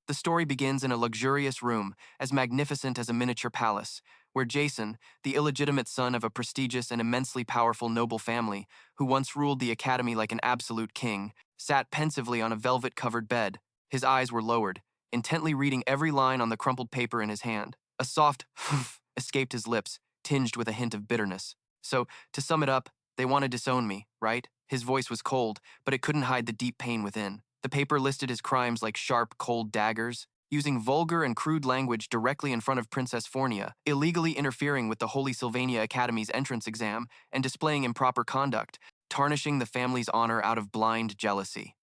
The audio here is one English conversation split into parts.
The story begins in a luxurious room, as magnificent as a miniature palace, where Jason, the illegitimate son of a prestigious and immensely powerful noble family, who once ruled the academy like an absolute king, sat pensively on a velvet-covered bed. His eyes were lowered, intently reading every line on the crumpled paper in his hand. A soft escaped his lips, tinged with a hint of bitterness. So, to sum it up, they want to disown me, right? His voice was cold, but it couldn't hide the deep pain within. The paper listed his crimes like sharp, cold daggers, using vulgar and crude language directly in front of Princess Fornia, illegally interfering with the Holy Sylvania Academy's entrance exam, and displaying improper conduct, tarnishing the family's honor out of blind jealousy.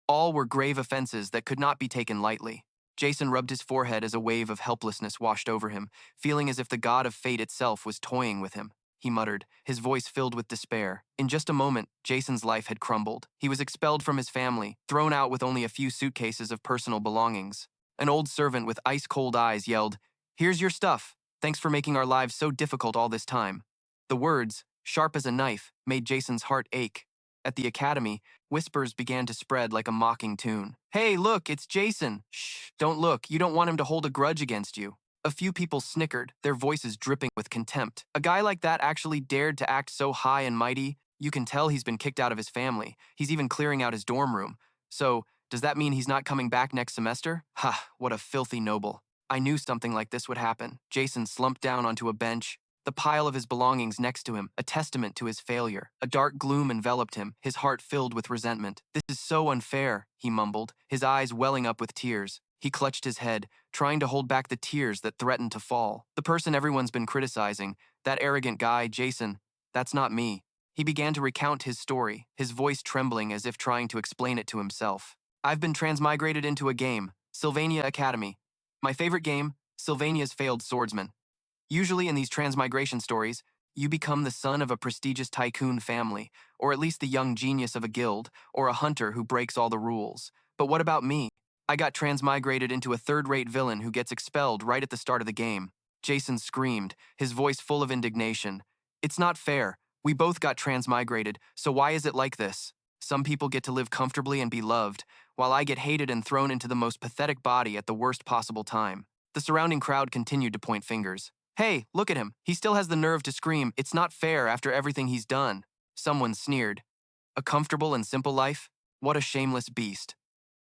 All were grave offenses that could not be taken lightly. Jason rubbed his forehead as a wave of helplessness washed over him, feeling as if the god of fate itself was toying with him. He muttered, his voice filled with despair. In just a moment, Jason's life had crumbled. He was expelled from his family, thrown out with only a few suitcases of personal belongings. An old servant with ice-cold eyes yelled, "Here's your stuff. Thanks for making our lives so difficult all this time." The words, sharp as a knife, made Jason's heart ache. At the academy, whispers began to spread like a mocking tune. "Hey, look, it's Jason." "Shh, don't look. You don't want him to hold a grudge against you." A few people snickered, their voices dripping with contempt. A guy like that actually dared to act so high and mighty? You can tell he's been kicked out of his family. He's even clearing out his dorm room. So, does that mean he's not coming back next semester? Ha, what a filthy noble. I knew something like this would happen. Jason slumped down onto a bench, the pile of his belongings next to him, a testament to his failure. A dark gloom enveloped him, his heart filled with resentment. "This is so unfair," he mumbled, his eyes welling up with tears. He clutched his head, trying to hold back the tears that threatened to fall. The person everyone's been criticizing, that arrogant guy, Jason, that's not me. He began to recount his story, his voice trembling as if trying to explain it to himself. "I've been transmigrated into a game, Sylvania Academy. My favorite game, Sylvania's failed swordsman. Usually in these transmigration stories, you become the son of a prestigious tycoon family, or at least the young genius of a guild, or a hunter who breaks all the rules. But what about me? I got transmigrated into a third-rate villain who gets expelled right at the start of the game." Jason screamed, his voice full of indignation. "It's not fair. We both got transmigrated, so why is it like this? Some people get to live comfortably and be loved, while I get hated and thrown into the most pathetic body at the worst possible time." The surrounding crowd continued to point fingers. "Hey, look at him. He still has the nerve to scream, 'It's not fair,' after everything he's done." Someone sneered. "A comfortable and simple life? What a shameless beast."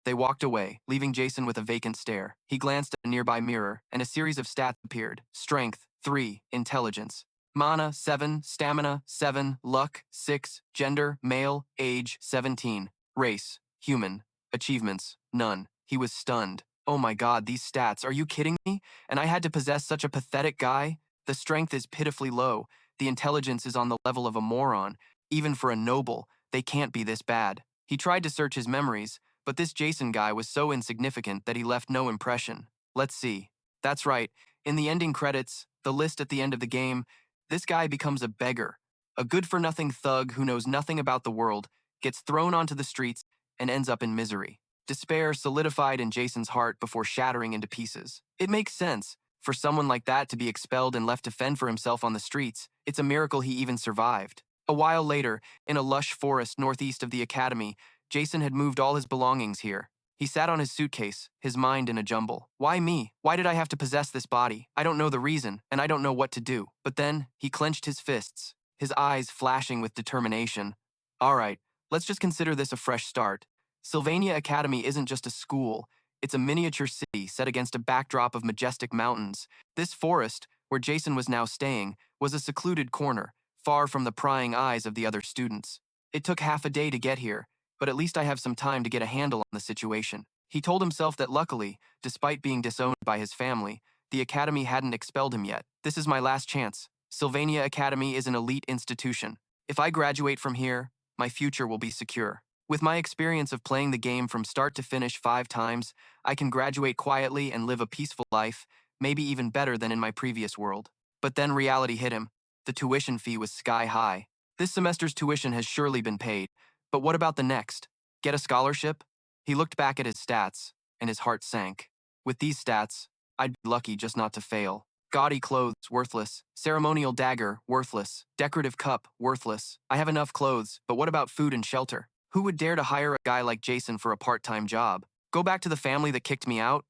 They walked away, leaving Jason with a vacant stare. He glanced at a nearby mirror, and a series of stats appeared. Strength, 3, intelligence. Mana, 7, stamina, 7, luck, 6, gender, male, age, 17. Race, human. Achievements, none. He was stunned. Oh my god, these stats, are you kidding me? And I had to possess such a pathetic guy? The strength is pitifully low. The intelligence is on the level of a moron. Even for a noble, they can't be this bad. He tried to search his memories, but this Jason guy was so insignificant that he left no impression. Let's see. That's right, in the ending credits, the list at the end of the game, this guy becomes a beggar. A good-for-nothing thug who knows nothing about the world, gets thrown onto the streets, and ends up in misery. Despair solidified in Jason's heart before shattering into pieces. It makes sense. For someone like that to be expelled and left to fend for himself on the streets, it's a miracle he even survived. A while later, in a lush forest northeast of the academy, Jason had moved all his belongings here. He sat on his suitcase, his mind in a jumble. Why me? Why did I have to possess this body? I don't know the reason, and I don't know what to do. But then, he clenched his fists, his eyes flashing with determination. All right, let's just consider this a fresh start. Sylvania Academy isn't just a school. It's a miniature city set against a backdrop of majestic mountains. This forest, where Jason was now staying, was a secluded corner, far from the prying eyes of the other students. It took half a day to get here, but at least I have some time to get a handle on the situation. He told himself that luckily, despite being disowned by his family, the academy hadn't expelled him yet. This is my last chance. Sylvania Academy is an elite institution. If I graduate from here, my future will be secure. With my experience of playing the game from start to finish 5 times, I can graduate quietly and live a peaceful life, maybe even better than in my previous world. But then reality hit him. The tuition fee was sky high. This semester's tuition has surely been paid. But what about the next? Get a scholarship? He looked back at his stats, and his heart sank. With these stats, I'd be lucky just not to fail. Gaudy clothes, worthless. Ceremonial dagger, worthless. Decorative cup, worthless. I have enough clothes, but what about food and shelter? Who would dare to hire a guy like Jason for a part-time job? Go back to the family that kicked me out?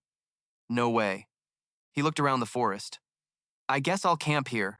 No way. He looked around the forest. I guess I'll camp here.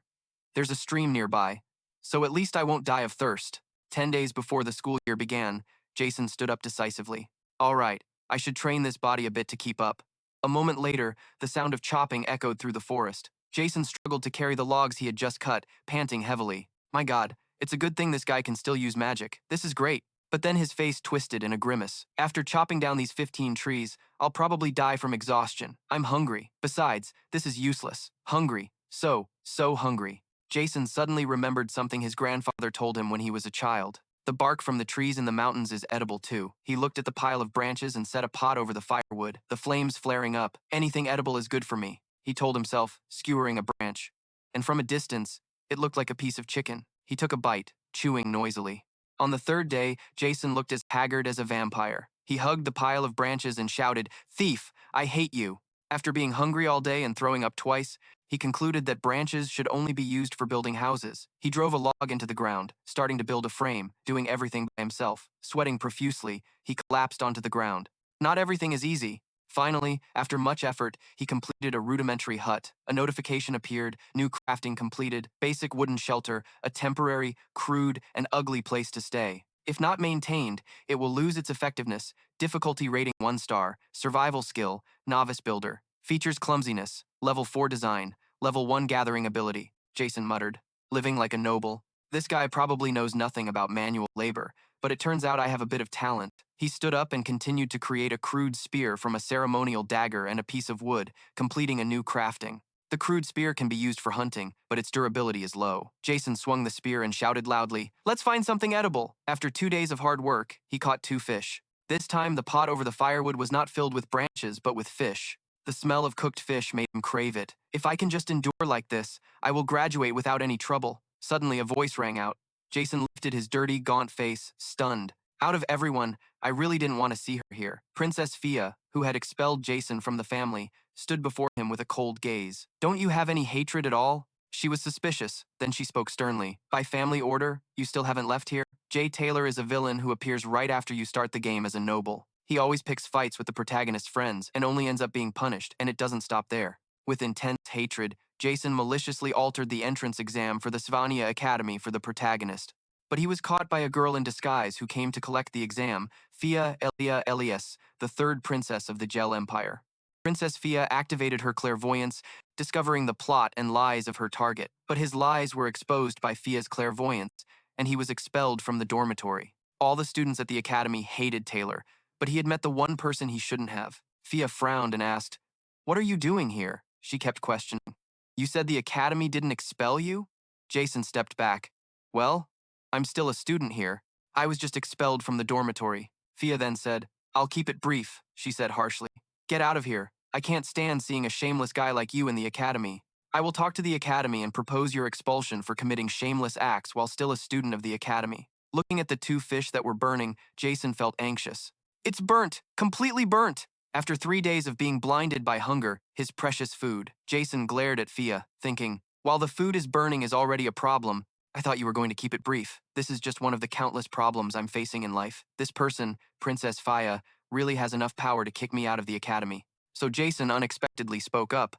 There's a stream nearby, so at least I won't die of thirst. 10 days before the school year began, Jason stood up decisively. All right, I should train this body a bit to keep up. A moment later, the sound of chopping echoed through the forest. Jason struggled to carry the logs he had just cut, panting heavily. My God, it's a good thing this guy can still use magic. This is great. But then his face twisted in a grimace. After chopping down these 15 trees, I'll probably die from exhaustion. I'm hungry. Besides, this is useless. Hungry. So hungry. Jason suddenly remembered something his grandfather told him when he was a child. The bark from the trees in the mountains is edible too. He looked at the pile of branches and set a pot over the firewood, the flames flaring up. Anything edible is good for me, he told himself, skewering a branch. And from a distance, it looked like a piece of chicken. He took a bite, chewing noisily. On the third day, Jason looked as haggard as a vampire. He hugged the pile of branches and shouted, "Thief, I hate you." After being hungry all day and throwing up twice, he concluded that branches should only be used for building houses. He drove a log into the ground, starting to build a frame, doing everything by himself. Sweating profusely, he collapsed onto the ground. Not everything is easy. Finally, after much effort, he completed a rudimentary hut. A notification appeared, new crafting completed, basic wooden shelter, a temporary, crude, and ugly place to stay. If not maintained, it will lose its effectiveness. Difficulty rating 1 star, survival skill, novice builder. Features clumsiness, level 4 design, level 1 gathering ability, Jason muttered. Living like a noble. This guy probably knows nothing about manual labor, but it turns out I have a bit of talent. He stood up and continued to create a crude spear from a ceremonial dagger and a piece of wood, completing a new crafting. The crude spear can be used for hunting, but its durability is low. Jason swung the spear and shouted loudly, "Let's find something edible." After 2 days of hard work, he caught 2 fish. This time, the pot over the firewood was not filled with branches, but with fish. The smell of cooked fish made him crave it. If I can just endure like this, I will graduate without any trouble. Suddenly, a voice rang out. Jason lifted his dirty, gaunt face, stunned. Out of everyone, I really didn't want to see her here. Princess Fia, who had expelled Jason from the family, stood before him with a cold gaze. "Don't you have any hatred at all?" She was suspicious, then she spoke sternly. "By family order, you still haven't left here?" Jay Taylor is a villain who appears right after you start the game as a noble. He always picks fights with the protagonist's friends and only ends up being punished, and it doesn't stop there. With intense hatred, Jason maliciously altered the entrance exam for the Sylvania Academy for the protagonist. But he was caught by a girl in disguise who came to collect the exam, Fia Elia Elias, the third princess of the Gel Empire. Princess Fia activated her clairvoyance, discovering the plot and lies of her target. But his lies were exposed by Fia's clairvoyance, and he was expelled from the dormitory. All the students at the academy hated Taylor, but he had met the one person he shouldn't have. Fia frowned and asked, "What are you doing here?" She kept questioning. "You said the academy didn't expel you?" Jason stepped back. "Well, I'm still a student here. I was just expelled from the dormitory." Fia then said, "I'll keep it brief," she said harshly. "Get out of here. I can't stand seeing a shameless guy like you in the academy. I will talk to the academy and propose your expulsion for committing shameless acts while still a student of the academy." Looking at the 2 fish that were burning, Jason felt anxious. "It's burnt, completely burnt." After 3 days of being blinded by hunger, his precious food, Jason glared at Fia, thinking, "While the food is burning is already a problem, I thought you were going to keep it brief. This is just one of the countless problems I'm facing in life. This person, Princess Fia, really has enough power to kick me out of the academy." So Jason unexpectedly spoke up.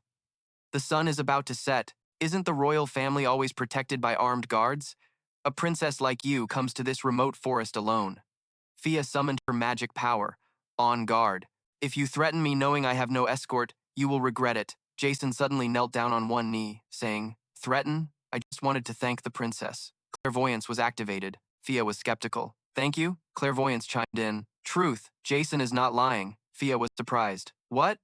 "The sun is about to set. Isn't the royal family always protected by armed guards? A princess like you comes to this remote forest alone." Fia summoned her magic power. "On guard. If you threaten me knowing I have no escort, you will regret it." Jason suddenly knelt down on one knee, saying, "Threaten? I just wanted to thank the princess." Clairvoyance was activated. Fia was skeptical. "Thank you?" Clairvoyance chimed in. "Truth, Jason is not lying." Fia was surprised. What?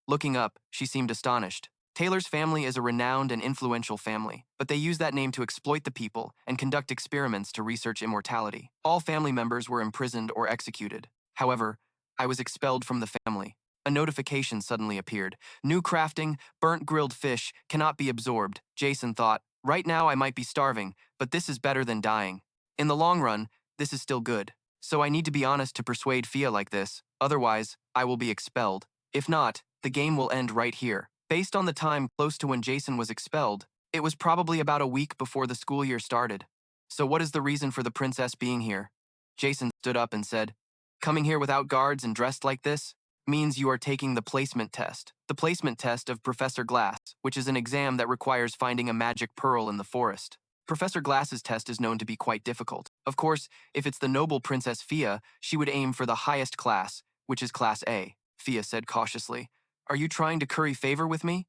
Looking up, she seemed astonished. Taylor's family is a renowned and influential family, but they use that name to exploit the people and conduct experiments to research immortality. All family members were imprisoned or executed. However, I was expelled from the family. A notification suddenly appeared. New crafting, burnt grilled fish, cannot be absorbed. Jason thought, right now I might be starving, but this is better than dying. In the long run, this is still good. So I need to be honest to persuade Fia like this, otherwise, I will be expelled. If not, the game will end right here. Based on the time close to when Jason was expelled, it was probably about a week before the school year started. So what is the reason for the princess being here? Jason stood up and said, "Coming here without guards and dressed like this? means you are taking the placement test. The placement test of Professor Glass, which is an exam that requires finding a magic pearl in the forest. Professor Glass's test is known to be quite difficult. Of course, if it's the noble Princess Fia, she would aim for the highest class, which is Class A, Fia said cautiously. Are you trying to curry favor with me?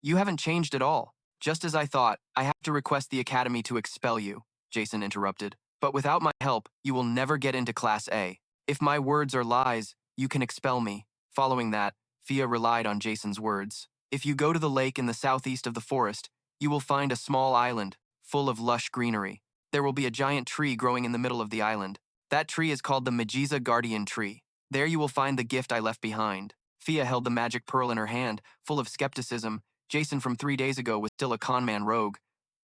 You haven't changed at all. Just as I thought, I have to request the Academy to expel you, Jason interrupted. But without my help, you will never get into Class A. If my words are lies, you can expel me. Following that, Fia relied on Jason's words. If you go to the lake in the southeast of the forest, you will find a small island, full of lush greenery. There will be a giant tree growing in the middle of the island. That tree is called the Mejiza Guardian Tree. There you will find the gift I left behind. Fia held the magic pearl in her hand, full of skepticism. Jason from 3 days ago was still a conman rogue.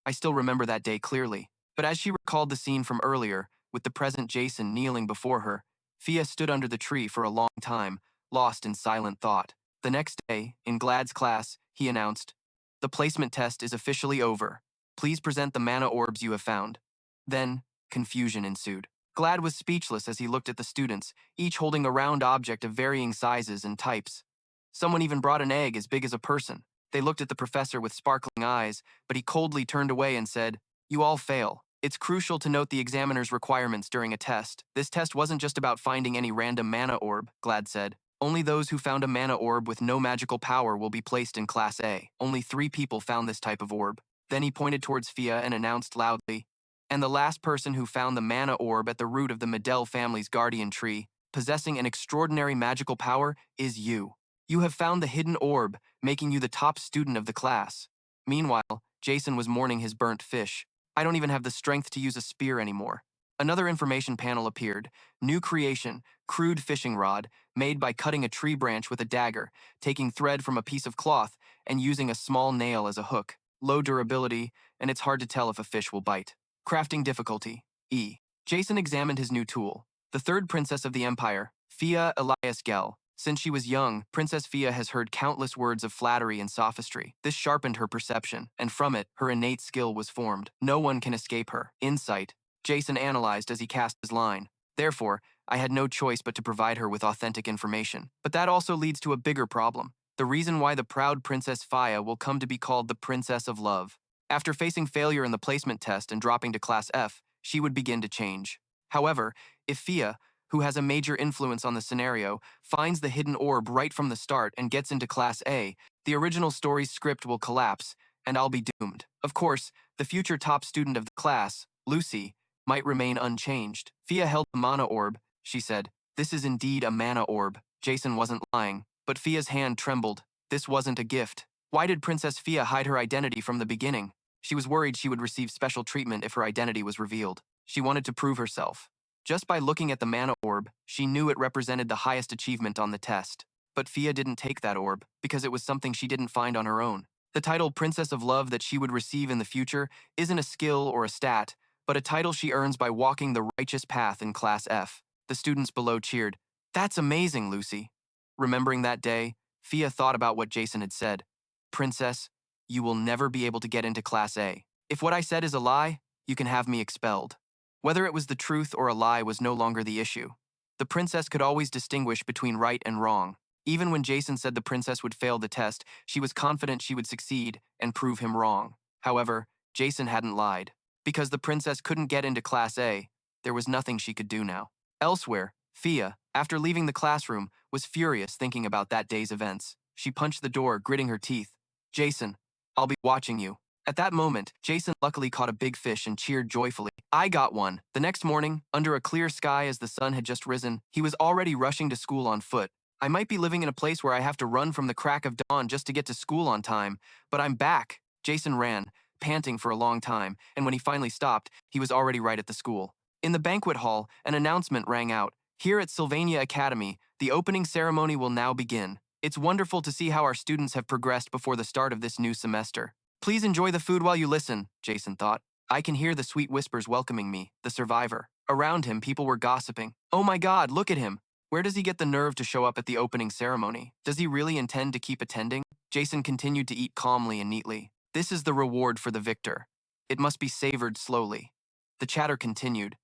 I still remember that day clearly. But as she recalled the scene from earlier, with the present Jason kneeling before her, Fia stood under the tree for a long time, lost in silent thought. The next day, in Glad's class, he announced, "The placement test is officially over. Please present the mana orbs you have found." Then, confusion ensued. Glad was speechless as he looked at the students, each holding a round object of varying sizes and types. Someone even brought an egg as big as a person. They looked at the professor with sparkling eyes, but he coldly turned away and said, "You all fail. It's crucial to note the examiner's requirements during a test. This test wasn't just about finding any random mana orb," Glad said. "Only those who found a mana orb with no magical power will be placed in Class A. Only 3 people found this type of orb." Then he pointed towards Fia and announced loudly, "And the last person who found the mana orb at the root of the Medell family's guardian tree, possessing an extraordinary magical power, is you. You have found the hidden orb, making you the top student of the class." Meanwhile, Jason was mourning his burnt fish. "I don't even have the strength to use a spear anymore." Another information panel appeared. New creation, crude fishing rod, made by cutting a tree branch with a dagger, taking thread from a piece of cloth, and using a small nail as a hook. Low durability, and it's hard to tell if a fish will bite. Crafting difficulty, E. Jason examined his new tool. The third princess of the empire, Fia Elias Gel. Since she was young, Princess Fia has heard countless words of flattery and sophistry. This sharpened her perception, and from it, her innate skill was formed. No one can escape her. Insight, Jason analyzed as he cast his line. Therefore, I had no choice but to provide her with authentic information. But that also leads to a bigger problem. The reason why the proud Princess Fia will come to be called the Princess of Love. After facing failure in the placement test and dropping to Class F, she would begin to change. However, if Fia, who has a major influence on the scenario, finds the hidden orb right from the start and gets into Class A, the original story's script will collapse, and I'll be doomed. Of course, the future top student of the class, Lucy, might remain unchanged. Fia held the mana orb. She said, "This is indeed a mana orb." Jason wasn't lying, but Fia's hand trembled. This wasn't a gift. Why did Princess Fia hide her identity from the beginning? She was worried she would receive special treatment if her identity was revealed. She wanted to prove herself. Just by looking at the mana orb, she knew it represented the highest achievement on the test. But Fia didn't take that orb, because it was something she didn't find on her own. The title Princess of Love that she would receive in the future isn't a skill or a stat, but a title she earns by walking the righteous path in Class F. The students below cheered. "That's amazing, Lucy." Remembering that day, Fia thought about what Jason had said. "Princess, you will never be able to get into Class A. If what I said is a lie, you can have me expelled." Whether it was the truth or a lie was no longer the issue. The princess could always distinguish between right and wrong. Even when Jason said the princess would fail the test, she was confident she would succeed and prove him wrong. However, Jason hadn't lied. Because the princess couldn't get into Class A, there was nothing she could do now. Elsewhere, Fia, after leaving the classroom, was furious thinking about that day's events. She punched the door, gritting her teeth. "Jason, I'll be watching you." At that moment, Jason luckily caught a big fish and cheered joyfully. "I got one." The next morning, under a clear sky as the sun had just risen, he was already rushing to school on foot. "I might be living in a place where I have to run from the crack of dawn just to get to school on time, but I'm back." Jason ran, panting for a long time, and when he finally stopped, he was already right at the school. In the banquet hall, an announcement rang out. "Here at Sylvania Academy, the opening ceremony will now begin. It's wonderful to see how our students have progressed before the start of this new semester. Please enjoy the food while you listen," Jason thought. I can hear the sweet whispers welcoming me, the survivor. Around him, people were gossiping. "Oh my God, look at him. Where does he get the nerve to show up at the opening ceremony? Does he really intend to keep attending?" Jason continued to eat calmly and neatly. "This is the reward for the victor. It must be savored slowly." The chatter continued.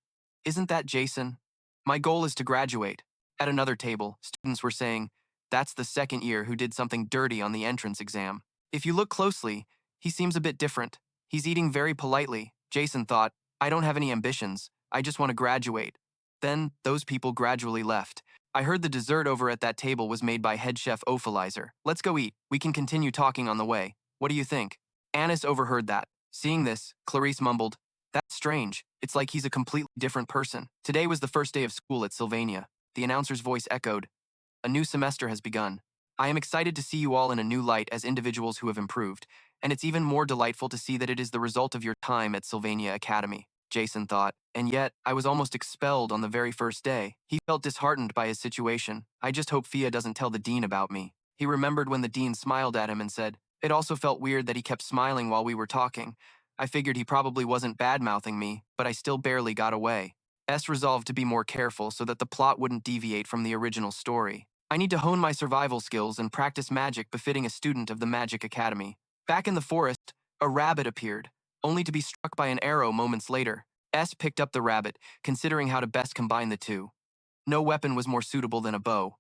"Isn't that Jason? My goal is to graduate." At another table, students were saying, That's the second year who did something dirty on the entrance exam. If you look closely, he seems a bit different. He's eating very politely. Jason thought, I don't have any ambitions. I just want to graduate. Then, those people gradually left. I heard the dessert over at that table was made by head chef Ophelizer. Let's go eat. We can continue talking on the way. What do you think? Annis overheard that. Seeing this, Clarice mumbled, That's strange. It's like he's a completely different person. Today was the first day of school at Sylvania. The announcer's voice echoed, A new semester has begun. I am excited to see you all in a new light as individuals who have improved, and it's even more delightful to see that it is the result of your time at Sylvania Academy. Jason thought, and yet, I was almost expelled on the very first day. He felt disheartened by his situation. I just hope Fia doesn't tell the dean about me. He remembered when the dean smiled at him and said, It also felt weird that he kept smiling while we were talking. I figured he probably wasn't bad-mouthing me, but I still barely got away. S resolved to be more careful so that the plot wouldn't deviate from the original story. I need to hone my survival skills and practice magic befitting a student of the Magic Academy. Back in the forest, a rabbit appeared, only to be struck by an arrow moments later. S picked up the rabbit, considering how to best combine the two. No weapon was more suitable than a bow.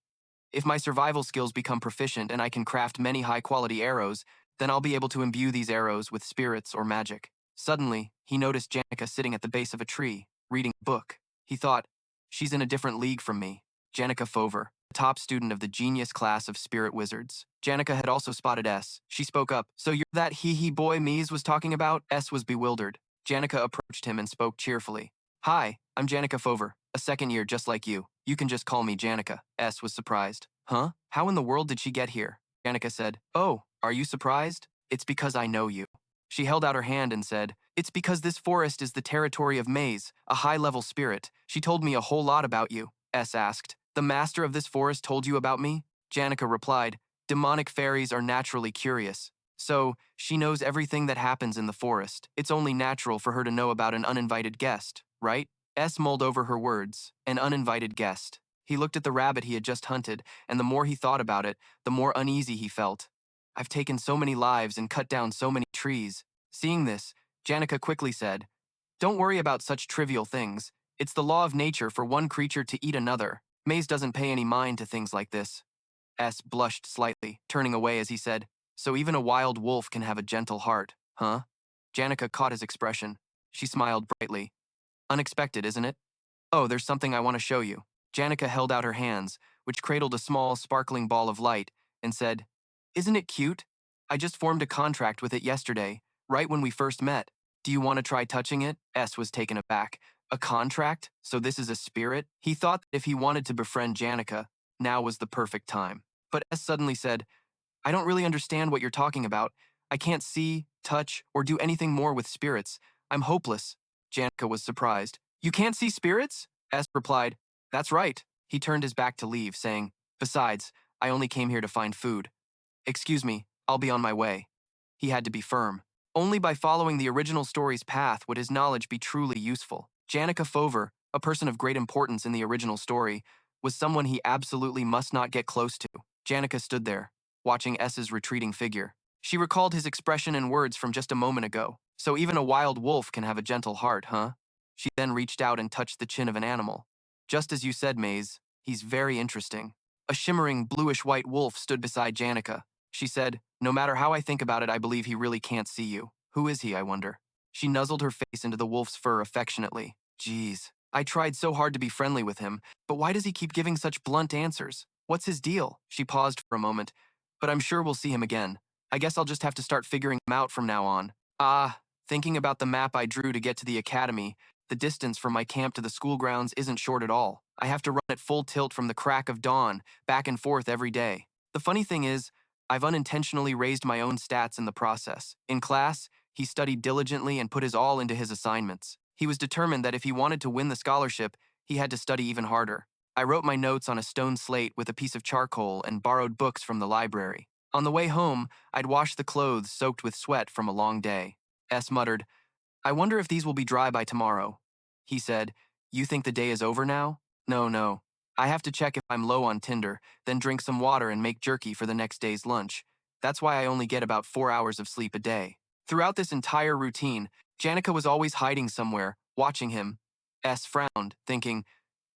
If my survival skills become proficient and I can craft many high-quality arrows, then I'll be able to imbue these arrows with spirits or magic. Suddenly, he noticed Janica sitting at the base of a tree, reading a book. He thought, She's in a different league from me. Janica Fover, the top student of the genius class of spirit wizards. Janica had also spotted S. She spoke up, So you're that hee-hee boy Mies was talking about? S was bewildered. Janica approached him and spoke cheerfully. Hi, I'm Janica Fover, a second year just like you. You can just call me Janica. S was surprised. Huh? How in the world did she get here? Janica said, Oh, are you surprised? It's because I know you. She held out her hand and said, It's because this forest is the territory of Maze, a high-level spirit. She told me a whole lot about you. S asked, The master of this forest told you about me? Janica replied, Demonic fairies are naturally curious. So, she knows everything that happens in the forest. It's only natural for her to know about an uninvited guest, right? S mulled over her words, an uninvited guest. He looked at the rabbit he had just hunted, and the more he thought about it, the more uneasy he felt. I've taken so many lives and cut down so many trees. Seeing this, Janica quickly said, Don't worry about such trivial things. It's the law of nature for one creature to eat another. Maze doesn't pay any mind to things like this. S blushed slightly, turning away as he said, So even a wild wolf can have a gentle heart, huh? Janica caught his expression. She smiled brightly. Unexpected, isn't it? Oh, there's something I want to show you. Janica held out her hands, which cradled a small, sparkling ball of light, and said, Isn't it cute? I just formed a contract with it yesterday, right when we first met. Do you want to try touching it? S was taken aback. A contract? So this is a spirit? He thought that if he wanted to befriend Janica, now was the perfect time. But S suddenly said, I don't really understand what you're talking about. I can't see, touch, or do anything more with spirits. I'm hopeless. Janica was surprised. You can't see spirits? S replied, That's right. He turned his back to leave, saying, Besides, I only came here to find food. Excuse me, I'll be on my way. He had to be firm. Only by following the original story's path would his knowledge be truly useful. Janica Fover, a person of great importance in the original story, was someone he absolutely must not get close to. Janica stood there, watching S's retreating figure. She recalled his expression and words from just a moment ago. So even a wild wolf can have a gentle heart, huh? She then reached out and touched the chin of an animal. Just as you said, Maze, he's very interesting. A shimmering bluish-white wolf stood beside Janica. She said, No matter how I think about it, I believe he really can't see you. Who is he, I wonder? She nuzzled her face into the wolf's fur affectionately. Geez, I tried so hard to be friendly with him, but why does he keep giving such blunt answers? What's his deal? She paused for a moment, but I'm sure we'll see him again. I guess I'll just have to start figuring him out from now on. Thinking about the map I drew to get to the academy, the distance from my camp to the school grounds isn't short at all. I have to run at full tilt from the crack of dawn, back and forth every day. The funny thing is, I've unintentionally raised my own stats in the process. In class, he studied diligently and put his all into his assignments. He was determined that if he wanted to win the scholarship, he had to study even harder. I wrote my notes on a stone slate with a piece of charcoal and borrowed books from the library. On the way home, I'd wash the clothes soaked with sweat from a long day. S muttered, I wonder if these will be dry by tomorrow. He said, You think the day is over now? No. I have to check if I'm low on tinder, then drink some water and make jerky for the next day's lunch. That's why I only get about 4 hours of sleep a day. Throughout this entire routine, Janica was always hiding somewhere, watching him. S frowned, thinking,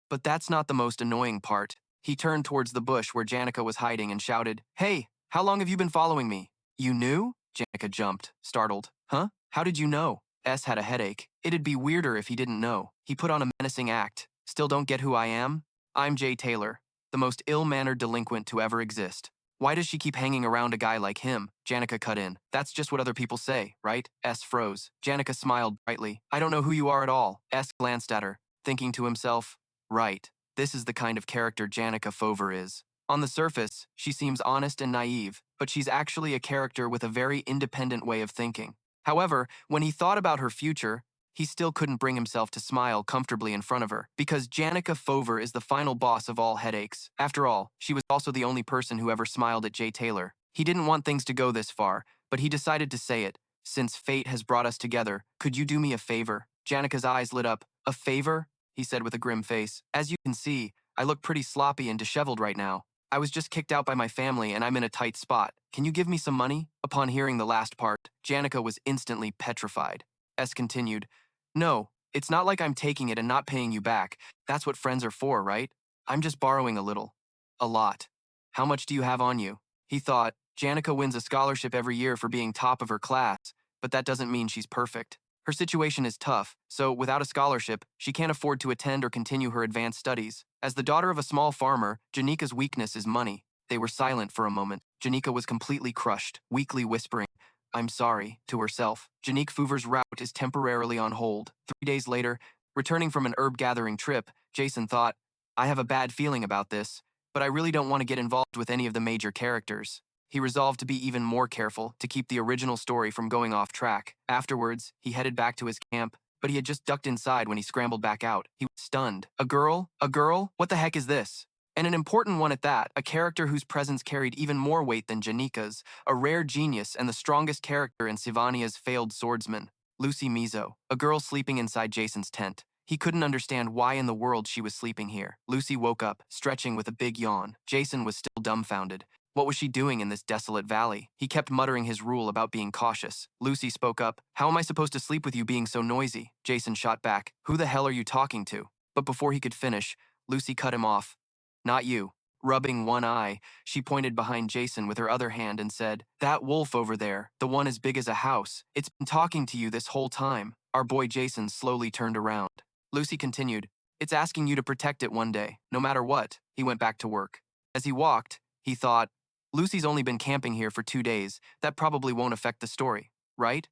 But that's not the most annoying part. He turned towards the bush where Janica was hiding and shouted, "Hey, how long have you been following me?" "You knew?" Janica jumped, startled. "Huh? How did you know?" S had a headache. It'd be weirder if he didn't know. He put on a menacing act. "Still don't get who I am? I'm Jay Taylor, the most ill-mannered delinquent to ever exist. Why does she keep hanging around a guy like him?" Janica cut in. "That's just what other people say, right?" S froze. Janica smiled brightly. "I don't know who you are at all." S glanced at her, thinking to himself, "Right. This is the kind of character Janica Fover is. On the surface, she seems honest and naive, but she's actually a character with a very independent way of thinking." However, when he thought about her future, he still couldn't bring himself to smile comfortably in front of her, because Janica Fover is the final boss of all headaches. After all, she was also the only person who ever smiled at Jay Taylor. He didn't want things to go this far, but he decided to say it. "Since fate has brought us together, could you do me a favor?" Janica's eyes lit up. "A favor?" he said with a grim face. "As you can see, I look pretty sloppy and disheveled right now. I was just kicked out by my family and I'm in a tight spot. Can you give me some money?" Upon hearing the last part, Janica was instantly petrified. S continued, "No, it's not like I'm taking it and not paying you back. That's what friends are for, right? I'm just borrowing a little. A lot. How much do you have on you?" He thought, Janica wins a scholarship every year for being top of her class, but that doesn't mean she's perfect. Her situation is tough, so without a scholarship, she can't afford to attend or continue her advanced studies. As the daughter of a small farmer, Janica's weakness is money. They were silent for a moment. Janica was completely crushed, weakly whispering, "I'm sorry," to herself. Janique Foover's route is temporarily on hold. 3 days later, returning from an herb-gathering trip, Jason thought, "I have a bad feeling about this, but I really don't want to get involved with any of the major characters." He resolved to be even more careful to keep the original story from going off track. Afterwards, he headed back to his camp, but he had just ducked inside when he scrambled back out. He was stunned. "A girl? A girl? What the heck is this?" And an important one at that, a character whose presence carried even more weight than Janica's, a rare genius and the strongest character in Sylvania's failed Swordsman, Lucy Mizo, a girl sleeping inside Jason's tent. He couldn't understand why in the world she was sleeping here. Lucy woke up, stretching with a big yawn. Jason was still dumbfounded. What was she doing in this desolate valley? He kept muttering his rule about being cautious. Lucy spoke up. "How am I supposed to sleep with you being so noisy?" Jason shot back. "Who the hell are you talking to?" But before he could finish, Lucy cut him off. "Not you." Rubbing one eye, she pointed behind Jason with her other hand and said, "That wolf over there, the one as big as a house, it's been talking to you this whole time." Our boy Jason slowly turned around. Lucy continued, "It's asking you to protect it one day, no matter what." He went back to work. As he walked, he thought, Lucy's only been camping here for 2 days. That probably won't affect the story, right?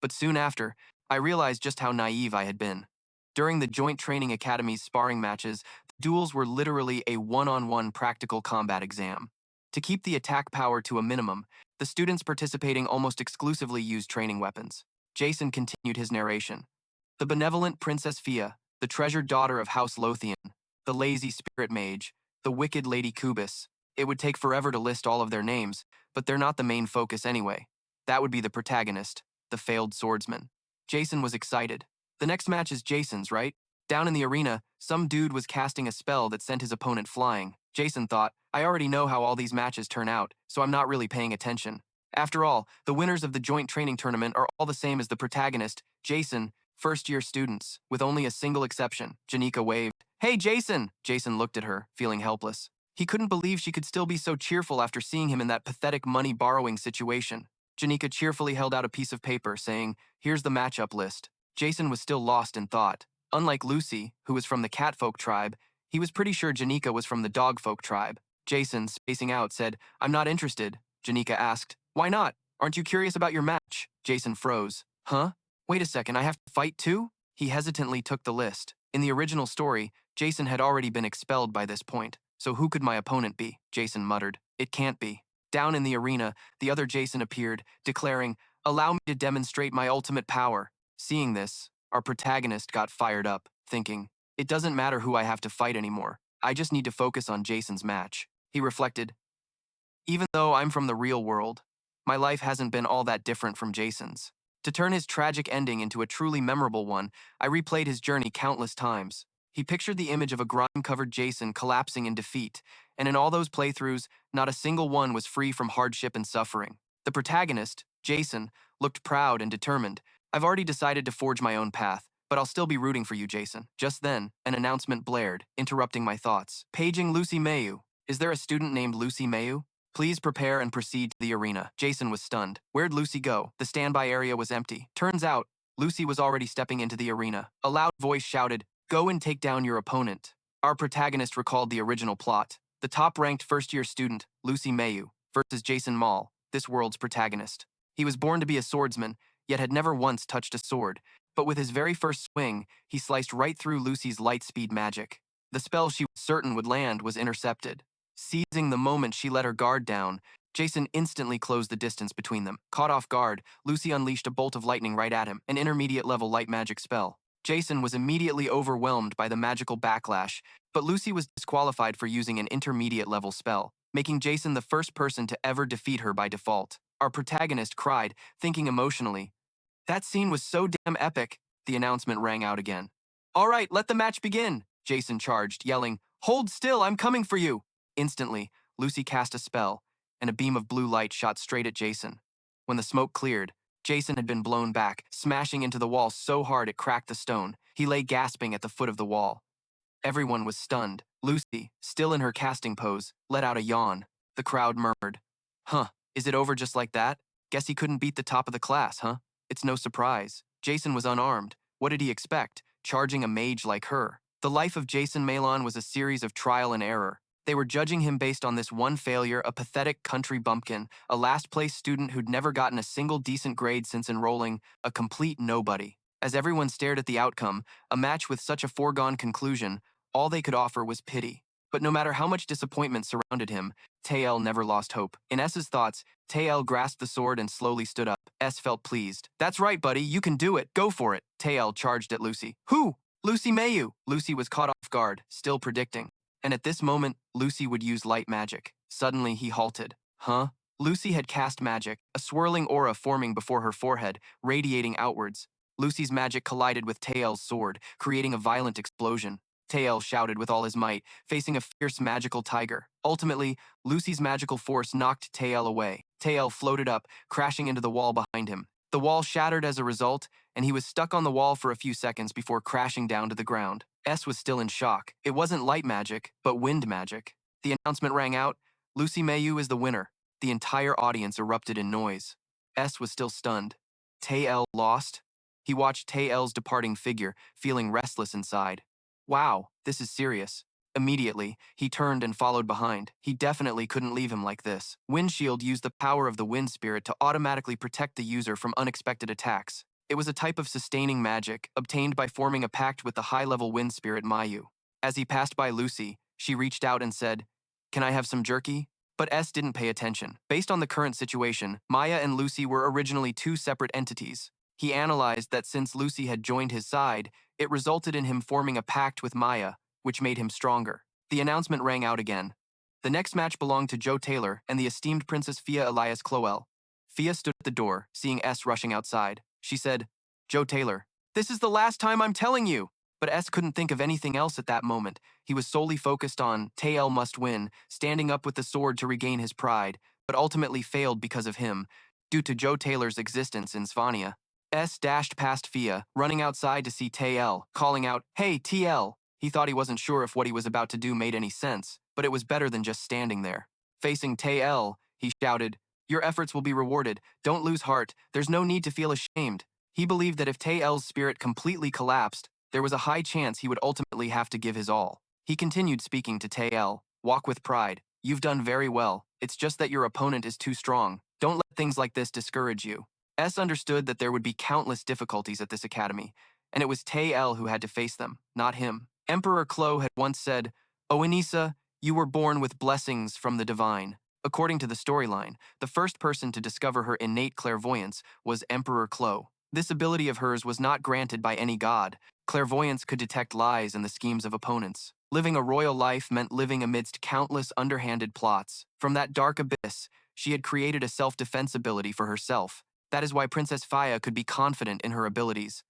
But soon after, I realized just how naive I had been. During the Joint Training Academy's sparring matches, the duels were literally a one-on-one practical combat exam. To keep the attack power to a minimum, the students participating almost exclusively used training weapons. Jason continued his narration. The benevolent Princess Fia, the treasured daughter of House Lothian, the lazy spirit mage, the wicked Lady Kubis. It would take forever to list all of their names, but they're not the main focus anyway. That would be the protagonist, the failed swordsman. Jason was excited. The next match is Jason's, right? Down in the arena, some dude was casting a spell that sent his opponent flying. Jason thought, I already know how all these matches turn out, so I'm not really paying attention. After all, the winners of the joint training tournament are all the same as the protagonist, Jason, first-year students, with only a single exception. Janica waved. "Hey, Jason!" Jason looked at her, feeling helpless. He couldn't believe she could still be so cheerful after seeing him in that pathetic money-borrowing situation. Janica cheerfully held out a piece of paper, saying, "Here's the matchup list." Jason was still lost in thought. Unlike Lucy, who was from the catfolk tribe, he was pretty sure Janica was from the dogfolk tribe. Jason, spacing out, said, "I'm not interested." Janica asked, "Why not? Aren't you curious about your match?" Jason froze. "Huh? Wait a second, I have to fight too?" He hesitantly took the list. In the original story, Jason had already been expelled by this point. So who could my opponent be? Jason muttered. "It can't be." Down in the arena, the other Jason appeared, declaring, "Allow me to demonstrate my ultimate power." Seeing this, our protagonist got fired up, thinking, it doesn't matter who I have to fight anymore. I just need to focus on Jason's match. He reflected, even though I'm from the real world, my life hasn't been all that different from Jason's. To turn his tragic ending into a truly memorable one, I replayed his journey countless times. He pictured the image of a grime-covered Jason collapsing in defeat, and in all those playthroughs, not a single one was free from hardship and suffering. The protagonist, Jason, looked proud and determined. "I've already decided to forge my own path. But I'll still be rooting for you, Jason. Just then, an announcement blared, interrupting my thoughts. Paging Lucy Mayu. Is there a student named Lucy Mayu? Please prepare and proceed to the arena. Jason was stunned. Where'd Lucy go? The standby area was empty. Turns out, Lucy was already stepping into the arena. A loud voice shouted, "Go and take down your opponent." Our protagonist recalled the original plot. The top-ranked first-year student, Lucy Mayu, versus Jason Mall, this world's protagonist. He was born to be a swordsman, yet had never once touched a sword. But with his very first swing, he sliced right through Lucy's light-speed magic. The spell she was certain would land was intercepted. Seizing the moment she let her guard down, Jason instantly closed the distance between them. Caught off guard, Lucy unleashed a bolt of lightning right at him, an intermediate-level light magic spell. Jason was immediately overwhelmed by the magical backlash, but Lucy was disqualified for using an intermediate-level spell, making Jason the first person to ever defeat her by default. Our protagonist cried, thinking emotionally, "That scene was so damn epic." The announcement rang out again. "All right, let the match begin," Jason charged, yelling, "Hold still, I'm coming for you." Instantly, Lucy cast a spell, and a beam of blue light shot straight at Jason. When the smoke cleared, Jason had been blown back, smashing into the wall so hard it cracked the stone. He lay gasping at the foot of the wall. Everyone was stunned. Lucy, still in her casting pose, let out a yawn. The crowd murmured, "Huh, is it over just like that? Guess he couldn't beat the top of the class, huh?" It's no surprise. Jason was unarmed. What did he expect, charging a mage like her? The life of Jason Malon was a series of trial and error. They were judging him based on this one failure, a pathetic country bumpkin, a last-place student who'd never gotten a single decent grade since enrolling, a complete nobody. As everyone stared at the outcome, a match with such a foregone conclusion, all they could offer was pity. But no matter how much disappointment surrounded him, Tael never lost hope. In S's thoughts, Tael grasped the sword and slowly stood up. S felt pleased. "That's right, buddy, you can do it. Go for it." Tael charged at Lucy. "Who?" "Lucy Mayu." Lucy was caught off guard, still predicting. And at this moment, Lucy would use light magic. Suddenly, he halted. Huh? Lucy had cast magic, a swirling aura forming before her forehead, radiating outwards. Lucy's magic collided with Tael's sword, creating a violent explosion. Tael shouted with all his might, facing a fierce magical tiger. Ultimately, Lucy's magical force knocked Tael away. Tael floated up, crashing into the wall behind him. The wall shattered as a result, and he was stuck on the wall for a few seconds before crashing down to the ground. S was still in shock. It wasn't light magic, but wind magic. The announcement rang out, "Lucy Mayu is the winner." The entire audience erupted in noise. S was still stunned. Tael lost? He watched Tael's departing figure, feeling restless inside. Wow, this is serious. Immediately, he turned and followed behind. He definitely couldn't leave him like this. Windshield used the power of the wind spirit to automatically protect the user from unexpected attacks. It was a type of sustaining magic, obtained by forming a pact with the high-level wind spirit Mayu. As he passed by Lucy, she reached out and said, "Can I have some jerky?" But S didn't pay attention. Based on the current situation, Maya and Lucy were originally two separate entities. He analyzed that since Lucy had joined his side, it resulted in him forming a pact with Maya, which made him stronger. The announcement rang out again. The next match belonged to Joe Taylor and the esteemed Princess Fia Elias Clowell. Fia stood at the door, seeing S rushing outside. She said, "Joe Taylor, this is the last time I'm telling you." But S couldn't think of anything else at that moment. He was solely focused on Tael must win, standing up with the sword to regain his pride, but ultimately failed because of him, due to Joe Taylor's existence in Sylvania. S dashed past Fia, running outside to see Tael, calling out, "Hey, TL!" He thought he wasn't sure if what he was about to do made any sense, but it was better than just standing there. Facing Tael, he shouted, "Your efforts will be rewarded. Don't lose heart. There's no need to feel ashamed." He believed that if Tael's spirit completely collapsed, there was a high chance he would ultimately have to give his all. He continued speaking to Tael, "Walk with pride. You've done very well. It's just that your opponent is too strong. Don't let things like this discourage you." S understood that there would be countless difficulties at this academy, and it was Tael who had to face them, not him. Emperor Klo had once said, "O Anissa, you were born with blessings from the divine." According to the storyline, the first person to discover her innate clairvoyance was Emperor Klo. This ability of hers was not granted by any god. Clairvoyance could detect lies and the schemes of opponents. Living a royal life meant living amidst countless underhanded plots. From that dark abyss, she had created a self-defense ability for herself. That is why Princess Fia could be confident in her abilities.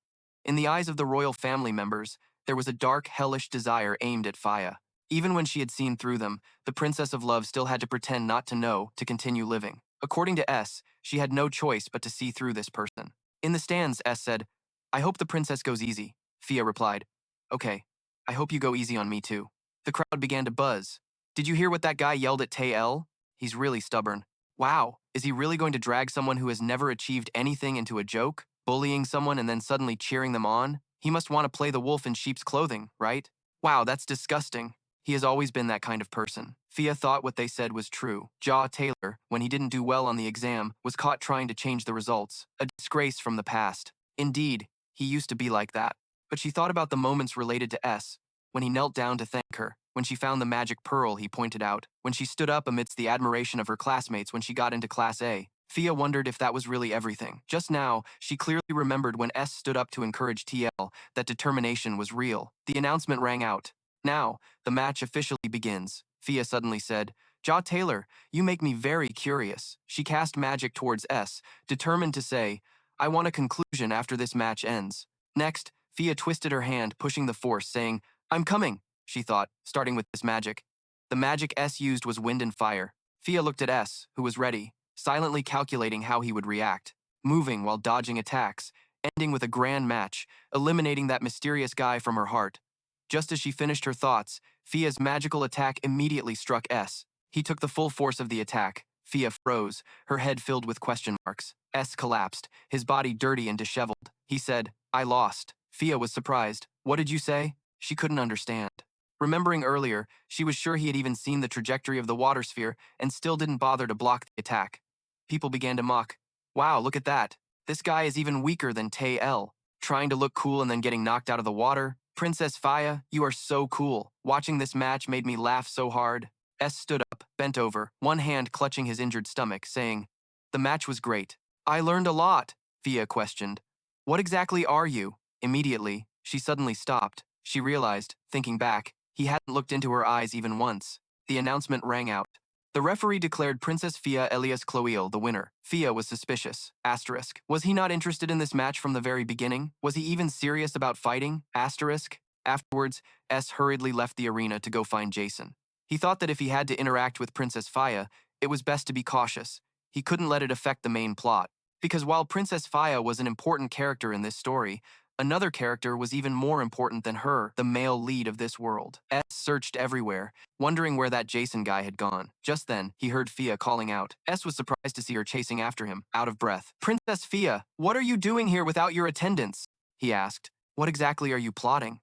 In the eyes of the royal family members, there was a dark, hellish desire aimed at Fia. Even when she had seen through them, the Princess of Love still had to pretend not to know to continue living. According to S, she had no choice but to see through this person. In the stands, S said, "I hope the princess goes easy." Fia replied. Okay, I hope you go easy on me too. The crowd began to buzz. Did you hear what that guy yelled at Tae-el? He's really stubborn. Wow, is he really going to drag someone who has never achieved anything into a joke? Bullying someone and then suddenly cheering them on? He must want to play the wolf in sheep's clothing, right? Wow, that's disgusting. He has always been that kind of person. Fia thought what they said was true. Ja Taylor, when he didn't do well on the exam, was caught trying to change the results. A disgrace from the past. Indeed, he used to be like that. But she thought about the moments related to S, when he knelt down to thank her, when she found the magic pearl he pointed out, when she stood up amidst the admiration of her classmates when she got into Class A. Fia wondered if that was really everything. Just now, she clearly remembered when S stood up to encourage TL that determination was real. The announcement rang out. Now, the match officially begins. Fia suddenly said, Ja Taylor, you make me very curious. She cast magic towards S, determined to say, I want a conclusion after this match ends. Next, Fia twisted her hand, pushing the force, saying, I'm coming, she thought, starting with this magic. The magic S used was wind and fire. Fia looked at S, who was ready, silently calculating how he would react, moving while dodging attacks, ending with a grand match, eliminating that mysterious guy from her heart. Just as she finished her thoughts, Fia's magical attack immediately struck S. He took the full force of the attack. Fia froze, her head filled with question marks. S collapsed, his body dirty and disheveled. He said, I lost. Fia was surprised. What did you say? She couldn't understand. Remembering earlier, she was sure he had even seen the trajectory of the water sphere and still didn't bother to block the attack. People began to mock. Wow, look at that. This guy is even weaker than Tae-el. Trying to look cool and then getting knocked out of the water. Princess Fia, you are so cool. Watching this match made me laugh so hard. S stood up, bent over, one hand clutching his injured stomach, saying, The match was great. I learned a lot, Fia questioned. What exactly are you? Immediately, she suddenly stopped. She realized, thinking back, he hadn't looked into her eyes even once. The announcement rang out. The referee declared Princess Fia Elias Chloel the winner. Fia was suspicious. Asterisk. Was he not interested in this match from the very beginning? Was he even serious about fighting? Asterisk. Afterwards, S hurriedly left the arena to go find Jason. He thought that if he had to interact with Princess Fia, it was best to be cautious. He couldn't let it affect the main plot. Because while Princess Fia was an important character in this story, another character was even more important than her, the male lead of this world. S searched everywhere, wondering where that Jason guy had gone. Just then, he heard Fia calling out. S was surprised to see her chasing after him, out of breath. Princess Fia, what are you doing here without your attendants? He asked. What exactly are you plotting?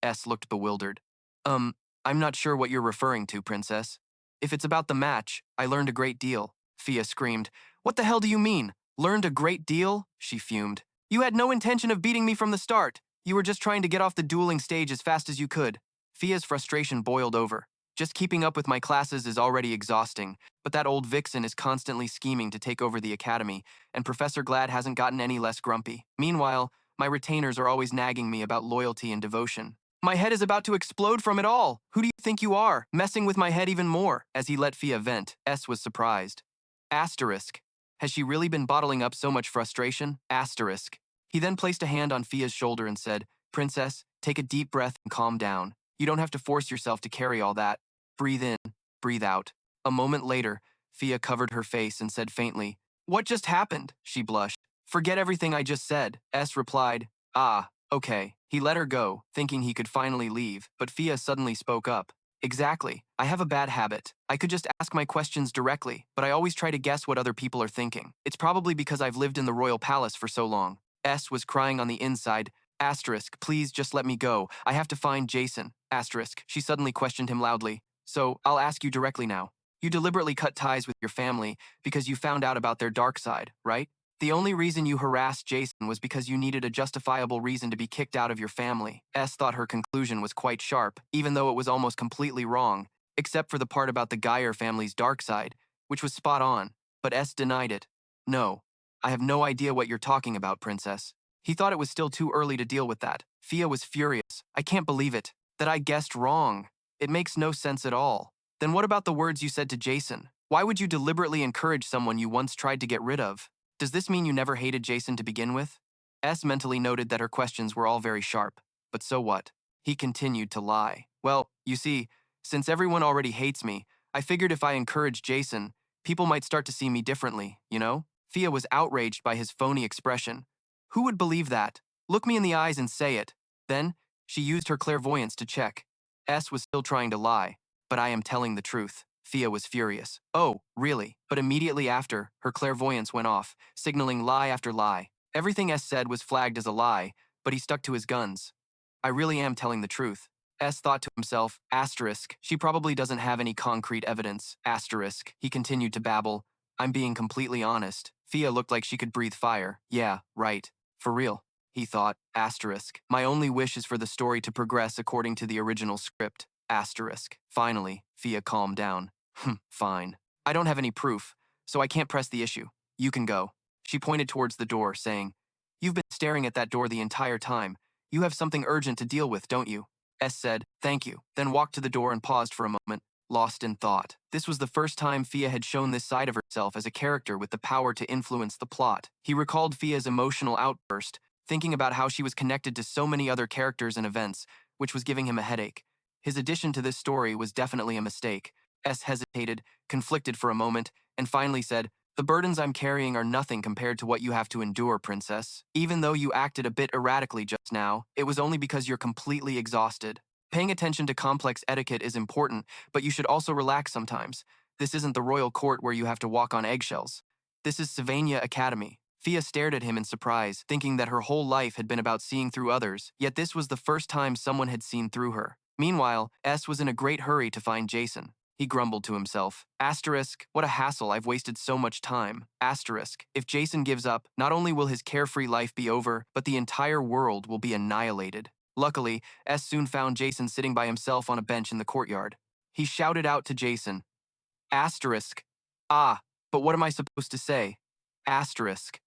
S looked bewildered. I'm not sure what you're referring to, Princess. If it's about the match, I learned a great deal. Fia screamed. What the hell do you mean? Learned a great deal? She fumed. You had no intention of beating me from the start. You were just trying to get off the dueling stage as fast as you could. Fia's frustration boiled over. Just keeping up with my classes is already exhausting, but that old vixen is constantly scheming to take over the academy, and Professor Glad hasn't gotten any less grumpy. Meanwhile, my retainers are always nagging me about loyalty and devotion. My head is about to explode from it all. Who do you think you are? Messing with my head even more. As he let Fia vent, S was surprised. Asterisk. Has she really been bottling up so much frustration? Asterisk. He then placed a hand on Fia's shoulder and said, Princess, take a deep breath and calm down. You don't have to force yourself to carry all that. Breathe in, breathe out. A moment later, Fia covered her face and said faintly, What just happened? She blushed. Forget everything I just said. S replied, Ah, okay. He let her go, thinking he could finally leave, but Fia suddenly spoke up. Exactly. I have a bad habit. I could just ask my questions directly, but I always try to guess what other people are thinking. It's probably because I've lived in the royal palace for so long. S was crying on the inside. Asterisk, please just let me go. I have to find Jason. Asterisk, she suddenly questioned him loudly. So, I'll ask you directly now. You deliberately cut ties with your family because you found out about their dark side, right? The only reason you harassed Jason was because you needed a justifiable reason to be kicked out of your family. S thought her conclusion was quite sharp, even though it was almost completely wrong, except for the part about the Geyer family's dark side, which was spot on, but S denied it. No, I have no idea what you're talking about, Princess. He thought it was still too early to deal with that. Fia was furious. I can't believe it. That I guessed wrong. It makes no sense at all. Then what about the words you said to Jason? Why would you deliberately encourage someone you once tried to get rid of? Does this mean you never hated Jason to begin with? S mentally noted that her questions were all very sharp. But so what? He continued to lie. Well, you see, since everyone already hates me, I figured if I encouraged Jason, people might start to see me differently, you know? Fia was outraged by his phony expression. Who would believe that? Look me in the eyes and say it. Then, she used her clairvoyance to check. S was still trying to lie, but I am telling the truth. Thea was furious. Oh, really? But immediately after, her clairvoyance went off, signaling lie after lie. Everything S said was flagged as a lie, but he stuck to his guns. I really am telling the truth. S thought to himself, asterisk, she probably doesn't have any concrete evidence, asterisk. He continued to babble. I'm being completely honest. Thea looked like she could breathe fire. Yeah, right. For real. He thought, asterisk. My only wish is for the story to progress according to the original script, asterisk. Finally, Thea calmed down. Fine. I don't have any proof, so I can't press the issue. You can go. She pointed towards the door, saying, You've been staring at that door the entire time. You have something urgent to deal with, don't you? S said, thank you, then walked to the door and paused for a moment, lost in thought. This was the first time Thea had shown this side of herself as a character with the power to influence the plot. He recalled Thea's emotional outburst, thinking about how she was connected to so many other characters and events, which was giving him a headache. His addition to this story was definitely a mistake. S hesitated, conflicted for a moment, and finally said, the burdens I'm carrying are nothing compared to what you have to endure, princess. Even though you acted a bit erratically just now, it was only because you're completely exhausted. Paying attention to complex etiquette is important, but you should also relax sometimes. This isn't the royal court where you have to walk on eggshells. This is Sylvania Academy. Thea stared at him in surprise, thinking that her whole life had been about seeing through others, yet this was the first time someone had seen through her. Meanwhile, S was in a great hurry to find Jason. He grumbled to himself. Asterisk, what a hassle, I've wasted so much time. Asterisk, if Jason gives up, not only will his carefree life be over, but the entire world will be annihilated. Luckily, S soon found Jason sitting by himself on a bench in the courtyard. He shouted out to Jason. Asterisk. Ah, but what am I supposed to say? Asterisk.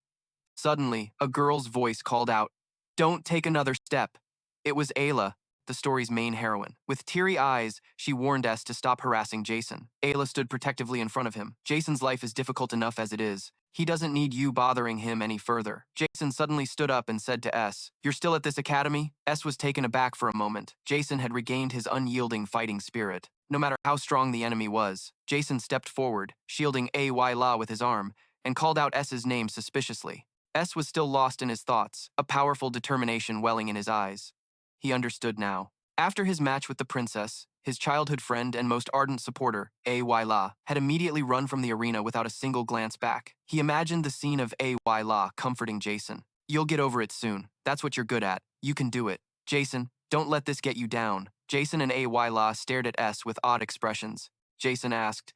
Suddenly, a girl's voice called out, Don't take another step. It was Ayla, the story's main heroine. With teary eyes, she warned S to stop harassing Jason. Ayla stood protectively in front of him. Jason's life is difficult enough as it is. He doesn't need you bothering him any further. Jason suddenly stood up and said to S, You're still at this academy? S was taken aback for a moment. Jason had regained his unyielding fighting spirit. No matter how strong the enemy was, Jason stepped forward, shielding Ayla with his arm, and called out S's name suspiciously. S was still lost in his thoughts, a powerful determination welling in his eyes. He understood now. After his match with the princess, his childhood friend and most ardent supporter, Ayla, had immediately run from the arena without a single glance back. He imagined the scene of Ayla comforting Jason. You'll get over it soon. That's what you're good at. You can do it. Jason, don't let this get you down. Jason and Ayla stared at S with odd expressions. Jason asked,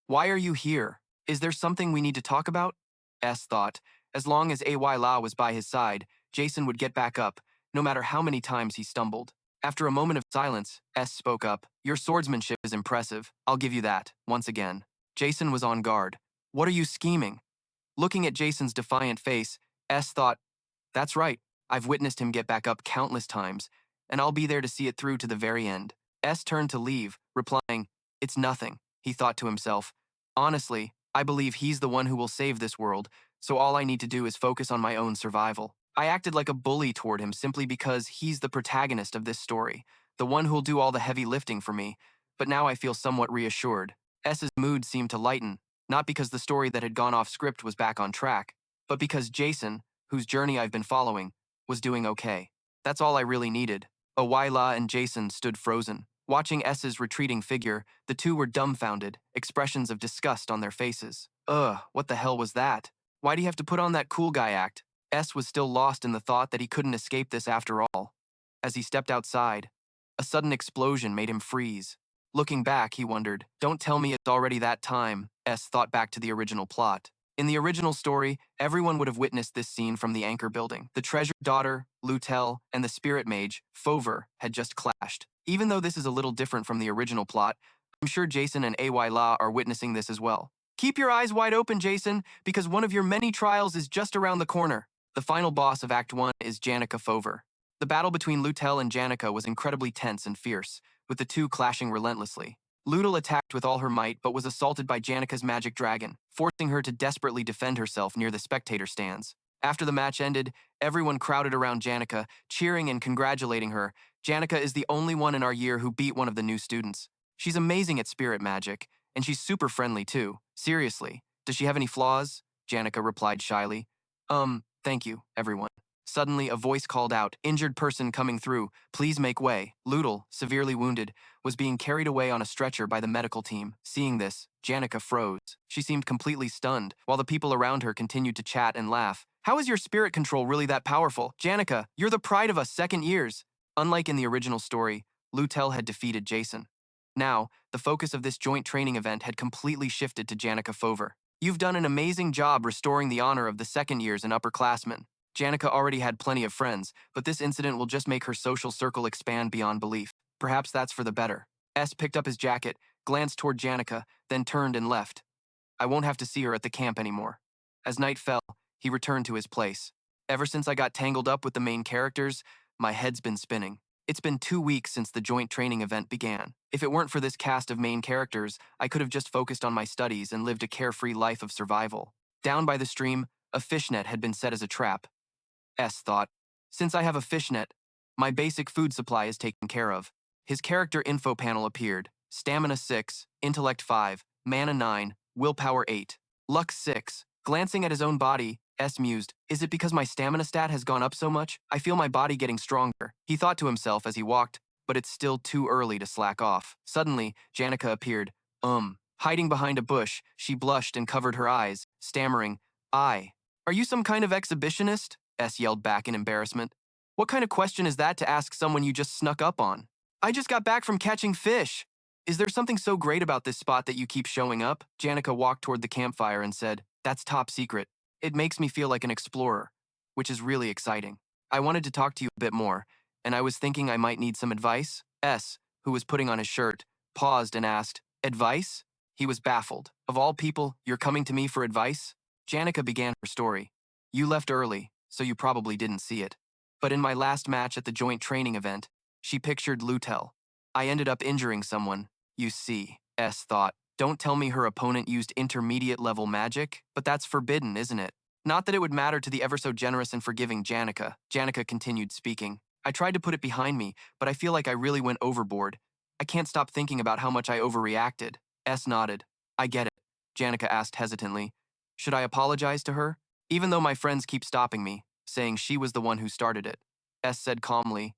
Why are you here? Is there something we need to talk about? S thought, as long as Ayla was by his side, Jason would get back up, no matter how many times he stumbled. After a moment of silence, S spoke up. Your swordsmanship is impressive. I'll give you that, once again. Jason was on guard. What are you scheming? Looking at Jason's defiant face, S thought, That's right. I've witnessed him get back up countless times, and I'll be there to see it through to the very end. S turned to leave, replying, It's nothing, he thought to himself. Honestly, I believe he's the one who will save this world, so all I need to do is focus on my own survival. I acted like a bully toward him simply because he's the protagonist of this story, the one who'll do all the heavy lifting for me, but now I feel somewhat reassured. S's mood seemed to lighten, not because the story that had gone off script was back on track, but because Jason, whose journey I've been following, was doing okay. That's all I really needed. Ayla and Jason stood frozen. Watching S's retreating figure, the two were dumbfounded, expressions of disgust on their faces. Ugh, what the hell was that? Why do you have to put on that cool guy act? S was still lost in the thought that he couldn't escape this after all. As he stepped outside, a sudden explosion made him freeze. Looking back, he wondered, Don't tell me it's already that time. S thought back to the original plot. In the original story, everyone would have witnessed this scene from the anchor building. The treasured daughter, Lortell, and the spirit mage, Fover, had just clashed. Even though this is a little different from the original plot, I'm sure Jason and Ayla are witnessing this as well. Keep your eyes wide open, Jason, because one of your many trials is just around the corner. The final boss of Act 1 is Janica Fover. The battle between Lortell and Janica was incredibly tense and fierce, with the two clashing relentlessly. Lortell attacked with all her might but was assaulted by Janica's magic dragon, forcing her to desperately defend herself near the spectator stands. After the match ended, everyone crowded around Janica, cheering and congratulating her. Janica is the only one in our year who beat one of the new students. She's amazing at spirit magic, and she's super friendly too. Seriously, does she have any flaws? Janica replied shyly. Thank you, everyone. Suddenly, a voice called out, "Injured person coming through, please make way." Lortell, severely wounded, was being carried away on a stretcher by the medical team. Seeing this, Janica froze. She seemed completely stunned, while the people around her continued to chat and laugh. "How is your spirit control really that powerful? Janica, you're the pride of us second years." Unlike in the original story, Lortell had defeated Jason. Now, the focus of this joint training event had completely shifted to Janica Fover. "You've done an amazing job restoring the honor of the second years and upperclassmen." Janica already had plenty of friends, but this incident will just make her social circle expand beyond belief. Perhaps that's for the better. S picked up his jacket, glanced toward Janica, then turned and left. I won't have to see her at the camp anymore. As night fell, he returned to his place. Ever since I got tangled up with the main characters, my head's been spinning. It's been 2 weeks since the joint training event began. If it weren't for this cast of main characters, I could have just focused on my studies and lived a carefree life of survival. Down by the stream, a fishnet had been set as a trap. S thought, since I have a fishnet, my basic food supply is taken care of. His character info panel appeared. Stamina 6, Intellect 5, Mana 9, Willpower 8, Luck 6. Glancing at his own body, S mused, is it because my stamina stat has gone up so much? I feel my body getting stronger. He thought to himself as he walked, but it's still too early to slack off. Suddenly, Janica appeared. Hiding behind a bush, she blushed and covered her eyes, stammering, "I. Are you some kind of exhibitionist?" S yelled back in embarrassment. "What kind of question is that to ask someone you just snuck up on?" "I just got back from catching fish." "Is there something so great about this spot that you keep showing up?" Janica walked toward the campfire and said, "That's top secret. It makes me feel like an explorer, which is really exciting. I wanted to talk to you a bit more, and I was thinking I might need some advice." S, who was putting on his shirt, paused and asked, "Advice?" He was baffled. "Of all people, you're coming to me for advice?" Janica began her story. "You left early, so you probably didn't see it. But in my last match at the joint training event," she pictured Lortell, "I ended up injuring someone. You see," S thought, "don't tell me her opponent used intermediate-level magic, but that's forbidden, isn't it?" Not that it would matter to the ever-so-generous and forgiving Janica. Janica continued speaking. "I tried to put it behind me, but I feel like I really went overboard. I can't stop thinking about how much I overreacted." S nodded. "I get it," Janica asked hesitantly. "Should I apologize to her? Even though my friends keep stopping me, saying she was the one who started it." S said calmly,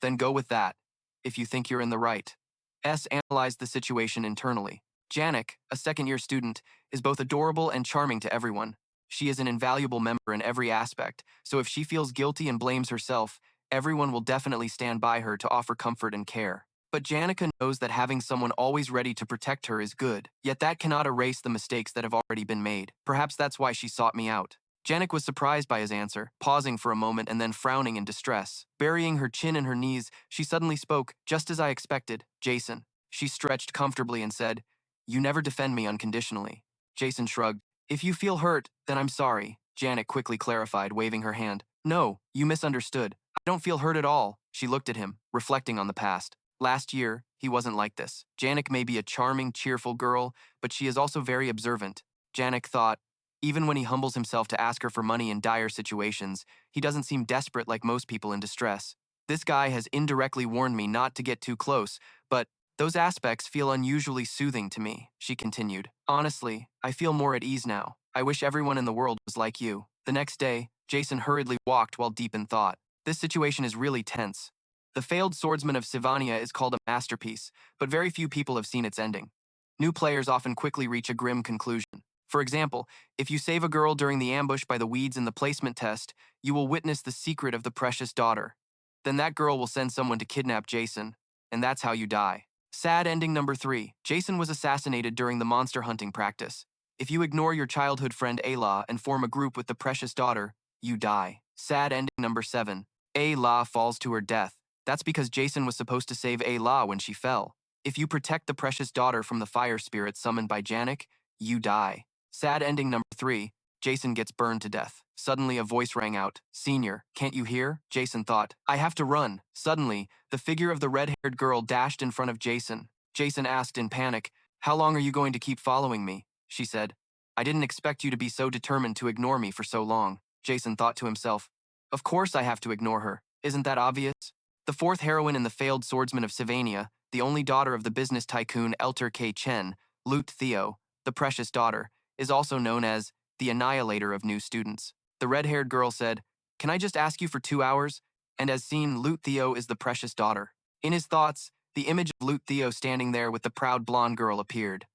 "Then go with that, if you think you're in the right." S analyzed the situation internally. Janik, a second-year student, is both adorable and charming to everyone. She is an invaluable member in every aspect, so if she feels guilty and blames herself, everyone will definitely stand by her to offer comfort and care. But Janica knows that having someone always ready to protect her is good, yet that cannot erase the mistakes that have already been made. Perhaps that's why she sought me out. Janik was surprised by his answer, pausing for a moment and then frowning in distress. Burying her chin in her knees, she suddenly spoke, "Just as I expected, Jason." She stretched comfortably and said, "You never defend me unconditionally." Jason shrugged. "If you feel hurt, then I'm sorry," Janik quickly clarified, waving her hand. "No, you misunderstood. I don't feel hurt at all." She looked at him, reflecting on the past. Last year, he wasn't like this. Janik may be a charming, cheerful girl, but she is also very observant. Janik thought, even when he humbles himself to ask her for money in dire situations, he doesn't seem desperate like most people in distress. This guy has indirectly warned me not to get too close, but those aspects feel unusually soothing to me, she continued. Honestly, I feel more at ease now. I wish everyone in the world was like you. The next day, Jason hurriedly walked while deep in thought. This situation is really tense. The failed Swordsman of Sylvania is called a masterpiece, but very few people have seen its ending. New players often quickly reach a grim conclusion. For example, if you save a girl during the ambush by the weeds in the placement test, you will witness the secret of the precious daughter. Then that girl will send someone to kidnap Jason, and that's how you die. Sad ending number 3. Jason was assassinated during the monster hunting practice. If you ignore your childhood friend Ayla and form a group with the precious daughter, you die. Sad ending number 7. Ayla falls to her death. That's because Jason was supposed to save Ayla when she fell. If you protect the precious daughter from the fire spirit summoned by Janik, you die. Sad ending number 3. Jason gets burned to death. Suddenly a voice rang out. "Senior, can't you hear?" Jason thought. "I have to run." Suddenly, the figure of the red-haired girl dashed in front of Jason. Jason asked in panic, "How long are you going to keep following me?" She said, "I didn't expect you to be so determined to ignore me for so long." Jason thought to himself, "Of course I have to ignore her. Isn't that obvious?" The fourth heroine in the failed Swordsman of Sylvania, the only daughter of the business tycoon Elter K. Chen, Lut Theo, the precious daughter, is also known as the annihilator of new students. The red-haired girl said, Can I just ask you for 2 hours? And as seen, Lute Theo is the precious daughter. In his thoughts, the image of Lute Theo standing there with the proud blonde girl appeared.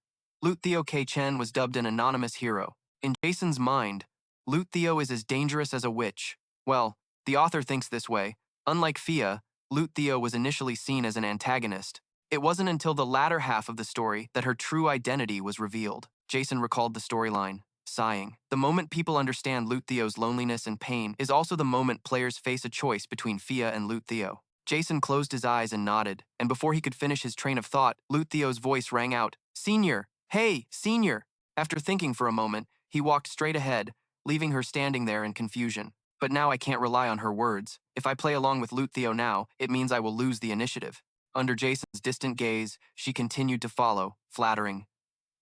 Lute Theo K. Chen was dubbed an anonymous hero. In Jason's mind, Lute Theo is as dangerous as a witch. Well, the author thinks this way. Unlike Fia, Lute Theo was initially seen as an antagonist. It wasn't until the latter half of the story that her true identity was revealed. Jason recalled the storyline, sighing. The moment people understand Lute Theo's loneliness and pain is also the moment players face a choice between Fia and Lute Theo. Jason closed his eyes and nodded, and before he could finish his train of thought, Lute Theo's voice rang out, "Senior! Hey, Senior!" After thinking for a moment, he walked straight ahead, leaving her standing there in confusion. But now I can't rely on her words. If I play along with Lute Theo now, it means I will lose the initiative. Under Jason's distant gaze, she continued to follow, flattering.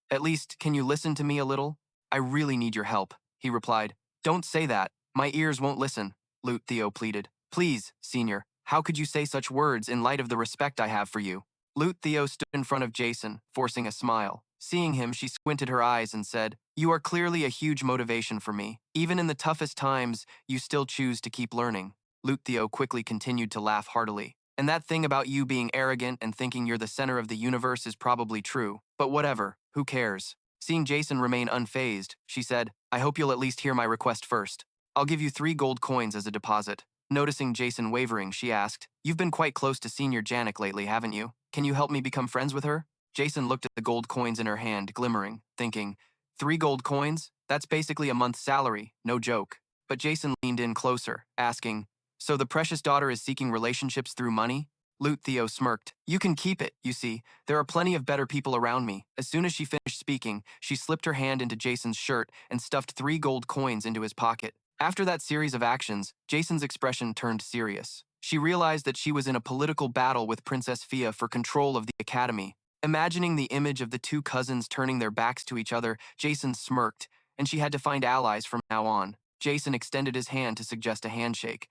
"At least, can you listen to me a little? I really need your help," he replied. "Don't say that. My ears won't listen," Lute Theo pleaded. "Please, Senior, how could you say such words in light of the respect I have for you?" Lute Theo stood in front of Jason, forcing a smile. Seeing him, she squinted her eyes and said, "You are clearly a huge motivation for me. Even in the toughest times, you still choose to keep learning." Lute Theo quickly continued to laugh heartily. "And that thing about you being arrogant and thinking you're the center of the universe is probably true. But whatever, who cares?" Seeing Jason remain unfazed, she said, "I hope you'll at least hear my request first. I'll give you 3 gold coins as a deposit." Noticing Jason wavering, she asked, "You've been quite close to Senior Janica lately, haven't you? Can you help me become friends with her?" Jason looked at the gold coins in her hand, glimmering, thinking, 3 gold coins? That's basically a month's salary, no joke. But Jason leaned in closer, asking, "So the precious daughter is seeking relationships through money?" Lute Theo smirked. "You can keep it, you see. There are plenty of better people around me." As soon as she finished speaking, she slipped her hand into Jason's shirt and stuffed 3 gold coins into his pocket. After that series of actions, Jason's expression turned serious. She realized that she was in a political battle with Princess Fia for control of the academy. Imagining the image of the 2 cousins turning their backs to each other, Jason smirked, and she had to find allies from now on. Jason extended his hand to suggest a handshake.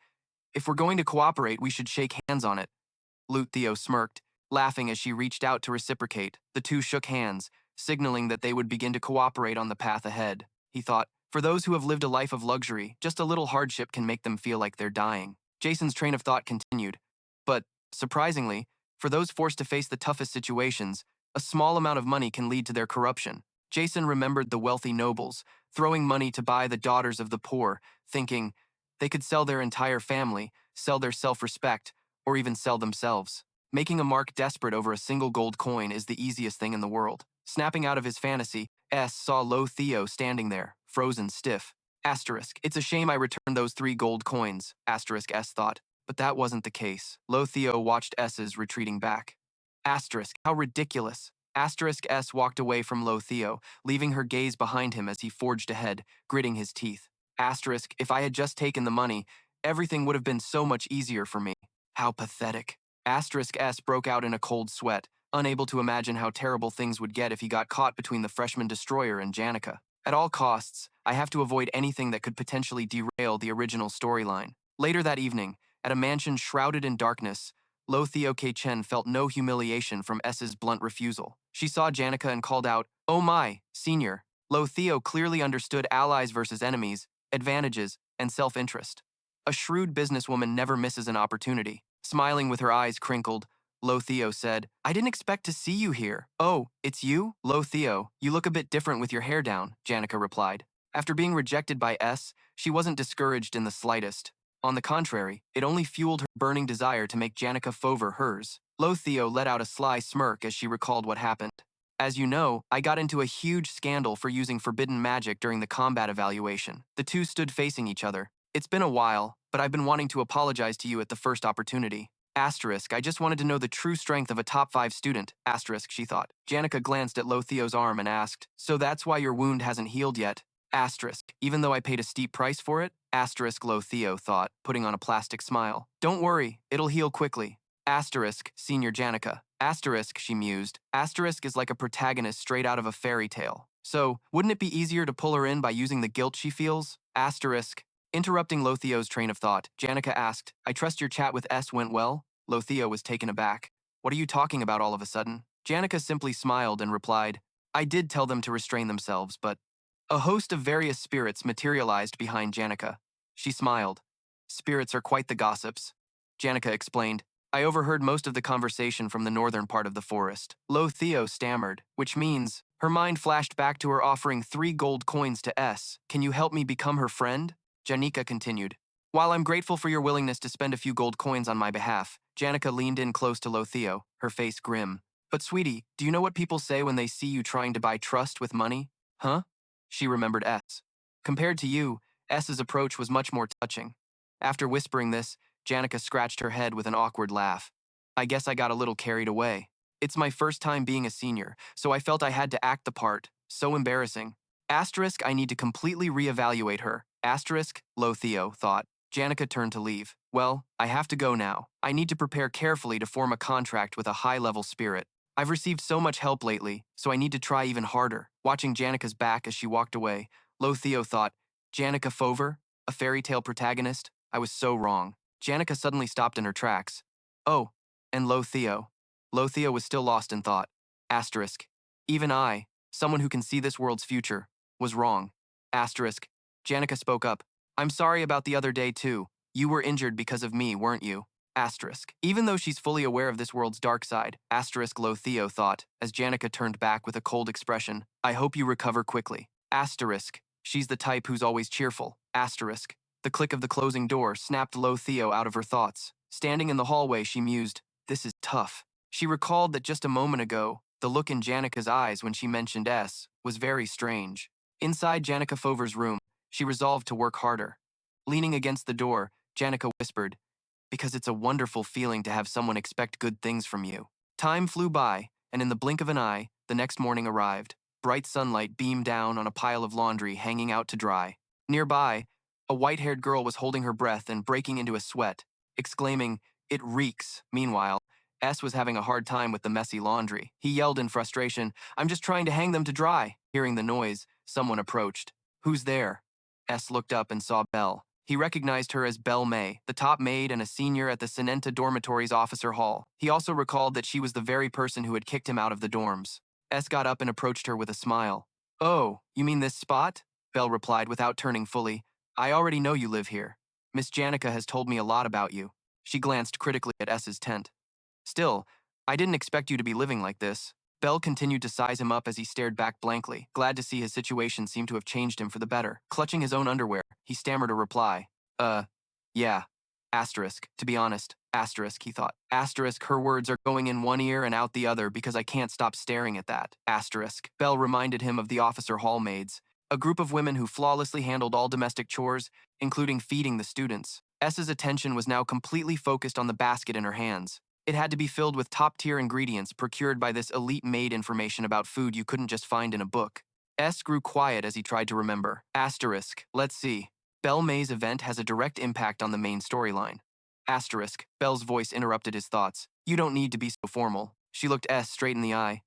"If we're going to cooperate, we should shake hands on it." Lute Theo smirked, laughing as she reached out to reciprocate. The 2 shook hands, signaling that they would begin to cooperate on the path ahead. He thought, for those who have lived a life of luxury, just a little hardship can make them feel like they're dying. Jason's train of thought continued. But, surprisingly, for those forced to face the toughest situations, a small amount of money can lead to their corruption. Jason remembered the wealthy nobles, throwing money to buy the daughters of the poor, thinking they could sell their entire family, sell their self-respect, or even sell themselves. Making a mark desperate over a single gold coin is the easiest thing in the world. Snapping out of his fantasy, S saw Lute Theo standing there, frozen stiff. Asterisk, "It's a shame I returned those 3 gold coins," Asterisk S thought. But that wasn't the case. Lute Theo watched S's retreating back. Asterisk, "How ridiculous." Asterisk S walked away from Lute Theo, leaving her gaze behind him as he forged ahead, gritting his teeth. Asterisk, "If I had just taken the money, everything would have been so much easier for me." How pathetic. Asterisk S broke out in a cold sweat, unable to imagine how terrible things would get if he got caught between the freshman destroyer and Janica. At all costs, I have to avoid anything that could potentially derail the original storyline. Later that evening, at a mansion shrouded in darkness, Lute Theo K. Chen felt no humiliation from S's blunt refusal. She saw Janica and called out, "Oh my, Senior." Lute Theo clearly understood allies versus enemies, advantages, and self-interest. A shrewd businesswoman never misses an opportunity. Smiling with her eyes crinkled, Lute Theo said, "I didn't expect to see you here." "Oh, it's you?" "Lute Theo, you look a bit different with your hair down," Janica replied. After being rejected by S, she wasn't discouraged in the slightest. On the contrary, it only fueled her burning desire to make Janica favor hers. Lute Theo let out a sly smirk as she recalled what happened. "As you know, I got into a huge scandal for using forbidden magic during the combat evaluation." The 2 stood facing each other. "It's been a while, but I've been wanting to apologize to you at the first opportunity." Asterisk, "I just wanted to know the true strength of a top 5 student." Asterisk, she thought. Janica glanced at Lute Theo's arm and asked, "So that's why your wound hasn't healed yet?" Asterisk, "Even though I paid a steep price for it?" Asterisk, Lute Theo thought, putting on a plastic smile. "Don't worry, it'll heal quickly." Asterisk, Senior Janica. Asterisk, she mused. Asterisk is like a protagonist straight out of a fairy tale. So, wouldn't it be easier to pull her in by using the guilt she feels? Asterisk. Interrupting Lute Theo's train of thought, Janica asked, "I trust your chat with S went well?" Lute Theo was taken aback. "What are you talking about all of a sudden?" Janica simply smiled and replied, "I did tell them to restrain themselves, but..." A host of various spirits materialized behind Janica. She smiled. Spirits are quite the gossips, Janica explained. I overheard most of the conversation from the northern part of the forest. Lortell stammered, which means her mind flashed back to her offering 3 gold coins to S. Can you help me become her friend? Janica continued. While I'm grateful for your willingness to spend a few gold coins on my behalf, Janica leaned in close to Lortell, her face grim. But sweetie, do you know what people say when they see you trying to buy trust with money? Huh? She remembered S. Compared to you, S's approach was much more touching. After whispering this, Janica scratched her head with an awkward laugh. I guess I got a little carried away. It's my first time being a senior, so I felt I had to act the part. So embarrassing. Asterisk, I need to completely reevaluate her. Asterisk, Lortell thought. Janica turned to leave. Well, I have to go now. I need to prepare carefully to form a contract with a high-level spirit. I've received so much help lately, so I need to try even harder. Watching Janica's back as she walked away, Lortell thought, Janica Fover, a fairy tale protagonist? I was so wrong. Janica suddenly stopped in her tracks. Oh, and Lortell. Lortell was still lost in thought. Asterisk. Even I, someone who can see this world's future, was wrong. Asterisk. Janica spoke up. I'm sorry about the other day too. You were injured because of me, weren't you? Asterisk. Even though she's fully aware of this world's dark side, asterisk Lortell thought, as Janica turned back with a cold expression, I hope you recover quickly. Asterisk. She's the type who's always cheerful. Asterisk. The click of the closing door snapped Lortell out of her thoughts. Standing in the hallway, she mused, this is tough. She recalled that just a moment ago, the look in Janica's eyes when she mentioned S was very strange. Inside Janica Fover's room, she resolved to work harder. Leaning against the door, Janica whispered, because it's a wonderful feeling to have someone expect good things from you. Time flew by, and in the blink of an eye, the next morning arrived. Bright sunlight beamed down on a pile of laundry hanging out to dry. Nearby, a white-haired girl was holding her breath and breaking into a sweat, exclaiming, it reeks. Meanwhile, S was having a hard time with the messy laundry. He yelled in frustration, I'm just trying to hang them to dry. Hearing the noise, someone approached. Who's there? S looked up and saw Belle. He recognized her as Belle May, the top maid and a senior at the Sinenta Dormitory's officer hall. He also recalled that she was the very person who had kicked him out of the dorms. S got up and approached her with a smile. Oh, you mean this spot? Belle replied without turning fully. I already know you live here. Miss Janica has told me a lot about you. She glanced critically at S's tent. Still, I didn't expect you to be living like this. Belle continued to size him up as he stared back blankly, glad to see his situation seemed to have changed him for the better. Clutching his own underwear, he stammered a reply. Yeah. Asterisk, to be honest. Asterisk, he thought. Asterisk, her words are going in one ear and out the other because I can't stop staring at that. Asterisk. Belle reminded him of the officer hall maids, a group of women who flawlessly handled all domestic chores, including feeding the students. S's attention was now completely focused on the basket in her hands. It had to be filled with top-tier ingredients procured by this elite maid information about food you couldn't just find in a book. S grew quiet as he tried to remember. Asterisk. Let's see. Belle May's event has a direct impact on the main storyline. Asterisk. Belle's voice interrupted his thoughts. You don't need to be so formal. She looked S straight in the eye.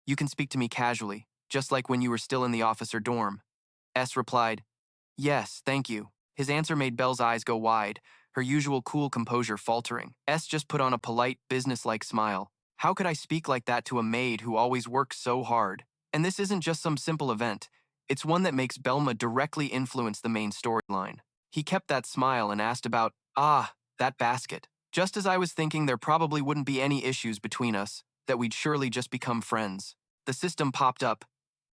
You can speak to me casually, just like when you were still in the officer dorm. S replied, yes, thank you. His answer made Belle's eyes go wide, her usual cool composure faltering. S just put on a polite, business-like smile. How could I speak like that to a maid who always works so hard? And this isn't just some simple event. It's one that makes Belma directly influence the main storyline. He kept that smile and asked about, that basket. Just as I was thinking there probably wouldn't be any issues between us, that we'd surely just become friends. The system popped up.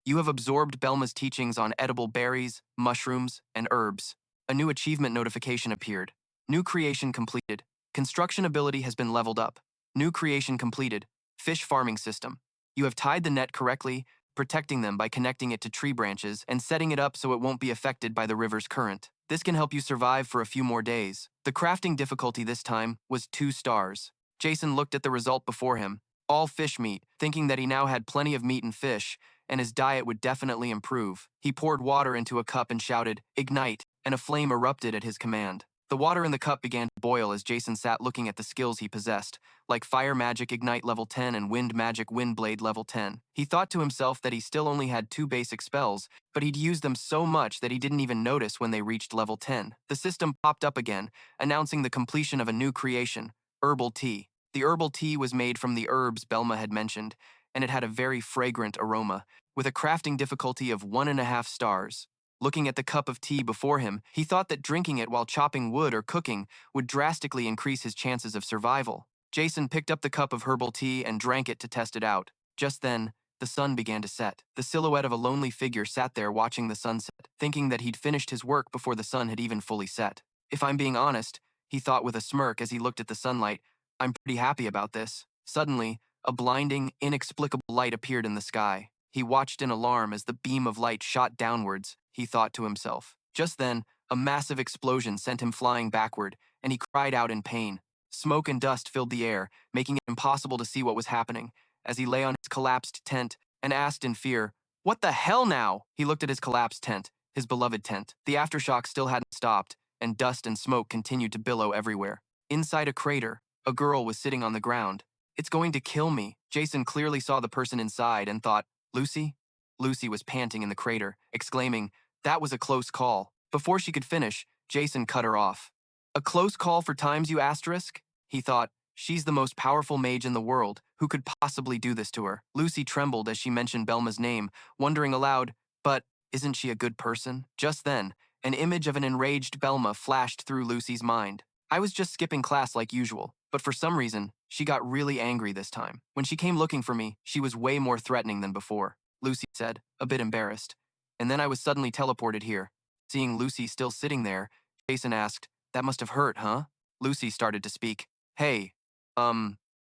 You have absorbed Belma's teachings on edible berries, mushrooms, and herbs. A new achievement notification appeared. New creation completed. Construction ability has been leveled up. New creation completed. Fish farming system. You have tied the net correctly, protecting them by connecting it to tree branches and setting it up so it won't be affected by the river's current. This can help you survive for a few more days. The crafting difficulty this time was 2 stars. Jason looked at the result before him. All fish meat, thinking that he now had plenty of meat and fish, and his diet would definitely improve. He poured water into a cup and shouted, "Ignite," and a flame erupted at his command. The water in the cup began to boil as Jason sat looking at the skills he possessed, like Fire Magic Ignite level 10 and Wind Magic Wind Blade level 10. He thought to himself that he still only had 2 basic spells, but he'd used them so much that he didn't even notice when they reached level 10. The system popped up again, announcing the completion of a new creation, Herbal Tea. The herbal tea was made from the herbs Belma had mentioned, and it had a very fragrant aroma, with a crafting difficulty of 1.5 stars. Looking at the cup of tea before him, he thought that drinking it while chopping wood or cooking would drastically increase his chances of survival. Jason picked up the cup of herbal tea and drank it to test it out. Just then, the sun began to set. The silhouette of a lonely figure sat there watching the sunset, thinking that he'd finished his work before the sun had even fully set. If I'm being honest, he thought with a smirk as he looked at the sunlight, I'm pretty happy about this. Suddenly, a blinding, inexplicable light appeared in the sky. He watched in alarm as the beam of light shot downwards, he thought to himself. Just then, a massive explosion sent him flying backward, and he cried out in pain. Smoke and dust filled the air, making it impossible to see what was happening. As he lay on his collapsed tent and asked in fear, "What the hell now?" He looked at his collapsed tent, his beloved tent. The aftershock still hadn't stopped, and dust and smoke continued to billow everywhere. Inside a crater, a girl was sitting on the ground. "It's going to kill me." Jason clearly saw the person inside and thought, "Lucy?" Lucy was panting in the crater, exclaiming, "That was a close call." Before she could finish, Jason cut her off. "A close call for times you asterisk?" He thought, "She's the most powerful mage in the world. Who could possibly do this to her?" Lucy trembled as she mentioned Belma's name, wondering aloud, "But isn't she a good person?" Just then, an image of an enraged Belma flashed through Lucy's mind. "I was just skipping class like usual, but for some reason, she got really angry this time. When she came looking for me, she was way more threatening than before," Lucy said, a bit embarrassed. "And then I was suddenly teleported here." Seeing Lucy still sitting there, Jason asked, "That must have hurt, huh?" Lucy started to speak. "Hey,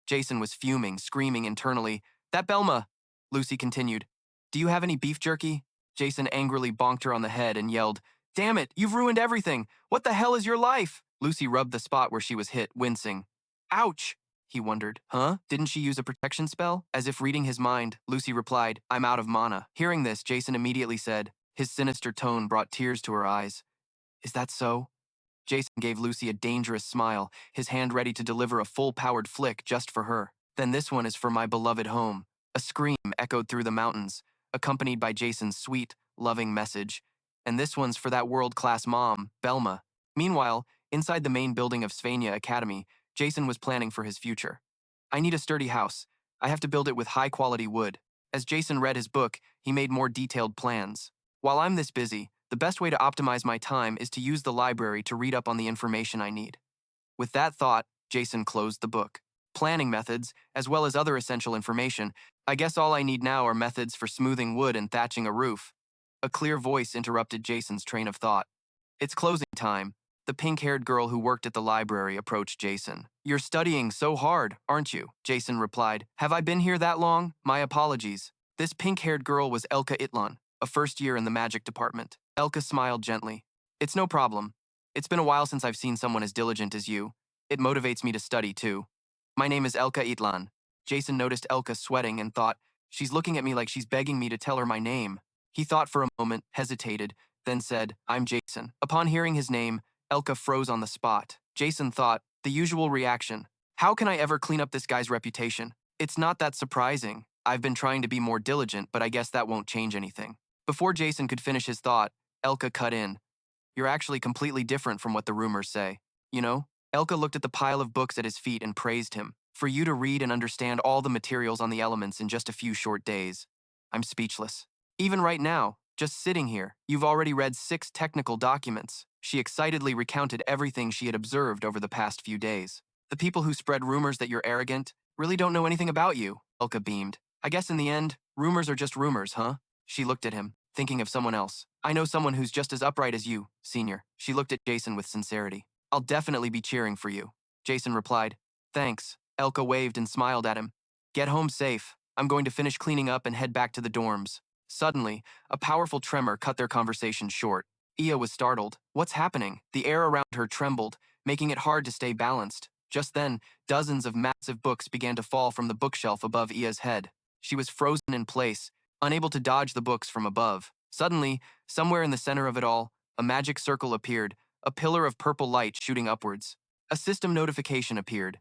Jason was fuming, screaming internally, "That Belma!" Lucy continued, "Do you have any beef jerky?" Jason angrily bonked her on the head and yelled, "Damn it, you've ruined everything! What the hell is your life?" Lucy rubbed the spot where she was hit, wincing. "Ouch!" He wondered. "Huh? Didn't she use a protection spell?" As if reading his mind, Lucy replied, "I'm out of mana." Hearing this, Jason immediately said, his sinister tone brought tears to her eyes. "Is that so?" Jason gave Lucy a dangerous smile, his hand ready to deliver a full-powered flick just for her. "Then this one is for my beloved home." A scream echoed through the mountains, accompanied by Jason's sweet, loving message. "And this one's for that world-class mom, Belma." Meanwhile, inside the main building of Sylvania Academy, Jason was planning for his future. "I need a sturdy house. I have to build it with high-quality wood." As Jason read his book, he made more detailed plans. "While I'm this busy, the best way to optimize my time is to use the library to read up on the information I need." With that thought, Jason closed the book. "Planning methods, as well as other essential information. I guess all I need now are methods for smoothing wood and thatching a roof." A clear voice interrupted Jason's train of thought. "It's closing time." The pink-haired girl who worked at the library approached Jason. "You're studying so hard, aren't you?" Jason replied. "Have I been here that long? My apologies." This pink-haired girl was Elka Itlan, a first year in the magic department. Elka smiled gently. "It's no problem. It's been a while since I've seen someone as diligent as you. It motivates me to study, too." "My name is Elka Itlan." Jason noticed Elka sweating and thought, "She's looking at me like she's begging me to tell her my name." He thought for a moment, hesitated, then said, "I'm Jason." Upon hearing his name, Elka froze on the spot. Jason thought, the usual reaction. How can I ever clean up this guy's reputation? It's not that surprising. I've been trying to be more diligent, but I guess that won't change anything. Before Jason could finish his thought, Elka cut in. "You're actually completely different from what the rumors say. You know?" Elka looked at the pile of books at his feet and praised him. "For you to read and understand all the materials on the elements in just a few short days. I'm speechless. Even right now, just sitting here, you've already read 6 technical documents." She excitedly recounted everything she had observed over the past few days. "The people who spread rumors that you're arrogant really don't know anything about you," Elka beamed. "I guess in the end, rumors are just rumors, huh?" She looked at him, thinking of someone else. "I know someone who's just as upright as you, senior." She looked at Jason with sincerity. "I'll definitely be cheering for you." Jason replied, "Thanks." Elka waved and smiled at him. "Get home safe. I'm going to finish cleaning up and head back to the dorms." Suddenly, a powerful tremor cut their conversation short. Ia was startled. What's happening? The air around her trembled, making it hard to stay balanced. Just then, dozens of massive books began to fall from the bookshelf above Ia's head. She was frozen in place, unable to dodge the books from above. Suddenly, somewhere in the center of it all, a magic circle appeared, a pillar of purple light shooting upwards. A system notification appeared.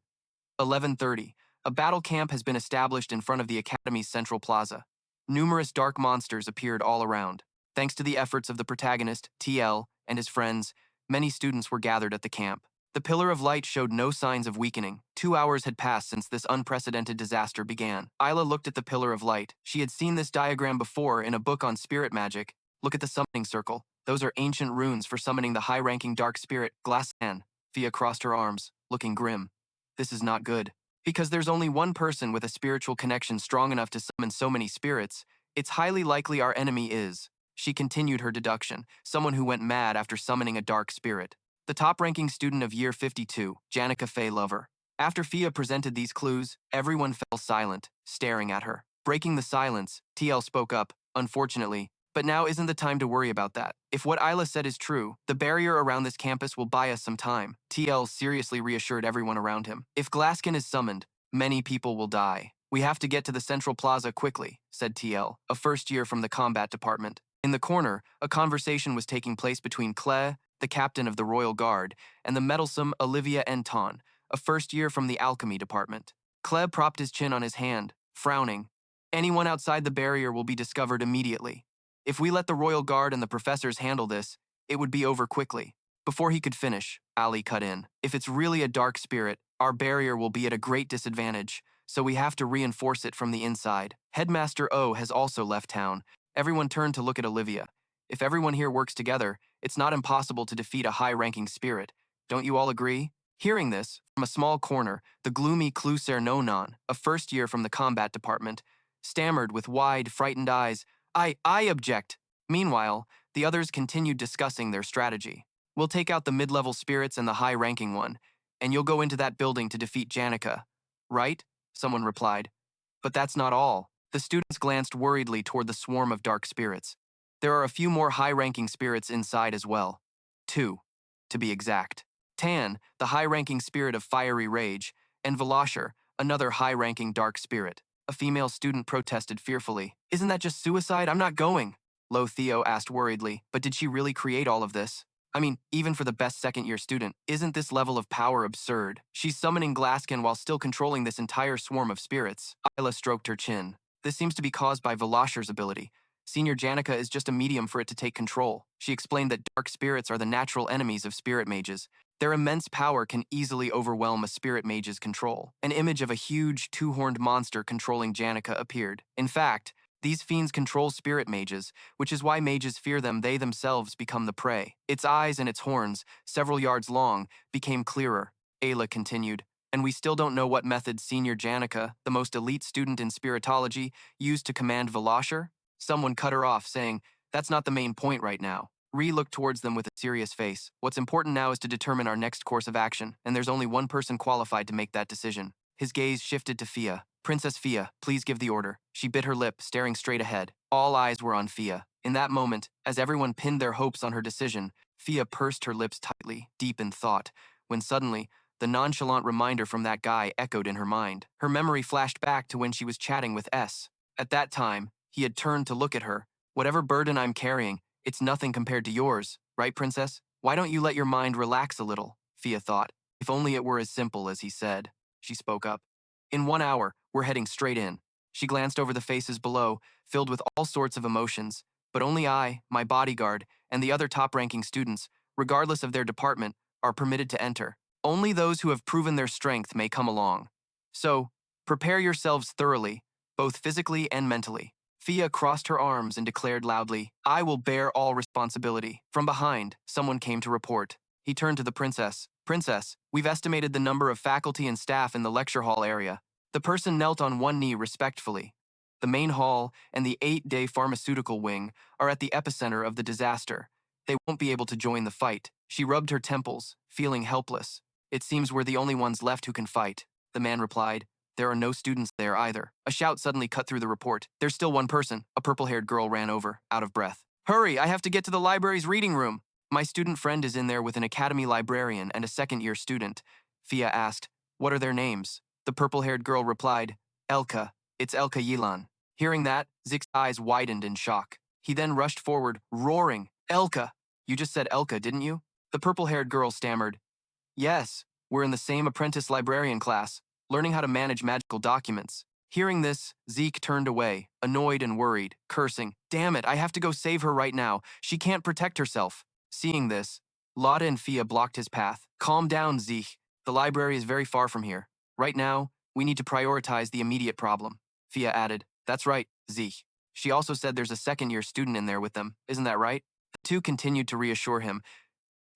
11:30. A battle camp has been established in front of the Academy's central plaza. Numerous dark monsters appeared all around. Thanks to the efforts of the protagonist, TL, and his friends, many students were gathered at the camp. The pillar of light showed no signs of weakening. 2 hours had passed since this unprecedented disaster began. Ayla looked at the pillar of light. She had seen this diagram before in a book on spirit magic. Look at the summoning circle. Those are ancient runes for summoning the high-ranking dark spirit, Glassan. Fia crossed her arms, looking grim. This is not good. Because there's only one person with a spiritual connection strong enough to summon so many spirits, it's highly likely our enemy is. She continued her deduction, someone who went mad after summoning a dark spirit. The top-ranking student of year 52, Janica Faye Lover. After Fia presented these clues, everyone fell silent, staring at her. Breaking the silence, TL spoke up, unfortunately, but now isn't the time to worry about that. If what Ayla said is true, the barrier around this campus will buy us some time. TL seriously reassured everyone around him. If Glaskin is summoned, many people will die. We have to get to the central plaza quickly, said TL, a first year from the combat department. In the corner, a conversation was taking place between Claire, the captain of the Royal Guard, and the meddlesome Olivia Anton, a first year from the alchemy department. Claire propped his chin on his hand, frowning. Anyone outside the barrier will be discovered immediately. If we let the Royal Guard and the professors handle this, it would be over quickly. Before he could finish, Ali cut in. If it's really a dark spirit, our barrier will be at a great disadvantage, so we have to reinforce it from the inside. Headmaster O has also left town. Everyone turned to look at Olivia. If everyone here works together, it's not impossible to defeat a high-ranking spirit. Don't you all agree? Hearing this, from a small corner, the gloomy Cluser Nonon, a first year from the combat department, stammered with wide, frightened eyes, I object. Meanwhile, the others continued discussing their strategy. We'll take out the mid-level spirits and the high-ranking one, and you'll go into that building to defeat Janica. Right? Someone replied. But that's not all. The students glanced worriedly toward the swarm of dark spirits. There are a few more high-ranking spirits inside as well. 2, to be exact. Tan, the high-ranking spirit of fiery rage, and Velasher, another high-ranking dark spirit. A female student protested fearfully. Isn't that just suicide? I'm not going. Lo Theo asked worriedly, but did she really create all of this? I mean, even for the best second-year student, isn't this level of power absurd? She's summoning Glaskin while still controlling this entire swarm of spirits. Ayla stroked her chin. This seems to be caused by Velasher's ability. Senior Janica is just a medium for it to take control. She explained that dark spirits are the natural enemies of spirit mages. Their immense power can easily overwhelm a spirit mage's control. An image of a huge, two-horned monster controlling Janica appeared. In fact, these fiends control spirit mages, which is why mages fear them. They themselves become the prey. Its eyes and its horns, several yards long, became clearer. Ayla continued, and we still don't know what method Senior Janica, the most elite student in spiritology, used to command Velasher. Someone cut her off, saying, that's not the main point right now. Ree looked towards them with a serious face. What's important now is to determine our next course of action, and there's only one person qualified to make that decision. His gaze shifted to Fia. Princess Fia, please give the order. She bit her lip, staring straight ahead. All eyes were on Fia. In that moment, as everyone pinned their hopes on her decision, Fia pursed her lips tightly, deep in thought, when suddenly, the nonchalant reminder from that guy echoed in her mind. Her memory flashed back to when she was chatting with S. At that time, he had turned to look at her. Whatever burden I'm carrying, it's nothing compared to yours, right, Princess? Why don't you let your mind relax a little? Fia thought. If only it were as simple as he said. She spoke up. In 1 hour, we're heading straight in. She glanced over the faces below, filled with all sorts of emotions, but only I, my bodyguard, and the other top-ranking students, regardless of their department, are permitted to enter. Only those who have proven their strength may come along. So, prepare yourselves thoroughly, both physically and mentally. Fia crossed her arms and declared loudly, I will bear all responsibility. From behind, someone came to report. He turned to the princess. Princess, we've estimated the number of faculty and staff in the lecture hall area. The person knelt on one knee respectfully. The main hall and the 8-day pharmaceutical wing are at the epicenter of the disaster. They won't be able to join the fight. She rubbed her temples, feeling helpless. It seems we're the only ones left who can fight. The man replied. There are no students there either. A shout suddenly cut through the report. There's still one person. A purple-haired girl ran over, out of breath. Hurry, I have to get to the library's reading room. My student friend is in there with an academy librarian and a second-year student. Fia asked, what are their names? The purple-haired girl replied, Elka. It's Elka Yilan. Hearing that, Zeke's eyes widened in shock. He then rushed forward, roaring, Elka! You just said Elka, didn't you? The purple-haired girl stammered, yes, we're in the same apprentice librarian class, learning how to manage magical documents. Hearing this, Zeke turned away, annoyed and worried, cursing, damn it, I have to go save her right now. She can't protect herself. Seeing this, Lotta and Fia blocked his path. Calm down, Zeke. The library is very far from here. Right now, we need to prioritize the immediate problem. Fia added, that's right, Zeke. She also said there's a second-year student in there with them, isn't that right? The two continued to reassure him.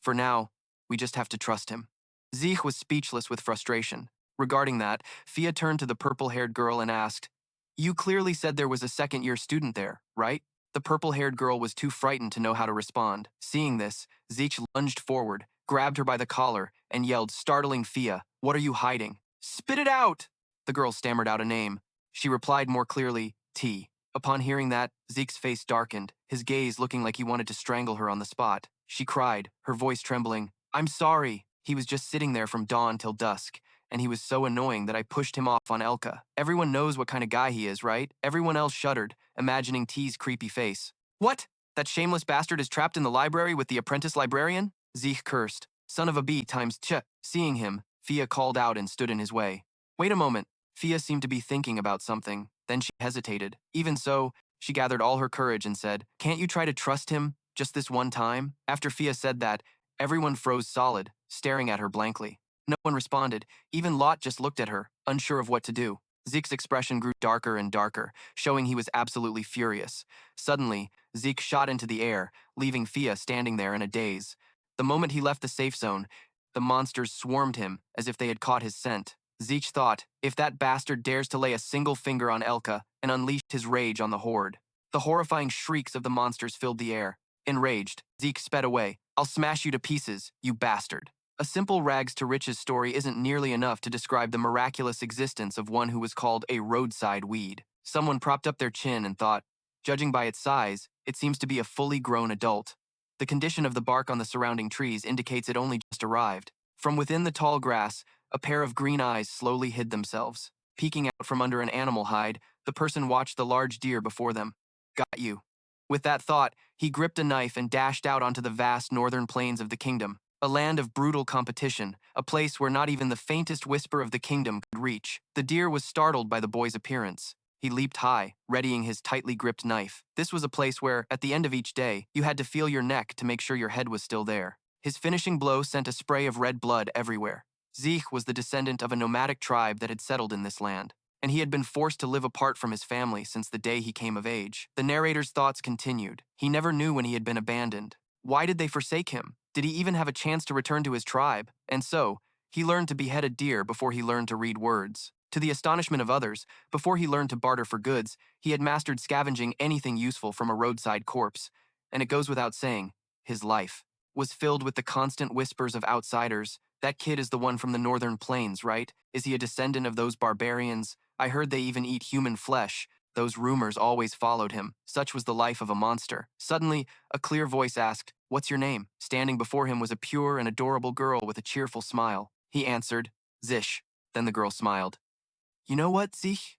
For now, we just have to trust him. Zeke was speechless with frustration. Regarding that, Fia turned to the purple-haired girl and asked, "You clearly said there was a second-year student there, right?" The purple-haired girl was too frightened to know how to respond. Seeing this, Zeke lunged forward, grabbed her by the collar, and yelled, startling Fia, "What are you hiding?" "Spit it out!" The girl stammered out a name. She replied more clearly, T. Upon hearing that, Zeke's face darkened, his gaze looking like he wanted to strangle her on the spot. She cried, her voice trembling, "I'm sorry." He was just sitting there from dawn till dusk, and he was so annoying that I pushed him off on Elka. Everyone knows what kind of guy he is, right? Everyone else shuddered, imagining T's creepy face. "What? That shameless bastard is trapped in the library with the apprentice librarian?" Zeke cursed. Son of a b times ch. Seeing him, Fia called out and stood in his way. "Wait a moment." Fia seemed to be thinking about something. Then she hesitated. Even so, she gathered all her courage and said, "Can't you try to trust him, just this one time?" After Fia said that, everyone froze solid, staring at her blankly. No one responded. Even Lot just looked at her, unsure of what to do. Zeke's expression grew darker and darker, showing he was absolutely furious. Suddenly, Zeke shot into the air, leaving Fia standing there in a daze. The moment he left the safe zone, the monsters swarmed him as if they had caught his scent. Zeke thought, if that bastard dares to lay a single finger on Elka, and unleashed his rage on the horde. The horrifying shrieks of the monsters filled the air. Enraged, Zeke sped away. "I'll smash you to pieces, you bastard." A simple rags to riches story isn't nearly enough to describe the miraculous existence of one who was called a roadside weed. Someone propped up their chin and thought, judging by its size, it seems to be a fully grown adult. The condition of the bark on the surrounding trees indicates it only just arrived. From within the tall grass, a pair of green eyes slowly hid themselves. Peeking out from under an animal hide, the person watched the large deer before them. "Got you." With that thought, he gripped a knife and dashed out onto the vast northern plains of the kingdom. A land of brutal competition, a place where not even the faintest whisper of the kingdom could reach. The deer was startled by the boy's appearance. He leaped high, readying his tightly gripped knife. This was a place where, at the end of each day, you had to feel your neck to make sure your head was still there. His finishing blow sent a spray of red blood everywhere. Zeke was the descendant of a nomadic tribe that had settled in this land, and he had been forced to live apart from his family since the day he came of age. The narrator's thoughts continued. He never knew when he had been abandoned. Why did they forsake him? Did he even have a chance to return to his tribe? And so, he learned to behead a deer before he learned to read words. To the astonishment of others, before he learned to barter for goods, he had mastered scavenging anything useful from a roadside corpse. And it goes without saying, his life was filled with the constant whispers of outsiders. "That kid is the one from the northern plains, right? Is he a descendant of those barbarians? I heard they even eat human flesh." Those rumors always followed him. Such was the life of a monster. Suddenly, a clear voice asked, "What's your name?" Standing before him was a pure and adorable girl with a cheerful smile. He answered, "Zish." Then the girl smiled. "You know what, Zeke?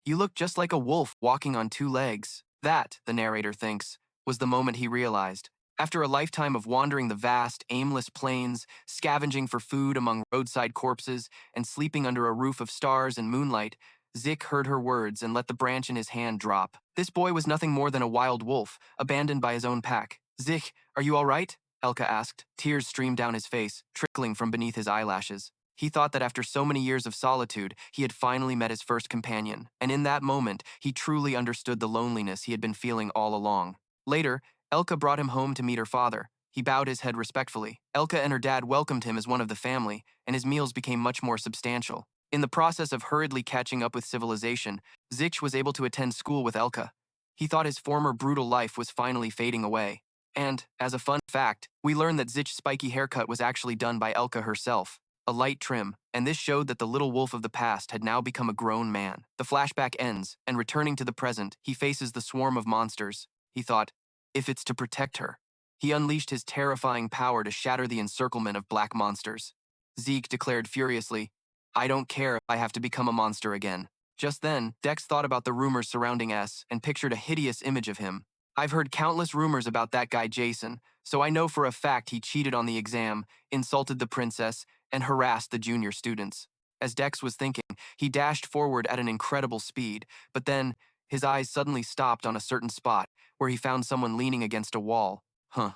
You look just like a wolf walking on two legs." That, the narrator thinks, was the moment he realized. After a lifetime of wandering the vast, aimless plains, scavenging for food among roadside corpses, and sleeping under a roof of stars and moonlight, Zeke heard her words and let the branch in his hand drop. This boy was nothing more than a wild wolf, abandoned by his own pack. "Zeke, are you all right?" Elka asked. Tears streamed down his face, trickling from beneath his eyelashes. He thought that after so many years of solitude, he had finally met his first companion, and in that moment, he truly understood the loneliness he had been feeling all along. Later, Elka brought him home to meet her father. He bowed his head respectfully. Elka and her dad welcomed him as one of the family, and his meals became much more substantial. In the process of hurriedly catching up with civilization, Ziksh was able to attend school with Elka. He thought his former brutal life was finally fading away. And, as a fun fact, we learned that Zich's spiky haircut was actually done by Elka herself. A light trim, and this showed that the little wolf of the past had now become a grown man. The flashback ends, and returning to the present, he faces the swarm of monsters. He thought, if it's to protect her. He unleashed his terrifying power to shatter the encirclement of black monsters. Zeke declared furiously, "I don't care if I have to become a monster again." Just then, Dex thought about the rumors surrounding S and pictured a hideous image of him. "I've heard countless rumors about that guy Jason, so I know for a fact he cheated on the exam, insulted the princess, and harassed the junior students." As Dex was thinking, he dashed forward at an incredible speed, but then his eyes suddenly stopped on a certain spot where he found someone leaning against a wall.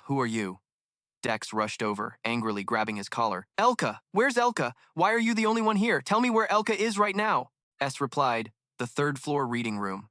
Who are you?" Dex rushed over, angrily grabbing his collar. "Elka! Where's Elka? Why are you the only one here? Tell me where Elka is right now." S replied, "The third floor reading room."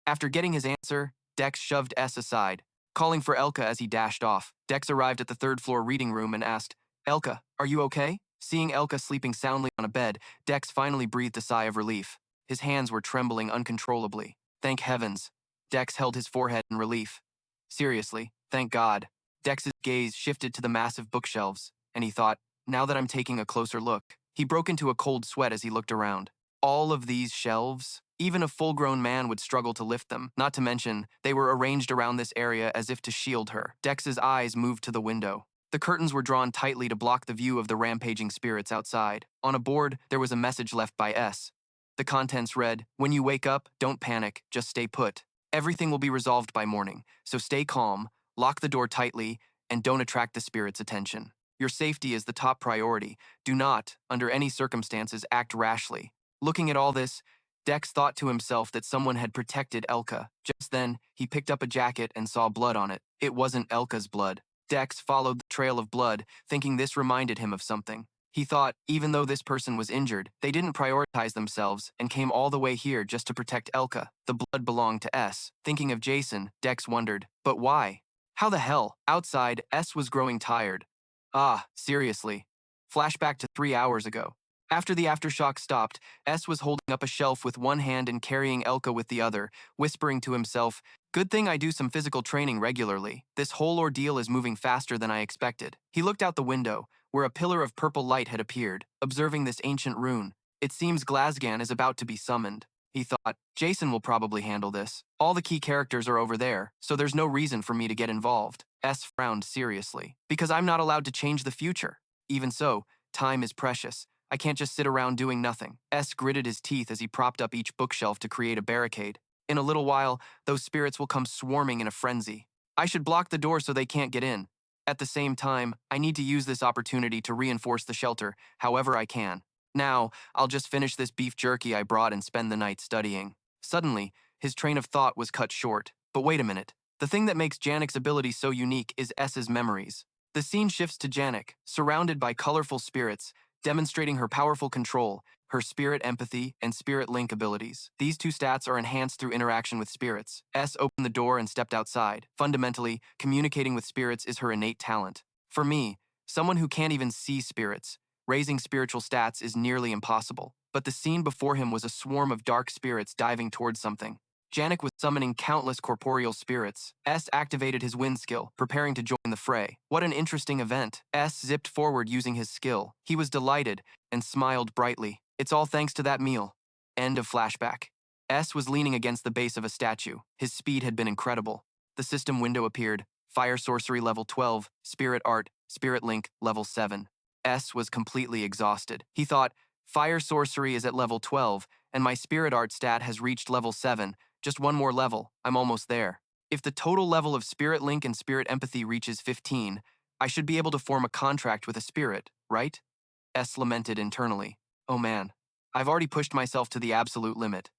After getting his answer, Dex shoved S aside. calling for Elka as he dashed off. Dex arrived at the third-floor reading room and asked, "Elka, are you okay?" Seeing Elka sleeping soundly on a bed, Dex finally breathed a sigh of relief. His hands were trembling uncontrollably. Thank heavens. Dex held his forehead in relief. Seriously, thank God. Dex's gaze shifted to the massive bookshelves, and he thought, now that I'm taking a closer look. He broke into a cold sweat as he looked around. All of these shelves? Even a full-grown man would struggle to lift them, not to mention, they were arranged around this area as if to shield her. Dex's eyes moved to the window. The curtains were drawn tightly to block the view of the rampaging spirits outside. On a board, there was a message left by S. The contents read, "When you wake up, don't panic, just stay put. Everything will be resolved by morning, so stay calm, lock the door tightly, and don't attract the spirits' attention. Your safety is the top priority. Do not, under any circumstances, act rashly." Looking at all this, Dex thought to himself that someone had protected Elka. Just then, he picked up a jacket and saw blood on it. It wasn't Elka's blood. Dex followed the trail of blood, thinking this reminded him of something. He thought, even though this person was injured, they didn't prioritize themselves and came all the way here just to protect Elka. The blood belonged to S. Thinking of Jason, Dex wondered, but why? How the hell? Outside, S was growing tired. Ah, seriously. Flashback to 3 hours ago. After the aftershock stopped, S was holding up a shelf with one hand and carrying Elka with the other, whispering to himself, "Good thing I do some physical training regularly. This whole ordeal is moving faster than I expected." He looked out the window, where a pillar of purple light had appeared, observing this ancient rune. It seems Glasgan is about to be summoned. He thought, Jason will probably handle this. All the key characters are over there, so there's no reason for me to get involved. S frowned seriously. Because I'm not allowed to change the future. Even so, time is precious. I can't just sit around doing nothing. S gritted his teeth as he propped up each bookshelf to create a barricade. In a little while, those spirits will come swarming in a frenzy. I should block the door so they can't get in. At the same time, I need to use this opportunity to reinforce the shelter, however I can. Now, I'll just finish this beef jerky I brought and spend the night studying. Suddenly, his train of thought was cut short. But wait a minute. The thing that makes Janic's ability so unique is S's memories. The scene shifts to Janik, surrounded by colorful spirits, demonstrating her powerful control, her spirit empathy, and spirit link abilities. These two stats are enhanced through interaction with spirits. S opened the door and stepped outside. Fundamentally, communicating with spirits is her innate talent. For me, someone who can't even see spirits, raising spiritual stats is nearly impossible. But the scene before him was a swarm of dark spirits diving towards something. Janik was summoning countless corporeal spirits. S activated his wind skill, preparing to join the fray. What an interesting event. S zipped forward using his skill. He was delighted and smiled brightly. It's all thanks to that meal. End of flashback. S was leaning against the base of a statue. His speed had been incredible. The system window appeared. Fire Sorcery level 12, Spirit Art, Spirit Link level 7. S was completely exhausted. He thought, Fire Sorcery is at level 12, and my Spirit Art stat has reached level 7. Just one more level, I'm almost there. If the total level of Spirit Link and Spirit Empathy reaches 15, I should be able to form a contract with a spirit, right? S lamented internally. Oh man, I've already pushed myself to the absolute limit.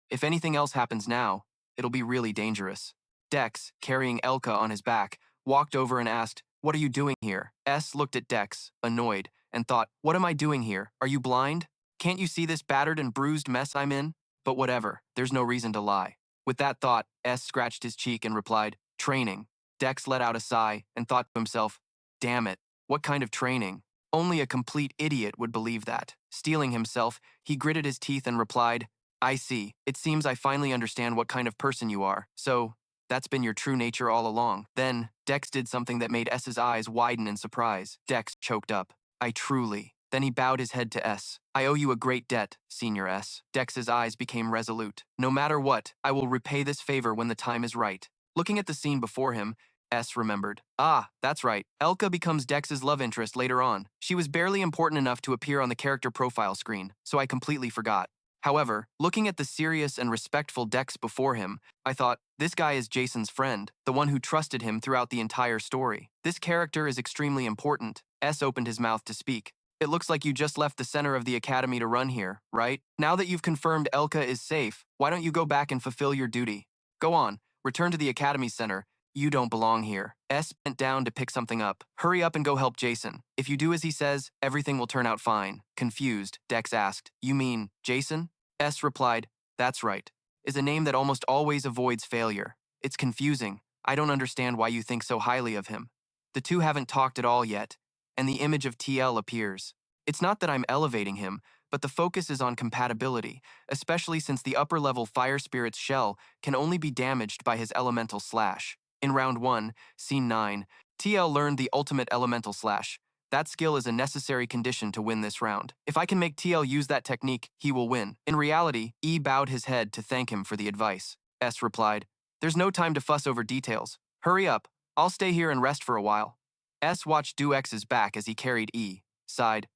If anything else happens now, it'll be really dangerous. Dex, carrying Elka on his back, walked over and asked, "What are you doing here?" S looked at Dex, annoyed, and thought, "What am I doing here? Are you blind? Can't you see this battered and bruised mess I'm in?" But whatever, there's no reason to lie. With that thought, S scratched his cheek and replied, "Training." Dex let out a sigh and thought to himself, damn it, what kind of training? Only a complete idiot would believe that. Steeling himself, he gritted his teeth and replied, "I see. It seems I finally understand what kind of person you are. So, that's been your true nature all along." Then, Dex did something that made S's eyes widen in surprise. Dex choked up. "I truly." Then he bowed his head to S. "I owe you a great debt, Senior S." Dex's eyes became resolute. "No matter what, I will repay this favor when the time is right." Looking at the scene before him, S remembered. Ah, that's right. Elka becomes Dex's love interest later on. She was barely important enough to appear on the character profile screen, so I completely forgot. However, looking at the serious and respectful Dex before him, I thought, this guy is Jason's friend, the one who trusted him throughout the entire story. This character is extremely important. S opened his mouth to speak. "It looks like you just left the center of the academy to run here, right? Now that you've confirmed Elka is safe, why don't you go back and fulfill your duty? Go on, return to the academy center. You don't belong here." S bent down to pick something up. "Hurry up and go help Jason. If you do as he says, everything will turn out fine." Confused, Dex asked, "You mean Jason?" S replied, "That's right. Is a name that almost always avoids failure. It's confusing. I don't understand why you think so highly of him. The two haven't talked at all yet, and the image of TL appears. It's not that I'm elevating him, but the focus is on compatibility, especially since the upper-level fire spirit's shell can only be damaged by his elemental slash. In round 1, scene 9, TL learned the ultimate elemental slash. That skill is a necessary condition to win this round. If I can make TL use that technique, he will win. In reality, E bowed his head to thank him for the advice. S replied, "There's no time to fuss over details. Hurry up, I'll stay here and rest for a while." S watched Dux's back as he carried E, sighed.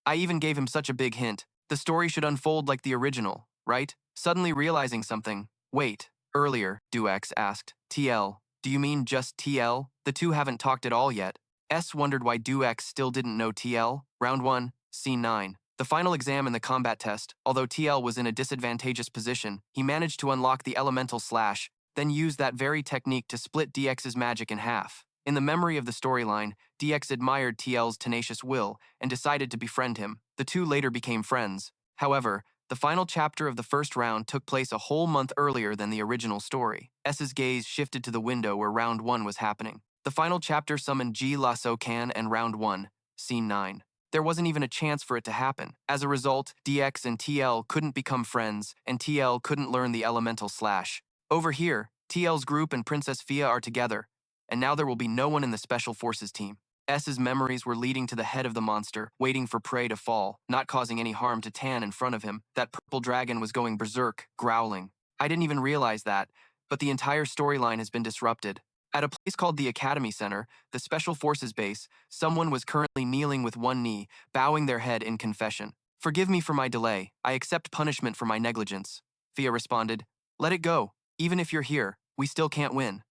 I even gave him such a big hint. The story should unfold like the original, right? Suddenly realizing something. Wait, earlier, Dux asked. TL, do you mean just TL? The two haven't talked at all yet. S wondered why Dux still didn't know TL. Round 1, scene 9. The final exam in the combat test, although TL was in a disadvantageous position, he managed to unlock the elemental slash, then used that very technique to split DX's magic in half. In the memory of the storyline, DX admired TL's tenacious will and decided to befriend him. The two later became friends. However, the final chapter of the first round took place a whole month earlier than the original story. S's gaze shifted to the window where round 1 was happening. The final chapter summoned Ji La So Kan and round 1, scene 9. There wasn't even a chance for it to happen. As a result, DX and TL couldn't become friends, and TL couldn't learn the elemental slash. Over here, TL's group and Princess Fia are together, and now there will be no one in the Special Forces team. S's memories were leading to the head of the monster, waiting for prey to fall, not causing any harm to Tan in front of him. That purple dragon was going berserk, growling. I didn't even realize that, but the entire storyline has been disrupted. At a place called the Academy Center, the Special Forces base, someone was currently kneeling with one knee, bowing their head in confession. "Forgive me for my delay. I accept punishment for my negligence." Fia responded, "Let it go. Even if you're here, we still can't win."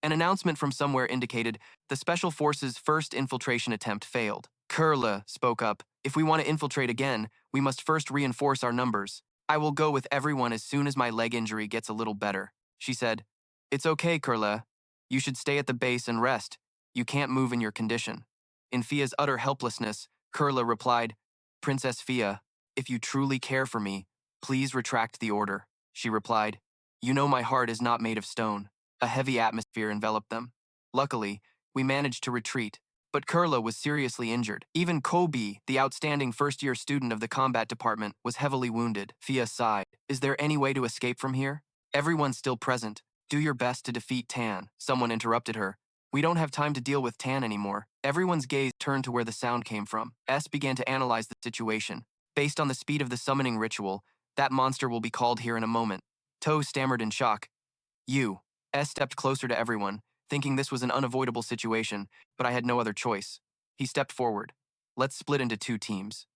An announcement from somewhere indicated the Special Forces' first infiltration attempt failed. Kurla spoke up, "If we want to infiltrate again, we must first reinforce our numbers. I will go with everyone as soon as my leg injury gets a little better." She said, "It's okay, Kurla. You should stay at the base and rest. You can't move in your condition." In Fia's utter helplessness, Kurla replied, "Princess Fia, if you truly care for me, please retract the order." She replied, "You know my heart is not made of stone." A heavy atmosphere enveloped them. Luckily, we managed to retreat, but Kurla was seriously injured. Even Kobe, the outstanding first-year student of the combat department, was heavily wounded. Fia sighed. "Is there any way to escape from here?" "Everyone's still present. Do your best to defeat Tan." Someone interrupted her. "We don't have time to deal with Tan anymore." Everyone's gaze turned to where the sound came from. S began to analyze the situation. Based on the speed of the summoning ritual, that monster will be called here in a moment. Toe stammered in shock. "You." S stepped closer to everyone, thinking this was an unavoidable situation, but I had no other choice. He stepped forward. "Let's split into 2 teams."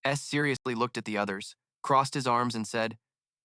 S seriously looked at the others, crossed his arms and said,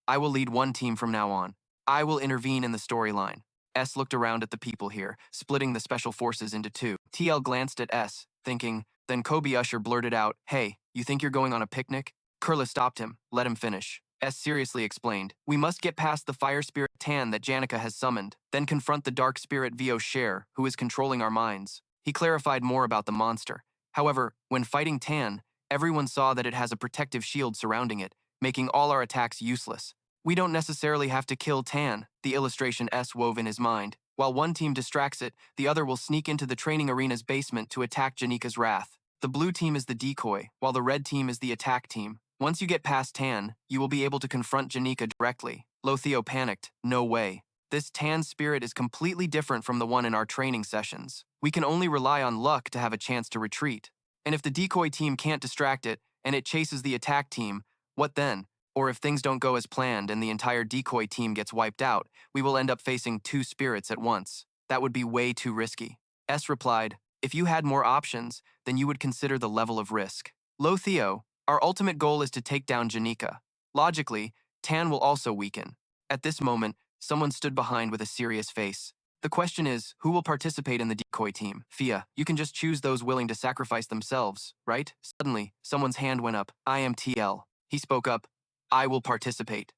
"I will lead one team from now on. I will intervene in the storyline." S looked around at the people here, splitting the Special Forces into 2. TL glanced at S, thinking, then Kobe Usher blurted out, "Hey, you think you're going on a picnic?" Kurla stopped him, let him finish. S seriously explained, "We must get past the fire spirit Tan that Janica has summoned, then confront the dark spirit Vio Cher, who is controlling our minds." He clarified more about the monster. However, when fighting Tan, everyone saw that it has a protective shield surrounding it, making all our attacks useless. "We don't necessarily have to kill Tan," the illustration S wove in his mind. "While one team distracts it, the other will sneak into the training arena's basement to attack Janica's wrath. The blue team is the decoy, while the red team is the attack team. Once you get past Tan, you will be able to confront Janica directly." Lotheo panicked. "No way. This Tan spirit is completely different from the one in our training sessions. We can only rely on luck to have a chance to retreat. And if the decoy team can't distract it, and it chases the attack team, what then? Or if things don't go as planned and the entire decoy team gets wiped out, we will end up facing 2 spirits at once. That would be way too risky." S replied, "If you had more options, then you would consider the level of risk. Lotheo, our ultimate goal is to take down Janica. Logically, Tan will also weaken." At this moment, someone stood behind with a serious face. "The question is, who will participate in the decoy team?" "Fia, you can just choose those willing to sacrifice themselves, right?" Suddenly, someone's hand went up. "I am TL." He spoke up. "I will participate."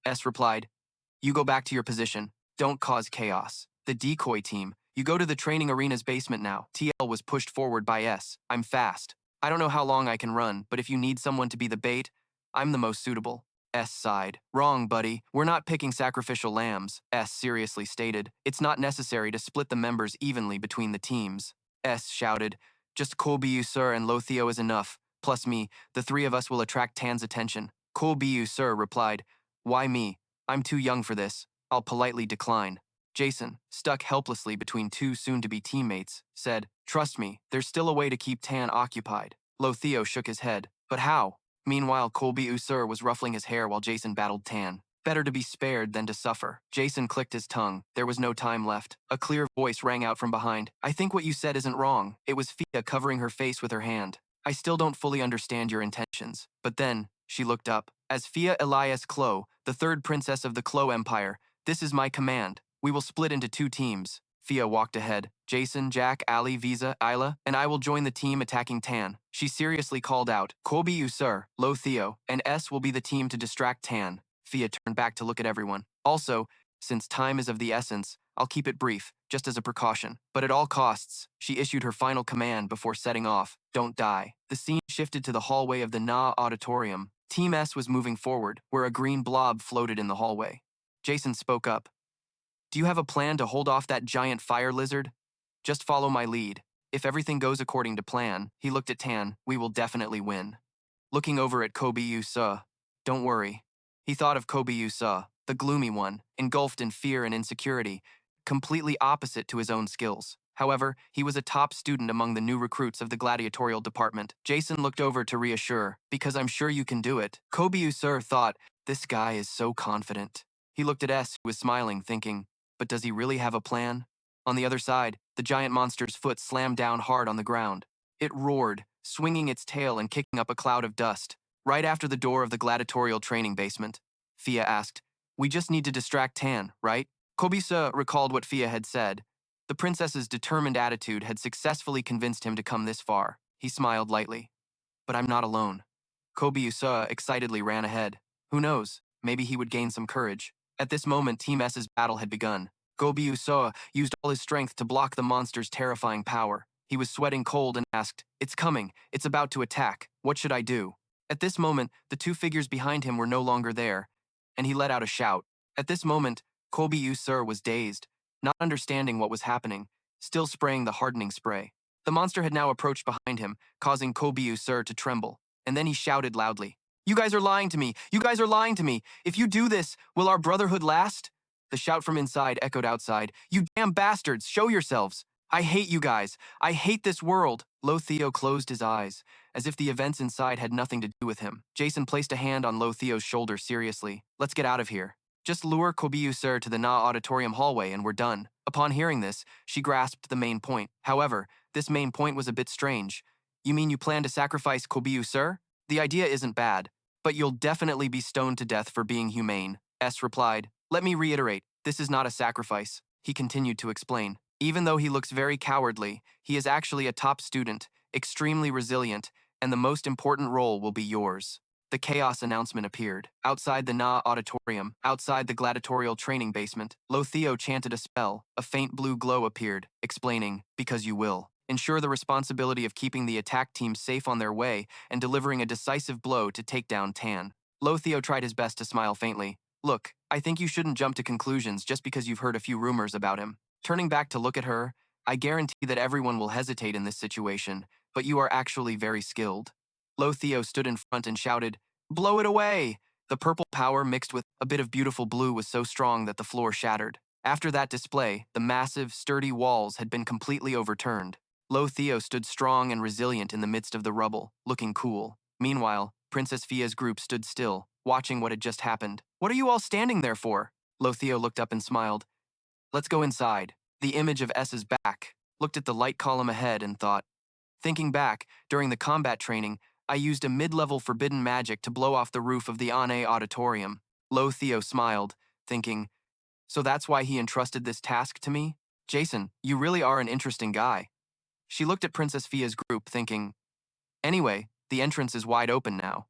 S replied, "You go back to your position. Don't cause chaos." The decoy team, "You go to the training arena's basement now." TL was pushed forward by S. "I'm fast. I don't know how long I can run, but if you need someone to be the bait, I'm the most suitable." S sighed. Wrong, buddy. We're not picking sacrificial lambs, S seriously stated. It's not necessary to split the members evenly between the teams. S shouted. Just Kolbiu, sir, and Lothio is enough. Plus me, the three of us will attract Tan's attention. Kolbiu, sir, replied. Why me? I'm too young for this. I'll politely decline. Jason, stuck helplessly between two soon-to-be teammates, said, Trust me, there's still a way to keep Tan occupied. Lothio shook his head. But how? Meanwhile, Colby Usur was ruffling his hair while Jason battled Tan. Better to be spared than to suffer. Jason clicked his tongue. There was no time left. A clear voice rang out from behind. I think what you said isn't wrong. It was Fia covering her face with her hand. I still don't fully understand your intentions. But then, she looked up. As Fia Elias Klo, the third princess of the Klo Empire, this is my command. We will split into two teams. Fia walked ahead. Jason, Jack, Ali, Visa, Ayla, and I will join the team attacking Tan. She seriously called out, Colby Usur, Lo Theo, and S will be the team to distract Tan. Fia turned back to look at everyone. Also, since time is of the essence, I'll keep it brief, just as a precaution. But at all costs, she issued her final command before setting off, don't die. The scene shifted to the hallway of the Na Auditorium. Team S was moving forward, where a green blob floated in the hallway. Jason spoke up. Do you have a plan to hold off that giant fire lizard? Just follow my lead. If everything goes according to plan, he looked at Tan, we will definitely win. Looking over at Kobe Yusa, don't worry. He thought of Kobe Yusa, the gloomy one, engulfed in fear and insecurity, completely opposite to his own skills. However, he was a top student among the new recruits of the gladiatorial department. Jason looked over to reassure, because I'm sure you can do it. Kobe Yusa thought, this guy is so confident. He looked at S, who was smiling, thinking, but does he really have a plan? On the other side, the giant monster's foot slammed down hard on the ground. It roared, swinging its tail and kicking up a cloud of dust. Right after the door of the gladiatorial training basement, Fia asked, we just need to distract Tan, right? Kobisa recalled what Fia had said. The princess's determined attitude had successfully convinced him to come this far. He smiled lightly. But I'm not alone. Kobyusa excitedly ran ahead. Who knows, maybe he would gain some courage. At this moment, Team S's battle had begun. Gobi Usoa used all his strength to block the monster's terrifying power. He was sweating cold and asked, it's coming, it's about to attack, what should I do? At this moment, the two figures behind him were no longer there, and he let out a shout. At this moment, Kobi Usur was dazed, not understanding what was happening, still spraying the hardening spray. The monster had now approached behind him, causing Kobi Usur to tremble, and then he shouted loudly, you guys are lying to me! You guys are lying to me! If you do this, will our brotherhood last? The shout from inside echoed outside. You damn bastards, show yourselves! I hate you guys! I hate this world! Lothio closed his eyes, as if the events inside had nothing to do with him. Jason placed a hand on Lothio's shoulder seriously. Let's get out of here. Just lure Kobiu Sir to the Na Auditorium hallway and we're done. Upon hearing this, she grasped the main point. However, this main point was a bit strange. You mean you plan to sacrifice Kobiu Sir? The idea isn't bad. But you'll definitely be stoned to death for being humane, S replied. Let me reiterate, this is not a sacrifice, he continued to explain. Even though he looks very cowardly, he is actually a top student, extremely resilient, and the most important role will be yours. The chaos announcement appeared. Outside the Na Auditorium, outside the gladiatorial training basement, Lothio chanted a spell. A faint blue glow appeared, explaining, because you will. Ensure the responsibility of keeping the attack team safe on their way and delivering a decisive blow to take down Tan. Lothio tried his best to smile faintly. Look, I think you shouldn't jump to conclusions just because you've heard a few rumors about him. Turning back to look at her, I guarantee that everyone will hesitate in this situation, but you are actually very skilled. Lothio stood in front and shouted, blow it away! The purple power mixed with a bit of beautiful blue was so strong that the floor shattered. After that display, the massive, sturdy walls had been completely overturned. Lothio stood strong and resilient in the midst of the rubble, looking cool. Meanwhile, Princess Fia's group stood still, watching what had just happened. What are you all standing there for? Lothio looked up and smiled. Let's go inside. The image of S's back, looked at the light column ahead and thought. Thinking back, during the combat training, I used a mid-level forbidden magic to blow off the roof of the Ane Auditorium. Lothio smiled, thinking, so that's why he entrusted this task to me? Jason, you really are an interesting guy. She looked at Princess Fia's group, thinking, anyway, the entrance is wide open now.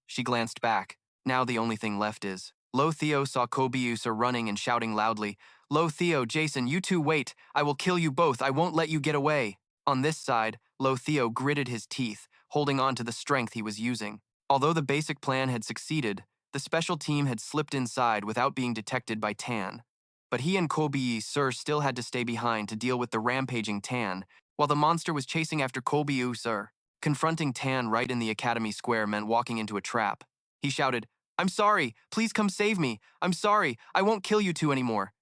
She glanced back. Now the only thing left is. Lothio saw Kobiusa running and shouting loudly, Lothio, Jason, you two wait. I will kill you both. I won't let you get away. On this side, Lothio gritted his teeth, holding on to the strength he was using. Although the basic plan had succeeded, The special team had slipped inside without being detected by Tan. But he and Kobiyi Sir still had to stay behind to deal with the rampaging Tan, while the monster was chasing after Kobiyi Sir. Confronting Tan right in the academy square meant walking into a trap. He shouted, "I'm sorry, please come save me. I'm sorry, I won't kill you two anymore."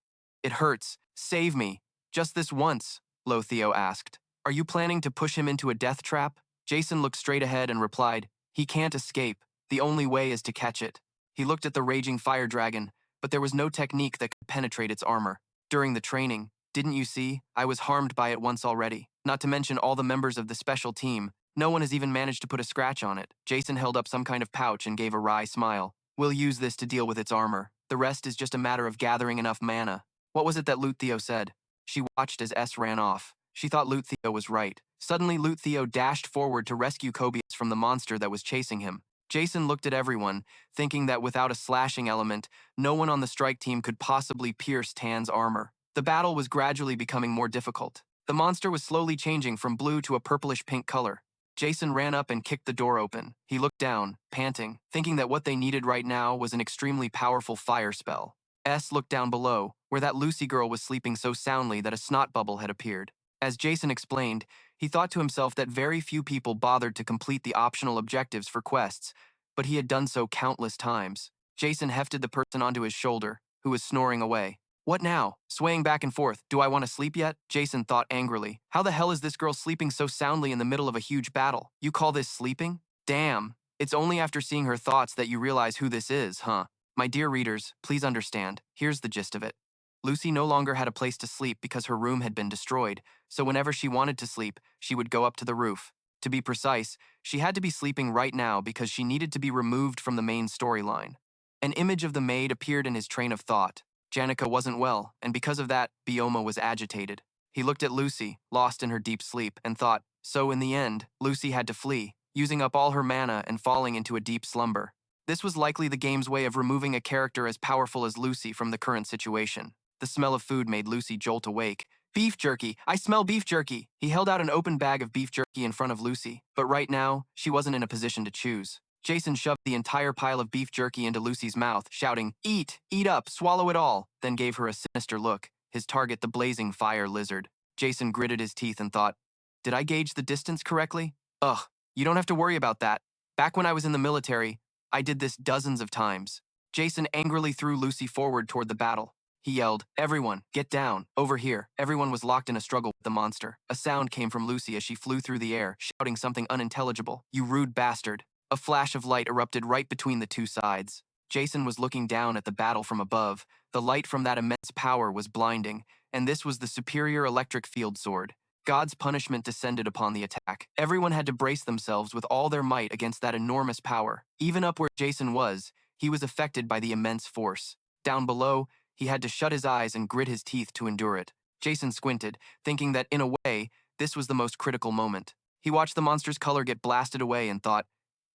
"It hurts. Save me. Just this once," Lothiel asked. "Are you planning to push him into a death trap?" Jason looked straight ahead and replied, "He can't escape. The only way is to catch it." He looked at the raging fire dragon, but there was no technique that could penetrate its armor. During the training, didn't you see? I was harmed by it once already. Not to mention all the members of the special team. No one has even managed to put a scratch on it. Jason held up some kind of pouch and gave a wry smile. "We'll use this to deal with its armor. The rest is just a matter of gathering enough mana." What was it that Luttheo said? She watched as S ran off. She thought Luttheo was right. Suddenly, Luttheo dashed forward to rescue Kobius from the monster that was chasing him. Jason looked at everyone, thinking that without a slashing element, no one on the strike team could possibly pierce Tan's armor. The battle was gradually becoming more difficult. The monster was slowly changing from blue to a purplish-pink color. Jason ran up and kicked the door open. He looked down, panting, thinking that what they needed right now was an extremely powerful fire spell. S looked down below, where that Lucy girl was sleeping so soundly that a snot bubble had appeared. As Jason explained, he thought to himself that very few people bothered to complete the optional objectives for quests, but he had done so countless times. Jason hefted the person onto his shoulder, who was snoring away. "What now?" Swaying back and forth. "Do I want to sleep yet?" Jason thought angrily. "How the hell is this girl sleeping so soundly in the middle of a huge battle? You call this sleeping? Damn. It's only after seeing her thoughts that you realize who this is, huh? My dear readers, please understand. Here's the gist of it. Lucy no longer had a place to sleep because her room had been destroyed, so whenever she wanted to sleep, she would go up to the roof. To be precise, she had to be sleeping right now because she needed to be removed from the main storyline. An image of the maid appeared in his train of thought. Janica wasn't well, and because of that, Bioma was agitated. He looked at Lucy, lost in her deep sleep, and thought, so in the end, Lucy had to flee, using up all her mana and falling into a deep slumber. This was likely the game's way of removing a character as powerful as Lucy from the current situation. The smell of food made Lucy jolt awake. "Beef jerky! I smell beef jerky!" He held out an open bag of beef jerky in front of Lucy, but right now, she wasn't in a position to choose. Jason shoved the entire pile of beef jerky into Lucy's mouth, shouting, "Eat! Eat up! Swallow it all!" Then gave her a sinister look, his target the blazing fire lizard. Jason gritted his teeth and thought, did I gauge the distance correctly? Ugh, you don't have to worry about that. Back when I was in the military, I did this dozens of times. Jason angrily threw Lucy forward toward the battle. He yelled, "Everyone, get down, over here." Everyone was locked in a struggle with the monster. A sound came from Lucy as she flew through the air, shouting something unintelligible. "You rude bastard." A flash of light erupted right between the two sides. Jason was looking down at the battle from above. The light from that immense power was blinding, and this was the superior electric field sword. God's punishment descended upon the attack. Everyone had to brace themselves with all their might against that enormous power. Even up where Jason was, he was affected by the immense force. Down below, he had to shut his eyes and grit his teeth to endure it. Jason squinted, thinking that, in a way, this was the most critical moment. He watched the monster's color get blasted away and thought,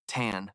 Tan,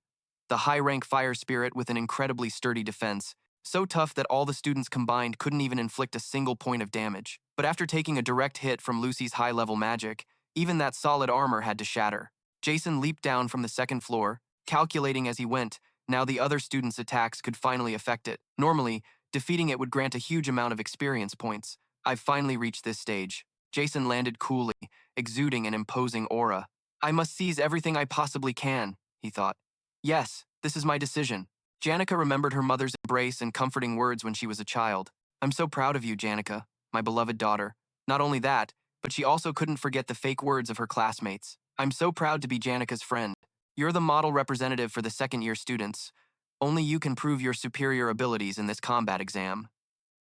the high-rank fire spirit with an incredibly sturdy defense, so tough that all the students combined couldn't even inflict a single point of damage. But after taking a direct hit from Lucy's high-level magic, even that solid armor had to shatter. Jason leaped down from the second floor, calculating as he went, now the other students' attacks could finally affect it. Normally, defeating it would grant a huge amount of experience points. I've finally reached this stage. Jason landed coolly, exuding an imposing aura. I must seize everything I possibly can, he thought. Yes, this is my decision. Janica remembered her mother's embrace and comforting words when she was a child. I'm so proud of you, Janica, my beloved daughter. Not only that, but she also couldn't forget the fake words of her classmates. I'm so proud to be Janica's friend. You're the model representative for the second-year students. Only you can prove your superior abilities in this combat exam.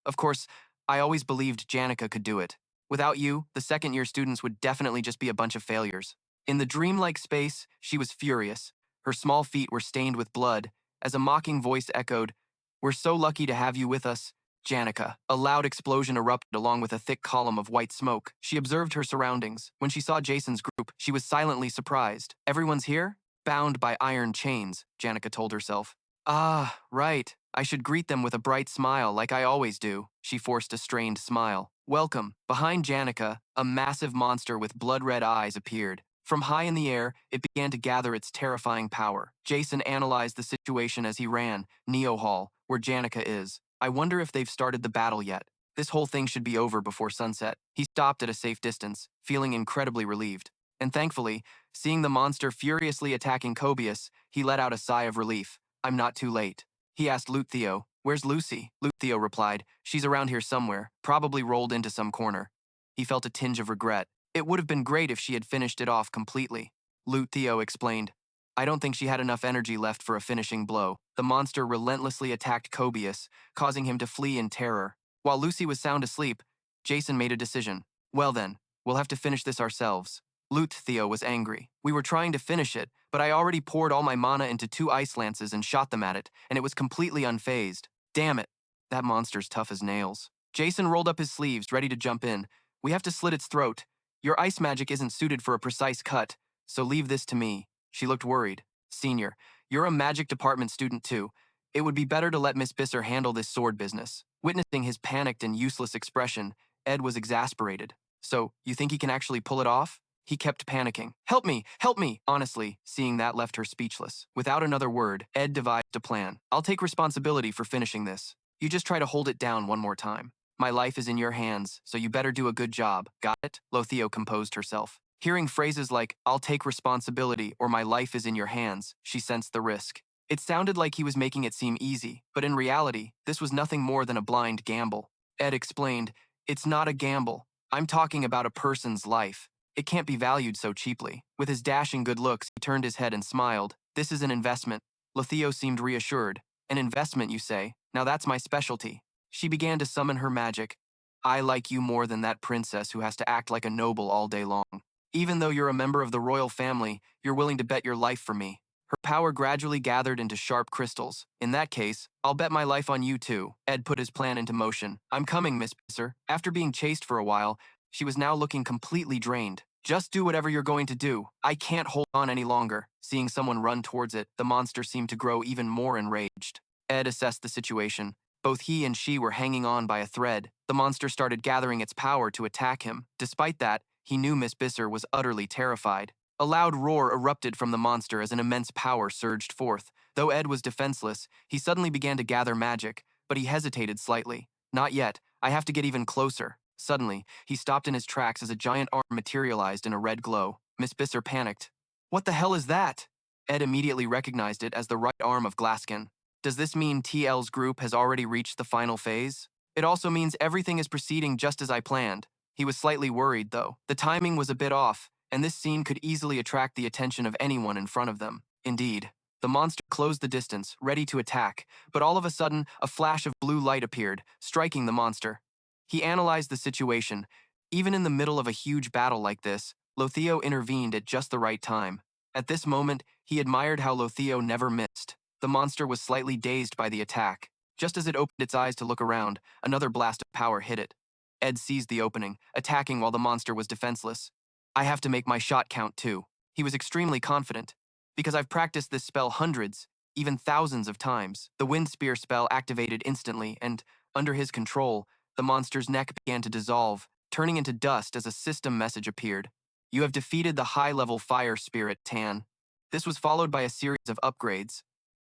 Of course, I always believed Janica could do it. Without you, the second-year students would definitely just be a bunch of failures. In the dreamlike space, she was furious. Her small feet were stained with blood, as a mocking voice echoed, "We're so lucky to have you with us, Janica." A loud explosion erupted along with a thick column of white smoke. She observed her surroundings. When she saw Jason's group, she was silently surprised. Everyone's here? Bound by iron chains, Janica told herself. Ah, right. I should greet them with a bright smile like I always do. She forced a strained smile. Welcome. Behind Janica, a massive monster with blood-red eyes appeared. From high in the air, it began to gather its terrifying power. Jason analyzed the situation as he ran, Neo Hall, where Janica is. I wonder if they've started the battle yet. This whole thing should be over before sunset. He stopped at a safe distance, feeling incredibly relieved. And thankfully, seeing the monster furiously attacking Cobius, he let out a sigh of relief. I'm not too late. He asked Lutetheo, "Where's Lucy?" Lutetheo replied, "She's around here somewhere, probably rolled into some corner." He felt a tinge of regret. It would have been great if she had finished it off completely. Lutetheo explained, "I don't think she had enough energy left for a finishing blow." The monster relentlessly attacked Cobius, causing him to flee in terror. While Lucy was sound asleep, Jason made a decision. "Well then, we'll have to finish this ourselves." Lutetheo was angry. "We were trying to finish it, but I already poured all my mana into 2 ice lances and shot them at it, and it was completely unfazed. Damn it. That monster's tough as nails." Jason rolled up his sleeves, ready to jump in. "We have to slit its throat. Your ice magic isn't suited for a precise cut, so leave this to me." She looked worried. "Senior, you're a magic department student too. It would be better to let Miss Bisser handle this sword business." Witnessing his panicked and useless expression, Ed was exasperated. "So, you think he can actually pull it off?" He kept panicking. "Help me! Help me!" Honestly, seeing that left her speechless. Without another word, Ed devised a plan. "I'll take responsibility for finishing this. You just try to hold it down one more time. My life is in your hands, so you better do a good job. Got it?" Lothiel composed herself. Hearing phrases like, "I'll take responsibility" or "my life is in your hands," she sensed the risk. It sounded like he was making it seem easy, but in reality, this was nothing more than a blind gamble. Ed explained, "It's not a gamble. I'm talking about a person's life. It can't be valued so cheaply." With his dashing good looks, he turned his head and smiled. "This is an investment." Lothiel seemed reassured. "An investment, you say? Now that's my specialty." She began to summon her magic. "I like you more than that princess who has to act like a noble all day long. Even though you're a member of the royal family, you're willing to bet your life for me." Her power gradually gathered into sharp crystals. "In that case, I'll bet my life on you too." Ed put his plan into motion. "I'm coming, Miss Bisser." After being chased for a while, she was now looking completely drained. "Just do whatever you're going to do. I can't hold on any longer." Seeing someone run towards it, the monster seemed to grow even more enraged. Ed assessed the situation. Both he and she were hanging on by a thread. The monster started gathering its power to attack him. Despite that, he knew Miss Bisser was utterly terrified. A loud roar erupted from the monster as an immense power surged forth. Though Ed was defenseless, he suddenly began to gather magic, but he hesitated slightly. "Not yet. I have to get even closer." Suddenly, he stopped in his tracks as a giant arm materialized in a red glow. Miss Bisser panicked. "What the hell is that?" Ed immediately recognized it as the right arm of Glaskin. Does this mean TL's group has already reached the final phase? It also means everything is proceeding just as I planned. He was slightly worried, though. The timing was a bit off, and this scene could easily attract the attention of anyone in front of them. Indeed. The monster closed the distance, ready to attack, but all of a sudden, a flash of blue light appeared, striking the monster. He analyzed the situation. Even in the middle of a huge battle like this, Lotheo intervened at just the right time. At this moment, he admired how Lotheo never missed. The monster was slightly dazed by the attack. Just as it opened its eyes to look around, another blast of power hit it. Ed seized the opening, attacking while the monster was defenseless. "I have to make my shot count too." He was extremely confident. "Because I've practiced this spell hundreds, even thousands of times." The wind spear spell activated instantly, and, under his control, the monster's neck began to dissolve, turning into dust as a system message appeared. "You have defeated the high-level fire spirit, Tan." This was followed by a series of upgrades.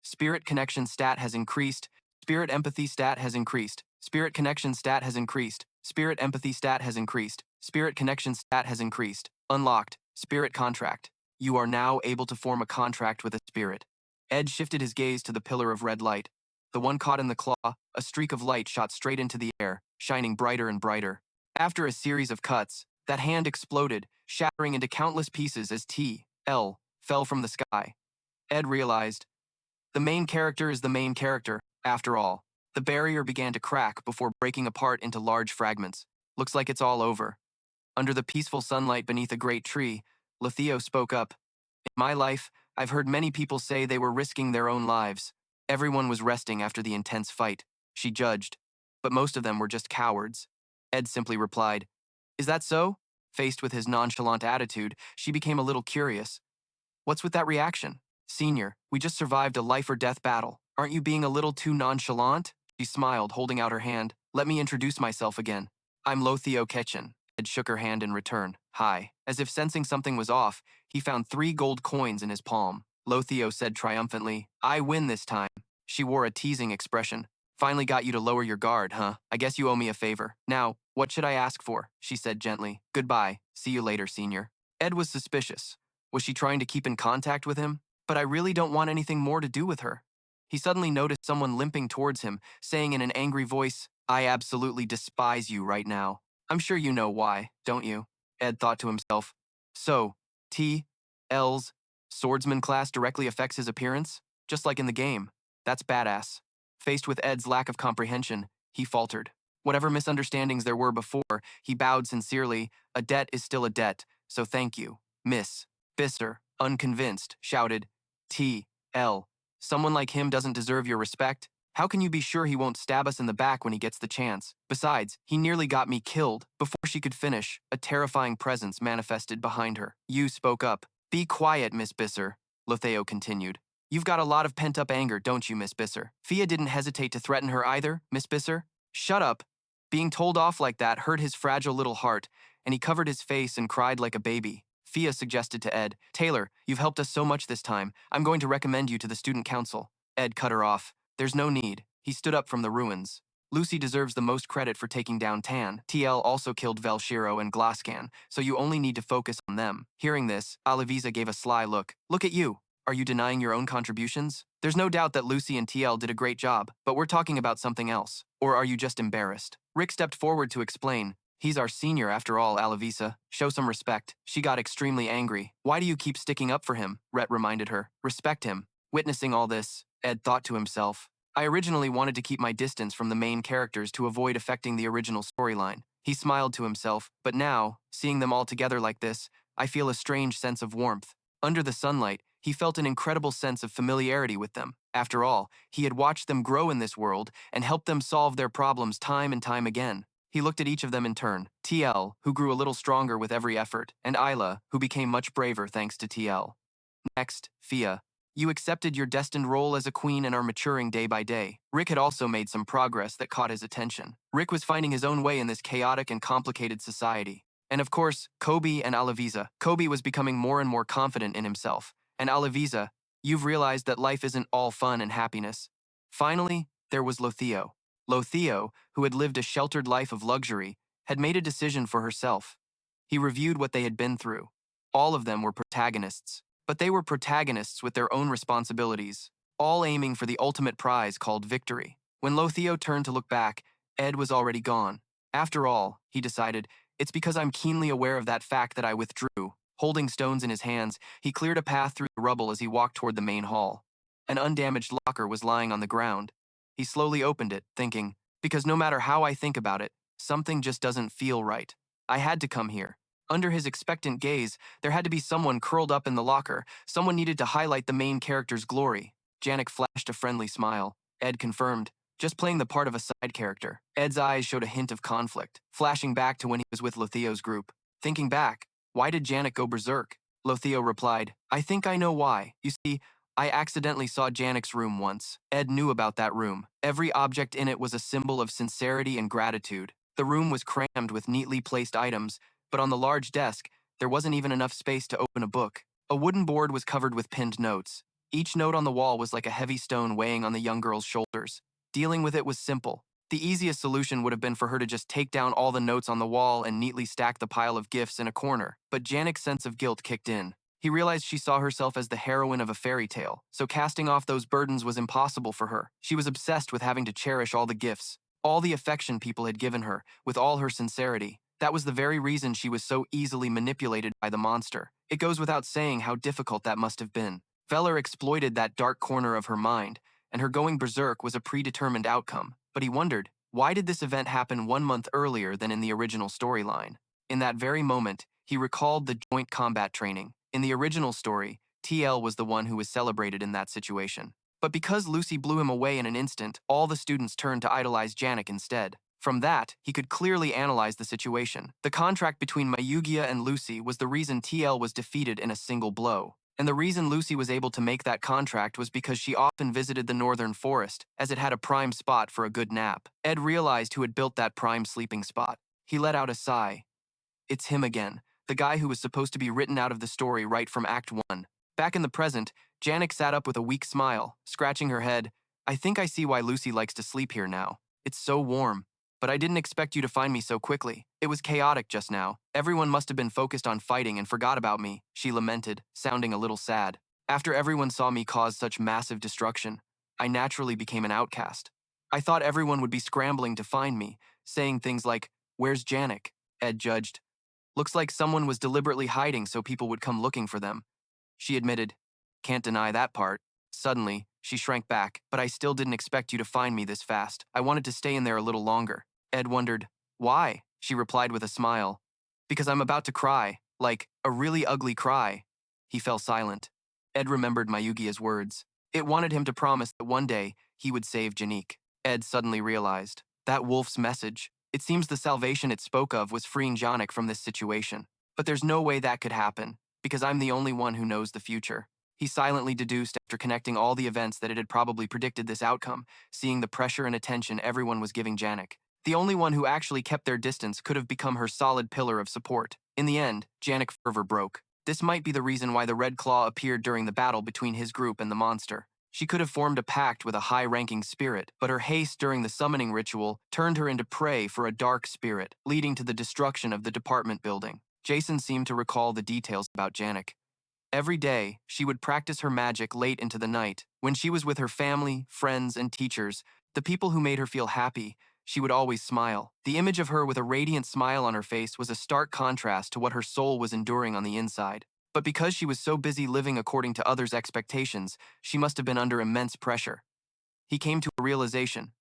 Spirit connection stat has increased. Spirit empathy stat has increased. Spirit connection stat has increased. Spirit empathy stat has increased. Spirit connection stat has increased. Unlocked. Spirit contract. You are now able to form a contract with a spirit. Ed shifted his gaze to the pillar of red light. The one caught in the claw, a streak of light shot straight into the air, shining brighter and brighter. After a series of cuts, that hand exploded, shattering into countless pieces as T.L. fell from the sky. Ed realized, the main character is the main character, after all. The barrier began to crack before breaking apart into large fragments. "Looks like it's all over." Under the peaceful sunlight beneath a great tree, Lotheo spoke up. "In my life, I've heard many people say they were risking their own lives. Everyone was resting after the intense fight," she judged. "But most of them were just cowards." Ed simply replied, "Is that so?" Faced with his nonchalant attitude, she became a little curious. "What's with that reaction?" "Senior, we just survived a life-or-death battle. Aren't you being a little too nonchalant?" She smiled, holding out her hand. "Let me introduce myself again. I'm Lotheo Ketchen." Ed shook her hand in return. Hi. As if sensing something was off, he found 3 gold coins in his palm. Lortell said triumphantly, I win this time. She wore a teasing expression. Finally got you to lower your guard, huh? I guess you owe me a favor. Now, what should I ask for? She said gently. Goodbye. See you later, senior. Ed was suspicious. Was she trying to keep in contact with him? But I really don't want anything more to do with her. He suddenly noticed someone limping towards him, saying in an angry voice, I absolutely despise you right now. I'm sure you know why, don't you? Ed thought to himself. So, T.L.'s swordsman class directly affects his appearance? Just like in the game. That's badass. Faced with Ed's lack of comprehension, he faltered. Whatever misunderstandings there were before, he bowed sincerely. A debt is still a debt, so thank you, Miss. Bisser, unconvinced, shouted, T.L. Someone like him doesn't deserve your respect? How can you be sure he won't stab us in the back when he gets the chance? Besides, he nearly got me killed. Before she could finish, a terrifying presence manifested behind her. You spoke up. Be quiet, Miss Bisser, Lortell continued. You've got a lot of pent-up anger, don't you, Miss Bisser? Fia didn't hesitate to threaten her either, Miss Bisser. Shut up. Being told off like that hurt his fragile little heart, and he covered his face and cried like a baby. Fia suggested to Ed, Taylor, you've helped us so much this time. I'm going to recommend you to the student council. Ed cut her off. There's no need. He stood up from the ruins. Lucy deserves the most credit for taking down Tan. TL also killed Velshiro and Glasscan, so you only need to focus on them. Hearing this, Alavisa gave a sly look. Look at you. Are you denying your own contributions? There's no doubt that Lucy and TL did a great job, but we're talking about something else. Or are you just embarrassed? Rick stepped forward to explain. He's our senior after all, Alavisa. Show some respect. She got extremely angry. Why do you keep sticking up for him? Rhett reminded her. Respect him. Witnessing all this, Ed thought to himself. I originally wanted to keep my distance from the main characters to avoid affecting the original storyline. He smiled to himself, but now, seeing them all together like this, I feel a strange sense of warmth. Under the sunlight, he felt an incredible sense of familiarity with them. After all, he had watched them grow in this world and helped them solve their problems time and time again. He looked at each of them in turn. TL, who grew a little stronger with every effort, and Ayla, who became much braver thanks to TL. Next, Fia. You accepted your destined role as a queen and are maturing day by day. Rick had also made some progress that caught his attention. Rick was finding his own way in this chaotic and complicated society. And of course, Kobe and Alavisa. Kobe was becoming more and more confident in himself. And Alavisa, you've realized that life isn't all fun and happiness. Finally, there was Lortell. Lortell, who had lived a sheltered life of luxury, had made a decision for herself. He reviewed what they had been through. All of them were protagonists. But they were protagonists with their own responsibilities, all aiming for the ultimate prize called victory. When Lortell turned to look back, Ed was already gone. After all, he decided, it's because I'm keenly aware of that fact that I withdrew. Holding stones in his hands, he cleared a path through the rubble as he walked toward the main hall. An undamaged locker was lying on the ground. He slowly opened it, thinking, because no matter how I think about it, something just doesn't feel right. I had to come here. Under his expectant gaze, there had to be someone curled up in the locker. Someone needed to highlight the main character's glory. Janica flashed a friendly smile. Ed confirmed, just playing the part of a side character. Ed's eyes showed a hint of conflict, flashing back to when he was with Lortell's group. Thinking back, why did Janica go berserk? Lortell replied, I think I know why. You see, I accidentally saw Janica's room once. Ed knew about that room. Every object in it was a symbol of sincerity and gratitude. The room was crammed with neatly placed items, but on the large desk, there wasn't even enough space to open a book. A wooden board was covered with pinned notes. Each note on the wall was like a heavy stone weighing on the young girl's shoulders. Dealing with it was simple. The easiest solution would have been for her to just take down all the notes on the wall and neatly stack the pile of gifts in a corner. But Janica's sense of guilt kicked in. He realized she saw herself as the heroine of a fairy tale, so casting off those burdens was impossible for her. She was obsessed with having to cherish all the gifts, all the affection people had given her, with all her sincerity. That was the very reason she was so easily manipulated by the monster. It goes without saying how difficult that must have been. Veller exploited that dark corner of her mind, and her going berserk was a predetermined outcome. But he wondered, why did this event happen 1 month earlier than in the original storyline? In that very moment, he recalled the joint combat training. In the original story, TL was the one who was celebrated in that situation. But because Lucy blew him away in an instant, all the students turned to idolize Janica instead. From that, he could clearly analyze the situation. The contract between Mayugia and Lucy was the reason TL was defeated in a single blow. And the reason Lucy was able to make that contract was because she often visited the northern forest, as it had a prime spot for a good nap. Ed realized who had built that prime sleeping spot. He let out a sigh. It's him again, the guy who was supposed to be written out of the story right from Act 1. Back in the present, Janica sat up with a weak smile, scratching her head. I think I see why Lucy likes to sleep here now. It's so warm. But I didn't expect you to find me so quickly. It was chaotic just now. Everyone must have been focused on fighting and forgot about me, she lamented, sounding a little sad. After everyone saw me cause such massive destruction, I naturally became an outcast. I thought everyone would be scrambling to find me, saying things like, "Where's Janik?" Ed judged. Looks like someone was deliberately hiding so people would come looking for them. She admitted, "Can't deny that part." Suddenly, she shrank back, "But I still didn't expect you to find me this fast. I wanted to stay in there a little longer." Ed wondered, "Why?" She replied with a smile. "Because I'm about to cry, like, a really ugly cry." He fell silent. Ed remembered Mayugia's words. It wanted him to promise that one day he would save Janik. Ed suddenly realized, that wolf's message. It seems the salvation it spoke of was freeing Janik from this situation. But there's no way that could happen, because I'm the only one who knows the future. He silently deduced after connecting all the events that it had probably predicted this outcome, seeing the pressure and attention everyone was giving Janik. The only one who actually kept their distance could have become her solid pillar of support. In the end, Janik's fervor broke. This might be the reason why the Red Claw appeared during the battle between his group and the monster. She could have formed a pact with a high-ranking spirit, but her haste during the summoning ritual turned her into prey for a dark spirit, leading to the destruction of the department building. Jason seemed to recall the details about Janik. Every day, she would practice her magic late into the night. When she was with her family, friends, and teachers, the people who made her feel happy, she would always smile. The image of her with a radiant smile on her face was a stark contrast to what her soul was enduring on the inside. But because she was so busy living according to others' expectations, she must have been under immense pressure. He came to a realization.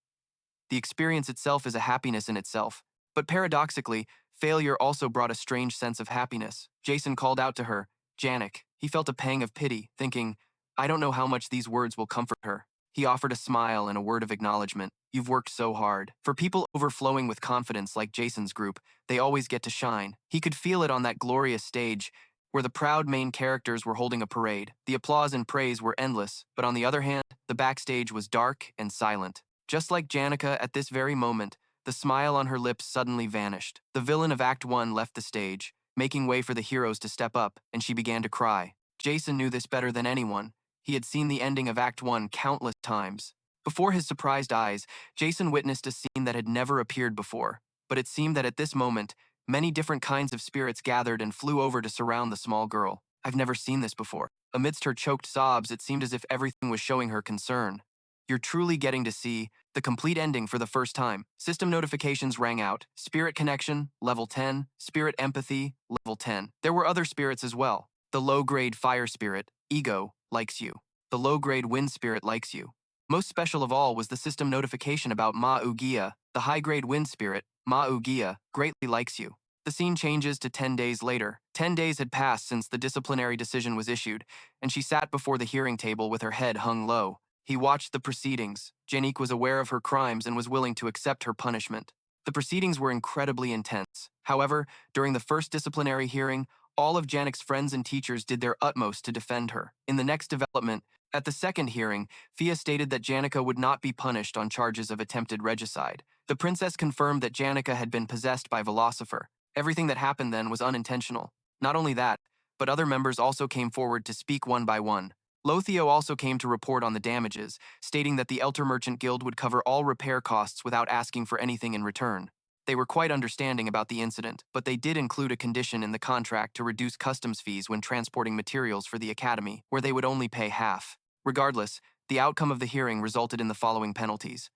The experience itself is a happiness in itself. But paradoxically, failure also brought a strange sense of happiness. Jason called out to her, "Janik." He felt a pang of pity, thinking, I don't know how much these words will comfort her. He offered a smile and a word of acknowledgement. You've worked so hard. For people overflowing with confidence like Jason's group, they always get to shine. He could feel it on that glorious stage, where the proud main characters were holding a parade. The applause and praise were endless, but on the other hand, the backstage was dark and silent. Just like Janica at this very moment, the smile on her lips suddenly vanished. The villain of Act 1 left the stage, making way for the heroes to step up, and she began to cry. Jason knew this better than anyone. He had seen the ending of Act 1 countless times. Before his surprised eyes, Jason witnessed a scene that had never appeared before, but it seemed that at this moment, many different kinds of spirits gathered and flew over to surround the small girl. I've never seen this before. Amidst her choked sobs, it seemed as if everything was showing her concern. You're truly getting to see the complete ending for the first time. System notifications rang out. Spirit connection, level 10. Spirit empathy, level 10. There were other spirits as well. The low-grade fire spirit, ego, likes you. The low-grade wind spirit likes you. Most special of all was the system notification about Ma-Ugia. The high-grade wind spirit, Ma-Ugia, greatly likes you. The scene changes to 10 days later. 10 days had passed since the disciplinary decision was issued, and she sat before the hearing table with her head hung low. He watched the proceedings. Janik was aware of her crimes and was willing to accept her punishment. The proceedings were incredibly intense. However, during the first disciplinary hearing, all of Janik's friends and teachers did their utmost to defend her. In the next development, at the second hearing, Fia stated that Janica would not be punished on charges of attempted regicide. The princess confirmed that Janica had been possessed by Velocifer. Everything that happened then was unintentional. Not only that, but other members also came forward to speak one by one. Lothio also came to report on the damages, stating that the Elter Merchant Guild would cover all repair costs without asking for anything in return. They were quite understanding about the incident, but they did include a condition in the contract to reduce customs fees when transporting materials for the academy, where they would only pay half. Regardless, the outcome of the hearing resulted in the following penalties: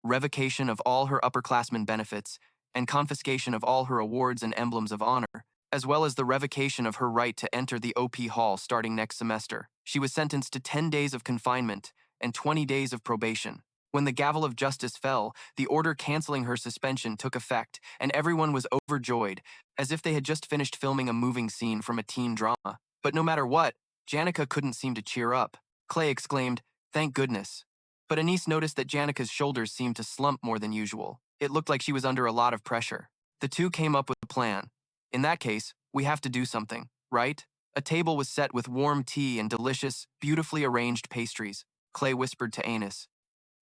revocation of all her upperclassmen benefits, and confiscation of all her awards and emblems of honor, as well as the revocation of her right to enter the OP Hall starting next semester. She was sentenced to 10 days of confinement and 20 days of probation. When the gavel of justice fell, the order canceling her suspension took effect, and everyone was overjoyed, as if they had just finished filming a moving scene from a teen drama. But no matter what, Janica couldn't seem to cheer up. Clay exclaimed, "Thank goodness." But Anise noticed that Janica's shoulders seemed to slump more than usual. It looked like she was under a lot of pressure. The two came up with a plan. In that case, we have to do something, right? A table was set with warm tea and delicious, beautifully arranged pastries. Clay whispered to Anise,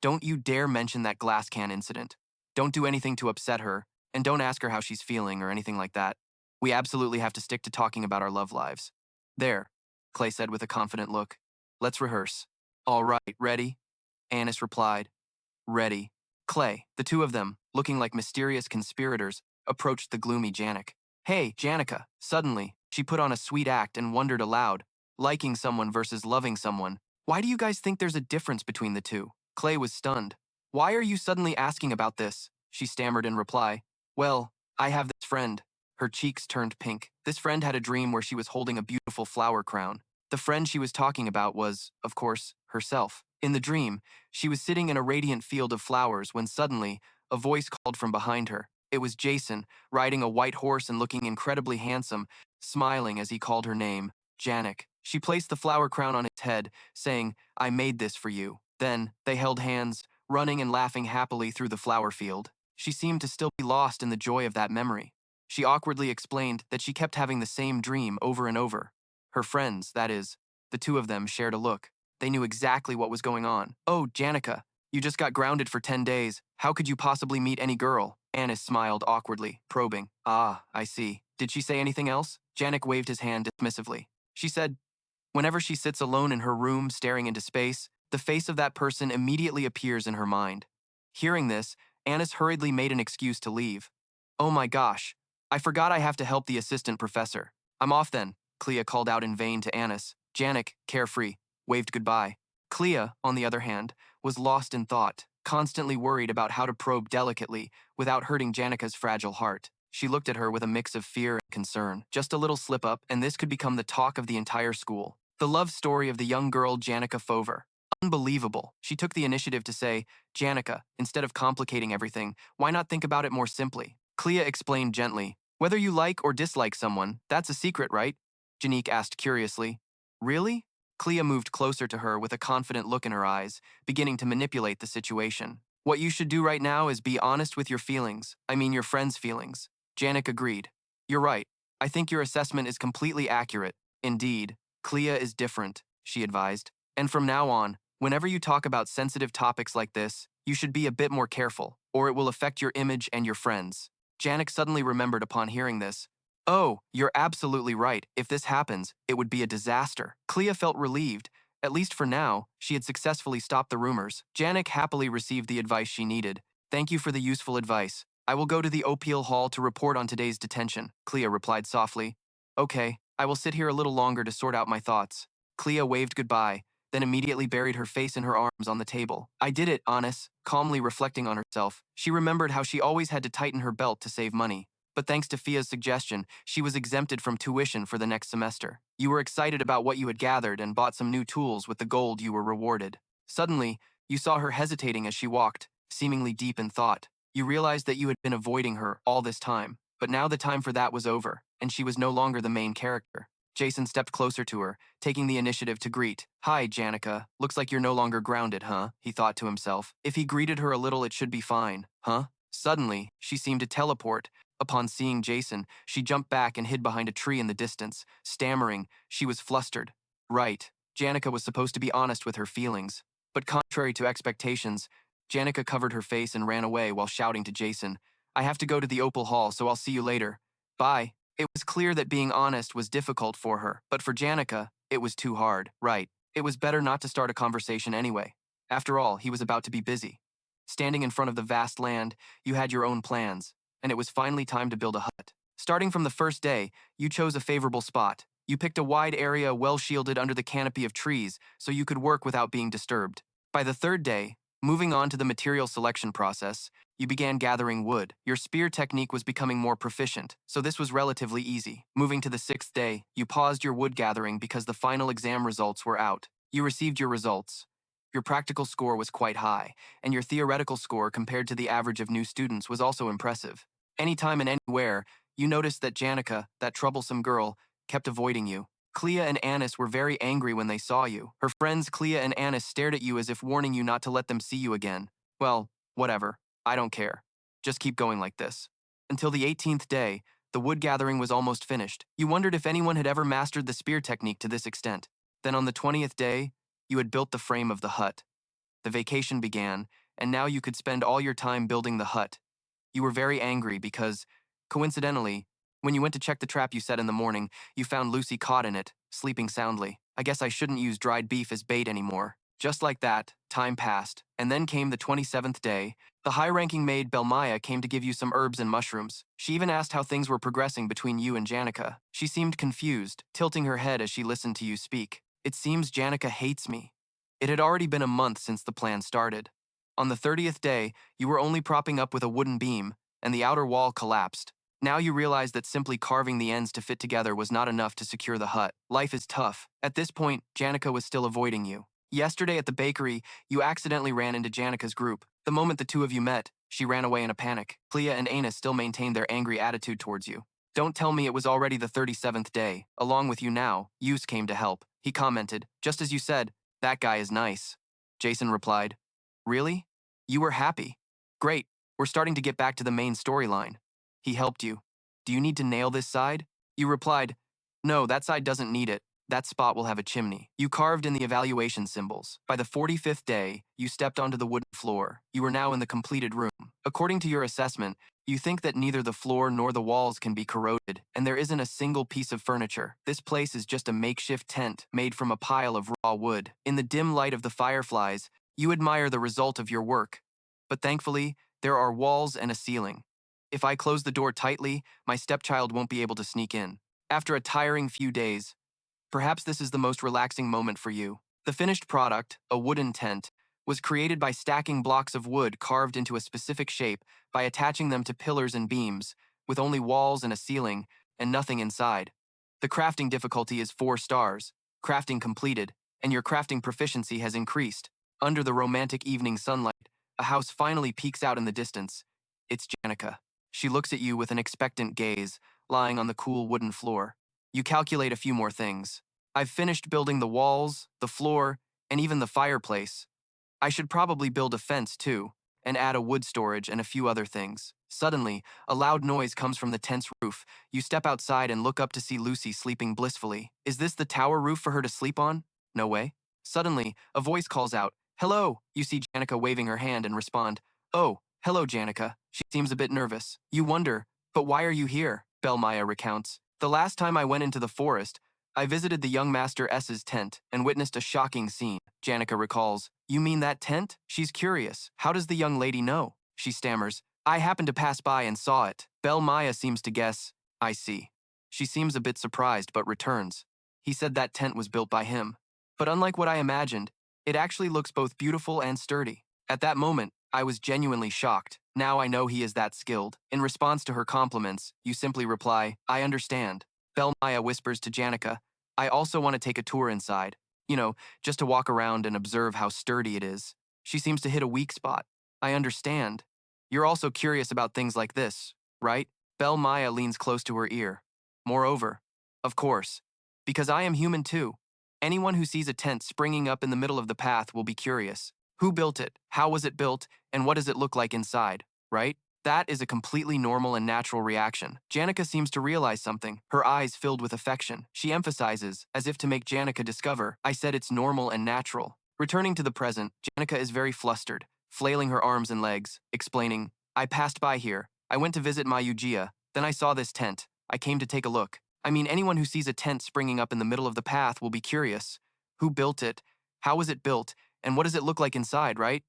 "Don't you dare mention that glass can incident. Don't do anything to upset her, and don't ask her how she's feeling or anything like that." We absolutely have to stick to talking about our love lives. There, Clay said with a confident look. Let's rehearse. All right, ready? Anis replied. Ready. Clay, the two of them, looking like mysterious conspirators, approached the gloomy Janik. Hey, Janica. Suddenly, she put on a sweet act and wondered aloud, liking someone versus loving someone. Why do you guys think there's a difference between the two? Clay was stunned. Why are you suddenly asking about this? She stammered in reply. Well, I have this friend. Her cheeks turned pink. This friend had a dream where she was holding a beautiful flower crown. The friend she was talking about was, of course, herself. In the dream, she was sitting in a radiant field of flowers when suddenly, a voice called from behind her. It was Jason, riding a white horse and looking incredibly handsome, smiling as he called her name, Janik. She placed the flower crown on his head, saying, I made this for you. Then, they held hands, running and laughing happily through the flower field. She seemed to still be lost in the joy of that memory. She awkwardly explained that she kept having the same dream over and over. Her friends, that is, the two of them shared a look. They knew exactly what was going on. Oh, Janica, you just got grounded for 10 days. How could you possibly meet any girl? Anis smiled awkwardly, probing. Ah, I see. Did she say anything else? Janik waved his hand dismissively. She said, whenever she sits alone in her room staring into space, the face of that person immediately appears in her mind. Hearing this, Anis hurriedly made an excuse to leave. Oh my gosh, I forgot I have to help the assistant professor. I'm off then, Clea called out in vain to Anis. Janik, carefree, waved goodbye. Clea, on the other hand, was lost in thought, constantly worried about how to probe delicately without hurting Janica's fragile heart. She looked at her with a mix of fear and concern. Just a little slip-up, and this could become the talk of the entire school. The love story of the young girl Janica Fover. Unbelievable. She took the initiative to say, Janica, instead of complicating everything, why not think about it more simply? Clea explained gently, whether you like or dislike someone, that's a secret, right? Janique asked curiously. Really? Clea moved closer to her with a confident look in her eyes, beginning to manipulate the situation. What you should do right now is be honest with your feelings. I mean your friend's feelings. Janik agreed. You're right. I think your assessment is completely accurate. Indeed, Clea is different, she advised. And from now on, whenever you talk about sensitive topics like this, you should be a bit more careful, or it will affect your image and your friends. Janik suddenly remembered upon hearing this. Oh, you're absolutely right. If this happens, it would be a disaster. Clea felt relieved. At least for now, she had successfully stopped the rumors. Janik happily received the advice she needed. Thank you for the useful advice. I will go to the Opeel Hall to report on today's detention, Clea replied softly. Okay, I will sit here a little longer to sort out my thoughts. Clea waved goodbye, then immediately buried her face in her arms on the table. I did it, Anis, calmly reflecting on herself. She remembered how she always had to tighten her belt to save money. But thanks to Fia's suggestion, she was exempted from tuition for the next semester. You were excited about what you had gathered and bought some new tools with the gold you were rewarded. Suddenly, you saw her hesitating as she walked, seemingly deep in thought. You realized that you had been avoiding her all this time, but now the time for that was over, and she was no longer the main character. Jason stepped closer to her, taking the initiative to greet. Hi, Janica. Looks like you're no longer grounded, huh? He thought to himself. If he greeted her a little, it should be fine, huh? Suddenly, she seemed to teleport. Upon seeing Jason, she jumped back and hid behind a tree in the distance. Stammering, she was flustered. Right, Janica was supposed to be honest with her feelings. But contrary to expectations, Janica covered her face and ran away while shouting to Jason, I have to go to the Opal Hall, so I'll see you later. Bye. It was clear that being honest was difficult for her, but for Janica, it was too hard. Right. It was better not to start a conversation anyway. After all, he was about to be busy. Standing in front of the vast land, you had your own plans, and it was finally time to build a hut. Starting from the first day, you chose a favorable spot. You picked a wide area well shielded under the canopy of trees so you could work without being disturbed. By the third day, moving on to the material selection process, you began gathering wood. Your spear technique was becoming more proficient, so this was relatively easy. Moving to the sixth day, you paused your wood gathering because the final exam results were out. You received your results. Your practical score was quite high, and your theoretical score compared to the average of new students was also impressive. Anytime and anywhere, you noticed that Janica, that troublesome girl, kept avoiding you. Clea and Anis were very angry when they saw you. Her friends Clea and Anis stared at you as if warning you not to let them see you again. Well, whatever. I don't care. Just keep going like this. Until the 18th day, the wood gathering was almost finished. You wondered if anyone had ever mastered the spear technique to this extent. Then on the 20th day, you had built the frame of the hut. The vacation began, and now you could spend all your time building the hut. You were very angry because, coincidentally, When you went to check the trap you set in the morning, you found Lucy caught in it, sleeping soundly. I guess I shouldn't use dried beef as bait anymore. Just like that, time passed, and then came the 27th day. The high-ranking maid Belle came to give you some herbs and mushrooms. She even asked how things were progressing between you and Janica. She seemed confused, tilting her head as she listened to you speak. It seems Janica hates me. It had already been a month since the plan started. On the 30th day, you were only propping up with a wooden beam, and the outer wall collapsed. Now you realize that simply carving the ends to fit together was not enough to secure the hut. Life is tough. At this point, Janica was still avoiding you. Yesterday at the bakery, you accidentally ran into Janica's group. The moment the two of you met, she ran away in a panic. Clea and Aina still maintained their angry attitude towards you. Don't tell me it was already the 37th day. Along with you now, Yus came to help. He commented, just as you said, that guy is nice. Jason replied, really? You were happy. Great, we're starting to get back to the main storyline. He helped you. Do you need to nail this side? You replied, no, that side doesn't need it. That spot will have a chimney. You carved in the evaluation symbols. By the 45th day, you stepped onto the wooden floor. You are now in the completed room. According to your assessment, you think that neither the floor nor the walls can be corroded, and there isn't a single piece of furniture. This place is just a makeshift tent made from a pile of raw wood. In the dim light of the fireflies, you admire the result of your work. But thankfully, there are walls and a ceiling. If I close the door tightly, my stepchild won't be able to sneak in. After a tiring few days, perhaps this is the most relaxing moment for you. The finished product, a wooden tent, was created by stacking blocks of wood carved into a specific shape by attaching them to pillars and beams, with only walls and a ceiling, and nothing inside. The crafting difficulty is 4 stars, crafting completed, and your crafting proficiency has increased. Under the romantic evening sunlight, a house finally peeks out in the distance. It's Janica. She looks at you with an expectant gaze, lying on the cool wooden floor. You calculate a few more things. I've finished building the walls, the floor, and even the fireplace. I should probably build a fence too, and add a wood storage and a few other things. Suddenly, a loud noise comes from the tent's roof. You step outside and look up to see Lucy sleeping blissfully. Is this the tower roof for her to sleep on? No way. Suddenly, a voice calls out, hello! You see Janica waving her hand and respond, oh, hello Janica. She seems a bit nervous. You wonder, but why are you here? Belle recounts. The last time I went into the forest, I visited the young Master S's tent and witnessed a shocking scene. Janica recalls, you mean that tent? She's curious. How does the young lady know? She stammers, I happened to pass by and saw it. Belle seems to guess, I see. She seems a bit surprised but returns. He said that tent was built by him. But unlike what I imagined, it actually looks both beautiful and sturdy. At that moment, I was genuinely shocked. Now I know he is that skilled. In response to her compliments, you simply reply, I understand. Belle whispers to Janica, I also want to take a tour inside. You know, just to walk around and observe how sturdy it is. She seems to hit a weak spot. I understand. You're also curious about things like this, right? Belle leans close to her ear. Moreover, of course, because I am human too. Anyone who sees a tent springing up in the middle of the path will be curious. Who built it? How was it built? And what does it look like inside, right? That is a completely normal and natural reaction. Janica seems to realize something, her eyes filled with affection. She emphasizes, as if to make Janica discover, I said it's normal and natural. Returning to the present, Janica is very flustered, flailing her arms and legs, explaining, I passed by here. I went to visit my Ujiya. Then I saw this tent. I came to take a look. I mean, anyone who sees a tent springing up in the middle of the path will be curious. Who built it? How was it built? And what does it look like inside, right?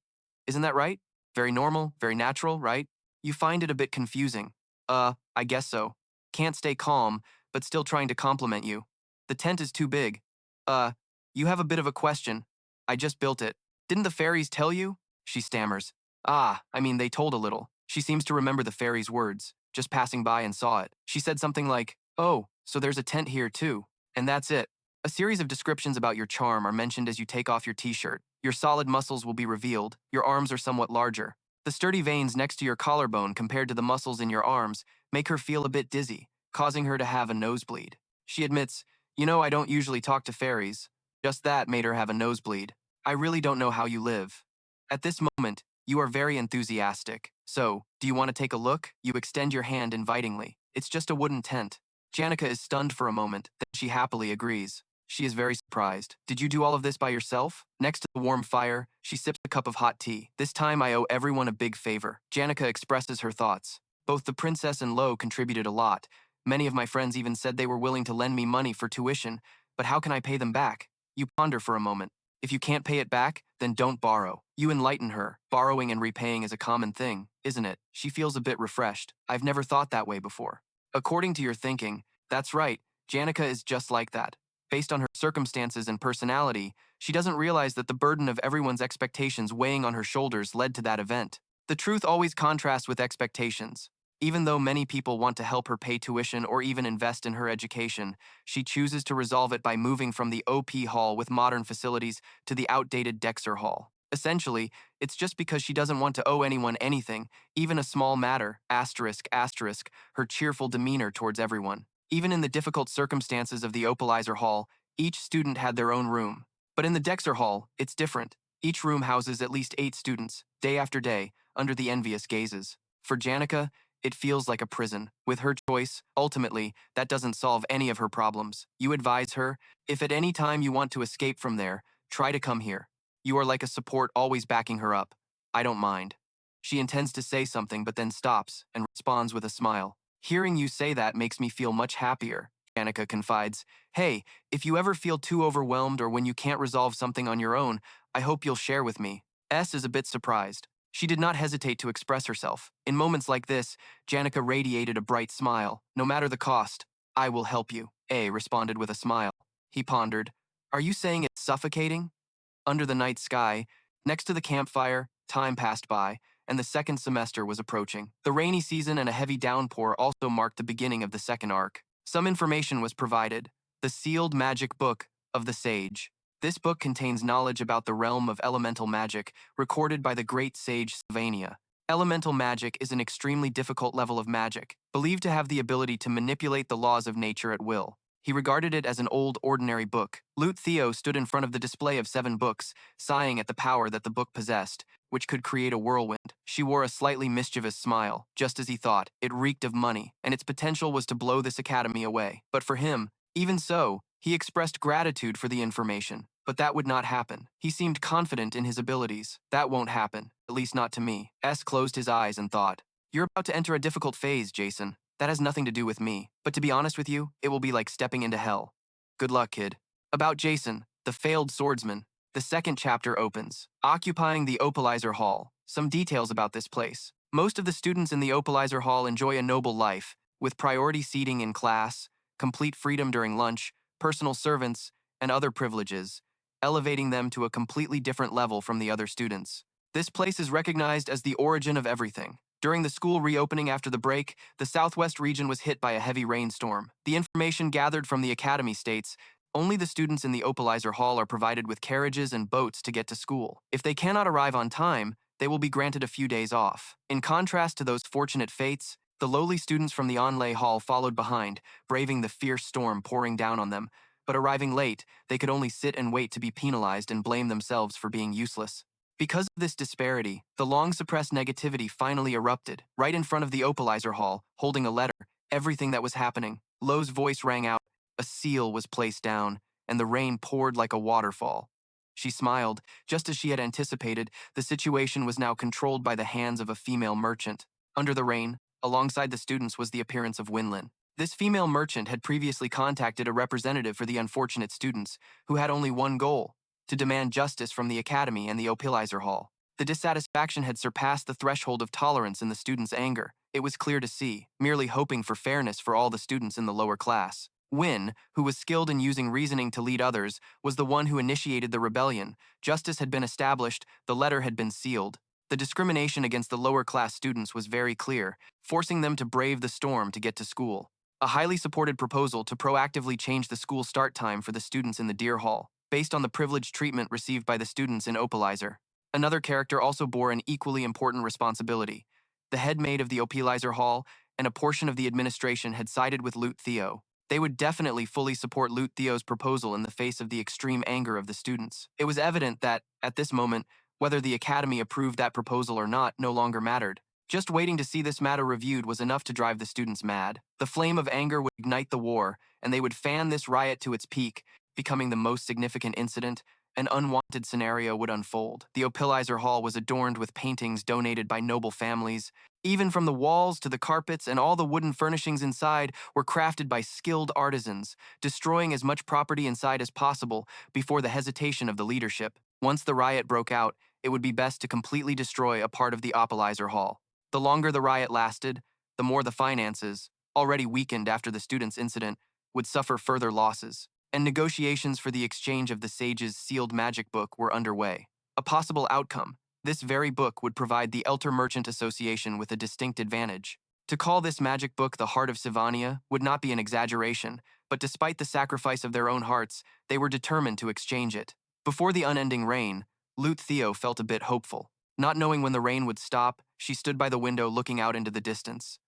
Isn't that right? Very normal, very natural, right? You find it a bit confusing. I guess so. Can't stay calm, but still trying to compliment you. The tent is too big. You have a bit of a question. I just built it. Didn't the fairies tell you? She stammers. They told a little. She seems to remember the fairies' words, just passing by and saw it. She said something like, oh, so there's a tent here too. And that's it. A series of descriptions about your charm are mentioned as you take off your t-shirt. Your solid muscles will be revealed. Your arms are somewhat larger. The sturdy veins next to your collarbone compared to the muscles in your arms make her feel a bit dizzy, causing her to have a nosebleed. She admits, I don't usually talk to fairies. Just that made her have a nosebleed. I really don't know how you live. At this moment, you are very enthusiastic. So, do you want to take a look? You extend your hand invitingly. It's just a wooden tent. Janica is stunned for a moment, then she happily agrees. She is very surprised. Did you do all of this by yourself? Next to the warm fire, she sips a cup of hot tea. This time I owe everyone a big favor. Janica expresses her thoughts. Both the princess and Lo contributed a lot, Many of my friends even said they were willing to lend me money for tuition, but how can I pay them back? You ponder for a moment. If you can't pay it back, then don't borrow. You enlighten her. Borrowing and repaying is a common thing, isn't it? She feels a bit refreshed. I've never thought that way before. According to your thinking, that's right, Janica is just like that. Based on her circumstances and personality, she doesn't realize that the burden of everyone's expectations weighing on her shoulders led to that event. The truth always contrasts with expectations. Even though many people want to help her pay tuition or even invest in her education, she chooses to resolve it by moving from the OP hall with modern facilities to the outdated Dexter hall. Essentially, it's just because she doesn't want to owe anyone anything, even a small matter, her cheerful demeanor towards everyone. Even in the difficult circumstances of the Opalizer hall, each student had their own room. But in the Dexter hall, it's different. Each room houses at least 8 students, day after day, under the envious gazes. For Janica, it feels like a prison. With her choice, ultimately, that doesn't solve any of her problems. You advise her, if at any time you want to escape from there, try to come here. You are like a support always backing her up. I don't mind. She intends to say something but then stops and responds with a smile. Hearing you say that makes me feel much happier, Janica confides. Hey, if you ever feel too overwhelmed or when you can't resolve something on your own, I hope you'll share with me. S is a bit surprised. She did not hesitate to express herself. In moments like this, Janica radiated a bright smile. No matter the cost, I will help you. A responded with a smile. He pondered. Are you saying it's suffocating? Under the night sky, next to the campfire, time passed by, and the second semester was approaching. The rainy season and a heavy downpour also marked the beginning of the second arc. Some information was provided. The sealed magic book of the sage. This book contains knowledge about the realm of elemental magic, recorded by the great sage Sylvania. Elemental magic is an extremely difficult level of magic, believed to have the ability to manipulate the laws of nature at will. He regarded it as an old, ordinary book. Lute Theo stood in front of the display of 7 books, sighing at the power that the book possessed, which could create a whirlwind. She wore a slightly mischievous smile. Just as he thought, it reeked of money, and its potential was to blow this academy away. But for him, even so, he expressed gratitude for the information. But that would not happen. He seemed confident in his abilities. That won't happen, at least not to me. S closed his eyes and thought, you're about to enter a difficult phase, Jason. That has nothing to do with me. But to be honest with you, it will be like stepping into hell. Good luck, kid. About Jason, the failed swordsman. The second chapter opens. Occupying the Opalizer Hall. Some details about this place. Most of the students in the Opalizer Hall enjoy a noble life, with priority seating in class, complete freedom during lunch, personal servants, and other privileges, elevating them to a completely different level from the other students. This place is recognized as the origin of everything. During the school reopening after the break, the southwest region was hit by a heavy rainstorm. The information gathered from the academy states, only the students in the Opalizer Hall are provided with carriages and boats to get to school. If they cannot arrive on time, they will be granted a few days off. In contrast to those fortunate fates, the lowly students from the Onlay Hall followed behind, braving the fierce storm pouring down on them. But arriving late, they could only sit and wait to be penalized and blame themselves for being useless. Because of this disparity, the long-suppressed negativity finally erupted, right in front of the Opalizer Hall, holding a letter, everything that was happening. Lo's voice rang out, a seal was placed down, and the rain poured like a waterfall. She smiled. Just as she had anticipated, the situation was now controlled by the hands of a female merchant. Under the rain, alongside the students was the appearance of Winlin. This female merchant had previously contacted a representative for the unfortunate students, who had only one goal: to demand justice from the academy and the Opalizer Hall. The dissatisfaction had surpassed the threshold of tolerance in the students' anger. It was clear to see, merely hoping for fairness for all the students in the lower class. Win, who was skilled in using reasoning to lead others, was the one who initiated the rebellion. Justice had been established, the letter had been sealed. The discrimination against the lower class students was very clear, forcing them to brave the storm to get to school. A highly supported proposal to proactively change the school start time for the students in the Deer Hall, based on the privileged treatment received by the students in Opalizer. Another character also bore an equally important responsibility. The head maid of the Opalizer Hall and a portion of the administration had sided with Lute Theo. They would definitely fully support Lute Theo's proposal in the face of the extreme anger of the students. It was evident that, at this moment, whether the academy approved that proposal or not no longer mattered. Just waiting to see this matter reviewed was enough to drive the students mad. The flame of anger would ignite the war, and they would fan this riot to its peak, becoming the most significant incident an unwanted scenario would unfold. The Opilizer Hall was adorned with paintings donated by noble families. Even from the walls to the carpets and all the wooden furnishings inside were crafted by skilled artisans, destroying as much property inside as possible before the hesitation of the leadership. Once the riot broke out, it would be best to completely destroy a part of the Opilizer Hall. The longer the riot lasted, the more the finances, already weakened after the students' incident, would suffer further losses, and negotiations for the exchange of the sage's sealed magic book were underway. A possible outcome: this very book would provide the Elter Merchant Association with a distinct advantage. To call this magic book the Heart of Sylvania would not be an exaggeration, but despite the sacrifice of their own hearts, they were determined to exchange it. Before the unending rain, Lortell felt a bit hopeful. Not knowing when the rain would stop, she stood by the window looking out into the distance.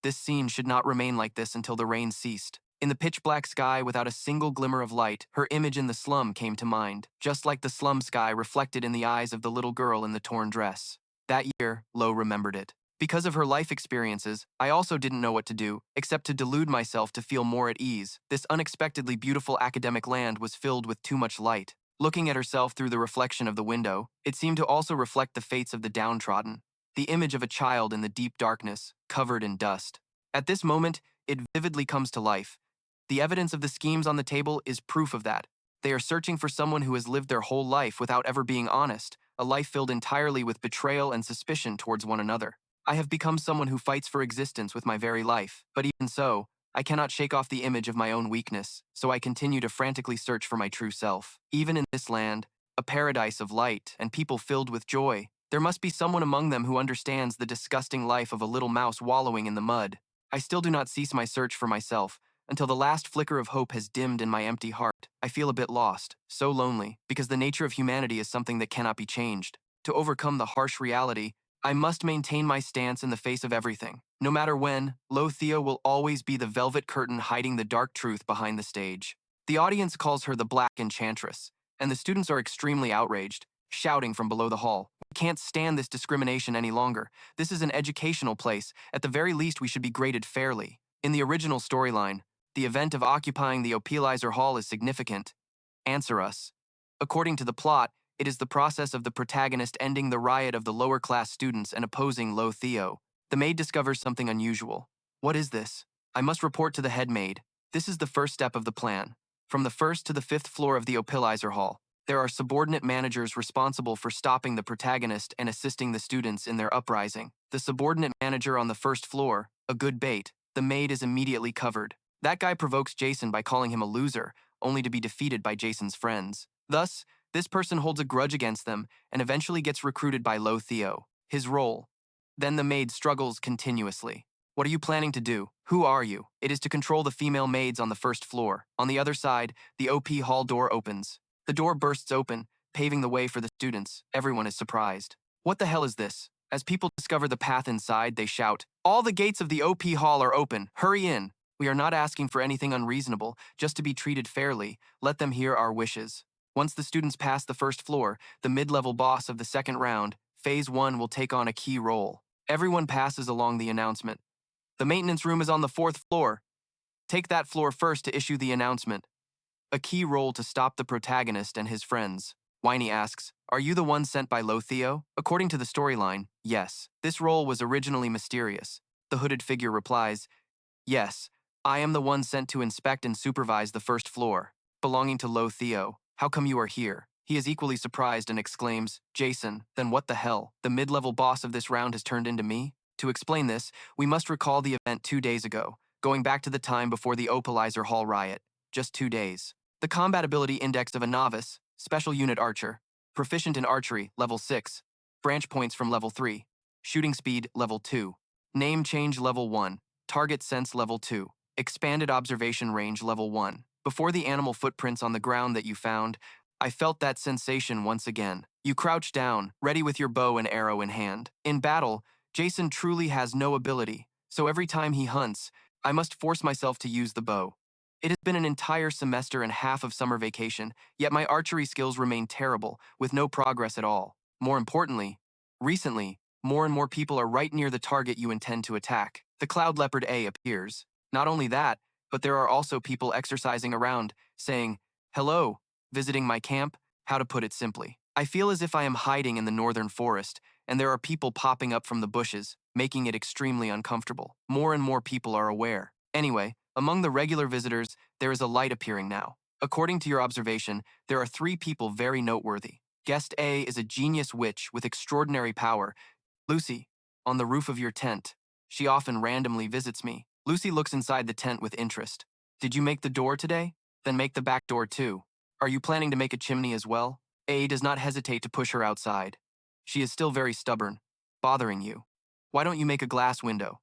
This scene should not remain like this until the rain ceased. In the pitch-black sky without a single glimmer of light, her image in the slum came to mind, just like the slum sky reflected in the eyes of the little girl in the torn dress. That year, Lo remembered it. Because of her life experiences, I also didn't know what to do, except to delude myself to feel more at ease. This unexpectedly beautiful academic land was filled with too much light. Looking at herself through the reflection of the window, it seemed to also reflect the fates of the downtrodden, the image of a child in the deep darkness, covered in dust. At this moment, it vividly comes to life. The evidence of the schemes on the table is proof of that. They are searching for someone who has lived their whole life without ever being honest, a life filled entirely with betrayal and suspicion towards one another. I have become someone who fights for existence with my very life, but even so, I cannot shake off the image of my own weakness, so I continue to frantically search for my true self. Even in this land, a paradise of light and people filled with joy, there must be someone among them who understands the disgusting life of a little mouse wallowing in the mud. I still do not cease my search for myself, until the last flicker of hope has dimmed in my empty heart. I feel a bit lost, so lonely, because the nature of humanity is something that cannot be changed. To overcome the harsh reality, I must maintain my stance in the face of everything. No matter when, Lortell will always be the velvet curtain hiding the dark truth behind the stage. The audience calls her the Black Enchantress, and the students are extremely outraged, shouting from below the hall. We can't stand this discrimination any longer. This is an educational place. At the very least, we should be graded fairly. In the original storyline, the event of occupying the Opilizer Hall is significant. Answer us. According to the plot, it is the process of the protagonist ending the riot of the lower-class students and opposing Lortell. The maid discovers something unusual. What is this? I must report to the head maid. This is the first step of the plan. From the first to the fifth floor of the Opilizer Hall, there are subordinate managers responsible for stopping the protagonist and assisting the students in their uprising. The subordinate manager on the first floor, a good bait. The maid is immediately covered. That guy provokes Jason by calling him a loser, only to be defeated by Jason's friends. Thus, this person holds a grudge against them and eventually gets recruited by Lortell. His role. Then the maid struggles continuously. What are you planning to do? Who are you? It is to control the female maids on the first floor. On the other side, the OP hall door opens. The door bursts open, paving the way for the students. Everyone is surprised. What the hell is this? As people discover the path inside, they shout, "All the gates of the OP hall are open. Hurry in." We are not asking for anything unreasonable, just to be treated fairly. Let them hear our wishes. Once the students pass the first floor, the mid-level boss of the second round, Phase 1, will take on a key role. Everyone passes along the announcement. The maintenance room is on the fourth floor. Take that floor first to issue the announcement. A key role to stop the protagonist and his friends. Whiny asks, "Are you the one sent by Lortell?" According to the storyline, yes. This role was originally mysterious. The hooded figure replies, "Yes, I am the one sent to inspect and supervise the first floor, belonging to Lortell. How come you are here?" He is equally surprised and exclaims, "Jason, then what the hell? The mid-level boss of this round has turned into me?" To explain this, we must recall the event 2 days ago, going back to the time before the Opilizer Hall riot. Just 2 days. The combat ability index of a novice, special unit archer, proficient in archery, level 6, branch points from level 3, shooting speed, level 2, name change, level 1, target sense, level 2, expanded observation range, level 1. Before the animal footprints on the ground that you found, I felt that sensation once again. You crouch down, ready with your bow and arrow in hand. In battle, Jason truly has no ability, so every time he hunts, I must force myself to use the bow. It has been an entire semester and half of summer vacation, yet my archery skills remain terrible, with no progress at all. More importantly, recently, more and more people are right near the target you intend to attack. The Cloud Leopard A appears. Not only that, but there are also people exercising around, saying, "Hello, visiting my camp?" How to put it simply? I feel as if I am hiding in the northern forest, and there are people popping up from the bushes, making it extremely uncomfortable. More and more people are aware. Anyway, among the regular visitors, there is a light appearing now. According to your observation, there are 3 people very noteworthy. Guest A is a genius witch with extraordinary power. Lucy, on the roof of your tent. She often randomly visits me. Lucy looks inside the tent with interest. Did you make the door today? Then make the back door too. Are you planning to make a chimney as well? A does not hesitate to push her outside. She is still very stubborn, bothering you. Why don't you make a glass window?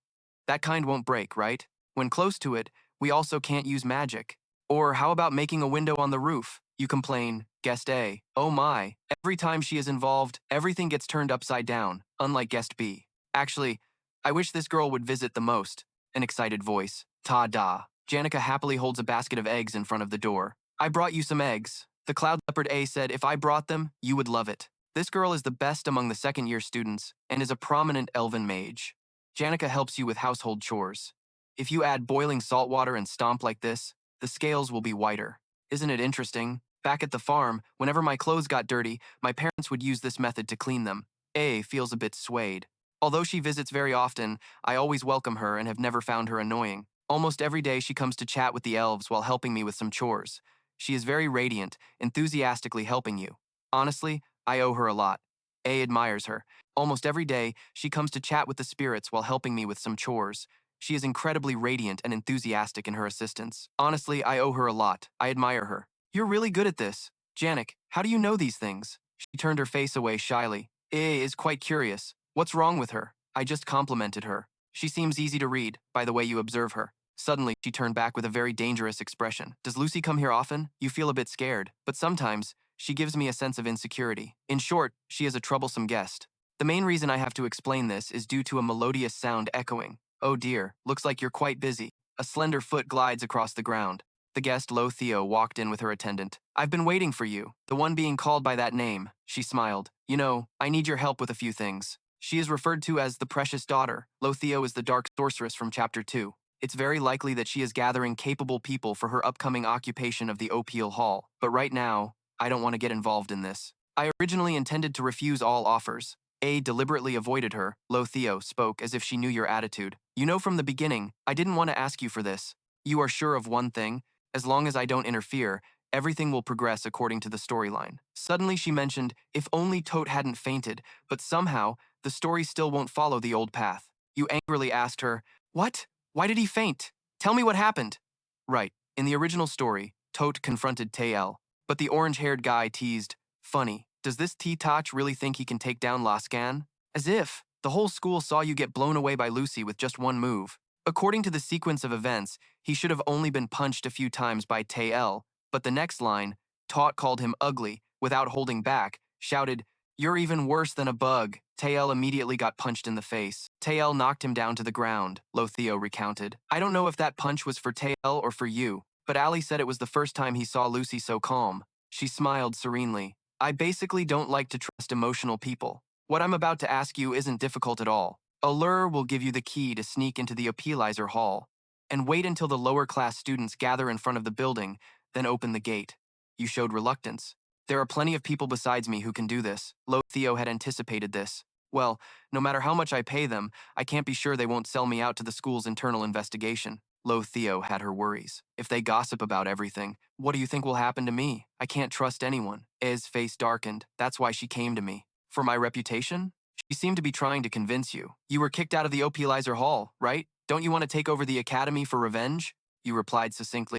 That kind won't break, right? When close to it, we also can't use magic. Or how about making a window on the roof? You complain, guest A. Oh my, every time she is involved, everything gets turned upside down, unlike guest B. Actually, I wish this girl would visit the most. An excited voice. Ta-da. Janica happily holds a basket of eggs in front of the door. I brought you some eggs. The cloud leopard A said if I brought them, you would love it. This girl is the best among the second-year students and is a prominent elven mage. Janica helps you with household chores. If you add boiling salt water and stomp like this, the scales will be whiter. Isn't it interesting? Back at the farm, whenever my clothes got dirty, my parents would use this method to clean them. A feels a bit swayed. Although she visits very often, I always welcome her and have never found her annoying. Almost every day she comes to chat with the elves while helping me with some chores. She is very radiant, enthusiastically helping you. Honestly, I owe her a lot. A admires her. Almost every day, she comes to chat with the spirits while helping me with some chores. She is incredibly radiant and enthusiastic in her assistance. Honestly, I owe her a lot. I admire her. You're really good at this. Janik, how do you know these things? She turned her face away shyly. A is quite curious. What's wrong with her? I just complimented her. She seems easy to read, by the way you observe her. Suddenly, she turned back with a very dangerous expression. Does Lucy come here often? You feel a bit scared, but sometimes, she gives me a sense of insecurity. In short, she is a troublesome guest. The main reason I have to explain this is due to a melodious sound echoing. Oh dear, looks like you're quite busy. A slender foot glides across the ground. The guest Lortell walked in with her attendant. I've been waiting for you, the one being called by that name. She smiled. You know, I need your help with a few things. She is referred to as the precious daughter. Lortell is the dark sorceress from chapter 2. It's very likely that she is gathering capable people for her upcoming occupation of the Opal Hall. But right now, I don't want to get involved in this. I originally intended to refuse all offers. A deliberately avoided her. Lortell spoke as if she knew your attitude. You know from the beginning, I didn't want to ask you for this. You are sure of one thing? As long as I don't interfere, everything will progress according to the storyline. Suddenly she mentioned, if only Tote hadn't fainted, but somehow, the story still won't follow the old path. You angrily asked her, what? Why did he faint? Tell me what happened. Right, in the original story, Tote confronted Tael, but the orange-haired guy teased, funny, does this T-Toch really think he can take down Lascan? As if, the whole school saw you get blown away by Lucy with just one move. According to the sequence of events, he should have only been punched a few times by Tael, but the next line, Tot called him ugly, without holding back, shouted, you're even worse than a bug. Tael immediately got punched in the face. Tael knocked him down to the ground, Lortell recounted. I don't know if that punch was for Tael or for you, but Ali said it was the first time he saw Lucy so calm. She smiled serenely. I basically don't like to trust emotional people. What I'm about to ask you isn't difficult at all. Allure will give you the key to sneak into the Opalizer Hall, and wait until the lower-class students gather in front of the building, then open the gate. You showed reluctance. There are plenty of people besides me who can do this. Lortell had anticipated this. Well, no matter how much I pay them, I can't be sure they won't sell me out to the school's internal investigation. Lortell had her worries. If they gossip about everything, what do you think will happen to me? I can't trust anyone. A's face darkened. That's why she came to me. For my reputation? She seemed to be trying to convince you. You were kicked out of the Opalizer Hall, right? Don't you want to take over the academy for revenge? You replied succinctly,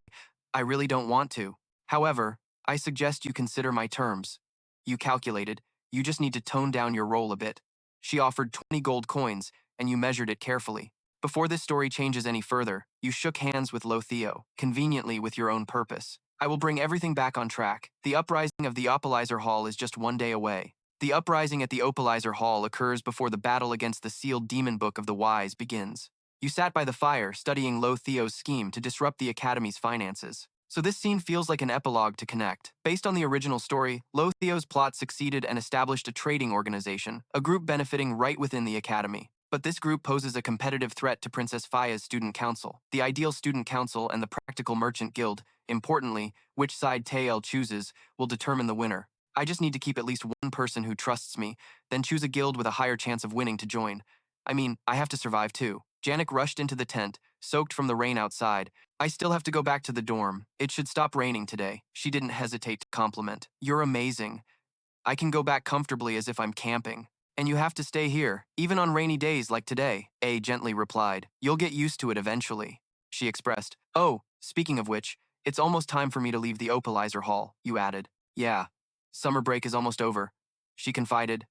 I really don't want to. However, I suggest you consider my terms. You calculated, you just need to tone down your role a bit. She offered 20 gold coins, and you measured it carefully. Before this story changes any further, you shook hands with Lortell, conveniently with your own purpose. I will bring everything back on track. The uprising of the Opalizer Hall is just one day away. The uprising at the Opalizer Hall occurs before the battle against the sealed demon book of the wise begins. You sat by the fire, studying Lortell's scheme to disrupt the academy's finances. So this scene feels like an epilogue to connect. Based on the original story, Lortell's plot succeeded and established a trading organization, a group benefiting right within the academy. But this group poses a competitive threat to Princess Faya's student council. The ideal student council and the practical merchant guild, importantly, which side Tael chooses, will determine the winner. I just need to keep at least one person who trusts me, then choose a guild with a higher chance of winning to join. I mean, I have to survive too. Janik rushed into the tent, soaked from the rain outside. I still have to go back to the dorm. It should stop raining today. She didn't hesitate to compliment. You're amazing. I can go back comfortably as if I'm camping. And you have to stay here, even on rainy days like today, A gently replied. You'll get used to it eventually. She expressed. Oh, speaking of which, it's almost time for me to leave the opalizer hall, you added. Yeah. Summer break is almost over. She confided.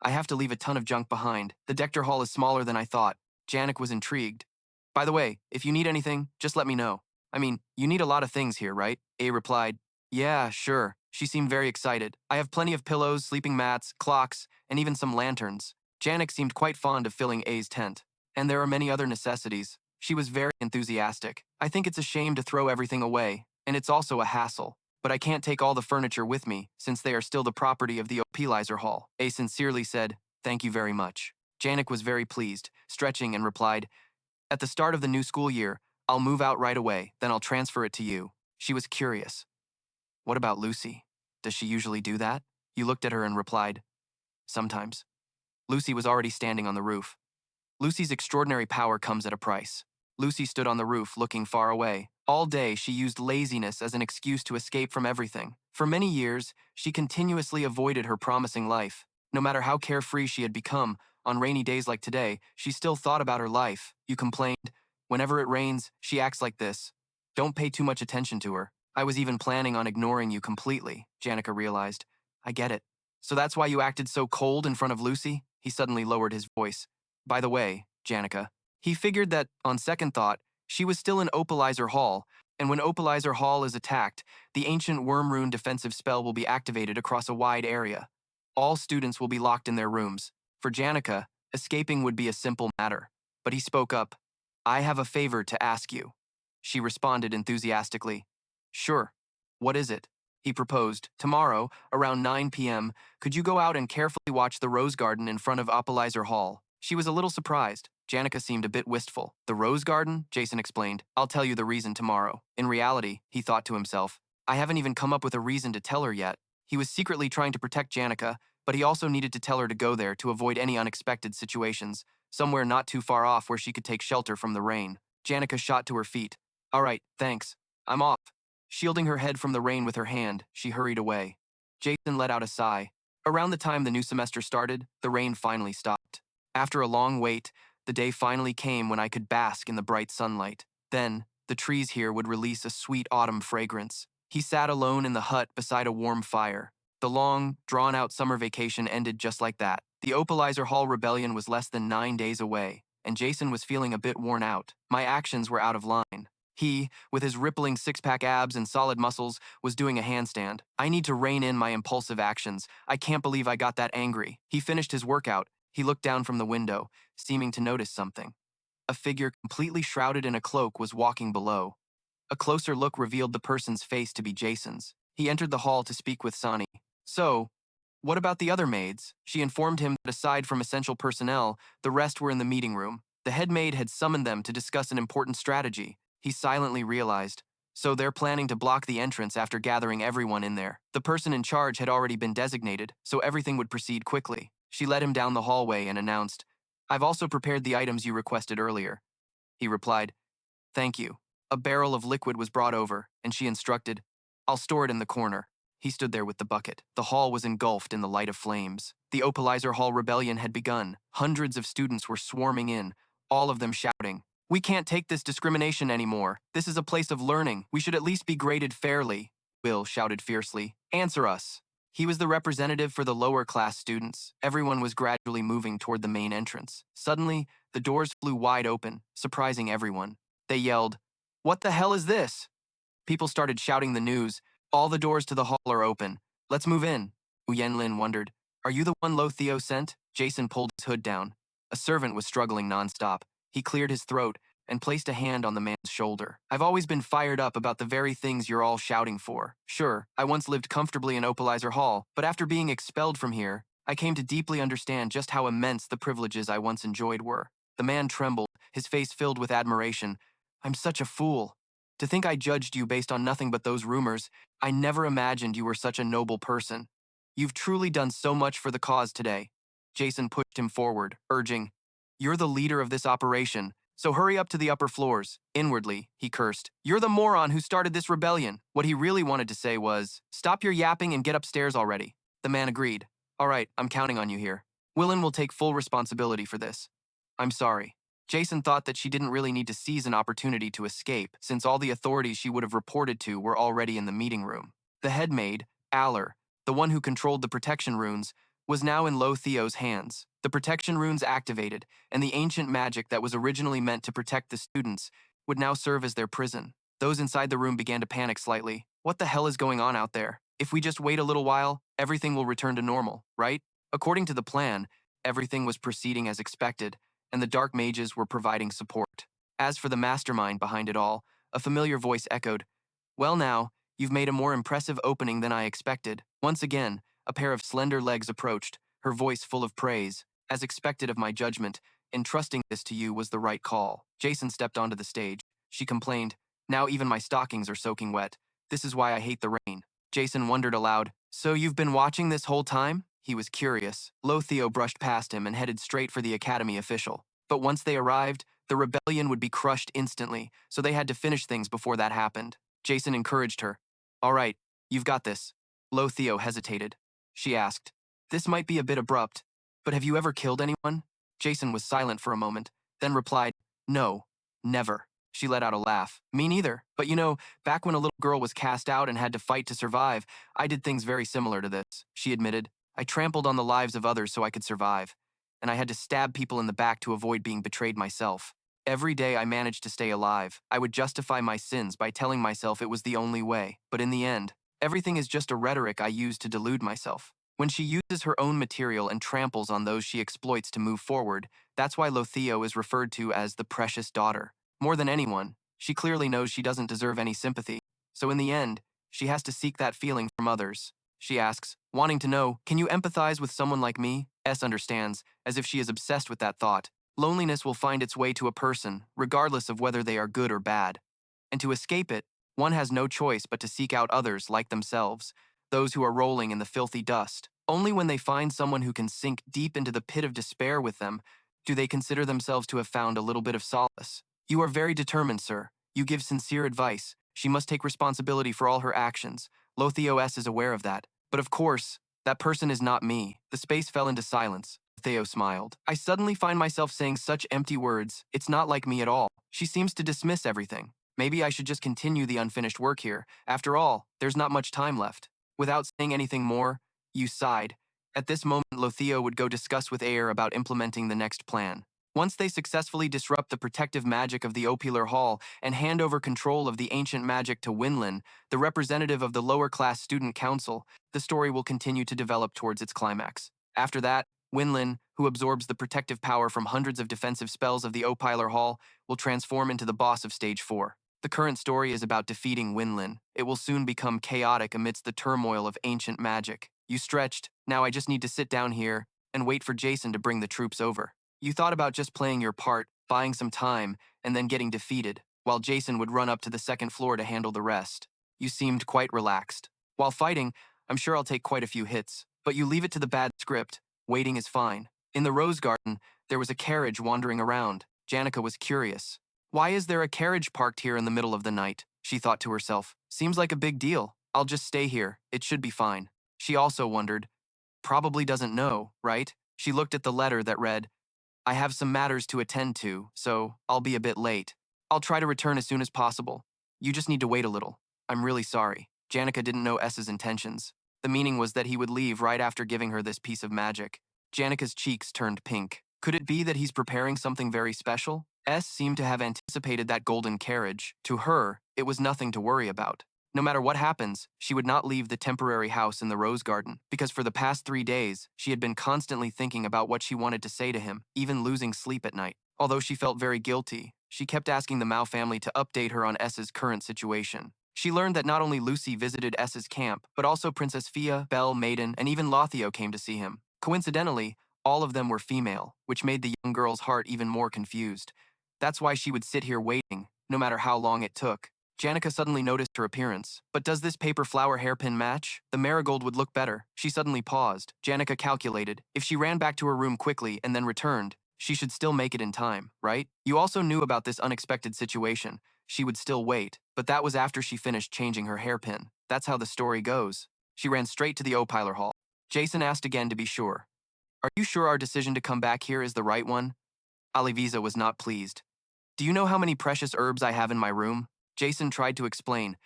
I have to leave a ton of junk behind. The Dector Hall is smaller than I thought. Janik was intrigued. By the way, if you need anything, just let me know. I mean, you need a lot of things here, right? A replied. Yeah, sure. She seemed very excited. I have plenty of pillows, sleeping mats, clocks, and even some lanterns. Janik seemed quite fond of filling A's tent. And there are many other necessities. She was very enthusiastic. I think it's a shame to throw everything away, and it's also a hassle. But I can't take all the furniture with me, since they are still the property of the Opalizer Hall. A sincerely said, thank you very much. Janik was very pleased, stretching, and replied, at the start of the new school year, I'll move out right away, then I'll transfer it to you. She was curious. What about Lucy? Does she usually do that? You looked at her and replied, sometimes. Lucy was already standing on the roof. Lucy's extraordinary power comes at a price. Lucy stood on the roof, looking far away. All day, she used laziness as an excuse to escape from everything. For many years, she continuously avoided her promising life. No matter how carefree she had become, on rainy days like today, she still thought about her life. You complained. Whenever it rains, she acts like this. Don't pay too much attention to her. I was even planning on ignoring you completely, Janica realized. I get it. So that's why you acted so cold in front of Lucy? He suddenly lowered his voice. By the way, Janica. He figured that, on second thought, she was still in Opalizer Hall, and when Opalizer Hall is attacked, the ancient Worm Rune defensive spell will be activated across a wide area. All students will be locked in their rooms. For Janica, escaping would be a simple matter. But he spoke up. I have a favor to ask you. She responded enthusiastically. Sure. What is it? He proposed. Tomorrow, around 9 p.m., could you go out and carefully watch the rose garden in front of Opalizer Hall? She was a little surprised. Janica seemed a bit wistful. The rose garden? Jason explained. I'll tell you the reason tomorrow. In reality, he thought to himself, I haven't even come up with a reason to tell her yet. He was secretly trying to protect Janica, but he also needed to tell her to go there to avoid any unexpected situations, somewhere not too far off where she could take shelter from the rain. Janica shot to her feet. All right, thanks. I'm off. Shielding her head from the rain with her hand, she hurried away. Jason let out a sigh. Around the time the new semester started, the rain finally stopped. After a long wait, the day finally came when I could bask in the bright sunlight. Then, the trees here would release a sweet autumn fragrance. He sat alone in the hut beside a warm fire. The long, drawn-out summer vacation ended just like that. The Opalizer Hall rebellion was less than 9 days away, and Jason was feeling a bit worn out. My actions were out of line. He, with his rippling six-pack abs and solid muscles, was doing a handstand. I need to rein in my impulsive actions. I can't believe I got that angry. He finished his workout. He looked down from the window, seeming to notice something. A figure completely shrouded in a cloak was walking below. A closer look revealed the person's face to be Jason's. He entered the hall to speak with Sani. So, what about the other maids? She informed him that aside from essential personnel, the rest were in the meeting room. The head maid had summoned them to discuss an important strategy. He silently realized. So they're planning to block the entrance after gathering everyone in there. The person in charge had already been designated, so everything would proceed quickly. She led him down the hallway and announced, I've also prepared the items you requested earlier. He replied, Thank you. A barrel of liquid was brought over, and she instructed, I'll store it in the corner. He stood there with the bucket. The hall was engulfed in the light of flames. The Opalizer Hall rebellion had begun. Hundreds of students were swarming in, all of them shouting, We can't take this discrimination anymore. This is a place of learning. We should at least be graded fairly. Will shouted fiercely. Answer us. He was the representative for the lower-class students. Everyone was gradually moving toward the main entrance. Suddenly, the doors flew wide open, surprising everyone. They yelled, What the hell is this? People started shouting the news. All the doors to the hall are open. Let's move in. Uyenlin wondered, Are you the one Lo Theo sent? Jason pulled his hood down. A servant was struggling nonstop. He cleared his throat and placed a hand on the man's shoulder. I've always been fired up about the very things you're all shouting for. Sure, I once lived comfortably in Opalizer Hall, but after being expelled from here, I came to deeply understand just how immense the privileges I once enjoyed were. The man trembled, his face filled with admiration. I'm such a fool. To think I judged you based on nothing but those rumors. I never imagined you were such a noble person. You've truly done so much for the cause today. Jason pushed him forward, urging, "You're the leader of this operation, so hurry up to the upper floors." Inwardly, he cursed, "You're the moron who started this rebellion." What he really wanted to say was, "Stop your yapping and get upstairs already." The man agreed. "All right, I'm counting on you here. Willen will take full responsibility for this." "I'm sorry." Jason thought that she didn't really need to seize an opportunity to escape, since all the authorities she would have reported to were already in the meeting room. The head maid, Ayla, the one who controlled the protection runes, was now in Lotheo's hands. The protection runes activated, and the ancient magic that was originally meant to protect the students would now serve as their prison. Those inside the room began to panic slightly. What the hell is going on out there? If we just wait a little while, everything will return to normal, right? According to the plan, everything was proceeding as expected, and the dark mages were providing support. As for the mastermind behind it all, a familiar voice echoed, "Well now, you've made a more impressive opening than I expected." Once again, a pair of slender legs approached, her voice full of praise. "As expected of my judgment, entrusting this to you was the right call." Jason stepped onto the stage. She complained, "Now even my stockings are soaking wet. This is why I hate the rain." Jason wondered aloud, "So you've been watching this whole time?" He was curious. Lotheo brushed past him and headed straight for the academy official. But once they arrived, the rebellion would be crushed instantly, so they had to finish things before that happened. Jason encouraged her. "All right, you've got this." Lotheo hesitated. She asked, "This might be a bit abrupt, but have you ever killed anyone?" Jason was silent for a moment, then replied, "No, never." She let out a laugh. "Me neither. But you know, back when a little girl was cast out and had to fight to survive, I did things very similar to this," she admitted. "I trampled on the lives of others so I could survive, and I had to stab people in the back to avoid being betrayed myself. Every day I managed to stay alive. I would justify my sins by telling myself it was the only way. But in the end, everything is just a rhetoric I use to delude myself." When she uses her own material and tramples on those she exploits to move forward, that's why Lotheo is referred to as the precious daughter. More than anyone, she clearly knows she doesn't deserve any sympathy. So in the end, she has to seek that feeling from others. She asks, wanting to know, "Can you empathize with someone like me?" S understands, as if she is obsessed with that thought. Loneliness will find its way to a person, regardless of whether they are good or bad. And to escape it, one has no choice but to seek out others like themselves, those who are rolling in the filthy dust. Only when they find someone who can sink deep into the pit of despair with them do they consider themselves to have found a little bit of solace. "You are very determined, sir. You give sincere advice. She must take responsibility for all her actions. Lotheo S. is aware of that. But of course, that person is not me." The space fell into silence. Theo smiled. "I suddenly find myself saying such empty words. It's not like me at all. She seems to dismiss everything. Maybe I should just continue the unfinished work here. After all, there's not much time left." Without saying anything more, Yu sighed. At this moment, Lotheo would go discuss with Ayer about implementing the next plan. Once they successfully disrupt the protective magic of the Opular Hall and hand over control of the ancient magic to Winlin, the representative of the lower-class student council, the story will continue to develop towards its climax. After that, Winlin, who absorbs the protective power from hundreds of defensive spells of the Opular Hall, will transform into the boss of Stage 4. The current story is about defeating Winlin. It will soon become chaotic amidst the turmoil of ancient magic. You stretched. Now I just need to sit down here and wait for Jason to bring the troops over. You thought about just playing your part, buying some time, and then getting defeated, while Jason would run up to the second floor to handle the rest. You seemed quite relaxed. While fighting, I'm sure I'll take quite a few hits, but you leave it to the bad script. Waiting is fine. In the rose garden, there was a carriage wandering around. Janica was curious. "Why is there a carriage parked here in the middle of the night?" she thought to herself. "Seems like a big deal. I'll just stay here. It should be fine." She also wondered, probably doesn't know, right? She looked at the letter that read, "I have some matters to attend to, so I'll be a bit late. I'll try to return as soon as possible. You just need to wait a little. I'm really sorry." Janica didn't know S's intentions. The meaning was that he would leave right after giving her this piece of magic. Janica's cheeks turned pink. Could it be that he's preparing something very special? S seemed to have anticipated that golden carriage. To her, it was nothing to worry about. No matter what happens, she would not leave the temporary house in the rose garden, because for the past 3 days, she had been constantly thinking about what she wanted to say to him, even losing sleep at night. Although she felt very guilty, she kept asking the Mao family to update her on S's current situation. She learned that not only Lucy visited S's camp, but also Princess Fia, Belle, Maiden, and even Lotheo came to see him. Coincidentally, all of them were female, which made the young girl's heart even more confused. That's why she would sit here waiting, no matter how long it took. Janica suddenly noticed her appearance. But does this paper flower hairpin match? The marigold would look better. She suddenly paused. Janica calculated. If she ran back to her room quickly and then returned, she should still make it in time, right? You also knew about this unexpected situation. She would still wait, but that was after she finished changing her hairpin. That's how the story goes. She ran straight to the Opiler Hall. Jason asked again to be sure. Are you sure our decision to come back here is the right one? Alivisa was not pleased. Do you know how many precious herbs I have in my room? Jason tried to explain.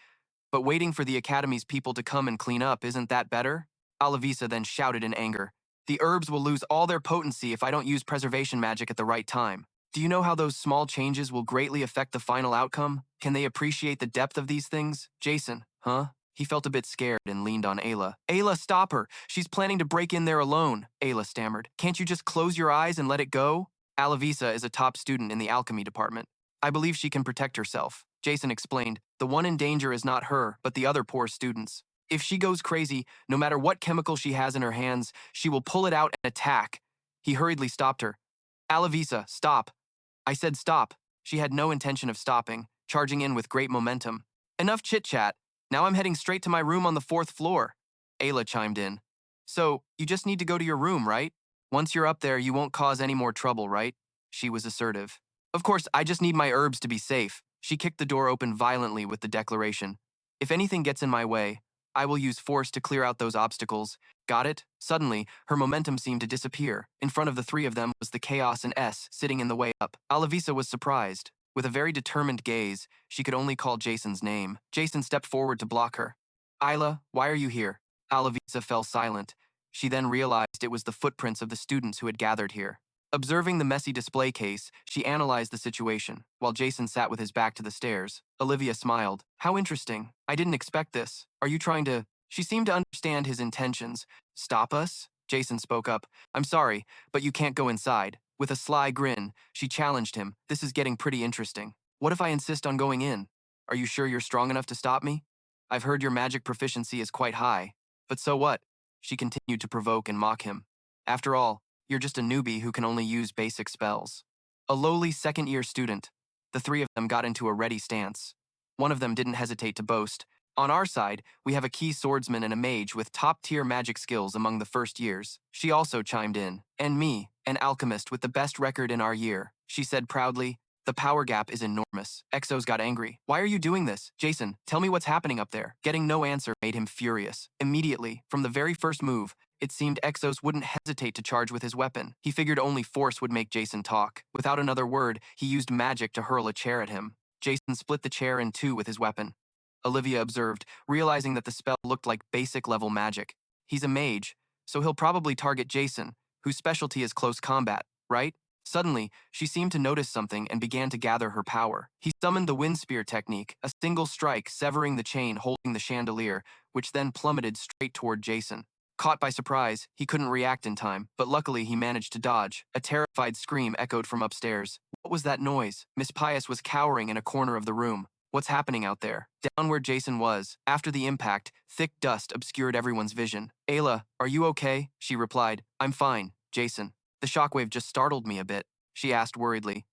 But waiting for the Academy's people to come and clean up, isn't that better? Alavisa then shouted in anger. The herbs will lose all their potency if I don't use preservation magic at the right time. Do you know how those small changes will greatly affect the final outcome? Can they appreciate the depth of these things? Jason, huh? He felt a bit scared and leaned on Ayla. Ayla, stop her! She's planning to break in there alone, Ayla stammered. Can't you just close your eyes and let it go? Alavisa is a top student in the alchemy department. I believe she can protect herself. Jason explained. The one in danger is not her, but the other poor students. If she goes crazy, no matter what chemical she has in her hands, she will pull it out and attack. He hurriedly stopped her. Alavisa, stop. I said stop. She had no intention of stopping, charging in with great momentum. Enough chit-chat. Now I'm heading straight to my room on the 4th floor. Ayla chimed in. So, you just need to go to your room, right? Once you're up there, you won't cause any more trouble, right? She was assertive. Of course, I just need my herbs to be safe. She kicked the door open violently with the declaration. If anything gets in my way, I will use force to clear out those obstacles. Got it? Suddenly, her momentum seemed to disappear. In front of the three of them was the Chaos and S sitting in the way up. Alavisa was surprised. With a very determined gaze, she could only call Jason's name. Jason stepped forward to block her. Ayla, why are you here? Alavisa fell silent. She then realized it was the footprints of the students who had gathered here. Observing the messy display case, she analyzed the situation, while Jason sat with his back to the stairs. Olivia smiled. How interesting. I didn't expect this. Are you trying to... She seemed to understand his intentions. Stop us? Jason spoke up. I'm sorry, but you can't go inside. With a sly grin, she challenged him. This is getting pretty interesting. What if I insist on going in? Are you sure you're strong enough to stop me? I've heard your magic proficiency is quite high. But so what? She continued to provoke and mock him. After all, you're just a newbie who can only use basic spells. A lowly second-year student. The three of them got into a ready stance. One of them didn't hesitate to boast. On our side, we have a key swordsman and a mage with top-tier magic skills among the first years. She also chimed in. And me, an alchemist with the best record in our year. She said proudly, the power gap is enormous. Exos got angry. Why are you doing this? Jason, tell me what's happening up there. Getting no answer made him furious. Immediately, from the very first move, it seemed Exos wouldn't hesitate to charge with his weapon. He figured only force would make Jason talk. Without another word, he used magic to hurl a chair at him. Jason split the chair in two with his weapon. Olivia observed, realizing that the spell looked like basic-level magic. He's a mage, so he'll probably target Jason, whose specialty is close combat, right? Suddenly, she seemed to notice something and began to gather her power. He summoned the wind spear technique, a single strike severing the chain holding the chandelier, which then plummeted straight toward Jason. Caught by surprise, he couldn't react in time, but luckily he managed to dodge. A terrified scream echoed from upstairs. What was that noise? Miss Pius was cowering in a corner of the room. What's happening out there? Down where Jason was, after the impact, thick dust obscured everyone's vision. Ayla, are you okay? She replied. I'm fine, Jason. The shockwave just startled me a bit, she asked worriedly.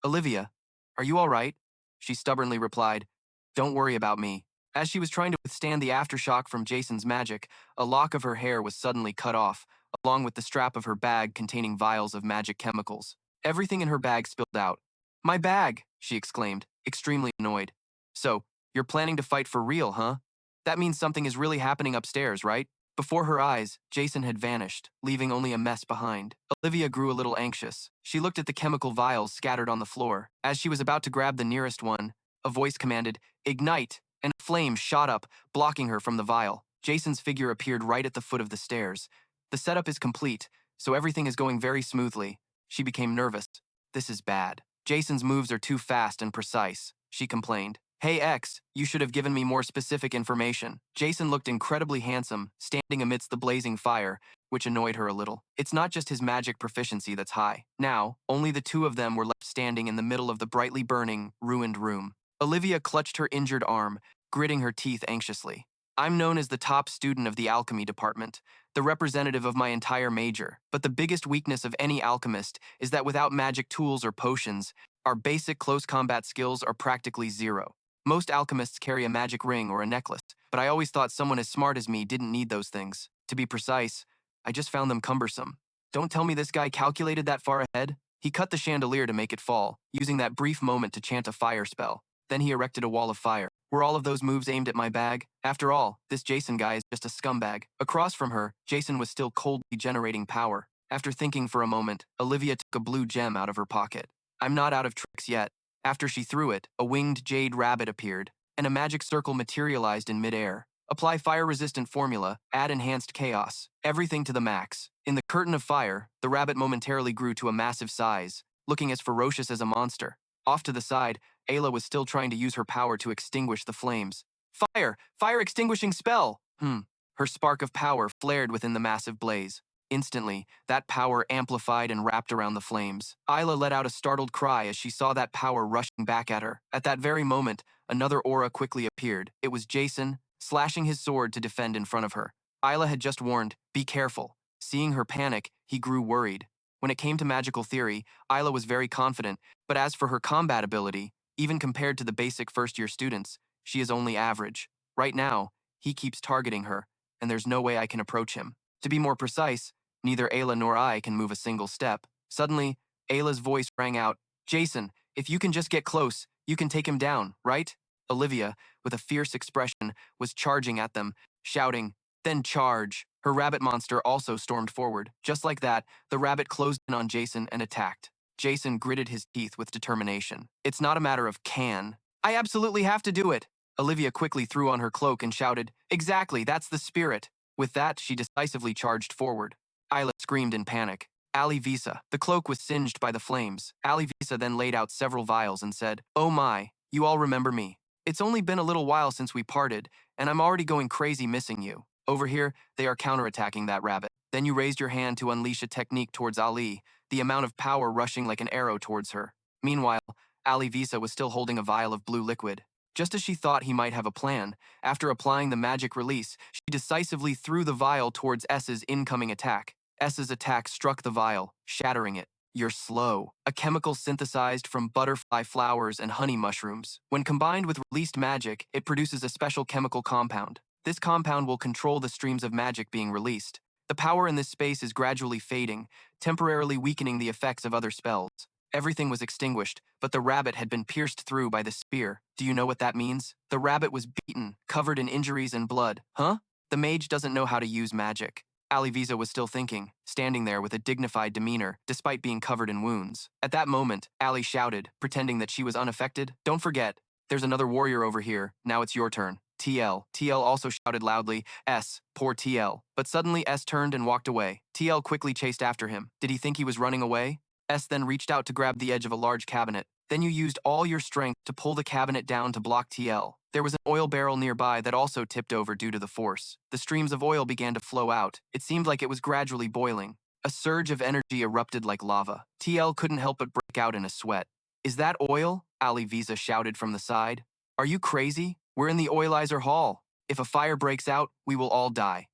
Olivia, are you all right? She stubbornly replied. Don't worry about me. As she was trying to withstand the aftershock from Jason's magic, a lock of her hair was suddenly cut off, along with the strap of her bag containing vials of magic chemicals. Everything in her bag spilled out. My bag, she exclaimed, extremely annoyed. So, you're planning to fight for real, huh? That means something is really happening upstairs, right? Before her eyes, Jason had vanished, leaving only a mess behind. Olivia grew a little anxious. She looked at the chemical vials scattered on the floor. As she was about to grab the nearest one, a voice commanded, Ignite, and a flame shot up, blocking her from the vial. Jason's figure appeared right at the foot of the stairs. The setup is complete, so everything is going very smoothly. She became nervous. This is bad. Jason's moves are too fast and precise, she complained. Hey X, you should have given me more specific information. Jason looked incredibly handsome, standing amidst the blazing fire, which annoyed her a little. It's not just his magic proficiency that's high. Now, only the two of them were left standing in the middle of the brightly burning, ruined room. Olivia clutched her injured arm, gritting her teeth anxiously. I'm known as the top student of the alchemy department, the representative of my entire major. But the biggest weakness of any alchemist is that without magic tools or potions, our basic close combat skills are practically zero. Most alchemists carry a magic ring or a necklace, but I always thought someone as smart as me didn't need those things. To be precise, I just found them cumbersome. Don't tell me this guy calculated that far ahead. He cut the chandelier to make it fall, using that brief moment to chant a fire spell. Then he erected a wall of fire. Were all of those moves aimed at my bag? After all, this Jason guy is just a scumbag. Across from her, Jason was still coldly generating power. After thinking for a moment, Olivia took a blue gem out of her pocket. I'm not out of tricks yet. After she threw it, a winged jade rabbit appeared, and a magic circle materialized in midair. Apply fire-resistant formula, add enhanced chaos, everything to the max. In the curtain of fire, the rabbit momentarily grew to a massive size, looking as ferocious as a monster. Off to the side, Ayla was still trying to use her power to extinguish the flames. Fire! Fire extinguishing spell! Her spark of power flared within the massive blaze. Instantly, that power amplified and wrapped around the flames. Ayla let out a startled cry as she saw that power rushing back at her. At that very moment, another aura quickly appeared. It was Jason, slashing his sword to defend in front of her. Ayla had just warned, "Be careful." Seeing her panic, he grew worried. When it came to magical theory, Ayla was very confident, but as for her combat ability, even compared to the basic first-year students, she is only average. Right now, he keeps targeting her, and there's no way I can approach him. To be more precise, neither Ayla nor I can move a single step. Suddenly, Ayla's voice rang out, "Jason, if you can just get close, you can take him down, right?" Olivia, with a fierce expression, was charging at them, shouting, "Then charge!" Her rabbit monster also stormed forward. Just like that, the rabbit closed in on Jason and attacked. Jason gritted his teeth with determination. "It's not a matter of can. I absolutely have to do it!" Olivia quickly threw on her cloak and shouted, "Exactly, that's the spirit!" With that, she decisively charged forward. Ayla screamed in panic. Ali Visa. The cloak was singed by the flames. Ali Visa then laid out several vials and said, "Oh my, you all remember me. It's only been a little while since we parted, and I'm already going crazy missing you. Over here, they are counterattacking that rabbit." Then you raised your hand to unleash a technique towards Ali, the amount of power rushing like an arrow towards her. Meanwhile, Ali Visa was still holding a vial of blue liquid. Just as she thought he might have a plan, after applying the magic release, she decisively threw the vial towards S's incoming attack. S's attack struck the vial, shattering it. You're slow. A chemical synthesized from butterfly flowers and honey mushrooms. When combined with released magic, it produces a special chemical compound. This compound will control the streams of magic being released. The power in this space is gradually fading, temporarily weakening the effects of other spells. Everything was extinguished, but the rabbit had been pierced through by the spear. Do you know what that means? The rabbit was beaten, covered in injuries and blood. Huh? The mage doesn't know how to use magic. Ali Visa was still thinking, standing there with a dignified demeanor, despite being covered in wounds. At that moment, Ali shouted, pretending that she was unaffected, "Don't forget, there's another warrior over here. Now it's your turn." TL. TL also shouted loudly, "S, poor TL." But suddenly S turned and walked away. TL quickly chased after him. Did he think he was running away? S then reached out to grab the edge of a large cabinet. Then you used all your strength to pull the cabinet down to block TL. There was an oil barrel nearby that also tipped over due to the force. The streams of oil began to flow out. It seemed like it was gradually boiling. A surge of energy erupted like lava. TL couldn't help but break out in a sweat. "Is that oil?" Ali Visa shouted from the side. "Are you crazy? We're in the oilizer hall. If a fire breaks out, we will all die."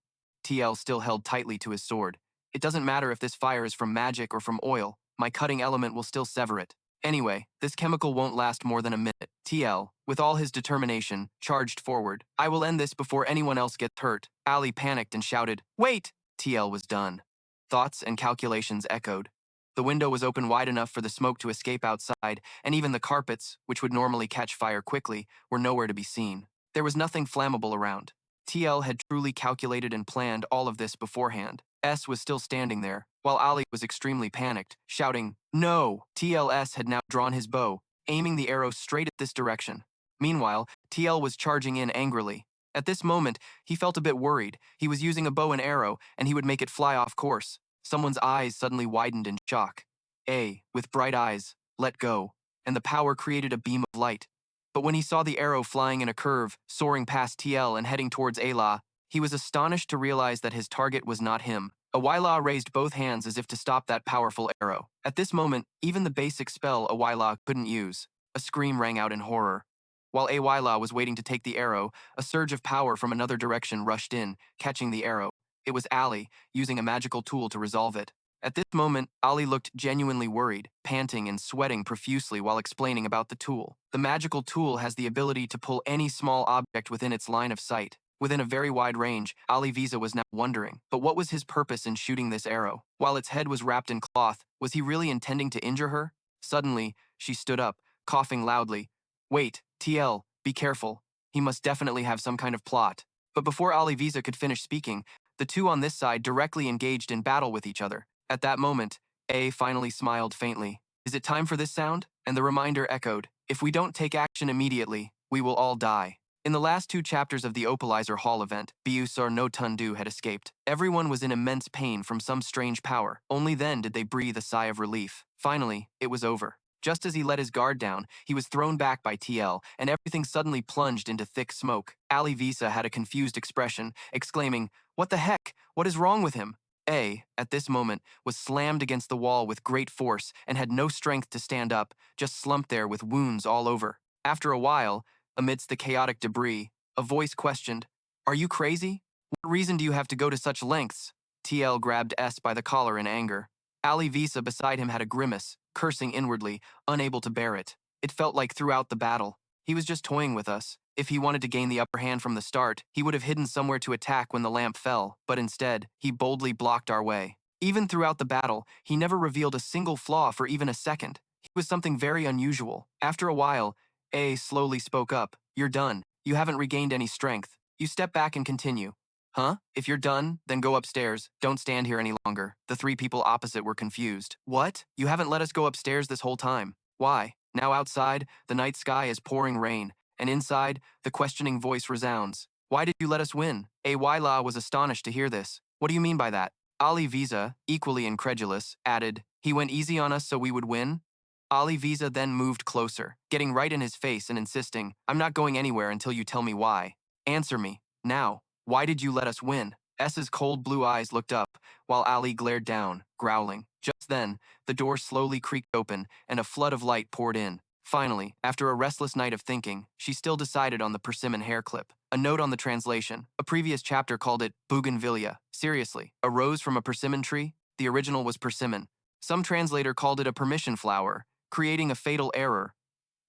TL still held tightly to his sword. "It doesn't matter if this fire is from magic or from oil. My cutting element will still sever it. Anyway, this chemical won't last more than a minute." TL, with all his determination, charged forward. "I will end this before anyone else gets hurt." Ali panicked and shouted, "Wait!" TL was done. Thoughts and calculations echoed. The window was open wide enough for the smoke to escape outside, and even the carpets, which would normally catch fire quickly, were nowhere to be seen. There was nothing flammable around. TL had truly calculated and planned all of this beforehand. S was still standing there, while Ali was extremely panicked, shouting, "No!" TLS had now drawn his bow, aiming the arrow straight at this direction. Meanwhile, TL was charging in angrily. At this moment, he felt a bit worried. He was using a bow and arrow, and he would make it fly off course. Someone's eyes suddenly widened in shock. A, with bright eyes, let go, and the power created a beam of light. But when he saw the arrow flying in a curve, soaring past TL and heading towards Ayla, he was astonished to realize that his target was not him. Ayla raised both hands as if to stop that powerful arrow. At this moment, even the basic spell Ayla couldn't use. A scream rang out in horror. While Ayla was waiting to take the arrow, a surge of power from another direction rushed in, catching the arrow. It was Ali, using a magical tool to resolve it. At this moment, Ali looked genuinely worried, panting and sweating profusely while explaining about the tool. The magical tool has the ability to pull any small object within its line of sight. Within a very wide range, Ali Visa was now wondering, but what was his purpose in shooting this arrow? While its head was wrapped in cloth, was he really intending to injure her? Suddenly, she stood up, coughing loudly. Wait, TL, be careful. He must definitely have some kind of plot. But before Ali Visa could finish speaking, the two on this side directly engaged in battle with each other. At that moment, A finally smiled faintly. Is it time for this sound? And the reminder echoed. If we don't take action immediately, we will all die. In the last two chapters of the Opalizer Hall event, Biusor no Tandee had escaped. Everyone was in immense pain from some strange power. Only then did they breathe a sigh of relief. Finally, it was over. Just as he let his guard down, he was thrown back by TL, and everything suddenly plunged into thick smoke. Ali Visa had a confused expression, exclaiming, "What the heck? What is wrong with him?" A, at this moment, was slammed against the wall with great force and had no strength to stand up, just slumped there with wounds all over. After a while, amidst the chaotic debris, a voice questioned, "Are you crazy? What reason do you have to go to such lengths?" TL grabbed S by the collar in anger. Ali Visa beside him had a grimace, cursing inwardly, unable to bear it. It felt like throughout the battle, he was just toying with us. If he wanted to gain the upper hand from the start, he would have hidden somewhere to attack when the lamp fell, but instead, he boldly blocked our way. Even throughout the battle, he never revealed a single flaw for even a second. He was something very unusual. After a while, A slowly spoke up. "You're done. You haven't regained any strength. You step back and continue." Huh? If you're done, then go upstairs. Don't stand here any longer. The three people opposite were confused. What? You haven't let us go upstairs this whole time. Why? Now outside, the night sky is pouring rain, and inside, the questioning voice resounds. Why did you let us win? Ayla was astonished to hear this. What do you mean by that? Ali Visa, equally incredulous, added, "He went easy on us so we would win?" Ali Visa then moved closer, getting right in his face and insisting, "I'm not going anywhere until you tell me why. Answer me, now. Why did you let us win?" S's cold blue eyes looked up, while Ali glared down, growling. Just then, the door slowly creaked open, and a flood of light poured in. Finally, after a restless night of thinking, she still decided on the persimmon hair clip. A note on the translation. A previous chapter called it bougainvillea. Seriously, a rose from a persimmon tree? The original was persimmon. Some translator called it a permission flower, creating a fatal error.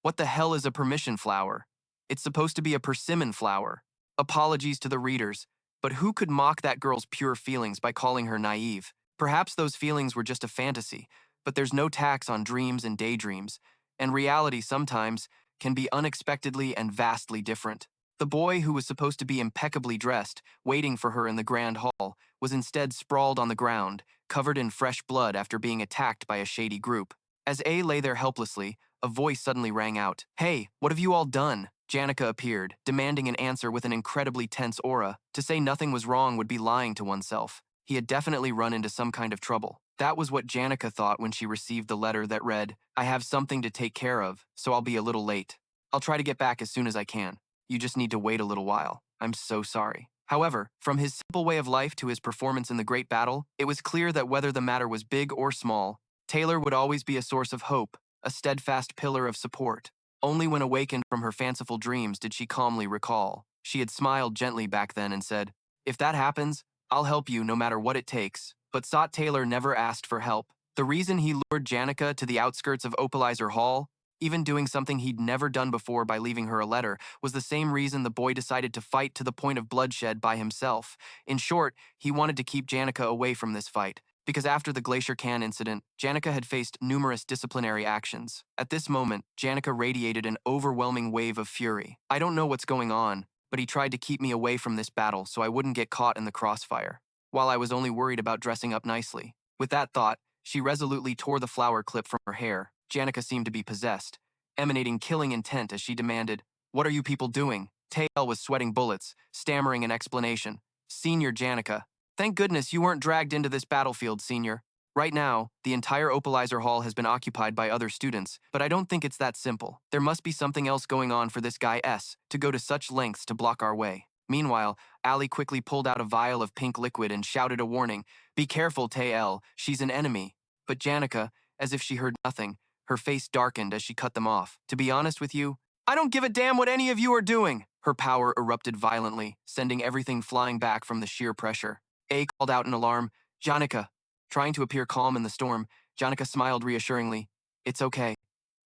What the hell is a permission flower? It's supposed to be a persimmon flower. Apologies to the readers, but who could mock that girl's pure feelings by calling her naive? Perhaps those feelings were just a fantasy, but there's no tax on dreams and daydreams, and reality sometimes can be unexpectedly and vastly different. The boy who was supposed to be impeccably dressed, waiting for her in the grand hall, was instead sprawled on the ground, covered in fresh blood after being attacked by a shady group. As A lay there helplessly, a voice suddenly rang out. "Hey, what have you all done?" Janica appeared, demanding an answer with an incredibly tense aura. To say nothing was wrong would be lying to oneself. He had definitely run into some kind of trouble. That was what Janica thought when she received the letter that read, "I have something to take care of, so I'll be a little late. I'll try to get back as soon as I can. You just need to wait a little while. I'm so sorry." However, from his simple way of life to his performance in the great battle, it was clear that whether the matter was big or small, Taylor would always be a source of hope, a steadfast pillar of support. Only when awakened from her fanciful dreams did she calmly recall. She had smiled gently back then and said, "If that happens, I'll help you no matter what it takes." But Sot Taylor never asked for help. The reason he lured Janica to the outskirts of Opalizer Hall, even doing something he'd never done before by leaving her a letter, was the same reason the boy decided to fight to the point of bloodshed by himself. In short, he wanted to keep Janica away from this fight, because after the Glacier Can incident, Janica had faced numerous disciplinary actions. At this moment, Janica radiated an overwhelming wave of fury. "I don't know what's going on, but he tried to keep me away from this battle so I wouldn't get caught in the crossfire, while I was only worried about dressing up nicely." With that thought, she resolutely tore the flower clip from her hair. Janica seemed to be possessed, emanating killing intent as she demanded, "What are you people doing?" Tail was sweating bullets, stammering an explanation. "Senior Janica, thank goodness you weren't dragged into this battlefield, Senior. Right now, the entire Opalizer Hall has been occupied by other students, but I don't think it's that simple. There must be something else going on for this guy S to go to such lengths to block our way." Meanwhile, Ali quickly pulled out a vial of pink liquid and shouted a warning, "Be careful, Tael, she's an enemy." But Janica, as if she heard nothing, her face darkened as she cut them off. "To be honest with you, I don't give a damn what any of you are doing." Her power erupted violently, sending everything flying back from the sheer pressure. A called out in alarm, "Janica, Trying to appear calm in the storm, Janica smiled reassuringly. It's okay.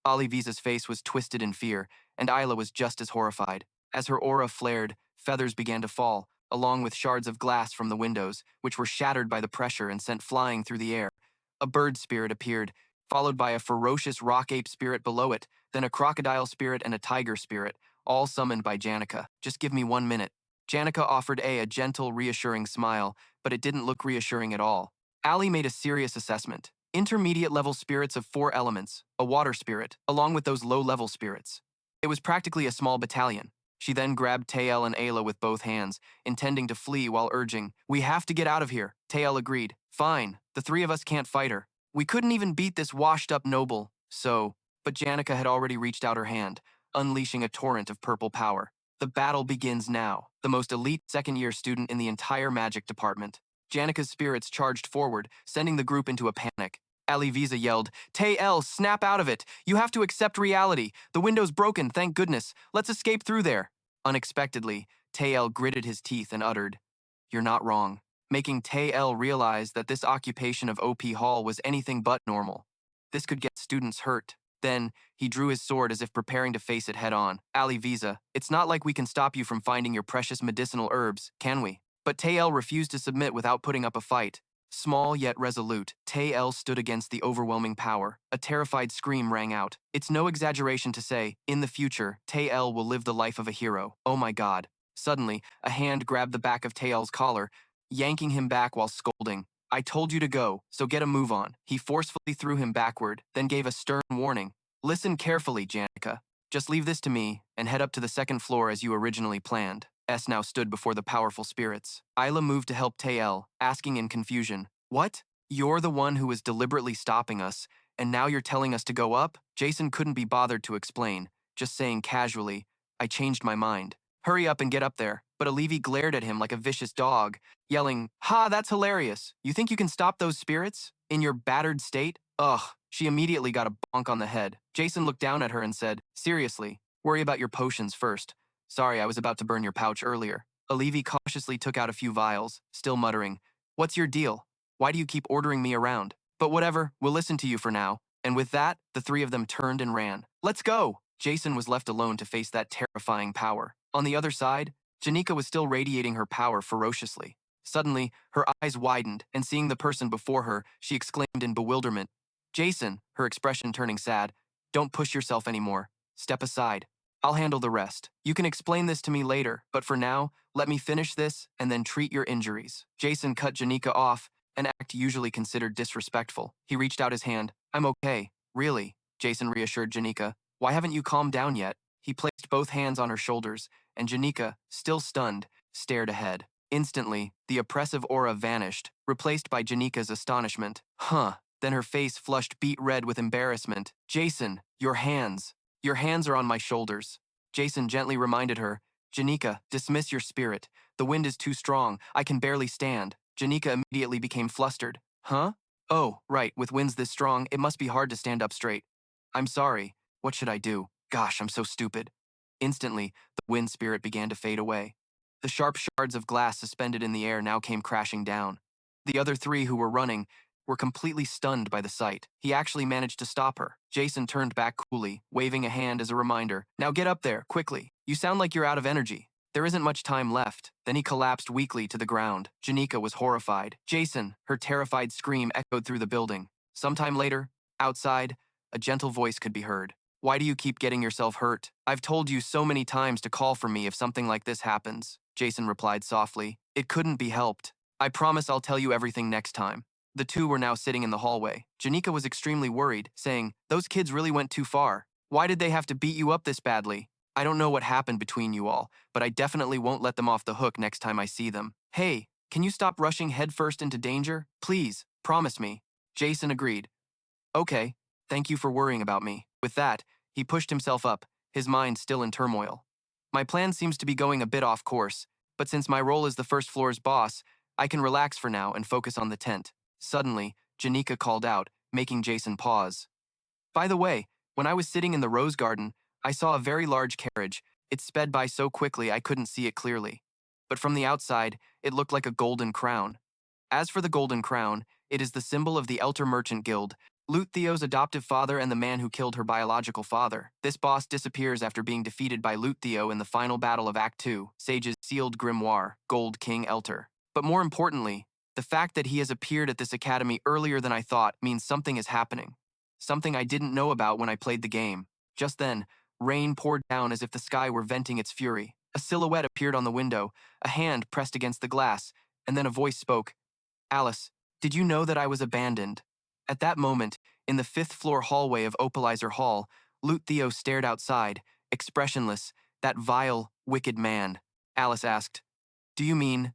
Ali Visa's face was twisted in fear, and Ayla was just as horrified. As her aura flared, feathers began to fall, along with shards of glass from the windows, which were shattered by the pressure and sent flying through the air. A bird spirit appeared, followed by a ferocious rock ape spirit below it, then a crocodile spirit and a tiger spirit, all summoned by Janica. Just give me 1 minute. Janica offered a gentle, reassuring smile, but it didn't look reassuring at all. Ali made a serious assessment. Intermediate-level spirits of 4 elements, a water spirit, along with those low-level spirits. It was practically a small battalion. She then grabbed Tael and Ayla with both hands, intending to flee while urging, "We have to get out of here." Tael agreed. "Fine, the 3 of us can't fight her. We couldn't even beat this washed-up noble, so..." But Janica had already reached out her hand, unleashing a torrent of purple power. The battle begins now. The most elite second-year student in the entire magic department. Janica's spirits charged forward, sending the group into a panic. Ali Visa yelled, "Tael, snap out of it! You have to accept reality! The window's broken, thank goodness! Let's escape through there!" Unexpectedly, Tael gritted his teeth and uttered, "You're not wrong," making Tael realize that this occupation of OP Hall was anything but normal. This could get students hurt. Then, he drew his sword as if preparing to face it head-on. "Ali Visa, it's not like we can stop you from finding your precious medicinal herbs, can we?" But Tael refused to submit without putting up a fight. Small yet resolute, Tael stood against the overwhelming power. A terrified scream rang out. It's no exaggeration to say, in the future, Tael will live the life of a hero. Oh my god. Suddenly, a hand grabbed the back of Tael's collar, yanking him back while scolding. "I told you to go, so get a move on." He forcefully threw him backward, then gave a stern warning. "Listen carefully, Janica. Just leave this to me, and head up to the 2nd floor as you originally planned." S now stood before the powerful spirits. Ayla moved to help Tael, asking in confusion, "What? You're the one who was deliberately stopping us, and now you're telling us to go up?" Jason couldn't be bothered to explain, just saying casually, "I changed my mind. Hurry up and get up there." But Alivi glared at him like a vicious dog, yelling, "Ha, that's hilarious. You think you can stop those spirits? In your battered state? Ugh." She immediately got a bonk on the head. Jason looked down at her and said, "Seriously, worry about your potions first. Sorry, I was about to burn your pouch earlier." Alivi cautiously took out a few vials, still muttering, "What's your deal? Why do you keep ordering me around? But whatever, we'll listen to you for now." And with that, the 3 of them turned and ran. "Let's go!" Jason was left alone to face that terrifying power. On the other side, Janica was still radiating her power ferociously. Suddenly, her eyes widened, and seeing the person before her, she exclaimed in bewilderment, "Jason," her expression turning sad, "don't push yourself anymore. Step aside. I'll handle the rest. You can explain this to me later, but for now, let me finish this and then treat your injuries." Jason cut Janica off, an act usually considered disrespectful. He reached out his hand. "I'm okay, really," Jason reassured Janica. "Why haven't you calmed down yet?" He placed both hands on her shoulders, and Janica, still stunned, stared ahead. Instantly, the oppressive aura vanished, replaced by Janica's astonishment. "Huh." Then her face flushed beet red with embarrassment. "Jason, your hands. Your hands are on my shoulders." Jason gently reminded her, "Janica, dismiss your spirit. The wind is too strong. I can barely stand." Janica immediately became flustered. "Huh? Oh, right, with winds this strong, it must be hard to stand up straight. I'm sorry. What should I do? Gosh, I'm so stupid." Instantly, the wind spirit began to fade away. The sharp shards of glass suspended in the air now came crashing down. The other 3 who were running were completely stunned by the sight. He actually managed to stop her. Jason turned back coolly, waving a hand as a reminder. "Now get up there, quickly. You sound like you're out of energy. There isn't much time left." Then he collapsed weakly to the ground. Janica was horrified. "Jason," her terrified scream echoed through the building. Sometime later, outside, a gentle voice could be heard. "Why do you keep getting yourself hurt? I've told you so many times to call for me if something like this happens." Jason replied softly. "It couldn't be helped. I promise I'll tell you everything next time." The 2 were now sitting in the hallway. Janica was extremely worried, saying, "Those kids really went too far. Why did they have to beat you up this badly? I don't know what happened between you all, but I definitely won't let them off the hook next time I see them. Hey, can you stop rushing headfirst into danger? Please, promise me." Jason agreed. "Okay, thank you for worrying about me." With that, he pushed himself up, his mind still in turmoil. "My plan seems to be going a bit off course, but since my role as the 1st floor's boss, I can relax for now and focus on the tent." Suddenly, Janica called out, making Jason pause. "By the way, when I was sitting in the rose garden, I saw a very large carriage. It sped by so quickly I couldn't see it clearly. But from the outside, it looked like a golden crown. As for the golden crown, It is the symbol of the Elter Merchant Guild, Loot Theo's adoptive father and the man who killed her biological father. This boss disappears after being defeated by Loot Theo in the final battle of Act 2, Sage's sealed grimoire, Gold King Elter. But more importantly, the fact that he has appeared at this academy earlier than I thought means something is happening. Something I didn't know about when I played the game. Just then, rain poured down as if the sky were venting its fury. A silhouette appeared on the window, a hand pressed against the glass, and then a voice spoke. Alice, did you know that I was abandoned? At that moment, in the fifth-floor hallway of Opalizer Hall, Loot Theo stared outside, expressionless, that vile, wicked man. Alice asked, Do you mean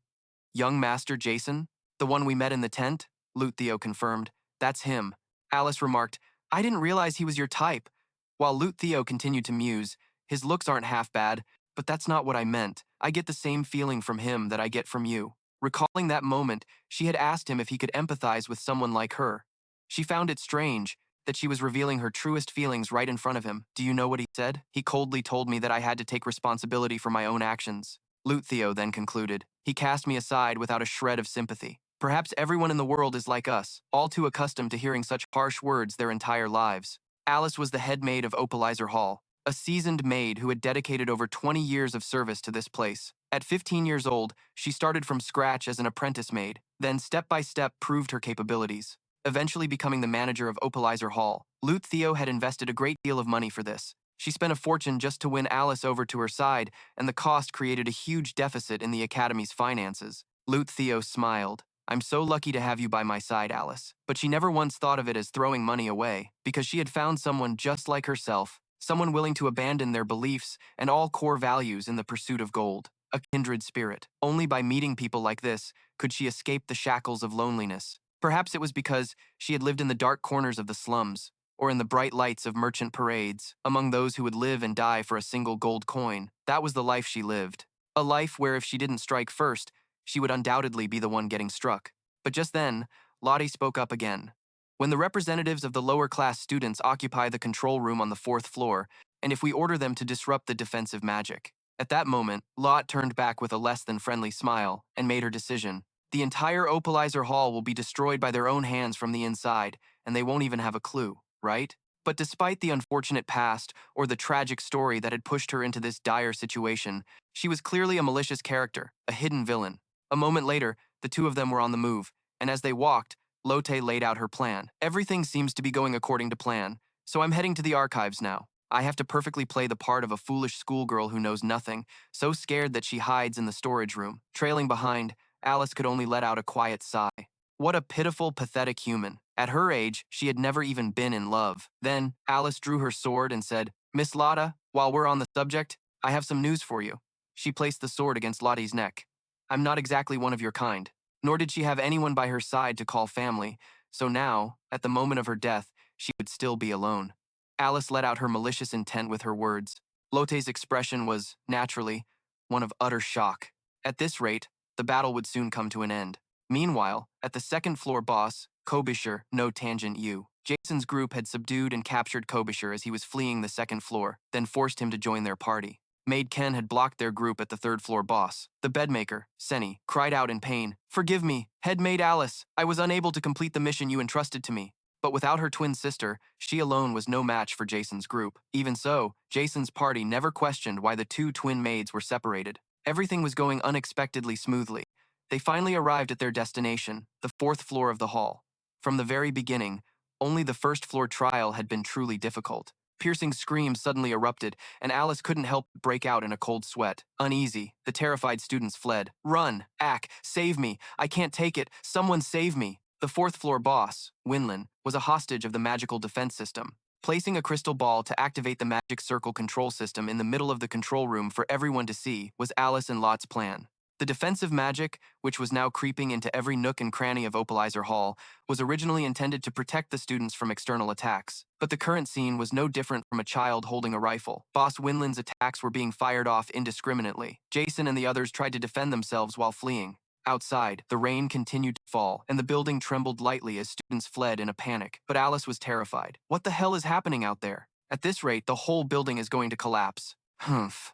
young Master Jason? The one we met in the tent? Loot Theo confirmed. That's him. Alice remarked, I didn't realize he was your type. While Loot Theo continued to muse, his looks aren't half bad, but that's not what I meant. I get the same feeling from him that I get from you. Recalling that moment, she had asked him if he could empathize with someone like her. She found it strange that she was revealing her truest feelings right in front of him. Do you know what he said? He coldly told me that I had to take responsibility for my own actions. Loot Theo then concluded. He cast me aside without a shred of sympathy. Perhaps everyone in the world is like us, all too accustomed to hearing such harsh words their entire lives. Alice was the head maid of Opalizer Hall, a seasoned maid who had dedicated over 20 years of service to this place. At 15 years old, she started from scratch as an apprentice maid, then step by step proved her capabilities, eventually becoming the manager of Opalizer Hall. Loot Theo had invested a great deal of money for this. She spent a fortune just to win Alice over to her side, and the cost created a huge deficit in the Academy's finances. Loot Theo smiled. I'm so lucky to have you by my side, Alice. But she never once thought of it as throwing money away, because she had found someone just like herself, someone willing to abandon their beliefs and all core values in the pursuit of gold. A kindred spirit. Only by meeting people like this could she escape the shackles of loneliness. Perhaps it was because she had lived in the dark corners of the slums, or in the bright lights of merchant parades, among those who would live and die for a single gold coin. That was the life she lived. A life where if she didn't strike first, she would undoubtedly be the one getting struck. But just then, Lottie spoke up again. When the representatives of the lower-class students occupy the control room on the 4th floor, and if we order them to disrupt the defensive magic. At that moment, Lot turned back with a less-than-friendly smile and made her decision. The entire Opalizer Hall will be destroyed by their own hands from the inside, and they won't even have a clue, right? But despite the unfortunate past or the tragic story that had pushed her into this dire situation, she was clearly a malicious character, a hidden villain. A moment later, the two of them were on the move, and as they walked, Lotte laid out her plan. Everything seems to be going according to plan, so I'm heading to the archives now. I have to perfectly play the part of a foolish schoolgirl who knows nothing, so scared that she hides in the storage room. Trailing behind, Alice could only let out a quiet sigh. What a pitiful, pathetic human. At her age, she had never even been in love. Then, Alice drew her sword and said, Miss Lotta, while we're on the subject, I have some news for you. She placed the sword against Lottie's neck. I'm not exactly one of your kind. Nor did she have anyone by her side to call family, so now, at the moment of her death, she would still be alone. Alice let out her malicious intent with her words. Lotte's expression was, naturally, one of utter shock. At this rate, the battle would soon come to an end. Meanwhile, at the second-floor boss, Kobisher, no tangent U. Jason's group had subdued and captured Kobisher as he was fleeing the second floor, then forced him to join their party. Maid Ken had blocked their group at the third-floor boss. The bedmaker, Senny, cried out in pain, Forgive me, head maid Alice. I was unable to complete the mission you entrusted to me. But without her twin sister, she alone was no match for Jason's group. Even so, Jason's party never questioned why the two twin maids were separated. Everything was going unexpectedly smoothly. They finally arrived at their destination, the 4th floor of the hall. From the very beginning, only the first-floor trial had been truly difficult. Piercing screams suddenly erupted, and Alice couldn't help but break out in a cold sweat. Uneasy, the terrified students fled. Run! Ack! Save me! I can't take it! Someone save me! The 4th-floor boss, Winlin, was a hostage of the magical defense system. Placing a crystal ball to activate the magic circle control system in the middle of the control room for everyone to see was Alice and Lot's plan. The defensive magic, which was now creeping into every nook and cranny of Opalizer Hall, was originally intended to protect the students from external attacks. But the current scene was no different from a child holding a rifle. Boss Winlin's attacks were being fired off indiscriminately. Jason and the others tried to defend themselves while fleeing. Outside, the rain continued to fall, and the building trembled lightly as students fled in a panic. But Alice was terrified. What the hell is happening out there? At this rate, the whole building is going to collapse. Humph.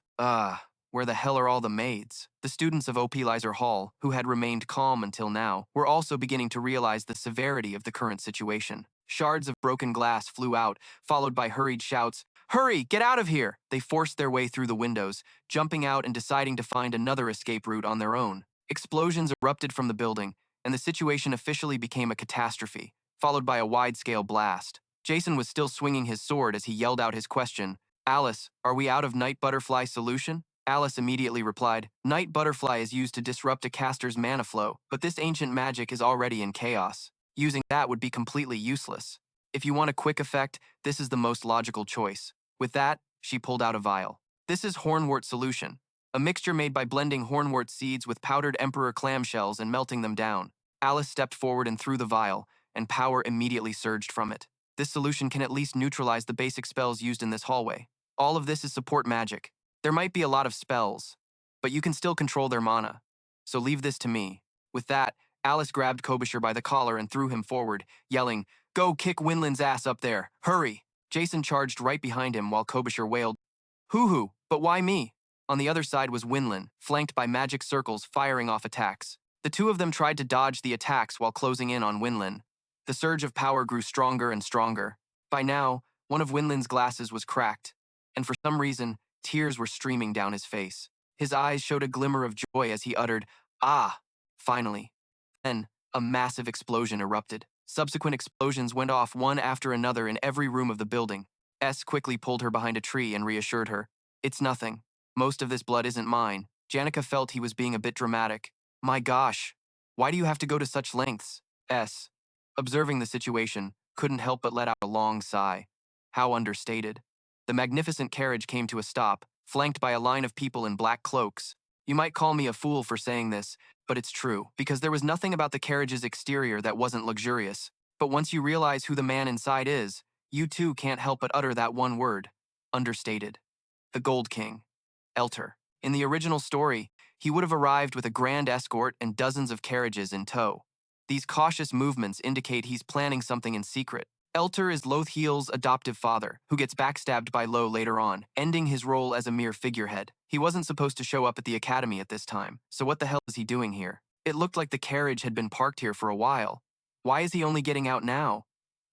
Where the hell are all the maids? The students of Opelizer Hall, who had remained calm until now, were also beginning to realize the severity of the current situation. Shards of broken glass flew out, followed by hurried shouts, "Hurry, get out of here!" They forced their way through the windows, jumping out and deciding to find another escape route on their own. Explosions erupted from the building, and the situation officially became a catastrophe, followed by a wide-scale blast. Jason was still swinging his sword as he yelled out his question, "Alice, are we out of Night Butterfly solution?" Alice immediately replied, "Night Butterfly is used to disrupt a caster's mana flow, but this ancient magic is already in chaos. Using that would be completely useless. If you want a quick effect, this is the most logical choice." With that, she pulled out a vial. "This is hornwort solution, a mixture made by blending hornwort seeds with powdered emperor clamshells and melting them down." Alice stepped forward and threw the vial, and power immediately surged from it. "This solution can at least neutralize the basic spells used in this hallway. All of this is support magic. There might be a lot of spells, but you can still control their mana. So leave this to me." With that, Alice grabbed Kobusher by the collar and threw him forward, yelling, "Go kick Winland's ass up there! Hurry!" Jason charged right behind him while Kobusher wailed, "Hoo-hoo, but why me?" On the other side was Winland, flanked by magic circles firing off attacks. The two of them tried to dodge the attacks while closing in on Winland. The surge of power grew stronger and stronger. By now, one of Winland's glasses was cracked, and for some reason, tears were streaming down his face. His eyes showed a glimmer of joy as he uttered, "Ah!" Finally. Then, a massive explosion erupted. Subsequent explosions went off one after another in every room of the building. S quickly pulled her behind a tree and reassured her, "It's nothing. Most of this blood isn't mine." Janica felt he was being a bit dramatic. "My gosh, why do you have to go to such lengths?" S, observing the situation, couldn't help but let out a long sigh. How understated. The magnificent carriage came to a stop, flanked by a line of people in black cloaks. You might call me a fool for saying this, but it's true, because there was nothing about the carriage's exterior that wasn't luxurious. But once you realize who the man inside is, you too can't help but utter that one word. Understated. The Gold King. Elter. In the original story, he would have arrived with a grand escort and dozens of carriages in tow. These cautious movements indicate he's planning something in secret. Elter is Lothiel's adoptive father, who gets backstabbed by Lo later on, ending his role as a mere figurehead. He wasn't supposed to show up at the academy at this time, so what the hell is he doing here? It looked like the carriage had been parked here for a while. Why is he only getting out now?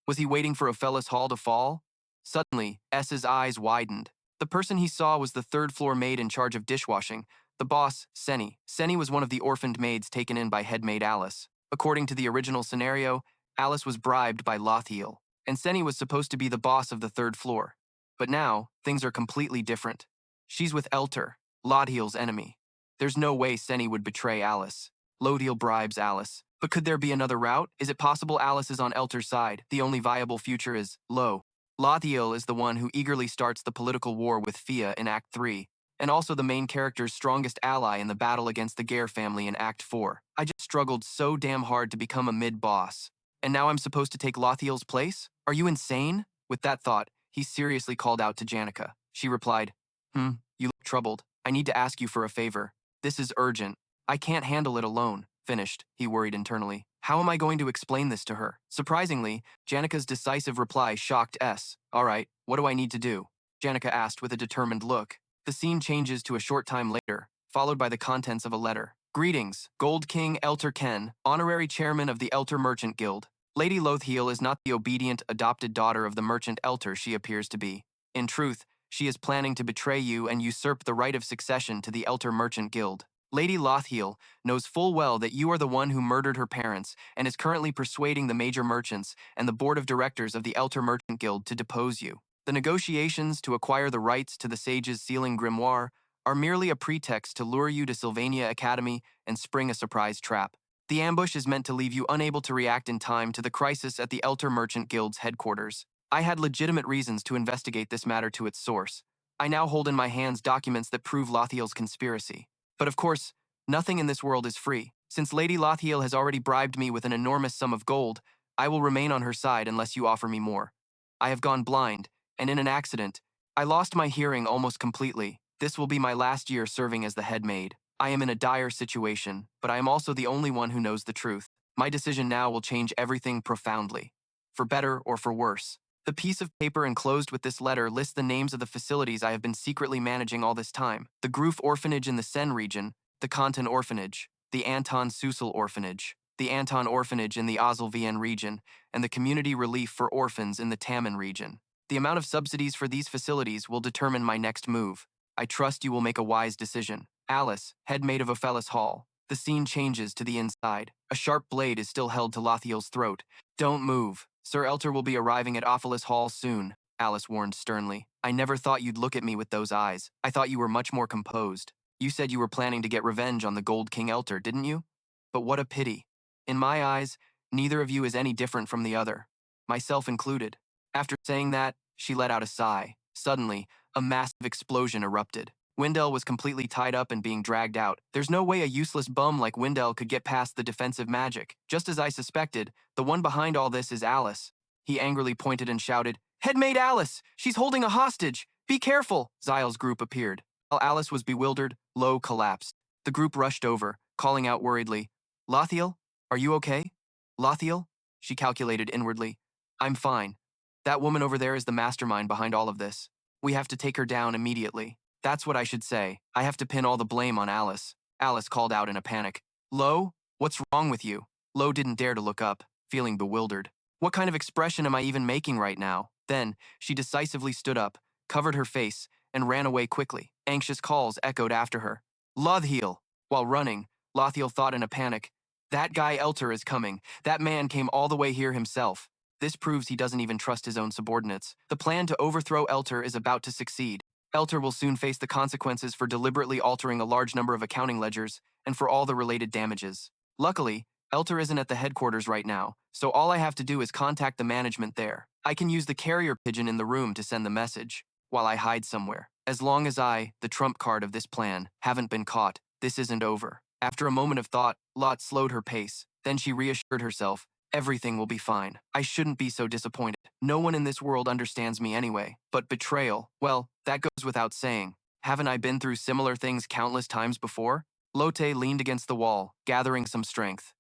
Was he waiting for Ophelis Hall to fall? Suddenly, S's eyes widened. The person he saw was the third-floor maid in charge of dishwashing, the boss, Senny. Senny was one of the orphaned maids taken in by head maid Alice. According to the original scenario, Alice was bribed by Lothiel, and Senny was supposed to be the boss of the third floor. But now, things are completely different. She's with Elter, Lothiel's enemy. There's no way Senny would betray Alice. Lothiel bribes Alice. But could there be another route? Is it possible Alice is on Elter's side? The only viable future is Lo. Lothiel is the one who eagerly starts the political war with Fia in Act 3, and also the main character's strongest ally in the battle against the Gare family in Act 4. I just struggled so damn hard to become a mid-boss. And now I'm supposed to take Lothiel's place? Are you insane? With that thought, he seriously called out to Janica. She replied, You look troubled. I need to ask you for a favor. This is urgent. I can't handle it alone." Finished, he worried internally. How am I going to explain this to her? Surprisingly, Janica's decisive reply shocked S. "All right, what do I need to do?" Janica asked with a determined look. The scene changes to a short time later, followed by the contents of a letter. "Greetings, Gold King Elter Ken, honorary chairman of the Elter Merchant Guild. Lady Lothiel is not the obedient, adopted daughter of the merchant Elter she appears to be. In truth, she is planning to betray you and usurp the right of succession to the Elter Merchant Guild. Lady Lothiel knows full well that you are the one who murdered her parents and is currently persuading the major merchants and the board of directors of the Elter Merchant Guild to depose you. The negotiations to acquire the rights to the sage's sealing grimoire are merely a pretext to lure you to Sylvania Academy and spring a surprise trap. The ambush is meant to leave you unable to react in time to the crisis at the Elter Merchant Guild's headquarters. I had legitimate reasons to investigate this matter to its source. I now hold in my hands documents that prove Lothiel's conspiracy. But of course, nothing in this world is free. Since Lady Lothiel has already bribed me with an enormous sum of gold, I will remain on her side unless you offer me more. I have gone blind, and in an accident, I lost my hearing almost completely. This will be my last year serving as the head maid. I am in a dire situation, but I am also the only one who knows the truth. My decision now will change everything profoundly, for better or for worse. The piece of paper enclosed with this letter lists the names of the facilities I have been secretly managing all this time. The Groof Orphanage in the Sen region, the Kanton Orphanage, the Anton Susel Orphanage, the Anton Orphanage in the Ozilvien region, and the Community Relief for Orphans in the Taman region. The amount of subsidies for these facilities will determine my next move. I trust you will make a wise decision. Alice, headmaid of Ophelis Hall. The scene changes to the inside. A sharp blade is still held to Lothiel's throat. Don't move. Sir Elter will be arriving at Ophelis Hall soon, Alice warned sternly. I never thought you'd look at me with those eyes. I thought you were much more composed. You said you were planning to get revenge on the Gold King Elter, didn't you? But what a pity. In my eyes, neither of you is any different from the other, myself included. After saying that, she let out a sigh. Suddenly, a massive explosion erupted. Wendell was completely tied up and being dragged out. There's no way a useless bum like Wendell could get past the defensive magic. Just as I suspected, the one behind all this is Alice. He angrily pointed and shouted, Headmaid Alice! She's holding a hostage! Be careful! Zyle's group appeared. While Alice was bewildered, Lo collapsed. The group rushed over, calling out worriedly, Lothiel, are you okay? Lothiel? She calculated inwardly. I'm fine. That woman over there is the mastermind behind all of this. We have to take her down immediately. That's what I should say. I have to pin all the blame on Alice. Alice called out in a panic. Lo, what's wrong with you? Lo didn't dare to look up, feeling bewildered. What kind of expression am I even making right now? Then, she decisively stood up, covered her face, and ran away quickly. Anxious calls echoed after her. Lothiel! While running, Lothiel thought in a panic, that guy Elter is coming. That man came all the way here himself. This proves he doesn't even trust his own subordinates. The plan to overthrow Elter is about to succeed. Elter will soon face the consequences for deliberately altering a large number of accounting ledgers and for all the related damages. Luckily, Elter isn't at the headquarters right now, so all I have to do is contact the management there. I can use the carrier pigeon in the room to send the message, while I hide somewhere. As long as I, the trump card of this plan, haven't been caught, this isn't over. After a moment of thought, Lot slowed her pace. Then she reassured herself, everything will be fine. I shouldn't be so disappointed. No one in this world understands me anyway. But betrayal, well, that goes without saying. Haven't I been through similar things countless times before? Lotte leaned against the wall, gathering some strength.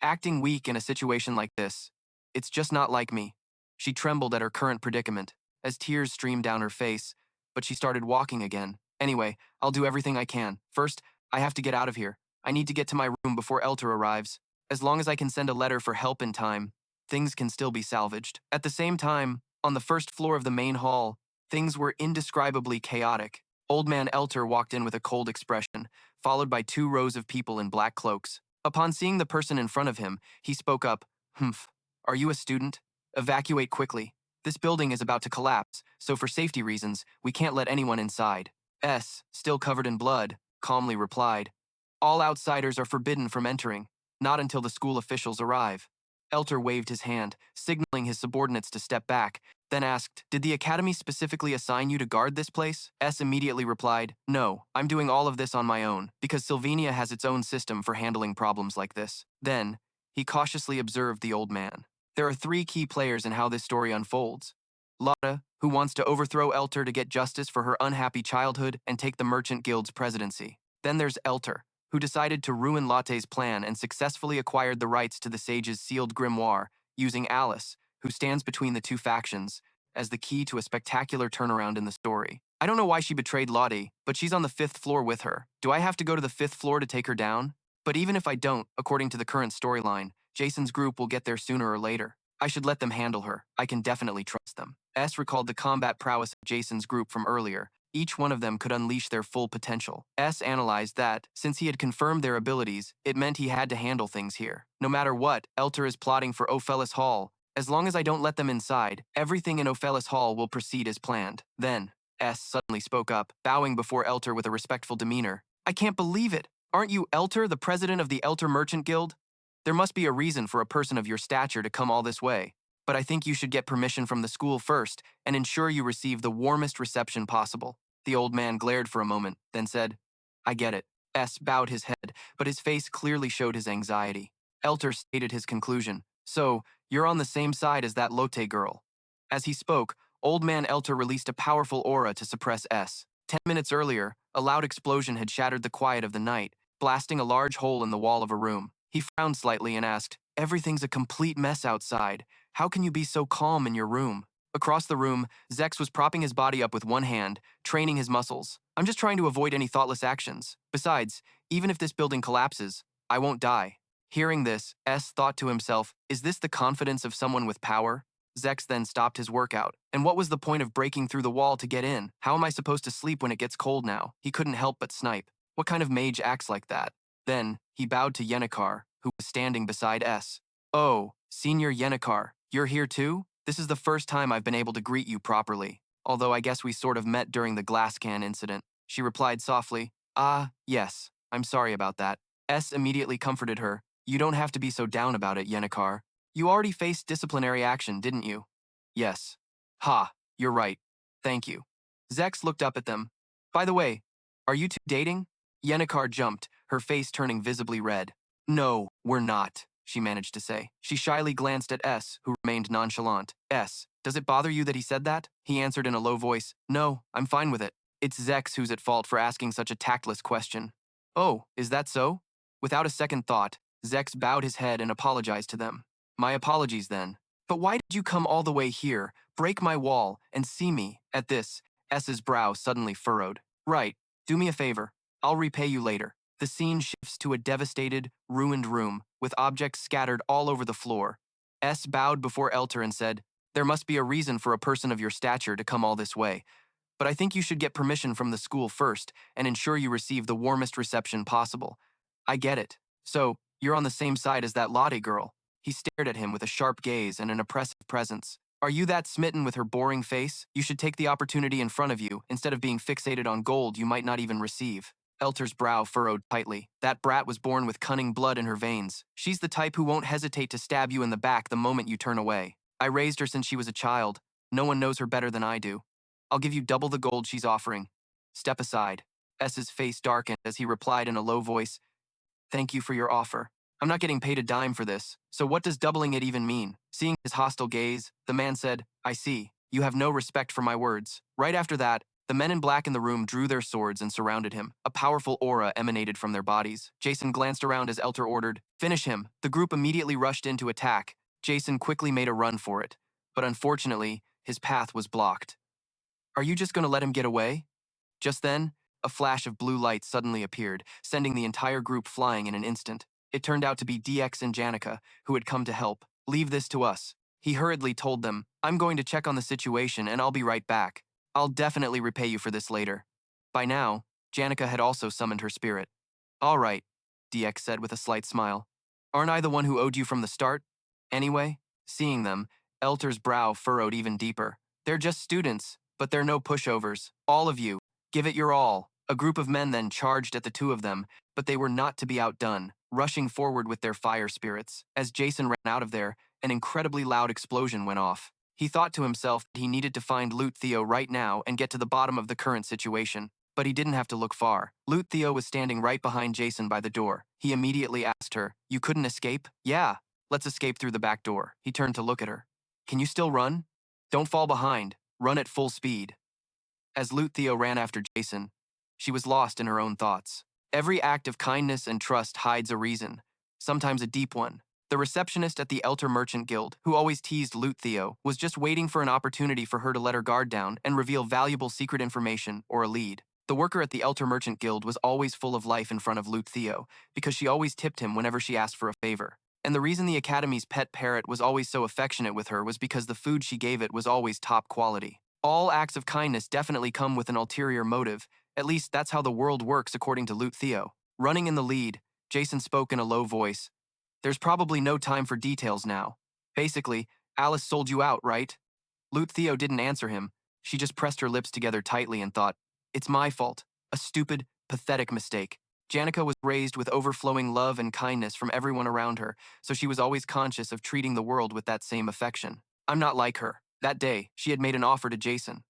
Acting weak in a situation like this. It's just not like me. She trembled at her current predicament, as tears streamed down her face, but she started walking again. Anyway, I'll do everything I can. First, I have to get out of here. I need to get to my room before Elter arrives. As long as I can send a letter for help in time, things can still be salvaged. At the same time, on the first floor of the main hall, things were indescribably chaotic. Old man Elter walked in with a cold expression, followed by 2 rows of people in black cloaks. Upon seeing the person in front of him, he spoke up, Humph, are you a student? Evacuate quickly. This building is about to collapse, so for safety reasons, we can't let anyone inside. S, still covered in blood, calmly replied, all outsiders are forbidden from entering, not until the school officials arrive. Elter waved his hand, signaling his subordinates to step back, then asked, did the academy specifically assign you to guard this place? S immediately replied, no, I'm doing all of this on my own, because Sylvania has its own system for handling problems like this. Then, he cautiously observed the old man. There are 3 key players in how this story unfolds. Lotta, who wants to overthrow Elter to get justice for her unhappy childhood and take the Merchant Guild's presidency. Then there's Elter, who decided to ruin Lotte's plan and successfully acquired the rights to the sage's sealed grimoire, using Alice, who stands between the 2 factions, as the key to a spectacular turnaround in the story. I don't know why she betrayed Lotte, but she's on the 5th floor with her. Do I have to go to the 5th floor to take her down? But even if I don't, according to the current storyline, Jason's group will get there sooner or later. I should let them handle her. I can definitely trust them. S recalled the combat prowess of Jason's group from earlier. Each one of them could unleash their full potential. S analyzed that, since he had confirmed their abilities, it meant he had to handle things here. No matter what, Elter is plotting for Ophelis Hall. As long as I don't let them inside, everything in Ophelis Hall will proceed as planned. Then, S suddenly spoke up, bowing before Elter with a respectful demeanor. I can't believe it! Aren't you Elter, the president of the Elter Merchant Guild? There must be a reason for a person of your stature to come all this way. But I think you should get permission from the school first and ensure you receive the warmest reception possible. The old man glared for a moment, then said, I get it. S bowed his head, but his face clearly showed his anxiety. Elter stated his conclusion. So, you're on the same side as that Lotte girl. As he spoke, old man Elter released a powerful aura to suppress S. 10 minutes earlier, a loud explosion had shattered the quiet of the night, blasting a large hole in the wall of a room. He frowned slightly and asked, everything's a complete mess outside. How can you be so calm in your room? Across the room, Zex was propping his body up with one hand, training his muscles. I'm just trying to avoid any thoughtless actions. Besides, even if this building collapses, I won't die. Hearing this, S thought to himself, is this the confidence of someone with power? Zex then stopped his workout. And what was the point of breaking through the wall to get in? How am I supposed to sleep when it gets cold now? He couldn't help but snipe. What kind of mage acts like that? Then, he bowed to Janica, who was standing beside S. Oh, Senior Janica, you're here too? This is the first time I've been able to greet you properly. Although I guess we sort of met during the glass can incident. She replied softly, ah, yes, I'm sorry about that. S immediately comforted her. You don't have to be so down about it, Janica. You already faced disciplinary action, didn't you? Yes. Ha, you're right. Thank you. Zex looked up at them. By the way, are you two dating? Janica jumped, her face turning visibly red. No, we're not, she managed to say. She shyly glanced at S, who remained nonchalant. S, does it bother you that he said that? He answered in a low voice. No, I'm fine with it. It's Zex who's at fault for asking such a tactless question. Oh, is that so? Without a second thought, Zex bowed his head and apologized to them. My apologies then. But why did you come all the way here, break my wall, and see me? At this, S's brow suddenly furrowed. Right, do me a favor. I'll repay you later. The scene shifts to a devastated, ruined room, with objects scattered all over the floor. S bowed before Elter and said, there must be a reason for a person of your stature to come all this way. But I think you should get permission from the school first and ensure you receive the warmest reception possible. I get it. So, you're on the same side as that Lottie girl. He stared at him with a sharp gaze and an oppressive presence. Are you that smitten with her boring face? You should take the opportunity in front of you instead of being fixated on gold you might not even receive. Elter's brow furrowed tightly. That brat was born with cunning blood in her veins. She's the type who won't hesitate to stab you in the back the moment you turn away. I raised her since she was a child. No one knows her better than I do. I'll give you double the gold she's offering. Step aside. S's face darkened as he replied in a low voice, thank you for your offer. I'm not getting paid a dime for this, so what does doubling it even mean? Seeing his hostile gaze, the man said, I see. You have no respect for my words. Right after that, the men in black in the room drew their swords and surrounded him. A powerful aura emanated from their bodies. Jason glanced around as Elter ordered, finish him. The group immediately rushed in to attack. Jason quickly made a run for it, but unfortunately, his path was blocked. Are you just going to let him get away? Just then, a flash of blue light suddenly appeared, sending the entire group flying in an instant. It turned out to be DX and Janica, who had come to help. Leave this to us. He hurriedly told them, I'm going to check on the situation and I'll be right back. I'll definitely repay you for this later. By now, Janica had also summoned her spirit. All right, DX said with a slight smile. Aren't I the one who owed you from the start? Anyway, seeing them, Elter's brow furrowed even deeper. They're just students, but they're no pushovers. All of you, give it your all. A group of men then charged at the two of them, but they were not to be outdone, rushing forward with their fire spirits. As Jason ran out of there, an incredibly loud explosion went off. He thought to himself that he needed to find Loot Theo right now and get to the bottom of the current situation. But he didn't have to look far. Loot Theo was standing right behind Jason by the door. He immediately asked her, you couldn't escape? Yeah, let's escape through the back door. He turned to look at her. Can you still run? Don't fall behind. Run at full speed. As Loot Theo ran after Jason, she was lost in her own thoughts. Every act of kindness and trust hides a reason, sometimes a deep one. The receptionist at the Elter Merchant Guild, who always teased Loot Theo, was just waiting for an opportunity for her to let her guard down and reveal valuable secret information or a lead. The worker at the Elter Merchant Guild was always full of life in front of Loot Theo, because she always tipped him whenever she asked for a favor. And the reason the Academy's pet parrot was always so affectionate with her was because the food she gave it was always top quality. All acts of kindness definitely come with an ulterior motive. At least that's how the world works according to Loot Theo. Running in the lead, Jason spoke in a low voice. There's probably no time for details now. Basically, Alice sold you out, right? Loot Theo didn't answer him. She just pressed her lips together tightly and thought, it's my fault. A stupid, pathetic mistake. Janica was raised with overflowing love and kindness from everyone around her, so she was always conscious of treating the world with that same affection. I'm not like her. That day, she had made an offer to Jason.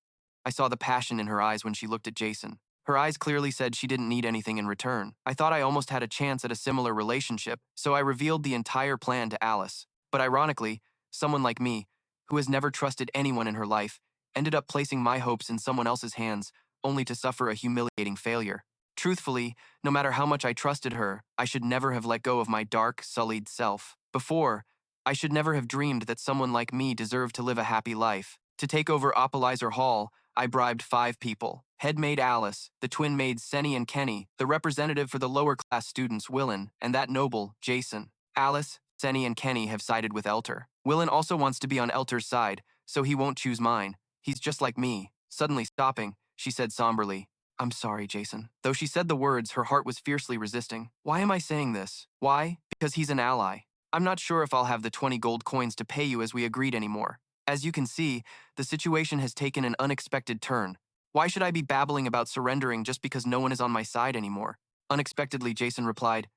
I saw the passion in her eyes when she looked at Jason. Her eyes clearly said she didn't need anything in return. I thought I almost had a chance at a similar relationship, so I revealed the entire plan to Alice. But ironically, someone like me, who has never trusted anyone in her life, ended up placing my hopes in someone else's hands, only to suffer a humiliating failure. Truthfully, no matter how much I trusted her, I should never have let go of my dark, sullied self. Before, I should never have dreamed that someone like me deserved to live a happy life. To take over Opalizer Hall, I bribed 5 people. Head maid Alice, the twin maids Senny and Kenny, the representative for the lower class students Willen, and that noble, Jason. Alice, Senny, and Kenny have sided with Elter. Willen also wants to be on Elter's side, so he won't choose mine. He's just like me. Suddenly stopping, she said somberly, I'm sorry, Jason. Though she said the words, her heart was fiercely resisting. Why am I saying this? Why? Because he's an ally. I'm not sure if I'll have the 20 gold coins to pay you as we agreed anymore. As you can see, the situation has taken an unexpected turn. Why should I be babbling about surrendering just because no one is on my side anymore? Unexpectedly, Jason replied,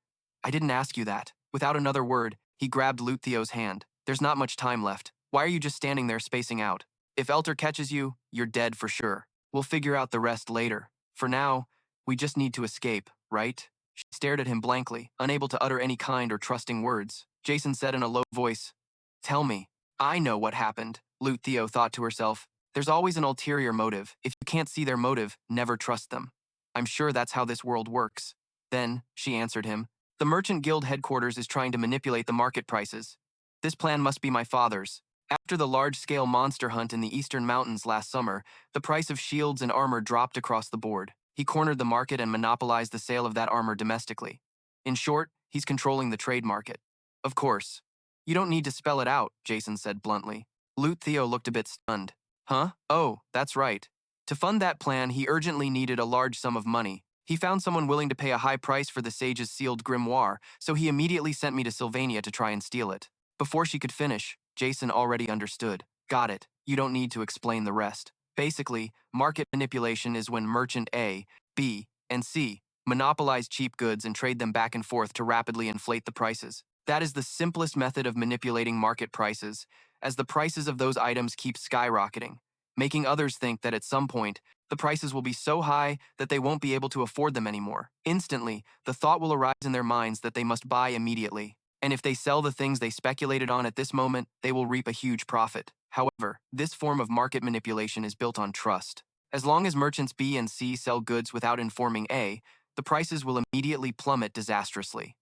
I didn't ask you that. Without another word, he grabbed Luthio's hand. There's not much time left. Why are you just standing there spacing out? If Elter catches you, you're dead for sure. We'll figure out the rest later. For now, we just need to escape, right? She stared at him blankly, unable to utter any kind or trusting words. Jason said in a low voice, Tell me. I know what happened, Luthio thought to herself. There's always an ulterior motive. If you can't see their motive, never trust them. I'm sure that's how this world works. Then, she answered him, the Merchant Guild headquarters is trying to manipulate the market prices. This plan must be my father's. After the large-scale monster hunt in the eastern mountains last summer, the price of shields and armor dropped across the board. He cornered the market and monopolized the sale of that armor domestically. In short, he's controlling the trade market. Of course. You don't need to spell it out, Jason said bluntly. Luthio looked a bit stunned. Huh? Oh, that's right. To fund that plan, he urgently needed a large sum of money. He found someone willing to pay a high price for the sage's sealed grimoire, so he immediately sent me to Sylvania to try and steal it. Before she could finish, Jason already understood. Got it. You don't need to explain the rest. Basically, market manipulation is when merchant A, B, and C monopolize cheap goods and trade them back and forth to rapidly inflate the prices. That is the simplest method of manipulating market prices, as the prices of those items keep skyrocketing, making others think that at some point, the prices will be so high that they won't be able to afford them anymore. Instantly, the thought will arise in their minds that they must buy immediately. And if they sell the things they speculated on at this moment, they will reap a huge profit. However, this form of market manipulation is built on trust. As long as merchants B and C sell goods without informing A, the prices will immediately plummet disastrously.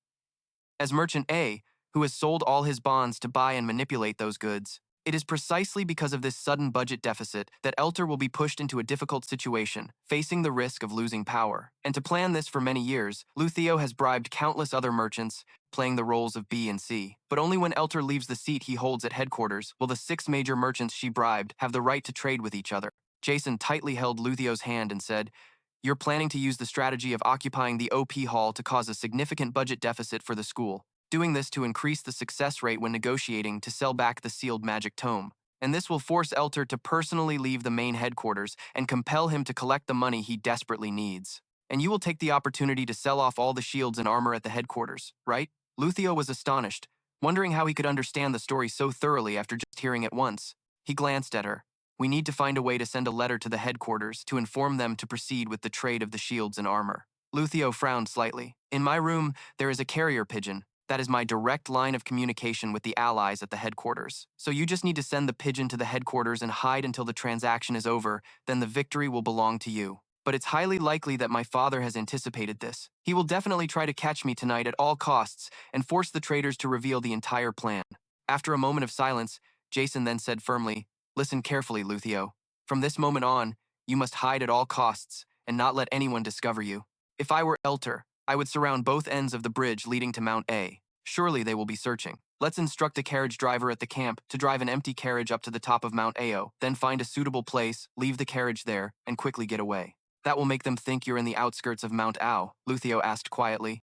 As merchant A, who has sold all his bonds to buy and manipulate those goods, it is precisely because of this sudden budget deficit that Elter will be pushed into a difficult situation, facing the risk of losing power. And to plan this for many years, Luthio has bribed countless other merchants, playing the roles of B and C. But only when Elter leaves the seat he holds at headquarters will the 6 major merchants she bribed have the right to trade with each other. Jason tightly held Luthio's hand and said, You're planning to use the strategy of occupying the OP hall to cause a significant budget deficit for the school, doing this to increase the success rate when negotiating to sell back the sealed magic tome. And this will force Elter to personally leave the main headquarters and compel him to collect the money he desperately needs. And you will take the opportunity to sell off all the shields and armor at the headquarters, right? Luthio was astonished, wondering how he could understand the story so thoroughly after just hearing it once. He glanced at her. We need to find a way to send a letter to the headquarters to inform them to proceed with the trade of the shields and armor. Luthio frowned slightly. In my room, there is a carrier pigeon. That is my direct line of communication with the allies at the headquarters. So you just need to send the pigeon to the headquarters and hide until the transaction is over, then the victory will belong to you. But it's highly likely that my father has anticipated this. He will definitely try to catch me tonight at all costs and force the traders to reveal the entire plan. After a moment of silence, Jason then said firmly, Listen carefully, Luthio. From this moment on, you must hide at all costs and not let anyone discover you. If I were Elter, I would surround both ends of the bridge leading to Mount A. Surely they will be searching. Let's instruct a carriage driver at the camp to drive an empty carriage up to the top of Mount Ao, then find a suitable place, leave the carriage there, and quickly get away. That will make them think you're in the outskirts of Mount Ao, Luthio asked quietly.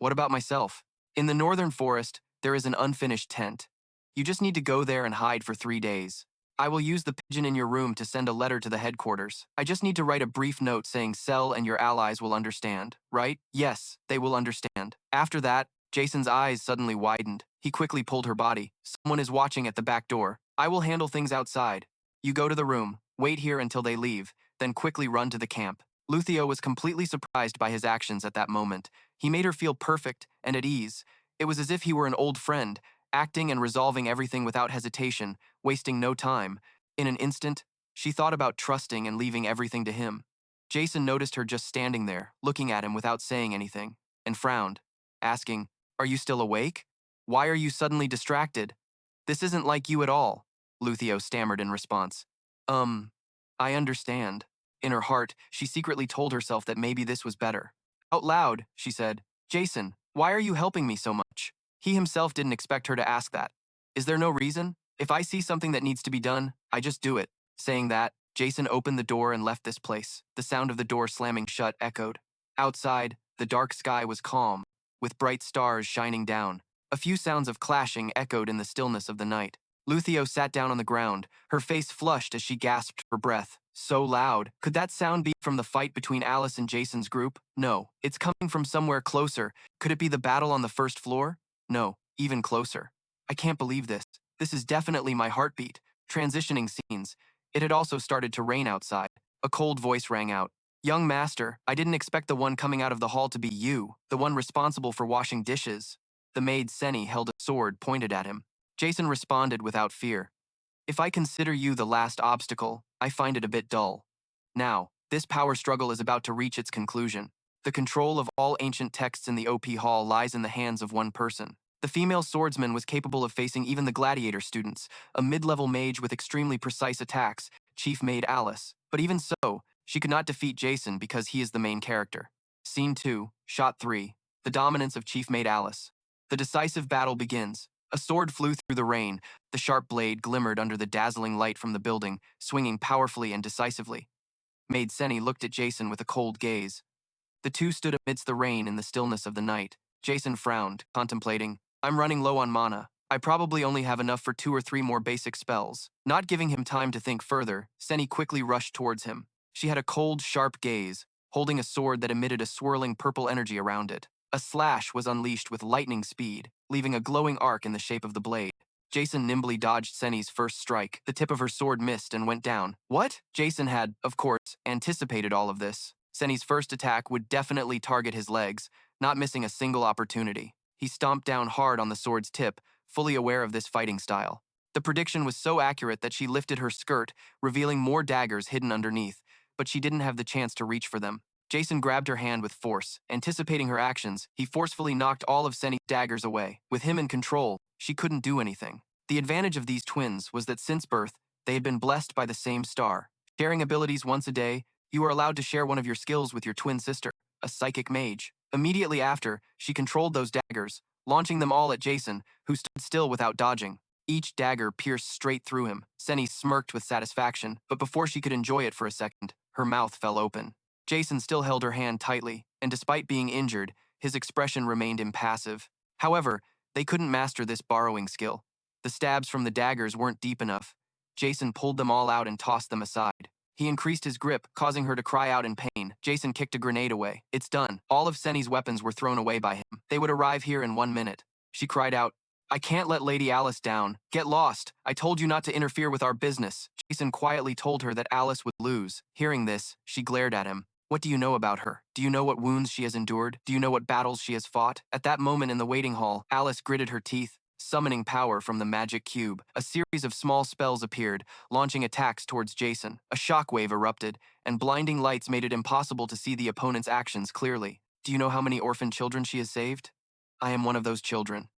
What about myself? In the northern forest, there is an unfinished tent. You just need to go there and hide for 3 days. I will use the pigeon in your room to send a letter to the headquarters. I just need to write a brief note saying Cell and your allies will understand, right? Yes, they will understand. After that, Jason's eyes suddenly widened. He quickly pulled her body. Someone is watching at the back door. I will handle things outside. You go to the room, wait here until they leave, then quickly run to the camp. Luthio was completely surprised by his actions at that moment. He made her feel perfect and at ease. It was as if he were an old friend, acting and resolving everything without hesitation, wasting no time. In an instant, she thought about trusting and leaving everything to him. Jason noticed her just standing there, looking at him without saying anything, and frowned, asking, Are you still awake? Why are you suddenly distracted? This isn't like you at all, Luthio stammered in response. Um, I understand. In her heart, she secretly told herself that maybe this was better. Out loud, she said, Jason, why are you helping me so much? He himself didn't expect her to ask that. Is there no reason? If I see something that needs to be done, I just do it. Saying that, Jason opened the door and left this place. The sound of the door slamming shut echoed. Outside, the dark sky was calm, with bright stars shining down. A few sounds of clashing echoed in the stillness of the night. Luthio sat down on the ground, her face flushed as she gasped for breath. So loud. Could that sound be from the fight between Alice and Jason's group? No. It's coming from somewhere closer. Could it be the battle on the first floor? No. Even closer. I can't believe this. This is definitely my heartbeat. Transitioning scenes. It had also started to rain outside. A cold voice rang out. Young master, I didn't expect the one coming out of the hall to be you, the one responsible for washing dishes. The maid Senny held a sword pointed at him. Jason responded without fear. If I consider you the last obstacle, I find it a bit dull. Now, this power struggle is about to reach its conclusion. The control of all ancient texts in the OP Hall lies in the hands of one person. The female swordsman was capable of facing even the gladiator students, a mid-level mage with extremely precise attacks, Chief Maid Alice. But even so, she could not defeat Jason because he is the main character. Scene 2, Shot 3, The Dominance of Chief Maid Alice. The decisive battle begins. A sword flew through the rain. The sharp blade glimmered under the dazzling light from the building, swinging powerfully and decisively. Maid Senny looked at Jason with a cold gaze. The two stood amidst the rain in the stillness of the night. Jason frowned, contemplating. I'm running low on mana. I probably only have enough for 2 or 3 more basic spells. Not giving him time to think further, Senny quickly rushed towards him. She had a cold, sharp gaze, holding a sword that emitted a swirling purple energy around it. A slash was unleashed with lightning speed, leaving a glowing arc in the shape of the blade. Jason nimbly dodged Senny's first strike. The tip of her sword missed and went down. What? Jason had, of course, anticipated all of this. Senny's first attack would definitely target his legs, not missing a single opportunity. He stomped down hard on the sword's tip, fully aware of this fighting style. The prediction was so accurate that she lifted her skirt, revealing more daggers hidden underneath, but she didn't have the chance to reach for them. Jason grabbed her hand with force. Anticipating her actions, he forcefully knocked all of Senny's daggers away. With him in control, she couldn't do anything. The advantage of these twins was that since birth, they had been blessed by the same star. Sharing abilities once a day, you are allowed to share one of your skills with your twin sister, a psychic mage. Immediately after, she controlled those daggers, launching them all at Jason, who stood still without dodging. Each dagger pierced straight through him. Senny smirked with satisfaction, but before she could enjoy it for a second, her mouth fell open. Jason still held her hand tightly, and despite being injured, his expression remained impassive. However, they couldn't master this borrowing skill. The stabs from the daggers weren't deep enough. Jason pulled them all out and tossed them aside. He increased his grip, causing her to cry out in pain. Jason kicked a grenade away. It's done. All of Senny's weapons were thrown away by him. They would arrive here in 1 minute. She cried out, I can't let Lady Alice down. Get lost. I told you not to interfere with our business. Jason quietly told her that Alice would lose. Hearing this, she glared at him. What do you know about her? Do you know what wounds she has endured? Do you know what battles she has fought? At that moment in the waiting hall, Alice gritted her teeth, summoning power from the magic cube. A series of small spells appeared, launching attacks towards Jason. A shockwave erupted, and blinding lights made it impossible to see the opponent's actions clearly. Do you know how many orphan children she has saved? I am one of those children.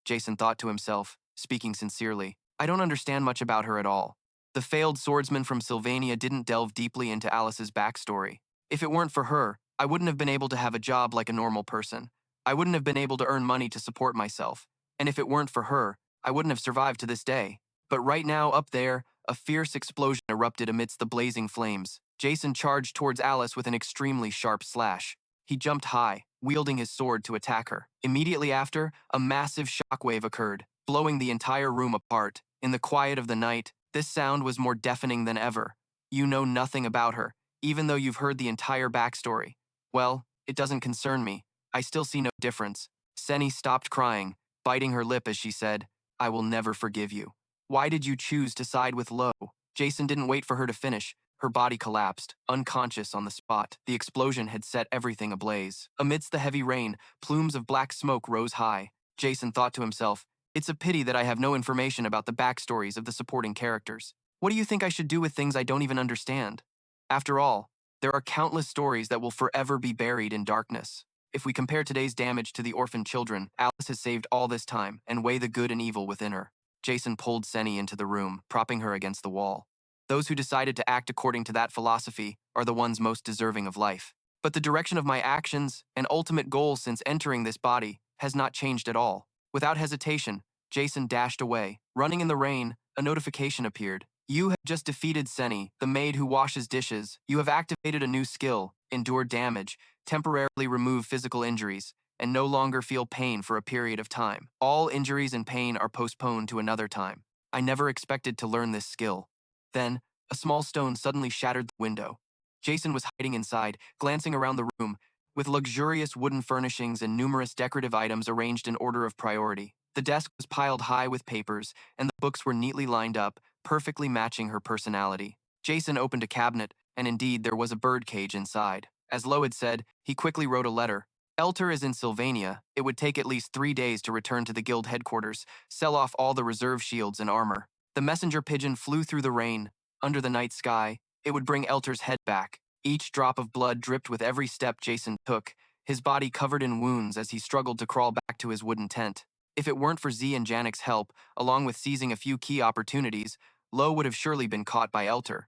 Jason thought to himself, speaking sincerely. I don't understand much about her at all. The failed swordsman from Sylvania didn't delve deeply into Alice's backstory. If it weren't for her, I wouldn't have been able to have a job like a normal person. I wouldn't have been able to earn money to support myself. And if it weren't for her, I wouldn't have survived to this day. But right now, up there, a fierce explosion erupted amidst the blazing flames. Jason charged towards Alice with an extremely sharp slash. He jumped high, wielding his sword to attack her. Immediately after, a massive shockwave occurred, blowing the entire room apart. In the quiet of the night, this sound was more deafening than ever. You know nothing about her, even though you've heard the entire backstory. Well, it doesn't concern me. I still see no difference. Senny stopped crying, biting her lip as she said, I will never forgive you. Why did you choose to side with Lo? Jason didn't wait for her to finish. Her body collapsed, unconscious on the spot. The explosion had set everything ablaze. Amidst the heavy rain, plumes of black smoke rose high. Jason thought to himself, it's a pity that I have no information about the backstories of the supporting characters. What do you think I should do with things I don't even understand? After all, there are countless stories that will forever be buried in darkness. If we compare today's damage to the orphan children, Alice has saved all this time and weigh the good and evil within her. Jason pulled Senny into the room, propping her against the wall. Those who decided to act according to that philosophy are the ones most deserving of life. But the direction of my actions and ultimate goal since entering this body has not changed at all. Without hesitation, Jason dashed away. Running in the rain, a notification appeared. You have just defeated Senny, the maid who washes dishes. You have activated a new skill, endure damage, temporarily remove physical injuries, and no longer feel pain for a period of time. All injuries and pain are postponed to another time. I never expected to learn this skill. Then, a small stone suddenly shattered the window. Jason was hiding inside, glancing around the room, with luxurious wooden furnishings and numerous decorative items arranged in order of priority. The desk was piled high with papers, and the books were neatly lined up, perfectly matching her personality. Jason opened a cabinet, and indeed there was a birdcage inside. As Lo had said, he quickly wrote a letter. Elter is in Sylvania. It would take at least 3 days to return to the guild headquarters, sell off all the reserve shields and armor. The messenger pigeon flew through the rain. Under the night sky, it would bring Elter's head back. Each drop of blood dripped with every step Jason took, his body covered in wounds as he struggled to crawl back to his wooden tent. If it weren't for Z and Janic's help, along with seizing a few key opportunities, Lo would have surely been caught by Elter.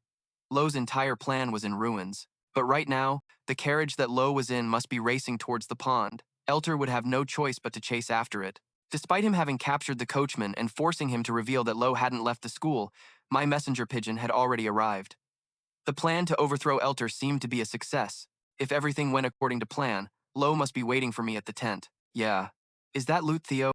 Lo's entire plan was in ruins. But right now, the carriage that Lo was in must be racing towards the pond. Elter would have no choice but to chase after it. Despite him having captured the coachman and forcing him to reveal that Lo hadn't left the school, my messenger pigeon had already arrived. The plan to overthrow Elter seemed to be a success. If everything went according to plan, Lo must be waiting for me at the tent. Yeah. Is that Loot Theo?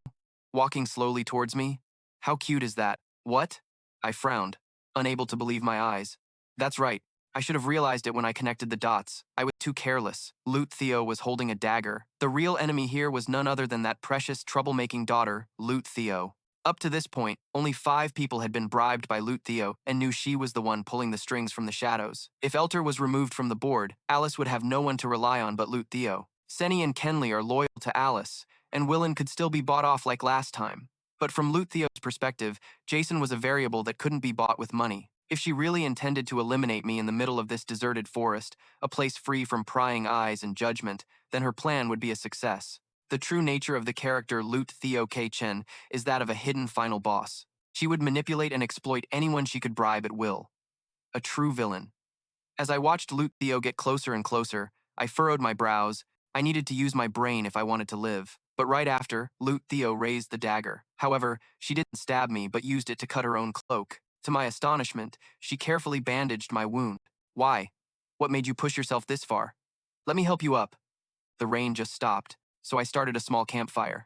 Walking slowly towards me? How cute is that? What? I frowned, unable to believe my eyes. That's right. I should have realized it when I connected the dots. I was too careless. Loot Theo was holding a dagger. The real enemy here was none other than that precious, troublemaking daughter, Loot Theo. Up to this point, only 5 people had been bribed by Loot Theo and knew she was the one pulling the strings from the shadows. If Elter was removed from the board, Alice would have no one to rely on but Loot Theo. Senny and Kenley are loyal to Alice, and Willen could still be bought off like last time. But from Loot Theo's perspective, Jason was a variable that couldn't be bought with money. If she really intended to eliminate me in the middle of this deserted forest, a place free from prying eyes and judgment, then her plan would be a success. The true nature of the character Loot Theo K-Chen is that of a hidden final boss. She would manipulate and exploit anyone she could bribe at will. A true villain. As I watched Loot Theo get closer and closer, I furrowed my brows. I needed to use my brain if I wanted to live. But right after, Loot Theo raised the dagger. However, she didn't stab me but used it to cut her own cloak. To my astonishment, she carefully bandaged my wound. Why? What made you push yourself this far? Let me help you up. The rain just stopped, so I started a small campfire.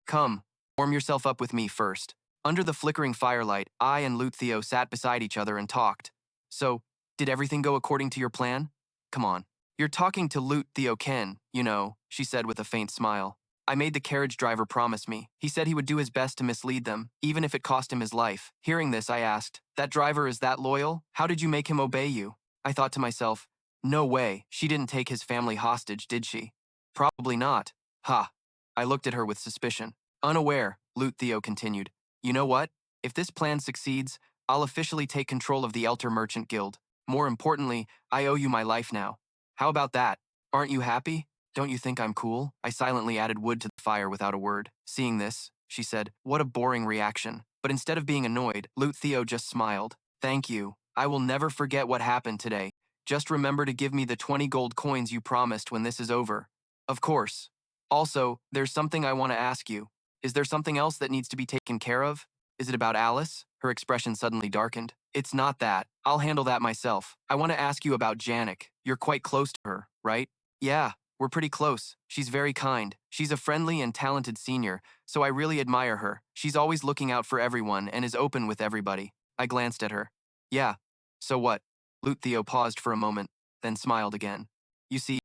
Come, warm yourself up with me first. Under the flickering firelight, I and Loot Theo sat beside each other and talked. So, did everything go according to your plan? Come on. You're talking to Loot Theo Ken, you know, she said with a faint smile. I made the carriage driver promise me. He said he would do his best to mislead them, even if it cost him his life. Hearing this, I asked, that driver is that loyal? How did you make him obey you? I thought to myself, no way, she didn't take his family hostage, did she? Probably not. Ha. I looked at her with suspicion. Unaware, Loot Theo continued. You know what? If this plan succeeds, I'll officially take control of the Elter Merchant Guild. More importantly, I owe you my life now. How about that? Aren't you happy? Don't you think I'm cool? I silently added wood to the fire without a word. Seeing this, she said, what a boring reaction. But instead of being annoyed, Loot Theo just smiled. Thank you. I will never forget what happened today. Just remember to give me the 20 gold coins you promised when this is over. Of course. Also, there's something I want to ask you. Is there something else that needs to be taken care of? Is it about Alice? Her expression suddenly darkened. It's not that. I'll handle that myself. I want to ask you about Janik. You're quite close to her, right? Yeah. We're pretty close. She's very kind. She's a friendly and talented senior, so I really admire her. She's always looking out for everyone and is open with everybody. I glanced at her. Yeah. So what? Loot Theo paused for a moment, then smiled again. You see,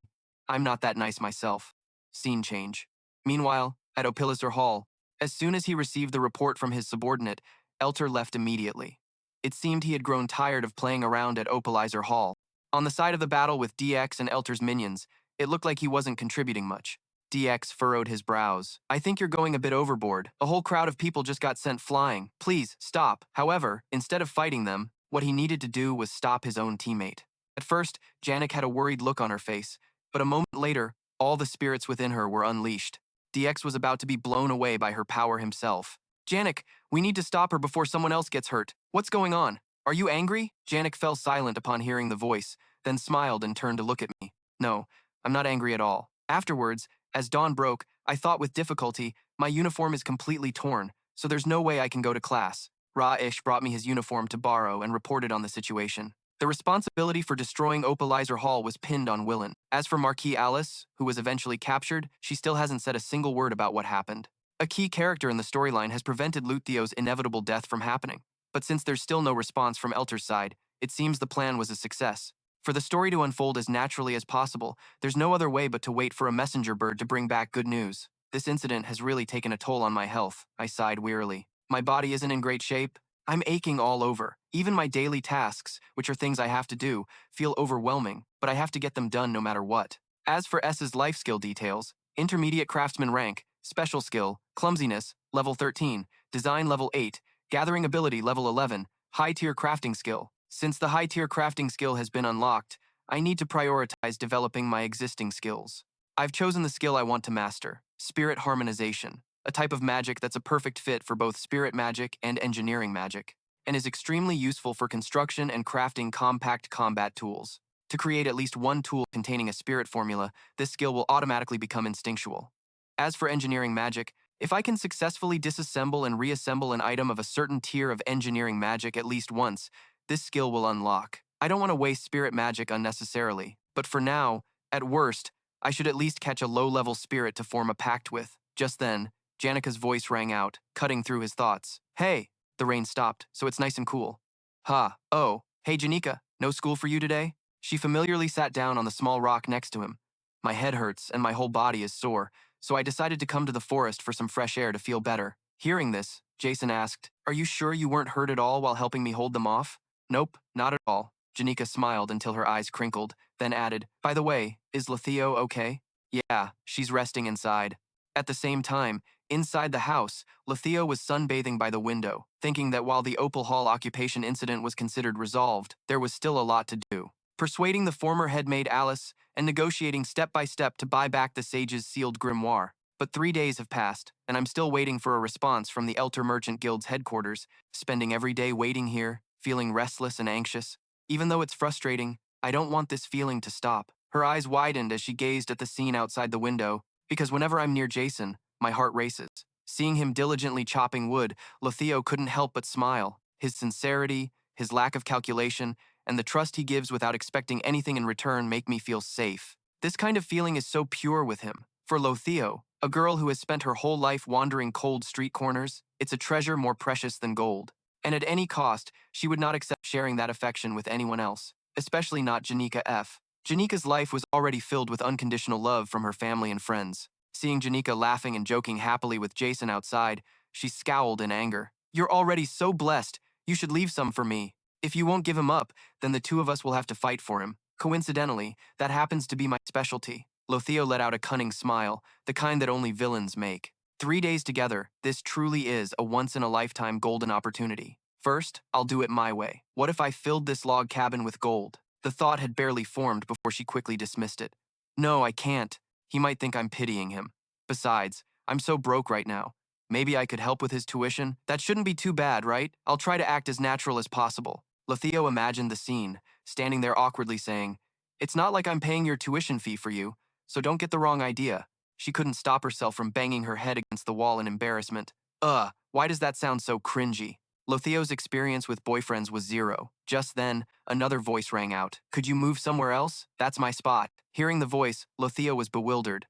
I'm not that nice myself. Scene change. Meanwhile, at Opiliser Hall, as soon as he received the report from his subordinate, Elter left immediately. It seemed he had grown tired of playing around at Opiliser Hall. On the side of the battle with DX and Elter's minions, it looked like he wasn't contributing much. DX furrowed his brows. I think you're going a bit overboard. A whole crowd of people just got sent flying. Please, stop. However, instead of fighting them, what he needed to do was stop his own teammate. At first, Janik had a worried look on her face, but a moment later, all the spirits within her were unleashed. DX was about to be blown away by her power himself. Janik, we need to stop her before someone else gets hurt. What's going on? Are you angry? Janik fell silent upon hearing the voice, then smiled and turned to look at me. No, I'm not angry at all. Afterwards, as dawn broke, I thought with difficulty, my uniform is completely torn, so there's no way I can go to class. Ra-ish brought me his uniform to borrow and reported on the situation. The responsibility for destroying Opalizer Hall was pinned on Willen. As for Marquis Alice, who was eventually captured, she still hasn't said a single word about what happened. A key character in the storyline has prevented Luthio's inevitable death from happening. But since there's still no response from Elter's side, it seems the plan was a success. For the story to unfold as naturally as possible, there's no other way but to wait for a messenger bird to bring back good news. This incident has really taken a toll on my health, I sighed wearily. My body isn't in great shape. I'm aching all over. Even my daily tasks, which are things I have to do, feel overwhelming, but I have to get them done no matter what. As for S's life skill details, intermediate craftsman rank, special skill, clumsiness, level 13, design level 8, gathering ability level 11, high-tier crafting skill. Since the high-tier crafting skill has been unlocked, I need to prioritize developing my existing skills. I've chosen the skill I want to master, spirit harmonization, a type of magic that's a perfect fit for both spirit magic and engineering magic, and is extremely useful for construction and crafting compact combat tools. To create at least one tool containing a spirit formula, this skill will automatically become instinctual. As for engineering magic, if I can successfully disassemble and reassemble an item of a certain tier of engineering magic at least once, this skill will unlock. I don't want to waste spirit magic unnecessarily, but for now, at worst, I should at least catch a low-level spirit to form a pact with. Just then, Janica's voice rang out, cutting through his thoughts. Hey! The rain stopped, so it's nice and cool. Oh, hey Janica, no school for you today? She familiarly sat down on the small rock next to him. My head hurts and my whole body is sore, so I decided to come to the forest for some fresh air to feel better. Hearing this, Jason asked, Are you sure you weren't hurt at all while helping me hold them off? Nope, not at all. Janica smiled until her eyes crinkled, then added, By the way, is Letheo okay? Yeah, she's resting inside. At the same time, inside the house, Letheo was sunbathing by the window, thinking that while the Opal Hall occupation incident was considered resolved, there was still a lot to do. Persuading the former headmaid Alice and negotiating step by step to buy back the sage's sealed grimoire. But 3 days have passed, and I'm still waiting for a response from the Elter Merchant Guild's headquarters, spending every day waiting here, feeling restless and anxious. Even though it's frustrating, I don't want this feeling to stop. Her eyes widened as she gazed at the scene outside the window, because whenever I'm near Jason, my heart races. Seeing him diligently chopping wood, Letheo couldn't help but smile. His sincerity, his lack of calculation, and the trust he gives without expecting anything in return make me feel safe. This kind of feeling is so pure with him. For Letheo, a girl who has spent her whole life wandering cold street corners, it's a treasure more precious than gold. And at any cost, she would not accept sharing that affection with anyone else, especially not Janica F. Janika's life was already filled with unconditional love from her family and friends. Seeing Janica laughing and joking happily with Jason outside, she scowled in anger. You're already so blessed. You should leave some for me. If you won't give him up, then the two of us will have to fight for him. Coincidentally, that happens to be my specialty. Letheo let out a cunning smile, the kind that only villains make. 3 days together, this truly is a once-in-a-lifetime golden opportunity. First, I'll do it my way. What if I filled this log cabin with gold? The thought had barely formed before she quickly dismissed it. No, I can't. He might think I'm pitying him. Besides, I'm so broke right now. Maybe I could help with his tuition? That shouldn't be too bad, right? I'll try to act as natural as possible. Letheo imagined the scene, standing there awkwardly saying, It's not like I'm paying your tuition fee for you, so don't get the wrong idea. She couldn't stop herself from banging her head against the wall in embarrassment. Why does that sound so cringy? Letheo's experience with boyfriends was zero. Just then, another voice rang out. Could you move somewhere else? That's my spot. Hearing the voice, Letheo was bewildered.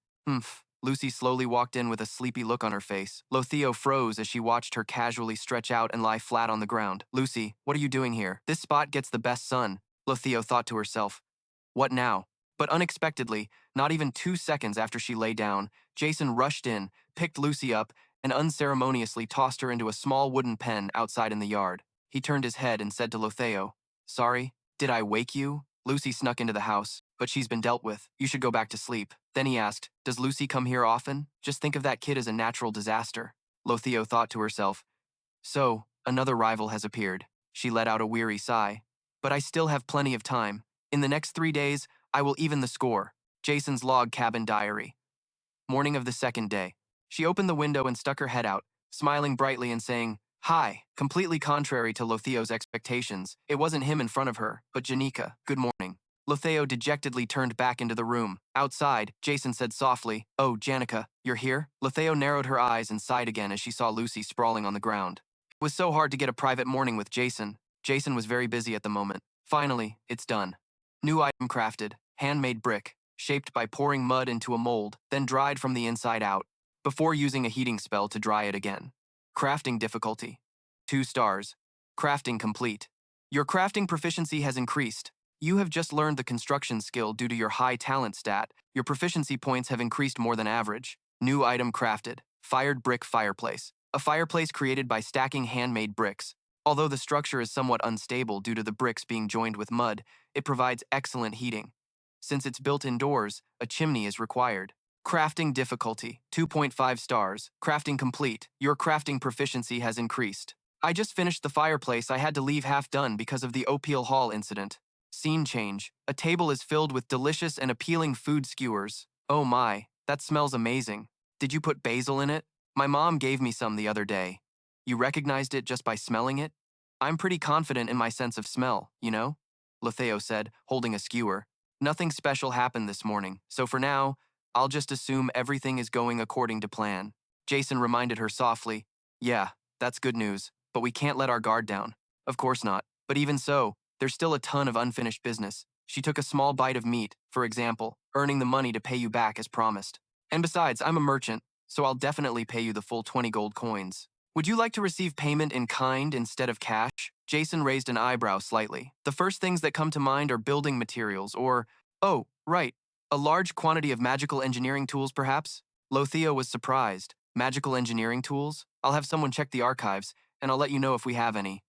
Lucy slowly walked in with a sleepy look on her face. Letheo froze as she watched her casually stretch out and lie flat on the ground. Lucy, what are you doing here? This spot gets the best sun, Letheo thought to herself. What now? But unexpectedly, not even 2 seconds after she lay down, Jason rushed in, picked Lucy up, and unceremoniously tossed her into a small wooden pen outside in the yard. He turned his head and said to Letheo, Sorry, did I wake you? Lucy snuck into the house, but she's been dealt with. You should go back to sleep. Then he asked, Does Lucy come here often? Just think of that kid as a natural disaster. Letheo thought to herself, So, another rival has appeared. She let out a weary sigh. But I still have plenty of time. In the next 3 days, I will even the score. Jason's log cabin diary. Morning of the second day. She opened the window and stuck her head out, smiling brightly and saying, Hi, completely contrary to Lotheo's expectations, it wasn't him in front of her, but Janica. Good morning. Lotheo dejectedly turned back into the room. Outside, Jason said softly, "Oh, Janica, you're here?" Lotheo narrowed her eyes and sighed again as she saw Lucy sprawling on the ground. It was so hard to get a private morning with Jason. Jason was very busy at the moment. Finally, it's done. New item crafted, handmade brick, shaped by pouring mud into a mold, then dried from the inside out, before using a heating spell to dry it again. Crafting difficulty. 2 stars. Crafting complete. Your crafting proficiency has increased. You have just learned the construction skill due to your high talent stat. Your proficiency points have increased more than average. New item crafted. Fired brick fireplace. A fireplace created by stacking handmade bricks. Although the structure is somewhat unstable due to the bricks being joined with mud, it provides excellent heating. Since it's built indoors, a chimney is required. Crafting difficulty, 2.5 stars. Crafting complete. Your crafting proficiency has increased. I just finished the fireplace I had to leave half done because of the Opal Hall incident. Scene change. A table is filled with delicious and appealing food skewers. Oh my, that smells amazing. Did you put basil in it? My mom gave me some the other day. You recognized it just by smelling it? I'm pretty confident in my sense of smell, you know? Lotheo said, holding a skewer. Nothing special happened this morning, so for now, I'll just assume everything is going according to plan. Jason reminded her softly, "Yeah, that's good news, but we can't let our guard down." Of course not, but even so, there's still a ton of unfinished business. She took a small bite of meat, for example, earning the money to pay you back as promised. And besides, I'm a merchant, so I'll definitely pay you the full 20 gold coins. Would you like to receive payment in kind instead of cash? Jason raised an eyebrow slightly. The first things that come to mind are building materials or, oh, right, a large quantity of magical engineering tools, perhaps? Lotheo was surprised. Magical engineering tools? I'll have someone check the archives, and I'll let you know if we have any.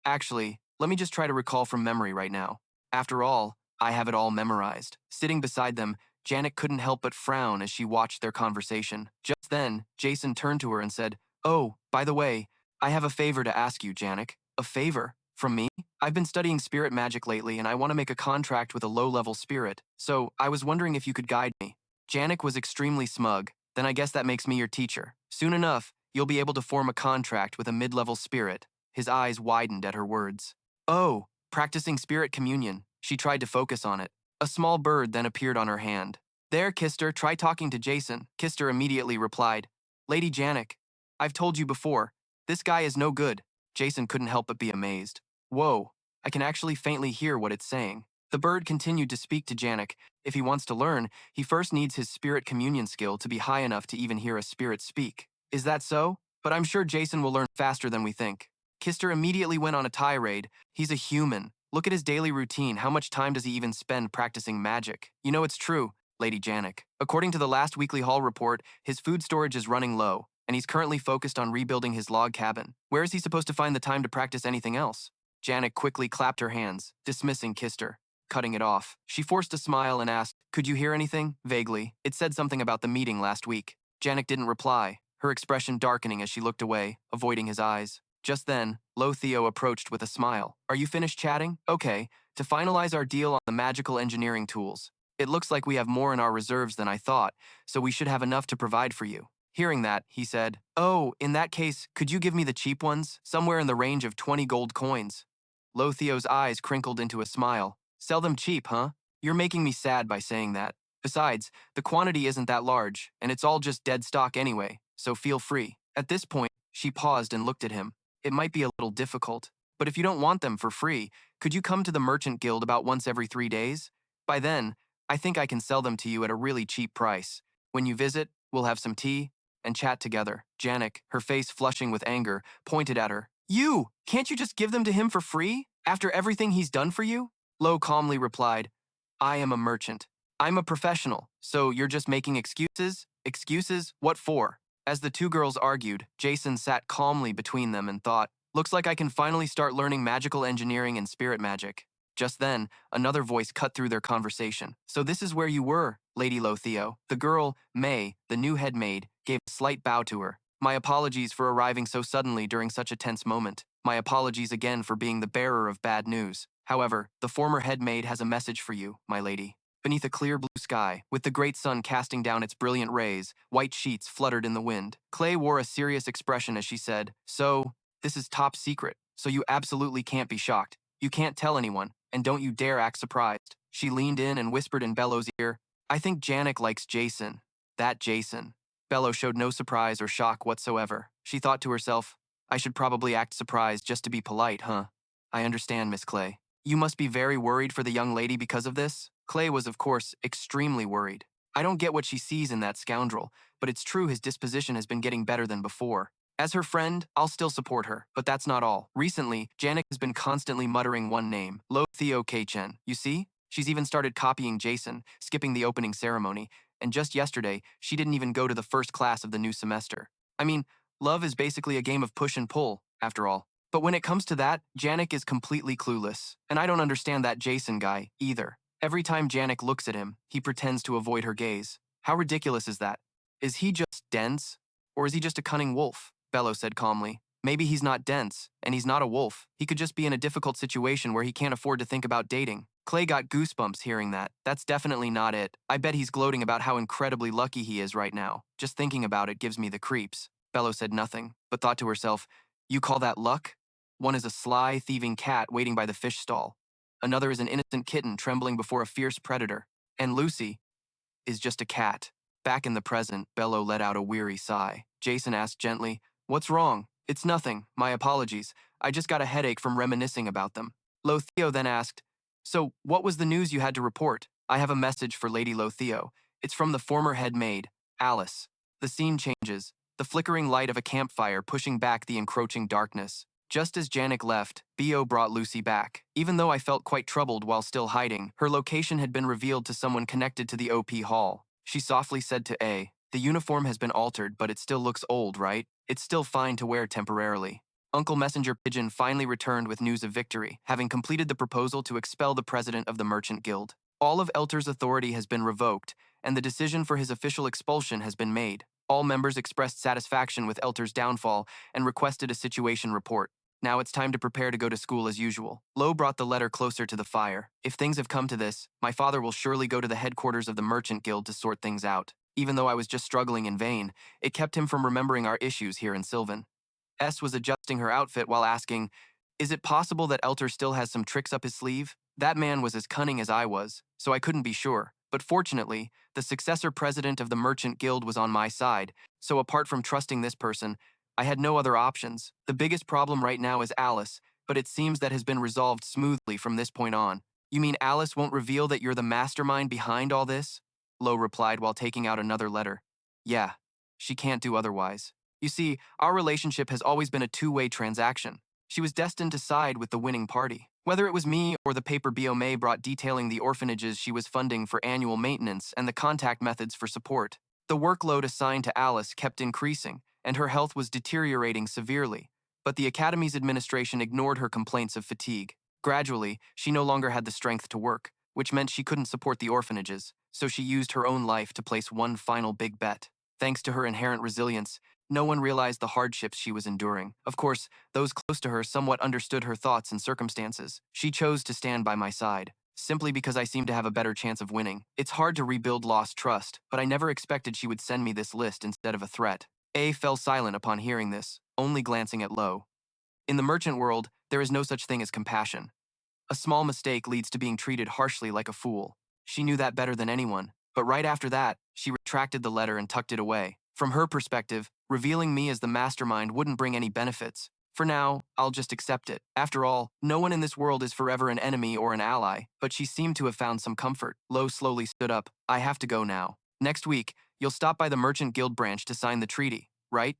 Actually, let me just try to recall from memory right now. After all, I have it all memorized. Sitting beside them, Janet couldn't help but frown as she watched their conversation. Just then, Jason turned to her and said, "Oh, by the way, I have a favor to ask you, Janik." "A favor? From me?" "I've been studying spirit magic lately and I want to make a contract with a low-level spirit, so I was wondering if you could guide me." Janik was extremely smug. "Then I guess that makes me your teacher. Soon enough, you'll be able to form a contract with a mid-level spirit." His eyes widened at her words. "Oh, practicing spirit communion." She tried to focus on it. A small bird then appeared on her hand. "There, Kister, try talking to Jason." Kister immediately replied, "Lady Janik, I've told you before, this guy is no good." Jason couldn't help but be amazed. "Whoa, I can actually faintly hear what it's saying." The bird continued to speak to Janik. If he wants to learn, he first needs his spirit communion skill to be high enough to even hear a spirit speak. Is that so? But I'm sure Jason will learn faster than we think. Kister immediately went on a tirade. "He's a human. Look at his daily routine. How much time does he even spend practicing magic? You know it's true, Lady Janik. According to the last weekly hall report, his food storage is running low, and he's currently focused on rebuilding his log cabin. Where is he supposed to find the time to practice anything else?" Janik quickly clapped her hands, dismissing Kister, cutting it off. She forced a smile and asked, "Could you hear anything?" Vaguely. It said something about the meeting last week. Janik didn't reply, her expression darkening as she looked away, avoiding his eyes. Just then, Lotheo approached with a smile. "Are you finished chatting? Okay, to finalize our deal on the magical engineering tools. It looks like we have more in our reserves than I thought, so we should have enough to provide for you." Hearing that, he said, "Oh, in that case, could you give me the cheap ones? Somewhere in the range of 20 gold coins." Lotheo's eyes crinkled into a smile. "Sell them cheap, huh? You're making me sad by saying that. Besides, the quantity isn't that large, and it's all just dead stock anyway, so feel free." At this point, she paused and looked at him. "It might be a little difficult, but if you don't want them for free, could you come to the Merchant Guild about once every 3 days? By then, I think I can sell them to you at a really cheap price. When you visit, we'll have some tea and chat together." Janik, her face flushing with anger, pointed at her. "You! Can't you just give them to him for free? After everything he's done for you?" Lo calmly replied, "I am a merchant. I'm a professional, so you're just making excuses? Excuses? What for?" As the two girls argued, Jason sat calmly between them and thought, "Looks like I can finally start learning magical engineering and spirit magic." Just then, another voice cut through their conversation. "So this is where you were, Lady Lotheo." The girl, May, the new head maid, gave a slight bow to her. "My apologies for arriving so suddenly during such a tense moment. My apologies again for being the bearer of bad news. However, the former head maid has a message for you, my lady." Beneath a clear blue sky, with the great sun casting down its brilliant rays, white sheets fluttered in the wind. Clay wore a serious expression as she said, "So, This is top secret, so you absolutely can't be shocked. You can't tell anyone, and don't you dare act surprised. She leaned in and whispered in Bello's ear, I think Janik likes Jason. That Jason. Bello showed no surprise or shock whatsoever. She thought to herself, I should probably act surprised just to be polite, huh? I understand, Miss Clay. You must be very worried for the young lady because of this? Clay was, of course, extremely worried. I don't get what she sees in that scoundrel, but it's true his disposition has been getting better than before. As her friend, I'll still support her, but that's not all. Recently, Janik has been constantly muttering one name, Lo Theo K-Chen. You see? She's even started copying Jason, skipping the opening ceremony, and just yesterday, she didn't even go to the first class of the new semester. I mean, love is basically a game of push and pull, after all. But when it comes to that, Janik is completely clueless, and I don't understand that Jason guy, either. Every time Janik looks at him, he pretends to avoid her gaze. How ridiculous is that? Is he just dense? Or is he just a cunning wolf? Bello said calmly. Maybe he's not dense, and he's not a wolf. He could just be in a difficult situation where he can't afford to think about dating. Clay got goosebumps hearing that. That's definitely not it. I bet he's gloating about how incredibly lucky he is right now. Just thinking about it gives me the creeps. Bello said nothing, but thought to herself, you call that luck? One is a sly, thieving cat waiting by the fish stall. Another is an innocent kitten trembling before a fierce predator. And Lucy is just a cat. Back in the present, Bello let out a weary sigh. Jason asked gently, what's wrong? It's nothing. My apologies. I just got a headache from reminiscing about them. Lotheo then asked, so, what was the news you had to report? I have a message for Lady Lotheo. It's from the former head maid, Alice. The scene changes, the flickering light of a campfire pushing back the encroaching darkness. Just as Janik left, B.O. brought Lucy back. Even though I felt quite troubled while still hiding, her location had been revealed to someone connected to the OP hall. She softly said to A, the uniform has been altered, but it still looks old, right? It's still fine to wear temporarily. Uncle Messenger Pigeon finally returned with news of victory, having completed the proposal to expel the president of the Merchant Guild. All of Elter's authority has been revoked, and the decision for his official expulsion has been made. All members expressed satisfaction with Elter's downfall and requested a situation report. Now it's time to prepare to go to school as usual. Lo brought the letter closer to the fire. If things have come to this, my father will surely go to the headquarters of the Merchant Guild to sort things out. Even though I was just struggling in vain, it kept him from remembering our issues here in Sylvan. S was adjusting her outfit while asking, is it possible that Elter still has some tricks up his sleeve? That man was as cunning as I was, so I couldn't be sure. But fortunately, the successor president of the Merchant Guild was on my side, so apart from trusting this person, I had no other options. The biggest problem right now is Alice, but it seems that has been resolved smoothly from this point on. You mean Alice won't reveal that you're the mastermind behind all this? Lo replied while taking out another letter. Yeah, she can't do otherwise. You see, our relationship has always been a two-way transaction. She was destined to side with the winning party. Whether it was me or the paper Biome brought detailing the orphanages she was funding for annual maintenance and the contact methods for support, the workload assigned to Alice kept increasing, and her health was deteriorating severely. But the Academy's administration ignored her complaints of fatigue. Gradually, she no longer had the strength to work, which meant she couldn't support the orphanages, so she used her own life to place one final big bet. Thanks to her inherent resilience, no one realized the hardships she was enduring. Of course, those close to her somewhat understood her thoughts and circumstances. She chose to stand by my side, simply because I seemed to have a better chance of winning. It's hard to rebuild lost trust, but I never expected she would send me this list instead of a threat. A fell silent upon hearing this, only glancing at Lo. In the merchant world, there is no such thing as compassion. A small mistake leads to being treated harshly like a fool. She knew that better than anyone, but right after that, she retracted the letter and tucked it away. From her perspective, revealing me as the mastermind wouldn't bring any benefits. For now, I'll just accept it. After all, no one in this world is forever an enemy or an ally, but she seemed to have found some comfort. Lo slowly stood up. I have to go now. Next week, you'll stop by the Merchant Guild branch to sign the treaty, right?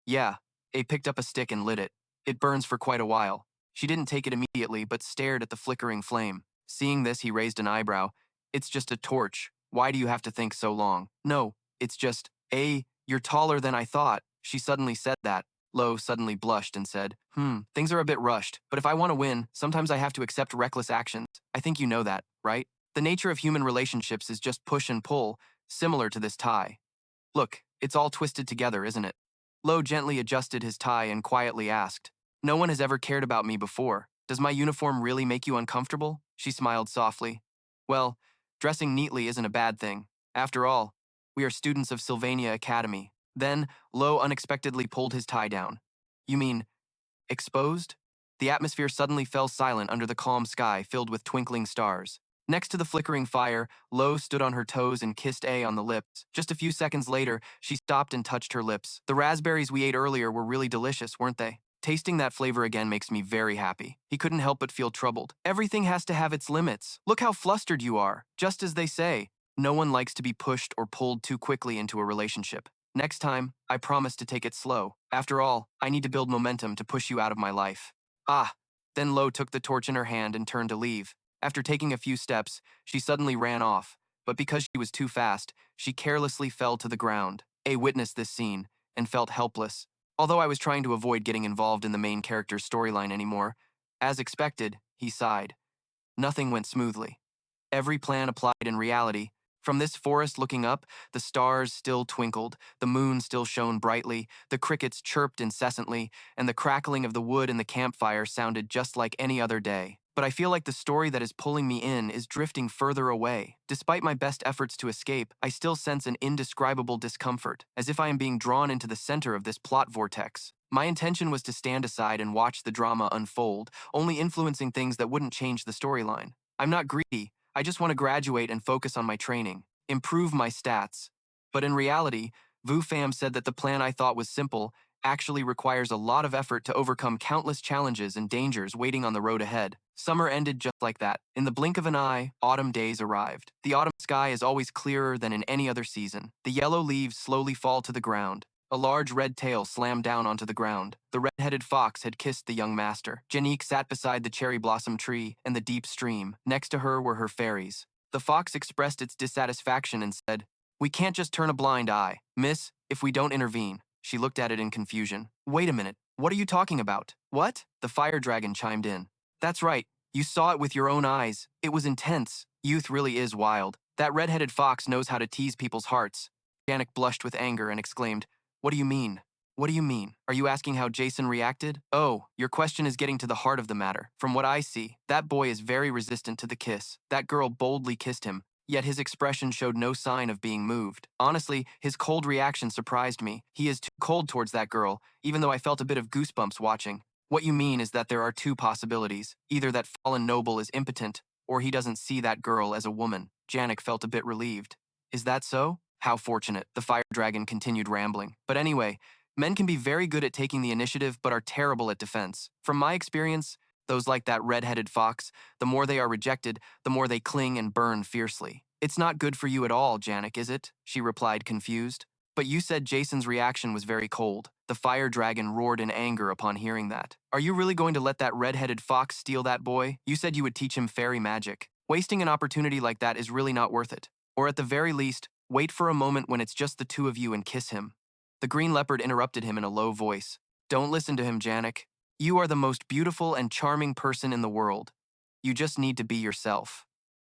Yeah. A picked up a stick and lit it. It burns for quite a while. She didn't take it immediately, but stared at the flickering flame. Seeing this, he raised an eyebrow. It's just a torch. Why do you have to think so long? No, it's just, you're taller than I thought. She suddenly said that. Lo suddenly blushed and said, things are a bit rushed, but if I want to win, sometimes I have to accept reckless actions. I think you know that, right? The nature of human relationships is just push and pull, similar to this tie. Look, it's all twisted together, isn't it? Lo gently adjusted his tie and quietly asked, no one has ever cared about me before. Does my uniform really make you uncomfortable? She smiled softly. Well, dressing neatly isn't a bad thing. After all, we are students of Sylvania Academy. Then, Lo unexpectedly pulled his tie down. You mean, Exposed? The atmosphere suddenly fell silent under the calm sky filled with twinkling stars. Next to the flickering fire, Lo stood on her toes and kissed A on the lips. Just a few seconds later, she stopped and touched her lips. The raspberries we ate earlier were really delicious, weren't they? Tasting that flavor again makes me very happy. He couldn't help but feel troubled. Everything has to have its limits. Look how flustered you are. Just as they say, no one likes to be pushed or pulled too quickly into a relationship. Next time, I promise to take it slow. After all, I need to build momentum to push you out of my life. Ah, then Lo took the torch in her hand and turned to leave. After taking a few steps, she suddenly ran off, but because she was too fast, she carelessly fell to the ground. A witnessed this scene and felt helpless. Although I was trying to avoid getting involved in the main character's storyline anymore, as expected, he sighed. Nothing went smoothly. Every plan applied in reality. From this forest looking up, the stars still twinkled, the moon still shone brightly, the crickets chirped incessantly, and the crackling of the wood in the campfire sounded just like any other day. But I feel like the story that is pulling me in is drifting further away. Despite my best efforts to escape, I still sense an indescribable discomfort, as if I am being drawn into the center of this plot vortex. My intention was to stand aside and watch the drama unfold, only influencing things that wouldn't change the storyline. I'm not greedy. I just want to graduate and focus on my training, improve my stats. But in reality, Vu Pham said that the plan I thought was simple actually requires a lot of effort to overcome countless challenges and dangers waiting on the road ahead. Summer ended just like that. In the blink of an eye, autumn days arrived. The autumn sky is always clearer than in any other season. The yellow leaves slowly fall to the ground. A large red tail slammed down onto the ground. The red-headed fox had kissed the young master. Janica sat beside the cherry blossom tree and the deep stream. Next to her were her fairies. The fox expressed its dissatisfaction and said, "We can't just turn a blind eye, miss, if we don't intervene." She looked at it in confusion. "Wait a minute, what are you talking about?" "What?" The fire dragon chimed in. "That's right, you saw it with your own eyes. It was intense. Youth really is wild. That red-headed fox knows how to tease people's hearts." Janica blushed with anger and exclaimed, "What do you mean? What do you mean? Are you asking how Jason reacted?" "Oh, your question is getting to the heart of the matter. From what I see, that boy is very resistant to the kiss. That girl boldly kissed him, yet his expression showed no sign of being moved. Honestly, his cold reaction surprised me. He is too cold towards that girl, even though I felt a bit of goosebumps watching." "What you mean is that there are two possibilities. Either that fallen noble is impotent, or he doesn't see that girl as a woman." Janica felt a bit relieved. "Is that so? How fortunate," the fire dragon continued rambling. "But anyway, men can be very good at taking the initiative but are terrible at defense. From my experience, those like that red-headed fox, the more they are rejected, the more they cling and burn fiercely." "It's not good for you at all, Janica, is it?" she replied, confused. "But you said Jason's reaction was very cold." The fire dragon roared in anger upon hearing that. "Are you really going to let that red-headed fox steal that boy? You said you would teach him fairy magic. Wasting an opportunity like that is really not worth it. Or at the very least, wait for a moment when it's just the two of you and kiss him." The green leopard interrupted him in a low voice. "Don't listen to him, Janica. You are the most beautiful and charming person in the world. You just need to be yourself."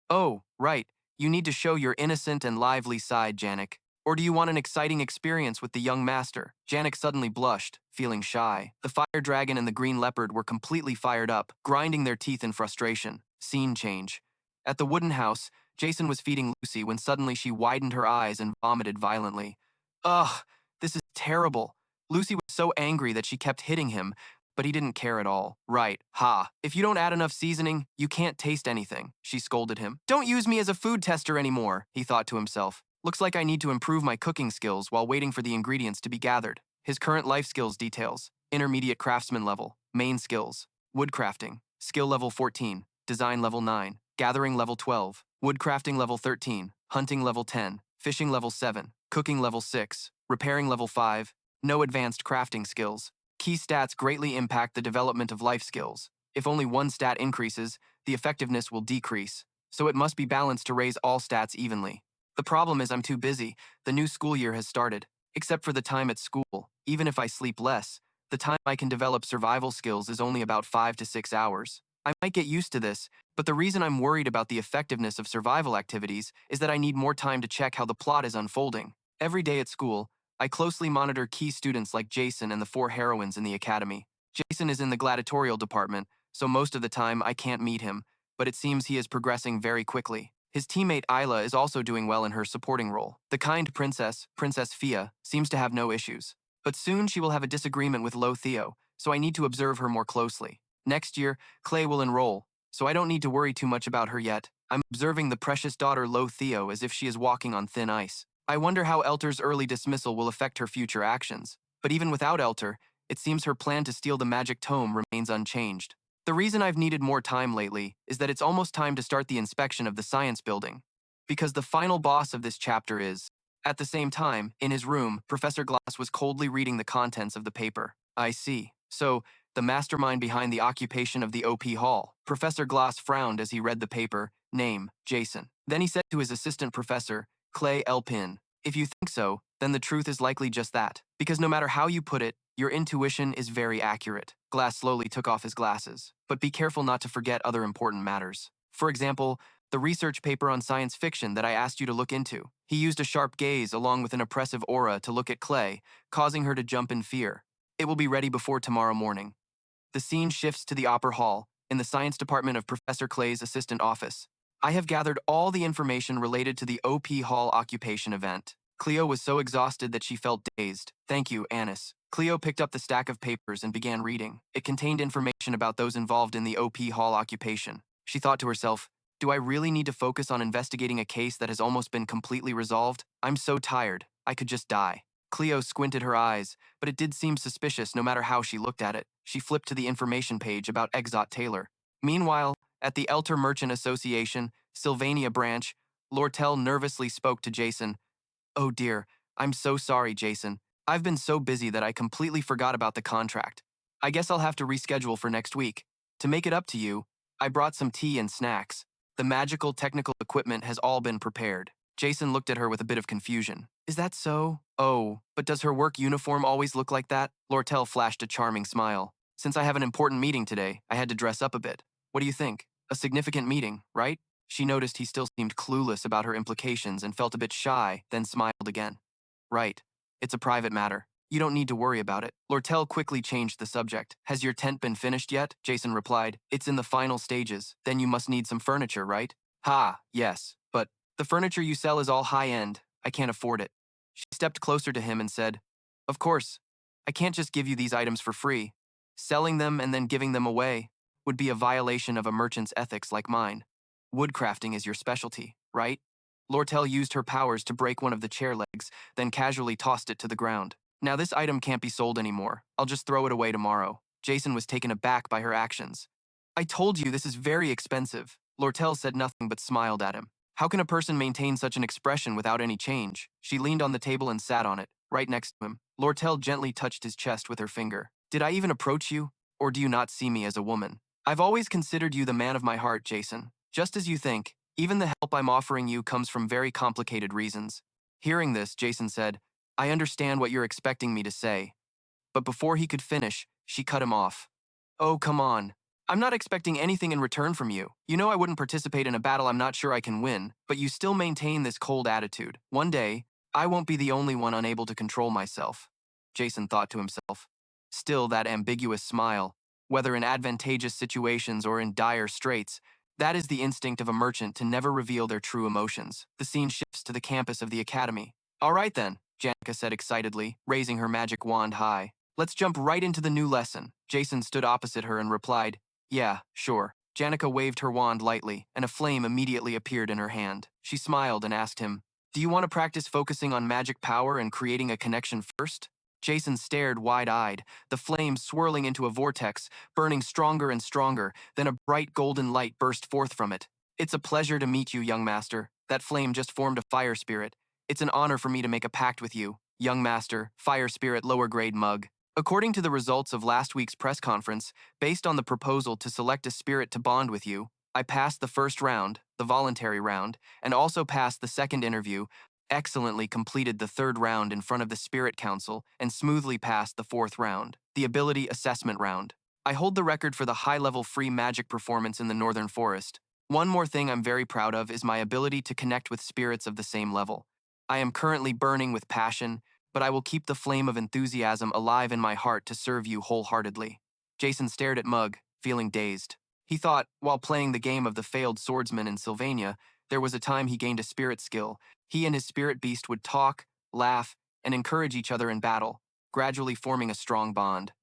"Oh, right. You need to show your innocent and lively side, Janica. Or do you want an exciting experience with the young master?" Janica suddenly blushed, feeling shy. The fire dragon and the green leopard were completely fired up, grinding their teeth in frustration. Scene change. At the wooden house, Jason was feeding Lucy when suddenly she widened her eyes and vomited violently. "Ugh, this is terrible." Lucy was so angry that she kept hitting him, but he didn't care at all. "Right, ha. If you don't add enough seasoning, you can't taste anything," she scolded him. "Don't use me as a food tester anymore," he thought to himself. "Looks like I need to improve my cooking skills while waiting for the ingredients to be gathered." His current life skills details: intermediate craftsman level, main skills, woodcrafting, skill level 14, design level 9, gathering level 12, woodcrafting level 13, hunting level 10, fishing level 7, cooking level 6, repairing level 5, no advanced crafting skills. Key stats greatly impact the development of life skills. If only one stat increases, the effectiveness will decrease, so it must be balanced to raise all stats evenly. The problem is I'm too busy. The new school year has started. Except for the time at school, even if I sleep less, the time I can develop survival skills is only about 5 to 6 hours. I might get used to this, but the reason I'm worried about the effectiveness of survival activities is that I need more time to check how the plot is unfolding. Every day at school, I closely monitor key students like Jason and the 4 heroines in the academy. Jason is in the gladiatorial department, so most of the time I can't meet him, but it seems he is progressing very quickly. His teammate Ayla is also doing well in her supporting role. The kind princess, Princess Fia, seems to have no issues. But soon she will have a disagreement with Lo Theo, so I need to observe her more closely. Next year, Clay will enroll, so I don't need to worry too much about her yet. I'm observing the precious daughter Lo Theo as if she is walking on thin ice. I wonder how Elter's early dismissal will affect her future actions. But even without Elter, it seems her plan to steal the magic tome remains unchanged. The reason I've needed more time lately is that it's almost time to start the inspection of the science building. Because the final boss of this chapter is... At the same time, in his room, Professor Glass was coldly reading the contents of the paper. I see. So, the mastermind behind the occupation of the OP Hall. Professor Glass frowned as he read the paper. Name, Jason. Then he said to his assistant professor, Clay L. Pin, if you think so, then the truth is likely just that. Because no matter how you put it, your intuition is very accurate. Glass slowly took off his glasses. But be careful not to forget other important matters. For example, the research paper on science fiction that I asked you to look into. He used a sharp gaze along with an oppressive aura to look at Clay, causing her to jump in fear. It will be ready before tomorrow morning. The scene shifts to the Opera Hall, in the science department of Professor Clay's assistant office. I have gathered all the information related to the OP Hall occupation event. Cleo was so exhausted that she felt dazed. Thank you, Anis. Cleo picked up the stack of papers and began reading. It contained information about those involved in the OP Hall occupation. She thought to herself, do I really need to focus on investigating a case that has almost been completely resolved? I'm so tired. I could just die. Cleo squinted her eyes, but it did seem suspicious no matter how she looked at it. She flipped to the information page about Exot Taylor. Meanwhile, at the Elter Merchant Association, Sylvania branch, Lortell nervously spoke to Jason. Oh dear, I'm so sorry, Jason. I've been so busy that I completely forgot about the contract. I guess I'll have to reschedule for next week. To make it up to you, I brought some tea and snacks. The magical technical equipment has all been prepared. Jason looked at her with a bit of confusion. Is that so? Oh, but does her work uniform always look like that? Lortell flashed a charming smile. Since I have an important meeting today, I had to dress up a bit. What do you think? A significant meeting, right? She noticed he still seemed clueless about her implications and felt a bit shy, then smiled again. Right. It's a private matter. You don't need to worry about it. Lortell quickly changed the subject. Has your tent been finished yet? Jason replied. It's in the final stages. Then you must need some furniture, right? Ha, yes. But the furniture you sell is all high-end. I can't afford it. She stepped closer to him and said, Of course. I can't just give you these items for free. Selling them and then giving them away would be a violation of a merchant's ethics like mine. Woodcrafting is your specialty, right? Lortell used her powers to break one of the chair legs, then casually tossed it to the ground. Now this item can't be sold anymore. I'll just throw it away tomorrow. Jason was taken aback by her actions. I told you this is very expensive. Lortell said nothing but smiled at him. How can a person maintain such an expression without any change? She leaned on the table and sat on it, right next to him. Lortell gently touched his chest with her finger. Did I even approach you? Or do you not see me as a woman? I've always considered you the man of my heart, Jason. Just as you think, even the help I'm offering you comes from very complicated reasons. Hearing this, Jason said, I understand what you're expecting me to say. But before he could finish, she cut him off. Oh, come on. I'm not expecting anything in return from you. You know I wouldn't participate in a battle I'm not sure I can win, but you still maintain this cold attitude. One day, I won't be the only one unable to control myself. Jason thought to himself. Still that ambiguous smile, whether in advantageous situations or in dire straits, that is the instinct of a merchant to never reveal their true emotions. The scene shifts to the campus of the academy. All right then, Janica said excitedly, raising her magic wand high. Let's jump right into the new lesson. Jason stood opposite her and replied, Yeah, sure. Janica waved her wand lightly, and a flame immediately appeared in her hand. She smiled and asked him, Do you want to practice focusing on magic power and creating a connection first? Jason stared wide-eyed, the flame swirling into a vortex, burning stronger and stronger, then a bright golden light burst forth from it. It's a pleasure to meet you, young master. That flame just formed a fire spirit. It's an honor for me to make a pact with you, young master, fire spirit lower grade mug. According to the results of last week's press conference, based on the proposal to select a spirit to bond with you, I passed the first round, the voluntary round, and also passed the second interview, excellently completed the third round in front of the Spirit Council, and smoothly passed the fourth round, the Ability Assessment round. I hold the record for the high-level free magic performance in the Northern Forest. One more thing I'm very proud of is my ability to connect with spirits of the same level. I am currently burning with passion, but I will keep the flame of enthusiasm alive in my heart to serve you wholeheartedly. Jason stared at Mug, feeling dazed. He thought, while playing the game of the failed swordsman in Sylvania, there was a time he gained a spirit skill. He and his spirit beast would talk, laugh, and encourage each other in battle, gradually forming a strong bond.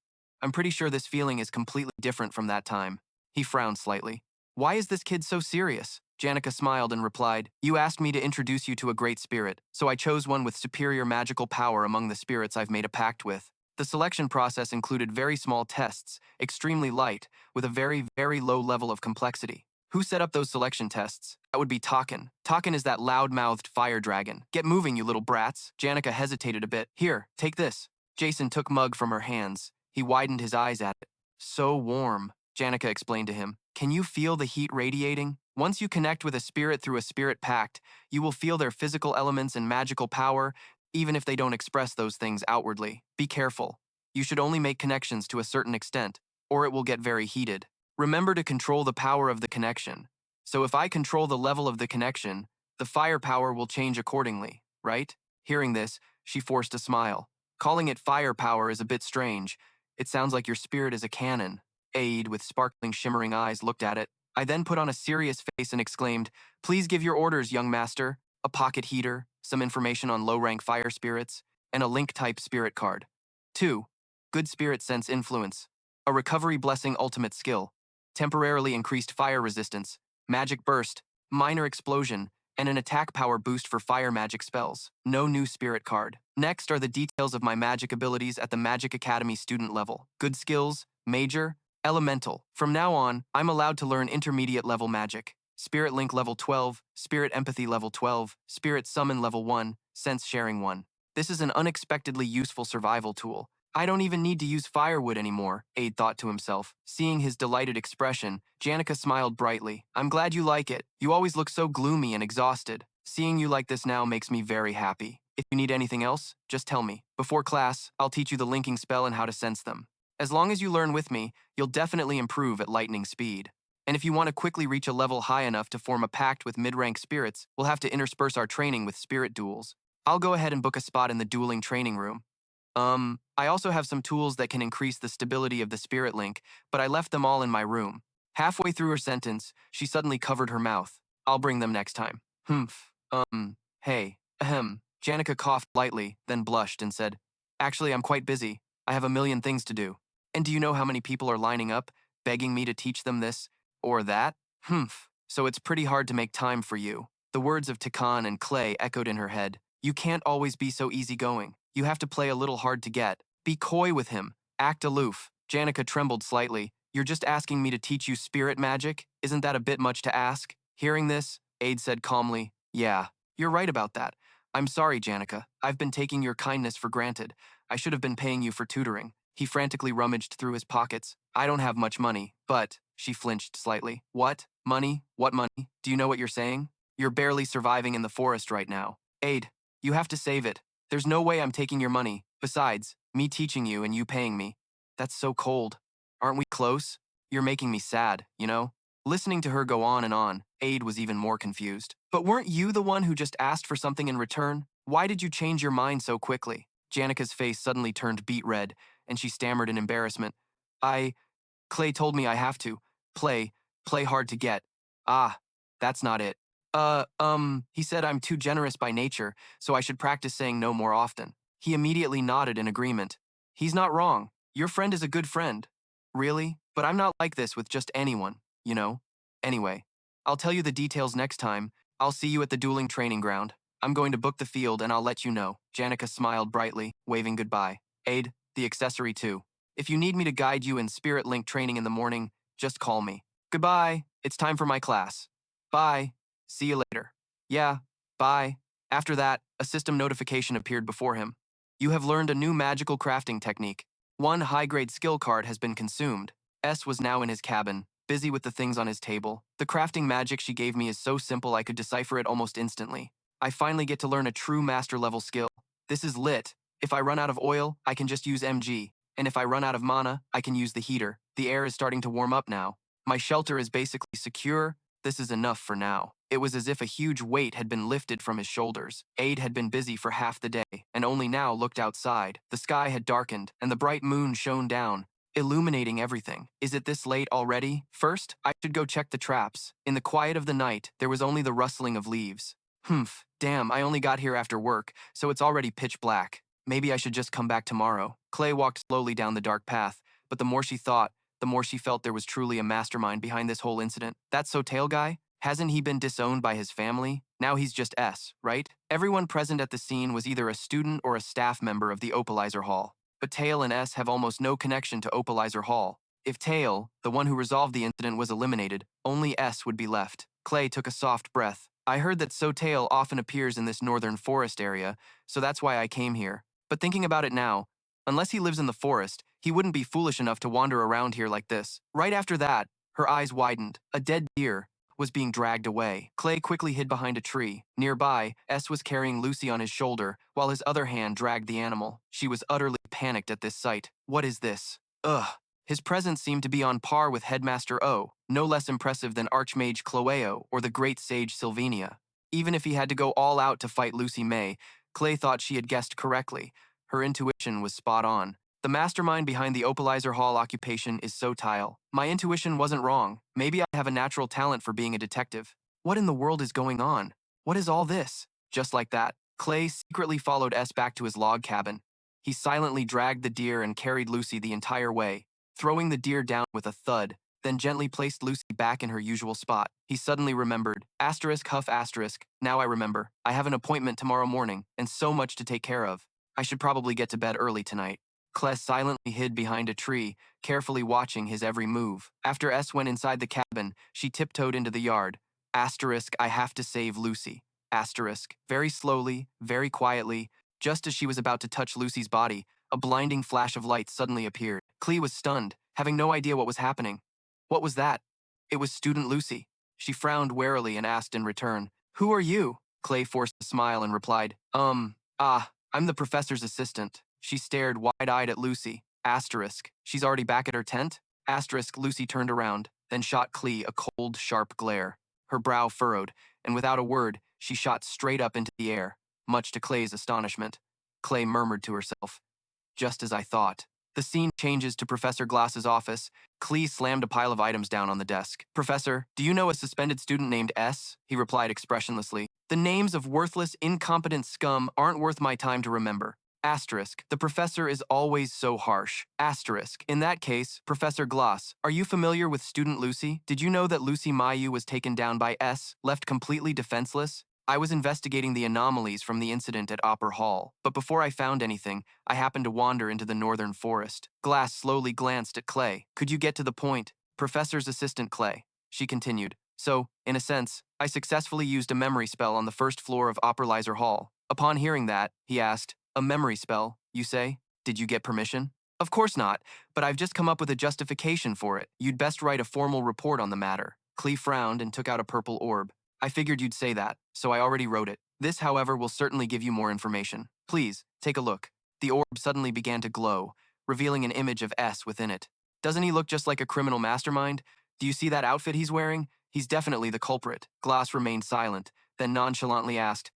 I'm pretty sure this feeling is completely different from that time. He frowned slightly. Why is this kid so serious? Janica smiled and replied, You asked me to introduce you to a great spirit, so I chose one with superior magical power among the spirits I've made a pact with. The selection process included very small tests, extremely light, with a very, very low level of complexity. Who set up those selection tests? That would be Taken. Taken is that loud-mouthed fire dragon. Get moving, you little brats. Janica hesitated a bit. Here, take this. Jason took mug from her hands. He widened his eyes at it. So warm, Janica explained to him. Can you feel the heat radiating? Once you connect with a spirit through a spirit pact, you will feel their physical elements and magical power, even if they don't express those things outwardly. Be careful. You should only make connections to a certain extent, or it will get very heated. Remember to control the power of the connection. So if I control the level of the connection, the firepower will change accordingly, right? Hearing this, she forced a smile. Calling it firepower is a bit strange. It sounds like your spirit is a cannon. Aide, with sparkling, shimmering eyes, looked at it. I then put on a serious face and exclaimed, Please give your orders, young master. A pocket heater, some information on low-rank fire spirits, and a link-type spirit card. 2. Good spirit sense influence. A recovery blessing ultimate skill. Temporarily increased fire resistance, magic burst, minor explosion, and an attack power boost for fire magic spells. No new spirit card. Next are the details of my magic abilities at the Magic Academy student level. Good skills, major, elemental. From now on, I'm allowed to learn intermediate level magic. Spirit Link level 12, Spirit Empathy level 12, Spirit Summon level 1, Sense Sharing 1. This is an unexpectedly useful survival tool. I don't even need to use firewood anymore, Aide thought to himself. Seeing his delighted expression, Janica smiled brightly. I'm glad you like it. You always look so gloomy and exhausted. Seeing you like this now makes me very happy. If you need anything else, just tell me. Before class, I'll teach you the linking spell and how to sense them. As long as you learn with me, you'll definitely improve at lightning speed. And if you want to quickly reach a level high enough to form a pact with mid-rank spirits, we'll have to intersperse our training with spirit duels. I'll go ahead and book a spot in the dueling training room. I also have some tools that can increase the stability of the spirit link, but I left them all in my room. Halfway through her sentence, she suddenly covered her mouth. I'll bring them next time. Humph. Hey. Ahem. Janica coughed lightly, then blushed and said, Actually, I'm quite busy. I have a million things to do. And do you know how many people are lining up, begging me to teach them this or that? Humph. So it's pretty hard to make time for you. The words of Tikan and Clay echoed in her head. You can't always be so easygoing. You have to play a little hard to get. Be coy with him. Act aloof. Janica trembled slightly. You're just asking me to teach you spirit magic? Isn't that a bit much to ask? Hearing this, Aide said calmly, Yeah, you're right about that. I'm sorry, Janica. I've been taking your kindness for granted. I should have been paying you for tutoring. He frantically rummaged through his pockets. I don't have much money, but... She flinched slightly. What? Money? What money? Do you know what you're saying? You're barely surviving in the forest right now. Aide, you have to save it. There's no way I'm taking your money. Besides, me teaching you and you paying me. That's so cold. Aren't we close? You're making me sad, you know? Listening to her go on and on, Aide was even more confused. But weren't you the one who just asked for something in return? Why did you change your mind so quickly? Janica's face suddenly turned beet red, and she stammered in embarrassment. Clay told me I have to. Play hard to get. Ah, that's not it. He said I'm too generous by nature, so I should practice saying no more often. He immediately nodded in agreement. He's not wrong. Your friend is a good friend. Really? But I'm not like this with just anyone, you know? Anyway, I'll tell you the details next time. I'll see you at the dueling training ground. I'm going to book the field and I'll let you know. Janica smiled brightly, waving goodbye. Aide, the accessory too. If you need me to guide you in Spirit Link training in the morning, just call me. Goodbye. It's time for my class. Bye. See you later. Yeah, bye. After that, a system notification appeared before him. You have learned a new magical crafting technique. One high-grade skill card has been consumed. S was now in his cabin, busy with the things on his table. The crafting magic she gave me is so simple I could decipher it almost instantly. I finally get to learn a true master-level skill. This is lit. If I run out of oil, I can just use MG. And if I run out of mana, I can use the heater. The air is starting to warm up now. My shelter is basically secure. This is enough for now. It was as if a huge weight had been lifted from his shoulders. Aide had been busy for half the day, and only now looked outside. The sky had darkened, and the bright moon shone down, illuminating everything. Is it this late already? First, I should go check the traps. In the quiet of the night, there was only the rustling of leaves. Humph, damn, I only got here after work, so it's already pitch black. Maybe I should just come back tomorrow. Clay walked slowly down the dark path, but the more she thought, the more she felt there was truly a mastermind behind this whole incident. That Sotale guy? Hasn't he been disowned by his family? Now he's just S, right? Everyone present at the scene was either a student or a staff member of the Opalizer Hall. But Tail and S have almost no connection to Opalizer Hall. If Tail, the one who resolved the incident, was eliminated, only S would be left. Clay took a soft breath. I heard that Sotale often appears in this northern forest area, so that's why I came here. But thinking about it now, unless he lives in the forest, he wouldn't be foolish enough to wander around here like this. Right after that, her eyes widened. A dead deer was being dragged away. Clay quickly hid behind a tree. Nearby, S was carrying Lucy on his shoulder, while his other hand dragged the animal. She was utterly panicked at this sight. What is this? Ugh. His presence seemed to be on par with Headmaster O, no less impressive than Archmage Chloeo or the great sage Sylvania. Even if he had to go all out to fight Lucy May, Clay thought she had guessed correctly. Her intuition was spot on. The mastermind behind the Opalizer Hall occupation is Sotile. My intuition wasn't wrong. Maybe I have a natural talent for being a detective. What in the world is going on? What is all this? Just like that, Clay secretly followed S back to his log cabin. He silently dragged the deer and carried Lucy the entire way, throwing the deer down with a thud, then gently placed Lucy back in her usual spot. He suddenly remembered. Asterisk huff asterisk. Now I remember. I have an appointment tomorrow morning, and so much to take care of. I should probably get to bed early tonight. Clay silently hid behind a tree, carefully watching his every move. After S went inside the cabin, she tiptoed into the yard. Asterisk, I have to save Lucy. Asterisk. Very slowly, very quietly, just as she was about to touch Lucy's body, a blinding flash of light suddenly appeared. Clay was stunned, having no idea what was happening. What was that? It was student Lucy. She frowned warily and asked in return, "Who are you?" Clay forced a smile and replied, I'm the professor's assistant." She stared wide-eyed at Lucy. Asterisk. She's already back at her tent? Asterisk. Lucy turned around, then shot Clay a cold, sharp glare. Her brow furrowed, and without a word, she shot straight up into the air, much to Clay's astonishment. Clay murmured to herself, "Just as I thought." The scene changes to Professor Glass's office. Clay slammed a pile of items down on the desk. "Professor, do you know a suspended student named S?" He replied expressionlessly. "The names of worthless, incompetent scum aren't worth my time to remember." Asterisk. The professor is always so harsh. Asterisk. In that case, Professor Glass, are you familiar with student Lucy? Did you know that Lucy Mayu was taken down by S, left completely defenseless? I was investigating the anomalies from the incident at Opera Hall, but before I found anything, I happened to wander into the northern forest. Glass slowly glanced at Clay. "Could you get to the point?" "Professor's assistant, Clay," she continued. "So, in a sense, I successfully used a memory spell on the first floor of Operizer Hall. Upon hearing that, he asked, 'A memory spell, you say? Did you get permission?' Of course not, but I've just come up with a justification for it. You'd best write a formal report on the matter." Clay frowned and took out a purple orb. "I figured you'd say that, so I already wrote it. This, however, will certainly give you more information. Please, take a look." The orb suddenly began to glow, revealing an image of S within it. "Doesn't he look just like a criminal mastermind? Do you see that outfit he's wearing? He's definitely the culprit." Glass remained silent, then nonchalantly asked,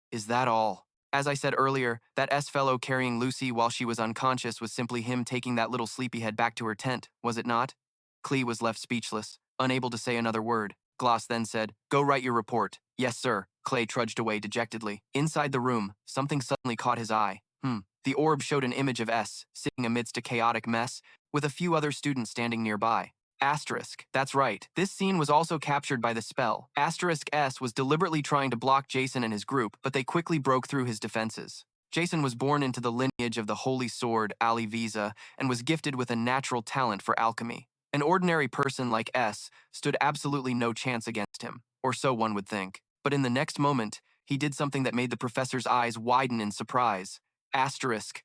"Is that all?" As I said earlier, that S fellow carrying Lucy while she was unconscious was simply him taking that little sleepyhead back to her tent, was it not? Clay was left speechless, unable to say another word. Glass then said, "Go write your report." "Yes, sir." Clay trudged away dejectedly. Inside the room, something suddenly caught his eye. The orb showed an image of S, sitting amidst a chaotic mess, with a few other students standing nearby. Asterisk. That's right. This scene was also captured by the spell. Asterisk S was deliberately trying to block Jason and his group, but they quickly broke through his defenses. Jason was born into the lineage of the Holy Sword, Ali Visa, and was gifted with a natural talent for alchemy. An ordinary person like S stood absolutely no chance against him, or so one would think. But in the next moment, he did something that made the professor's eyes widen in surprise. Asterisk.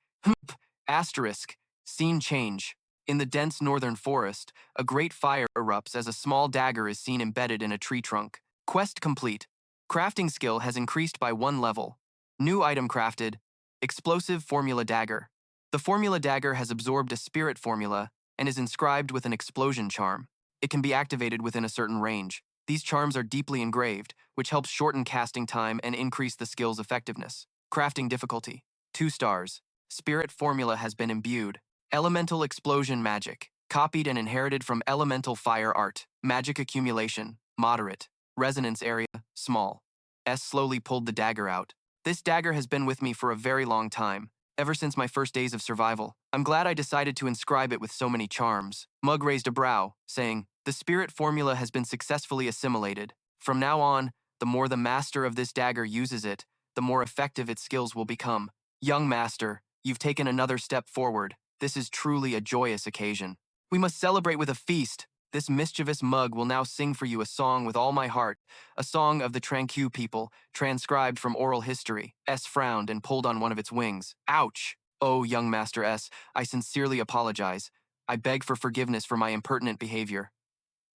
Asterisk. Scene change. In the dense northern forest, a great fire erupts as a small dagger is seen embedded in a tree trunk. Quest complete. Crafting skill has increased by 1 level. New item crafted. Explosive Formula Dagger. The Formula Dagger has absorbed a spirit formula and is inscribed with an explosion charm. It can be activated within a certain range. These charms are deeply engraved, which helps shorten casting time and increase the skill's effectiveness. Crafting difficulty. 2 stars. Spirit formula has been imbued. Elemental explosion magic. Copied and inherited from elemental fire art. Magic accumulation. Moderate. Resonance area. Small. S slowly pulled the dagger out. This dagger has been with me for a very long time, ever since my first days of survival. I'm glad I decided to inscribe it with so many charms. Mug raised a brow, saying, "The spirit formula has been successfully assimilated. From now on, the more the master of this dagger uses it, the more effective its skills will become. Young master, you've taken another step forward. This is truly a joyous occasion. We must celebrate with a feast. This mischievous mug will now sing for you a song with all my heart, a song of the Tranquew people, transcribed from oral history." S frowned and pulled on one of its wings. Ouch! Oh, young Master S, I sincerely apologize. I beg for forgiveness for my impertinent behavior.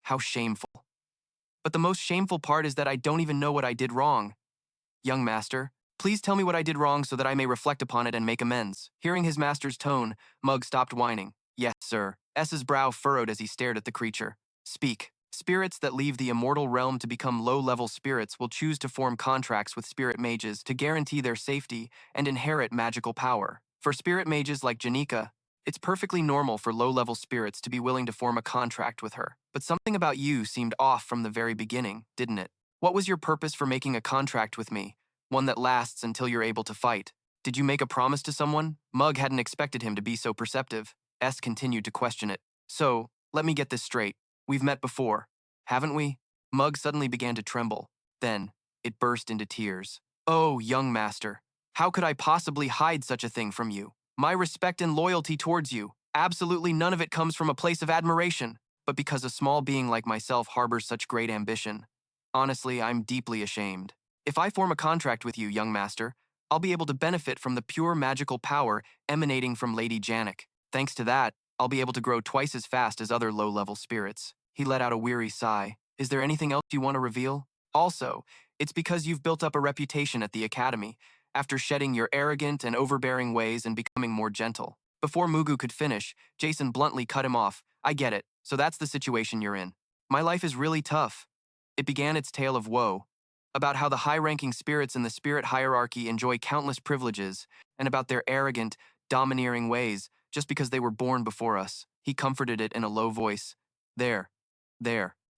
How shameful. But the most shameful part is that I don't even know what I did wrong. Young master, please tell me what I did wrong so that I may reflect upon it and make amends. Hearing his master's tone, Mug stopped whining. Yes, sir. S's brow furrowed as he stared at the creature. Speak. Spirits that leave the immortal realm to become low-level spirits will choose to form contracts with spirit mages to guarantee their safety and inherit magical power. For spirit mages like Janica, it's perfectly normal for low-level spirits to be willing to form a contract with her. But something about you seemed off from the very beginning, didn't it? What was your purpose for making a contract with me? One that lasts until you're able to fight. Did you make a promise to someone? Mug hadn't expected him to be so perceptive. S continued to question it. So, let me get this straight. We've met before, haven't we? Mug suddenly began to tremble. Then, it burst into tears. Oh, young master, how could I possibly hide such a thing from you? My respect and loyalty towards you, absolutely none of it comes from a place of admiration, but because a small being like myself harbors such great ambition. Honestly, I'm deeply ashamed. If I form a contract with you, young master, I'll be able to benefit from the pure magical power emanating from Lady Janica. Thanks to that, I'll be able to grow twice as fast as other low-level spirits. He let out a weary sigh. Is there anything else you want to reveal? Also, it's because you've built up a reputation at the Academy, after shedding your arrogant and overbearing ways and becoming more gentle. Before Mugu could finish, Jason bluntly cut him off. I get it, so that's the situation you're in. My life is really tough. It began its tale of woe, about how the high-ranking spirits in the spirit hierarchy enjoy countless privileges, and about their arrogant, domineering ways just because they were born before us. He comforted it in a low voice. There.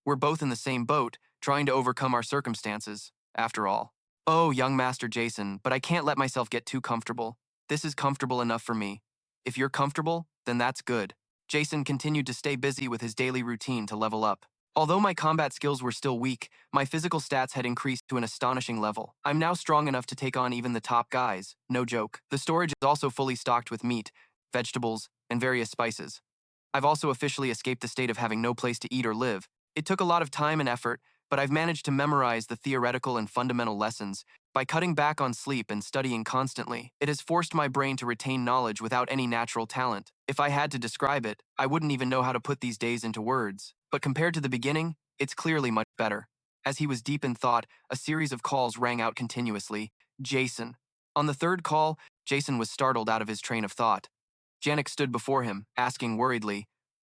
We're both in the same boat, trying to overcome our circumstances, after all. Oh, young Master Jason, but I can't let myself get too comfortable. This is comfortable enough for me. If you're comfortable, then that's good. Jason continued to stay busy with his daily routine to level up. Although my combat skills were still weak, my physical stats had increased to an astonishing level. I'm now strong enough to take on even the top guys, no joke. The storage is also fully stocked with meat, vegetables, and various spices. I've also officially escaped the state of having no place to eat or live. It took a lot of time and effort, but I've managed to memorize the theoretical and fundamental lessons. By cutting back on sleep and studying constantly, it has forced my brain to retain knowledge without any natural talent. If I had to describe it, I wouldn't even know how to put these days into words. But compared to the beginning, it's clearly much better. As he was deep in thought, a series of calls rang out continuously. Jason. On the third call, Jason was startled out of his train of thought. Janica stood before him, asking worriedly,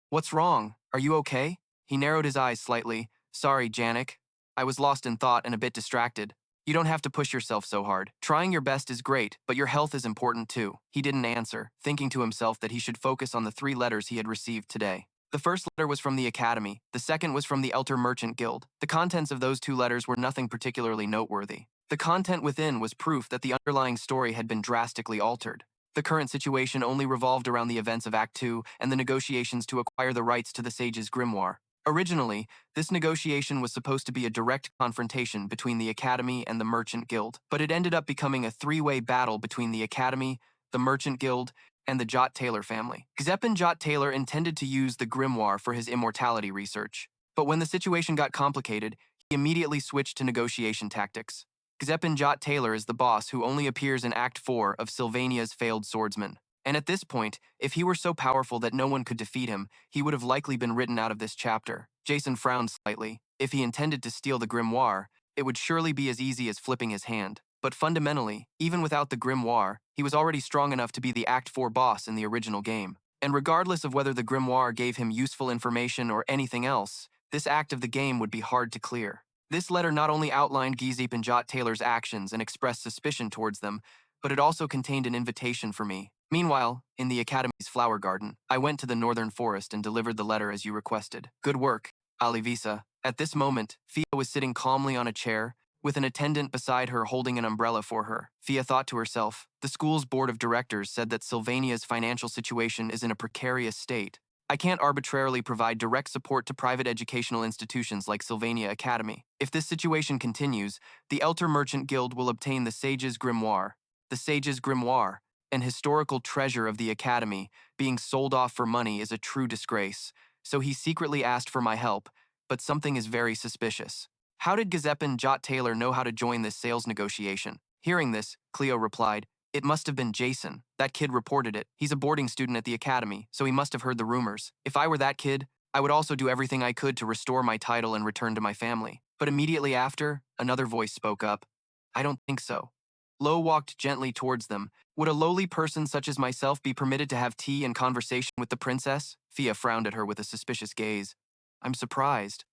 "What's wrong? Are you okay?" He narrowed his eyes slightly. "Sorry, Janica. I was lost in thought and a bit distracted. You don't have to push yourself so hard. Trying your best is great, but your health is important too." He didn't answer, thinking to himself that he should focus on the 3 letters he had received today. The first letter was from the Academy, the second was from the Elter Merchant Guild. The contents of those 2 letters were nothing particularly noteworthy. The content within was proof that the underlying story had been drastically altered. The current situation only revolved around the events of Act 2 and the negotiations to acquire the rights to the Sage's grimoire. Originally, this negotiation was supposed to be a direct confrontation between the Academy and the Merchant Guild, but it ended up becoming a 3-way battle between the Academy, the Merchant Guild, and the Jot Taylor family. Xepin Jot Taylor intended to use the grimoire for his immortality research, but when the situation got complicated, he immediately switched to negotiation tactics. Xepin Jot Taylor is the boss who only appears in Act 4 of Sylvania's failed Swordsman. And at this point, if he were so powerful that no one could defeat him, he would have likely been written out of this chapter. Jason frowned slightly. If he intended to steal the grimoire, it would surely be as easy as flipping his hand. But fundamentally, even without the grimoire, he was already strong enough to be the Act 4 boss in the original game. And regardless of whether the grimoire gave him useful information or anything else, this act of the game would be hard to clear. This letter not only outlined Gizip and Jot Taylor's actions and expressed suspicion towards them, but it also contained an invitation for me. Meanwhile, in the Academy's flower garden, I went to the northern forest and delivered the letter as you requested. Good work, Alivisa. At this moment, Fia was sitting calmly on a chair, with an attendant beside her holding an umbrella for her. Fia thought to herself, the school's board of directors said that Sylvania's financial situation is in a precarious state. I can't arbitrarily provide direct support to private educational institutions like Sylvania Academy. If this situation continues, the Elder Merchant Guild will obtain the Sage's Grimoire. The Sage's Grimoire, an historical treasure of the Academy, being sold off for money is a true disgrace. So he secretly asked for my help, but something is very suspicious. How did Gazepin Jot Taylor know how to join this sales negotiation? Hearing this, Cleo replied, it must have been Jason. That kid reported it. He's a boarding student at the academy, so he must have heard the rumors. If I were that kid, I would also do everything I could to restore my title and return to my family. But immediately after, another voice spoke up. I don't think so. Lo walked gently towards them. Would a lowly person such as myself be permitted to have tea and conversation with the princess? Fia frowned at her with a suspicious gaze. I'm surprised.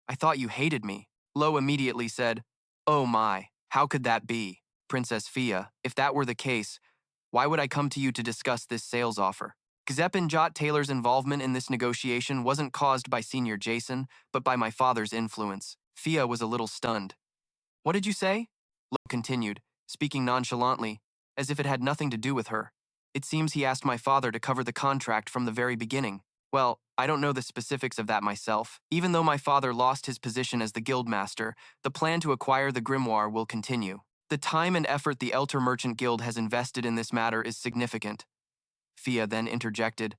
I thought you hated me. Lo immediately said, oh my, how could that be? Princess Fia, if that were the case, why would I come to you to discuss this sales offer? Gazepin Jot Taylor's involvement in this negotiation wasn't caused by Senior Jason, but by my father's influence. Fia was a little stunned. What did you say? Lo continued, speaking nonchalantly, as if it had nothing to do with her. It seems he asked my father to cover the contract from the very beginning. Well, I don't know the specifics of that myself. Even though my father lost his position as the guildmaster, the plan to acquire the grimoire will continue. The time and effort the Elder Merchant Guild has invested in this matter is significant. Fia then interjected,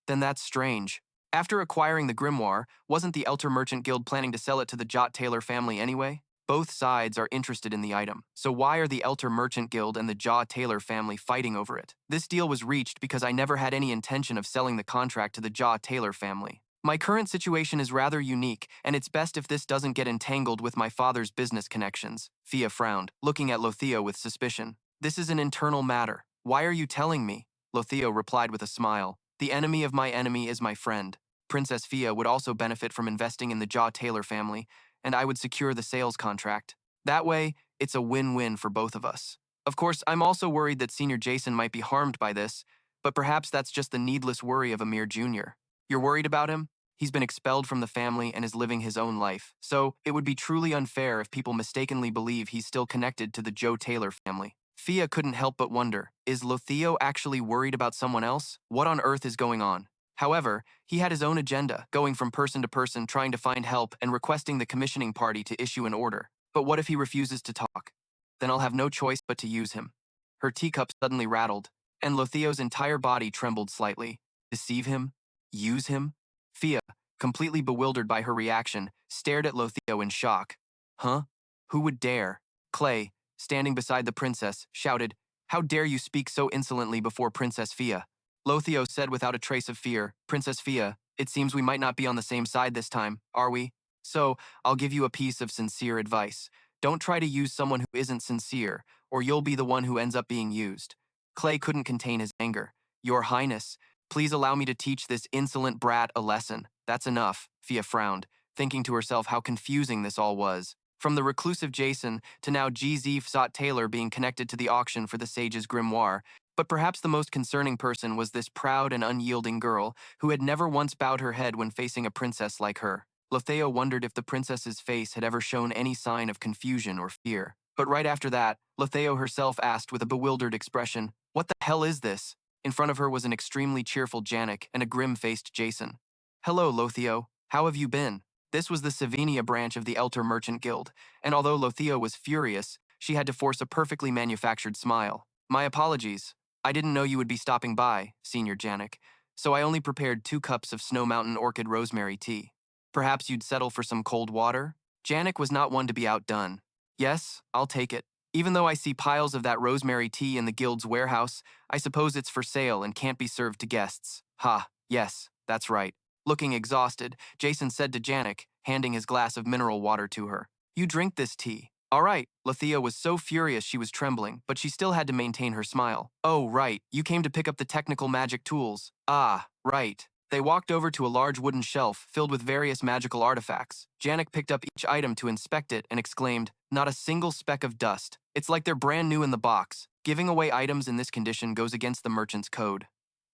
then that's strange. After acquiring the grimoire, wasn't the Elder Merchant Guild planning to sell it to the Jot Taylor family anyway? Both sides are interested in the item, so why are the Elder Merchant Guild and the Jot Taylor family fighting over it? This deal was reached because I never had any intention of selling the contract to the Jot Taylor family. My current situation is rather unique, and it's best if this doesn't get entangled with my father's business connections. Fia frowned, looking at Lotheo with suspicion. This is an internal matter. Why are you telling me? Lotheo replied with a smile. The enemy of my enemy is my friend. Princess Fia would also benefit from investing in the Jot Taylor family, and I would secure the sales contract. That way, it's a win-win for both of us. Of course, I'm also worried that Senior Jason might be harmed by this, but perhaps that's just the needless worry of a mere junior. You're worried about him? He's been expelled from the family and is living his own life, so it would be truly unfair if people mistakenly believe he's still connected to the Joe Taylor family. Fia couldn't help but wonder, is Lotheo actually worried about someone else? What on earth is going on? However, he had his own agenda, going from person to person trying to find help and requesting the commissioning party to issue an order. But what if he refuses to talk? Then I'll have no choice but to use him. Her teacup suddenly rattled, and Lotheo's entire body trembled slightly. Deceive him? Use him? Fia, completely bewildered by her reaction, stared at Lotheo in shock. Huh? Who would dare? Clay, standing beside the princess, shouted, how dare you speak so insolently before Princess Fia? Lotheo said without a trace of fear, Princess Fia, it seems we might not be on the same side this time, are we? So, I'll give you a piece of sincere advice. Don't try to use someone who isn't sincere, or you'll be the one who ends up being used. Clay couldn't contain his anger. Your Highness, please allow me to teach this insolent brat a lesson. That's enough, Fia frowned, thinking to herself how confusing this all was. From the reclusive Jason to now G.Z. Jot Taylor being connected to the auction for the Sage's Grimoire, but perhaps the most concerning person was this proud and unyielding girl who had never once bowed her head when facing a princess like her. Lotheo wondered if the princess's face had ever shown any sign of confusion or fear. But right after that, Lotheo herself asked with a bewildered expression, what the hell is this? In front of her was an extremely cheerful Janica and a grim-faced Jason. Hello, Lotheo. How have you been? This was the Sylvania branch of the Elder Merchant Guild, and although Lotheo was furious, she had to force a perfectly manufactured smile. My apologies. I didn't know you would be stopping by, Senior Janica, so I only prepared 2 cups of Snow Mountain Orchid Rosemary tea. Perhaps you'd settle for some cold water? Janica was not one to be outdone. Yes, I'll take it. Even though I see piles of that rosemary tea in the guild's warehouse, I suppose it's for sale and can't be served to guests. Ha, yes, that's right. Looking exhausted, Jason said to Janica, handing his glass of mineral water to her. You drink this tea. All right, Lotheo was so furious she was trembling, but she still had to maintain her smile. Oh, right, you came to pick up the technical magic tools. Ah, right. They walked over to a large wooden shelf filled with various magical artifacts. Janica picked up each item to inspect it and exclaimed, not a single speck of dust. It's like they're brand new in the box. Giving away items in this condition goes against the merchant's code.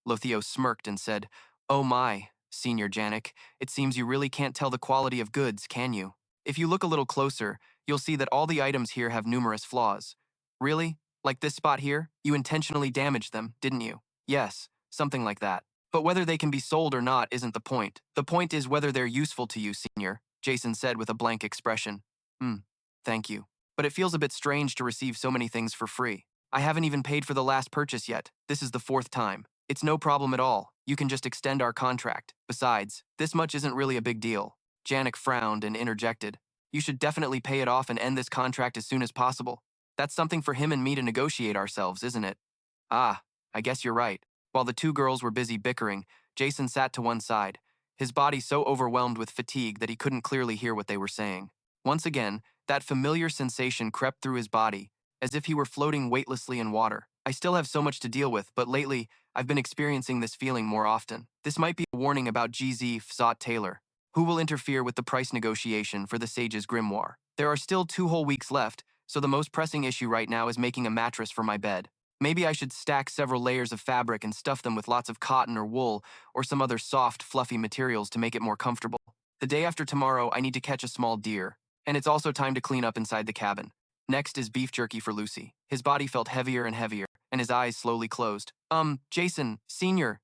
Lotheo smirked and said, oh my, Senior Janica, it seems you really can't tell the quality of goods, can you? If you look a little closer, you'll see that all the items here have numerous flaws. Really? Like this spot here? You intentionally damaged them, didn't you? Yes, something like that. But whether they can be sold or not isn't the point. The point is whether they're useful to you, Senior, Jason said with a blank expression. Thank you. But it feels a bit strange to receive so many things for free. I haven't even paid for the last purchase yet. This is the 4th time. It's no problem at all. You can just extend our contract. Besides, this much isn't really a big deal. Janik frowned and interjected. You should definitely pay it off and end this contract as soon as possible. That's something for him and me to negotiate ourselves, isn't it? Ah, I guess you're right. While the two girls were busy bickering, Jason sat to one side, his body so overwhelmed with fatigue that he couldn't clearly hear what they were saying. Once again, that familiar sensation crept through his body, as if he were floating weightlessly in water. I still have so much to deal with, but lately, I've been experiencing this feeling more often. This might be a warning about GZ Fzot Taylor, who will interfere with the price negotiation for the Sage's Grimoire. There are still 2 whole weeks left, so the most pressing issue right now is making a mattress for my bed. Maybe I should stack several layers of fabric and stuff them with lots of cotton or wool or some other soft, fluffy materials to make it more comfortable. The day after tomorrow, I need to catch a small deer, and it's also time to clean up inside the cabin. Next is beef jerky for Lucy. His body felt heavier and heavier, and his eyes slowly closed. Jason, Senior.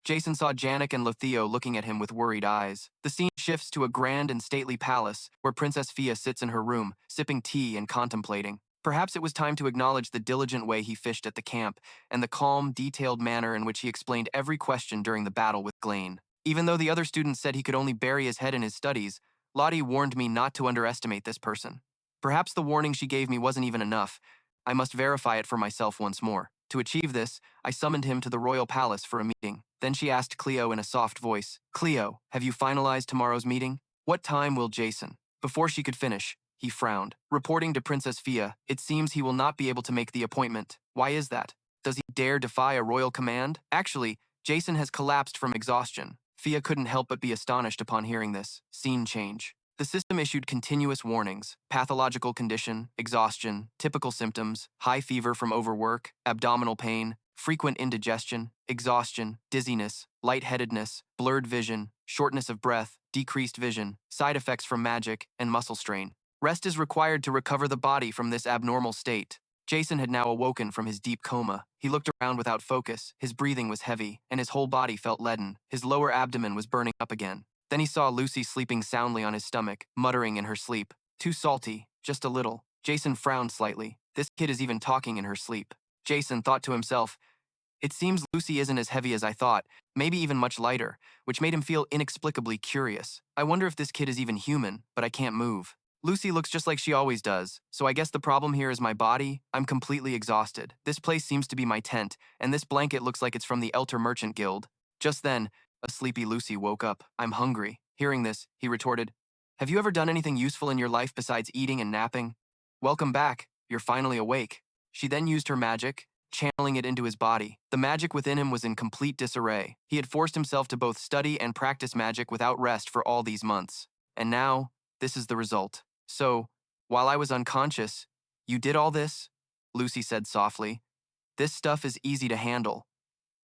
Jason saw Janik and Lotheo looking at him with worried eyes. The scene shifts to a grand and stately palace, where Princess Fia sits in her room, sipping tea and contemplating. Perhaps it was time to acknowledge the diligent way he fished at the camp, and the calm, detailed manner in which he explained every question during the battle with Glane. Even though the other students said he could only bury his head in his studies, Lottie warned me not to underestimate this person. Perhaps the warning she gave me wasn't even enough. I must verify it for myself once more. To achieve this, I summoned him to the royal palace for a meeting. Then she asked Cleo in a soft voice, Cleo, have you finalized tomorrow's meeting? What time will Jason? Before she could finish, he frowned. Reporting to Princess Fia, it seems he will not be able to make the appointment. Why is that? Does he dare defy a royal command? Actually, Jason has collapsed from exhaustion. Fia couldn't help but be astonished upon hearing this. Scene change. The system issued continuous warnings: pathological condition, exhaustion, typical symptoms, high fever from overwork, abdominal pain, frequent indigestion, exhaustion, dizziness, lightheadedness, blurred vision, shortness of breath, decreased vision, side effects from magic, and muscle strain. Rest is required to recover the body from this abnormal state. Jason had now awoken from his deep coma. He looked around without focus, his breathing was heavy, and his whole body felt leaden. His lower abdomen was burning up again. Then he saw Lucy sleeping soundly on his stomach, muttering in her sleep. Too salty, just a little. Jason frowned slightly. This kid is even talking in her sleep. Jason thought to himself, it seems Lucy isn't as heavy as I thought, maybe even much lighter, which made him feel inexplicably curious. I wonder if this kid is even human, but I can't move. Lucy looks just like she always does, so I guess the problem here is my body. I'm completely exhausted. This place seems to be my tent, and this blanket looks like it's from the Elter Merchant Guild. Just then, a sleepy Lucy woke up. I'm hungry. Hearing this, he retorted, have you ever done anything useful in your life besides eating and napping? Welcome back. You're finally awake. She then used her magic, channeling it into his body. The magic within him was in complete disarray. He had forced himself to both study and practice magic without rest for all these months. And now, this is the result. So, while I was unconscious, you did all this? Lucy said softly. This stuff is easy to handle.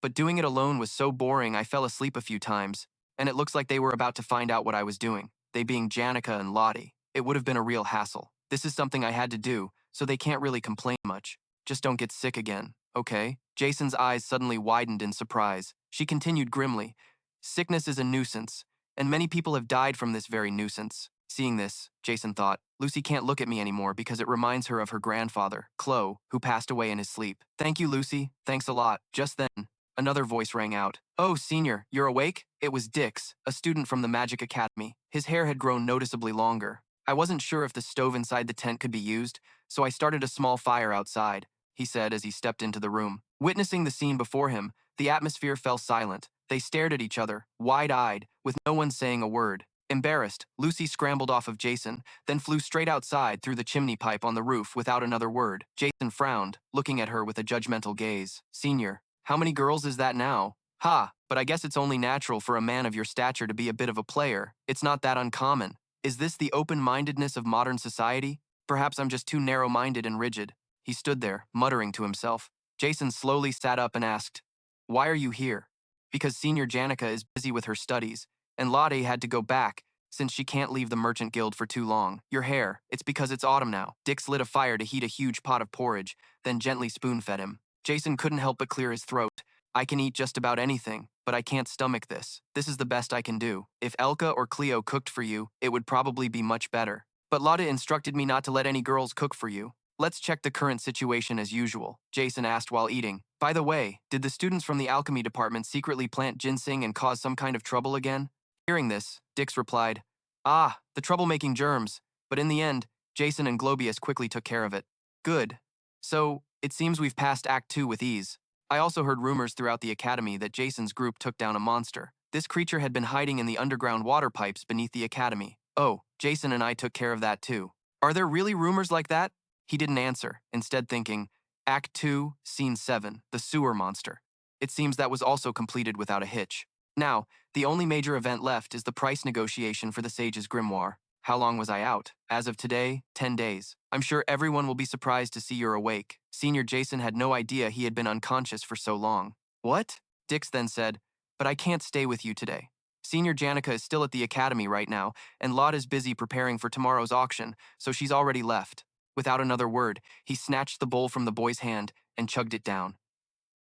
But doing it alone was so boring I fell asleep a few times, and it looks like they were about to find out what I was doing, they being Janica and Lottie. It would have been a real hassle. This is something I had to do, so they can't really complain much. Just don't get sick again, okay? Jason's eyes suddenly widened in surprise. She continued grimly, sickness is a nuisance, and many people have died from this very nuisance. Seeing this, Jason thought, Lucy can't look at me anymore because it reminds her of her grandfather, Chloe, who passed away in his sleep. Thank you, Lucy. Thanks a lot. Just then, another voice rang out. Oh, Senior, you're awake? It was Dix, a student from the Magic Academy. His hair had grown noticeably longer. I wasn't sure if the stove inside the tent could be used, so I started a small fire outside, he said as he stepped into the room. Witnessing the scene before him, the atmosphere fell silent. They stared at each other, wide-eyed, with no one saying a word. Embarrassed, Lucy scrambled off of Jason, then flew straight outside through the chimney pipe on the roof without another word. Jason frowned, looking at her with a judgmental gaze. Senior, how many girls is that now? Ha, but I guess it's only natural for a man of your stature to be a bit of a player. It's not that uncommon. Is this the open-mindedness of modern society? Perhaps I'm just too narrow-minded and rigid. He stood there, muttering to himself. Jason slowly sat up and asked, why are you here? Because Senior Janica is busy with her studies, and Lottie had to go back, since she can't leave the merchant guild for too long. Your hair, it's because it's autumn now. Dix lit a fire to heat a huge pot of porridge, then gently spoon-fed him. Jason couldn't help but clear his throat. I can eat just about anything, but I can't stomach this. This is the best I can do. If Elka or Cleo cooked for you, it would probably be much better. But Lotta instructed me not to let any girls cook for you. Let's check the current situation as usual, Jason asked while eating. By the way, did the students from the alchemy department secretly plant ginseng and cause some kind of trouble again? Hearing this, Dix replied, Ah, the troublemaking germs. But in the end, Jason and Globius quickly took care of it. Good. So, it seems we've passed Act 2 with ease. I also heard rumors throughout the academy that Jason's group took down a monster. This creature had been hiding in the underground water pipes beneath the academy. Oh, Jason and I took care of that too. Are there really rumors like that? He didn't answer, instead thinking, Act 2, Scene 7, the sewer monster. It seems that was also completed without a hitch. Now, the only major event left is the price negotiation for the Sage's Grimoire. How long was I out? As of today, 10 days. I'm sure everyone will be surprised to see you're awake. Senior Jason had no idea he had been unconscious for so long. What? Dix then said, But I can't stay with you today. Senior Janica is still at the academy right now, and Lot is busy preparing for tomorrow's auction, so she's already left. Without another word, he snatched the bowl from the boy's hand and chugged it down.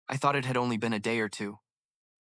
I thought it had only been a day or two.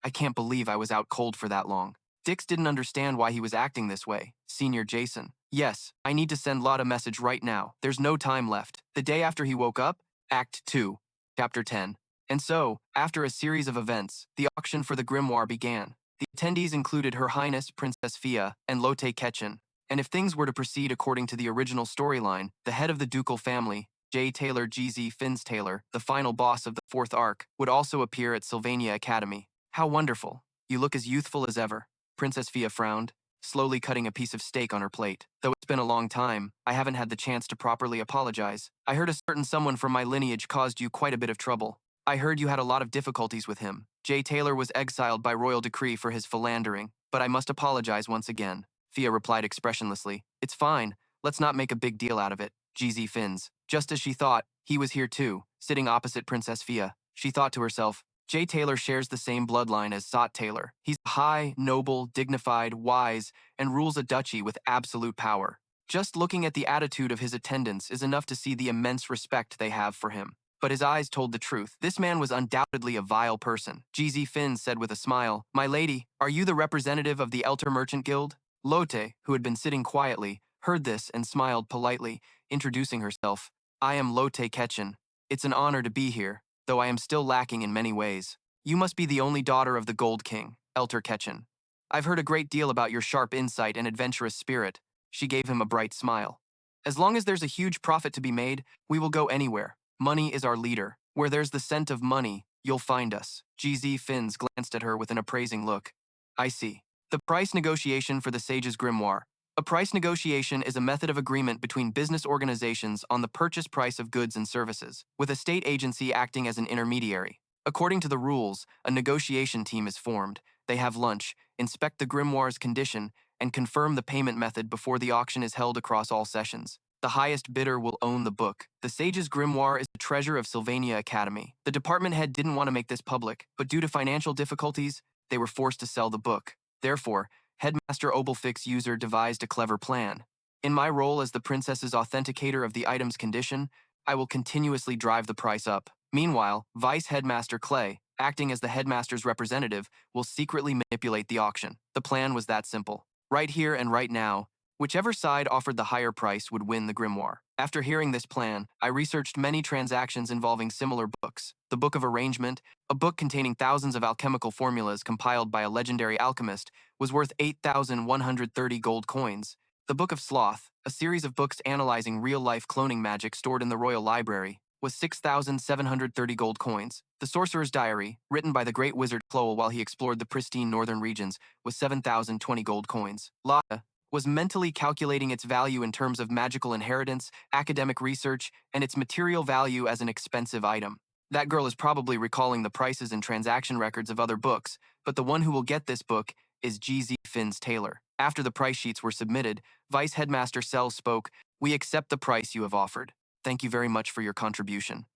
I can't believe I was out cold for that long. Dix didn't understand why he was acting this way. Senior Jason. Yes, I need to send Lot a message right now. There's no time left. The day after he woke up, Act 2, Chapter 10. And so, after a series of events, the auction for the grimoire began. The attendees included Her Highness Princess Fia and Lotte Ketchen. And if things were to proceed according to the original storyline, the head of the ducal family, J. Taylor GZ Finns Taylor, the final boss of the fourth arc, would also appear at Sylvania Academy. How wonderful. You look as youthful as ever. Princess Fia frowned, slowly cutting a piece of steak on her plate. Though it's been a long time, I haven't had the chance to properly apologize. I heard a certain someone from my lineage caused you quite a bit of trouble. I heard you had a lot of difficulties with him. J. Taylor was exiled by royal decree for his philandering, but I must apologize once again. Fia replied expressionlessly. It's fine. Let's not make a big deal out of it. GZ Finns. Just as she thought, he was here too, sitting opposite Princess Fia. She thought to herself, J. Taylor shares the same bloodline as Zot Taylor. He's high, noble, dignified, wise, and rules a duchy with absolute power. Just looking at the attitude of his attendants is enough to see the immense respect they have for him. But his eyes told the truth. This man was undoubtedly a vile person. GZ Finns said with a smile, My lady, are you the representative of the Elter Merchant Guild? Lotte, who had been sitting quietly, heard this and smiled politely, introducing herself. I am Lotte Ketchen. It's an honor to be here, though I am still lacking in many ways. You must be the only daughter of the Gold King, Elter Ketchen. I've heard a great deal about your sharp insight and adventurous spirit. She gave him a bright smile. As long as there's a huge profit to be made, we will go anywhere. Money is our leader. Where there's the scent of money, you'll find us. GZ Finns glanced at her with an appraising look. I see. The price negotiation for the Sage's Grimoire. A price negotiation is a method of agreement between business organizations on the purchase price of goods and services, with a state agency acting as an intermediary. According to the rules, a negotiation team is formed. They have lunch, inspect the grimoire's condition, and confirm the payment method before the auction is held across all sessions. The highest bidder will own the book. The Sage's Grimoire is the treasure of Sylvania Academy. The department head didn't want to make this public, but due to financial difficulties, they were forced to sell the book. Therefore, Headmaster Obelfix User devised a clever plan. In my role as the princess's authenticator of the item's condition, I will continuously drive the price up. Meanwhile, Vice Headmaster Clay, acting as the headmaster's representative, will secretly manipulate the auction. The plan was that simple. Right here and right now, whichever side offered the higher price would win the grimoire. After hearing this plan, I researched many transactions involving similar books. The Book of Arrangement, a book containing thousands of alchemical formulas compiled by a legendary alchemist, was worth 8,130 gold coins. The Book of Sloth, a series of books analyzing real-life cloning magic stored in the Royal Library, was 6,730 gold coins. The Sorcerer's Diary, written by the great wizard Cloel while he explored the pristine northern regions, was 7,020 gold coins. Lotta was mentally calculating its value in terms of magical inheritance, academic research, and its material value as an expensive item. That girl is probably recalling the prices and transaction records of other books, but the one who will get this book is GZ Finns Taylor. After the price sheets were submitted, Vice Headmaster Sell spoke, We accept the price you have offered. Thank you very much for your contribution.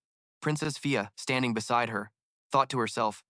Princess Fia, standing beside her, thought to herself,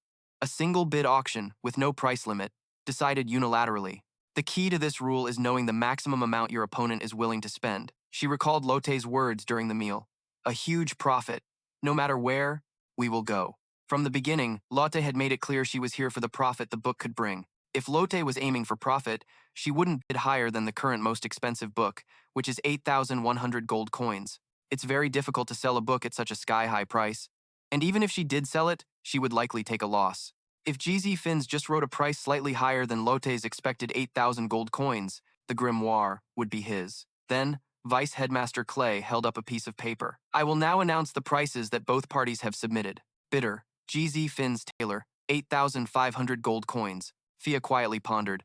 a single bid auction with no price limit, decided unilaterally. The The key to this rule is knowing the maximum amount your opponent is willing to spend. She recalled Lotte's words during the meal. A huge profit. No matter where, we will go. From the beginning, Lotte had made it clear she was here for the profit the book could bring. If Lotte was aiming for profit, she wouldn't bid higher than the current most expensive book, which is 8,100 gold coins. It's very difficult to sell a book at such a sky-high price. And even if she did sell it, she would likely take a loss. If GZ Fins just wrote a price slightly higher than Lotte's expected 8,000 gold coins, the grimoire would be his. Then, Vice Headmaster Clay held up a piece of paper. I will now announce the prices that both parties have submitted. Bidder, GZ Fins Taylor, 8,500 gold coins. Fia quietly pondered.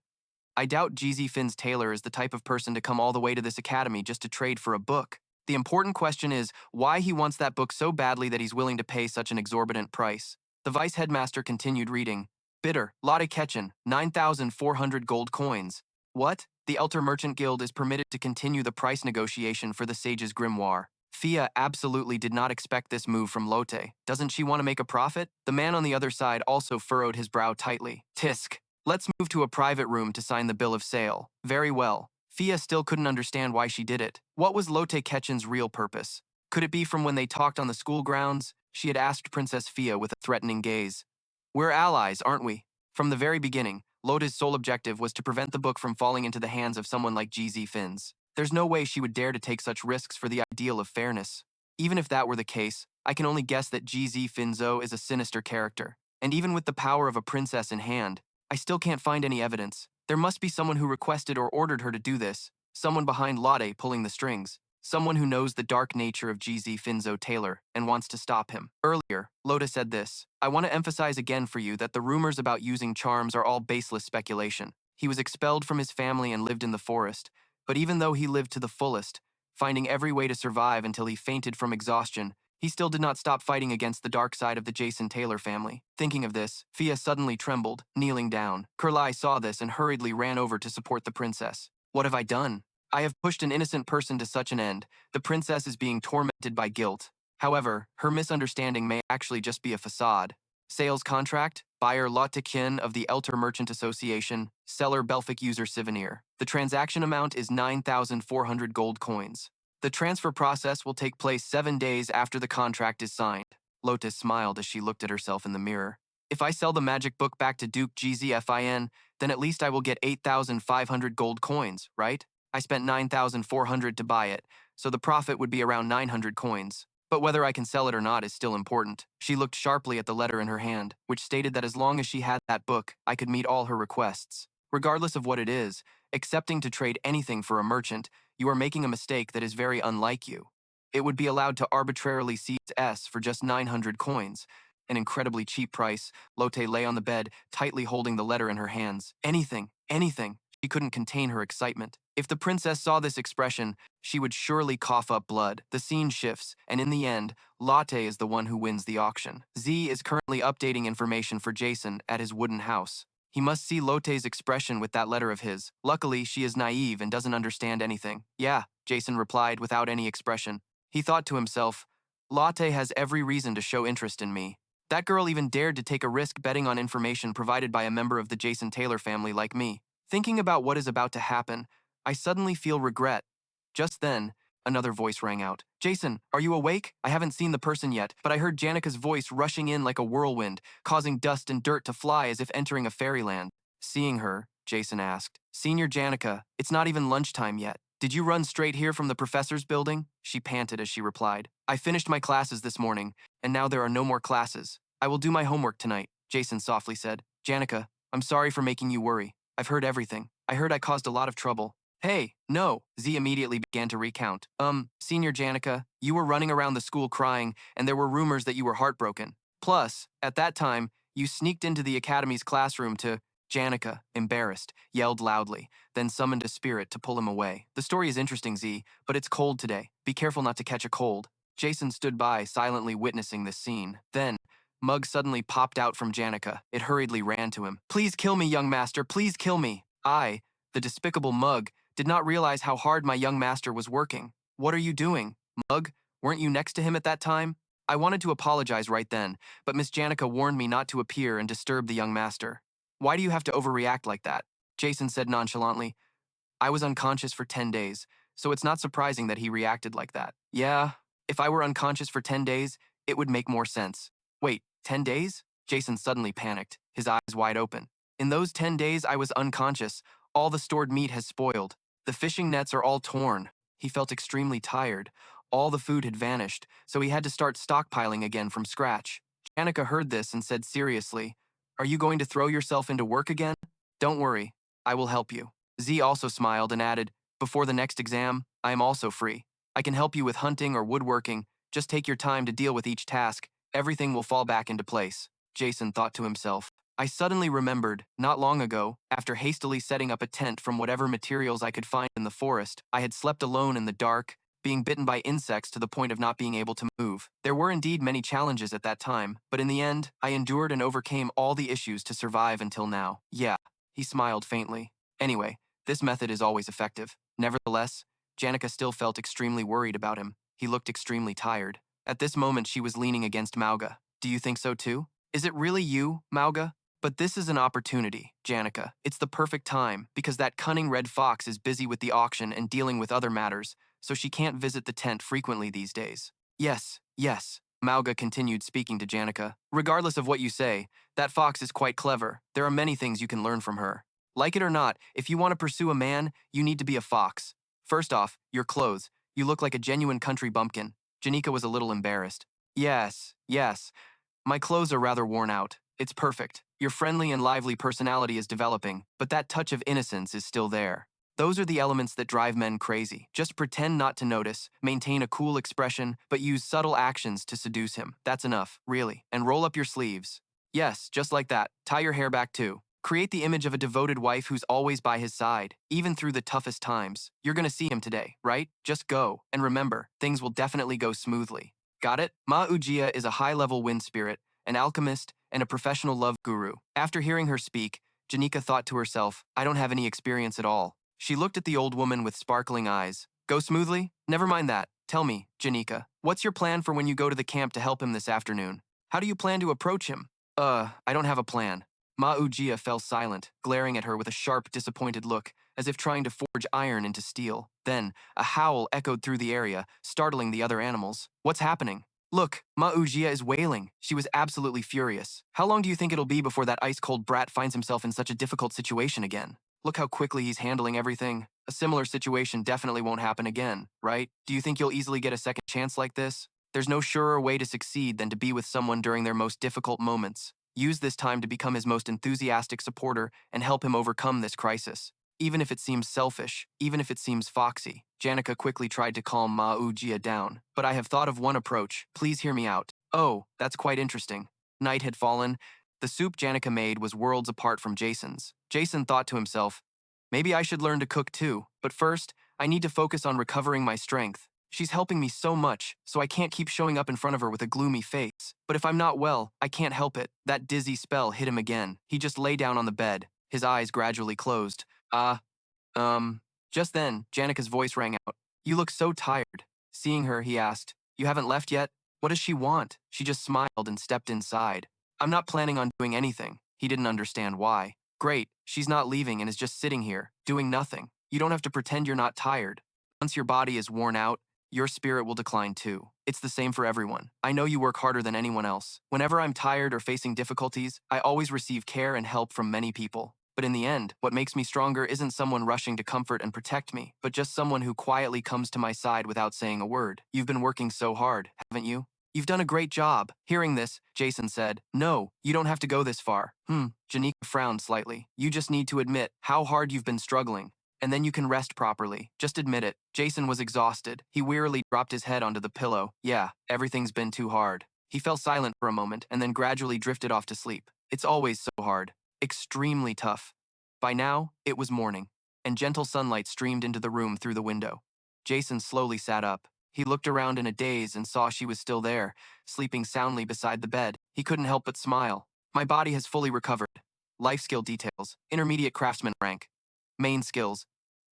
I doubt GZ Fins Taylor is the type of person to come all the way to this academy just to trade for a book. The important question is why he wants that book so badly that he's willing to pay such an exorbitant price. The Vice Headmaster continued reading. Bidder, Lotte Ketchen, 9,400 gold coins. What? The Elter Merchant Guild is permitted to continue the price negotiation for the Sage's Grimoire. Fia absolutely did not expect this move from Lotte. Doesn't she want to make a profit? The man on the other side also furrowed his brow tightly. Tisk. Let's move to a private room to sign the bill of sale. Very well. Fia still couldn't understand why she did it. What was Lotte Ketchen's real purpose? Could it be from when they talked on the school grounds? She had asked Princess Fia with a threatening gaze. We're allies, aren't we? From the very beginning, Lotte's sole objective was to prevent the book from falling into the hands of someone like GZ Fins. There's no way she would dare to take such risks for the ideal of fairness. Even if that were the case, I can only guess that GZ Finzo is a sinister character. And even with the power of a princess in hand, I still can't find any evidence. There must be someone who requested or ordered her to do this, someone behind Lotte pulling the strings, someone who knows the dark nature of GZ Finzo Taylor and wants to stop him. Earlier, Lotte said this, I want to emphasize again for you that the rumors about using charms are all baseless speculation. He was expelled from his family and lived in the forest, but even though he lived to the fullest, finding every way to survive until he fainted from exhaustion, he still did not stop fighting against the dark side of the Jason Taylor family. Thinking of this, Fia suddenly trembled, kneeling down. Kurlai saw this and hurriedly ran over to support the princess. What have I done? I have pushed an innocent person to such an end. The princess is being tormented by guilt. However, her misunderstanding may actually just be a facade. Sales contract, buyer Lotte Kien of the Elter Merchant Association, seller Belfic user Sylvania. The transaction amount is 9,400 gold coins. The transfer process will take place 7 days after the contract is signed. Lotus smiled as she looked at herself in the mirror. If I sell the magic book back to Duke GZFIN, then at least I will get 8,500 gold coins, right? I spent 9,400 to buy it, so the profit would be around 900 coins. But whether I can sell it or not is still important. She looked sharply at the letter in her hand, which stated that as long as she had that book, I could meet all her requests. Regardless of what it is, accepting to trade anything for a merchant, you are making a mistake that is very unlike you. It would be allowed to arbitrarily seize S for just 900 coins. An incredibly cheap price. Lotte lay on the bed, tightly holding the letter in her hands. Anything, anything. She couldn't contain her excitement. If the princess saw this expression, she would surely cough up blood. The scene shifts, and in the end, Lotte is the one who wins the auction. Z is currently updating information for Jason at his wooden house. He must see Lotte's expression with that letter of his. Luckily, she is naive and doesn't understand anything. Yeah, Jason replied without any expression. He thought to himself, Lotte has every reason to show interest in me. That girl even dared to take a risk betting on information provided by a member of the Jason Taylor family like me. Thinking about what is about to happen, I suddenly feel regret. Just then, another voice rang out. Jason, are you awake? I haven't seen the person yet, but I heard Janica's voice rushing in like a whirlwind, causing dust and dirt to fly as if entering a fairyland. Seeing her, Jason asked, Senior Janica, it's not even lunchtime yet. Did you run straight here from the professor's building? She panted as she replied. I finished my classes this morning, and now there are no more classes. I will do my homework tonight, Jason softly said. Janica, I'm sorry for making you worry. I've heard everything. I heard I caused a lot of trouble. Hey, no, Z immediately began to recount. Senior Janica, you were running around the school crying, and there were rumors that you were heartbroken. Plus, at that time, you sneaked into the academy's classroom to... Janica, embarrassed, yelled loudly, then summoned a spirit to pull him away. The story is interesting, Z, but it's cold today. Be careful not to catch a cold. Jason stood by, silently witnessing this scene. Then, Mug suddenly popped out from Janica. It hurriedly ran to him. Please kill me, young master, please kill me. I, the despicable Mug, did not realize how hard my young master was working. What are you doing? Mug, weren't you next to him at that time? I wanted to apologize right then, but Miss Janica warned me not to appear and disturb the young master. Why do you have to overreact like that? Jason said nonchalantly. I was unconscious for 10 days, so it's not surprising that he reacted like that. Yeah, if I were unconscious for 10 days, it would make more sense. Wait, 10 days? Jason suddenly panicked, his eyes wide open. In those 10 days I was unconscious, all the stored meat has spoiled. The fishing nets are all torn. He felt extremely tired. All the food had vanished, so he had to start stockpiling again from scratch. Janica heard this and said seriously, Are you going to throw yourself into work again? Don't worry, I will help you. Z also smiled and added, Before the next exam, I am also free. I can help you with hunting or woodworking. Just take your time to deal with each task. Everything will fall back into place. Jason thought to himself. I suddenly remembered, not long ago, after hastily setting up a tent from whatever materials I could find in the forest, I had slept alone in the dark, being bitten by insects to the point of not being able to move. There were indeed many challenges at that time, but in the end, I endured and overcame all the issues to survive until now. Yeah, he smiled faintly. Anyway, this method is always effective. Nevertheless, Janica still felt extremely worried about him. He looked extremely tired. At this moment, she was leaning against Mauga. Do you think so too? Is it really you, Mauga? But this is an opportunity, Janica. It's the perfect time, because that cunning red fox is busy with the auction and dealing with other matters, so she can't visit the tent frequently these days. Yes, Mauga continued speaking to Janica. Regardless of what you say, that fox is quite clever. There are many things you can learn from her. Like it or not, if you want to pursue a man, you need to be a fox. First off, your clothes. You look like a genuine country bumpkin. Janica was a little embarrassed. Yes. My clothes are rather worn out. It's perfect. Your friendly and lively personality is developing, but that touch of innocence is still there. Those are the elements that drive men crazy. Just pretend not to notice, maintain a cool expression, but use subtle actions to seduce him. That's enough, really. And roll up your sleeves. Yes, just like that. Tie your hair back too. Create the image of a devoted wife who's always by his side, even through the toughest times. You're gonna see him today, right? Just go. And remember, things will definitely go smoothly. Got it? Ma Ujiya is a high-level wind spirit, an alchemist, and a professional love guru. After hearing her speak, Janica thought to herself, I don't have any experience at all. She looked at the old woman with sparkling eyes. Go smoothly? Never mind that. Tell me, Janica, what's your plan for when you go to the camp to help him this afternoon? How do you plan to approach him? I don't have a plan. Ma Ujiya fell silent, glaring at her with a sharp, disappointed look, as if trying to forge iron into steel. Then, a howl echoed through the area, startling the other animals. What's happening? Look, Ma Ujiya is wailing. She was absolutely furious. How long do you think it'll be before that ice-cold brat finds himself in such a difficult situation again? Look how quickly he's handling everything. A similar situation definitely won't happen again, right? Do you think you'll easily get a second chance like this? There's no surer way to succeed than to be with someone during their most difficult moments. Use this time to become his most enthusiastic supporter and help him overcome this crisis. Even if it seems selfish, even if it seems foxy. Janica quickly tried to calm Ma Ujiya down. But I have thought of one approach. Please hear me out. Oh, that's quite interesting. Night had fallen. The soup Janica made was worlds apart from Jason's. Jason thought to himself, maybe I should learn to cook too. But first, I need to focus on recovering my strength. She's helping me so much, so I can't keep showing up in front of her with a gloomy face. But if I'm not well, I can't help it. That dizzy spell hit him again. He just lay down on the bed. His eyes gradually closed. Just then, Janica's voice rang out. You look so tired. Seeing her, he asked, You haven't left yet? What does she want? She just smiled and stepped inside. I'm not planning on doing anything. He didn't understand why. Great, she's not leaving and is just sitting here, doing nothing. You don't have to pretend you're not tired. Once your body is worn out, your spirit will decline too. It's the same for everyone. I know you work harder than anyone else. Whenever I'm tired or facing difficulties, I always receive care and help from many people. But in the end, what makes me stronger isn't someone rushing to comfort and protect me, but just someone who quietly comes to my side without saying a word. You've been working so hard, haven't you? You've done a great job. Hearing this, Jason said, No, you don't have to go this far. Janica frowned slightly. You just need to admit how hard you've been struggling. And then you can rest properly. Just admit it. Jason was exhausted. He wearily dropped his head onto the pillow. Yeah, everything's been too hard. He fell silent for a moment and then gradually drifted off to sleep. It's always so hard. Extremely tough. By now, it was morning, and gentle sunlight streamed into the room through the window. Jason slowly sat up. He looked around in a daze and saw she was still there, sleeping soundly beside the bed. He couldn't help but smile. My body has fully recovered. Life skill details. Intermediate craftsman rank. Main skills.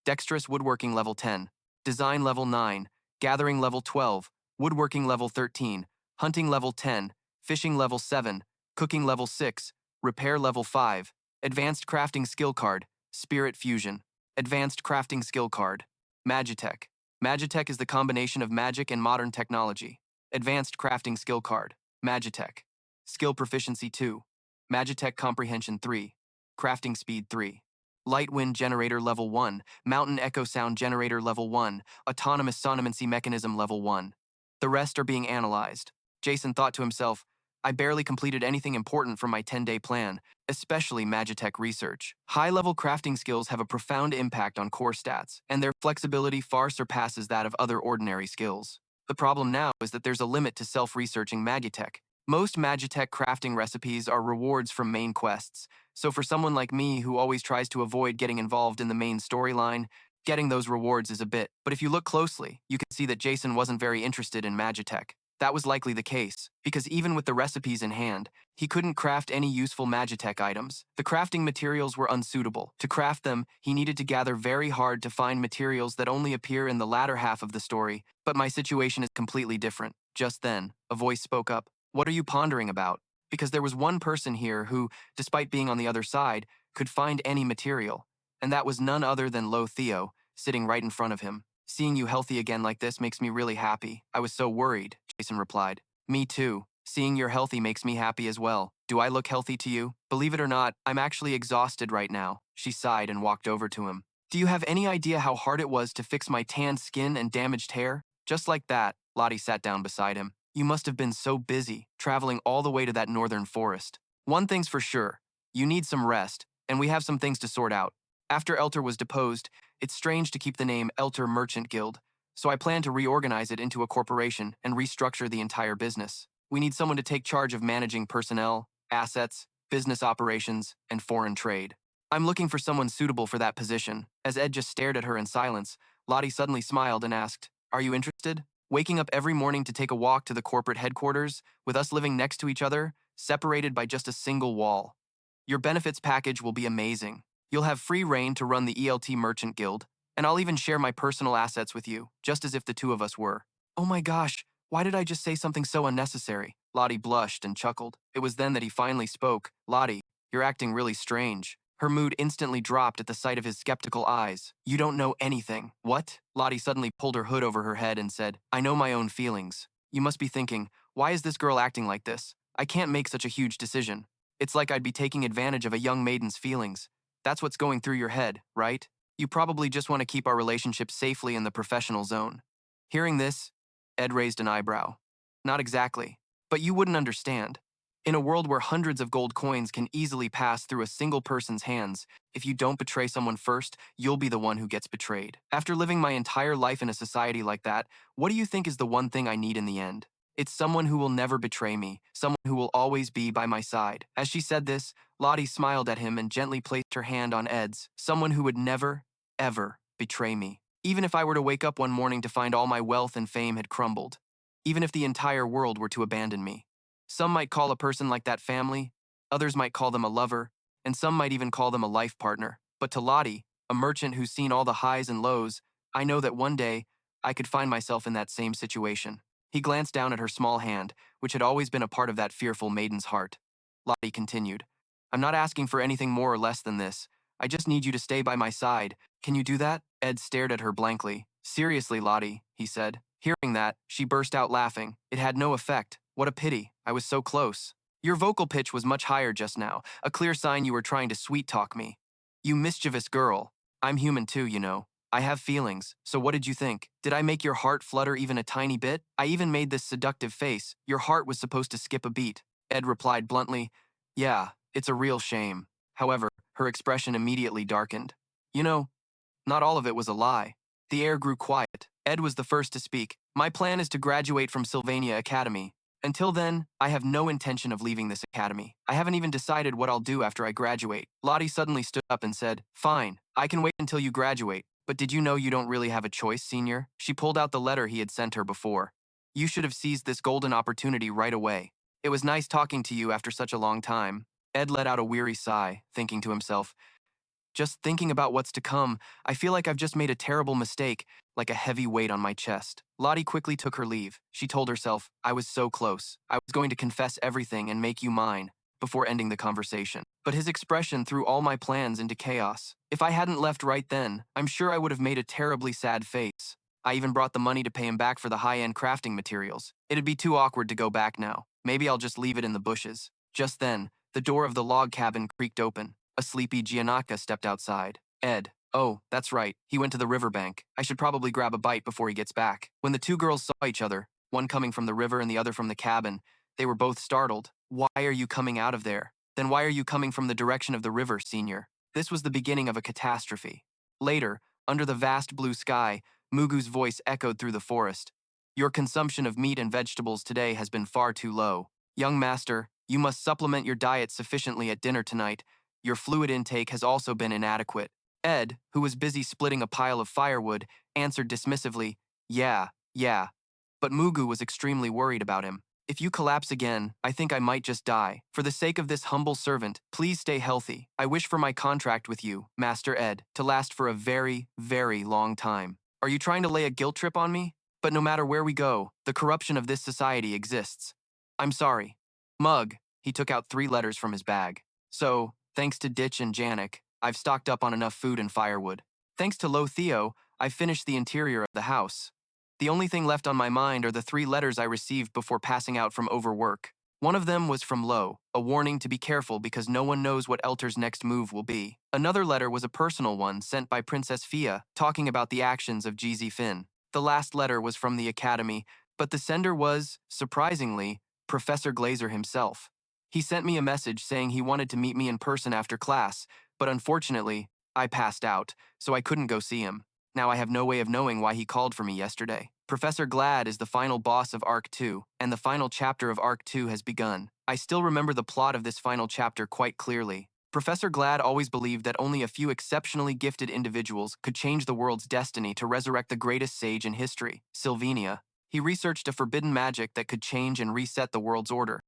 Dexterous woodworking level 10. Design level 9. Gathering level 12. Woodworking level 13. Hunting level 10. Fishing level 7. Cooking level 6. Repair level 5. Advanced crafting skill card. Spirit Fusion. Advanced Crafting Skill Card. Magitech. Magitech is the combination of magic and modern technology. Advanced Crafting Skill Card. Magitech. Skill Proficiency 2. Magitech Comprehension 3. Crafting Speed 3. Light Wind Generator Level 1. Mountain Echo Sound Generator Level 1. Autonomous Sonancy Mechanism Level 1. The rest are being analyzed. Jason thought to himself, I barely completed anything important from my 10-day plan, especially Magitech research. High-level crafting skills have a profound impact on core stats, and their flexibility far surpasses that of other ordinary skills. The problem now is that there's a limit to self-researching Magitech. Most Magitech crafting recipes are rewards from main quests, so for someone like me who always tries to avoid getting involved in the main storyline, getting those rewards is a bit. But if you look closely, you can see that Jason wasn't very interested in Magitech. That was likely the case, because even with the recipes in hand, he couldn't craft any useful Magitech items. The crafting materials were unsuitable. To craft them, he needed to gather very hard to find materials that only appear in the latter half of the story. But my situation is completely different. Just then, a voice spoke up. What are you pondering about? Because there was one person here who, despite being on the other side, could find any material. And that was none other than Lo Theo, sitting right in front of him. Seeing you healthy again like this makes me really happy. I was so worried, Jason replied. Me too. Seeing you're healthy makes me happy as well. Do I look healthy to you? Believe it or not, I'm actually exhausted right now. She sighed and walked over to him. Do you have any idea how hard it was to fix my tanned skin and damaged hair? Just like that, Lottie sat down beside him. You must have been so busy, traveling all the way to that northern forest. One thing's for sure, you need some rest, and we have some things to sort out. After Elter was deposed, it's strange to keep the name Elter Merchant Guild, so I plan to reorganize it into a corporation and restructure the entire business. We need someone to take charge of managing personnel, assets, business operations, and foreign trade. I'm looking for someone suitable for that position. As Ed just stared at her in silence, Lottie suddenly smiled and asked, Are you interested? Waking up every morning to take a walk to the corporate headquarters, with us living next to each other, separated by just a single wall. Your benefits package will be amazing. You'll have free reign to run the ELT Merchant Guild, and I'll even share my personal assets with you, just as if the two of us were. Oh my gosh, why did I just say something so unnecessary? Lottie blushed and chuckled. It was then that he finally spoke. Lottie, you're acting really strange. Her mood instantly dropped at the sight of his skeptical eyes. You don't know anything. What? Lottie suddenly pulled her hood over her head and said, I know my own feelings. You must be thinking, why is this girl acting like this? I can't make such a huge decision. It's like I'd be taking advantage of a young maiden's feelings. That's what's going through your head, right? You probably just want to keep our relationship safely in the professional zone. Hearing this, Ed raised an eyebrow. Not exactly, but you wouldn't understand. In a world where hundreds of gold coins can easily pass through a single person's hands, if you don't betray someone first, you'll be the one who gets betrayed. After living my entire life in a society like that, what do you think is the one thing I need in the end? It's someone who will never betray me, someone who will always be by my side. As she said this, Lottie smiled at him and gently placed her hand on Ed's. Someone who would never, ever betray me. Even if I were to wake up one morning to find all my wealth and fame had crumbled. Even if the entire world were to abandon me. Some might call a person like that family, others might call them a lover, and some might even call them a life partner. But to Lottie, a merchant who's seen all the highs and lows, I know that one day I could find myself in that same situation. He glanced down at her small hand, which had always been a part of that fearful maiden's heart. Lottie continued, I'm not asking for anything more or less than this. I just need you to stay by my side. Can you do that? Ed stared at her blankly. Seriously, Lottie, he said. Hearing that, she burst out laughing. It had no effect. What a pity. I was so close. Your vocal pitch was much higher just now, a clear sign you were trying to sweet-talk me. You mischievous girl. I'm human too, you know. I have feelings, so what did you think? Did I make your heart flutter even a tiny bit? I even made this seductive face. Your heart was supposed to skip a beat. Ed replied bluntly, Yeah, it's a real shame. However, her expression immediately darkened. You know, not all of it was a lie. The air grew quiet. Ed was the first to speak. My plan is to graduate from Sylvania Academy. Until then, I have no intention of leaving this academy. I haven't even decided what I'll do after I graduate. Lottie suddenly stood up and said, Fine, I can wait until you graduate. But did you know you don't really have a choice, senior? She pulled out the letter he had sent her before. You should have seized this golden opportunity right away. It was nice talking to you after such a long time. Ed let out a weary sigh, thinking to himself, just thinking about what's to come, I feel like I've just made a terrible mistake, like a heavy weight on my chest. Lottie quickly took her leave. She told herself, I was so close. I was going to confess everything and make you mine. before ending the conversation. But his expression threw all my plans into chaos. If I hadn't left right then, I'm sure I would have made a terribly sad face. I even brought the money to pay him back for the high-end crafting materials. It'd be too awkward to go back now. Maybe I'll just leave it in the bushes. Just then, the door of the log cabin creaked open. A sleepy Janica stepped outside. Ed. Oh, that's right. He went to the riverbank. I should probably grab a bite before he gets back. When the two girls saw each other, one coming from the river and the other from the cabin, they were both startled. Why are you coming out of there? Then why are you coming from the direction of the river, Senior? This was the beginning of a catastrophe. Later, under the vast blue sky, Mugu's voice echoed through the forest. Your consumption of meat and vegetables today has been far too low. Young master, you must supplement your diet sufficiently at dinner tonight. Your fluid intake has also been inadequate. Ed, who was busy splitting a pile of firewood, answered dismissively, yeah. But Mugu was extremely worried about him. If you collapse again, I think I might just die. For the sake of this humble servant, please stay healthy. I wish for my contract with you, Master Ed, to last for a very, very long time. Are you trying to lay a guilt trip on me? But no matter where we go, the corruption of this society exists. I'm sorry. Mug, he took out 3 letters from his bag. So, thanks to Ditch and Janik, I've stocked up on enough food and firewood. Thanks to Lo Theo, I've finished the interior of the house. The only thing left on my mind are the 3 letters I received before passing out from overwork. One of them was from Lo, a warning to be careful because no one knows what Elter's next move will be. Another letter was a personal one sent by Princess Fia, talking about the actions of GZ Finn. The last letter was from the Academy, but the sender was, surprisingly, Professor Glazer himself. He sent me a message saying he wanted to meet me in person after class, but unfortunately, I passed out, so I couldn't go see him. Now I have no way of knowing why he called for me yesterday. Professor Glad is the final boss of Arc 2, and the final chapter of Arc 2 has begun. I still remember the plot of this final chapter quite clearly. Professor Glad always believed that only a few exceptionally gifted individuals could change the world's destiny to resurrect the greatest sage in history, Sylvania. He researched a forbidden magic that could change and reset the world's order.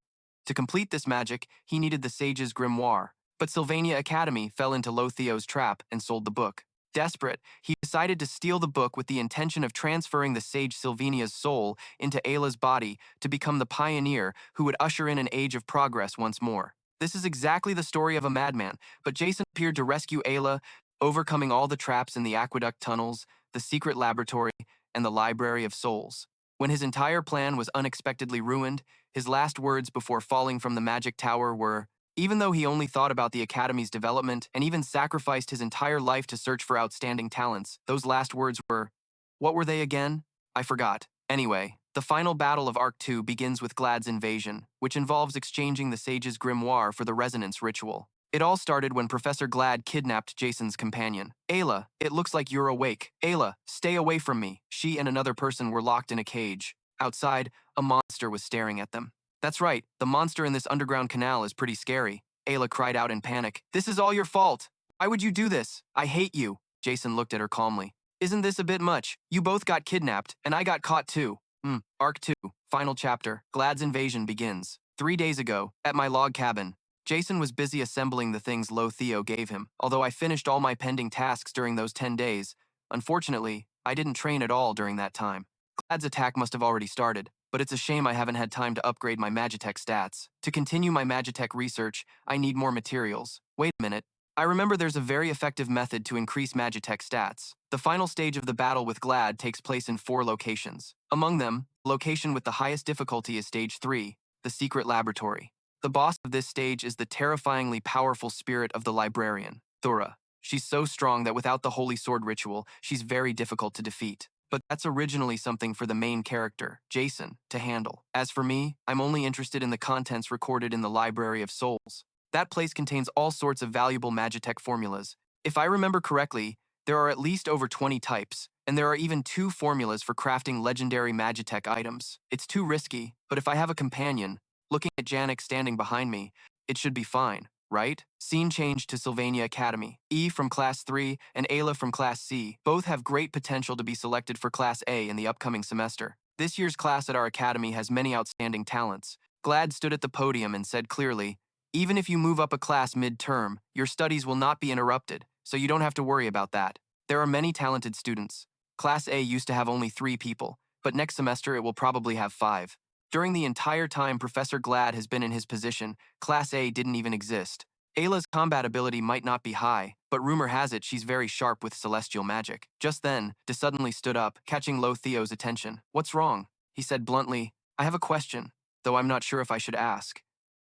To complete this magic, he needed the sage's grimoire. But Sylvania Academy fell into Lo Theo's trap and sold the book. Desperate, he decided to steal the book with the intention of transferring the sage Sylvania's soul into Ayla's body to become the pioneer who would usher in an age of progress once more. This is exactly the story of a madman, but Jason appeared to rescue Ayla, overcoming all the traps in the aqueduct tunnels, the secret laboratory, and the Library of Souls. When his entire plan was unexpectedly ruined, his last words before falling from the magic tower were, even though he only thought about the Academy's development and even sacrificed his entire life to search for outstanding talents, those last words were, what were they again? I forgot. Anyway, the final battle of Arc 2 begins with Glad's invasion, which involves exchanging the sage's grimoire for the resonance ritual. It all started when Professor Glad kidnapped Jason's companion. Ayla, it looks like you're awake. Ayla, stay away from me. She and another person were locked in a cage. Outside, a monster was staring at them. That's right, the monster in this underground canal is pretty scary. Ayla cried out in panic. This is all your fault. Why would you do this? I hate you. Jason looked at her calmly. Isn't this a bit much? You both got kidnapped, and I got caught too. Arc 2, final chapter. Glad's invasion begins. 3 days ago, at my log cabin, Jason was busy assembling the things Lo Theo gave him. Although I finished all my pending tasks during those 10 days, unfortunately, I didn't train at all during that time. Glad's attack must have already started, but it's a shame I haven't had time to upgrade my Magitech stats. To continue my Magitech research, I need more materials. Wait a minute. I remember there's a very effective method to increase Magitech stats. The final stage of the battle with Glad takes place in 4 locations. Among them, the location with the highest difficulty is Stage 3, the secret laboratory. The boss of this stage is the terrifyingly powerful spirit of the librarian, Thura. She's so strong that without the Holy Sword ritual, she's very difficult to defeat. But that's originally something for the main character, Jason, to handle. As for me, I'm only interested in the contents recorded in the Library of Souls. That place contains all sorts of valuable Magitech formulas. If I remember correctly, there are at least over 20 types, and there are even 2 formulas for crafting legendary Magitech items. It's too risky, but if I have a companion, looking at Janik standing behind me, it should be fine, right? Scene change to Sylvania Academy. E from Class 3 and Ayla from Class C both have great potential to be selected for Class A in the upcoming semester. This year's class at our academy has many outstanding talents. Glad stood at the podium and said clearly, even if you move up a class mid-term, your studies will not be interrupted, so you don't have to worry about that. There are many talented students. Class A used to have only 3 people, but next semester it will probably have 5. During the entire time Professor Glad has been in his position, Class A didn't even exist. Ayla's combat ability might not be high, but rumor has it she's very sharp with celestial magic. Just then, De suddenly stood up, catching Lo Theo's attention. "What's wrong?" He said bluntly. "I have a question, though I'm not sure if I should ask.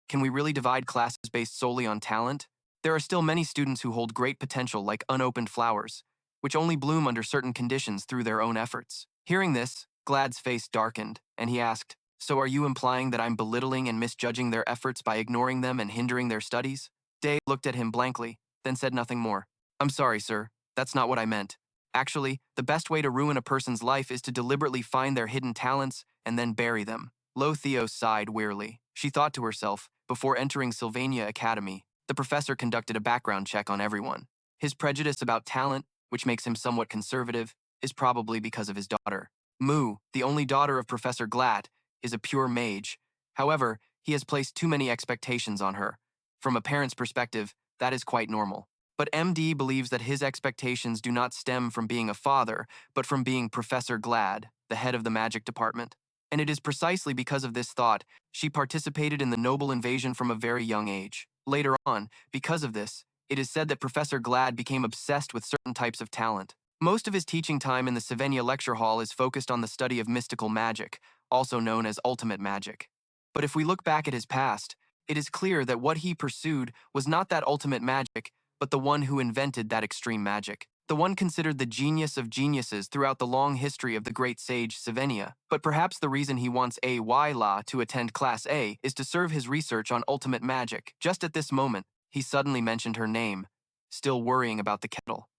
Can we really divide classes based solely on talent? There are still many students who hold great potential like unopened flowers, which only bloom under certain conditions through their own efforts." Hearing this, Glad's face darkened, and he asked, "So are you implying that I'm belittling and misjudging their efforts by ignoring them and hindering their studies?" Day looked at him blankly, then said nothing more. "I'm sorry, sir. That's not what I meant. Actually, the best way to ruin a person's life is to deliberately find their hidden talents and then bury them." Lo Theo sighed wearily. She thought to herself, before entering Sylvania Academy, the professor conducted a background check on everyone. His prejudice about talent, which makes him somewhat conservative, is probably because of his daughter. Mu, the only daughter of Professor Glatt, is a pure mage. However, he has placed too many expectations on her. From a parent's perspective, that is quite normal. But MD believes that his expectations do not stem from being a father, but from being Professor Glad, the head of the magic department. And it is precisely because of this thought she participated in the noble invasion from a very young age. Later on, because of this, it is said that Professor Glad became obsessed with certain types of talent. Most of his teaching time in the Sylvania lecture hall is focused on the study of mystical magic, also known as ultimate magic. But if we look back at his past, it is clear that what he pursued was not that ultimate magic, but the one who invented that extreme magic. The one considered the genius of geniuses throughout the long history of the great sage Sylvania. But perhaps the reason he wants Ayla to attend Class A is to serve his research on ultimate magic. Just at this moment, he suddenly mentioned her name, still worrying about the kettle.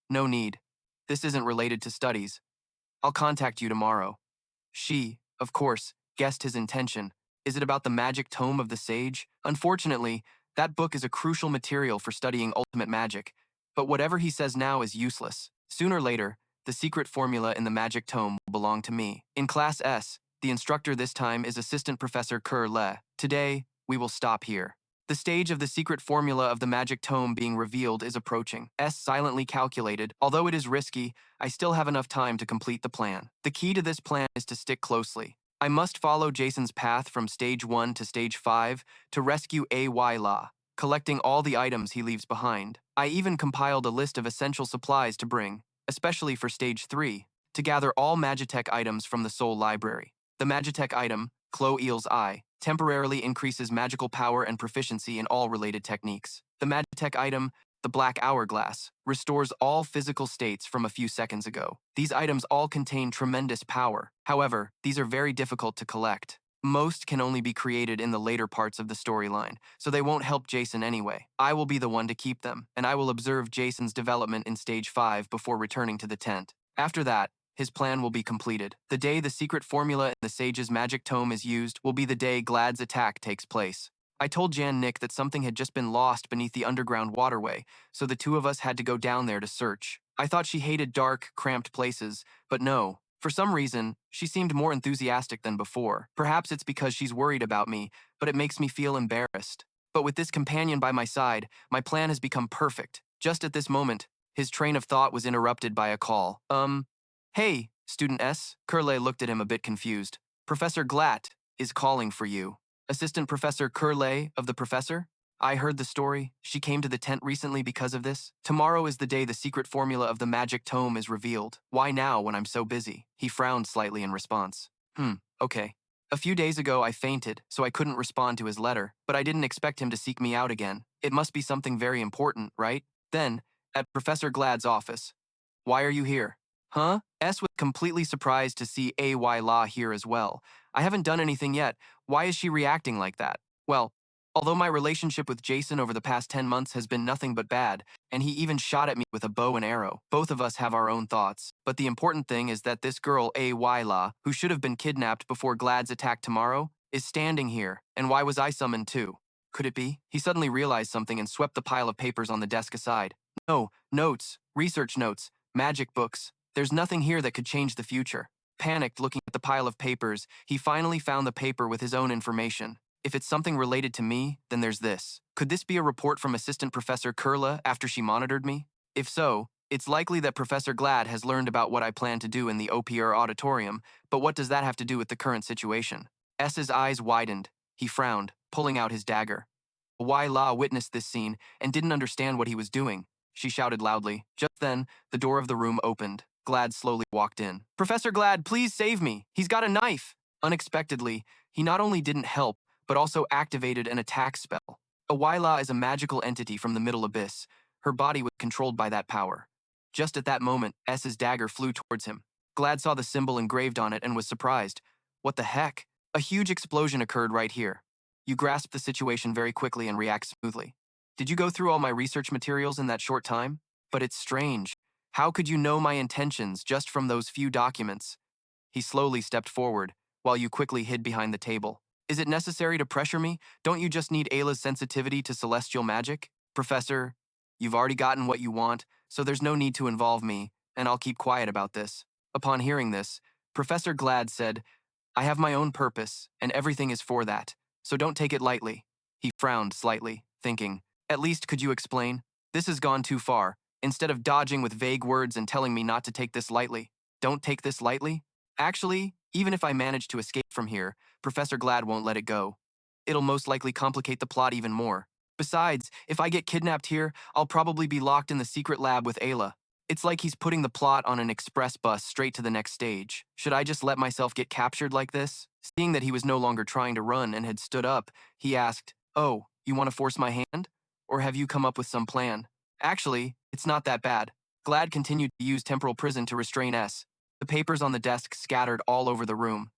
No need. This isn't related to studies. I'll contact you tomorrow." She, of course, guessed his intention. Is it about the magic tome of the sage? Unfortunately, that book is a crucial material for studying ultimate magic, but whatever he says now is useless. Sooner or later, the secret formula in the magic tome will belong to me. In Class S, the instructor this time is Assistant Professor Kerr Le. Today, we will stop here. The stage of the secret formula of the magic tome being revealed is approaching. S silently calculated. Although it is risky, I still have enough time to complete the plan. The key to this plan is to stick closely. I must follow Jason's path from stage 1 to stage 5 to rescue Ayla, collecting all the items he leaves behind. I even compiled a list of essential supplies to bring, especially for stage 3, to gather all Magitech items from the Soul Library. The Magitech item, Clo Eel's Eye, temporarily increases magical power and proficiency in all related techniques. The Magitech item, the Black Hourglass, restores all physical states from a few seconds ago. These items all contain tremendous power. However, these are very difficult to collect. Most can only be created in the later parts of the storyline, so they won't help Jason anyway. I will be the one to keep them, and I will observe Jason's development in stage 5 before returning to the tent. After that, his plan will be completed. The day the secret formula in the Sage's magic tome is used will be the day Glad's attack takes place. I told Jan Nick that something had just been lost beneath the underground waterway, so the two of us had to go down there to search. I thought she hated dark, cramped places, but no. For some reason, she seemed more enthusiastic than before. Perhaps it's because she's worried about me, but it makes me feel embarrassed. But with this companion by my side, my plan has become perfect. Just at this moment, his train of thought was interrupted by a call. Hey, Student S. Curley looked at him a bit confused. Professor Glatt is calling for you. Assistant Professor Curley of the Professor? I heard the story. She came to the tent recently because of this. Tomorrow is the day the secret formula of the magic tome is revealed. Why now when I'm so busy? He frowned slightly in response. Okay. A few days ago I fainted, so I couldn't respond to his letter, but I didn't expect him to seek me out again. It must be something very important, right? Then, at Professor Glad's office. Why are you here? Huh? S was completely surprised to see Ayla here as well. I haven't done anything yet. Why is she reacting like that? Well, although my relationship with Jason over the past 10 months has been nothing but bad, and he even shot at me with a bow and arrow, both of us have our own thoughts. But the important thing is that this girl, Ayla, who should have been kidnapped before Glad's attack tomorrow, is standing here. And why was I summoned too? Could it be? He suddenly realized something and swept the pile of papers on the desk aside. No, notes, research notes, magic books. There's nothing here that could change the future. Panicked looking at the pile of papers, he finally found the paper with his own information. If it's something related to me, then there's this. Could this be a report from Assistant Professor Kurla after she monitored me? If so, It's likely that Professor Glad has learned about what I plan to do in the OPR auditorium, but what does that have to do with the current situation? S's eyes widened. He frowned, pulling out his dagger. Ayla witnessed this scene and didn't understand what he was doing. She shouted loudly. Just then, the door of the room opened. Glad slowly walked in. Professor Glad, please save me. He's got a knife. Unexpectedly, he not only didn't help, but also activated an attack spell. Ayla is a magical entity from the Middle Abyss. Her body was controlled by that power. Just at that moment, S's dagger flew towards him. Glad saw the symbol engraved on it and was surprised. What the heck? A huge explosion occurred right here. You grasp the situation very quickly and react smoothly. Did you go through all my research materials in that short time? But it's strange. How could you know my intentions just from those few documents? He slowly stepped forward, while you quickly hid behind the table. Is it necessary to pressure me? Don't you just need Ayla's sensitivity to celestial magic? Professor, you've already gotten what you want, so there's no need to involve me, and I'll keep quiet about this. Upon hearing this, Professor Glad said, I have my own purpose, and everything is for that, so don't take it lightly. He frowned slightly, thinking, at least could you explain? This has gone too far. Instead of dodging with vague words and telling me not to take this lightly. Don't take this lightly? Actually, even if I manage to escape from here, Professor Glad won't let it go. It'll most likely complicate the plot even more. Besides, if I get kidnapped here, I'll probably be locked in the secret lab with Ayla. It's like he's putting the plot on an express bus straight to the next stage. Should I just let myself get captured like this? Seeing that he was no longer trying to run and had stood up, he asked, Oh, you want to force my hand? Or have you come up with some plan? Actually, it's not that bad. Glad continued to use temporal prison to restrain S. The papers on the desk scattered all over the room.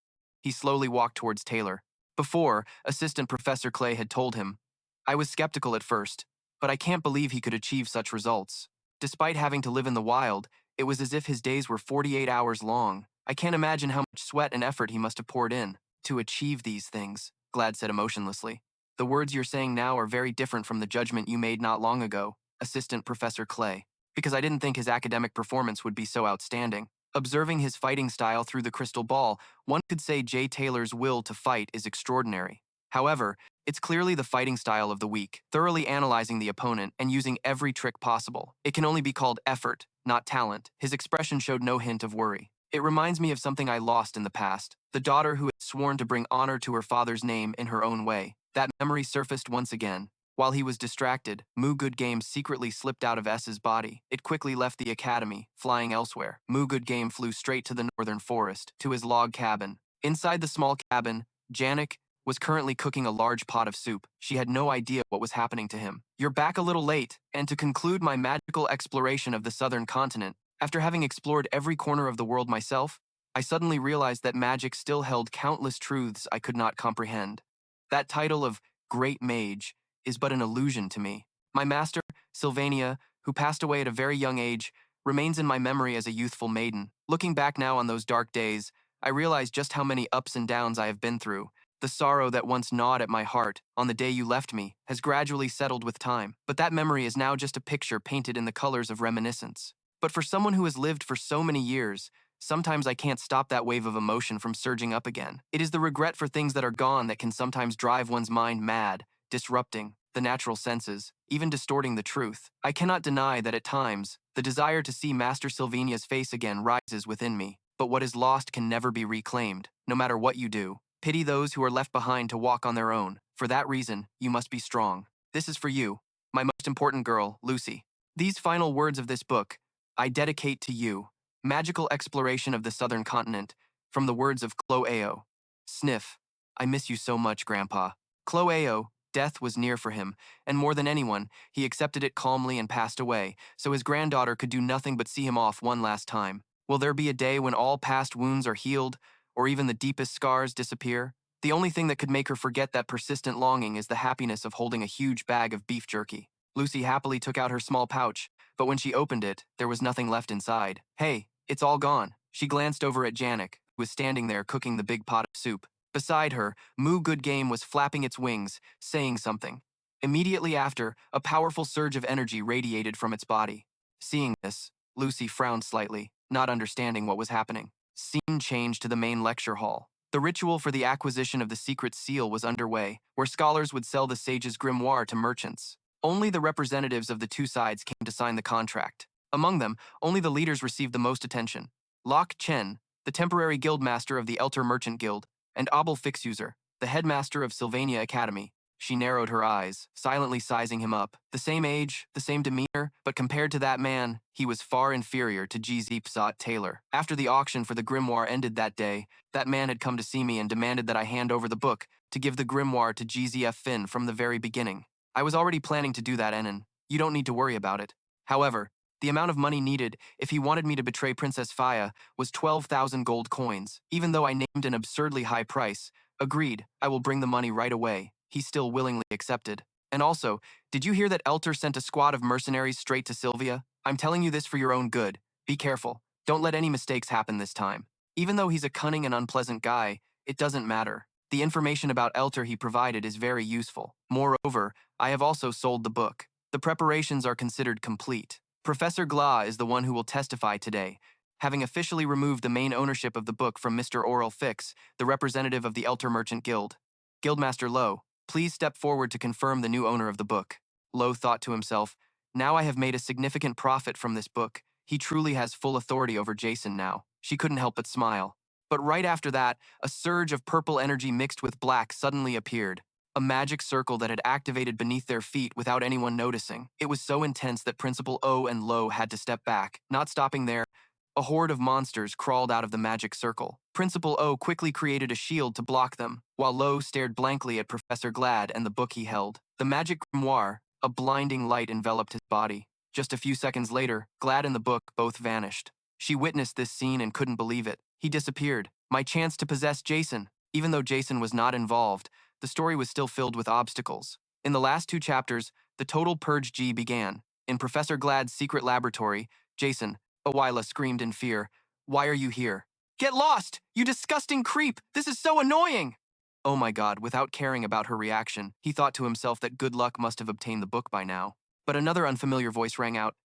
He slowly walked towards Taylor. Before, Assistant Professor Clay had told him, I was skeptical at first, but I can't believe he could achieve such results. Despite having to live in the wild, it was as if his days were 48 hours long. I can't imagine how much sweat and effort he must have poured in to achieve these things, Glad said emotionlessly. The words you're saying now are very different from the judgment you made not long ago, Assistant Professor Clay, because I didn't think his academic performance would be so outstanding. Observing his fighting style through the crystal ball, one could say Jay Taylor's will to fight is extraordinary. However, it's clearly the fighting style of the weak, thoroughly analyzing the opponent and using every trick possible. It can only be called effort, not talent. His expression showed no hint of worry. It reminds me of something I lost in the past, the daughter who had sworn to bring honor to her father's name in her own way. That memory surfaced once again. While he was distracted, Moo Good Game secretly slipped out of S's body. It quickly left the academy, flying elsewhere. Moo Good Game flew straight to the northern forest, to his log cabin. Inside the small cabin, Janica was currently cooking a large pot of soup. She had no idea what was happening to him. You're back a little late, and to conclude my magical exploration of the southern continent, after having explored every corner of the world myself, I suddenly realized that magic still held countless truths I could not comprehend. That title of Great Mage is but an illusion to me. My master, Sylvania, who passed away at a very young age, remains in my memory as a youthful maiden. Looking back now on those dark days, I realize just how many ups and downs I have been through. The sorrow that once gnawed at my heart on the day you left me has gradually settled with time, but that memory is now just a picture painted in the colors of reminiscence. But for someone who has lived for so many years, sometimes I can't stop that wave of emotion from surging up again. It is the regret for things that are gone that can sometimes drive one's mind mad, disrupting the natural senses, even distorting the truth. I cannot deny that at times, the desire to see Master Sylvania's face again rises within me, but what is lost can never be reclaimed, no matter what you do. Pity those who are left behind to walk on their own. For that reason, you must be strong. This is for you, my most important girl, Lucy. These final words of this book, I dedicate to you. Magical exploration of the southern continent, from the words of Chloe. Sniff. I miss you so much, Grandpa. Chloe. Death was near for him, and more than anyone, he accepted it calmly and passed away, so his granddaughter could do nothing but see him off one last time. Will there be a day when all past wounds are healed, or even the deepest scars disappear? The only thing that could make her forget that persistent longing is the happiness of holding a huge bag of beef jerky. Lucy happily took out her small pouch, but when she opened it, there was nothing left inside. Hey, it's all gone. She glanced over at Janica, who was standing there cooking the big pot of soup. Beside her, Moo Good Game was flapping its wings, saying something. Immediately after, a powerful surge of energy radiated from its body. Seeing this, Lucy frowned slightly, not understanding what was happening. Scene changed to the main lecture hall. The ritual for the acquisition of the secret seal was underway, where scholars would sell the sage's grimoire to merchants. Only the representatives of the two sides came to sign the contract. Among them, only the leaders received the most attention. Lok Chen, the temporary guildmaster of the Elter Merchant Guild, and Abel Fixuser, the headmaster of Sylvania Academy. She narrowed her eyes, silently sizing him up. The same age, the same demeanor, but compared to that man, he was far inferior to Gzipzot Taylor. After the auction for the grimoire ended that day, that man had come to see me and demanded that I hand over the book to give the grimoire to GZF Finn from the very beginning. I was already planning to do that, Enon. You don't need to worry about it. However, the amount of money needed if he wanted me to betray Princess Faya was 12,000 gold coins. Even though I named an absurdly high price, agreed, I will bring the money right away. He still willingly accepted. And also, did you hear that Elter sent a squad of mercenaries straight to Sylvia? I'm telling you this for your own good. Be careful. Don't let any mistakes happen this time. Even though he's a cunning and unpleasant guy, it doesn't matter. The information about Elter he provided is very useful. Moreover, I have also sold the book. The preparations are considered complete. Professor Gla is the one who will testify today, having officially removed the main ownership of the book from Mr. Oral Fix, the representative of the Elter Merchant Guild. Guildmaster Lo, please step forward to confirm the new owner of the book. Lo thought to himself, now I have made a significant profit from this book. He truly has full authority over Jason now. She couldn't help but smile. But right after that, a surge of purple energy mixed with black suddenly appeared. A magic circle that had activated beneath their feet without anyone noticing. It was so intense that Principal O and Lo had to step back. Not stopping there, a horde of monsters crawled out of the magic circle. Principal O quickly created a shield to block them, while Lo stared blankly at Professor Glad and the book he held. The magic grimoire, a blinding light enveloped his body. Just a few seconds later, Glad and the book both vanished. She witnessed this scene and couldn't believe it. He disappeared. My chance to possess Jason. Even though Jason was not involved, the story was still filled with obstacles. In the last 2 chapters, the total purge G began. In Professor Glad's secret laboratory, Jason, Ayla screamed in fear, "Why are you here?" "Get lost! You disgusting creep! This is so annoying!" Oh my god, without caring about her reaction, he thought to himself that good luck must have obtained the book by now. But another unfamiliar voice rang out,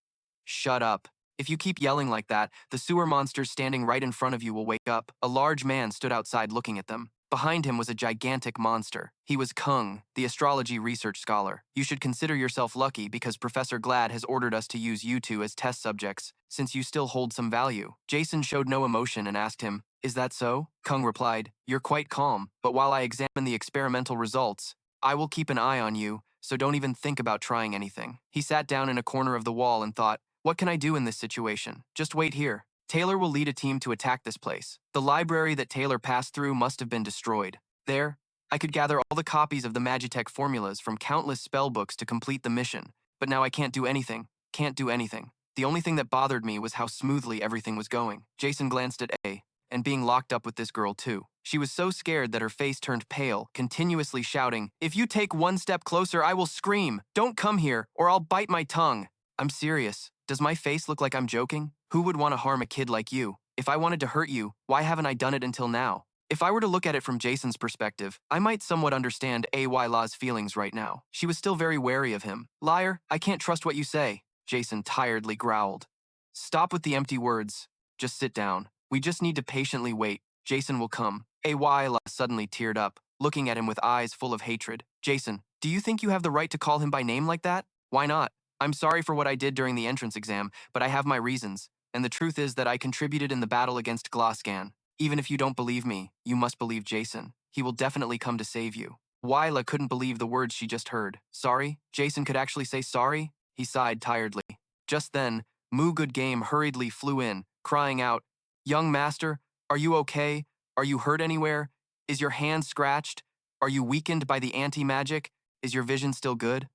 "Shut up. If you keep yelling like that, the sewer monsters standing right in front of you will wake up." A large man stood outside looking at them. Behind him was a gigantic monster. He was Kung, the astrology research scholar. "You should consider yourself lucky because Professor Glad has ordered us to use you two as test subjects, since you still hold some value." Jason showed no emotion and asked him, "Is that so?" Kung replied, "You're quite calm, but while I examine the experimental results, I will keep an eye on you, so don't even think about trying anything." He sat down in a corner of the wall and thought, what can I do in this situation? Just wait here. Taylor will lead a team to attack this place. The library that Taylor passed through must have been destroyed. There, I could gather all the copies of the Magitech formulas from countless spell books to complete the mission. But now I can't do anything. Can't do anything. The only thing that bothered me was how smoothly everything was going. Jason glanced at A, and being locked up with this girl too. She was so scared that her face turned pale, continuously shouting, "If you take one step closer, I will scream. Don't come here, or I'll bite my tongue." I'm serious. Does my face look like I'm joking? Who would want to harm a kid like you? If I wanted to hurt you, why haven't I done it until now? If I were to look at it from Jason's perspective, I might somewhat understand Ayla's feelings right now. She was still very wary of him. "Liar, I can't trust what you say," Jason tiredly growled. "Stop with the empty words. Just sit down. We just need to patiently wait. Jason will come." Ayla suddenly teared up, looking at him with eyes full of hatred. "Jason, do you think you have the right to call him by name like that? Why not? I'm sorry for what I did during the entrance exam, but I have my reasons, and the truth is that I contributed in the battle against Gloscan. Even if you don't believe me, you must believe Jason. He will definitely come to save you." Ayla couldn't believe the words she just heard. Sorry? Jason could actually say sorry? He sighed tiredly. Just then, Moo Good Game hurriedly flew in, crying out, "Young master, are you okay? Are you hurt anywhere? Is your hand scratched? Are you weakened by the anti-magic? Is your vision still good?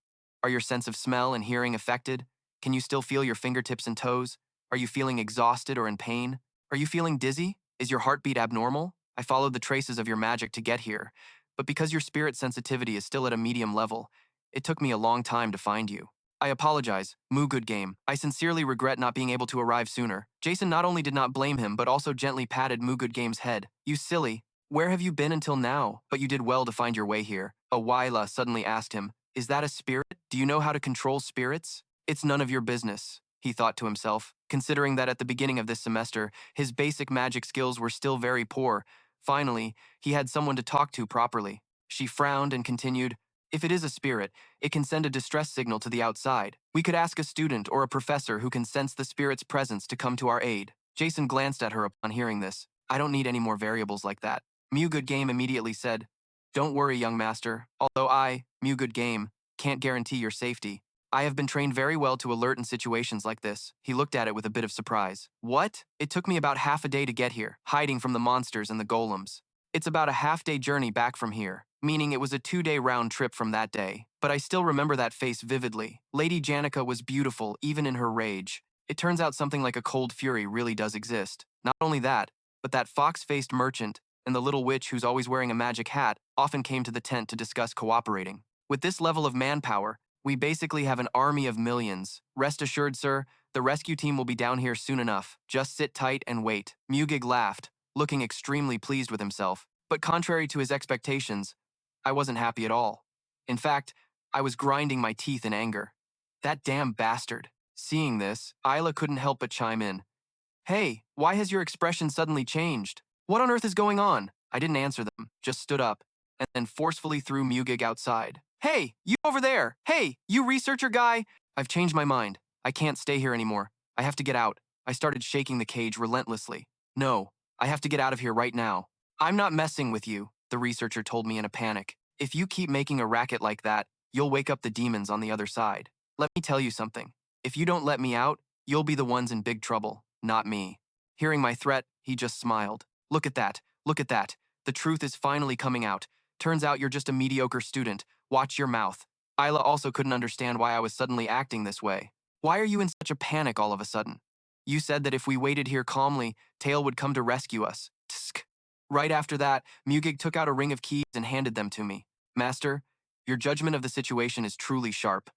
Are your sense of smell and hearing affected? Can you still feel your fingertips and toes? Are you feeling exhausted or in pain? Are you feeling dizzy? Is your heartbeat abnormal? I followed the traces of your magic to get here, but because your spirit sensitivity is still at a medium level, it took me a long time to find you. I apologize, Moo Good Game. I sincerely regret not being able to arrive sooner." Jason not only did not blame him, but also gently patted Moo Good Game's head. "You silly. Where have you been until now? But you did well to find your way here." Ayla suddenly asked him, "Is that a spirit? Do you know how to control spirits?" "It's none of your business," he thought to himself, considering that at the beginning of this semester, his basic magic skills were still very poor. Finally, he had someone to talk to properly. She frowned and continued, If it is a spirit, it can send a distress signal to the outside. We could ask a student or a professor who can sense the spirit's presence to come to our aid. Jason glanced at her upon hearing this. I don't need any more variables like that. Mew Good Game immediately said, Don't worry, young master. Although I, Mew Good Game, can't guarantee your safety. I have been trained very well to alert in situations like this. He looked at it with a bit of surprise. What? It took me about half a day to get here, hiding from the monsters and the golems. It's about a half-day journey back from here, meaning it was a 2-day round trip from that day. But I still remember that face vividly. Lady Janica was beautiful, even in her rage. It turns out something like a cold fury really does exist. Not only that, but that fox-faced merchant and the little witch who's always wearing a magic hat often came to the tent to discuss cooperating. With this level of manpower, we basically have an army of millions. Rest assured, sir, the rescue team will be down here soon enough. Just sit tight and wait. Mugig laughed, looking extremely pleased with himself. But contrary to his expectations, I wasn't happy at all. In fact, I was grinding my teeth in anger. That damn bastard. Seeing this, Ayla couldn't help but chime in. Hey, why has your expression suddenly changed? What on earth is going on? I didn't answer them, just stood up, and then forcefully threw Mugig outside. Hey, you over there! Hey, you researcher guy! I've changed my mind. I can't stay here anymore. I have to get out. I started shaking the cage relentlessly. No, I have to get out of here right now. I'm not messing with you, the researcher told me in a panic. If you keep making a racket like that, you'll wake up the demons on the other side. Let me tell you something. If you don't let me out, you'll be the ones in big trouble, not me. Hearing my threat, he just smiled. Look at that. Look at that. The truth is finally coming out. Turns out you're just a mediocre student. Watch your mouth. Ayla also couldn't understand why I was suddenly acting this way. Why are you in such a panic all of a sudden? You said that if we waited here calmly, Tail would come to rescue us. Tsk. Right after that, Mugig took out a ring of keys and handed them to me. Master, your judgment of the situation is truly sharp.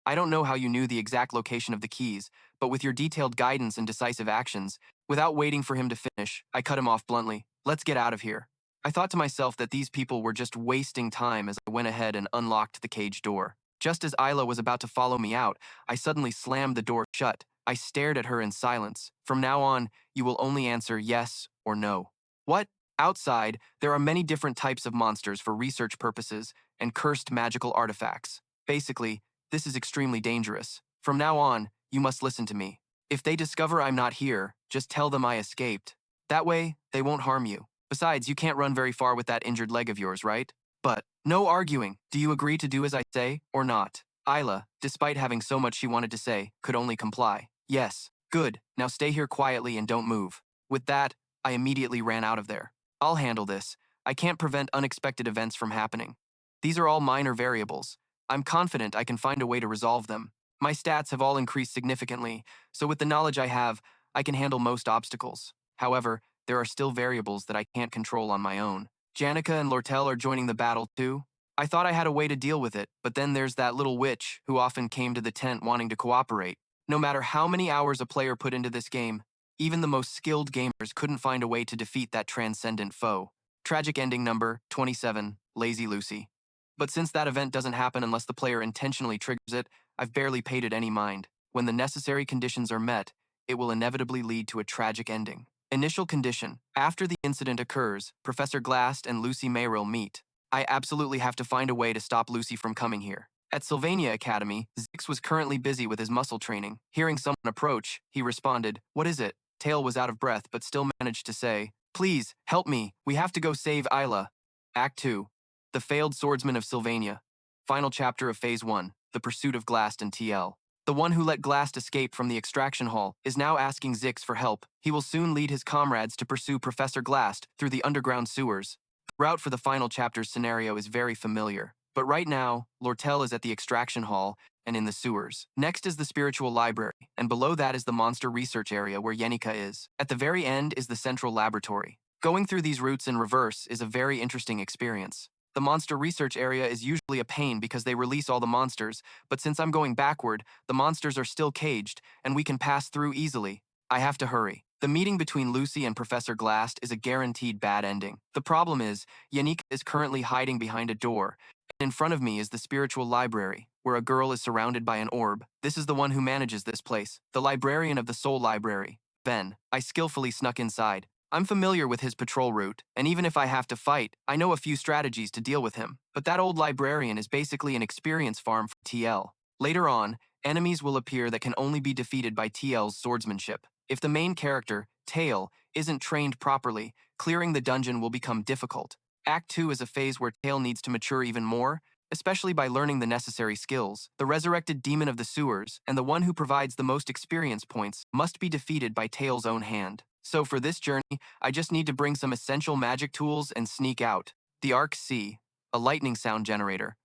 I don't know how you knew the exact location of the keys, but with your detailed guidance and decisive actions, without waiting for him to finish, I cut him off bluntly. Let's get out of here. I thought to myself that these people were just wasting time as I went ahead and unlocked the cage door. Just as Ayla was about to follow me out, I suddenly slammed the door shut. I stared at her in silence. From now on, you will only answer yes or no. What? Outside, there are many different types of monsters for research purposes and cursed magical artifacts. Basically, this is extremely dangerous. From now on, you must listen to me. If they discover I'm not here, just tell them I escaped. That way, they won't harm you. Besides, you can't run very far with that injured leg of yours, right? But, no arguing. Do you agree to do as I say, or not? Ayla, despite having so much she wanted to say, could only comply. Yes. Good. Now stay here quietly and don't move. With that, I immediately ran out of there. I'll handle this. I can't prevent unexpected events from happening. These are all minor variables. I'm confident I can find a way to resolve them. My stats have all increased significantly, so with the knowledge I have, I can handle most obstacles. However, there are still variables that I can't control on my own. Janica and Lortell are joining the battle too. I thought I had a way to deal with it, but then there's that little witch who often came to the tent wanting to cooperate. No matter how many hours a player put into this game, even the most skilled gamers couldn't find a way to defeat that transcendent foe. Tragic ending number 27, Lazy Lucy. But since that event doesn't happen unless the player intentionally triggers it, I've barely paid it any mind. When the necessary conditions are met, it will inevitably lead to a tragic ending. Initial condition. After the incident occurs, Professor Glast and Lucy Mayrill meet. I absolutely have to find a way to stop Lucy from coming here. At Sylvania Academy, Zeke was currently busy with his muscle training. Hearing someone approach, he responded, "What is it?" Tail was out of breath but still managed to say, "Please, help me. We have to go save Ayla." Act 2. The Failed Swordsman of Sylvania. Final chapter of Phase 1, The Pursuit of Glast and TL. The one who let Glast escape from the extraction hall is now asking Zix for help. He will soon lead his comrades to pursue Professor Glast through the underground sewers. The route for the final chapter's scenario is very familiar. But right now, Lortell is at the extraction hall and in the sewers. Next is the spiritual library, and below that is the monster research area where Janica is. At the very end is the central laboratory. Going through these routes in reverse is a very interesting experience. The monster research area is usually a pain because they release all the monsters, but since I'm going backward, the monsters are still caged, and we can pass through easily. I have to hurry. The meeting between Lucy and Professor Glast is a guaranteed bad ending. The problem is, Janica is currently hiding behind a door, and in front of me is the spiritual library, where a girl is surrounded by an orb. This is the one who manages this place, the librarian of the Soul Library, Ben. I skillfully snuck inside. I'm familiar with his patrol route, and even if I have to fight, I know a few strategies to deal with him. But that old librarian is basically an experience farm for TL. Later on, enemies will appear that can only be defeated by TL's swordsmanship. If the main character, Tail, isn't trained properly, clearing the dungeon will become difficult. Act 2 is a phase where Tail needs to mature even more, especially by learning the necessary skills. The resurrected demon of the sewers, and the one who provides the most experience points, must be defeated by Tail's own hand. So for this journey, I just need to bring some essential magic tools and sneak out. The Arc C, a lightning sound generator.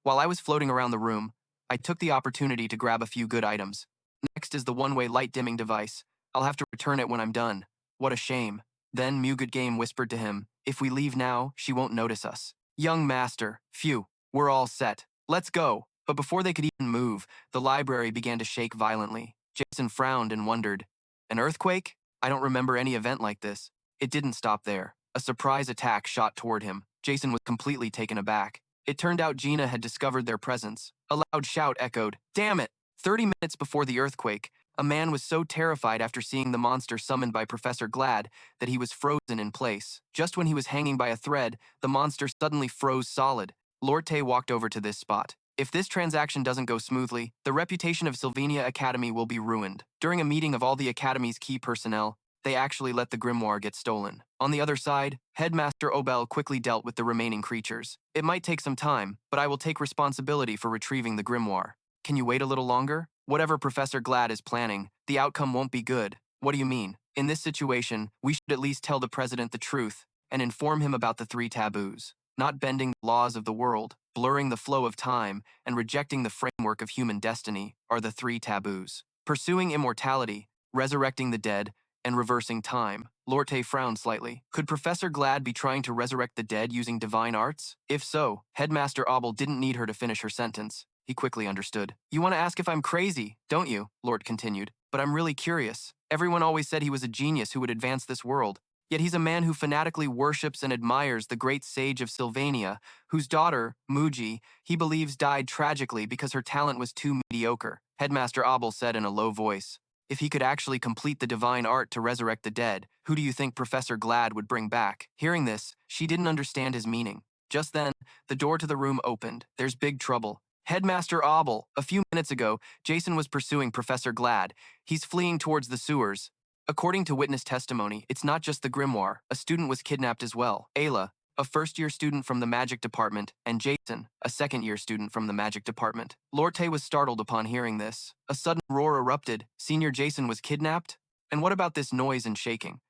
While I was floating around the room, I took the opportunity to grab a few good items. Next is the one-way light dimming device. I'll have to return it when I'm done. What a shame. Then Mugood Game whispered to him, if we leave now, she won't notice us. Young master, phew, we're all set. Let's go. But before they could even move, the library began to shake violently. Jason frowned and wondered, an earthquake? I don't remember any event like this. It didn't stop there. A surprise attack shot toward him. Jason was completely taken aback. It turned out Gina had discovered their presence. A loud shout echoed, damn it! 30 minutes before the earthquake, a man was so terrified after seeing the monster summoned by Professor Glad that he was frozen in place. Just when he was hanging by a thread, the monster suddenly froze solid. Lortell walked over to this spot. If this transaction doesn't go smoothly, the reputation of Sylvania Academy will be ruined. During a meeting of all the Academy's key personnel, they actually let the grimoire get stolen. On the other side, Headmaster Belle quickly dealt with the remaining creatures. It might take some time, but I will take responsibility for retrieving the grimoire. Can you wait a little longer? Whatever Professor Glad is planning, the outcome won't be good. What do you mean? In this situation, we should at least tell the president the truth and inform him about the 3 taboos. Not bending the laws of the world, blurring the flow of time, and rejecting the framework of human destiny are the 3 taboos. Pursuing immortality, resurrecting the dead, and reversing time. Lortell frowned slightly. Could Professor Glad be trying to resurrect the dead using divine arts? If so, Headmaster Obel didn't need her to finish her sentence. He quickly understood. You want to ask if I'm crazy, don't you? Lort continued. But I'm really curious. Everyone always said he was a genius who would advance this world. Yet he's a man who fanatically worships and admires the great sage of Sylvania, whose daughter, Muji, he believes died tragically because her talent was too mediocre. Headmaster Obel said in a low voice. If he could actually complete the divine art to resurrect the dead, who do you think Professor Glad would bring back? Hearing this, she didn't understand his meaning. Just then, the door to the room opened. There's big trouble. Headmaster Obel, a few minutes ago, Jason was pursuing Professor Glad. He's fleeing towards the sewers. According to witness testimony, it's not just the grimoire. A student was kidnapped as well. Ayla, a first-year student from the magic department, and Jason, a second-year student from the magic department. Lortell was startled upon hearing this. A sudden roar erupted. Senior Jason was kidnapped? And what about this noise and shaking?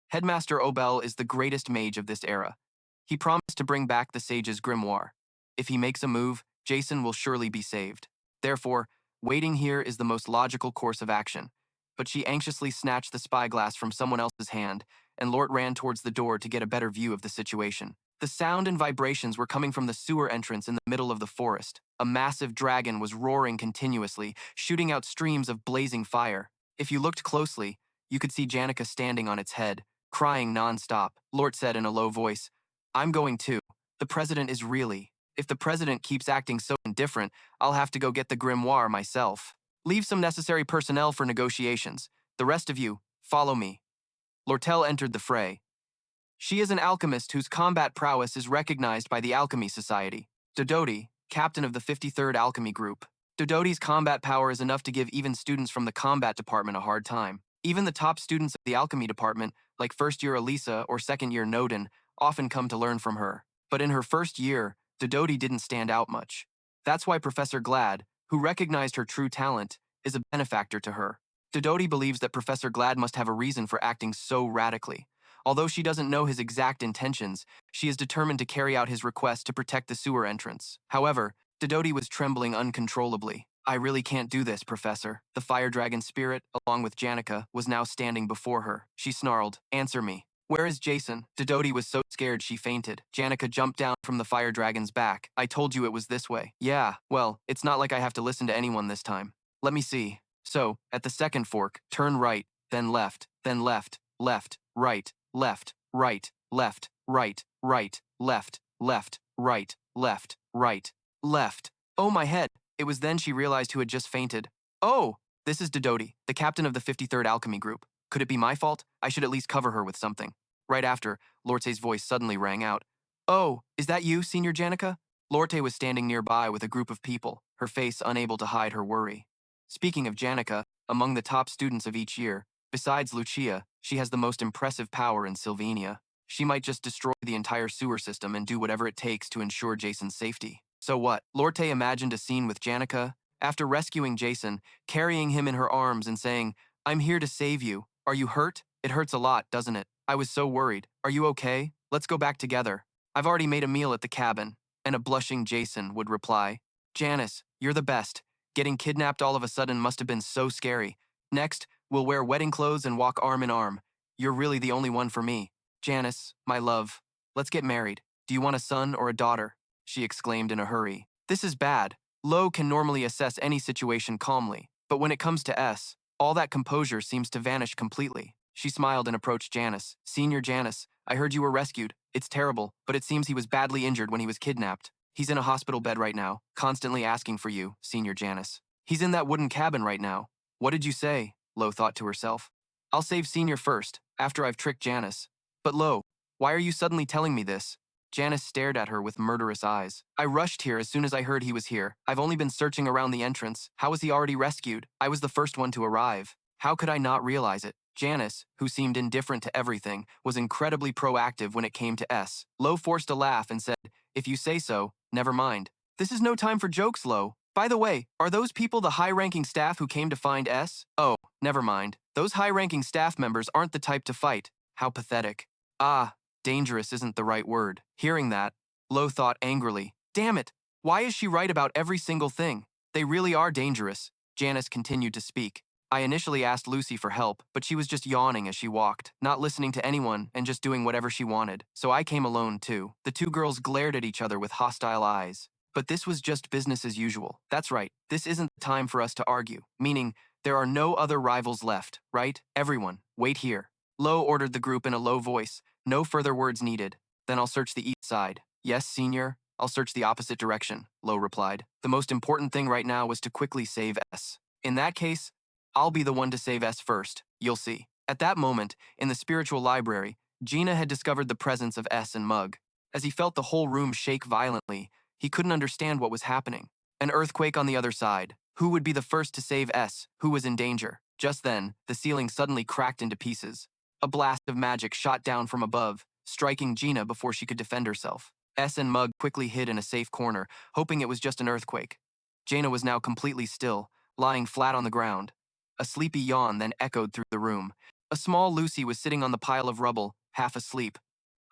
Headmaster Obel is the greatest mage of this era. He promised to bring back the sage's grimoire. If he makes a move, Jason will surely be saved. Therefore, waiting here is the most logical course of action. But she anxiously snatched the spyglass from someone else's hand, and Lort ran towards the door to get a better view of the situation. The sound and vibrations were coming from the sewer entrance in the middle of the forest. A massive dragon was roaring continuously, shooting out streams of blazing fire. If you looked closely, you could see Janica standing on its head, crying non-stop. Lort said in a low voice, I'm going too. The president is really... If the president keeps acting so indifferent, I'll have to go get the grimoire myself. Leave some necessary personnel for negotiations. The rest of you, follow me. Lortell entered the fray. She is an alchemist whose combat prowess is recognized by the Alchemy Society. Dodoti, captain of the 53rd Alchemy Group. Dodoti's combat power is enough to give even students from the combat department a hard time. Even the top students of the Alchemy department, like first-year Elisa or second-year Noden, often come to learn from her. But in her first year, Dodoti didn't stand out much. That's why Professor Glad, who recognized her true talent, is a benefactor to her. Dodoti believes that Professor Glad must have a reason for acting so radically. Although she doesn't know his exact intentions, she is determined to carry out his request to protect the sewer entrance. However, Dodoti was trembling uncontrollably. I really can't do this, Professor. The fire dragon spirit, along with Janica, was now standing before her. She snarled, answer me. Where is Jason? Dodoti was so scared she fainted. Janica jumped down from the fire dragon's back. I told you it was this way. Yeah, well, it's not like I have to listen to anyone this time. Let me see. So, at the second fork, turn right, then left, left, right, left, right, left, right, right, left, right, left. Oh, my head. It was then she realized who had just fainted. Oh, this is Dodoti, the captain of the 53rd Alchemy Group. Could it be my fault? I should at least cover her with something. Right after, Lorte's voice suddenly rang out. Oh, is that you, Senior Janica? Lorte was standing nearby with a group of people, her face unable to hide her worry. Speaking of Janica, among the top students of each year, besides Lucia, she has the most impressive power in Sylvania. She might just destroy the entire sewer system and do whatever it takes to ensure Jason's safety. So what? Lorte imagined a scene with Janica. After rescuing Jason, carrying him in her arms and saying, I'm here to save you. Are you hurt? It hurts a lot, doesn't it? I was so worried. Are you okay? Let's go back together. I've already made a meal at the cabin. And a blushing Jason would reply, Janice, you're the best. Getting kidnapped all of a sudden must have been so scary. Next, we'll wear wedding clothes and walk arm in arm. You're really the only one for me. Janice, my love, let's get married. Do you want a son or a daughter? She exclaimed in a hurry. This is bad. Lo can normally assess any situation calmly, but when it comes to S, all that composure seems to vanish completely. She smiled and approached Janice. Senior Janice, I heard you were rescued. It's terrible, but it seems he was badly injured when he was kidnapped. He's in a hospital bed right now, constantly asking for you, Senior Janice. He's in that wooden cabin right now. What did you say? Lo thought to herself. I'll save Senior first, after I've tricked Janice. But Lo, why are you suddenly telling me this? Janice stared at her with murderous eyes. I rushed here as soon as I heard he was here. I've only been searching around the entrance. How was he already rescued? I was the first one to arrive. How could I not realize it? Janice, who seemed indifferent to everything, was incredibly proactive when it came to S. Lo forced a laugh and said, If you say so, never mind. This is no time for jokes, Lo. By the way, are those people the high-ranking staff who came to find S? Oh, never mind. Those high-ranking staff members aren't the type to fight. How pathetic. Ah, dangerous isn't the right word. Hearing that, Lo thought angrily, Damn it, why is she right about every single thing? They really are dangerous. Janice continued to speak. I initially asked Lucy for help, but she was just yawning as she walked, not listening to anyone and just doing whatever she wanted. So I came alone too. The two girls glared at each other with hostile eyes. But this was just business as usual. That's right, this isn't the time for us to argue, meaning there are no other rivals left, right? Everyone, wait here. Lo ordered the group in a low voice, no further words needed. Then I'll search the east side. Yes, Senior, I'll search the opposite direction, Lo replied. The most important thing right now was to quickly save S. In that case, I'll be the one to save S first, you'll see. At that moment, in the spiritual library, Gina had discovered the presence of S and Mug. As he felt the whole room shake violently, he couldn't understand what was happening. An earthquake on the other side. Who would be the first to save S? Who was in danger? Just then, the ceiling suddenly cracked into pieces. A blast of magic shot down from above, striking Gina before she could defend herself. S and Mug quickly hid in a safe corner, hoping it was just an earthquake. Gina was now completely still, lying flat on the ground. A sleepy yawn then echoed through the room. A small Lucy was sitting on the pile of rubble, half asleep.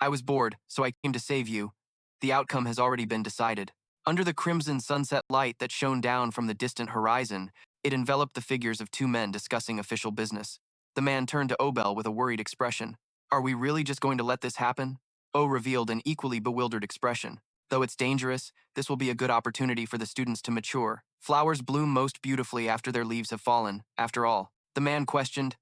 I was bored, so I came to save you. The outcome has already been decided. Under the crimson sunset light that shone down from the distant horizon, it enveloped the figures of two men discussing official business. The man turned to Obel with a worried expression. Are we really just going to let this happen? O revealed an equally bewildered expression. Though it's dangerous, this will be a good opportunity for the students to mature. Flowers bloom most beautifully after their leaves have fallen, after all. The man questioned,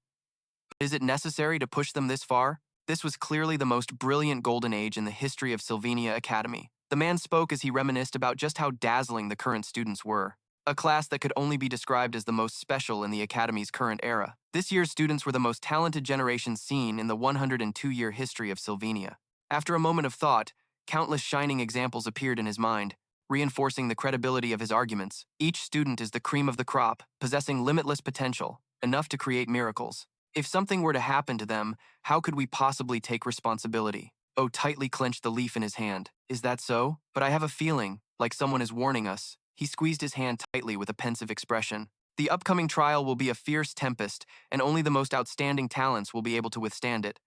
Is it necessary to push them this far? This was clearly the most brilliant golden age in the history of Sylvania Academy. The man spoke as he reminisced about just how dazzling the current students were. A class that could only be described as the most special in the Academy's current era. This year's students were the most talented generation seen in the 102-year history of Sylvania. After a moment of thought, countless shining examples appeared in his mind, reinforcing the credibility of his arguments. Each student is the cream of the crop, possessing limitless potential, enough to create miracles. If something were to happen to them, how could we possibly take responsibility? O tightly clenched the leaf in his hand. Is that so? But I have a feeling, like someone is warning us. He squeezed his hand tightly with a pensive expression. The upcoming trial will be a fierce tempest, and only the most outstanding talents will be able to withstand it.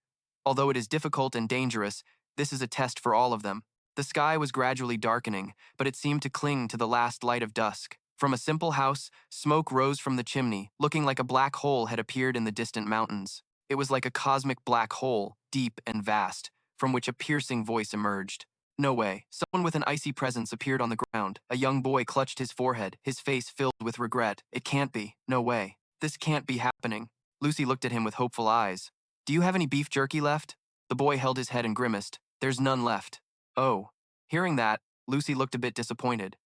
Although it is difficult and dangerous, this is a test for all of them. The sky was gradually darkening, but it seemed to cling to the last light of dusk. From a simple house, smoke rose from the chimney, looking like a black hole had appeared in the distant mountains. It was like a cosmic black hole, deep and vast, from which a piercing voice emerged. No way. Someone with an icy presence appeared on the ground. A young boy clutched his forehead, his face filled with regret. It can't be. No way. This can't be happening. Lucy looked at him with hopeful eyes. Do you have any beef jerky left? The boy held his head and grimaced. There's none left. Oh. Hearing that, Lucy looked a bit disappointed.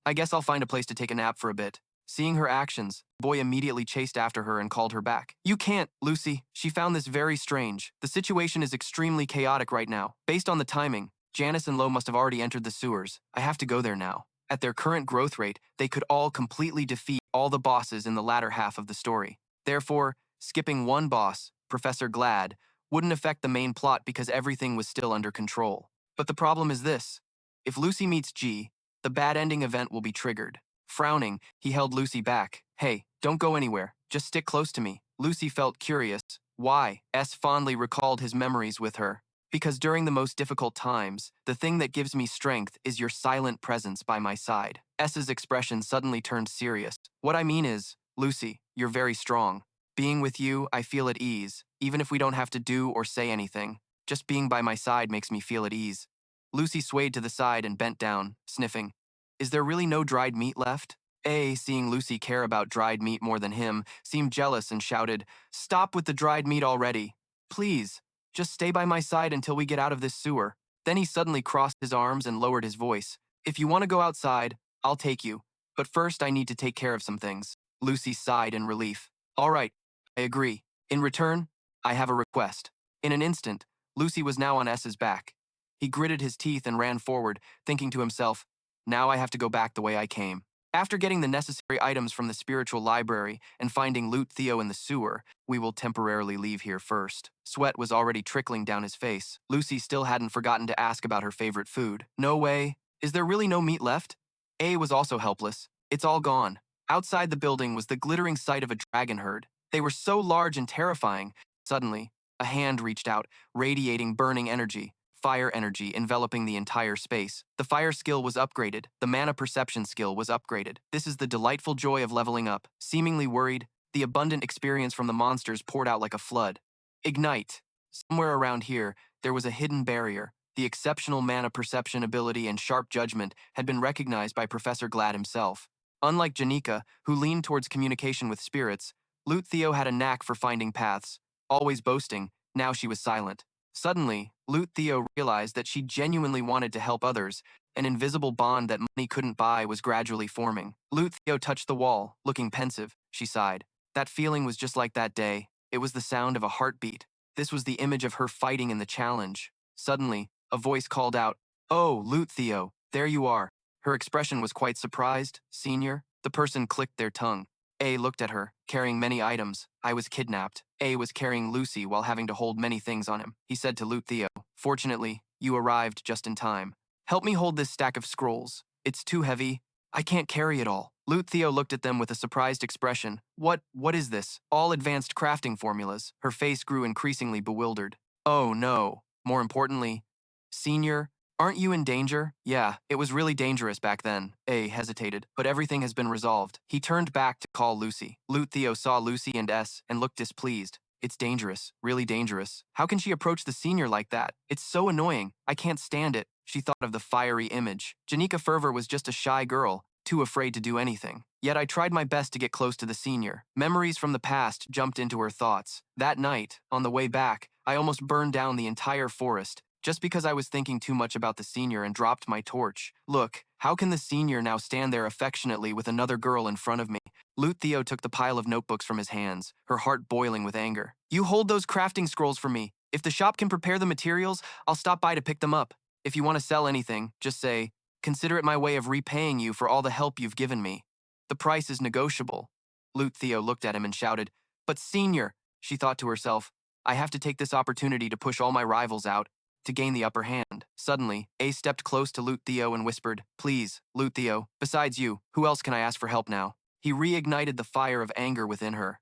I guess I'll find a place to take a nap for a bit. Seeing her actions, the boy immediately chased after her and called her back. You can't, Lucy. She found this very strange. The situation is extremely chaotic right now. Based on the timing, Janice and Lo must have already entered the sewers. I have to go there now. At their current growth rate, they could all completely defeat all the bosses in the latter half of the story. Therefore, skipping one boss, Professor Glad, wouldn't affect the main plot because everything was still under control. But the problem is this. If Lucy meets G, the bad ending event will be triggered. Frowning, he held Lucy back. Hey, don't go anywhere. Just stick close to me. Lucy felt curious. Why? S fondly recalled his memories with her. Because during the most difficult times, the thing that gives me strength is your silent presence by my side. S's expression suddenly turned serious. What I mean is, Lucy, you're very strong. Being with you, I feel at ease, even if we don't have to do or say anything. Just being by my side makes me feel at ease. Lucy swayed to the side and bent down, sniffing. Is there really no dried meat left? A, seeing Lucy care about dried meat more than him, seemed jealous and shouted, Stop with the dried meat already. Please, just stay by my side until we get out of this sewer. Then he suddenly crossed his arms and lowered his voice. If you want to go outside, I'll take you. But first I need to take care of some things. Lucy sighed in relief. All right, I agree. In return, I have a request. In an instant, Lucy was now on S's back. He gritted his teeth and ran forward, thinking to himself, now I have to go back the way I came. After getting the necessary items from the spiritual library and finding Loot Theo in the sewer, we will temporarily leave here first. Sweat was already trickling down his face. Lucy still hadn't forgotten to ask about her favorite food. No way. Is there really no meat left? A was also helpless. It's all gone. Outside the building was the glittering sight of a dragon herd. They were so large and terrifying. Suddenly, a hand reached out, radiating burning energy. Fire energy enveloping the entire space. The fire skill was upgraded. The mana perception skill was upgraded. This is the delightful joy of leveling up. Seemingly worried, the abundant experience from the monsters poured out like a flood. Ignite. Somewhere around here, there was a hidden barrier. The exceptional mana perception ability and sharp judgment had been recognized by Professor Glad himself. Unlike Janica, who leaned towards communication with spirits, Loot Theo had a knack for finding paths. Always boasting, now she was silent. Suddenly, Loot Theo realized that she genuinely wanted to help others. An invisible bond that money couldn't buy was gradually forming. Loot Theo touched the wall, looking pensive. She sighed. That feeling was just like that day. It was the sound of a heartbeat. This was the image of her fighting in the challenge. Suddenly, a voice called out, Oh, Loot Theo, there you are. Her expression was quite surprised. Senior? The person clicked their tongue. A looked at her, carrying many items. I was kidnapped. A was carrying Lucy while having to hold many things on him. He said to Loot Theo, Fortunately, you arrived just in time. Help me hold this stack of scrolls. It's too heavy. I can't carry it all. Loot Theo looked at them with a surprised expression. What is this? All advanced crafting formulas. Her face grew increasingly bewildered. Oh no. More importantly, Senior, aren't you in danger? Yeah, it was really dangerous back then. A hesitated, but everything has been resolved. He turned back to call Lucy. Loot Theo saw Lucy and S and looked displeased. It's dangerous, really dangerous. How can she approach the senior like that? It's so annoying. I can't stand it. She thought of the fiery image. Janica Fervor was just a shy girl, too afraid to do anything. Yet I tried my best to get close to the senior. Memories from the past jumped into her thoughts. That night, on the way back, I almost burned down the entire forest, just because I was thinking too much about the senior and dropped my torch. Look, how can the senior now stand there affectionately with another girl in front of me? Loot Theo took the pile of notebooks from his hands, her heart boiling with anger. You hold those crafting scrolls for me. If the shop can prepare the materials, I'll stop by to pick them up. If you want to sell anything, just say, consider it my way of repaying you for all the help you've given me. The price is negotiable. Loot Theo looked at him and shouted, But senior, she thought to herself, I have to take this opportunity to push all my rivals out, to gain the upper hand. Suddenly, A stepped close to Loot Theo and whispered, Please, Loot Theo, besides you, who else can I ask for help now? He reignited the fire of anger within her.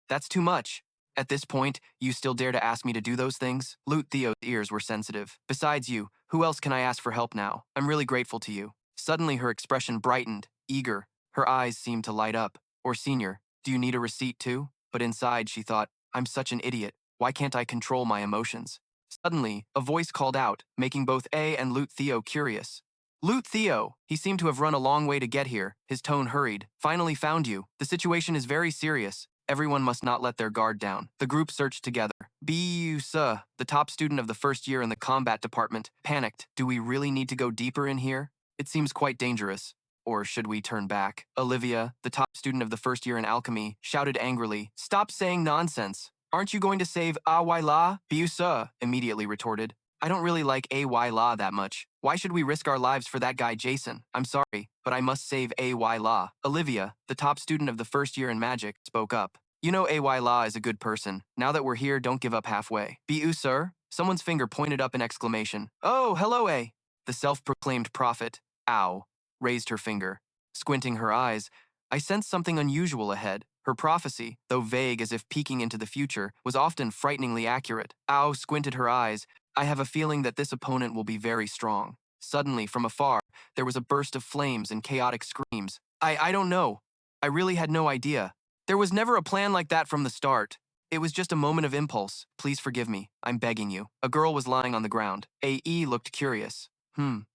That's too much. At this point, you still dare to ask me to do those things? Loot Theo's ears were sensitive. Besides you, who else can I ask for help now? I'm really grateful to you. Suddenly her expression brightened, eager. Her eyes seemed to light up. Or senior, do you need a receipt too? But inside she thought, I'm such an idiot. Why can't I control my emotions? Suddenly, a voice called out, making both A and Loot Theo curious. Loot Theo! He seemed to have run a long way to get here. His tone hurried. Finally found you. The situation is very serious. Everyone must not let their guard down. The group searched together. Biusa, the top student of the first year in the combat department, panicked. Do we really need to go deeper in here? It seems quite dangerous. or should we turn back? Olivia, the top student of the first year in alchemy, shouted angrily, "Stop saying nonsense! Aren't you going to save Ayla?" Biusa immediately retorted, "I don't really like Ayla that much. Why should we risk our lives for that guy Jason? I'm sorry, but I must save Ayla." Olivia, the top student of the first year in magic, spoke up. "You know Ayla is a good person. Now that we're here, don't give up halfway." "Sir?" Someone's finger pointed up in exclamation. "Oh, hello, A." The self-proclaimed prophet, Ow, raised her finger. Squinting her eyes, I sensed something unusual ahead. Her prophecy, though vague as if peeking into the future, was often frighteningly accurate. Ow squinted her eyes. "I have a feeling that this opponent will be very strong." Suddenly, from afar, there was a burst of flames and chaotic screams. I don't know. I really had no idea. There was never a plan like that from the start. It was just a moment of impulse. Please forgive me. I'm begging you." A girl was lying on the ground. AE looked curious.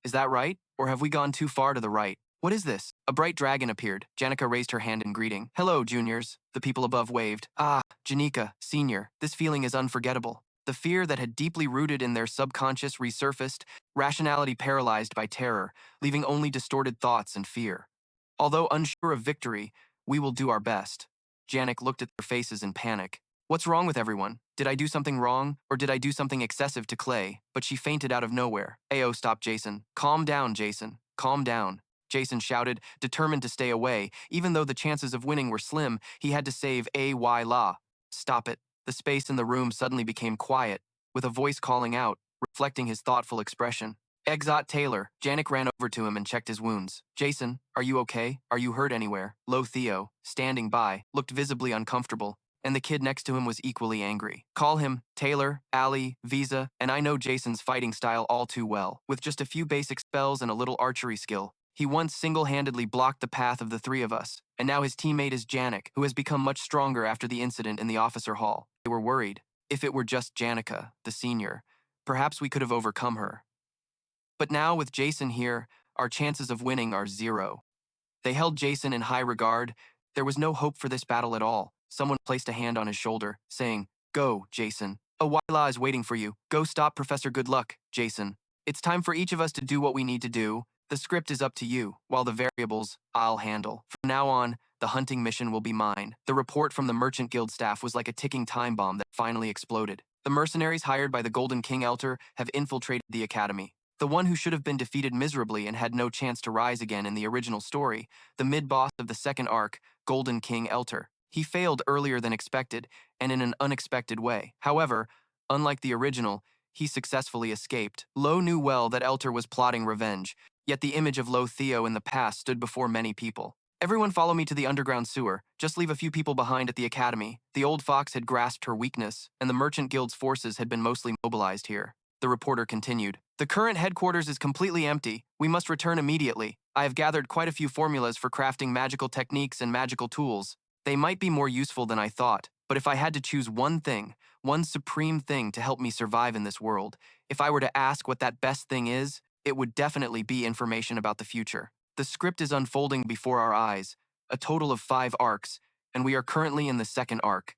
Is that right? Or have we gone too far to the right? What is this? A bright dragon appeared. Janica raised her hand in greeting. "Hello, juniors." The people above waved. "Ah, Janica, senior. This feeling is unforgettable." The fear that had deeply rooted in their subconscious resurfaced, rationality paralyzed by terror, leaving only distorted thoughts and fear. Although unsure of victory, we will do our best. Janik looked at their faces in panic. "What's wrong with everyone? Did I do something wrong, or did I do something excessive to Clay?" But she fainted out of nowhere. AO stopped Jason. "Calm down, Jason. Calm down." Jason shouted, determined to stay away. Even though the chances of winning were slim, he had to save Ayla. "Stop it." The space in the room suddenly became quiet, with a voice calling out, reflecting his thoughtful expression. "Exot Taylor." Janik ran over to him and checked his wounds. "Jason, are you okay? Are you hurt anywhere?" Lo Theo, standing by, looked visibly uncomfortable, and the kid next to him was equally angry. "Call him Taylor, Ali, Visa, and I know Jason's fighting style all too well. With just a few basic spells and a little archery skill, he once single-handedly blocked the path of the three of us, and now his teammate is Janik, who has become much stronger after the incident in the officer hall." They were worried. If it were just Janica, the senior, perhaps we could have overcome her. But now, with Jason here, our chances of winning are 0. They held Jason in high regard. There was no hope for this battle at all. Someone placed a hand on his shoulder, saying, "Go, Jason. Ayla is waiting for you. Go stop Professor Goodluck, Jason. It's time for each of us to do what we need to do. The script is up to you, while the variables I'll handle. From now on, the hunting mission will be mine." The report from the Merchant Guild staff was like a ticking time bomb that finally exploded. The mercenaries hired by the Golden King Elter have infiltrated the academy. The one who should have been defeated miserably and had no chance to rise again in the original story, the mid-boss of the second arc, Golden King Elter. He failed earlier than expected, and in an unexpected way. However, unlike the original, he successfully escaped. Lo knew well that Elter was plotting revenge, yet the image of Lo Theo in the past stood before many people. "Everyone follow me to the underground sewer. Just leave a few people behind at the academy." The old fox had grasped her weakness, and the Merchant Guild's forces had been mostly mobilized here. The reporter continued. "The current headquarters is completely empty. We must return immediately. I have gathered quite a few formulas for crafting magical techniques and magical tools. They might be more useful than I thought, but if I had to choose one thing, one supreme thing to help me survive in this world, if I were to ask what that best thing is, it would definitely be information about the future. The script is unfolding before our eyes, a total of 5 arcs, and we are currently in the second arc.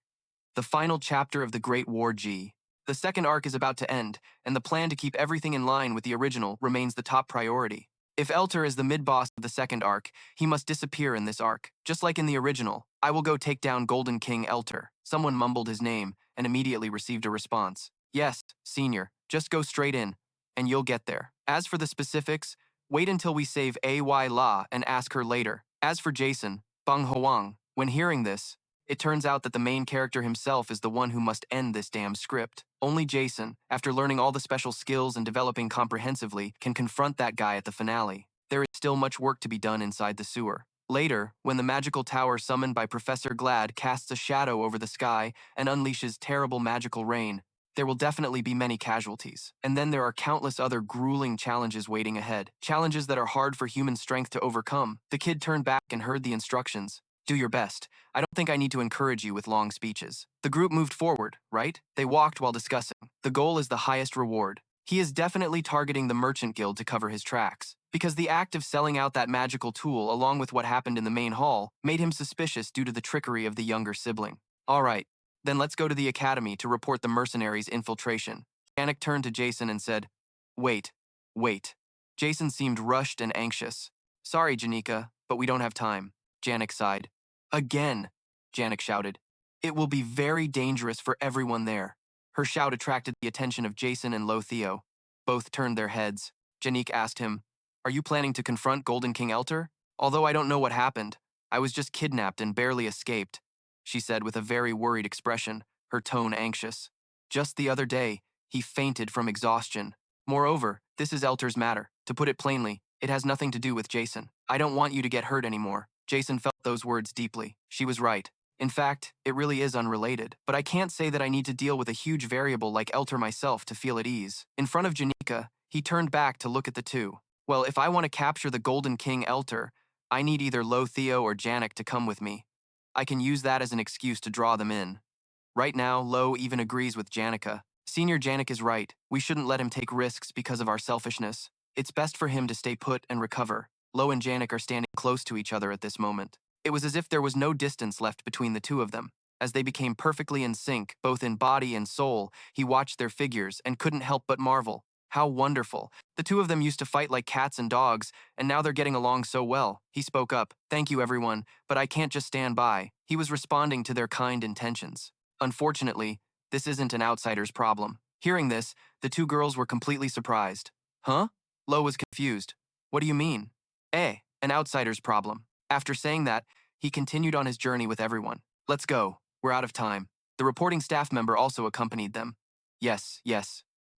The final chapter of the Great War G. The second arc is about to end, and the plan to keep everything in line with the original remains the top priority. If Elter is the mid-boss of the second arc, he must disappear in this arc. Just like in the original, I will go take down Golden King Elter." Someone mumbled his name and immediately received a response. "Yes, senior, just go straight in, and you'll get there. As for the specifics, wait until we save Ayla and ask her later." As for Jason, Bang Hoang, when hearing this, it turns out that the main character himself is the one who must end this damn script. Only Jason, after learning all the special skills and developing comprehensively, can confront that guy at the finale. There is still much work to be done inside the sewer. Later, when the magical tower summoned by Professor Glad casts a shadow over the sky and unleashes terrible magical rain, there will definitely be many casualties. And then there are countless other grueling challenges waiting ahead. Challenges that are hard for human strength to overcome. The kid turned back and heard the instructions. "Do your best. I don't think I need to encourage you with long speeches." The group moved forward, right? They walked while discussing. The goal is the highest reward. He is definitely targeting the Merchant Guild to cover his tracks, because the act of selling out that magical tool along with what happened in the main hall made him suspicious due to the trickery of the younger sibling. "All right, then let's go to the academy to report the mercenaries' infiltration." Janik turned to Jason and said, Wait. Jason seemed rushed and anxious. Sorry, Janica, but we don't have time, Janik sighed. Again, Janik shouted. It will be very dangerous for everyone there. Her shout attracted the attention of Jason and Lo Theo. Both turned their heads. Janik asked him, Are you planning to confront Golden King Elter? Although I don't know what happened, I was just kidnapped and barely escaped, she said with a very worried expression, her tone anxious. Just the other day, he fainted from exhaustion. Moreover, this is Elter's matter. To put it plainly, it has nothing to do with Jason. I don't want you to get hurt anymore. Jason felt those words deeply. She was right. In fact, it really is unrelated. But I can't say that I need to deal with a huge variable like Elter myself to feel at ease. In front of Janica, he turned back to look at the two. Well, if I want to capture the Golden King Elter, I need either Lo Theo or Janik to come with me. I can use that as an excuse to draw them in. Right now, Lo even agrees with Janica. Senior Janik is right. We shouldn't let him take risks because of our selfishness. It's best for him to stay put and recover. Lo and Janik are standing close to each other at this moment. It was as if there was no distance left between the two of them. As they became perfectly in sync, both in body and soul, he watched their figures and couldn't help but marvel. How wonderful. The two of them used to fight like cats and dogs, and now they're getting along so well. He spoke up. Thank you, everyone, but I can't just stand by. He was responding to their kind intentions. Unfortunately, this isn't an outsider's problem. Hearing this, the two girls were completely surprised. Huh? Lo was confused. What do you mean? An outsider's problem. After saying that, he continued on his journey with everyone. Let's go. We're out of time. The reporting staff member also accompanied them. Yes.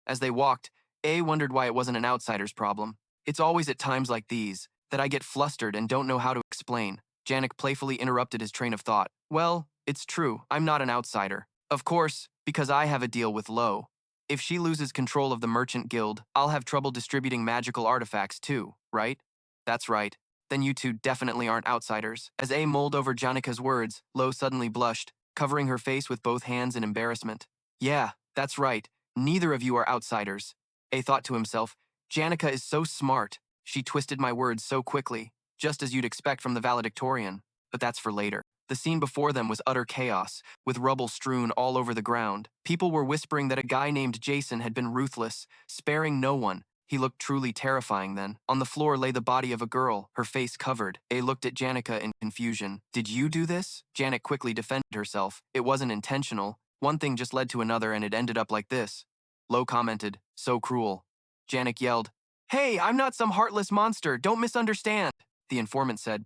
As they walked, A wondered why it wasn't an outsider's problem. It's always at times like these that I get flustered and don't know how to explain. Janik playfully interrupted his train of thought. Well, it's true. I'm not an outsider. Of course, because I have a deal with Lo. If she loses control of the Merchant Guild, I'll have trouble distributing magical artifacts too, right? That's right. Then you two definitely aren't outsiders. As A mulled over Janica's words, Lo suddenly blushed, covering her face with both hands in embarrassment. Yeah, that's right. Neither of you are outsiders. A thought to himself, Janica is so smart. She twisted my words so quickly, just as you'd expect from the valedictorian. But that's for later. The scene before them was utter chaos, with rubble strewn all over the ground. People were whispering that a guy named Jason had been ruthless, sparing no one. He looked truly terrifying then. On the floor lay the body of a girl, her face covered. A looked at Janica in confusion. Did you do this? Janik quickly defended herself. It wasn't intentional. One thing just led to another and it ended up like this. Lo commented, so cruel. Janik yelled, Hey, I'm not some heartless monster. Don't misunderstand. The informant said,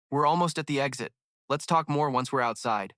We're almost at the exit. Let's talk more once we're outside.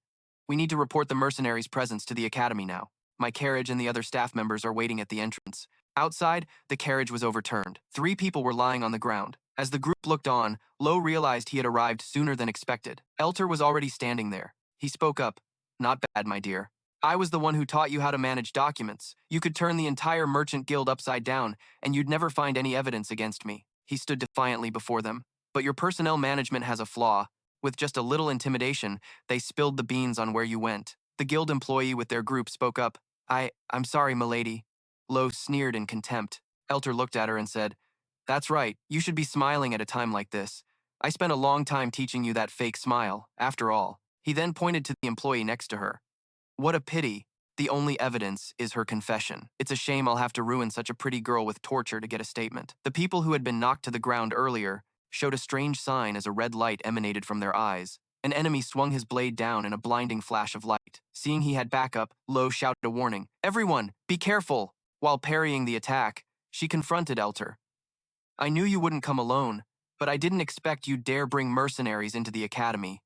We need to report the mercenaries' presence to the academy now. My carriage and the other staff members are waiting at the entrance. Outside, the carriage was overturned. 3 people were lying on the ground. As the group looked on, Lo realized he had arrived sooner than expected. Elter was already standing there. He spoke up. Not bad, my dear. I was the one who taught you how to manage documents. You could turn the entire merchant guild upside down, and you'd never find any evidence against me. He stood defiantly before them. But your personnel management has a flaw. With just a little intimidation, they spilled the beans on where you went. The guild employee with their group spoke up. I'm sorry, milady. Lo sneered in contempt. Elter looked at her and said, That's right, you should be smiling at a time like this. I spent a long time teaching you that fake smile, after all. He then pointed to the employee next to her. What a pity. The only evidence is her confession. It's a shame I'll have to ruin such a pretty girl with torture to get a statement. The people who had been knocked to the ground earlier showed a strange sign as a red light emanated from their eyes. An enemy swung his blade down in a blinding flash of light. Seeing he had backup, Lo shouted a warning. Everyone, be careful! While parrying the attack, she confronted Elter. I knew you wouldn't come alone, but I didn't expect you'd dare bring mercenaries into the academy.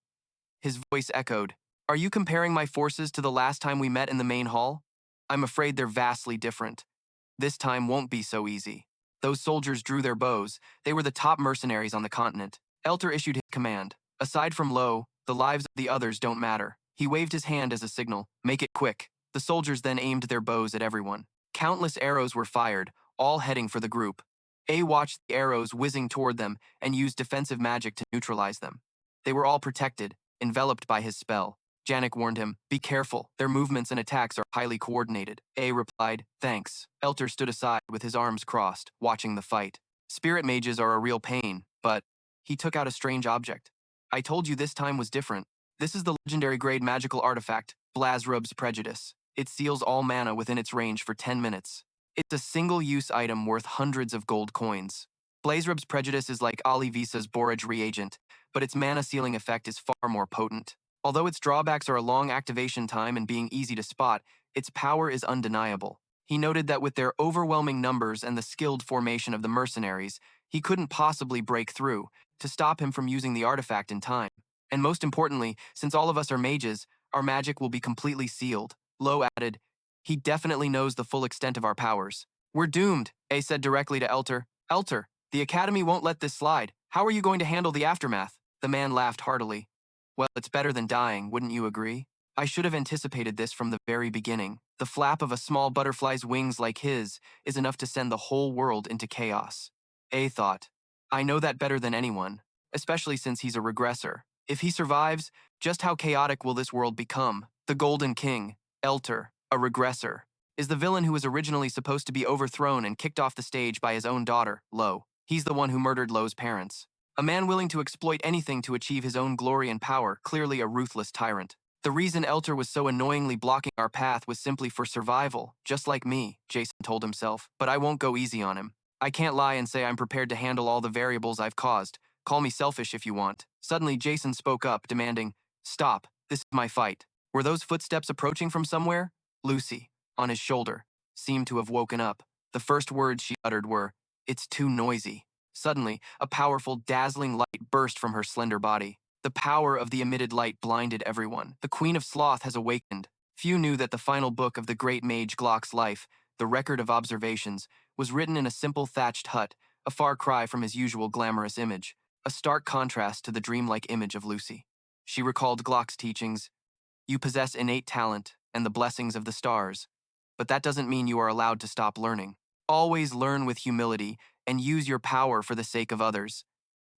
His voice echoed. Are you comparing my forces to the last time we met in the main hall? I'm afraid they're vastly different. This time won't be so easy. Those soldiers drew their bows. They were the top mercenaries on the continent. Elter issued his command. Aside from Lo, the lives of the others don't matter. He waved his hand as a signal. Make it quick. The soldiers then aimed their bows at everyone. Countless arrows were fired, all heading for the group. A watched the arrows whizzing toward them and used defensive magic to neutralize them. They were all protected, enveloped by his spell. Janik warned him, Be careful, their movements and attacks are highly coordinated. A replied, Thanks. Elter stood aside with his arms crossed, watching the fight. Spirit mages are a real pain, but he took out a strange object. I told you this time was different. This is the legendary grade magical artifact, Blazrub's Prejudice. It seals all mana within its range for 10 minutes. It's a single-use item worth hundreds of gold coins. Blazerub's prejudice is like Ali Visa's borage reagent, but its mana sealing effect is far more potent. Although its drawbacks are a long activation time and being easy to spot, its power is undeniable. He noted that with their overwhelming numbers and the skilled formation of the mercenaries, he couldn't possibly break through to stop him from using the artifact in time. And most importantly, since all of us are mages, our magic will be completely sealed. Lowe added, he definitely knows the full extent of our powers. We're doomed, A said directly to Elter. Elter, the Academy won't let this slide. How are you going to handle the aftermath? The man laughed heartily. Well, it's better than dying, wouldn't you agree? I should have anticipated this from the very beginning. The flap of a small butterfly's wings like his is enough to send the whole world into chaos. A thought, I know that better than anyone, especially since he's a regressor. If he survives, just how chaotic will this world become? The Golden King, Elter, a regressor, is the villain who was originally supposed to be overthrown and kicked off the stage by his own daughter, Lo. He's the one who murdered Lo's parents. A man willing to exploit anything to achieve his own glory and power, clearly a ruthless tyrant. The reason Elter was so annoyingly blocking our path was simply for survival, just like me, Jason told himself. But I won't go easy on him. I can't lie and say I'm prepared to handle all the variables I've caused. Call me selfish if you want. Suddenly, Jason spoke up, demanding, Stop, this is my fight. Were those footsteps approaching from somewhere? Lucy, on his shoulder, seemed to have woken up. The first words she uttered were, It's too noisy. Suddenly, a powerful, dazzling light burst from her slender body. The power of the emitted light blinded everyone. The Queen of Sloth has awakened. Few knew that the final book of the great mage Glock's life, the Record of Observations, was written in a simple thatched hut, a far cry from his usual glamorous image, a stark contrast to the dreamlike image of Lucy. She recalled Glock's teachings. You possess innate talent and the blessings of the stars, but that doesn't mean you are allowed to stop learning. Always learn with humility and use your power for the sake of others.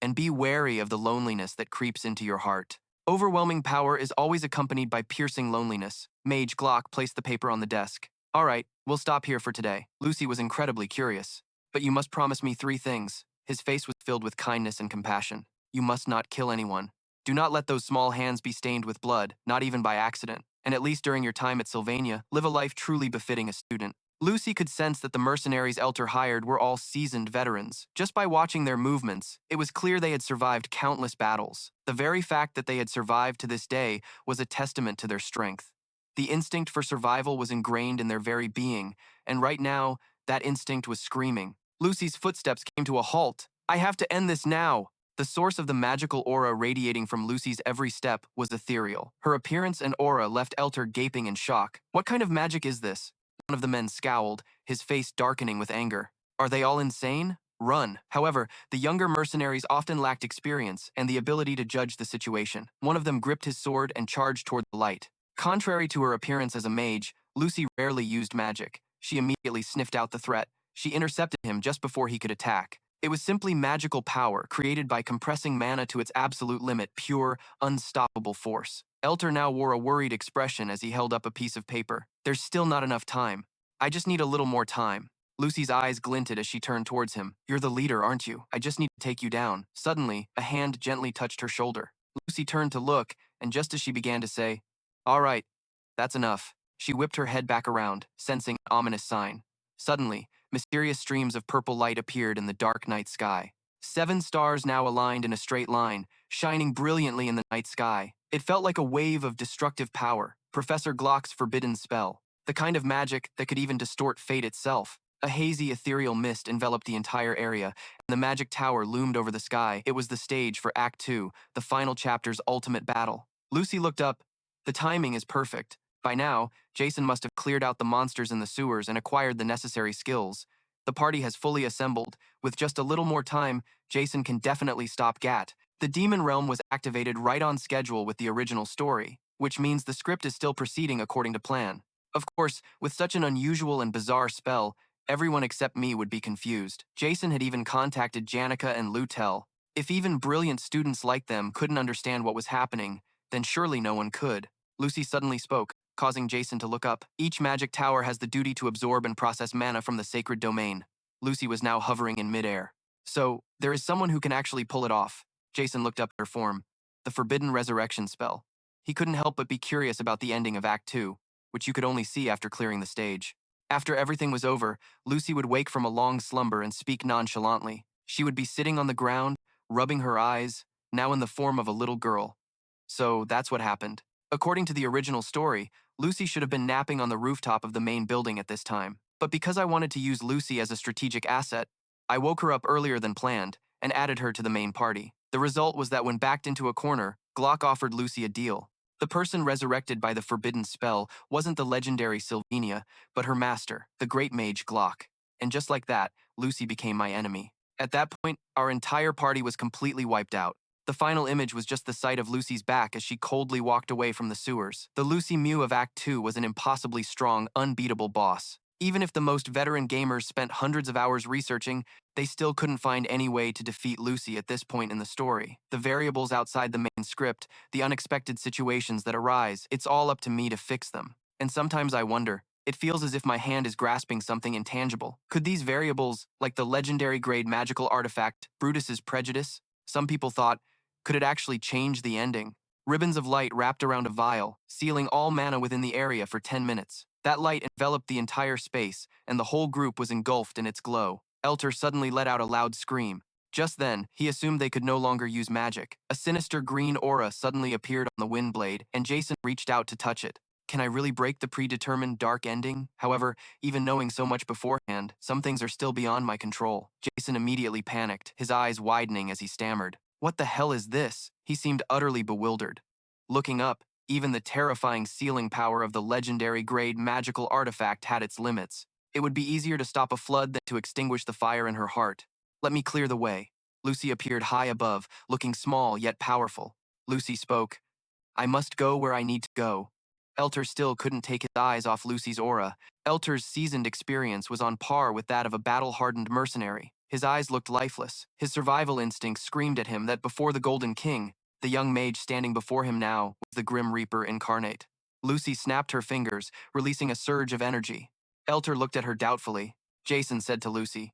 And be wary of the loneliness that creeps into your heart. Overwhelming power is always accompanied by piercing loneliness. Mage Glock placed the paper on the desk. All right, we'll stop here for today. Lucy was incredibly curious. But you must promise me 3 things. His face was filled with kindness and compassion. You must not kill anyone. Do not let those small hands be stained with blood, not even by accident. And at least during your time at Sylvania, live a life truly befitting a student. Lucy could sense that the mercenaries Elter hired were all seasoned veterans. Just by watching their movements, it was clear they had survived countless battles. The very fact that they had survived to this day was a testament to their strength. The instinct for survival was ingrained in their very being, and right now, that instinct was screaming. Lucy's footsteps came to a halt. I have to end this now. The source of the magical aura radiating from Lucy's every step was ethereal. Her appearance and aura left Elter gaping in shock. What kind of magic is this? One of the men scowled, his face darkening with anger. Are they all insane? Run. However, the younger mercenaries often lacked experience and the ability to judge the situation. One of them gripped his sword and charged toward the light. Contrary to her appearance as a mage, Lucy rarely used magic. She immediately sniffed out the threat. She intercepted him just before he could attack. It was simply magical power created by compressing mana to its absolute limit, pure, unstoppable force. Elter now wore a worried expression as he held up a piece of paper. There's still not enough time. I just need a little more time. Lucy's eyes glinted as she turned towards him. You're the leader, aren't you? I just need to take you down. Suddenly, a hand gently touched her shoulder. Lucy turned to look, and just as she began to say, All right, that's enough, she whipped her head back around, sensing an ominous sign. Suddenly, mysterious streams of purple light appeared in the dark night sky. 7 stars now aligned in a straight line, shining brilliantly in the night sky. It felt like a wave of destructive power, Professor Glock's forbidden spell, the kind of magic that could even distort fate itself. A hazy, ethereal mist enveloped the entire area, and the magic tower loomed over the sky. It was the stage for Act 2, the final chapter's ultimate battle. Lucy looked up. The timing is perfect. By now, Jason must have cleared out the monsters in the sewers and acquired the necessary skills. The party has fully assembled. With just a little more time, Jason can definitely stop Gat. The Demon Realm was activated right on schedule with the original story, which means the script is still proceeding according to plan. Of course, with such an unusual and bizarre spell, everyone except me would be confused. Jason had even contacted Janica and Lortell. If even brilliant students like them couldn't understand what was happening, then surely no one could. Lucy suddenly spoke, causing Jason to look up. Each magic tower has the duty to absorb and process mana from the sacred domain. Lucy was now hovering in midair. So, there is someone who can actually pull it off. Jason looked up at her form. The Forbidden Resurrection spell. He couldn't help but be curious about the ending of Act 2, which you could only see after clearing the stage. After everything was over, Lucy would wake from a long slumber and speak nonchalantly. She would be sitting on the ground, rubbing her eyes, now in the form of a little girl. So that's what happened. According to the original story, Lucy should have been napping on the rooftop of the main building at this time. But because I wanted to use Lucy as a strategic asset, I woke her up earlier than planned and added her to the main party. The result was that when backed into a corner, Glock offered Lucy a deal. The person resurrected by the forbidden spell wasn't the legendary Sylvania, but her master, the great mage Glock. And just like that, Lucy became my enemy. At that point, our entire party was completely wiped out. The final image was just the sight of Lucy's back as she coldly walked away from the sewers. The Lucy Mew of Act 2 was an impossibly strong, unbeatable boss. Even if the most veteran gamers spent hundreds of hours researching, they still couldn't find any way to defeat Lucy at this point in the story. The variables outside the main script, the unexpected situations that arise, it's all up to me to fix them. And sometimes I wonder, it feels as if my hand is grasping something intangible. Could these variables, like the legendary grade magical artifact, Brutus's Prejudice, some people thought, could it actually change the ending? Ribbons of light wrapped around a vial, sealing all mana within the area for 10 minutes. That light enveloped the entire space, and the whole group was engulfed in its glow. Elter suddenly let out a loud scream. Just then, he assumed they could no longer use magic. A sinister green aura suddenly appeared on the wind blade, and Jason reached out to touch it. Can I really break the predetermined dark ending? However, even knowing so much beforehand, some things are still beyond my control. Jason immediately panicked, his eyes widening as he stammered. What the hell is this? He seemed utterly bewildered. Looking up, even the terrifying sealing power of the legendary grade magical artifact had its limits. It would be easier to stop a flood than to extinguish the fire in her heart. Let me clear the way. Lucy appeared high above, looking small yet powerful. Lucy spoke. I must go where I need to go. Elter still couldn't take his eyes off Lucy's aura. Elter's seasoned experience was on par with that of a battle-hardened mercenary. His eyes looked lifeless. His survival instinct screamed at him that before the Golden King, the young mage standing before him now was the Grim Reaper incarnate. Lucy snapped her fingers, releasing a surge of energy. Elter looked at her doubtfully. Jason said to Lucy,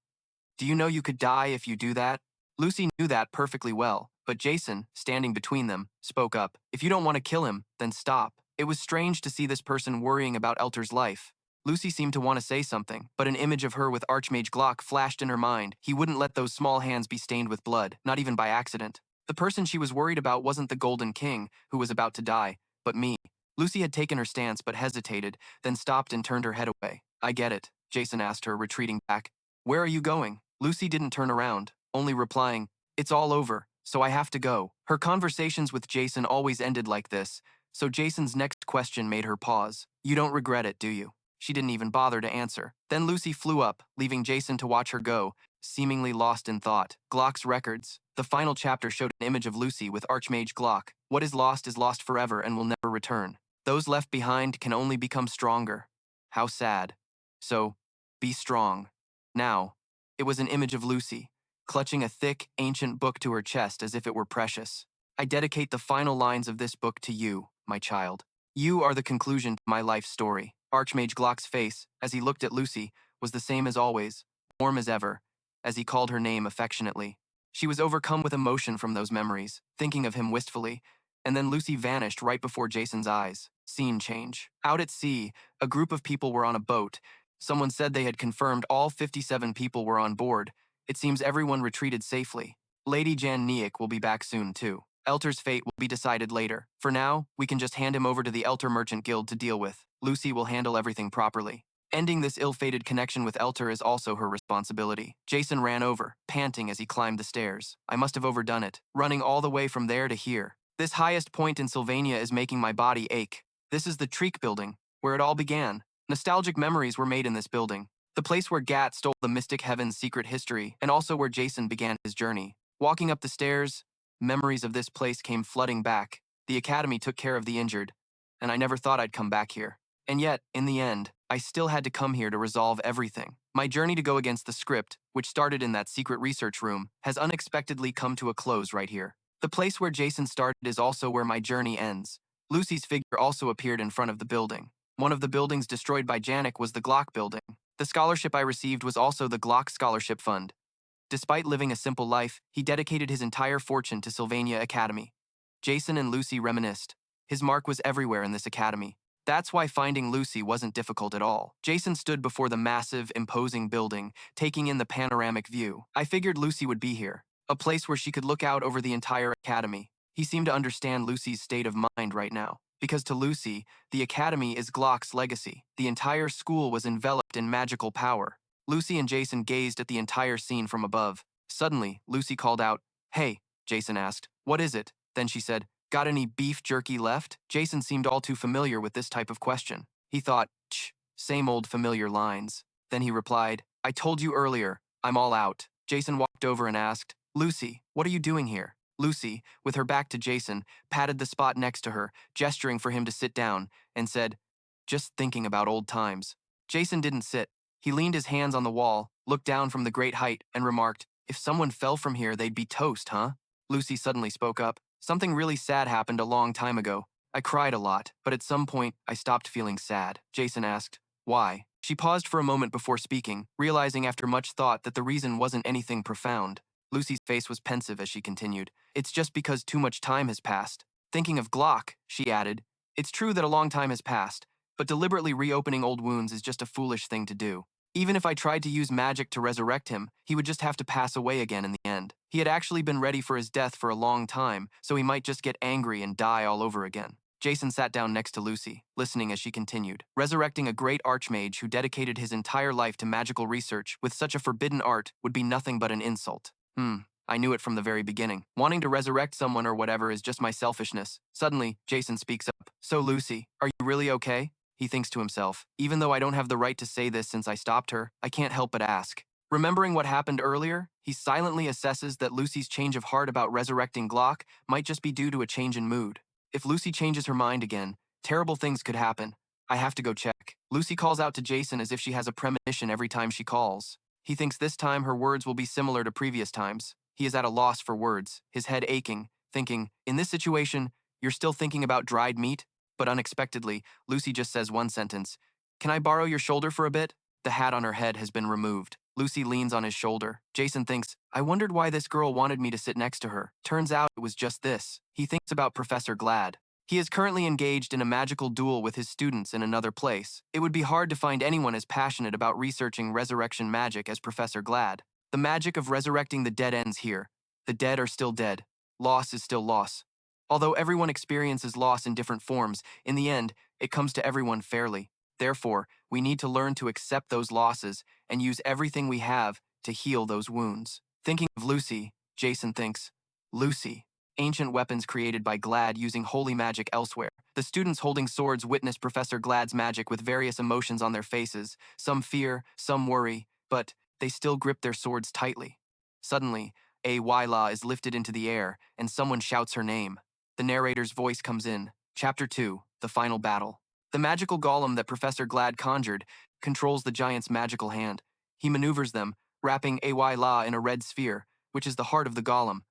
"Do you know you could die if you do that?" Lucy knew that perfectly well, but Jason, standing between them, spoke up. If you don't want to kill him, then stop. It was strange to see this person worrying about Elter's life. Lucy seemed to want to say something, but an image of her with Archmage Glock flashed in her mind. He wouldn't let those small hands be stained with blood, not even by accident. The person she was worried about wasn't the Golden King, who was about to die, but me. Lucy had taken her stance but hesitated, then stopped and turned her head away. I get it, Jason asked her, retreating back. Where are you going? Lucy didn't turn around, only replying, it's all over, so I have to go. Her conversations with Jason always ended like this, so Jason's next question made her pause. You don't regret it, do you? She didn't even bother to answer. Then Lucy flew up, leaving Jason to watch her go, seemingly lost in thought. Glock's records. The final chapter showed an image of Lucy with Archmage Glock. What is lost forever and will never return. Those left behind can only become stronger. How sad. So, be strong. Now, it was an image of Lucy, clutching a thick, ancient book to her chest as if it were precious. I dedicate the final lines of this book to you, my child. You are the conclusion to my life story. Archmage Glock's face, as he looked at Lucy, was the same as always, warm as ever, as he called her name affectionately. She was overcome with emotion from those memories, thinking of him wistfully, and then Lucy vanished right before Jason's eyes. Scene change. Out at sea, a group of people were on a boat. Someone said they had confirmed all 57 people were on board. It seems everyone retreated safely. Lady Jan Niek will be back soon, too. Elter's fate will be decided later. For now, we can just hand him over to the Elter Merchant Guild to deal with. Lucy will handle everything properly. Ending this ill-fated connection with Elter is also her responsibility. Jason ran over, panting as he climbed the stairs. I must have overdone it, running all the way from there to here. This highest point in Sylvania is making my body ache. This is the Treek building, where it all began. Nostalgic memories were made in this building. The place where Gat stole the Mystic Heaven's secret history, and also where Jason began his journey. Walking up the stairs, memories of this place came flooding back. The academy took care of the injured, and I never thought I'd come back here. And yet, in the end, I still had to come here to resolve everything. My journey to go against the script, which started in that secret research room, has unexpectedly come to a close right here. The place where Jason started is also where my journey ends. Lucy's figure also appeared in front of the building. One of the buildings destroyed by Janica was the Glock building. The scholarship I received was also the Glock Scholarship Fund. Despite living a simple life, he dedicated his entire fortune to Sylvania Academy. Jason and Lucy reminisced. His mark was everywhere in this academy. That's why finding Lucy wasn't difficult at all. Jason stood before the massive, imposing building, taking in the panoramic view. I figured Lucy would be here, a place where she could look out over the entire academy. He seemed to understand Lucy's state of mind right now, because to Lucy, the academy is Glock's legacy. The entire school was enveloped in magical power. Lucy and Jason gazed at the entire scene from above. Suddenly, Lucy called out, "Hey," Jason asked, "what is it?" Then she said, "Got any beef jerky left?" Jason seemed all too familiar with this type of question. He thought, same old familiar lines. Then he replied, "I told you earlier, I'm all out." Jason walked over and asked, "Lucy, what are you doing here?" Lucy, with her back to Jason, patted the spot next to her, gesturing for him to sit down, and said, "Just thinking about old times." Jason didn't sit. He leaned his hands on the wall, looked down from the great height, and remarked, "If someone fell from here, they'd be toast, huh?" Lucy suddenly spoke up. "Something really sad happened a long time ago. I cried a lot, but at some point, I stopped feeling sad." Jason asked, "Why?" She paused for a moment before speaking, realizing after much thought that the reason wasn't anything profound. Lucy's face was pensive as she continued, "It's just because too much time has passed." Thinking of Glock, she added, "It's true that a long time has passed, but deliberately reopening old wounds is just a foolish thing to do. Even if I tried to use magic to resurrect him, he would just have to pass away again in the end. He had actually been ready for his death for a long time, so he might just get angry and die all over again." Jason sat down next to Lucy, listening as she continued. "Resurrecting a great archmage who dedicated his entire life to magical research with such a forbidden art would be nothing but an insult. I knew it from the very beginning. Wanting to resurrect someone or whatever is just my selfishness." Suddenly, Jason speaks up. "So Lucy, are you really okay?" He thinks to himself, "Even though I don't have the right to say this since I stopped her, I can't help but ask." Remembering what happened earlier, he silently assesses that Lucy's change of heart about resurrecting Glock might just be due to a change in mood. If Lucy changes her mind again, terrible things could happen. I have to go check. Lucy calls out to Jason as if she has a premonition every time she calls. He thinks this time her words will be similar to previous times. He is at a loss for words, his head aching, thinking, in this situation, you're still thinking about dried meat? But unexpectedly, Lucy just says one sentence. "Can I borrow your shoulder for a bit?" The hat on her head has been removed. Lucy leans on his shoulder. Jason thinks, I wondered why this girl wanted me to sit next to her. Turns out it was just this. He thinks about Professor Glad. He is currently engaged in a magical duel with his students in another place. It would be hard to find anyone as passionate about researching resurrection magic as Professor Glad. The magic of resurrecting the dead ends here. The dead are still dead. Loss is still loss. Although everyone experiences loss in different forms, in the end, it comes to everyone fairly. Therefore, we need to learn to accept those losses and use everything we have to heal those wounds. Thinking of Lucy, Jason thinks, Lucy. Ancient weapons created by Glad using holy magic elsewhere. The students holding swords witness Professor Glad's magic with various emotions on their faces, some fear, some worry, but they still grip their swords tightly. Suddenly, Ayla is lifted into the air, and someone shouts her name. The narrator's voice comes in. Chapter 2, The Final Battle. The magical golem that Professor Glad conjured controls the giant's magical hand. He maneuvers them, wrapping Ayla in a red sphere, which is the heart of the golem.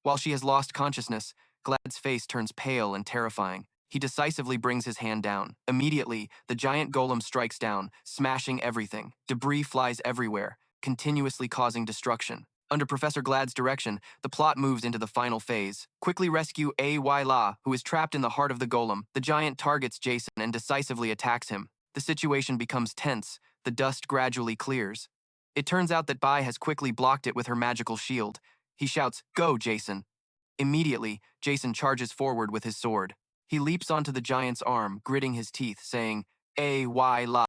While she has lost consciousness, Glad's face turns pale and terrifying. He decisively brings his hand down. Immediately, the giant golem strikes down, smashing everything. Debris flies everywhere, continuously causing destruction. Under Professor Glad's direction, the plot moves into the final phase. Quickly rescue Ayla, who is trapped in the heart of the golem. The giant targets Jason and decisively attacks him. The situation becomes tense. The dust gradually clears. It turns out that Bai has quickly blocked it with her magical shield. He shouts, "Go, Jason." Immediately, Jason charges forward with his sword. He leaps onto the giant's arm, gritting his teeth, saying, Ayla.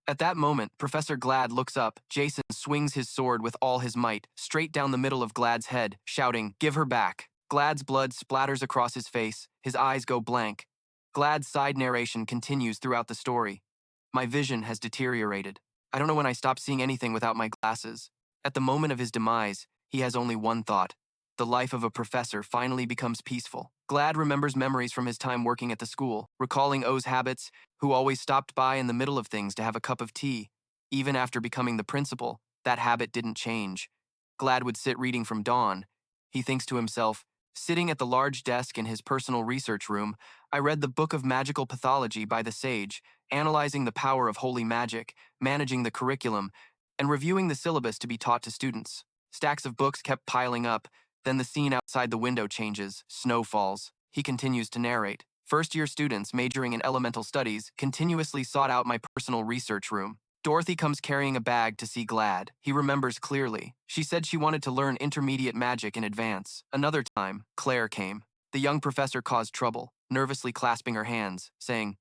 At that moment, Professor Glad looks up. Jason swings his sword with all his might, straight down the middle of Glad's head, shouting, "Give her back." Glad's blood splatters across his face. His eyes go blank. Glad's side narration continues throughout the story. My vision has deteriorated. I don't know when I stopped seeing anything without my glasses. At the moment of his demise, he has only one thought. The life of a professor finally becomes peaceful. Glad remembers memories from his time working at the school, recalling O's habits, who always stopped by in the middle of things to have a cup of tea. Even after becoming the principal, that habit didn't change. Glad would sit reading from dawn. He thinks to himself, sitting at the large desk in his personal research room, I read the Book of Magical Pathology by the sage, analyzing the power of holy magic, managing the curriculum, and reviewing the syllabus to be taught to students. Stacks of books kept piling up. Then the scene outside the window changes. Snow falls. He continues to narrate. First-year students majoring in elemental studies continuously sought out my personal research room. Dorothy comes carrying a bag to see Glad. He remembers clearly. She said she wanted to learn intermediate magic in advance. Another time, Claire came. The young professor caused trouble, nervously clasping her hands, saying,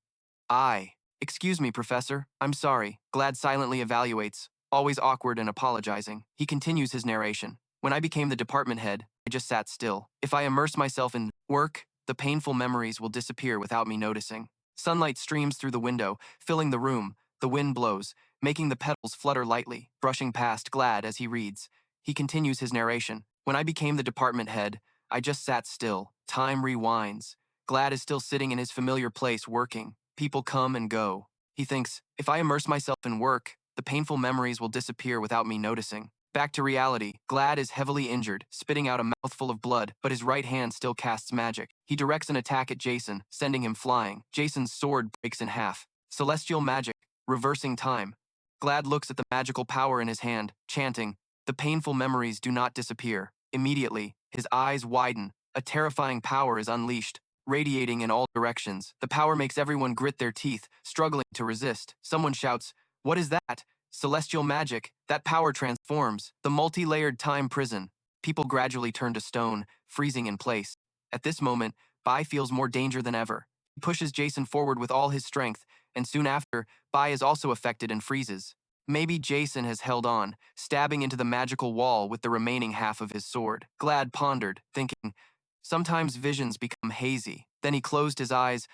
Excuse me, Professor. I'm sorry. Glad silently evaluates, always awkward and apologizing. He continues his narration. When I became the department head, I just sat still. If I immerse myself in work, the painful memories will disappear without me noticing. Sunlight streams through the window, filling the room. The wind blows, making the petals flutter lightly, brushing past Glad as he reads. He continues his narration. When I became the department head, I just sat still. Time rewinds. Glad is still sitting in his familiar place working. People come and go. He thinks, if I immerse myself in work, the painful memories will disappear without me noticing. Back to reality, Glad is heavily injured, spitting out a mouthful of blood, but his right hand still casts magic. He directs an attack at Jason, sending him flying. Jason's sword breaks in half. Celestial magic, reversing time. Glad looks at the magical power in his hand, chanting, the painful memories do not disappear. Immediately, his eyes widen. A terrifying power is unleashed, radiating in all directions. The power makes everyone grit their teeth, struggling to resist. Someone shouts, "What is that?" Celestial magic. That power transforms. The multi-layered time prison. People gradually turn to stone, freezing in place. At this moment, Bai feels more danger than ever. He pushes Jason forward with all his strength, and soon after, Bai is also affected and freezes. Maybe Jason has held on, stabbing into the magical wall with the remaining half of his sword. Glad pondered, thinking, sometimes visions become hazy. Then he closed his eyes,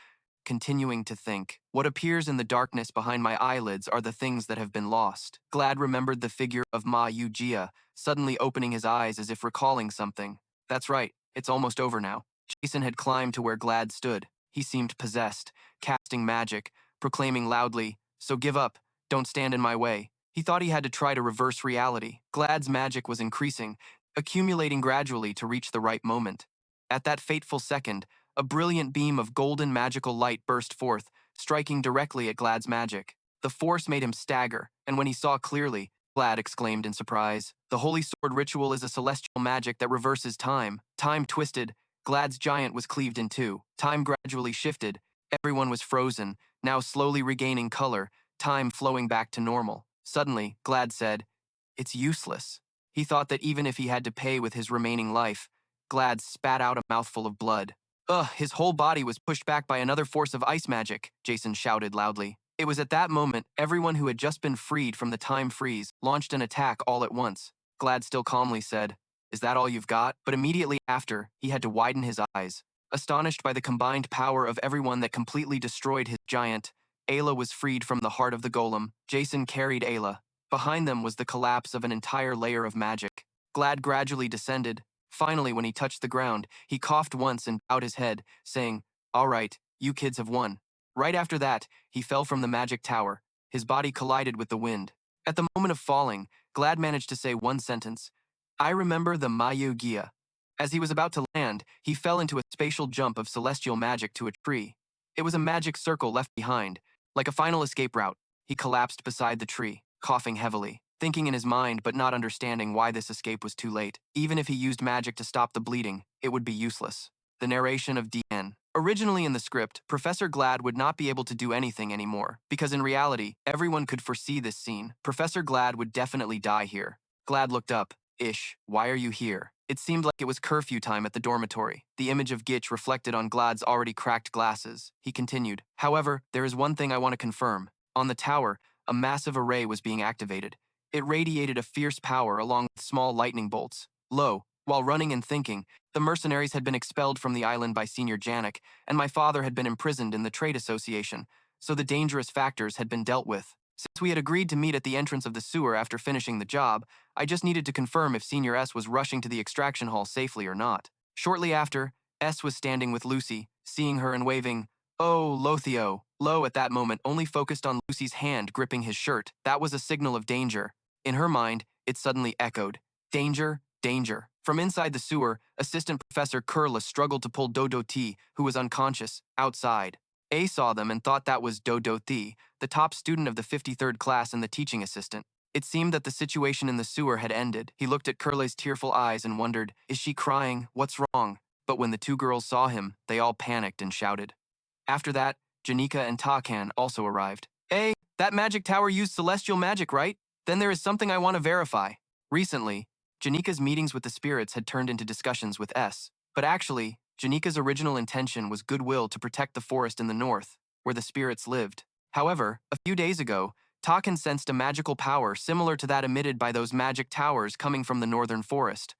continuing to think. What appears in the darkness behind my eyelids are the things that have been lost. Glad remembered the figure of Ma Yujia, suddenly opening his eyes as if recalling something. That's right, it's almost over now. Jason had climbed to where Glad stood. He seemed possessed, casting magic, proclaiming loudly, "So give up, don't stand in my way." He thought he had to try to reverse reality. Glad's magic was increasing, accumulating gradually to reach the right moment. At that fateful second, a brilliant beam of golden magical light burst forth, striking directly at Glad's magic. The force made him stagger, and when he saw clearly, Glad exclaimed in surprise. The Holy Sword ritual is a celestial magic that reverses time. Time twisted. Glad's giant was cleaved in two. Time gradually shifted. Everyone was frozen, now slowly regaining color, time flowing back to normal. Suddenly, Glad said, "It's useless." He thought that even if he had to pay with his remaining life, Glad spat out a mouthful of blood. Ugh, his whole body was pushed back by another force of ice magic, Jason shouted loudly. It was at that moment everyone who had just been freed from the time freeze launched an attack all at once. Glad still calmly said, "Is that all you've got?" But immediately after, he had to widen his eyes. Astonished by the combined power of everyone that completely destroyed his giant, Ayla was freed from the heart of the golem. Jason carried Ayla. Behind them was the collapse of an entire layer of magic. Glad gradually descended. Finally, when he touched the ground, he coughed once and bowed his head, saying, "All right, you kids have won." Right after that, he fell from the magic tower. His body collided with the wind. At the moment of falling, Glad managed to say one sentence, "I remember the Mayu Gia." As he was about to land, he fell into a spatial jump of celestial magic to a tree. It was a magic circle left behind. Like a final escape route, he collapsed beside the tree, coughing heavily, thinking in his mind but not understanding why this escape was too late. Even if he used magic to stop the bleeding, it would be useless. The narration of DN. Originally in the script, Professor Glad would not be able to do anything anymore, because in reality, everyone could foresee this scene. Professor Glad would definitely die here. Glad looked up. "Ish, why are you here?" It seemed like it was curfew time at the dormitory. The image of Gitch reflected on Glad's already cracked glasses. He continued, "However, there is one thing I want to confirm. On the tower, a massive array was being activated. It radiated a fierce power along with small lightning bolts. Lo, while running and thinking, the mercenaries had been expelled from the island by Senior Janik, and my father had been imprisoned in the trade association, so the dangerous factors had been dealt with. Since we had agreed to meet at the entrance of the sewer after finishing the job, I just needed to confirm if Senior S was rushing to the extraction hall safely or not." Shortly after, S was standing with Lucy, seeing her and waving, "Oh, Lothio." Lo at that moment only focused on Lucy's hand gripping his shirt. That was a signal of danger. In her mind, it suddenly echoed, "Danger, danger." From inside the sewer, Assistant Professor Kurla struggled to pull Dodo T, who was unconscious, outside. A saw them and thought that was Dodo T, the top student of the 53rd class and the teaching assistant. It seemed that the situation in the sewer had ended. He looked at Kurle's tearful eyes and wondered, is she crying? What's wrong? But when the two girls saw him, they all panicked and shouted, After that, Janica and Takan also arrived. Hey, that magic tower used celestial magic, right? Then there is something I want to verify. Recently, Janica's meetings with the spirits had turned into discussions with S. But actually, Janica's original intention was goodwill to protect the forest in the north, where the spirits lived. However, a few days ago, Takan sensed a magical power similar to that emitted by those magic towers coming from the northern forest.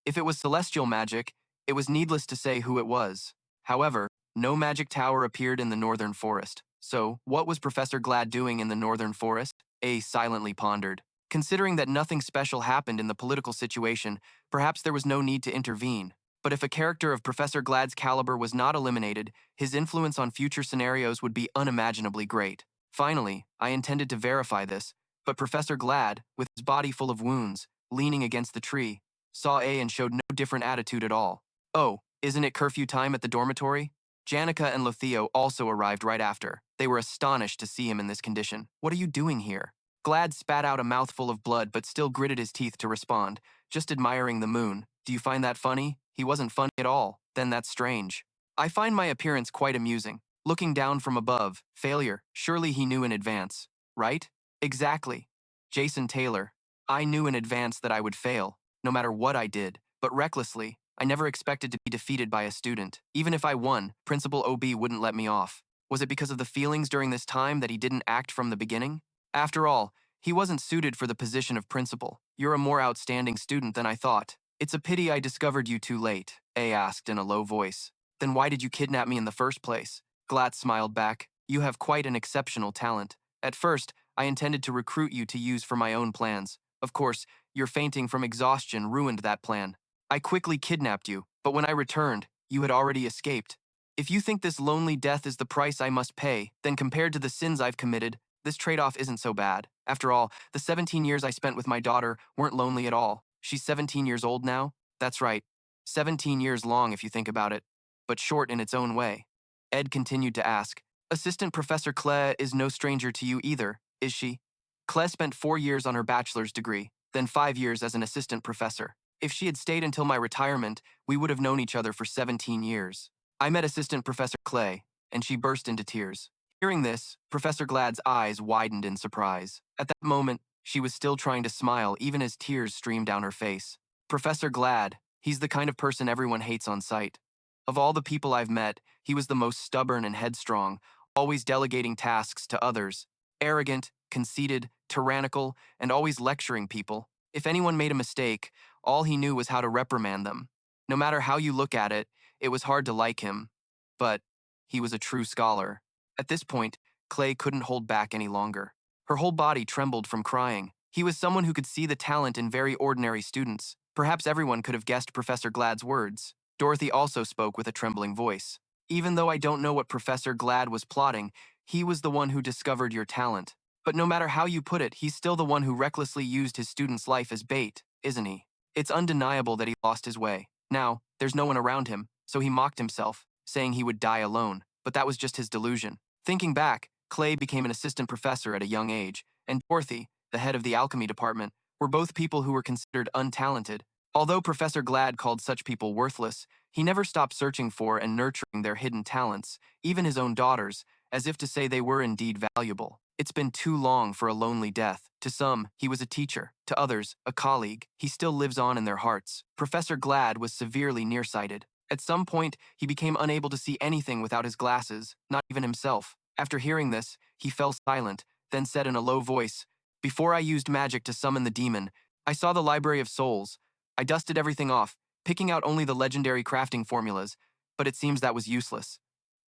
If it was celestial magic, it was needless to say who it was. However, no magic tower appeared in the northern forest. So, what was Professor Glad doing in the northern forest? A silently pondered. Considering that nothing special happened in the political situation, perhaps there was no need to intervene. But if a character of Professor Glad's caliber was not eliminated, his influence on future scenarios would be unimaginably great. Finally, I intended to verify this, but Professor Glad, with his body full of wounds, leaning against the tree, saw A and showed no different attitude at all. Oh, isn't it curfew time at the dormitory? Janica and Lotheo also arrived right after. They were astonished to see him in this condition. What are you doing here? Glad spat out a mouthful of blood but still gritted his teeth to respond, just admiring the moon. Do you find that funny? He wasn't funny at all. Then that's strange. I find my appearance quite amusing. Looking down from above, failure, surely he knew in advance, right? Exactly. Jason Taylor. I knew in advance that I would fail, no matter what I did, but recklessly. I never expected to be defeated by a student. Even if I won, Principal OB wouldn't let me off. Was it because of the feelings during this time that he didn't act from the beginning? After all, he wasn't suited for the position of principal. You're a more outstanding student than I thought. It's a pity I discovered you too late, A asked in a low voice. Then why did you kidnap me in the first place? Glatt smiled back. You have quite an exceptional talent. At first, I intended to recruit you to use for my own plans. Of course, your fainting from exhaustion ruined that plan. I quickly kidnapped you, but when I returned, you had already escaped. If you think this lonely death is the price I must pay, then compared to the sins I've committed, this trade-off isn't so bad. After all, the 17 years I spent with my daughter weren't lonely at all. She's 17 years old now? That's right. 17 years long if you think about it, but short in its own way. Ed continued to ask, Assistant Professor Claire is no stranger to you either, is she? Claire spent 4 years on her bachelor's degree, then 5 years as an assistant professor. If she had stayed until my retirement, we would have known each other for 17 years. I met Assistant Professor Clay, and she burst into tears. Hearing this, Professor Glad's eyes widened in surprise. At that moment, she was still trying to smile even as tears streamed down her face. Professor Glad, he's the kind of person everyone hates on sight. Of all the people I've met, he was the most stubborn and headstrong, always delegating tasks to others. Arrogant, conceited, tyrannical, and always lecturing people. If anyone made a mistake, all he knew was how to reprimand them. No matter how you look at it, it was hard to like him. But he was a true scholar. At this point, Clay couldn't hold back any longer. Her whole body trembled from crying. He was someone who could see the talent in very ordinary students. Perhaps everyone could have guessed Professor Glad's words. Dorothy also spoke with a trembling voice. Even though I don't know what Professor Glad was plotting, he was the one who discovered your talent. But no matter how you put it, he's still the one who recklessly used his student's life as bait, isn't he? It's undeniable that he lost his way. Now, there's no one around him, so he mocked himself, saying he would die alone. But that was just his delusion. Thinking back, Clay became an assistant professor at a young age, and Dorothy, the head of the alchemy department, were both people who were considered untalented. Although Professor Glad called such people worthless, he never stopped searching for and nurturing their hidden talents, even his own daughters, as if to say they were indeed valuable. It's been too long for a lonely death. To some, he was a teacher. To others, a colleague. He still lives on in their hearts. Professor Glad was severely nearsighted. At some point, he became unable to see anything without his glasses, not even himself. After hearing this, he fell silent, then said in a low voice, Before I used magic to summon the demon, I saw the Library of Souls. I dusted everything off, picking out only the legendary crafting formulas, but it seems that was useless.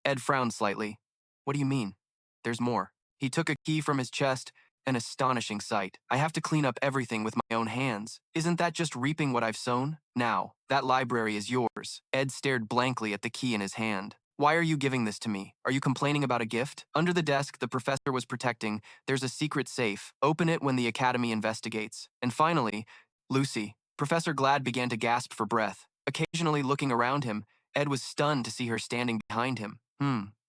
Ed frowned slightly. What do you mean? There's more. He took a key from his chest, an astonishing sight. I have to clean up everything with my own hands. Isn't that just reaping what I've sown? Now, that library is yours. Ed stared blankly at the key in his hand. Why are you giving this to me? Are you complaining about a gift? Under the desk the professor was protecting, there's a secret safe. Open it when the academy investigates. And finally, Lucy. Professor Glad began to gasp for breath. Occasionally looking around him, Ed was stunned to see her standing behind him.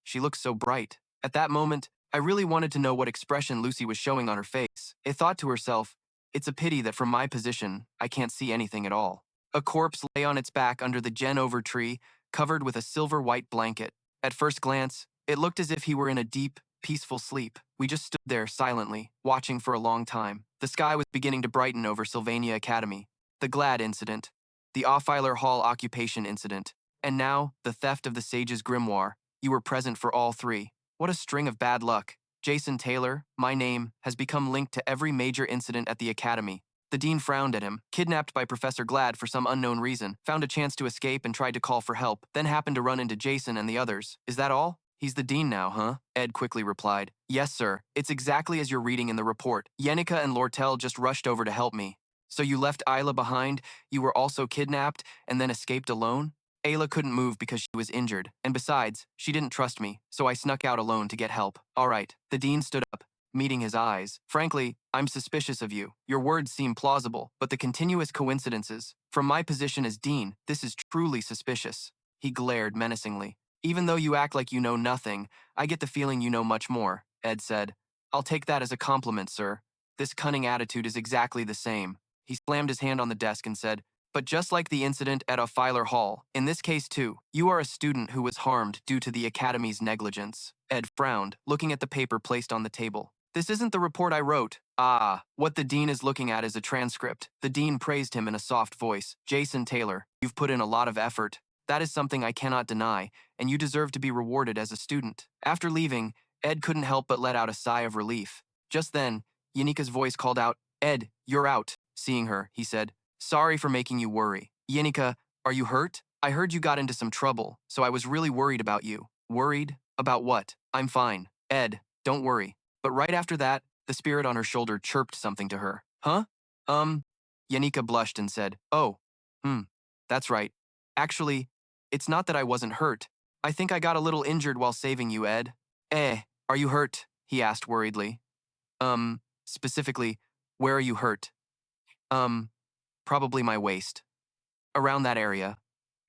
She looked so bright. At that moment, I really wanted to know what expression Lucy was showing on her face. It thought to herself, it's a pity that from my position, I can't see anything at all. A corpse lay on its back under the Genover tree, covered with a silver-white blanket. At first glance, It looked as if he were in a deep, peaceful sleep. We just stood there silently, watching for a long time. The sky was beginning to brighten over Sylvania Academy. The Glad incident, the Offiler Hall occupation incident, and now the theft of the Sage's grimoire. You were present for all three. What a string of bad luck. Jason Taylor, my name, has become linked to every major incident at the Academy. The dean frowned at him, kidnapped by Professor Glad for some unknown reason, found a chance to escape and tried to call for help, then happened to run into Jason and the others. Is that all? He's the dean now, huh? Ed quickly replied. Yes, sir. It's exactly as you're reading in the report. Janica and Lortell just rushed over to help me. So you left Ayla behind, you were also kidnapped, and then escaped alone? Ayla couldn't move because she was injured, and besides, she didn't trust me, so I snuck out alone to get help. All right. The dean stood up, meeting his eyes. Frankly, I'm suspicious of you. Your words seem plausible, but the continuous coincidences. From my position as dean, this is truly suspicious. He glared menacingly. Even though you act like you know nothing, I get the feeling you know much more, Ed said. I'll take that as a compliment, sir. This cunning attitude is exactly the same. He slammed his hand on the desk and said, but just like the incident at Offiler Hall, in this case too, you are a student who was harmed due to the Academy's negligence. Ed frowned, looking at the paper placed on the table. This isn't the report I wrote. Ah, what the dean is looking at is a transcript. The dean praised him in a soft voice. Jason Taylor, you've put in a lot of effort. That is something I cannot deny, and you deserve to be rewarded as a student. After leaving, Ed couldn't help but let out a sigh of relief. Just then, Yanika's voice called out, Ed, you're out. Seeing her, he said, sorry for making you worry. Janica, are you hurt? I heard you got into some trouble, so I was really worried about you. Worried? About what? I'm fine. Ed, don't worry. But right after that, the spirit on her shoulder chirped something to her. Huh? Janica blushed and said, oh, that's right. Actually, it's not that I wasn't hurt. I think I got a little injured while saving you, Ed. Are you hurt? He asked worriedly. Specifically, where are you hurt? Probably my waist. Around that area.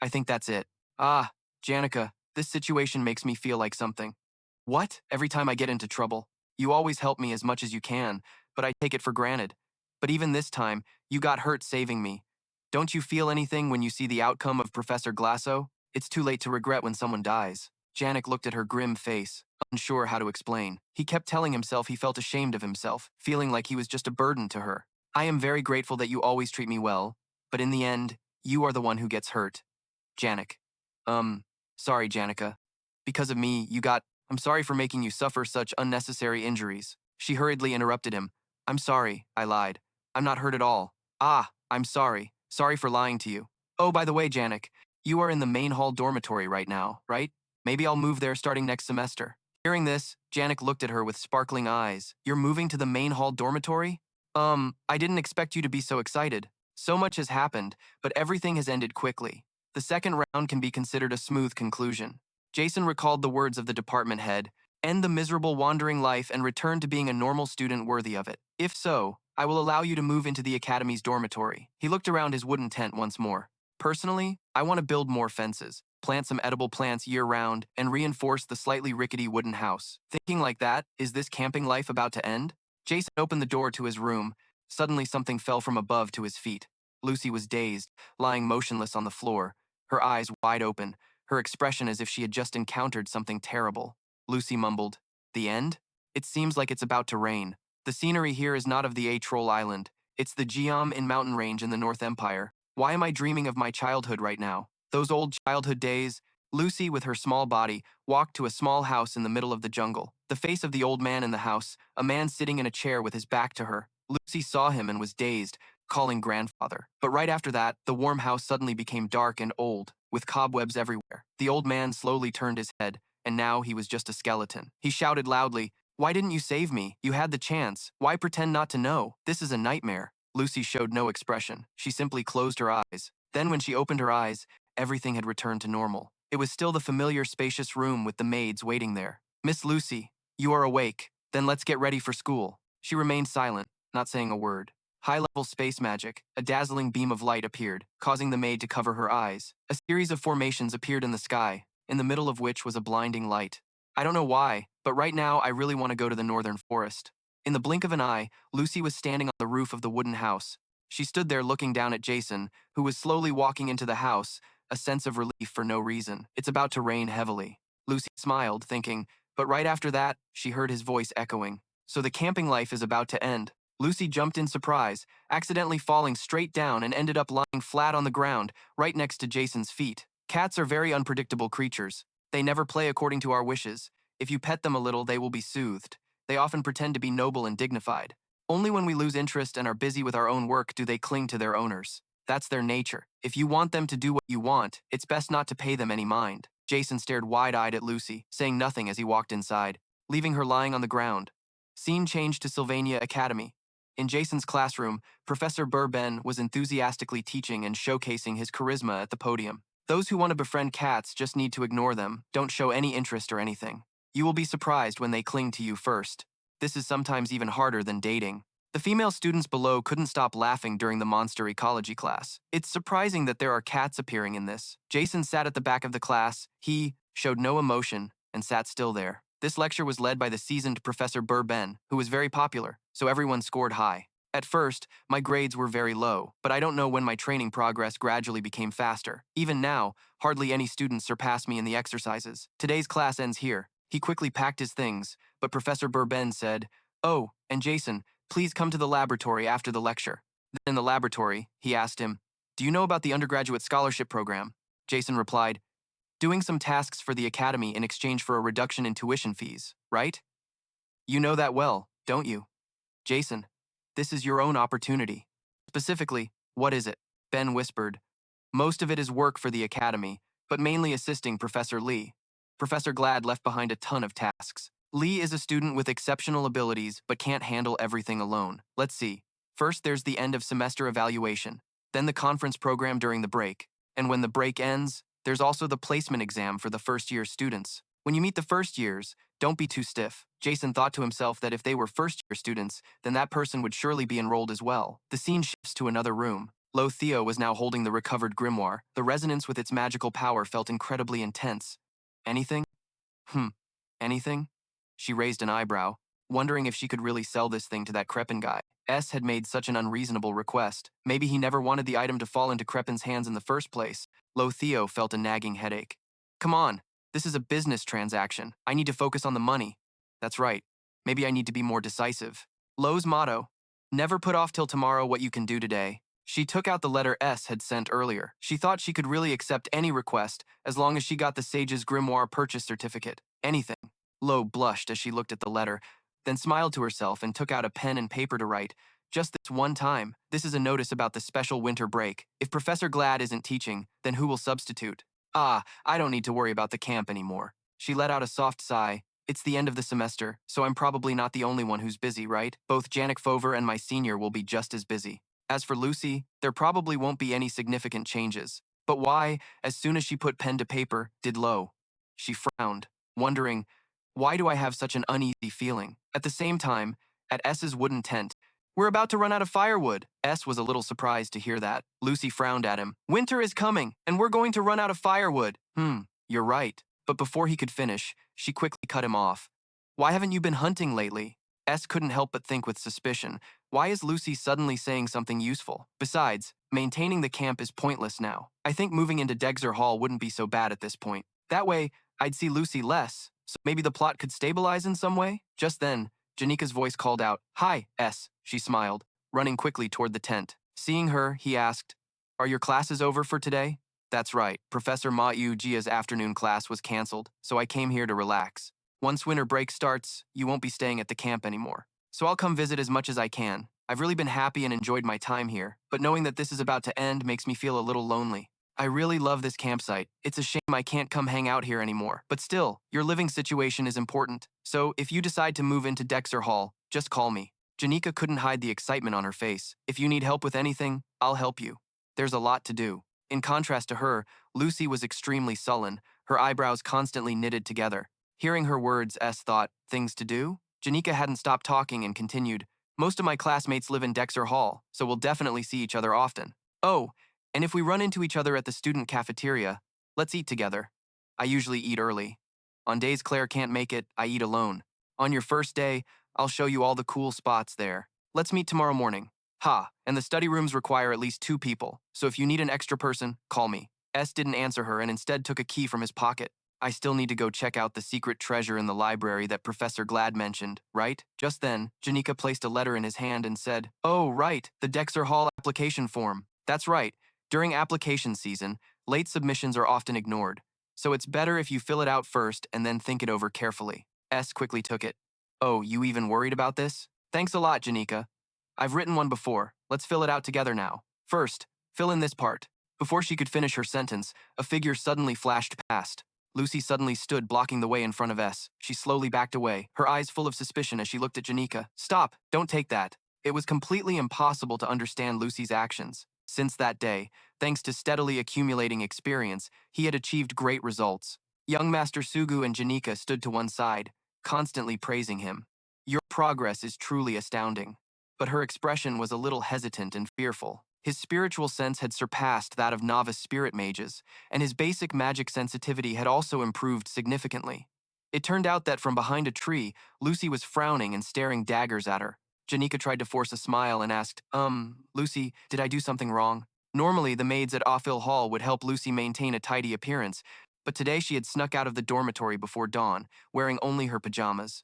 I think that's it. Ah, Janica, this situation makes me feel like something. What? Every time I get into trouble, you always help me as much as you can, but I take it for granted. But even this time, you got hurt saving me. Don't you feel anything when you see the outcome of Professor Glasso? It's too late to regret when someone dies. Janik looked at her grim face, unsure how to explain. He kept telling himself he felt ashamed of himself, feeling like he was just a burden to her. I am very grateful that you always treat me well, but in the end, you are the one who gets hurt. Janik. Sorry, Janica. Because of me, I'm sorry for making you suffer such unnecessary injuries. She hurriedly interrupted him. I'm sorry, I lied. I'm not hurt at all. Ah, I'm sorry. Sorry for lying to you. Oh, by the way, Janik, you are in the main hall dormitory right now, right? Maybe I'll move there starting next semester. Hearing this, Janik looked at her with sparkling eyes. You're moving to the main hall dormitory? I didn't expect you to be so excited. So much has happened, but everything has ended quickly. The second round can be considered a smooth conclusion. Jason recalled the words of the department head, end the miserable wandering life and return to being a normal student worthy of it. If so, I will allow you to move into the academy's dormitory. He looked around his wooden tent once more. Personally, I want to build more fences, plant some edible plants year-round, and reinforce the slightly rickety wooden house. Thinking like that, is this camping life about to end? Jason opened the door to his room. Suddenly something fell from above to his feet. Lucy was dazed, lying motionless on the floor, her eyes wide open, her expression as if she had just encountered something terrible. Lucy mumbled, the end? It seems like it's about to rain. The scenery here is not of the A-Troll Island. It's the Geom in mountain range in the North Empire. Why am I dreaming of my childhood right now? Those old childhood days? Lucy, with her small body, walked to a small house in the middle of the jungle. The face of the old man in the house, a man sitting in a chair with his back to her. Lucy saw him and was dazed, calling grandfather. But right after that, the warm house suddenly became dark and old, with cobwebs everywhere. The old man slowly turned his head, and now he was just a skeleton. He shouted loudly, why didn't you save me? You had the chance. Why pretend not to know? This is a nightmare. Lucy showed no expression. She simply closed her eyes. Then when she opened her eyes, everything had returned to normal. It was still the familiar spacious room with the maids waiting there. Miss Lucy, you are awake. Then let's get ready for school. She remained silent, not saying a word. High-level space magic, a dazzling beam of light appeared, causing the maid to cover her eyes. A series of formations appeared in the sky, in the middle of which was a blinding light. I don't know why, but right now I really want to go to the northern forest. In the blink of an eye, Lucy was standing on the roof of the wooden house. She stood there looking down at Jason, who was slowly walking into the house, a sense of relief for no reason. It's about to rain heavily. Lucy smiled, thinking, but right after that, she heard his voice echoing. So the camping life is about to end. Lucy jumped in surprise, accidentally falling straight down and ended up lying flat on the ground, right next to Jason's feet. Cats are very unpredictable creatures. They never play according to our wishes. If you pet them a little, they will be soothed. They often pretend to be noble and dignified. Only when we lose interest and are busy with our own work do they cling to their owners. That's their nature. If you want them to do what you want, it's best not to pay them any mind. Jason stared wide-eyed at Lucy, saying nothing as he walked inside, leaving her lying on the ground. Scene changed to Sylvania Academy. In Jason's classroom, Professor Ben was enthusiastically teaching and showcasing his charisma at the podium. Those who want to befriend cats just need to ignore them, don't show any interest or anything. You will be surprised when they cling to you first. This is sometimes even harder than dating. The female students below couldn't stop laughing during the monster ecology class. It's surprising that there are cats appearing in this. Jason sat at the back of the class. He showed no emotion and sat still there. This lecture was led by the seasoned Professor Ben, who was very popular, so everyone scored high. At first, my grades were very low, but I don't know when my training progress gradually became faster. Even now, hardly any students surpass me in the exercises. Today's class ends here. He quickly packed his things, but Professor Ben said, "Oh, and Jason, please come to the laboratory after the lecture." Then in the laboratory, he asked him, "Do you know about the undergraduate scholarship program?" Jason replied, "Doing some tasks for the academy in exchange for a reduction in tuition fees, right? You know that well, don't you?" "Jason, this is your own opportunity." "Specifically, what is it?" Ben whispered. "Most of it is work for the academy, but mainly assisting Professor Lee." Professor Glad left behind a ton of tasks. Lee is a student with exceptional abilities but can't handle everything alone. Let's see. First, there's the end of semester evaluation, then the conference program during the break. And when the break ends, there's also the placement exam for the first-year students. When you meet the first years, don't be too stiff. Jason thought to himself that if they were first-year students, then that person would surely be enrolled as well. The scene shifts to another room. Theo was now holding the recovered grimoire. The resonance with its magical power felt incredibly intense. "Anything?" Anything?" She raised an eyebrow, wondering if she could really sell this thing to that Crepin guy. S had made such an unreasonable request. Maybe he never wanted the item to fall into Crepin's hands in the first place. Theo felt a nagging headache. "Come on, this is a business transaction. I need to focus on the money." "That's right. Maybe I need to be more decisive." Lo's motto, "Never put off till tomorrow what you can do today." She took out the letter S had sent earlier. She thought she could really accept any request as long as she got the Sage's Grimoire purchase certificate. Anything. Lo blushed as she looked at the letter, then smiled to herself and took out a pen and paper to write. "Just this one time. This is a notice about the special winter break. If Professor Glad isn't teaching, then who will substitute? I don't need to worry about the camp anymore." She let out a soft sigh. "It's the end of the semester, so I'm probably not the only one who's busy, right? Both Janik Fover and my senior will be just as busy." As for Lucy, there probably won't be any significant changes. But why, as soon as she put pen to paper, did Lo? She frowned, wondering, why do I have such an uneasy feeling? At the same time, at S's wooden tent, "We're about to run out of firewood." S was a little surprised to hear that. Lucy frowned at him. "Winter is coming, and we're going to run out of firewood." You're right." But before he could finish, she quickly cut him off. "Why haven't you been hunting lately?" S couldn't help but think with suspicion. Why is Lucy suddenly saying something useful? Besides, maintaining the camp is pointless now. I think moving into Dexter Hall wouldn't be so bad at this point. That way, I'd see Lucy less, so maybe the plot could stabilize in some way? Just then, Janica's voice called out, "Hi, S." She smiled, running quickly toward the tent. Seeing her, he asked, "Are your classes over for today?" "That's right. Professor Ma Yu Jia's afternoon class was canceled, so I came here to relax. Once winter break starts, you won't be staying at the camp anymore. So I'll come visit as much as I can. I've really been happy and enjoyed my time here, but knowing that this is about to end makes me feel a little lonely. I really love this campsite. It's a shame I can't come hang out here anymore. But still, your living situation is important. So if you decide to move into Dexter Hall, just call me." Janica couldn't hide the excitement on her face. "If you need help with anything, I'll help you. There's a lot to do." In contrast to her, Lucy was extremely sullen, her eyebrows constantly knitted together. Hearing her words, S thought, "Things to do?" Janica hadn't stopped talking and continued, "Most of my classmates live in Dexter Hall, so we'll definitely see each other often. Oh, and if we run into each other at the student cafeteria, let's eat together. I usually eat early. On days Claire can't make it, I eat alone. On your first day, I'll show you all the cool spots there. Let's meet tomorrow morning." And the study rooms require at least 2 people, so if you need an extra person, call me. S didn't answer her and instead took a key from his pocket. I still need to go check out the secret treasure in the library that Professor Glad mentioned, right? Just then, Janica placed a letter in his hand and said, "Oh, right, the Dexter Hall application form. That's right. During application season, late submissions are often ignored, so it's better if you fill it out first and then think it over carefully." S quickly took it. "Oh, you even worried about this? Thanks a lot, Janica. I've written one before. Let's fill it out together now. First, fill in this part." Before she could finish her sentence, a figure suddenly flashed past. Lucy suddenly stood blocking the way in front of S. She slowly backed away, her eyes full of suspicion as she looked at Janica. "Stop, don't take that." It was completely impossible to understand Lucy's actions. Since that day, thanks to steadily accumulating experience, he had achieved great results. Young Master Sugu and Janica stood to one side, constantly praising him. "Your progress is truly astounding." But her expression was a little hesitant and fearful. His spiritual sense had surpassed that of novice spirit mages, and his basic magic sensitivity had also improved significantly. It turned out that from behind a tree, Lucy was frowning and staring daggers at her. Janica tried to force a smile and asked, Lucy, did I do something wrong?" Normally, the maids at Offhill Hall would help Lucy maintain a tidy appearance, but today she had snuck out of the dormitory before dawn, wearing only her pajamas.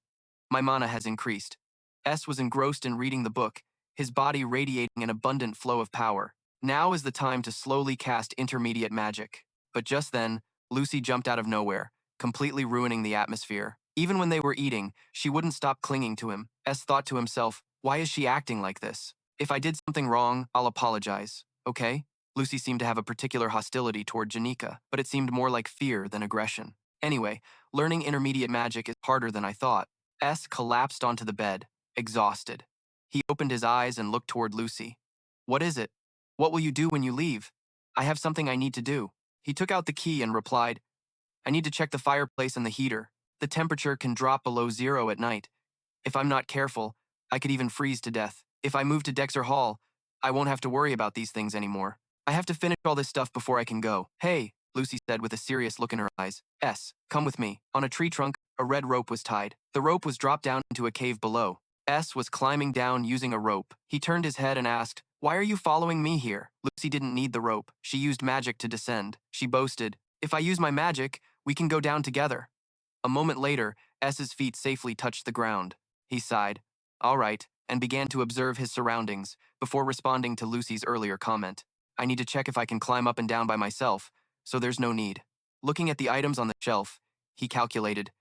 "My mana has increased." S was engrossed in reading the book, his body radiating an abundant flow of power. Now is the time to slowly cast intermediate magic. But just then, Lucy jumped out of nowhere, completely ruining the atmosphere. Even when they were eating, she wouldn't stop clinging to him. S thought to himself, "Why is she acting like this? If I did something wrong, I'll apologize, okay?" Lucy seemed to have a particular hostility toward Janica, but it seemed more like fear than aggression. Anyway, learning intermediate magic is harder than I thought. S collapsed onto the bed, exhausted. He opened his eyes and looked toward Lucy. "What is it? What will you do when you leave?" "I have something I need to do." He took out the key and replied, "I need to check the fireplace and the heater. The temperature can drop below 0 at night. If I'm not careful, I could even freeze to death. If I move to Dexter Hall, I won't have to worry about these things anymore. I have to finish all this stuff before I can go." "Hey," Lucy said with a serious look in her eyes. "S, come with me." On a tree trunk, a red rope was tied. The rope was dropped down into a cave below. S was climbing down using a rope. He turned his head and asked, "Why are you following me here?" Lucy didn't need the rope. She used magic to descend. She boasted, "If I use my magic, we can go down together." A moment later, S's feet safely touched the ground. He sighed, "All right," and began to observe his surroundings before responding to Lucy's earlier comment. "I need to check if I can climb up and down by myself, so there's no need." Looking at the items on the shelf, he calculated,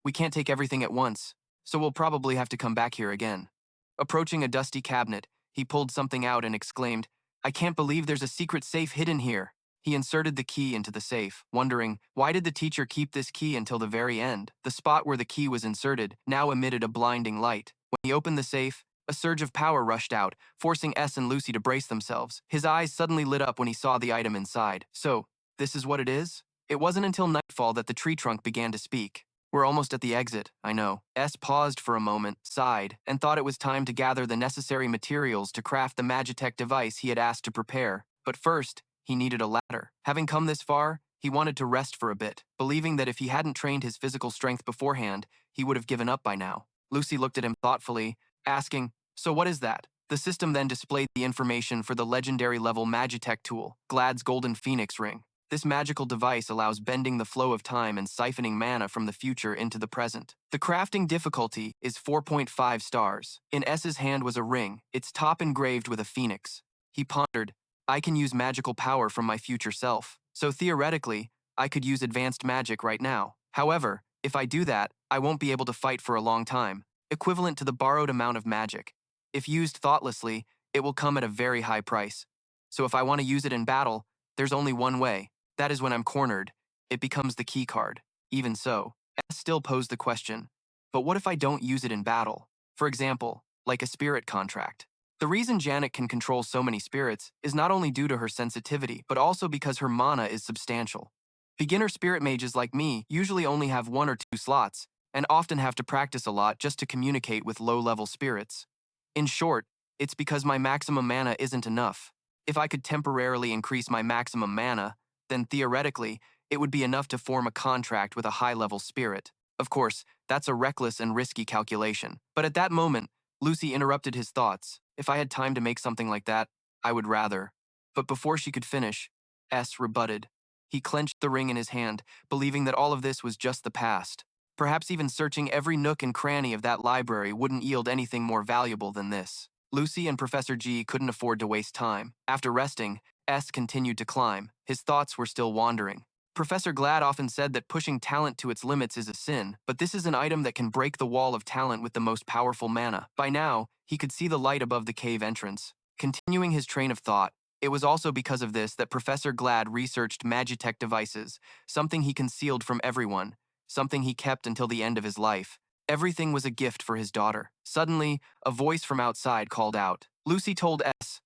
"We can't take everything at once, so we'll probably have to come back here again." Approaching a dusty cabinet, he pulled something out and exclaimed, "I can't believe there's a secret safe hidden here." He inserted the key into the safe, wondering, why did the teacher keep this key until the very end? The spot where the key was inserted now emitted a blinding light. When he opened the safe, a surge of power rushed out, forcing S and Lucy to brace themselves. His eyes suddenly lit up when he saw the item inside. "So, this is what it is?" It wasn't until nightfall that the tree trunk began to speak. "We're almost at the exit, I know." S paused for a moment, sighed, and thought it was time to gather the necessary materials to craft the Magitech device he had asked to prepare. But first, he needed a ladder. Having come this far, he wanted to rest for a bit, believing that if he hadn't trained his physical strength beforehand, he would have given up by now. Lucy looked at him thoughtfully, asking, "So what is that?" The system then displayed the information for the legendary level Magitech tool, Glad's Golden Phoenix Ring. This magical device allows bending the flow of time and siphoning mana from the future into the present. The crafting difficulty is 4.5 stars. In S's hand was a ring, its top engraved with a phoenix. He pondered, "I can use magical power from my future self. So theoretically, I could use advanced magic right now. However, if I do that, I won't be able to fight for a long time, equivalent to the borrowed amount of magic. If used thoughtlessly, it will come at a very high price. So if I want to use it in battle, there's only one way. That is when I'm cornered. It becomes the key card." Even so, S still posed the question, but what if I don't use it in battle? For example, like a spirit contract. The reason Janica can control so many spirits is not only due to her sensitivity, but also because her mana is substantial. Beginner spirit mages like me usually only have 1 or 2 slots, and often have to practice a lot just to communicate with low-level spirits. In short, it's because my maximum mana isn't enough. If I could temporarily increase my maximum mana, then theoretically, it would be enough to form a contract with a high-level spirit. Of course, that's a reckless and risky calculation. But at that moment, Lucy interrupted his thoughts. If I had time to make something like that, I would rather. But before she could finish, S rebutted. He clenched the ring in his hand, believing that all of this was just the past. Perhaps even searching every nook and cranny of that library wouldn't yield anything more valuable than this. Lucy and Professor G couldn't afford to waste time. After resting, S continued to climb. His thoughts were still wandering. Professor Glad often said that pushing talent to its limits is a sin, but this is an item that can break the wall of talent with the most powerful mana. By now, he could see the light above the cave entrance. Continuing his train of thought, it was also because of this that Professor Glad researched Magitech devices, something he concealed from everyone, something he kept until the end of his life. Everything was a gift for his daughter. Suddenly, a voice from outside called out. Lucy told S,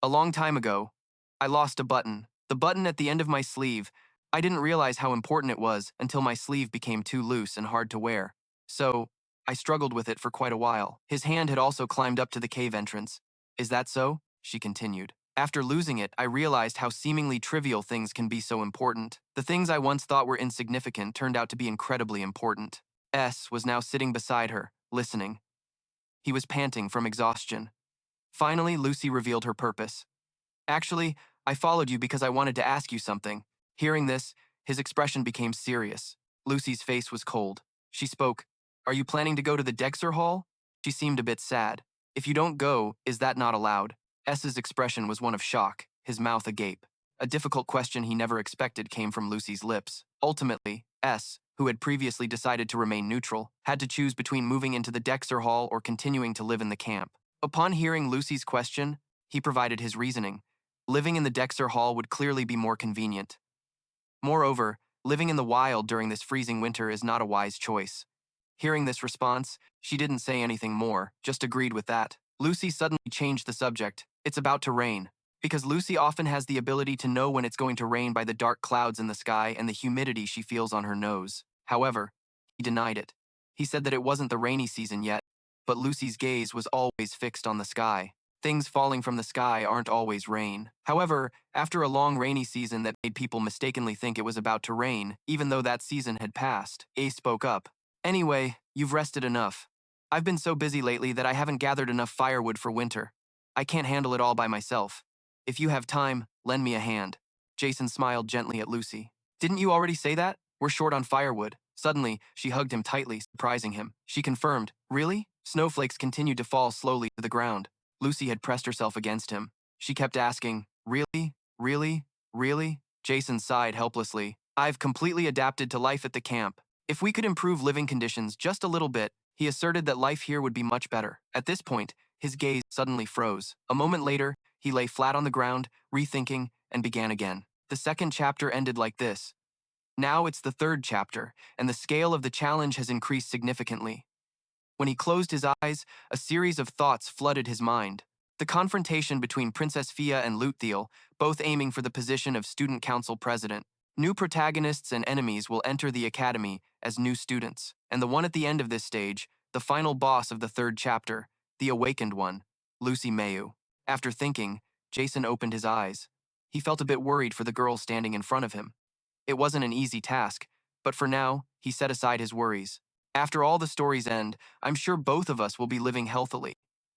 "A long time ago, I lost a button. The button at the end of my sleeve. I didn't realize how important it was until my sleeve became too loose and hard to wear. So, I struggled with it for quite a while." His hand had also climbed up to the cave entrance. "Is that so?" she continued. "After losing it, I realized how seemingly trivial things can be so important. The things I once thought were insignificant turned out to be incredibly important." S was now sitting beside her, listening. He was panting from exhaustion. Finally, Lucy revealed her purpose. "Actually, I followed you because I wanted to ask you something." Hearing this, his expression became serious. Lucy's face was cold. She spoke. "Are you planning to go to the Dexter Hall?" She seemed a bit sad. "If you don't go, is that not allowed?" S's expression was one of shock, his mouth agape. A difficult question he never expected came from Lucy's lips. Ultimately, S, who had previously decided to remain neutral, had to choose between moving into the Dexter Hall or continuing to live in the camp. Upon hearing Lucy's question, he provided his reasoning. Living in the Dexter Hall would clearly be more convenient. Moreover, living in the wild during this freezing winter is not a wise choice. Hearing this response, she didn't say anything more, just agreed with that. Lucy suddenly changed the subject. "It's about to rain." Because Lucy often has the ability to know when it's going to rain by the dark clouds in the sky and the humidity she feels on her nose. However, he denied it. He said that it wasn't the rainy season yet, but Lucy's gaze was always fixed on the sky. Things falling from the sky aren't always rain. However, after a long rainy season that made people mistakenly think it was about to rain, even though that season had passed, A spoke up. "Anyway, you've rested enough. I've been so busy lately that I haven't gathered enough firewood for winter. I can't handle it all by myself. If you have time, lend me a hand." Jason smiled gently at Lucy. "Didn't you already say that? We're short on firewood." Suddenly, she hugged him tightly, surprising him. She confirmed, "Really?" Snowflakes continued to fall slowly to the ground. Lucy had pressed herself against him. She kept asking, "Really? Really? Really?" Jason sighed helplessly. "I've completely adapted to life at the camp. If we could improve living conditions just a little bit," he asserted that life here would be much better. At this point, his gaze suddenly froze. A moment later, he lay flat on the ground, rethinking, and began again. The second chapter ended like this. Now it's the third chapter, and the scale of the challenge has increased significantly. When he closed his eyes, a series of thoughts flooded his mind. The confrontation between Princess Fia and Lortell, both aiming for the position of student council president. New protagonists and enemies will enter the academy as new students, and the one at the end of this stage, the final boss of the third chapter, the awakened one, Lucy Mayu. After thinking, Jason opened his eyes. He felt a bit worried for the girl standing in front of him. It wasn't an easy task, but for now, he set aside his worries. After all the stories end, I'm sure both of us will be living healthily.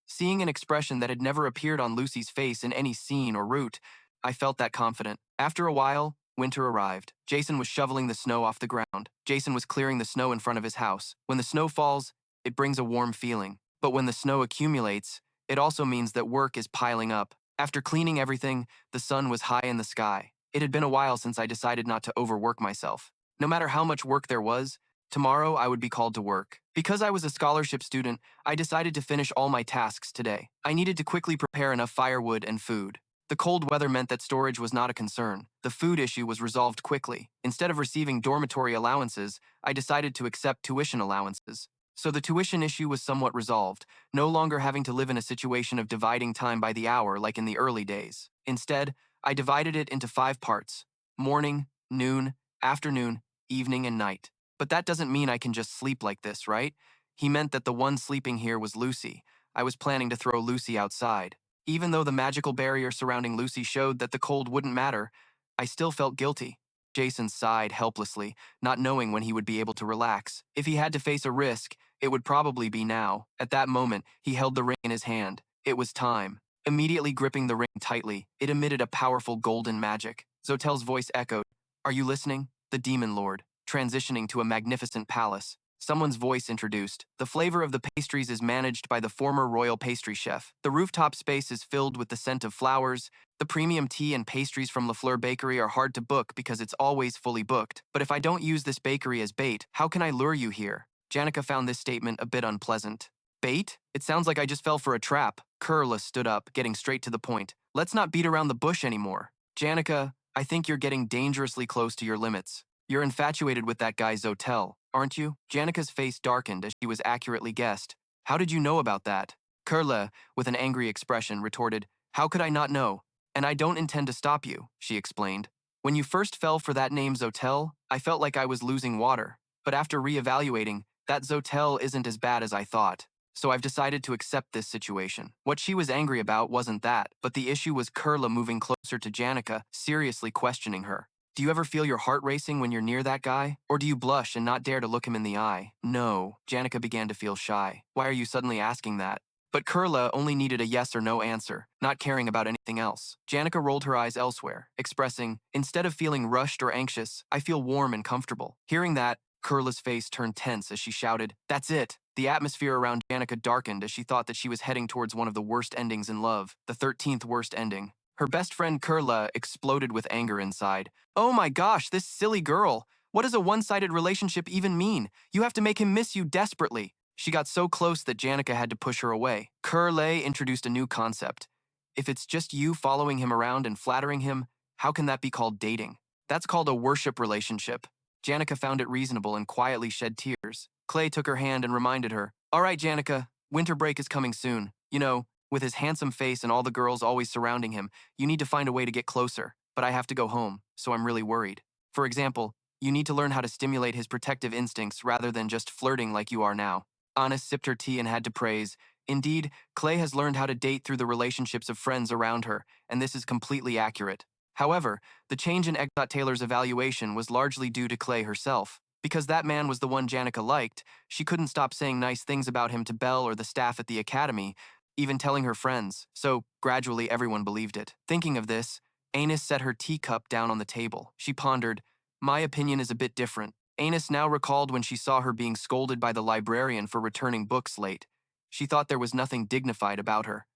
Seeing an expression that had never appeared on Lucy's face in any scene or route, I felt that confident. After a while, winter arrived. Jason was shoveling the snow off the ground. Jason was clearing the snow in front of his house. When the snow falls, it brings a warm feeling. But when the snow accumulates, it also means that work is piling up. After cleaning everything, the sun was high in the sky. It had been a while since I decided not to overwork myself. No matter how much work there was, tomorrow I would be called to work. Because I was a scholarship student, I decided to finish all my tasks today. I needed to quickly prepare enough firewood and food. The cold weather meant that storage was not a concern. The food issue was resolved quickly. Instead of receiving dormitory allowances, I decided to accept tuition allowances. So the tuition issue was somewhat resolved, no longer having to live in a situation of dividing time by the hour like in the early days. Instead, I divided it into 5 parts: morning, noon, afternoon, evening, and night. But that doesn't mean I can just sleep like this, right? He meant that the one sleeping here was Lucy. I was planning to throw Lucy outside. Even though the magical barrier surrounding Lucy showed that the cold wouldn't matter, I still felt guilty. Jason sighed helplessly, not knowing when he would be able to relax. If he had to face a risk, it would probably be now. At that moment, he held the ring in his hand. It was time. Immediately gripping the ring tightly, it emitted a powerful golden magic. Zotel's voice echoed, Are you listening? The Demon Lord, transitioning to a magnificent palace. Someone's voice introduced. The flavor of the pastries is managed by the former royal pastry chef. The rooftop space is filled with the scent of flowers. The premium tea and pastries from Lafleur Bakery are hard to book because it's always fully booked. But if I don't use this bakery as bait, how can I lure you here? Janica found this statement a bit unpleasant. Bait? It sounds like I just fell for a trap. Kurla stood up, getting straight to the point. Let's not beat around the bush anymore. Janica, I think you're getting dangerously close to your limits. You're infatuated with that guy Zotel, aren't you? Janica's face darkened as she was accurately guessed. How did you know about that? Kurla, with an angry expression, retorted, How could I not know? And I don't intend to stop you, she explained. When you first fell for that name Zotel, I felt like I was losing water. But after re-evaluating, that Zotel isn't as bad as I thought. So I've decided to accept this situation. What she was angry about wasn't that, but the issue was Kurla moving closer to Janica, seriously questioning her. Do you ever feel your heart racing when you're near that guy? Or do you blush and not dare to look him in the eye? No, Janica began to feel shy. Why are you suddenly asking that? But Kurla only needed a yes or no answer, not caring about anything else. Janica rolled her eyes elsewhere, expressing, Instead of feeling rushed or anxious, I feel warm and comfortable. Hearing that, Kurla's face turned tense as she shouted, That's it! The atmosphere around Janica darkened as she thought that she was heading towards one of the worst endings in love, the 13th worst ending. Her best friend Kurla exploded with anger inside. Oh my gosh, this silly girl! What does a one-sided relationship even mean? You have to make him miss you desperately. She got so close that Janica had to push her away. Kurla introduced a new concept. If it's just you following him around and flattering him, how can that be called dating? That's called a worship relationship. Janica found it reasonable and quietly shed tears. Clay took her hand and reminded her, All right, Janica, winter break is coming soon. You know, with his handsome face and all the girls always surrounding him, you need to find a way to get closer. But I have to go home, so I'm really worried. For example, you need to learn how to stimulate his protective instincts rather than just flirting like you are now. Anna sipped her tea and had to praise. Indeed, Clay has learned how to date through the relationships of friends around her, and this is completely accurate. However, the change in Egdot Taylor's evaluation was largely due to Clay herself. Because that man was the one Janica liked, she couldn't stop saying nice things about him to Belle or the staff at the academy, even telling her friends, so gradually everyone believed it. Thinking of this, Anus set her teacup down on the table. She pondered, My opinion is a bit different. Anus now recalled when she saw her being scolded by the librarian for returning books late. She thought there was nothing dignified about her.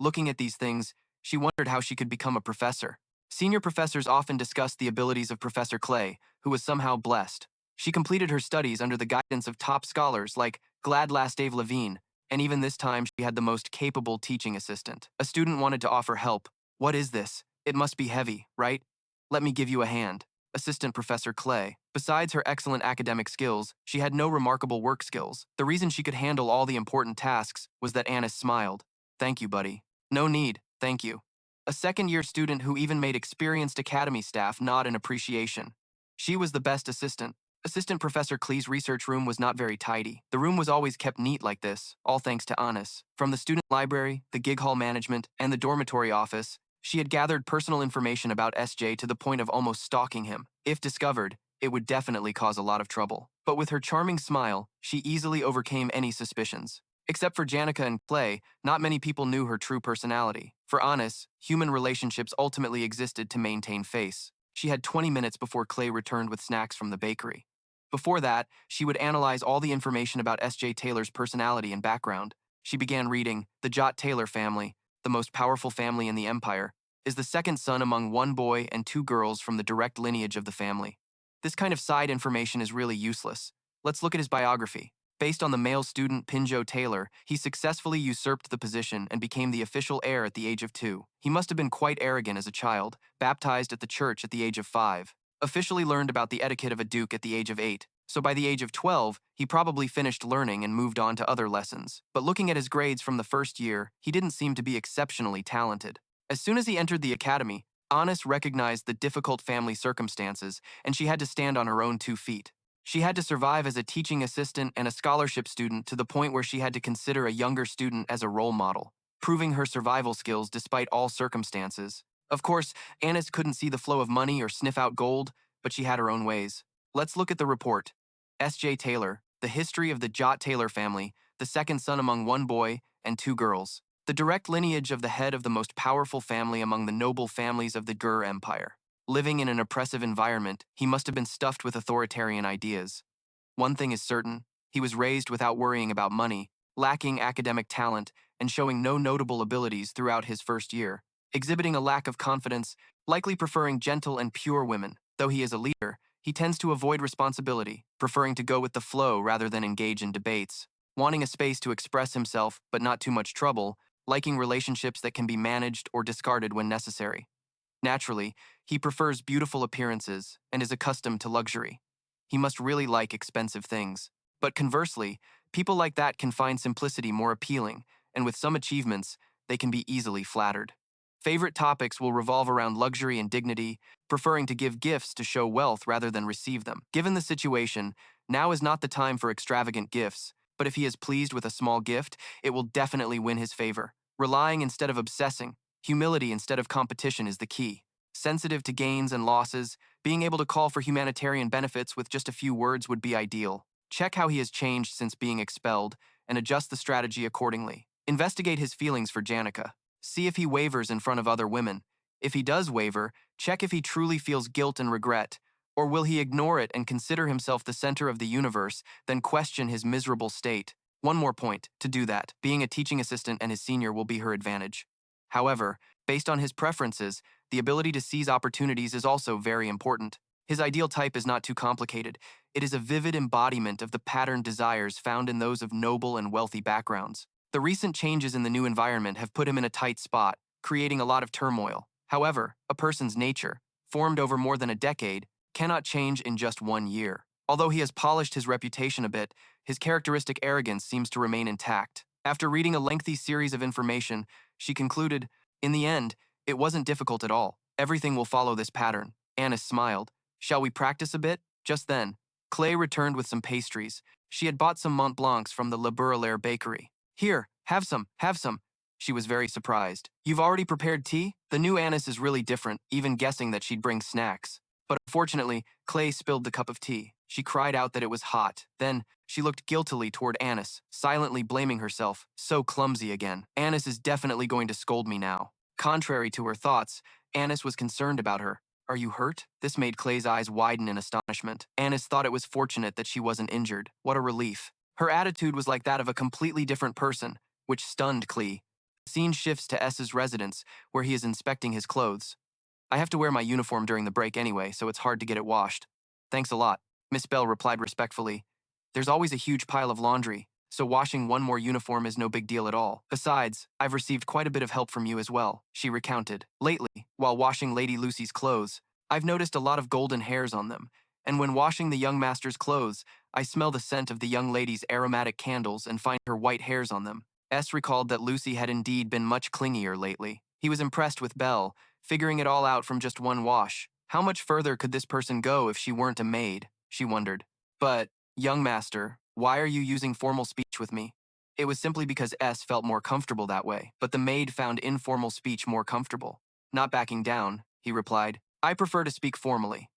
Looking at these things, she wondered how she could become a professor. Senior professors often discussed the abilities of Professor Clay, who was somehow blessed. She completed her studies under the guidance of top scholars like Gladlass Dave Levine, and even this time she had the most capable teaching assistant. A student wanted to offer help. What is this? It must be heavy, right? Let me give you a hand. Assistant Professor Clay. Besides her excellent academic skills, she had no remarkable work skills. The reason she could handle all the important tasks was that Anna smiled. Thank you, buddy. No need, thank you. A second-year student who even made experienced academy staff nod in appreciation. She was the best assistant. Assistant Professor Klee's research room was not very tidy. The room was always kept neat like this, all thanks to Anis. From the student library, the gig hall management, and the dormitory office, she had gathered personal information about SJ to the point of almost stalking him. If discovered, it would definitely cause a lot of trouble. But with her charming smile, she easily overcame any suspicions. Except for Janica and Clay, not many people knew her true personality. For Anis, human relationships ultimately existed to maintain face. She had 20 minutes before Clay returned with snacks from the bakery. Before that, she would analyze all the information about S.J. Taylor's personality and background. She began reading, The Jot Taylor family, the most powerful family in the empire, is the second son among one boy and two girls from the direct lineage of the family. This kind of side information is really useless. Let's look at his biography. Based on the male student Pinjo Taylor, he successfully usurped the position and became the official heir at the age of 2. He must have been quite arrogant as a child, baptized at the church at the age of 5. Officially learned about the etiquette of a duke at the age of 8, so by the age of 12, he probably finished learning and moved on to other lessons. But looking at his grades from the first year, he didn't seem to be exceptionally talented. As soon as he entered the academy, Anis recognized the difficult family circumstances, and she had to stand on her own 2 feet. She had to survive as a teaching assistant and a scholarship student to the point where she had to consider a younger student as a role model, proving her survival skills despite all circumstances. Of course, Anis couldn't see the flow of money or sniff out gold, but she had her own ways. Let's look at the report. S.J. Taylor, the history of the Jot Taylor family, the second son among one boy and 2 girls. The direct lineage of the head of the most powerful family among the noble families of the Gur Empire. Living in an oppressive environment, he must have been stuffed with authoritarian ideas. One thing is certain, he was raised without worrying about money, lacking academic talent, and showing no notable abilities throughout his first year, exhibiting a lack of confidence, likely preferring gentle and pure women. Though he is a leader, he tends to avoid responsibility, preferring to go with the flow rather than engage in debates, wanting a space to express himself but not too much trouble, liking relationships that can be managed or discarded when necessary. Naturally, he prefers beautiful appearances and is accustomed to luxury. He must really like expensive things. But conversely, people like that can find simplicity more appealing, and with some achievements, they can be easily flattered. Favorite topics will revolve around luxury and dignity, preferring to give gifts to show wealth rather than receive them. Given the situation, now is not the time for extravagant gifts, but if he is pleased with a small gift, it will definitely win his favor. Relying instead of obsessing, humility instead of competition is the key. Sensitive to gains and losses, being able to call for humanitarian benefits with just a few words would be ideal. Check how he has changed since being expelled, and adjust the strategy accordingly. Investigate his feelings for Janica. See if he wavers in front of other women. If he does waver, check if he truly feels guilt and regret, or will he ignore it and consider himself the center of the universe, then question his miserable state. One more point, to do that, being a teaching assistant and his senior will be her advantage. However, based on his preferences, the ability to seize opportunities is also very important. His ideal type is not too complicated. It is a vivid embodiment of the patterned desires found in those of noble and wealthy backgrounds. The recent changes in the new environment have put him in a tight spot, creating a lot of turmoil. However, a person's nature, formed over more than a decade, cannot change in just 1 year. Although he has polished his reputation a bit, his characteristic arrogance seems to remain intact. After reading a lengthy series of information, she concluded, in the end, it wasn't difficult at all. Everything will follow this pattern. Annis smiled. Shall we practice a bit? Just then, Clay returned with some pastries. She had bought some Mont Blancs from the Le Bourrelaire bakery. Here, have some, have some. She was very surprised. You've already prepared tea? The new Annis is really different, even guessing that she'd bring snacks. But unfortunately, Clay spilled the cup of tea. She cried out that it was hot. Then, she looked guiltily toward Annis, silently blaming herself. So clumsy again. Annis is definitely going to scold me now. Contrary to her thoughts, Annis was concerned about her. Are you hurt? This made Clay's eyes widen in astonishment. Annis thought it was fortunate that she wasn't injured. What a relief. Her attitude was like that of a completely different person, which stunned Clay. The scene shifts to S's residence, where he is inspecting his clothes. I have to wear my uniform during the break anyway, so it's hard to get it washed. Thanks a lot, Miss Belle replied respectfully. There's always a huge pile of laundry, so washing one more uniform is no big deal at all. Besides, I've received quite a bit of help from you as well, she recounted. Lately, while washing Lady Lucy's clothes, I've noticed a lot of golden hairs on them, and when washing the young master's clothes, I smell the scent of the young lady's aromatic candles and find her white hairs on them. S recalled that Lucy had indeed been much clingier lately. He was impressed with Belle, figuring it all out from just one wash. How much further could this person go if she weren't a maid? She wondered. But, young master, why are you using formal speech with me? It was simply because S felt more comfortable that way, but the maid found informal speech more comfortable. Not backing down, he replied. I prefer to speak formally.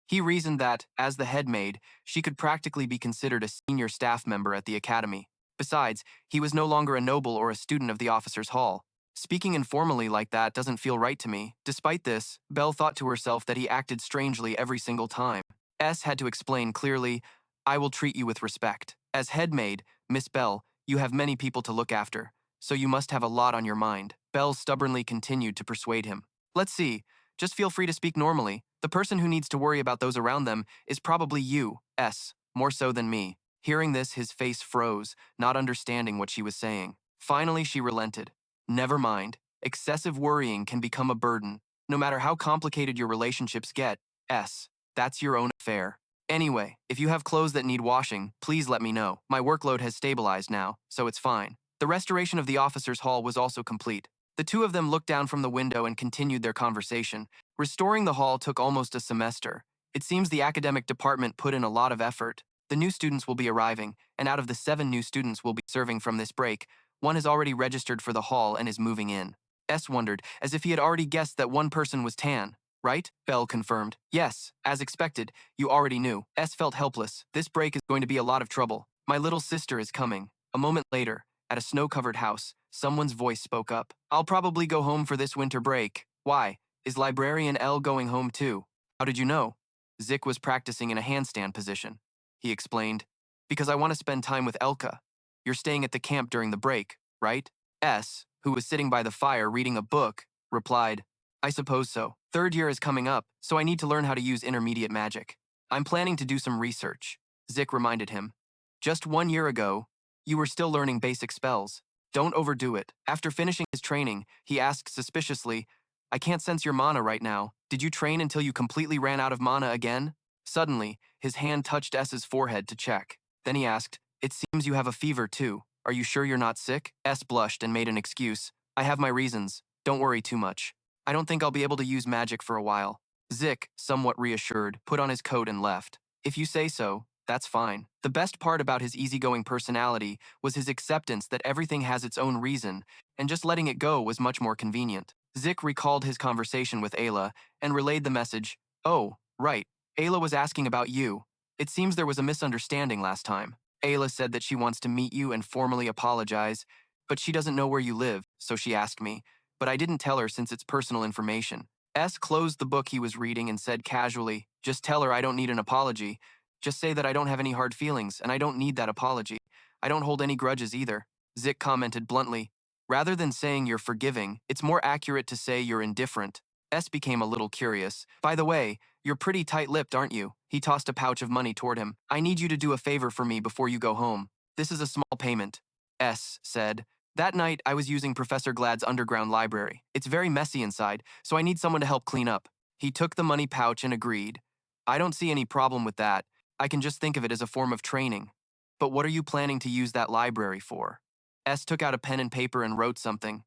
He reasoned that, as the head maid, she could practically be considered a senior staff member at the academy. Besides, he was no longer a noble or a student of the officers' hall. Speaking informally like that doesn't feel right to me. Despite this, Belle thought to herself that he acted strangely every single time. S had to explain clearly, I will treat you with respect. As head maid, Miss Belle, you have many people to look after, so you must have a lot on your mind. Belle stubbornly continued to persuade him. Let's see, just feel free to speak normally. The person who needs to worry about those around them is probably you, S, more so than me. Hearing this, his face froze, not understanding what she was saying. Finally, she relented. Never mind. Excessive worrying can become a burden. No matter how complicated your relationships get, S, that's your own affair. Anyway, if you have clothes that need washing, please let me know. My workload has stabilized now, so it's fine. The restoration of the officers' hall was also complete. The two of them looked down from the window and continued their conversation. Restoring the hall took almost a semester. It seems the academic department put in a lot of effort. The new students will be arriving, and out of the 7 new students will be serving from this break, one has already registered for the hall and is moving in. S wondered, as if he had already guessed that one person was Tan. Right? Belle confirmed. Yes, as expected, you already knew. S felt helpless. This break is going to be a lot of trouble. My little sister is coming. A moment later, at a snow-covered house, someone's voice spoke up. I'll probably go home for this winter break. Why? Is librarian L going home too? How did you know? Zeke was practicing in a handstand position. He explained, because I want to spend time with Elka. You're staying at the camp during the break, right? S, who was sitting by the fire reading a book, replied, I suppose so. Third year is coming up, so I need to learn how to use intermediate magic. I'm planning to do some research. Zeke reminded him. Just 1 year ago, you were still learning basic spells. Don't overdo it. After finishing his training, he asked suspiciously, I can't sense your mana right now. Did you train until you completely ran out of mana again? Suddenly, his hand touched S's forehead to check. Then he asked, It seems you have a fever too. Are you sure you're not sick? S blushed and made an excuse. I have my reasons. Don't worry too much. I don't think I'll be able to use magic for a while. Zeke, somewhat reassured, put on his coat and left. If you say so, that's fine. The best part about his easygoing personality was his acceptance that everything has its own reason, and just letting it go was much more convenient. Zeke recalled his conversation with Ayla and relayed the message, Oh, right, Ayla was asking about you. It seems there was a misunderstanding last time. Ayla said that she wants to meet you and formally apologize, but she doesn't know where you live, so she asked me, but I didn't tell her since it's personal information. S closed the book he was reading and said casually, Just tell her I don't need an apology. Just say that I don't have any hard feelings, and I don't need that apology. I don't hold any grudges either. Zeke commented bluntly, Rather than saying you're forgiving, it's more accurate to say you're indifferent. S became a little curious. By the way, you're pretty tight-lipped, aren't you? He tossed a pouch of money toward him. I need you to do a favor for me before you go home. This is a small payment. S said. That night, I was using Professor Glad's underground library. It's very messy inside, so I need someone to help clean up. He took the money pouch and agreed. I don't see any problem with that. I can just think of it as a form of training. But what are you planning to use that library for? S took out a pen and paper and wrote something.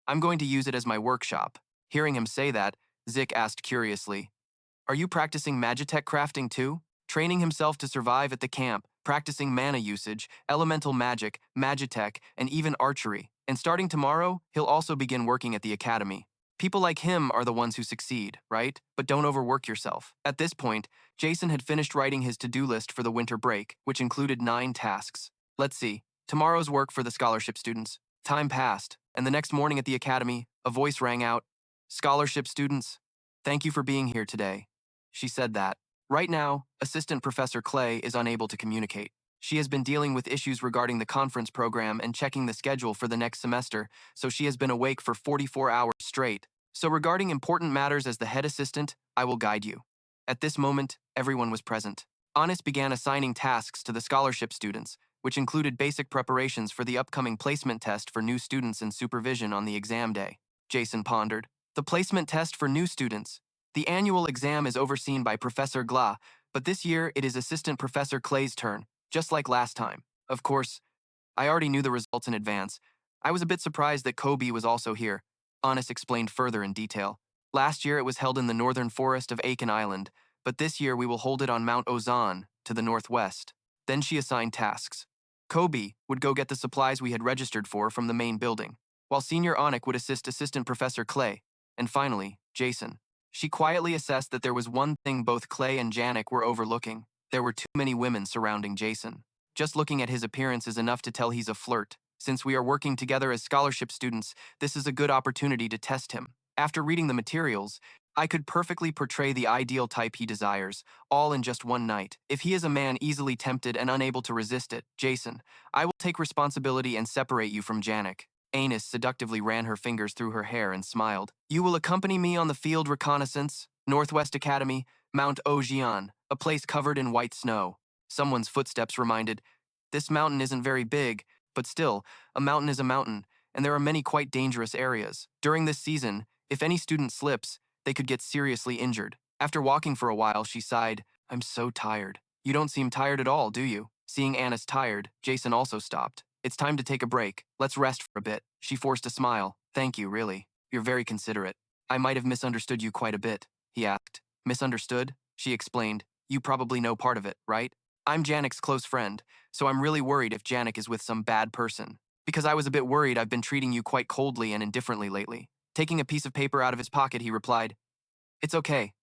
I'm going to use it as my workshop. Hearing him say that, Zeke asked curiously, Are you practicing magitech crafting too? Training himself to survive at the camp, practicing mana usage, elemental magic, magitech, and even archery. And starting tomorrow, he'll also begin working at the academy. People like him are the ones who succeed, right? But don't overwork yourself. At this point, Jason had finished writing his to-do list for the winter break, which included 9 tasks. Let's see. Tomorrow's work for the scholarship students. Time passed, and the next morning at the academy, a voice rang out. Scholarship students, thank you for being here today. She said that. Right now, Assistant Professor Clay is unable to communicate. She has been dealing with issues regarding the conference program and checking the schedule for the next semester, so she has been awake for 44 hours straight. So regarding important matters as the head assistant, I will guide you. At this moment, everyone was present. Honest began assigning tasks to the scholarship students, which included basic preparations for the upcoming placement test for new students and supervision on the exam day. Jason pondered. The placement test for new students. The annual exam is overseen by Professor Gla, but this year it is Assistant Professor Clay's turn, just like last time. Of course, I already knew the results in advance. I was a bit surprised that Kobe was also here. Honest explained further in detail. Last year it was held in the northern forest of Aiken Island, but this year we will hold it on Mount Ozan, to the northwest. Then she assigned tasks. Kobe would go get the supplies we had registered for from the main building, while Senior Onik would assist Assistant Professor Clay, and finally, Jason. She quietly assessed that there was one thing both Clay and Janica were overlooking. There were too many women surrounding Jason. Just looking at his appearance is enough to tell he's a flirt. Since we are working together as scholarship students, this is a good opportunity to test him. After reading the materials, I could perfectly portray the ideal type he desires, all in just one night. If he is a man easily tempted and unable to resist it, Jason, I will take responsibility and separate you from Janica. Anus seductively ran her fingers through her hair and smiled. You will accompany me on the field reconnaissance, Northwest Academy, Mount Ojian, a place covered in white snow. Someone's footsteps reminded, This mountain isn't very big, but still, a mountain is a mountain, and there are many quite dangerous areas. During this season, if any student slips, they could get seriously injured. After walking for a while, she sighed, I'm so tired. You don't seem tired at all, do you? Seeing Annis tired, Jason also stopped. It's time to take a break. Let's rest for a bit. She forced a smile. Thank you, really. You're very considerate. I might have misunderstood you quite a bit, he asked. Misunderstood? She explained. You probably know part of it, right? I'm Janic's close friend, so I'm really worried if Janik is with some bad person. Because I was a bit worried I've been treating you quite coldly and indifferently lately. Taking a piece of paper out of his pocket, he replied, It's okay.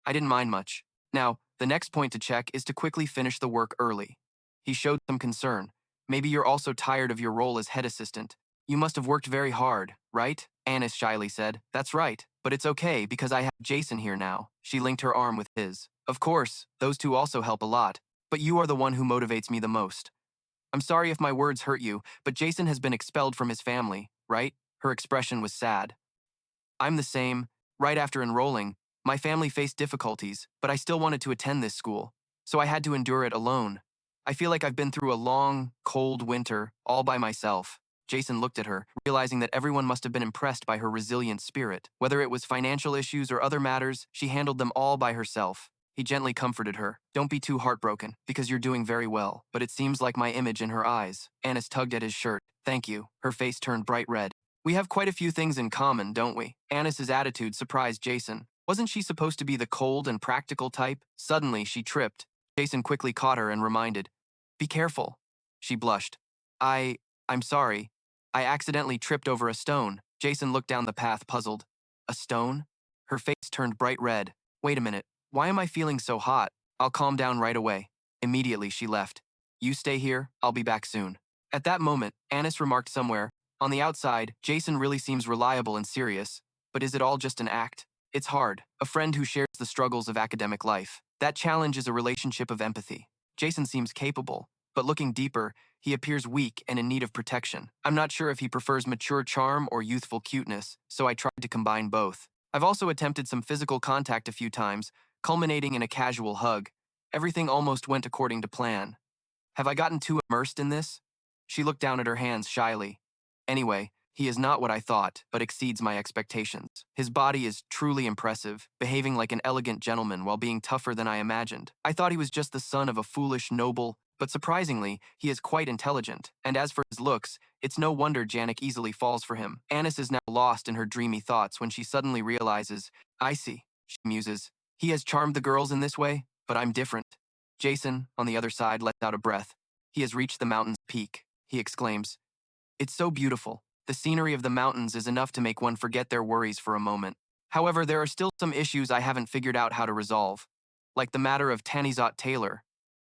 I didn't mind much. Now, the next point to check is to quickly finish the work early. He showed some concern. Maybe you're also tired of your role as head assistant. You must have worked very hard, right? Anis shyly said. That's right, but it's okay because I have Jason here now. She linked her arm with his. Of course, those two also help a lot, but you are the one who motivates me the most. I'm sorry if my words hurt you, but Jason has been expelled from his family, right? Her expression was sad. I'm the same. Right after enrolling, my family faced difficulties, but I still wanted to attend this school, so I had to endure it alone. I feel like I've been through a long, cold winter all by myself. Jason looked at her, realizing that everyone must have been impressed by her resilient spirit. Whether it was financial issues or other matters, she handled them all by herself. He gently comforted her. Don't be too heartbroken, because you're doing very well, but it seems like my image in her eyes. Anis tugged at his shirt. Thank you. Her face turned bright red. We have quite a few things in common, don't we? Anis's attitude surprised Jason. Wasn't she supposed to be the cold and practical type? Suddenly, she tripped. Jason quickly caught her and reminded. Be careful. She blushed. I'm sorry. I accidentally tripped over a stone. Jason looked down the path, puzzled. A stone? Her face turned bright red. Wait a minute. Why am I feeling so hot? I'll calm down right away. Immediately, she left. You stay here. I'll be back soon. At that moment, Anis remarked somewhere, on the outside, Jason really seems reliable and serious, but is it all just an act? It's hard, a friend who shares the struggles of academic life. That challenge is a relationship of empathy. Jason seems capable, but looking deeper, he appears weak and in need of protection. I'm not sure if he prefers mature charm or youthful cuteness, so I tried to combine both. I've also attempted some physical contact a few times, culminating in a casual hug. Everything almost went according to plan. Have I gotten too immersed in this? She looked down at her hands shyly. Anyway, he is not what I thought, but exceeds my expectations. His body is truly impressive, behaving like an elegant gentleman while being tougher than I imagined. I thought he was just the son of a foolish noble, but surprisingly, he is quite intelligent. And as for his looks, it's no wonder Janica easily falls for him. Anis is now lost in her dreamy thoughts when she suddenly realizes, I see, she muses. He has charmed the girls in this way, but I'm different. Jason, on the other side, lets out a breath. He has reached the mountain's peak, he exclaims. It's so beautiful. The scenery of the mountains is enough to make one forget their worries for a moment. However, there are still some issues I haven't figured out how to resolve. Like the matter of Tandee Taylor.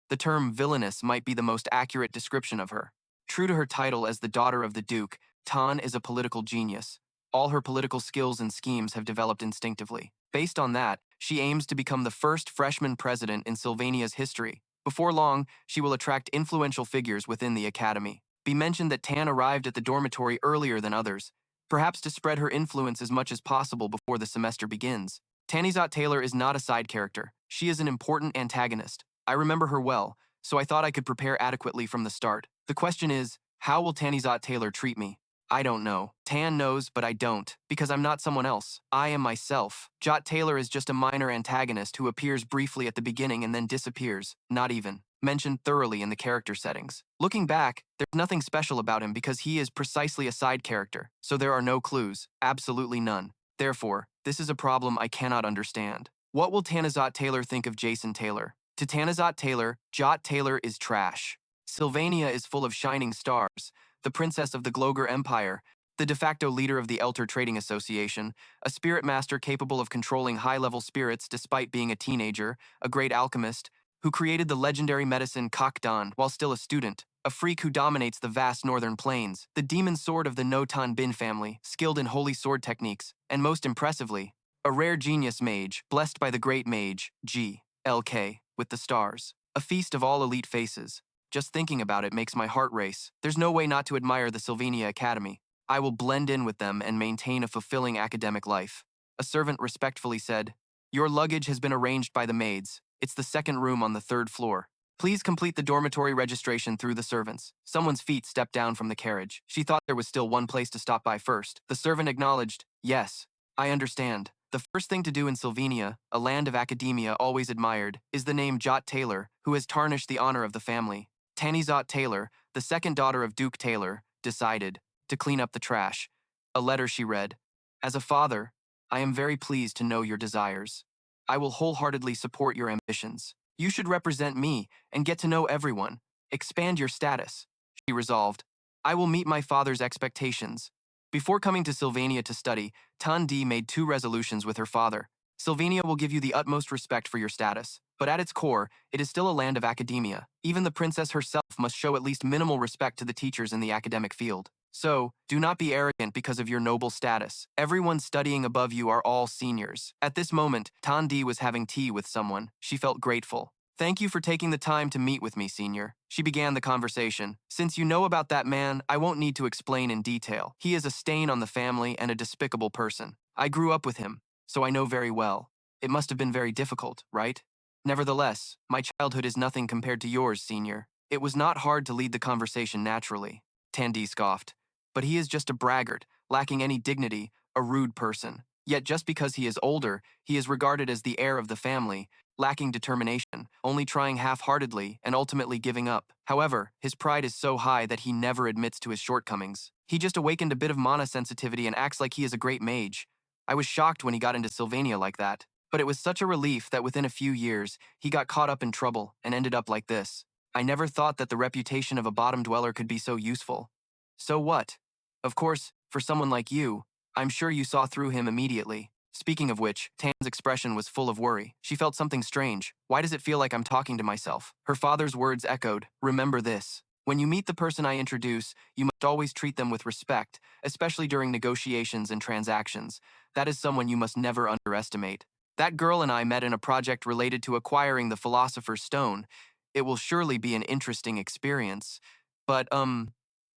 The term villainous might be the most accurate description of her. True to her title as the daughter of the Duke, Tan is a political genius. All her political skills and schemes have developed instinctively. Based on that, she aims to become the first freshman president in Sylvania's history. Before long, she will attract influential figures within the academy. Be mentioned that Tan arrived at the dormitory earlier than others, perhaps to spread her influence as much as possible before the semester begins. Tandee Taylor is not a side character. She is an important antagonist. I remember her well, so I thought I could prepare adequately from the start. The question is, how will Tandee Taylor treat me? I don't know. Tan knows, but I don't, because I'm not someone else. I am myself. Jot Taylor is just a minor antagonist who appears briefly at the beginning and then disappears, not even mentioned thoroughly in the character settings. Looking back, there's nothing special about him because he is precisely a side character, so there are no clues, absolutely none. Therefore, this is a problem I cannot understand. What will Tandee Taylor think of Jason Taylor? To Tandee Taylor, Jot Taylor is trash. Sylvania is full of shining stars, the princess of the Gloger Empire, the de facto leader of the Elter Trading Association, a spirit master capable of controlling high-level spirits despite being a teenager, a great alchemist, who created the legendary medicine Kakdan while still a student, a freak who dominates the vast northern plains, the demon sword of the Notan Bin family, skilled in holy sword techniques, and most impressively, a rare genius mage, blessed by the great mage, G.L.K., with the stars. A feast of all elite faces. Just thinking about it makes my heart race. There's no way not to admire the Sylvania Academy. I will blend in with them and maintain a fulfilling academic life. A servant respectfully said, Your luggage has been arranged by the maids. It's the second room on the third floor. Please complete the dormitory registration through the servants. Someone's feet stepped down from the carriage. She thought there was still one place to stop by first. The servant acknowledged, Yes, I understand. The first thing to do in Sylvania, a land of academia always admired, is the name Jot Taylor, who has tarnished the honor of the family. Tandee Taylor, the second daughter of Duke Taylor, decided to clean up the trash. A letter she read. As a father, I am very pleased to know your desires. I will wholeheartedly support your ambitions. You should represent me and get to know everyone. Expand your status. She resolved. I will meet my father's expectations. Before coming to Sylvania to study, Tandee made 2 resolutions with her father. Sylvania will give you the utmost respect for your status, but at its core, it is still a land of academia. Even the princess herself must show at least minimal respect to the teachers in the academic field. So, do not be arrogant because of your noble status. Everyone studying above you are all seniors. At this moment, Tandee was having tea with someone. She felt grateful. Thank you for taking the time to meet with me, senior. She began the conversation. Since you know about that man, I won't need to explain in detail. He is a stain on the family and a despicable person. I grew up with him, so I know very well. It must have been very difficult, right? Nevertheless, my childhood is nothing compared to yours, senior. It was not hard to lead the conversation naturally. Tandee scoffed. But he is just a braggart, lacking any dignity, a rude person. Yet just because he is older, he is regarded as the heir of the family, lacking determination, only trying half-heartedly, and ultimately giving up. However, his pride is so high that he never admits to his shortcomings. He just awakened a bit of mana sensitivity and acts like he is a great mage. I was shocked when he got into Sylvania like that. But it was such a relief that within a few years, he got caught up in trouble and ended up like this. I never thought that the reputation of a bottom dweller could be so useful. So what? Of course, for someone like you, I'm sure you saw through him immediately. Speaking of which, Tan's expression was full of worry. She felt something strange. Why does it feel like I'm talking to myself? Her father's words echoed, remember this. When you meet the person I introduce, you must always treat them with respect, especially during negotiations and transactions. That is someone you must never underestimate. That girl and I met in a project related to acquiring the Philosopher's Stone. It will surely be an interesting experience. But,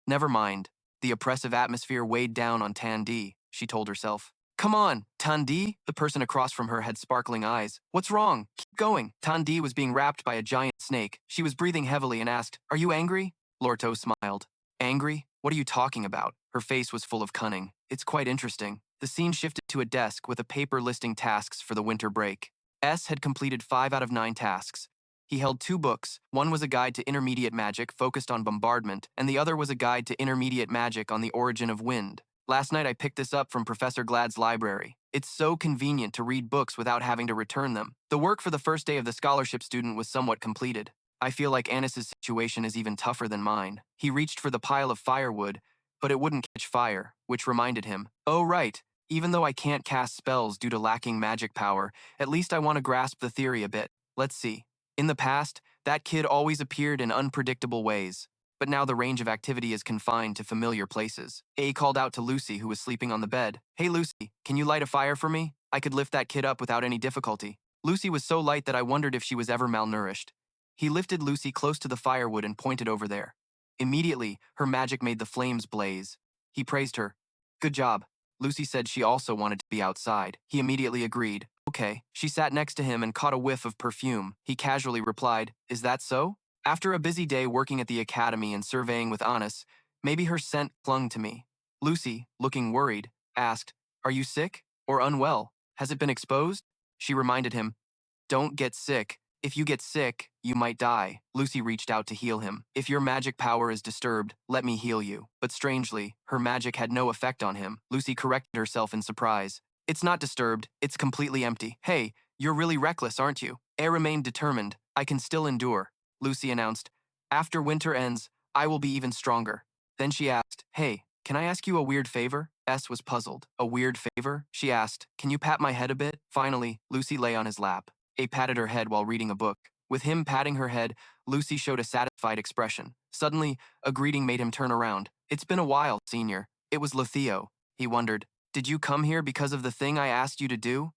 never mind. The oppressive atmosphere weighed down on Tandee, she told herself. Come on, Tandee? The person across from her had sparkling eyes. What's wrong? Keep going. Tandee was being wrapped by a giant snake. She was breathing heavily and asked, Are you angry? Lortell smiled. Angry? What are you talking about? Her face was full of cunning. It's quite interesting. The scene shifted to a desk with a paper listing tasks for the winter break. S had completed 5 out of 9 tasks. He held 2 books. One was a guide to intermediate magic focused on bombardment, and the other was a guide to intermediate magic on the origin of wind. Last night I picked this up from Professor Glad's library. It's so convenient to read books without having to return them. The work for the first day of the scholarship student was somewhat completed. I feel like Anis's situation is even tougher than mine. He reached for the pile of firewood, but it wouldn't catch fire, which reminded him, oh right, even though I can't cast spells due to lacking magic power, at least I want to grasp the theory a bit. Let's see. In the past, that kid always appeared in unpredictable ways, but now the range of activity is confined to familiar places. A called out to Lucy, who was sleeping on the bed. Hey Lucy, can you light a fire for me? I could lift that kid up without any difficulty. Lucy was so light that I wondered if she was ever malnourished. He lifted Lucy close to the firewood and pointed over there. Immediately, her magic made the flames blaze. He praised her. Good job. Lucy said she also wanted to be outside. He immediately agreed. Okay. She sat next to him and caught a whiff of perfume. He casually replied, Is that so? After a busy day working at the academy and surveying with Anis, maybe her scent clung to me. Lucy, looking worried, asked, Are you sick or unwell? Has it been exposed? She reminded him, Don't get sick. If you get sick, you might die. Lucy reached out to heal him. If your magic power is disturbed, let me heal you. But strangely, her magic had no effect on him. Lucy corrected herself in surprise. It's not disturbed, it's completely empty. Hey, you're really reckless, aren't you? A remained determined. I can still endure. Lucy announced, After winter ends, I will be even stronger. Then she asked, Hey, can I ask you a weird favor? S was puzzled. A weird favor? She asked, Can you pat my head a bit? Finally, Lucy lay on his lap. A patted her head while reading a book. With him patting her head, Lucy showed a satisfied expression. Suddenly, a greeting made him turn around. It's been a while, senior. It was Letheo. He wondered, Did you come here because of the thing I asked you to do?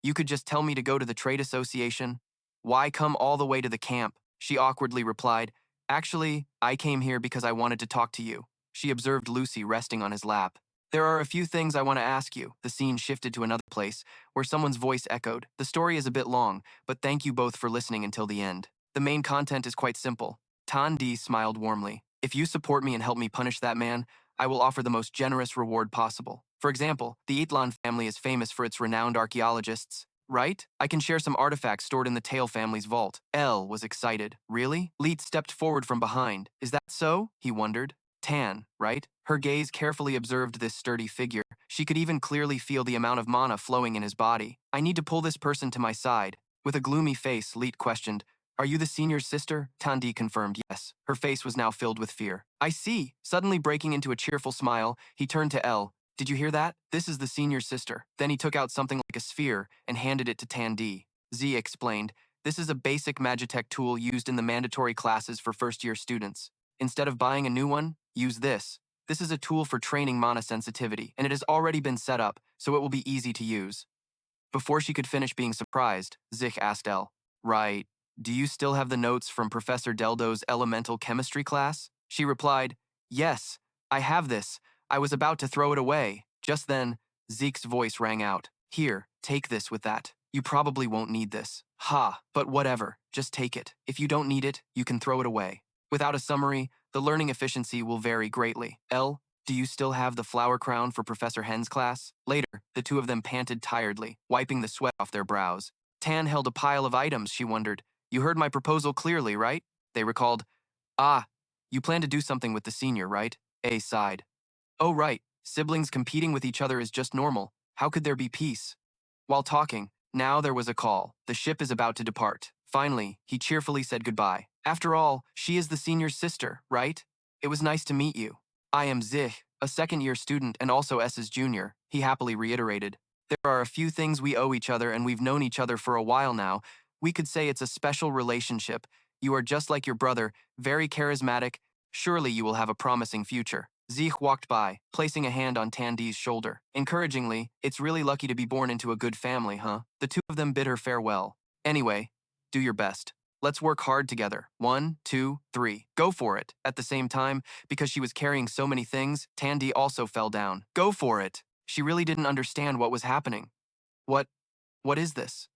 You could just tell me to go to the trade association. Why come all the way to the camp? She awkwardly replied, Actually, I came here because I wanted to talk to you. She observed Lucy resting on his lap. There are a few things I want to ask you. The scene shifted to another place, where someone's voice echoed. The story is a bit long, but thank you both for listening until the end. The main content is quite simple. Tandee smiled warmly. If you support me and help me punish that man, I will offer the most generous reward possible. For example, the Itlan family is famous for its renowned archaeologists. Right? I can share some artifacts stored in the Tail family's vault. Elle was excited. Really? Leet stepped forward from behind. Is that so? He wondered. Tan, right? Her gaze carefully observed this sturdy figure. She could even clearly feel the amount of mana flowing in his body. I need to pull this person to my side. With a gloomy face, Leet questioned, Are you the senior's sister? Tandee confirmed yes. Her face was now filled with fear. I see. Suddenly breaking into a cheerful smile, he turned to Elle. Did you hear that? This is the senior's sister. Then he took out something like a sphere and handed it to Tandee. Z explained, This is a basic Magitech tool used in the mandatory classes for first-year students. Instead of buying a new one, use this. This is a tool for training mana sensitivity, and it has already been set up, so it will be easy to use. Before she could finish being surprised, Zeke asked Elle, "Right, do you still have the notes from Professor Deldo's elemental chemistry class?" She replied, "Yes, I have this. I was about to throw it away." Just then, Zeke's voice rang out. "Here, take this with that. You probably won't need this." "Ha, but whatever, just take it. If you don't need it, you can throw it away." Without a summary, the learning efficiency will vary greatly. Elle, do you still have the flower crown for Professor Hen's class? Later, the two of them panted tiredly, wiping the sweat off their brows. Tan held a pile of items, she wondered. "You heard my proposal clearly, right?" They recalled. "Ah, you plan to do something with the senior, right?" A sighed. "Oh, right. Siblings competing with each other is just normal. How could there be peace?" While talking, now there was a call. The ship is about to depart. Finally, he cheerfully said goodbye. "After all, she is the senior's sister, right? It was nice to meet you." "I am Zeke, a second-year student and also S's junior," he happily reiterated. "There are a few things we owe each other and we've known each other for a while now. We could say it's a special relationship. You are just like your brother, very charismatic. Surely you will have a promising future." Zeke walked by, placing a hand on Tandee's shoulder. Encouragingly, "It's really lucky to be born into a good family, huh?" The two of them bid her farewell. "Anyway, do your best. Let's work hard together. 1, 2, 3. Go for it." At the same time, because she was carrying so many things, Tandee also fell down. "Go for it." She really didn't understand what was happening. What is this?"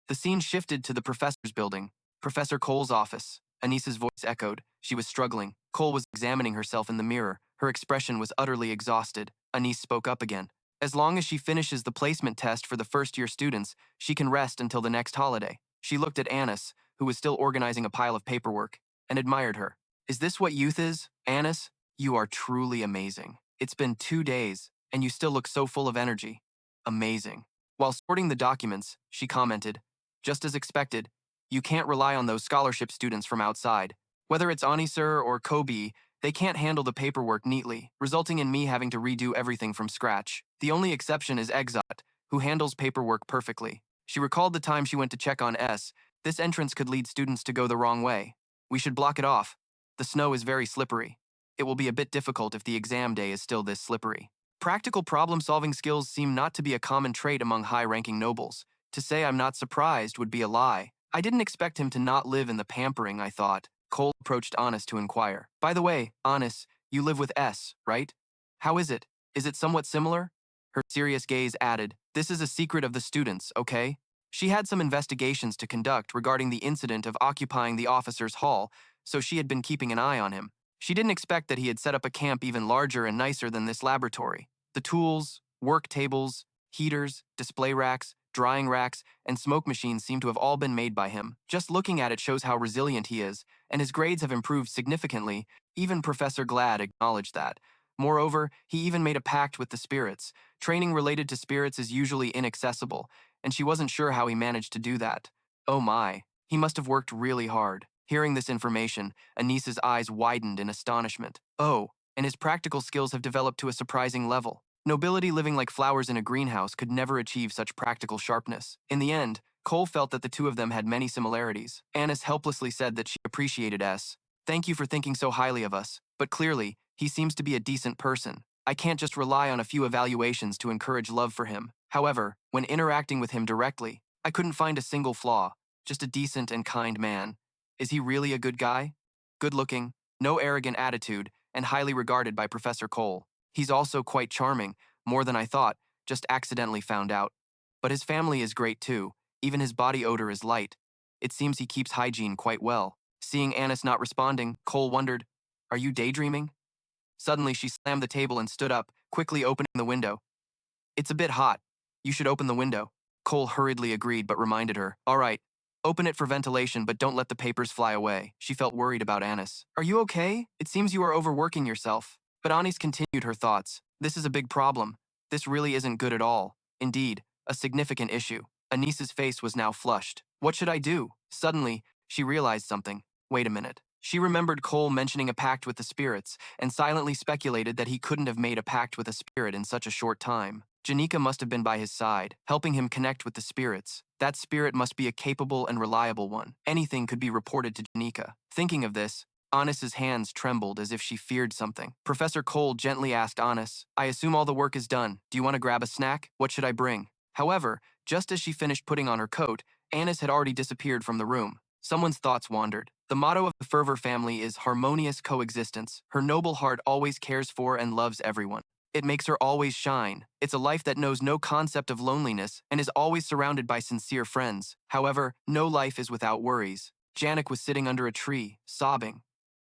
The scene shifted to the professor's building. Professor Cole's office. Anissa's voice echoed. She was struggling. Cole was examining herself in the mirror. Her expression was utterly exhausted. Anisse spoke up again. "As long as she finishes the placement test for the first-year students, she can rest until the next holiday." She looked at Annis, who was still organizing a pile of paperwork, and admired her. "Is this what youth is? Annis, you are truly amazing. It's been 2 days, and you still look so full of energy. Amazing." While sorting the documents, she commented, "Just as expected, you can't rely on those scholarship students from outside. Whether it's Anisur or Kobe, they can't handle the paperwork neatly, resulting in me having to redo everything from scratch. The only exception is Exot, who handles paperwork perfectly." She recalled the time she went to check on S. "This entrance could lead students to go the wrong way. We should block it off. The snow is very slippery. It will be a bit difficult if the exam day is still this slippery." Practical problem-solving skills seem not to be a common trait among high-ranking nobles. To say I'm not surprised would be a lie. I didn't expect him to not live in the pampering, I thought. Cole approached Anis to inquire. "By the way, Anis, you live with S, right? How is it? Is it somewhat similar?" Her serious gaze added, "This is a secret of the students, okay?" She had some investigations to conduct regarding the incident of occupying the officers' hall, so she had been keeping an eye on him. She didn't expect that he had set up a camp even larger and nicer than this laboratory. The tools, work tables, heaters, display racks, drying racks, and smoke machines seem to have all been made by him. Just looking at it shows how resilient he is, and his grades have improved significantly. Even Professor Glad acknowledged that. Moreover, he even made a pact with the spirits. Training related to spirits is usually inaccessible, and she wasn't sure how he managed to do that. Oh my, he must have worked really hard. Hearing this information, Anissa's eyes widened in astonishment. Oh, and his practical skills have developed to a surprising level. Nobility living like flowers in a greenhouse could never achieve such practical sharpness. In the end, Cole felt that the two of them had many similarities. Anis helplessly said that she appreciated S. "Thank you for thinking so highly of us, but clearly, he seems to be a decent person. I can't just rely on a few evaluations to encourage love for him. However, when interacting with him directly, I couldn't find a single flaw, just a decent and kind man. Is he really a good guy? Good-looking, no arrogant attitude, and highly regarded by Professor Cole. He's also quite charming, more than I thought, just accidentally found out. But his family is great too, even his body odor is light. It seems he keeps hygiene quite well." Seeing Anis not responding, Cole wondered, "Are you daydreaming?" Suddenly she slammed the table and stood up, quickly opening the window. "It's a bit hot. You should open the window." Cole hurriedly agreed but reminded her, "All right, open it for ventilation but don't let the papers fly away." She felt worried about Anis. "Are you okay? It seems you are overworking yourself." But Anis continued her thoughts. "This is a big problem. This really isn't good at all. Indeed, a significant issue." Anis's face was now flushed. "What should I do?" Suddenly, she realized something. Wait a minute. She remembered Cole mentioning a pact with the spirits, and silently speculated that he couldn't have made a pact with a spirit in such a short time. Janica must have been by his side, helping him connect with the spirits. That spirit must be a capable and reliable one. Anything could be reported to Janica. Thinking of this, Anis's hands trembled as if she feared something. Professor Cole gently asked Anis, I assume all the work is done. Do you want to grab a snack? What should I bring? However, just as she finished putting on her coat, Anis had already disappeared from the room. Someone's thoughts wandered. The motto of the Fervor family is harmonious coexistence. Her noble heart always cares for and loves everyone. It makes her always shine. It's a life that knows no concept of loneliness and is always surrounded by sincere friends. However, no life is without worries. Janica was sitting under a tree, sobbing.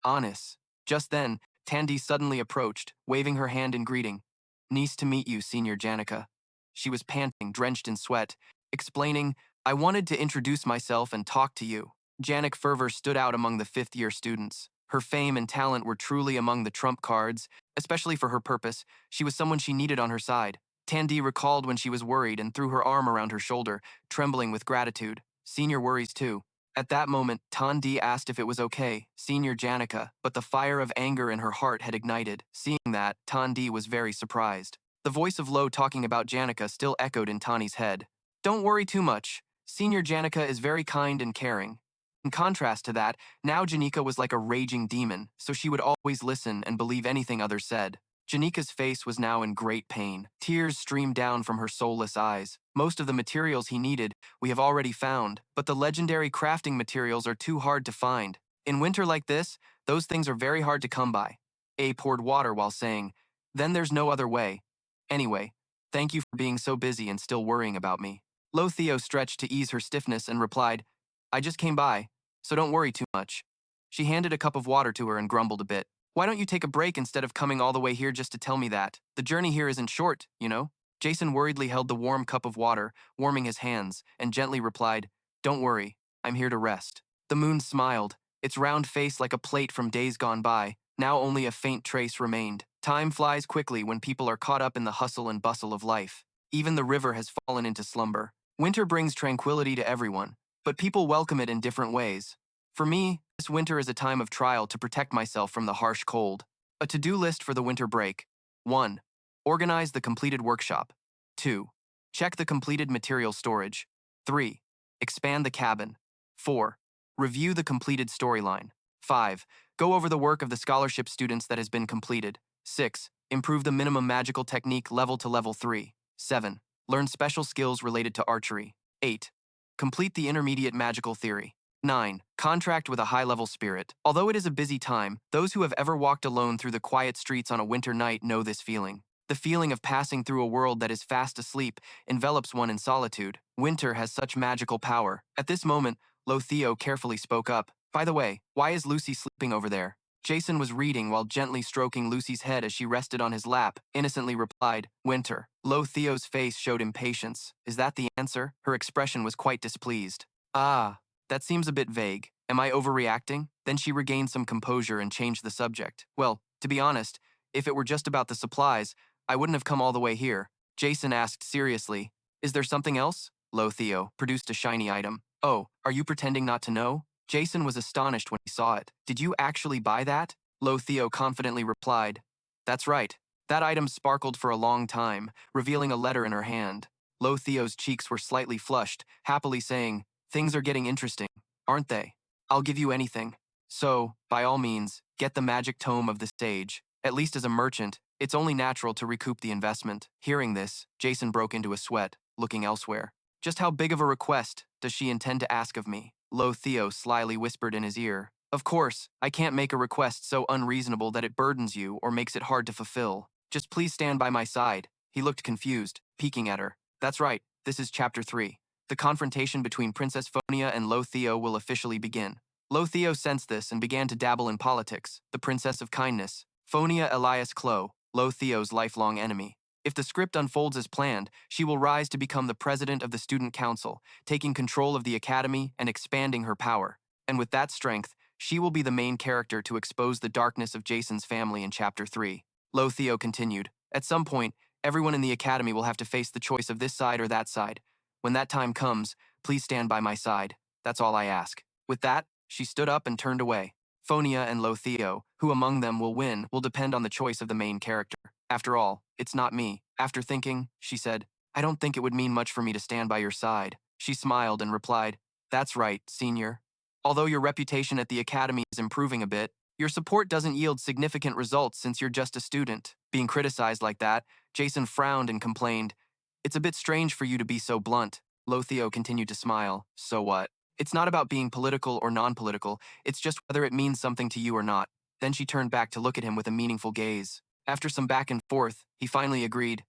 Anis. Just then, Tandee suddenly approached, waving her hand in greeting. Nice to meet you, Senior Janica. She was panting, drenched in sweat, explaining, I wanted to introduce myself and talk to you. Janica Fervor stood out among the fifth-year students. Her fame and talent were truly among the trump cards, especially for her purpose. She was someone she needed on her side. Tandee recalled when she was worried and threw her arm around her shoulder, trembling with gratitude. Senior worries too. At that moment, Tandee asked if it was okay, Senior Janica, but the fire of anger in her heart had ignited. Seeing that, Tandee was very surprised. The voice of Lo talking about Janica still echoed in Tani's head. Don't worry too much. Senior Janica is very kind and caring. In contrast to that, now Janica was like a raging demon, so she would always listen and believe anything others said. Janica's face was now in great pain. Tears streamed down from her soulless eyes. Most of the materials he needed, we have already found, but the legendary crafting materials are too hard to find. In winter like this, those things are very hard to come by. A poured water while saying, then there's no other way. Anyway, thank you for being so busy and still worrying about me. Lortell stretched to ease her stiffness and replied, I just came by, so don't worry too much. She handed a cup of water to her and grumbled a bit. Why don't you take a break instead of coming all the way here just to tell me that? The journey here isn't short, you know? Jason worriedly held the warm cup of water, warming his hands, and gently replied, Don't worry, I'm here to rest. The moon smiled, its round face like a plate from days gone by. Now only a faint trace remained. Time flies quickly when people are caught up in the hustle and bustle of life. Even the river has fallen into slumber. Winter brings tranquility to everyone, but people welcome it in different ways. For me, this winter is a time of trial to protect myself from the harsh cold. A to-do list for the winter break. 1. Organize the completed workshop. 2. Check the completed material storage. 3. Expand the cabin. 4. Review the completed storyline. 5. Go over the work of the scholarship students that has been completed. 6. Improve the minimum magical technique level to level 3. 7. Learn special skills related to archery. 8. Complete the intermediate magical theory. 9. Contract with a high-level spirit. Although it is a busy time, those who have ever walked alone through the quiet streets on a winter night know this feeling. The feeling of passing through a world that is fast asleep envelops one in solitude. Winter has such magical power. At this moment, Lortell carefully spoke up. By the way, why is Lucy sleeping over there? Jason was reading while gently stroking Lucy's head as she rested on his lap, innocently replied, Winter. Lortell's face showed impatience. Is that the answer? Her expression was quite displeased. Ah. That seems a bit vague. Am I overreacting? Then she regained some composure and changed the subject. Well, to be honest, if it were just about the supplies, I wouldn't have come all the way here. Jason asked seriously, Is there something else? Lortell produced a shiny item. Oh, are you pretending not to know? Jason was astonished when he saw it. Did you actually buy that? Lortell confidently replied, That's right. That item sparkled for a long time, revealing a letter in her hand. Lortell's cheeks were slightly flushed, happily saying, Things are getting interesting, aren't they? I'll give you anything. So, by all means, get the magic tome of the sage. At least as a merchant, it's only natural to recoup the investment. Hearing this, Jason broke into a sweat, looking elsewhere. Just how big of a request does she intend to ask of me? Lortell slyly whispered in his ear. Of course, I can't make a request so unreasonable that it burdens you or makes it hard to fulfill. Just please stand by my side. He looked confused, peeking at her. That's right, this is Chapter 3. The confrontation between Princess Sylvania and Lortell will officially begin. Lortell sensed this and began to dabble in politics, the Princess of Kindness. Sylvania Elias Clo, Lortell's lifelong enemy. If the script unfolds as planned, she will rise to become the president of the Student Council, taking control of the academy and expanding her power. And with that strength, she will be the main character to expose the darkness of Jason's family in Chapter 3. Lortell continued, At some point, everyone in the academy will have to face the choice of this side or that side. When that time comes, please stand by my side. That's all I ask. With that, she stood up and turned away. Sylvania and Lortell, who among them will win, will depend on the choice of the main character. After all, it's not me. After thinking, she said, I don't think it would mean much for me to stand by your side. She smiled and replied, That's right, senior. Although your reputation at the academy is improving a bit, Your support doesn't yield significant results since you're just a student. Being criticized like that, Jason frowned and complained, "It's a bit strange for you to be so blunt." Lothio continued to smile. "So what? It's not about being political or non-political, it's just whether it means something to you or not." Then she turned back to look at him with a meaningful gaze. After some back and forth, he finally agreed.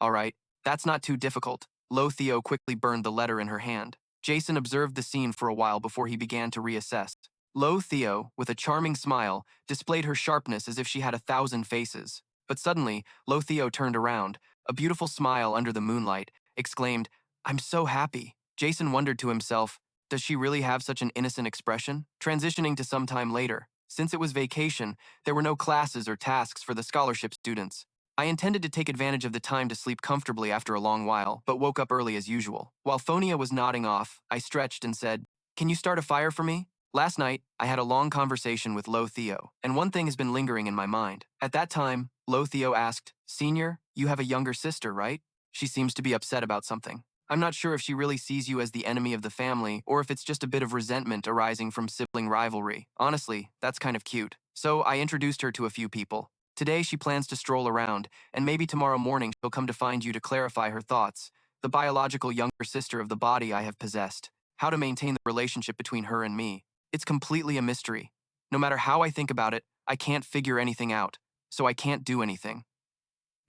"All right, that's not too difficult." Lothio quickly burned the letter in her hand. Jason observed the scene for a while before he began to reassess. Lothio, with a charming smile, displayed her sharpness as if she had 1,000 faces. But suddenly, Lothio turned around, a beautiful smile under the moonlight, exclaimed, "I'm so happy." Jason wondered to himself, does she really have such an innocent expression? Transitioning to some time later. Since it was vacation, there were no classes or tasks for the scholarship students. I intended to take advantage of the time to sleep comfortably after a long while, but woke up early as usual. While Phonia was nodding off, I stretched and said, "Can you start a fire for me?" Last night, I had a long conversation with Lothio, and one thing has been lingering in my mind. At that time, Lothio asked, "Senior, you have a younger sister, right? She seems to be upset about something. I'm not sure if she really sees you as the enemy of the family, or if it's just a bit of resentment arising from sibling rivalry. Honestly, that's kind of cute." So I introduced her to a few people. Today she plans to stroll around, and maybe tomorrow morning she'll come to find you to clarify her thoughts. The biological younger sister of the body I have possessed. How to maintain the relationship between her and me. It's completely a mystery. No matter how I think about it, I can't figure anything out, so I can't do anything.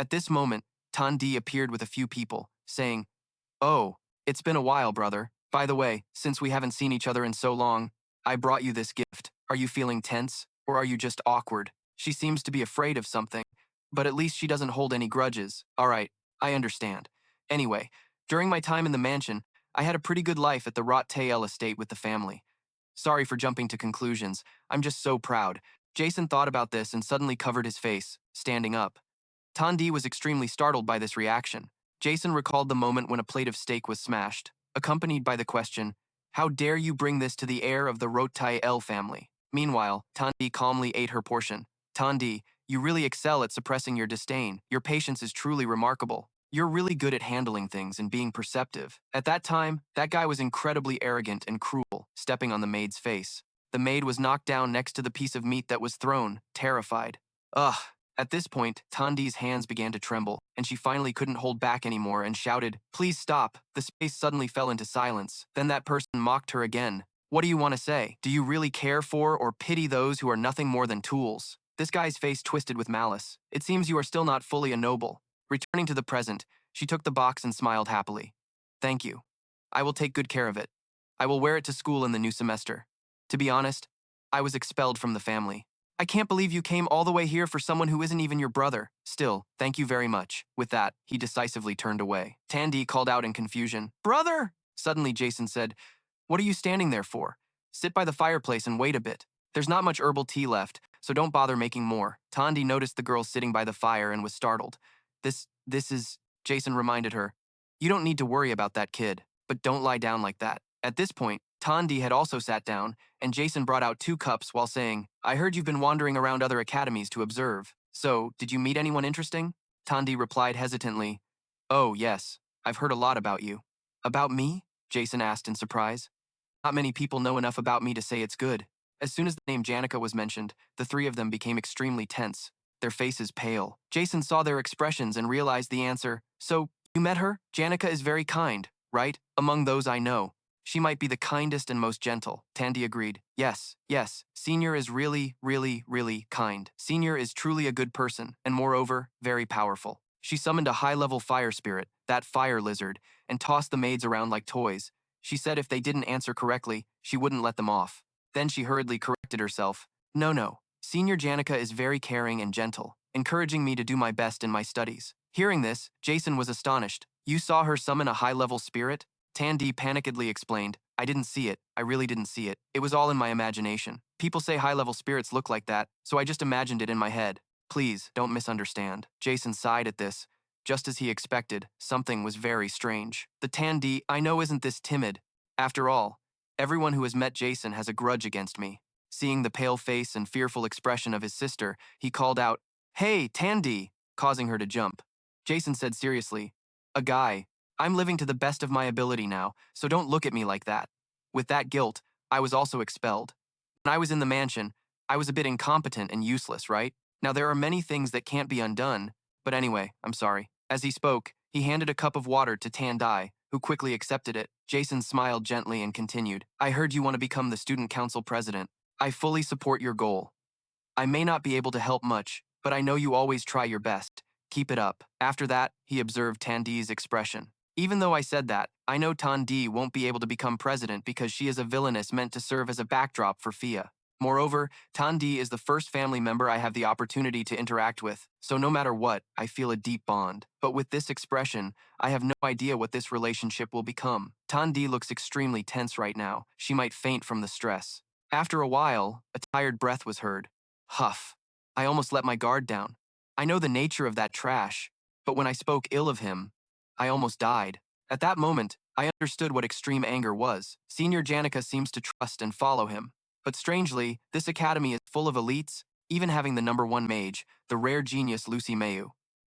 At this moment, Tandee appeared with a few people, saying, "Oh, it's been a while, brother. By the way, since we haven't seen each other in so long, I brought you this gift. Are you feeling tense, or are you just awkward?" She seems to be afraid of something, but at least she doesn't hold any grudges. All right, I understand. Anyway, during my time in the mansion, I had a pretty good life at the Lortell estate with the family. Sorry for jumping to conclusions. I'm just so proud. Jason thought about this and suddenly covered his face, standing up. Tandee was extremely startled by this reaction. Jason recalled the moment when a plate of steak was smashed, accompanied by the question, "How dare you bring this to the heir of the Lortell family?" Meanwhile, Tandee calmly ate her portion. "Tandee, you really excel at suppressing your disdain. Your patience is truly remarkable. You're really good at handling things and being perceptive." At that time, that guy was incredibly arrogant and cruel, stepping on the maid's face. The maid was knocked down next to the piece of meat that was thrown, terrified. Ugh. At this point, Tandee's hands began to tremble, and she finally couldn't hold back anymore and shouted, "Please stop." The space suddenly fell into silence. Then that person mocked her again. "What do you want to say? Do you really care for or pity those who are nothing more than tools?" This guy's face twisted with malice. "It seems you are still not fully a noble." Returning to the present, she took the box and smiled happily. "Thank you. I will take good care of it. I will wear it to school in the new semester. To be honest, I was expelled from the family. I can't believe you came all the way here for someone who isn't even your brother. Still, thank you very much." With that, he decisively turned away. Tandee called out in confusion, "Brother!" Suddenly, Jason said, "What are you standing there for? Sit by the fireplace and wait a bit. There's not much herbal tea left, so don't bother making more." Tandee noticed the girl sitting by the fire and was startled. This is, Jason reminded her. "You don't need to worry about that kid, but don't lie down like that." At this point, Tandee had also sat down, and Jason brought out 2 cups while saying, "I heard you've been wandering around other academies to observe. So, did you meet anyone interesting?" Tandee replied hesitantly, "Oh, yes, I've heard a lot about you." "About me?" Jason asked in surprise. "Not many people know enough about me to say it's good." As soon as the name Janica was mentioned, the 3 of them became extremely tense, their faces pale. Jason saw their expressions and realized the answer. "So, you met her? Janica is very kind, right? Among those I know. She might be the kindest and most gentle." Tandee agreed. Yes, Senior is really, really, really kind. Senior is truly a good person, and moreover, very powerful." She summoned a high-level fire spirit, that fire lizard, and tossed the maids around like toys. She said if they didn't answer correctly, she wouldn't let them off. Then she hurriedly corrected herself. No. Senior Janica is very caring and gentle, encouraging me to do my best in my studies." Hearing this, Jason was astonished. "You saw her summon a high-level spirit?" Tandee panikedly explained, "I didn't see it. I really didn't see it. It was all in my imagination. People say high-level spirits look like that, so I just imagined it in my head. Please, don't misunderstand." Jason sighed at this. Just as he expected, something was very strange. The Tandee I know isn't this timid. After all, everyone who has met Jason has a grudge against me. Seeing the pale face and fearful expression of his sister, he called out, "Hey, Tandee," causing her to jump. Jason said seriously, "A guy. I'm living to the best of my ability now, so don't look at me like that." With that guilt, I was also expelled. When I was in the mansion, I was a bit incompetent and useless, right? Now there are many things that can't be undone, but anyway, I'm sorry. As he spoke, he handed a cup of water to Tandee, who quickly accepted it. Jason smiled gently and continued, I heard you want to become the student council president. I fully support your goal. I may not be able to help much, but I know you always try your best. Keep it up. After that, he observed Tandee's expression. Even though I said that, I know Tandee won't be able to become president because she is a villainess meant to serve as a backdrop for Fia. Moreover, Tandee is the first family member I have the opportunity to interact with, so no matter what, I feel a deep bond. But with this expression, I have no idea what this relationship will become. Tandee looks extremely tense right now. She might faint from the stress. After a while, a tired breath was heard. Huff. I almost let my guard down. I know the nature of that trash, but when I spoke ill of him, I almost died. At that moment, I understood what extreme anger was. Senior Janica seems to trust and follow him. But strangely, this academy is full of elites, even having the #1 mage, the rare genius Lucy Mayu.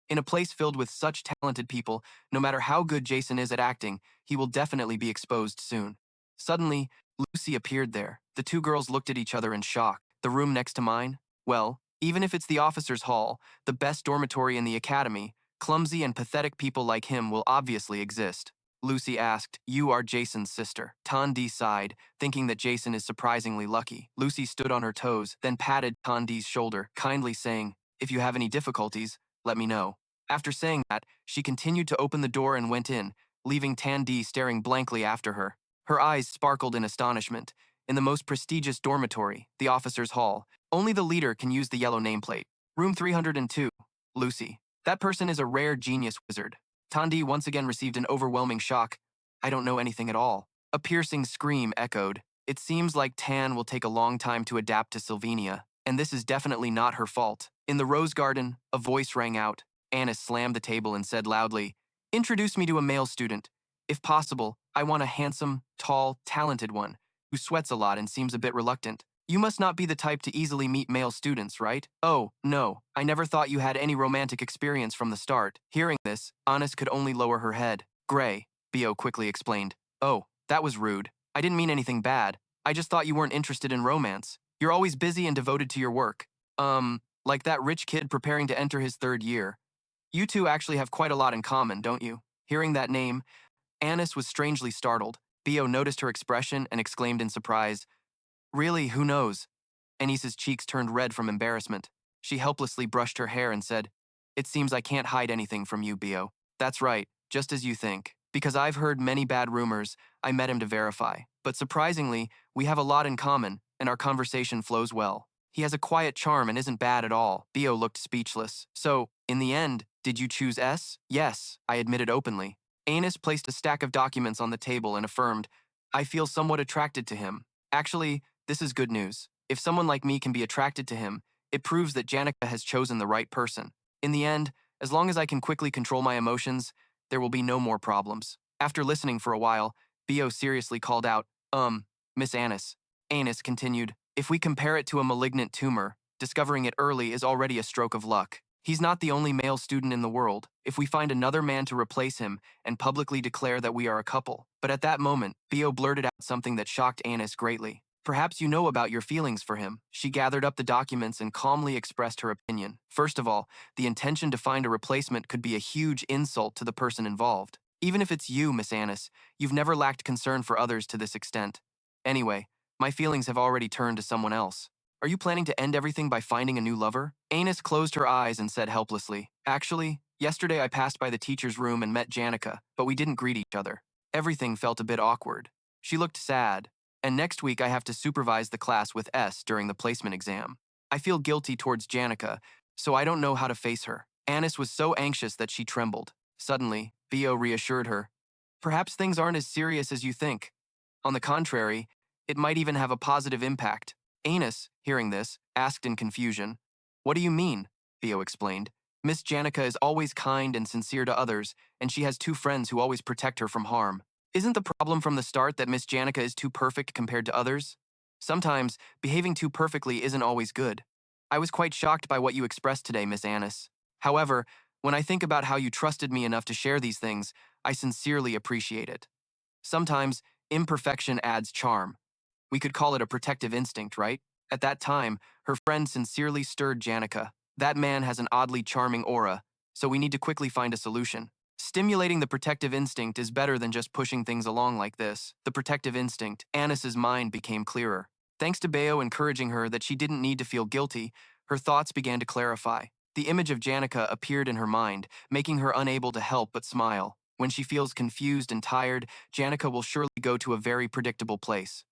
In a place filled with such talented people, no matter how good Jason is at acting, he will definitely be exposed soon. Suddenly, Lucy appeared there. The two girls looked at each other in shock. The room next to mine? Well, even if it's the officers' hall, the best dormitory in the academy, clumsy and pathetic people like him will obviously exist. Lucy asked, You are Jason's sister. Tandee sighed, thinking that Jason is surprisingly lucky. Lucy stood on her toes, then patted Tandee's shoulder, kindly saying, If you have any difficulties, let me know. After saying that, she continued to open the door and went in, leaving Tandee staring blankly after her. Her eyes sparkled in astonishment. In the most prestigious dormitory, the officers' hall, only the leader can use the yellow nameplate. Room 302. Lucy. That person is a rare genius wizard. Tandee once again received an overwhelming shock. I don't know anything at all. A piercing scream echoed. It seems like Tan will take a long time to adapt to Sylvania, and this is definitely not her fault. In the rose garden, a voice rang out. Annis slammed the table and said loudly, Introduce me to a male student. If possible, I want a handsome, tall, talented one, who sweats a lot and seems a bit reluctant. You must not be the type to easily meet male students, right? Oh, no, I never thought you had any romantic experience from the start. Hearing this, Annis could only lower her head. Gray, Bio quickly explained. Oh, that was rude. I didn't mean anything bad. I just thought you weren't interested in romance. You're always busy and devoted to your work. Like that rich kid preparing to enter his 3rd year. You two actually have quite a lot in common, don't you? Hearing that name, Annis was strangely startled. Bio noticed her expression and exclaimed in surprise, Really, who knows? Anis's cheeks turned red from embarrassment. She helplessly brushed her hair and said, It seems I can't hide anything from you, Bio. That's right, just as you think. Because I've heard many bad rumors, I met him to verify. But surprisingly, we have a lot in common, and our conversation flows well. He has a quiet charm and isn't bad at all. Bio looked speechless. So, in the end, did you choose S? Yes, I admitted openly. Anis placed a stack of documents on the table and affirmed, I feel somewhat attracted to him. Actually, this is good news. If someone like me can be attracted to him, it proves that Janica has chosen the right person. In the end, as long as I can quickly control my emotions, there will be no more problems. After listening for a while, Bio seriously called out, Miss Annis. Annis continued, If we compare it to a malignant tumor, discovering it early is already a stroke of luck. He's not the only male student in the world. If we find another man to replace him and publicly declare that we are a couple. But at that moment, Bio blurted out something that shocked Annis greatly. Perhaps you know about your feelings for him. She gathered up the documents and calmly expressed her opinion. First of all, the intention to find a replacement could be a huge insult to the person involved. Even if it's you, Miss Annis, you've never lacked concern for others to this extent. Anyway, my feelings have already turned to someone else. Are you planning to end everything by finding a new lover? Annis closed her eyes and said helplessly, Actually, yesterday I passed by the teacher's room and met Janica, but we didn't greet each other. Everything felt a bit awkward. She looked sad. And next week I have to supervise the class with S during the placement exam. I feel guilty towards Janica, so I don't know how to face her. Annis was so anxious that she trembled. Suddenly, Bio reassured her. Perhaps things aren't as serious as you think. On the contrary, it might even have a positive impact. Annis, hearing this, asked in confusion. What do you mean? Bio explained. Miss Janica is always kind and sincere to others, and she has 2 friends who always protect her from harm. Isn't the problem from the start that Miss Janica is too perfect compared to others? Sometimes, behaving too perfectly isn't always good. I was quite shocked by what you expressed today, Miss Annis. However, when I think about how you trusted me enough to share these things, I sincerely appreciate it. Sometimes, imperfection adds charm. We could call it a protective instinct, right? At that time, her friend sincerely stirred Janica. That man has an oddly charming aura, so we need to quickly find a solution. Stimulating the protective instinct is better than just pushing things along like this. The protective instinct, Anis's mind became clearer. Thanks to Bayo encouraging her that she didn't need to feel guilty, her thoughts began to clarify. The image of Janica appeared in her mind, making her unable to help but smile. When she feels confused and tired, Janica will surely go to a very predictable place.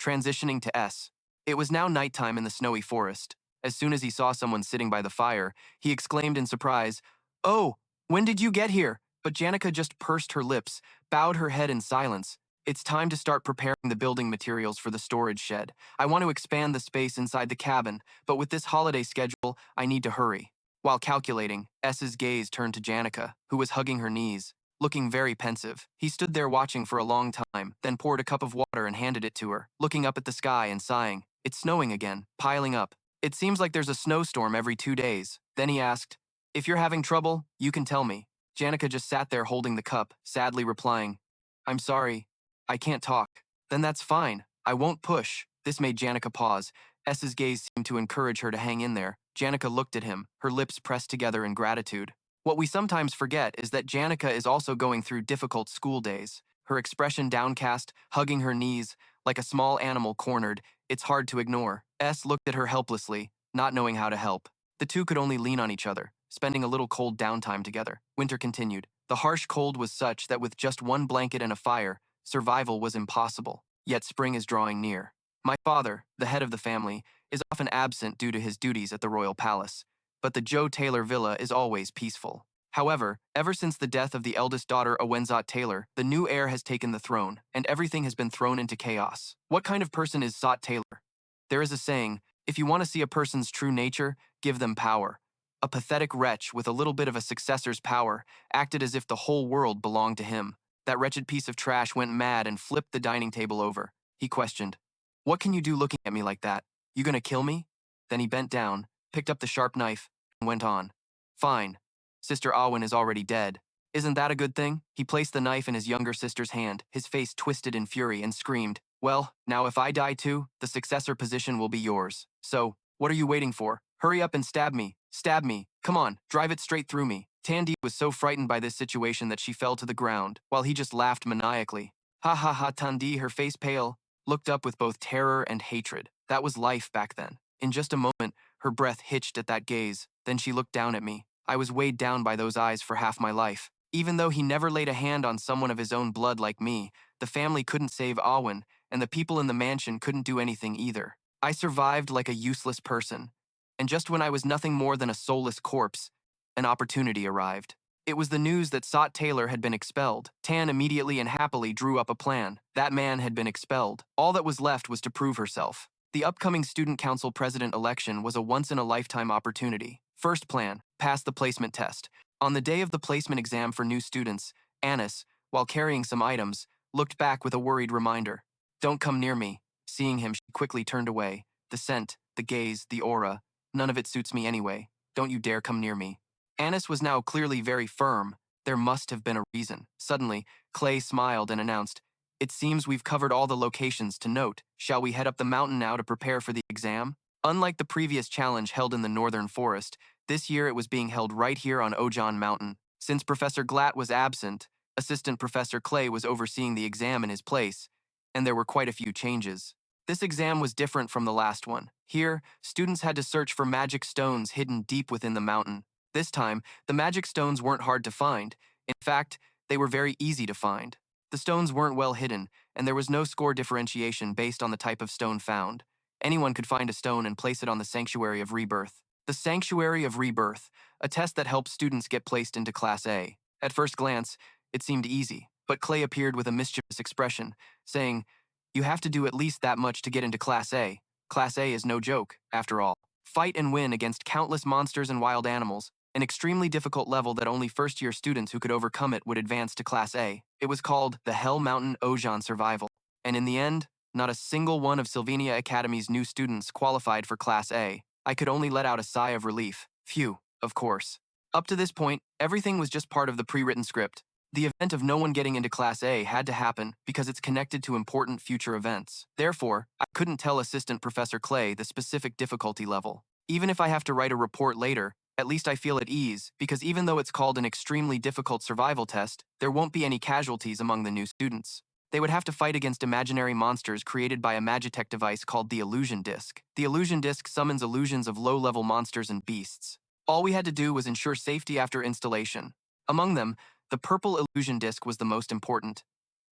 Transitioning to S. It was now nighttime in the snowy forest. As soon as he saw someone sitting by the fire, he exclaimed in surprise, "Oh, when did you get here?" But Janica just pursed her lips, bowed her head in silence. "It's time to start preparing the building materials for the storage shed. I want to expand the space inside the cabin, but with this holiday schedule, I need to hurry." While calculating, S's gaze turned to Janica, who was hugging her knees, looking very pensive. He stood there watching for a long time, then poured a cup of water and handed it to her, looking up at the sky and sighing. "It's snowing again, piling up. It seems like there's a snowstorm every 2 days." Then he asked, "If you're having trouble, you can tell me." Janica just sat there holding the cup, sadly replying, "I'm sorry, I can't talk." "Then that's fine. I won't push." This made Janica pause. S's gaze seemed to encourage her to hang in there. Janica looked at him, her lips pressed together in gratitude. What we sometimes forget is that Janica is also going through difficult school days. Her expression downcast, hugging her knees, like a small animal cornered, it's hard to ignore. S looked at her helplessly, not knowing how to help. The two could only lean on each other, spending a little cold downtime together. Winter continued. The harsh cold was such that with just one blanket and a fire, survival was impossible. Yet spring is drawing near. My father, the head of the family, is often absent due to his duties at the royal palace, but the Joe Taylor villa is always peaceful. However, ever since the death of the eldest daughter Awenzat Taylor, the new heir has taken the throne, and everything has been thrown into chaos. What kind of person is Sot Taylor? There is a saying, if you want to see a person's true nature, give them power. A pathetic wretch with a little bit of a successor's power acted as if the whole world belonged to him. That wretched piece of trash went mad and flipped the dining table over. He questioned, "What can you do looking at me like that? You gonna kill me?" Then he bent down, picked up the sharp knife, and went on. "Fine. Sister Awen is already dead. Isn't that a good thing?" He placed the knife in his younger sister's hand, his face twisted in fury, and screamed, "Well, now if I die too, the successor position will be yours. So, what are you waiting for? Hurry up and stab me. Stab me. Come on, drive it straight through me." Tandee was so frightened by this situation that she fell to the ground, while he just laughed maniacally. "Ha ha ha." Tandee, her face pale, looked up with both terror and hatred. That was life back then. In just a moment, her breath hitched at that gaze. Then she looked down at me. I was weighed down by those eyes for half my life. Even though he never laid a hand on someone of his own blood like me, the family couldn't save Awen, and the people in the mansion couldn't do anything either. I survived like a useless person. And just when I was nothing more than a soulless corpse, an opportunity arrived. It was the news that Sot Taylor had been expelled. Tan immediately and happily drew up a plan. That man had been expelled. All that was left was to prove herself. The upcoming Student Council President election was a once-in-a-lifetime opportunity. First plan, pass the placement test. On the day of the placement exam for new students, Anis, while carrying some items, looked back with a worried reminder. "Don't come near me." Seeing him, she quickly turned away. The scent, the gaze, the aura, none of it suits me anyway. Don't you dare come near me. Anis was now clearly very firm. There must have been a reason. Suddenly, Clay smiled and announced, "It seems we've covered all the locations to note. Shall we head up the mountain now to prepare for the exam?" Unlike the previous challenge held in the northern forest, this year it was being held right here on Ojan Mountain. Since Professor Glatt was absent, Assistant Professor Clay was overseeing the exam in his place, and there were quite a few changes. This exam was different from the last one. Here, students had to search for magic stones hidden deep within the mountain. This time, the magic stones weren't hard to find. In fact, they were very easy to find. The stones weren't well hidden, and there was no score differentiation based on the type of stone found. Anyone could find a stone and place it on the Sanctuary of Rebirth. The Sanctuary of Rebirth, a test that helps students get placed into Class A. At first glance, it seemed easy, but Clay appeared with a mischievous expression, saying, "You have to do at least that much to get into Class A. Class A is no joke, after all. Fight and win against countless monsters and wild animals, an extremely difficult level that only first-year students who could overcome it would advance to Class A. It was called the Hell Mountain Ojan Survival. And in the end, not a single one of Sylvania Academy's new students qualified for Class A. I could only let out a sigh of relief. Phew, of course. Up to this point, everything was just part of the pre-written script. The event of no one getting into Class A had to happen because it's connected to important future events. Therefore, I couldn't tell Assistant Professor Clay the specific difficulty level. Even if I have to write a report later, at least I feel at ease because even though it's called an extremely difficult survival test, there won't be any casualties among the new students. They would have to fight against imaginary monsters created by a Magitech device called the Illusion Disc. The Illusion Disc summons illusions of low-level monsters and beasts. All we had to do was ensure safety after installation. Among them, the purple illusion disc was the most important.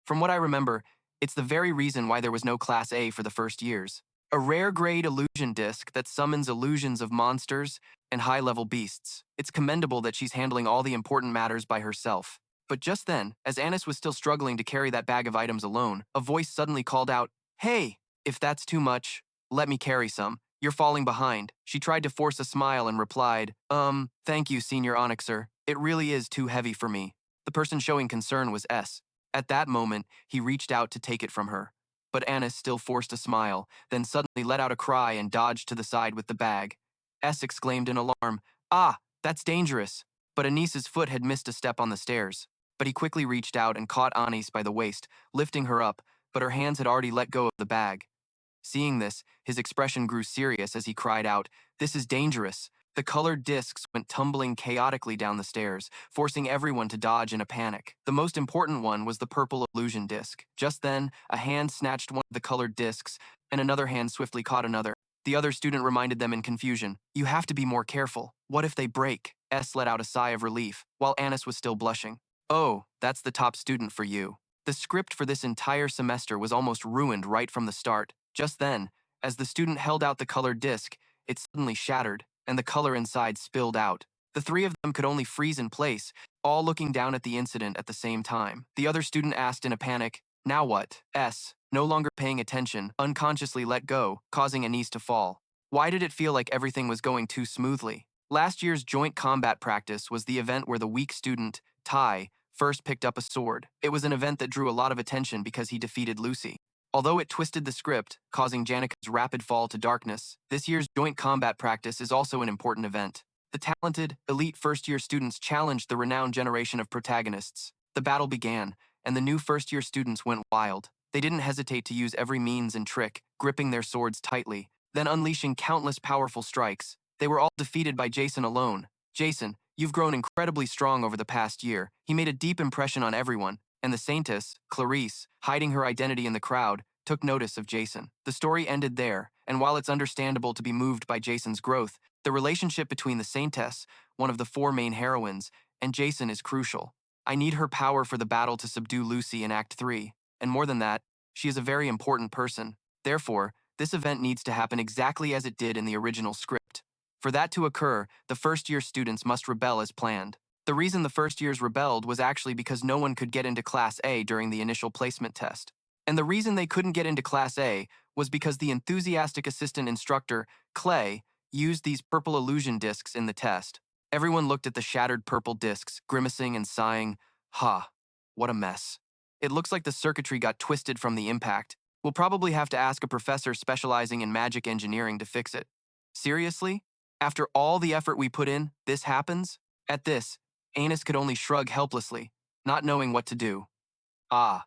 From what I remember, it's the very reason why there was no Class A for the first years. A rare grade illusion disc that summons illusions of monsters and high-level beasts. It's commendable that she's handling all the important matters by herself. But just then, as Anis was still struggling to carry that bag of items alone, a voice suddenly called out, "Hey, if that's too much, let me carry some. You're falling behind." She tried to force a smile and replied, Thank you, Senior Onyxer. It really is too heavy for me." The person showing concern was S. At that moment, he reached out to take it from her. But Anis still forced a smile, then suddenly let out a cry and dodged to the side with the bag. S exclaimed in alarm, "Ah, that's dangerous." But Anis's foot had missed a step on the stairs. But he quickly reached out and caught Anis by the waist, lifting her up, but her hands had already let go of the bag. Seeing this, his expression grew serious as he cried out, "This is dangerous." The colored discs went tumbling chaotically down the stairs, forcing everyone to dodge in a panic. The most important one was the purple illusion disc. Just then, a hand snatched one of the colored discs, and another hand swiftly caught another. The other student reminded them in confusion, "You have to be more careful. What if they break?" S let out a sigh of relief, while Anis was still blushing. "Oh, that's the top student for you." The script for this entire semester was almost ruined right from the start. Just then, as the student held out the colored disc, it suddenly shattered, and the color inside spilled out. The three of them could only freeze in place, all looking down at the incident at the same time. The other student asked in a panic, "Now what?" S, no longer paying attention, unconsciously let go, causing Anis to fall. Why did it feel like everything was going too smoothly? Last year's joint combat practice was the event where the weak student, Tai, first picked up a sword. It was an event that drew a lot of attention because he defeated Lucy. Although it twisted the script, causing Janica's rapid fall to darkness, this year's joint combat practice is also an important event. The talented, elite first-year students challenged the renowned generation of protagonists. The battle began, and the new first-year students went wild. They didn't hesitate to use every means and trick, gripping their swords tightly, then unleashing countless powerful strikes. They were all defeated by Jason alone. "Jason, you've grown incredibly strong over the past year." He made a deep impression on everyone, and the Saintess, Clarice, hiding her identity in the crowd, took notice of Jason. The story ended there, and while it's understandable to be moved by Jason's growth, the relationship between the Saintess, one of the four main heroines, and Jason is crucial. I need her power for the battle to subdue Lucy in Act 3, and more than that, she is a very important person. Therefore, this event needs to happen exactly as it did in the original script. For that to occur, the first-year students must rebel as planned. The reason the first years rebelled was actually because no one could get into Class A during the initial placement test. And the reason they couldn't get into Class A was because the enthusiastic assistant instructor, Clay, used these purple illusion discs in the test. Everyone looked at the shattered purple discs, grimacing and sighing, "Ha, what a mess. It looks like the circuitry got twisted from the impact. We'll probably have to ask a professor specializing in magic engineering to fix it." Seriously? After all the effort we put in, this happens? At this, Anis could only shrug helplessly, not knowing what to do. "Ah,"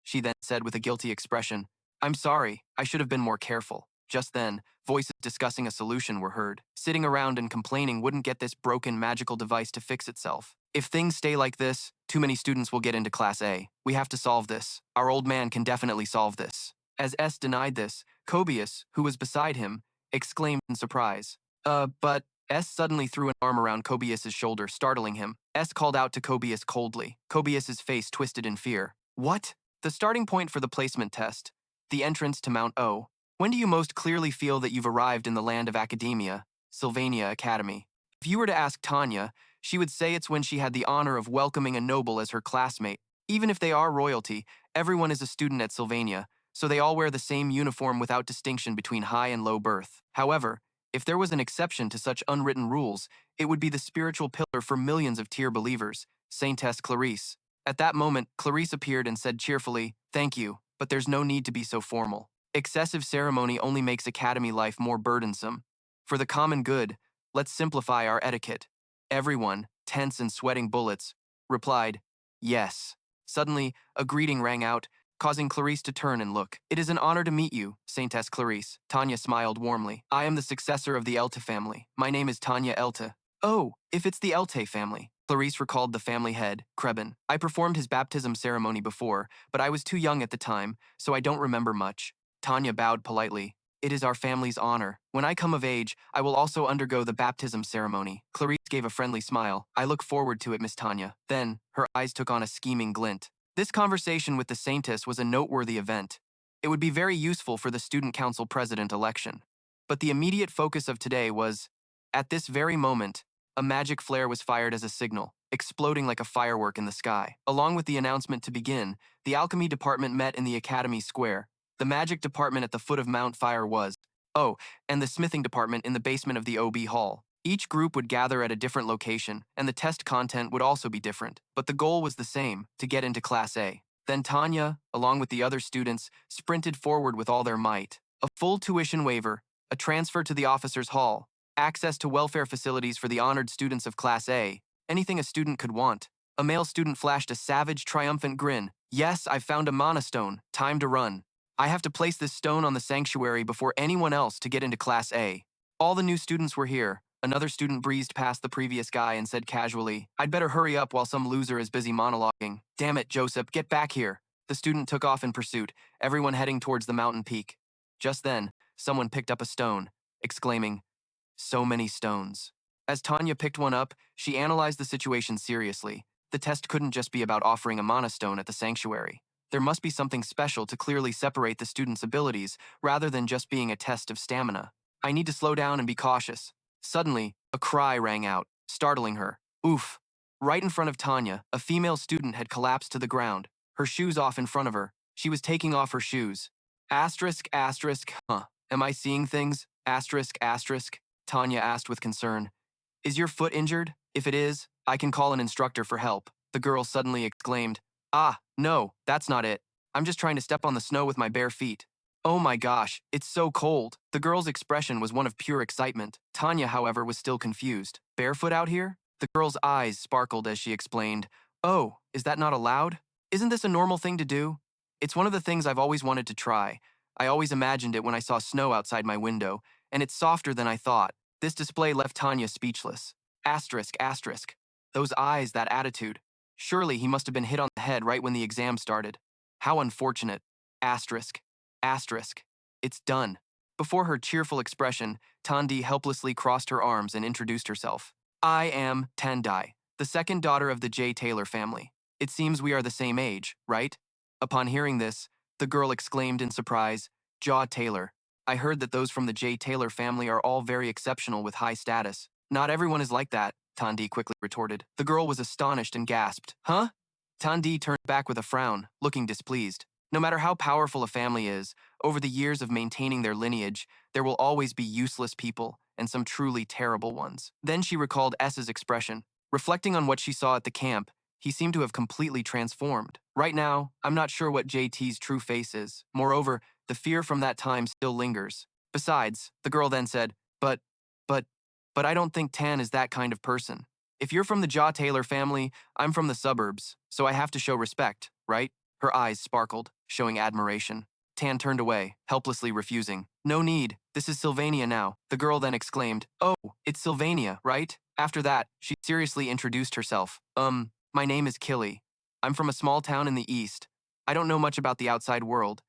she then said with a guilty expression, "I'm sorry, I should have been more careful." Just then, voices discussing a solution were heard. Sitting around and complaining wouldn't get this broken magical device to fix itself. "If things stay like this, too many students will get into Class A. We have to solve this. Our old man can definitely solve this." As S denied this, Cobius, who was beside him, exclaimed in surprise, But..." S suddenly threw an arm around Cobius's shoulder, startling him. S called out to Cobius coldly. Cobius's face twisted in fear. "What?" The starting point for the placement test. The entrance to Mount O. When do you most clearly feel that you've arrived in the land of academia, Sylvania Academy? If you were to ask Tanya, she would say it's when she had the honor of welcoming a noble as her classmate. Even if they are royalty, everyone is a student at Sylvania, so they all wear the same uniform without distinction between high and low birth. However, if there was an exception to such unwritten rules, it would be the spiritual pillar for millions of tier believers, Saintess Clarice. At that moment, Clarice appeared and said cheerfully, "Thank you, but there's no need to be so formal. Excessive ceremony only makes academy life more burdensome. For the common good, let's simplify our etiquette." Everyone, tense and sweating bullets, replied, Yes. Suddenly, a greeting rang out, causing Clarice to turn and look. It is an honor to meet you, Saintess Clarice. Tanya smiled warmly. I am the successor of the Elte family. My name is Tanya Elte. Oh, if it's the Elte family. Clarice recalled the family head, Krebin. I performed his baptism ceremony before, but I was too young at the time, so I don't remember much. Tanya bowed politely. It is our family's honor. When I come of age, I will also undergo the baptism ceremony. Clarice gave a friendly smile. I look forward to it, Miss Tanya. Then, her eyes took on a scheming glint. This conversation with the Saintess was a noteworthy event. It would be very useful for the Student Council President election. But the immediate focus of today was, at this very moment, a magic flare was fired as a signal, exploding like a firework in the sky. Along with the announcement to begin, the alchemy department met in the Academy Square. The magic department at the foot of Mount Fire was, and the smithing department in the basement of the OB Hall. Each group would gather at a different location, and the test content would also be different, but the goal was the same, to get into Class A. Then Tanya, along with the other students, sprinted forward with all their might. A full tuition waiver, a transfer to the officers' hall, access to welfare facilities for the honored students of Class A, anything a student could want. A male student flashed a savage, triumphant grin. Yes, I've found a mana stone. Time to run. I have to place this stone on the sanctuary before anyone else to get into Class A. All the new students were here. Another student breezed past the previous guy and said casually, I'd better hurry up while some loser is busy monologuing. Damn it, Joseph, get back here. The student took off in pursuit, everyone heading towards the mountain peak. Just then, someone picked up a stone, exclaiming, so many stones. As Tanya picked one up, she analyzed the situation seriously. The test couldn't just be about offering a mana stone at the sanctuary. There must be something special to clearly separate the student's abilities, rather than just being a test of stamina. I need to slow down and be cautious. Suddenly, a cry rang out, startling her. Oof! Right in front of Tanya, a female student had collapsed to the ground, her shoes off in front of her. She was taking off her shoes. Asterisk, asterisk, huh? Am I seeing things? Asterisk, asterisk, Tanya asked with concern. Is your foot injured? If it is, I can call an instructor for help. The girl suddenly exclaimed. Ah, no, that's not it. I'm just trying to step on the snow with my bare feet. Oh my gosh, it's so cold. The girl's expression was one of pure excitement. Tanya, however, was still confused. Barefoot out here? The girl's eyes sparkled as she explained. Oh, is that not allowed? Isn't this a normal thing to do? It's one of the things I've always wanted to try. I always imagined it when I saw snow outside my window, and it's softer than I thought. This display left Tanya speechless. Asterisk, asterisk. Those eyes, that attitude. Surely he must have been hit on the head right when the exam started. How unfortunate. Asterisk. Asterisk. It's done. Before her cheerful expression, Tandee helplessly crossed her arms and introduced herself. I am Tandee, the second daughter of the J. Taylor family. It seems we are the same age, right? Upon hearing this, the girl exclaimed in surprise, Jaw Taylor. I heard that those from the J. Taylor family are all very exceptional with high status. Not everyone is like that, Tandee quickly retorted. The girl was astonished and gasped. Huh? Tandee turned back with a frown, looking displeased. No matter how powerful a family is, over the years of maintaining their lineage, there will always be useless people and some truly terrible ones. Then she recalled S's expression. Reflecting on what she saw at the camp, he seemed to have completely transformed. Right now, I'm not sure what JT's true face is. Moreover, the fear from that time still lingers. Besides, the girl then said, but I don't think Tan is that kind of person. If you're from the Jaw Taylor family, I'm from the suburbs, so I have to show respect, right? Her eyes sparkled, showing admiration. Tan turned away, helplessly refusing. No need, this is Sylvania now. The girl then exclaimed, oh, it's Sylvania, right? After that, she seriously introduced herself. My name is Killy. I'm from a small town in the east. I don't know much about the outside world.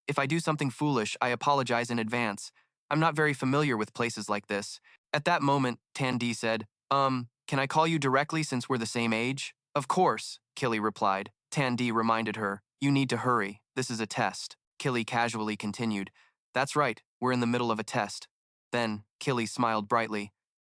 If I do something foolish, I apologize in advance. I'm not very familiar with places like this. At that moment, Tandee said, can I call you directly since we're the same age? Of course, Killy replied. Tandee reminded her, you need to hurry. This is a test. Killy casually continued, that's right, we're in the middle of a test. Then, Killy smiled brightly,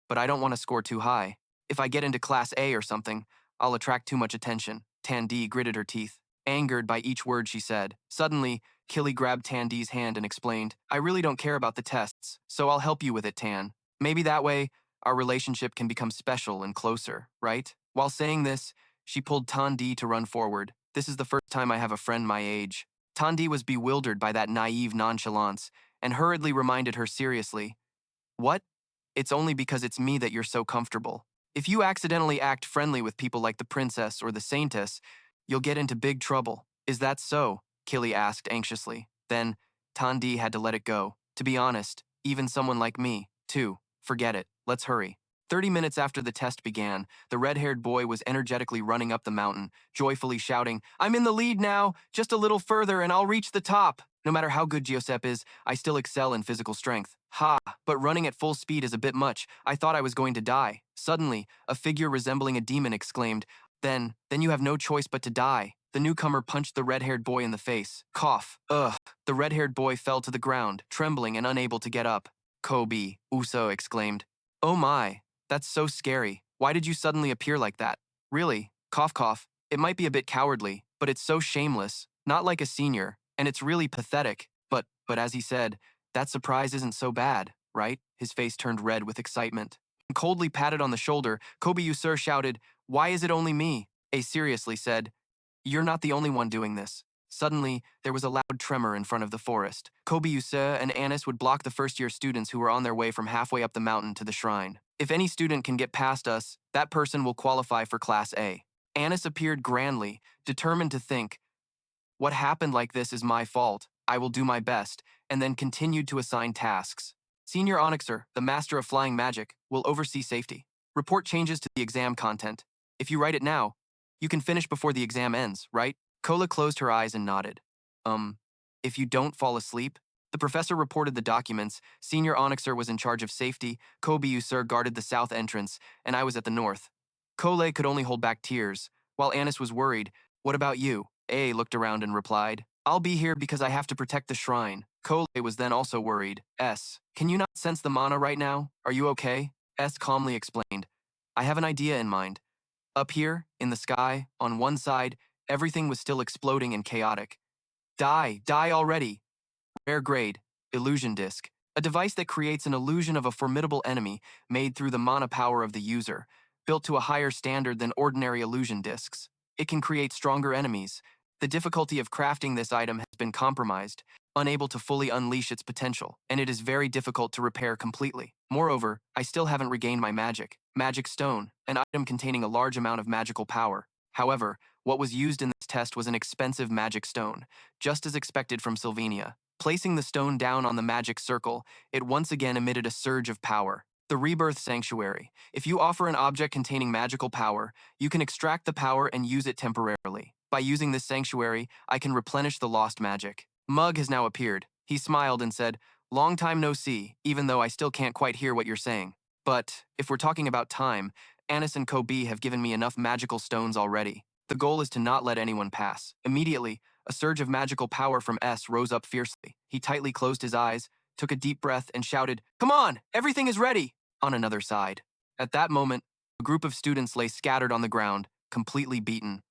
but I don't want to score too high. If I get into Class A or something, I'll attract too much attention. Tandee gritted her teeth, angered by each word she said. Suddenly, Killy grabbed Tandee's hand and explained, I really don't care about the tests, so I'll help you with it, Tan. Maybe that way, our relationship can become special and closer, right? While saying this, she pulled Tandee to run forward. This is the first time I have a friend my age. Tandee was bewildered by that naive nonchalance and hurriedly reminded her seriously, what? It's only because it's me that you're so comfortable. If you accidentally act friendly with people like the princess or the saintess, You'll get into big trouble. Is that so? Killy asked anxiously. Then, Tandee had to let it go. To be honest, even someone like me, too. Forget it. Let's hurry. 30 minutes after the test began, the red-haired boy was energetically running up the mountain, joyfully shouting, "I'm in the lead now! Just a little further and I'll reach the top! No matter how good Giuseppe is, I still excel in physical strength. Ha! But running at full speed is a bit much. I thought I was going to die." Suddenly, a figure resembling a demon exclaimed, Then you have no choice but to die." The newcomer punched the red-haired boy in the face. Cough. Ugh. The red-haired boy fell to the ground, trembling and unable to get up. "Kobe," Uso exclaimed. "Oh my. That's so scary. Why did you suddenly appear like that?" "Really, cough cough, it might be a bit cowardly, but it's so shameless, not like a senior, and it's really pathetic. But as he said, that surprise isn't so bad, right?" His face turned red with excitement. Coldly patted on the shoulder, Kobe Usur shouted, "Why is it only me?" A seriously said, "You're not the only one doing this." Suddenly, there was a loud tremor in front of the forest. Kobe Usur and Anis would block the first-year students who were on their way from halfway up the mountain to the shrine. "If any student can get past us, that person will qualify for Class A." Anis appeared grandly, determined to think, "What happened like this is my fault. I will do my best," and then continued to assign tasks. Senior Onyxer, the master of flying magic, will oversee safety. Report changes to the exam content. If you write it now, you can finish before the exam ends, right? Kola closed her eyes and nodded. If you don't fall asleep? The professor reported the documents. Senior Onyxer was in charge of safety, Kobe Usur guarded the south entrance, and I was at the north. Kole could only hold back tears, while Anis was worried. "What about you?" A looked around and replied, "I'll be here because I have to protect the shrine." Kole was then also worried. Can you not sense the mana right now? Are you okay?" S calmly explained, "I have an idea in mind. Up here, in the sky, on one side, everything was still exploding and chaotic. Die already. Rare grade, illusion disc, a device that creates an illusion of a formidable enemy made through the mana power of the user, built to a higher standard than ordinary illusion discs. It can create stronger enemies. The difficulty of crafting this item has been compromised, unable to fully unleash its potential, and it is very difficult to repair completely. Moreover, I still haven't regained my magic stone, an item containing a large amount of magical power. However, what was used in this test was an expensive magic stone, just as expected from Sylvania. Placing the stone down on the magic circle, it once again emitted a surge of power. The Rebirth Sanctuary. If you offer an object containing magical power, you can extract the power and use it temporarily. By using this sanctuary, I can replenish the lost magic. Mug has now appeared. He smiled and said, "Long time no see, even though I still can't quite hear what you're saying. But, if we're talking about time, Anis and Kobe have given me enough magical stones already. The goal is to not let anyone pass." Immediately, a surge of magical power from S rose up fiercely. He tightly closed his eyes, took a deep breath, and shouted, "Come on, everything is ready!" On another side. At that moment, a group of students lay scattered on the ground, completely beaten.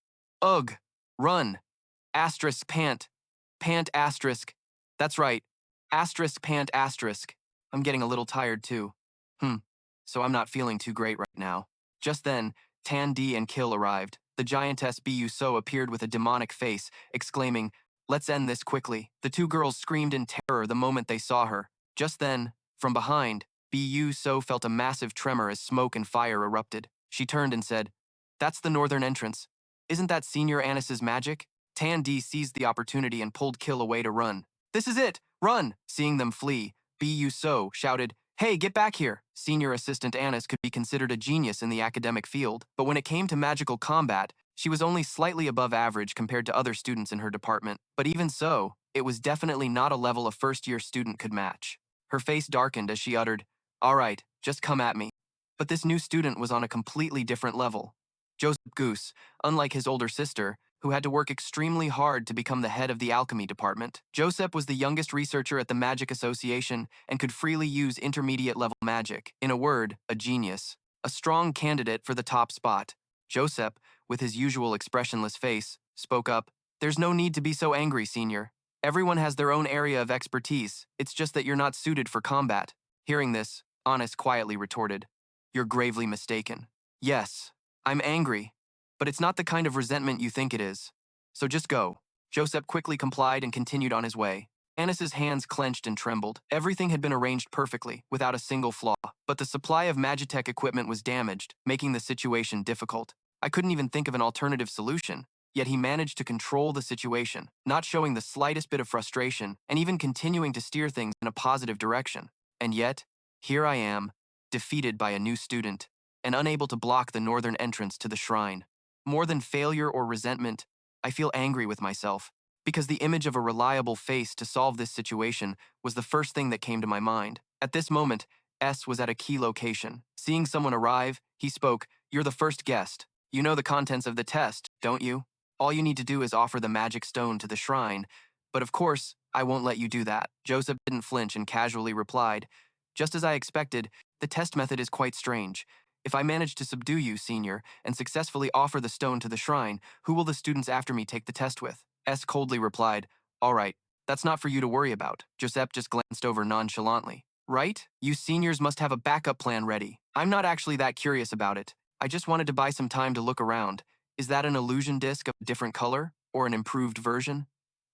"Ugh! Run! Asterisk pant! Pant asterisk! That's right! Asterisk pant asterisk! I'm getting a little tired too. So I'm not feeling too great right now." Just then, Tandee and Kill arrived. The giantess Bu So appeared with a demonic face, exclaiming, "Let's end this quickly." The two girls screamed in terror the moment they saw her. Just then, from behind, Bu So felt a massive tremor as smoke and fire erupted. She turned and said, "That's the northern entrance. Isn't that Senior Anis's magic?" Tandee seized the opportunity and pulled Kill away to run. "This is it! Run!" Seeing them flee, Bu So shouted, "Hey, get back here!" Senior Assistant Anis could be considered a genius in the academic field, but when it came to magical combat, she was only slightly above average compared to other students in her department. But even so, it was definitely not a level a first-year student could match. Her face darkened as she uttered, "All right, just come at me." But this new student was on a completely different level. Joseph Goose, unlike his older sister, who had to work extremely hard to become the head of the alchemy department. Joseph was the youngest researcher at the Magic Association and could freely use intermediate-level magic. In a word, a genius. A strong candidate for the top spot. Joseph, with his usual expressionless face, spoke up, "There's no need to be so angry, Senior. Everyone has their own area of expertise. It's just that you're not suited for combat." Hearing this, Anis quietly retorted, "You're gravely mistaken. Yes, I'm angry, but it's not the kind of resentment you think it is. So just go." Joseph quickly complied and continued on his way. Anis's hands clenched and trembled. Everything had been arranged perfectly, without a single flaw, but the supply of Magitech equipment was damaged, making the situation difficult. I couldn't even think of an alternative solution. Yet he managed to control the situation, not showing the slightest bit of frustration and even continuing to steer things in a positive direction. And yet, here I am, defeated by a new student, and unable to block the northern entrance to the shrine. More than failure or resentment, I feel angry with myself, because the image of a reliable face to solve this situation was the first thing that came to my mind. At this moment, S was at a key location. Seeing someone arrive, he spoke, "You're the first guest. You know the contents of the test, don't you? All you need to do is offer the magic stone to the shrine. But of course, I won't let you do that." Joseph didn't flinch and casually replied, "Just as I expected, the test method is quite strange. If I manage to subdue you, senior, and successfully offer the stone to the shrine, who will the students after me take the test with?" S coldly replied, "All right, that's not for you to worry about." Joseph just glanced over nonchalantly. "Right? You seniors must have a backup plan ready. I'm not actually that curious about it. I just wanted to buy some time to look around. Is that an illusion disc of a different color, or an improved version?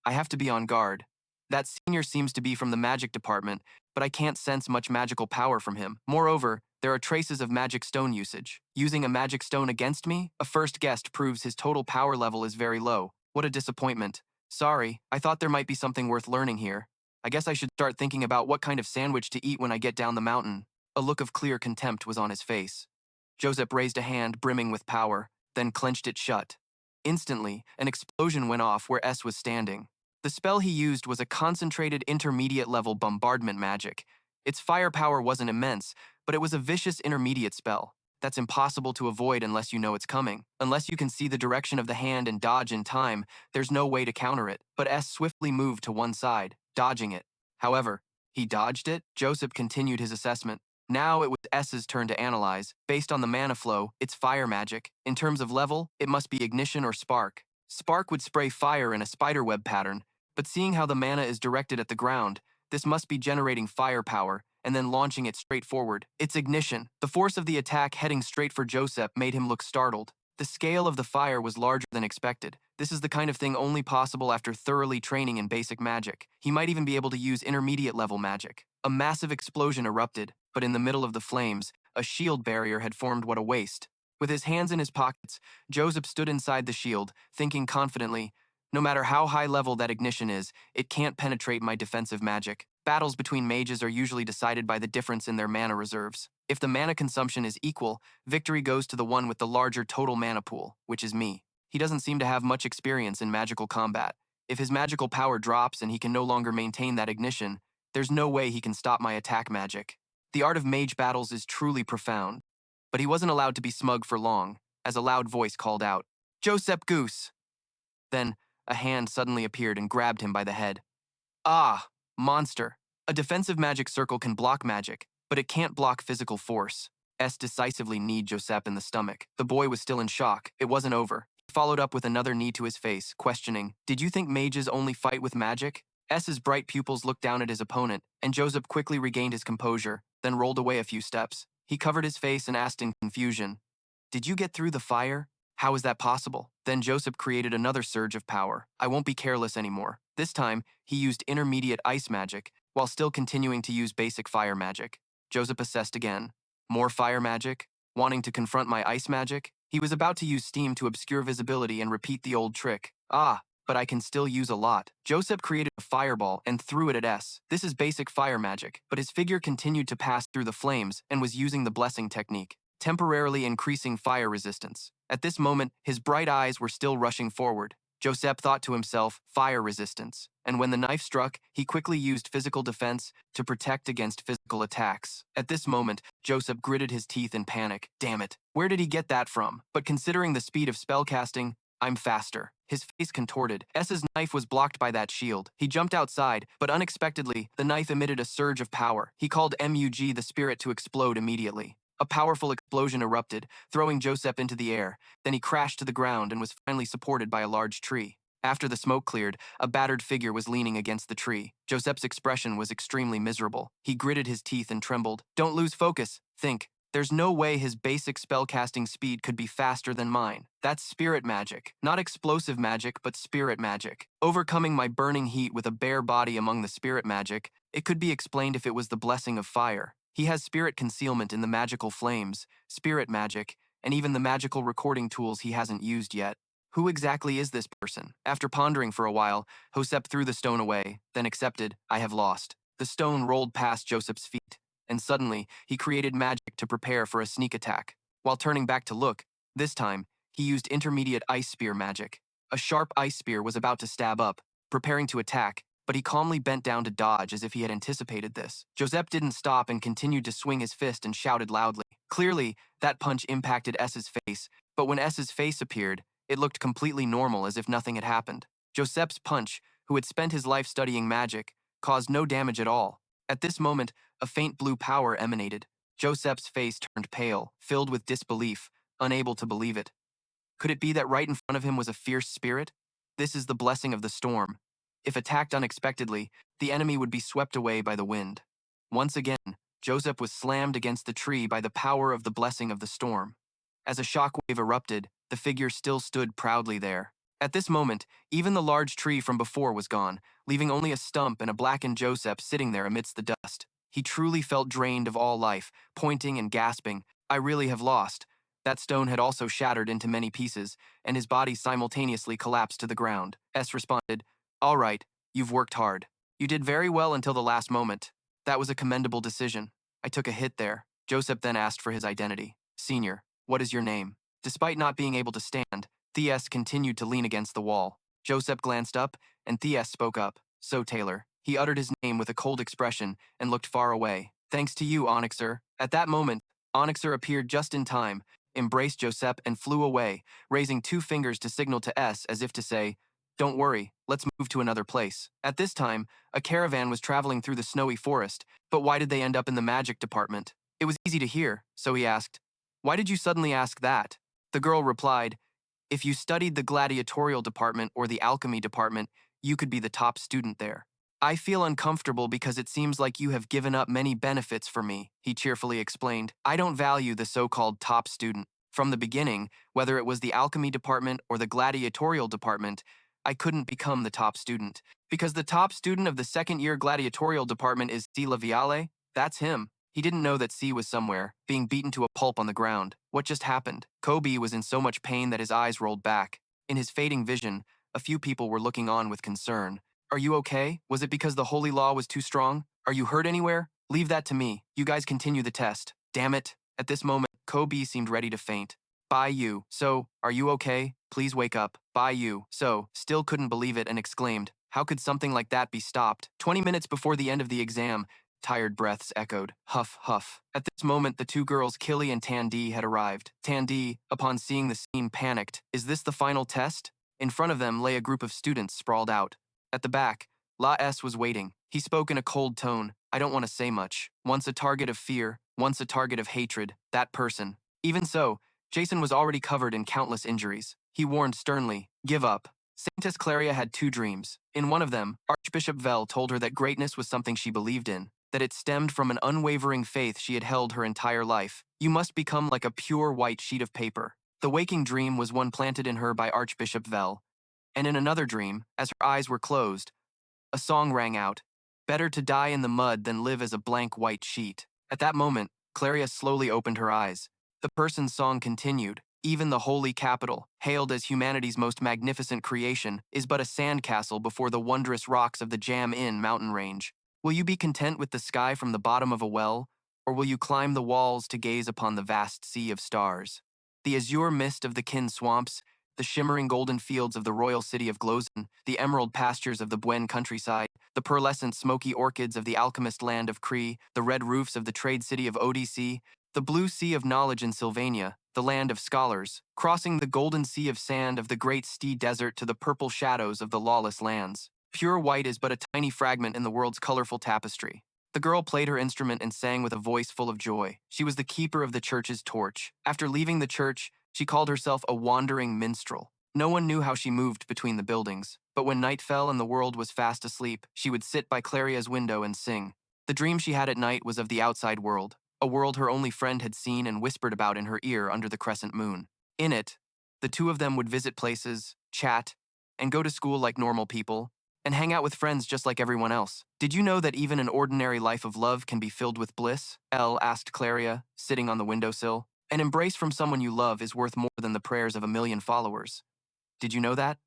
I have to be on guard. That senior seems to be from the magic department, but I can't sense much magical power from him. Moreover, there are traces of magic stone usage. Using a magic stone against me? A first guest proves his total power level is very low. What a disappointment. Sorry, I thought there might be something worth learning here. I guess I should start thinking about what kind of sandwich to eat when I get down the mountain." A look of clear contempt was on his face. Joseph raised a hand brimming with power, then clenched it shut. Instantly, an explosion went off where S was standing. The spell he used was a concentrated intermediate-level bombardment magic. Its firepower wasn't immense, but it was a vicious intermediate spell that's impossible to avoid unless you know it's coming. Unless you can see the direction of the hand and dodge in time, there's no way to counter it. But S swiftly moved to one side, dodging it. However, he dodged it? Joseph continued his assessment. Now it was S's turn to analyze. Based on the mana flow, it's fire magic. In terms of level, it must be ignition or spark. Spark would spray fire in a spiderweb pattern, but seeing how the mana is directed at the ground, this must be generating firepower and then launching it straight forward. It's ignition. The force of the attack heading straight for Joseph made him look startled. The scale of the fire was larger than expected. This is the kind of thing only possible after thoroughly training in basic magic. He might even be able to use intermediate-level magic. A massive explosion erupted, but in the middle of the flames, a shield barrier had formed. What a waste. With his hands in his pockets, Joseph stood inside the shield, thinking confidently, "No matter how high level that ignition is, it can't penetrate my defensive magic." Battles between mages are usually decided by the difference in their mana reserves. If the mana consumption is equal, victory goes to the one with the larger total mana pool, which is me. He doesn't seem to have much experience in magical combat. If his magical power drops and he can no longer maintain that ignition, there's no way he can stop my attack magic. The art of mage battles is truly profound. But he wasn't allowed to be smug for long, as a loud voice called out, "Joseph Goose!" Then, a hand suddenly appeared and grabbed him by the head. "Ah, monster. A defensive magic circle can block magic, but it can't block physical force." S decisively kneed Joseph in the stomach. The boy was still in shock. It wasn't over. He followed up with another knee to his face, questioning, "Did you think mages only fight with magic?" S's bright pupils looked down at his opponent, and Joseph quickly regained his composure, then rolled away a few steps. He covered his face and asked in confusion, "Did you get through the fire? How is that possible?" Then Joseph created another surge of power. "I won't be careless anymore." This time, he used intermediate ice magic, while still continuing to use basic fire magic. Joseph assessed again. More fire magic? Wanting to confront my ice magic? He was about to use steam to obscure visibility and repeat the old trick. "Ah, but I can still use a lot." Joseph created a fireball and threw it at S. This is basic fire magic, but his figure continued to pass through the flames and was using the blessing technique, temporarily increasing fire resistance. At this moment, his bright eyes were still rushing forward. Joseph thought to himself, fire resistance, and when the knife struck, he quickly used physical defense to protect against physical attacks. At this moment, Joseph gritted his teeth in panic. Damn it, where did he get that from? But considering the speed of spellcasting, I'm faster. His face contorted. S's knife was blocked by that shield. He jumped outside, but unexpectedly, the knife emitted a surge of power. He called Mug the spirit to explode immediately. A powerful explosion erupted, throwing Joseph into the air. Then he crashed to the ground and was finally supported by a large tree. After the smoke cleared, a battered figure was leaning against the tree. Joseph's expression was extremely miserable. He gritted his teeth and trembled. "Don't lose focus. Think. There's no way his basic spellcasting speed could be faster than mine. That's spirit magic. Not explosive magic, but spirit magic. Overcoming my burning heat with a bare body among the spirit magic, it could be explained if it was the blessing of fire. He has spirit concealment in the magical flames, spirit magic, and even the magical recording tools he hasn't used yet. Who exactly is this person? After pondering for a while, Josep threw the stone away, then accepted, I have lost. The stone rolled past Joseph's feet, and suddenly, he created magic to prepare for a sneak attack. While turning back to look, this time, he used intermediate ice spear magic. A sharp ice spear was about to stab up, preparing to attack, but he calmly bent down to dodge as if he had anticipated this. Josep didn't stop and continued to swing his fist and shouted loudly. Clearly, that punch impacted S's face, but when S's face appeared, it looked completely normal as if nothing had happened. Josep's punch, who had spent his life studying magic, caused no damage at all. At this moment, a faint blue power emanated. Josep's face turned pale, filled with disbelief, unable to believe it. Could it be that right in front of him was a fierce spirit? This is the blessing of the storm. If attacked unexpectedly, the enemy would be swept away by the wind. Once again, Joseph was slammed against the tree by the power of the blessing of the storm. As a shockwave erupted, the figure still stood proudly there. At this moment, even the large tree from before was gone, leaving only a stump and a blackened Joseph sitting there amidst the dust. He truly felt drained of all life, pointing and gasping, I really have lost. That stone had also shattered into many pieces, and his body simultaneously collapsed to the ground. S responded, all right, you've worked hard. You did very well until the last moment. That was a commendable decision. I took a hit there. Joseph then asked for his identity. Senior, what is your name? Despite not being able to stand, Theus continued to lean against the wall. Joseph glanced up, and Theus spoke up. So, Taylor. He uttered his name with a cold expression and looked far away. Thanks to you, Onyxer. At that moment, Onyxer appeared just in time, embraced Joseph and flew away, raising two fingers to signal to S as if to say, don't worry, let's move to another place. At this time, a caravan was traveling through the snowy forest, but why did they end up in the magic department? It was easy to hear, so he asked, why did you suddenly ask that? The girl replied, if you studied the gladiatorial department or the alchemy department, you could be the top student there. I feel uncomfortable because it seems like you have given up many benefits for me, he cheerfully explained. I don't value the so-called top student. From the beginning, whether it was the alchemy department or the gladiatorial department, I couldn't become the top student. Because the top student of the second-year gladiatorial department is C. Laviale, that's him. He didn't know that C was somewhere, being beaten to a pulp on the ground. What just happened? Kobe was in so much pain that his eyes rolled back. In his fading vision, a few people were looking on with concern. Are you okay? Was it because the holy law was too strong? Are you hurt anywhere? Leave that to me. You guys continue the test. Damn it. At this moment, Kobe seemed ready to faint. Bye you. So, are you okay? Please wake up. Bye you. So, still couldn't believe it and exclaimed, how could something like that be stopped? 20 minutes before the end of the exam, tired breaths echoed. Huff, huff. At this moment, the two girls, Killy and Tandee, had arrived. Tandee, upon seeing the scene, panicked. Is this the final test? In front of them lay a group of students sprawled out. At the back, La S was waiting. He spoke in a cold tone. I don't want to say much. Once a target of fear, once a target of hatred, that person. Even so, Jason was already covered in countless injuries. He warned sternly, give up. Saintess Claria had two dreams. In one of them, Archbishop Belle told her that greatness was something she believed in, that it stemmed from an unwavering faith she had held her entire life. You must become like a pure white sheet of paper. The waking dream was one planted in her by Archbishop Belle. And in another dream, as her eyes were closed, a song rang out, better to die in the mud than live as a blank white sheet. At that moment, Claria slowly opened her eyes. The person's song continued. Even the holy capital, hailed as humanity's most magnificent creation, is but a sandcastle before the wondrous rocks of the Jam Inn mountain range. Will you be content with the sky from the bottom of a well, or will you climb the walls to gaze upon the vast sea of stars? The azure mist of the Kin swamps, the shimmering golden fields of the royal city of Glozin, the emerald pastures of the Buen countryside, the pearlescent smoky orchids of the alchemist land of Cree, the red roofs of the trade city of ODC, the blue sea of knowledge in Sylvania, the land of scholars, crossing the golden sea of sand of the great Stee Desert to the purple shadows of the lawless lands. Pure white is but a tiny fragment in the world's colorful tapestry. The girl played her instrument and sang with a voice full of joy. She was the keeper of the church's torch. After leaving the church, she called herself a wandering minstrel. No one knew how she moved between the buildings, but when night fell and the world was fast asleep, she would sit by Claria's window and sing. The dream she had at night was of the outside world, a world her only friend had seen and whispered about in her ear under the crescent moon. In it, the two of them would visit places, chat, and go to school like normal people, and hang out with friends just like everyone else. Did you know that even an ordinary life of love can be filled with bliss? Elle asked Claria, sitting on the windowsill. An embrace from someone you love is worth more than the prayers of a million followers. Did you know that?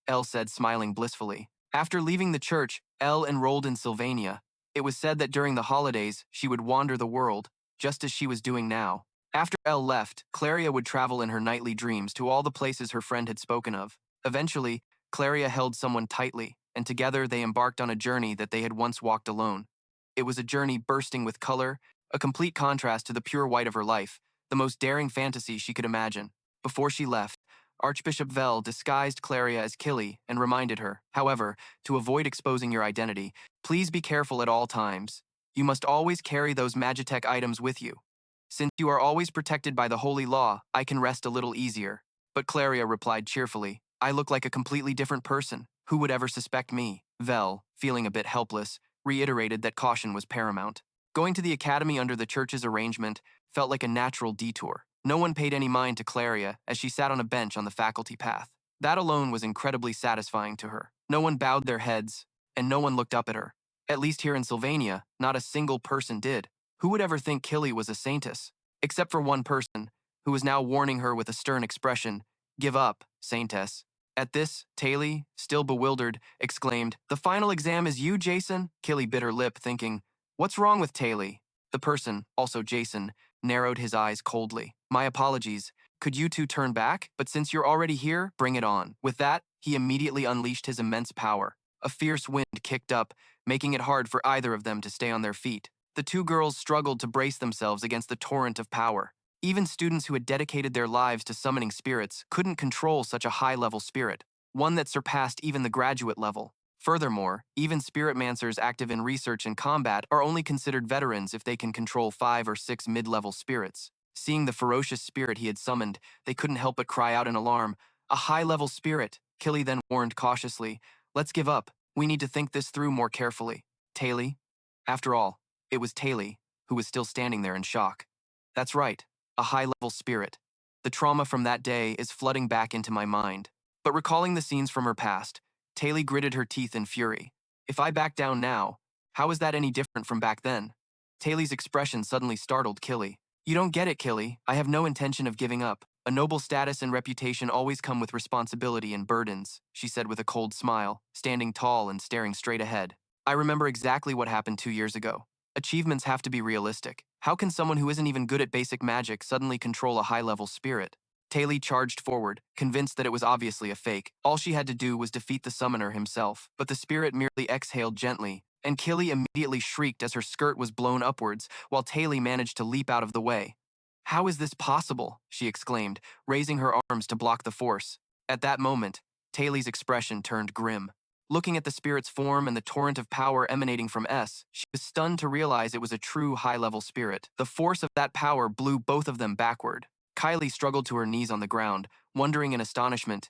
Elle said, smiling blissfully. After leaving the church, Elle enrolled in Sylvania. It was said that during the holidays, she would wander the world, just as she was doing now. After Elle left, Claria would travel in her nightly dreams to all the places her friend had spoken of. Eventually, Claria held someone tightly, and together they embarked on a journey that they had once walked alone. It was a journey bursting with color, a complete contrast to the pure white of her life, the most daring fantasy she could imagine. Before she left, Archbishop Belle disguised Claria as Killy and reminded her, however, to avoid exposing your identity, please be careful at all times. You must always carry those Magitech items with you. Since you are always protected by the holy law, I can rest a little easier. But Claria replied cheerfully, I look like a completely different person. Who would ever suspect me? Belle, feeling a bit helpless, reiterated that caution was paramount. Going to the academy under the church's arrangement felt like a natural detour. No one paid any mind to Claria as she sat on a bench on the faculty path. That alone was incredibly satisfying to her. No one bowed their heads, and no one looked up at her. At least here in Sylvania, not a single person did. Who would ever think Killy was a saintess? Except for one person, who was now warning her with a stern expression, Give up, saintess. At this, Taylor, still bewildered, exclaimed, The final exam is you, Jason? Killy bit her lip, thinking, What's wrong with Taylor? The person, also Jason, narrowed his eyes coldly. My apologies. Could you two turn back? But since you're already here, bring it on. With that, he immediately unleashed his immense power. A fierce wind kicked up, making it hard for either of them to stay on their feet. The two girls struggled to brace themselves against the torrent of power. Even students who had dedicated their lives to summoning spirits couldn't control such a high-level spirit, one that surpassed even the graduate level. Furthermore, even spiritmancers active in research and combat are only considered veterans if they can control 5 or 6 mid-level spirits. Seeing the ferocious spirit he had summoned, they couldn't help but cry out in alarm. A high-level spirit, Killy then warned cautiously. Let's give up. We need to think this through more carefully. Taylor? After all, it was Taylor who was still standing there in shock. That's right, a high-level spirit. The trauma from that day is flooding back into my mind. But recalling the scenes from her past, Taylor gritted her teeth in fury. If I back down now, how is that any different from back then? Taylor's expression suddenly startled Killy. You don't get it, Killy. I have no intention of giving up. A noble status and reputation always come with responsibility and burdens, she said with a cold smile, standing tall and staring straight ahead. I remember exactly what happened 2 years ago. Achievements have to be realistic. How can someone who isn't even good at basic magic suddenly control a high-level spirit? Taylor charged forward, convinced that it was obviously a fake. All she had to do was defeat the summoner himself. But the spirit merely exhaled gently, and Killy immediately shrieked as her skirt was blown upwards, while Taylor managed to leap out of the way. How is this possible? She exclaimed, raising her arms to block the force. At that moment, Taylor's expression turned grim. Looking at the spirit's form and the torrent of power emanating from S, she was stunned to realize it was a true high-level spirit. The force of that power blew both of them backward. Kylie struggled to her knees on the ground, wondering in astonishment,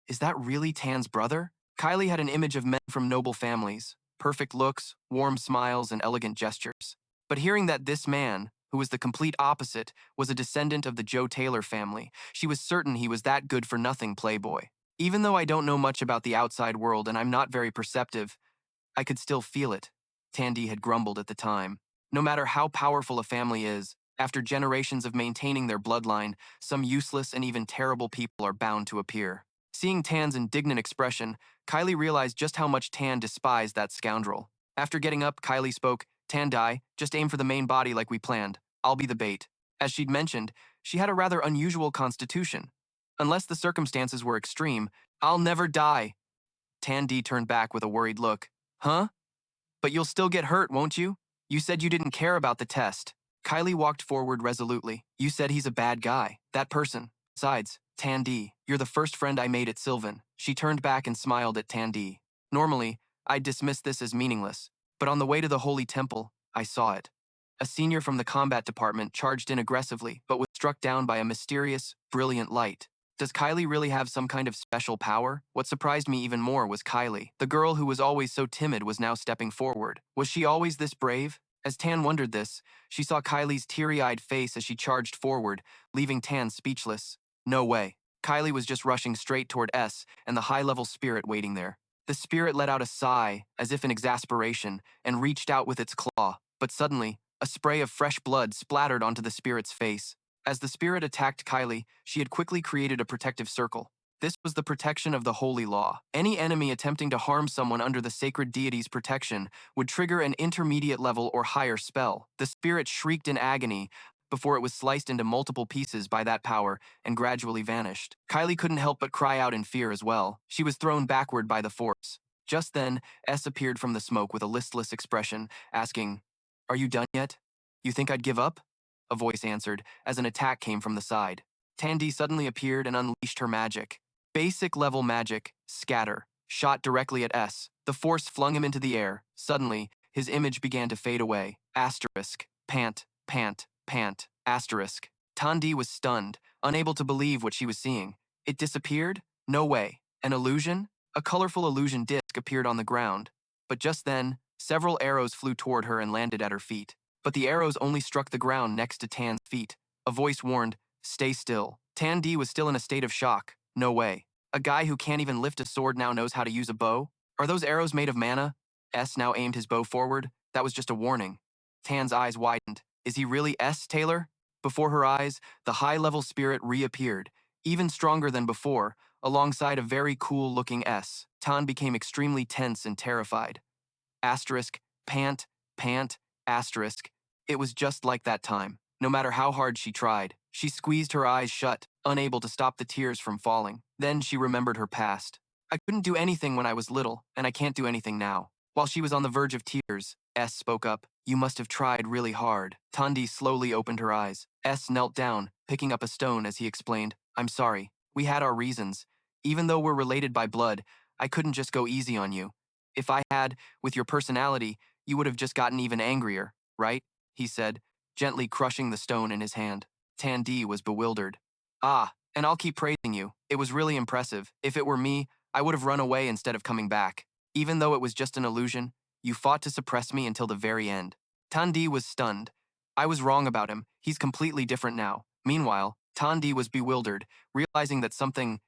is that really Tan's brother? Kylie had an image of men from noble families, perfect looks, warm smiles, and elegant gestures. But hearing that this man, who was the complete opposite, was a descendant of the Joe Taylor family, she was certain he was that good-for-nothing playboy. Even though I don't know much about the outside world and I'm not very perceptive, I could still feel it, Tandee had grumbled at the time. No matter how powerful a family is, after generations of maintaining their bloodline, some useless and even terrible people are bound to appear. Seeing Tan's indignant expression, Kylie realized just how much Tan despised that scoundrel. After getting up, Kylie spoke, Tandee, just aim for the main body like we planned. I'll be the bait. As she'd mentioned, she had a rather unusual constitution. Unless the circumstances were extreme, I'll never die. Tandee turned back with a worried look. Huh? But you'll still get hurt, won't you? You said you didn't care about the test. Kylie walked forward resolutely. You said he's a bad guy. That person. Besides, Tandee, you're the first friend I made at Sylvan. She turned back and smiled at Tandee. Normally, I'd dismiss this as meaningless, but on the way to the Holy Temple, I saw it. A senior from the combat department charged in aggressively, but was struck down by a mysterious, brilliant light. Does Kylie really have some kind of special power? What surprised me even more was Kylie. The girl who was always so timid was now stepping forward. Was she always this brave? As Tan wondered this, she saw Kylie's teary-eyed face as she charged forward, leaving Tan speechless. No way. Kylie was just rushing straight toward S and the high-level spirit waiting there. The spirit let out a sigh, as if in exasperation, and reached out with its claw. But suddenly, a spray of fresh blood splattered onto the spirit's face. As the spirit attacked Kylie, she had quickly created a protective circle. This was the protection of the holy law. Any enemy attempting to harm someone under the sacred deity's protection would trigger an intermediate level or higher spell. The spirit shrieked in agony before it was sliced into multiple pieces by that power and gradually vanished. Kylie couldn't help but cry out in fear as well. She was thrown backward by the force. Just then, S appeared from the smoke with a listless expression, asking, "Are you done yet? You think I'd give up?" A voice answered, as an attack came from the side. Tandee suddenly appeared and unleashed her magic. Basic level magic, Scatter, shot directly at S. The force flung him into the air. Suddenly, his image began to fade away. Asterisk, pant, pant, pant, asterisk. Tandee was stunned, unable to believe what she was seeing. It disappeared? No way. An illusion? A colorful illusion disc appeared on the ground. But just then, several arrows flew toward her and landed at her feet. But the arrows only struck the ground next to Tan's feet. A voice warned, "Stay still." Tandee was still in a state of shock. No way. A guy who can't even lift a sword now knows how to use a bow? Are those arrows made of mana? S now aimed his bow forward. That was just a warning. Tan's eyes widened. Is he really S, Taylor? Before her eyes, the high-level spirit reappeared, even stronger than before, alongside a very cool-looking S. Tan became extremely tense and terrified. Asterisk, pant, pant, asterisk. It was just like that time. No matter how hard she tried, she squeezed her eyes shut, unable to stop the tears from falling. Then she remembered her past. I couldn't do anything when I was little, and I can't do anything now. While she was on the verge of tears, S spoke up. You must have tried really hard. Tandee slowly opened her eyes. S knelt down, picking up a stone as he explained, I'm sorry. We had our reasons. Even though we're related by blood, I couldn't just go easy on you. If I had, with your personality, you would have just gotten even angrier, right? He said, gently crushing the stone in his hand. Tandee was bewildered. Ah, and I'll keep praising you. It was really impressive. If it were me, I would have run away instead of coming back. Even though it was just an illusion, you fought to suppress me until the very end. Tandee was stunned. I was wrong about him. He's completely different now. Meanwhile, Tandee was bewildered, realizing that something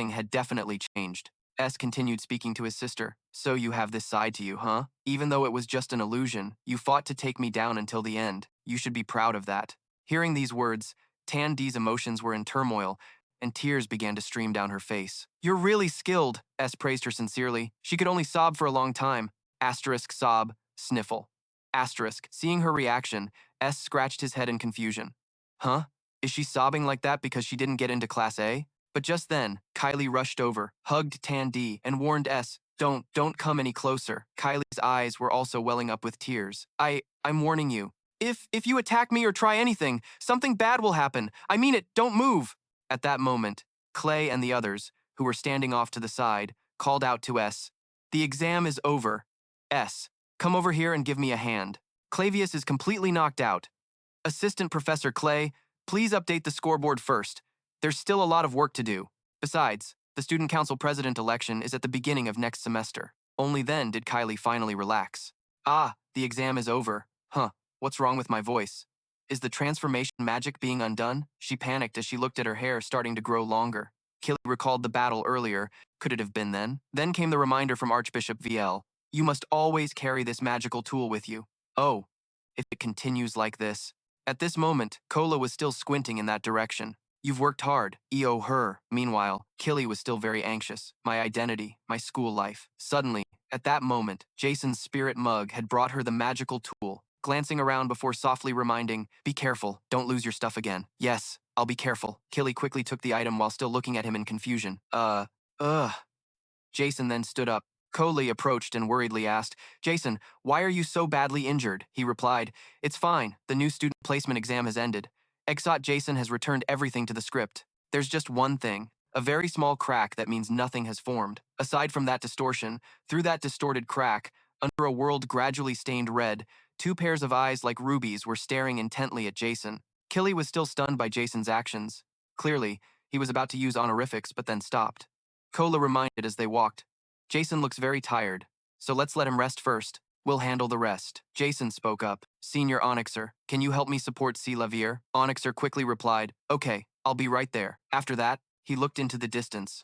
had definitely changed. S continued speaking to his sister. So you have this side to you, huh? Even though it was just an illusion, you fought to take me down until the end. You should be proud of that. Hearing these words, Tandee's emotions were in turmoil, and tears began to stream down her face. You're really skilled, S praised her sincerely. She could only sob for a long time. Asterisk sob, sniffle. Asterisk, seeing her reaction, S scratched his head in confusion. Huh? Is she sobbing like that because she didn't get into Class A? But just then, Kylie rushed over, hugged Tandee, and warned S, don't come any closer. Kylie's eyes were also welling up with tears. I'm warning you. If you attack me or try anything, something bad will happen. I mean it, don't move. At that moment, Clay and the others, who were standing off to the side, called out to S. The exam is over. S, come over here and give me a hand. Clavius is completely knocked out. Assistant Professor Clay, please update the scoreboard first. There's still a lot of work to do. Besides, the Student Council President election is at the beginning of next semester. Only then did Kylie finally relax. Ah, the exam is over. Huh, what's wrong with my voice? Is the transformation magic being undone? She panicked as she looked at her hair starting to grow longer. Kylie recalled the battle earlier. Could it have been then? Then came the reminder from Archbishop VL. You must always carry this magical tool with you. Oh, if it continues like this. At this moment, Cola was still squinting in that direction. You've worked hard. E.O. her. Meanwhile, Killy was still very anxious. My identity, my school life. Suddenly, at that moment, Jason's spirit mug had brought her the magical tool, glancing around before softly reminding, be careful, don't lose your stuff again. Yes, I'll be careful. Killy quickly took the item while still looking at him in confusion. Jason then stood up. Coley approached and worriedly asked, Jason, why are you so badly injured? He replied, it's fine. The new student placement exam has ended. Exot Jason has returned everything to the script. There's just one thing, a very small crack that means nothing has formed. Aside from that distortion, through that distorted crack, under a world gradually stained red, two pairs of eyes like rubies were staring intently at Jason. Killy was still stunned by Jason's actions. Clearly, he was about to use honorifics but then stopped. Cola reminded as they walked, Jason looks very tired, so let's let him rest first. We'll handle the rest. Jason spoke up. Senior Onyxer, can you help me support C. Lavier? Onyxer quickly replied, okay, I'll be right there. After that, he looked into the distance.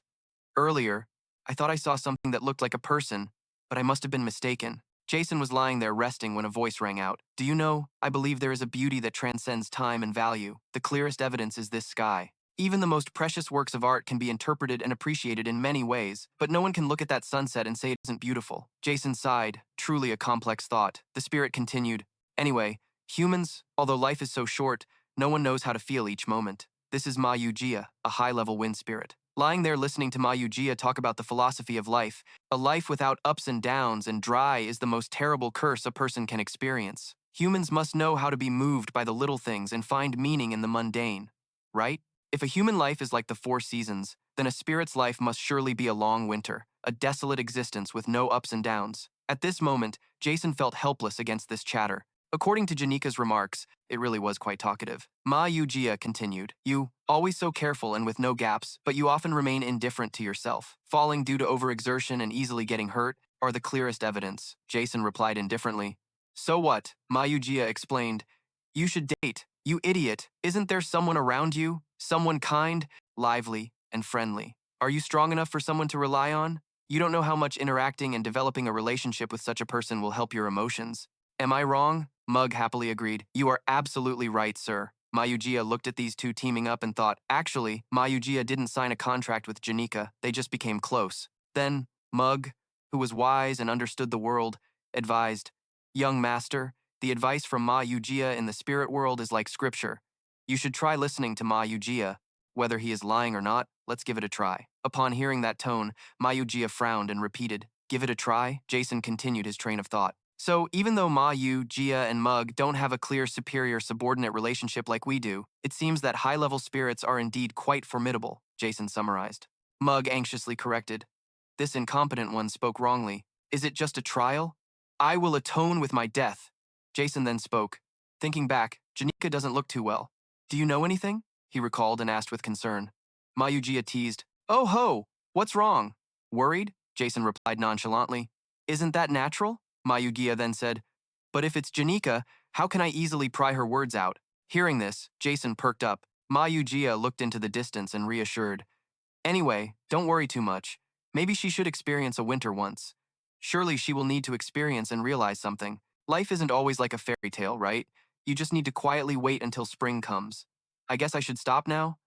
Earlier, I thought I saw something that looked like a person, but I must have been mistaken. Jason was lying there resting when a voice rang out. Do you know, I believe there is a beauty that transcends time and value. The clearest evidence is this sky. Even the most precious works of art can be interpreted and appreciated in many ways, but no one can look at that sunset and say it isn't beautiful. Jason sighed, truly a complex thought. The spirit continued, anyway, humans, although life is so short, no one knows how to feel each moment. This is Ma Yujia, a high-level wind spirit. Lying there listening to Ma Yujia talk about the philosophy of life, a life without ups and downs and dry is the most terrible curse a person can experience. Humans must know how to be moved by the little things and find meaning in the mundane, right? If a human life is like the four seasons, then a spirit's life must surely be a long winter, a desolate existence with no ups and downs. At this moment, Jason felt helpless against this chatter. According to Janica's remarks, it really was quite talkative. Ma Yujia continued, you, always so careful and with no gaps, but you often remain indifferent to yourself. Falling due to overexertion and easily getting hurt are the clearest evidence. Jason replied indifferently. So what? Ma Yujia explained. You should date. You idiot. Isn't there someone around you? Someone kind, lively, and friendly. Are you strong enough for someone to rely on? You don't know how much interacting and developing a relationship with such a person will help your emotions. Am I wrong? Mug happily agreed. You are absolutely right, sir. Mayugia looked at these two teaming up and thought, actually, Mayugia didn't sign a contract with Janica, they just became close. Then, Mug, who was wise and understood the world, advised, young master, the advice from Ma Yujia in the spirit world is like scripture. You should try listening to Ma Yujia. Whether he is lying or not, let's give it a try. Upon hearing that tone, Ma Yujia frowned and repeated, give it a try? Jason continued his train of thought. So, even though Ma Yujia and Mug don't have a clear superior-subordinate relationship like we do, it seems that high-level spirits are indeed quite formidable, Jason summarized. Mug anxiously corrected. This incompetent one spoke wrongly. Is it just a trial? I will atone with my death. Jason then spoke. Thinking back, Janica doesn't look too well. Do you know anything? He recalled and asked with concern. Mayugia teased. Oh ho! What's wrong? Worried? Jason replied nonchalantly. Isn't that natural? Mayugia then said. But if it's Janica, how can I easily pry her words out? Hearing this, Jason perked up. Mayugia looked into the distance and reassured. Anyway, don't worry too much. Maybe she should experience a winter once. Surely she will need to experience and realize something. Life isn't always like a fairy tale, right? You just need to quietly wait until spring comes. I guess I should stop now?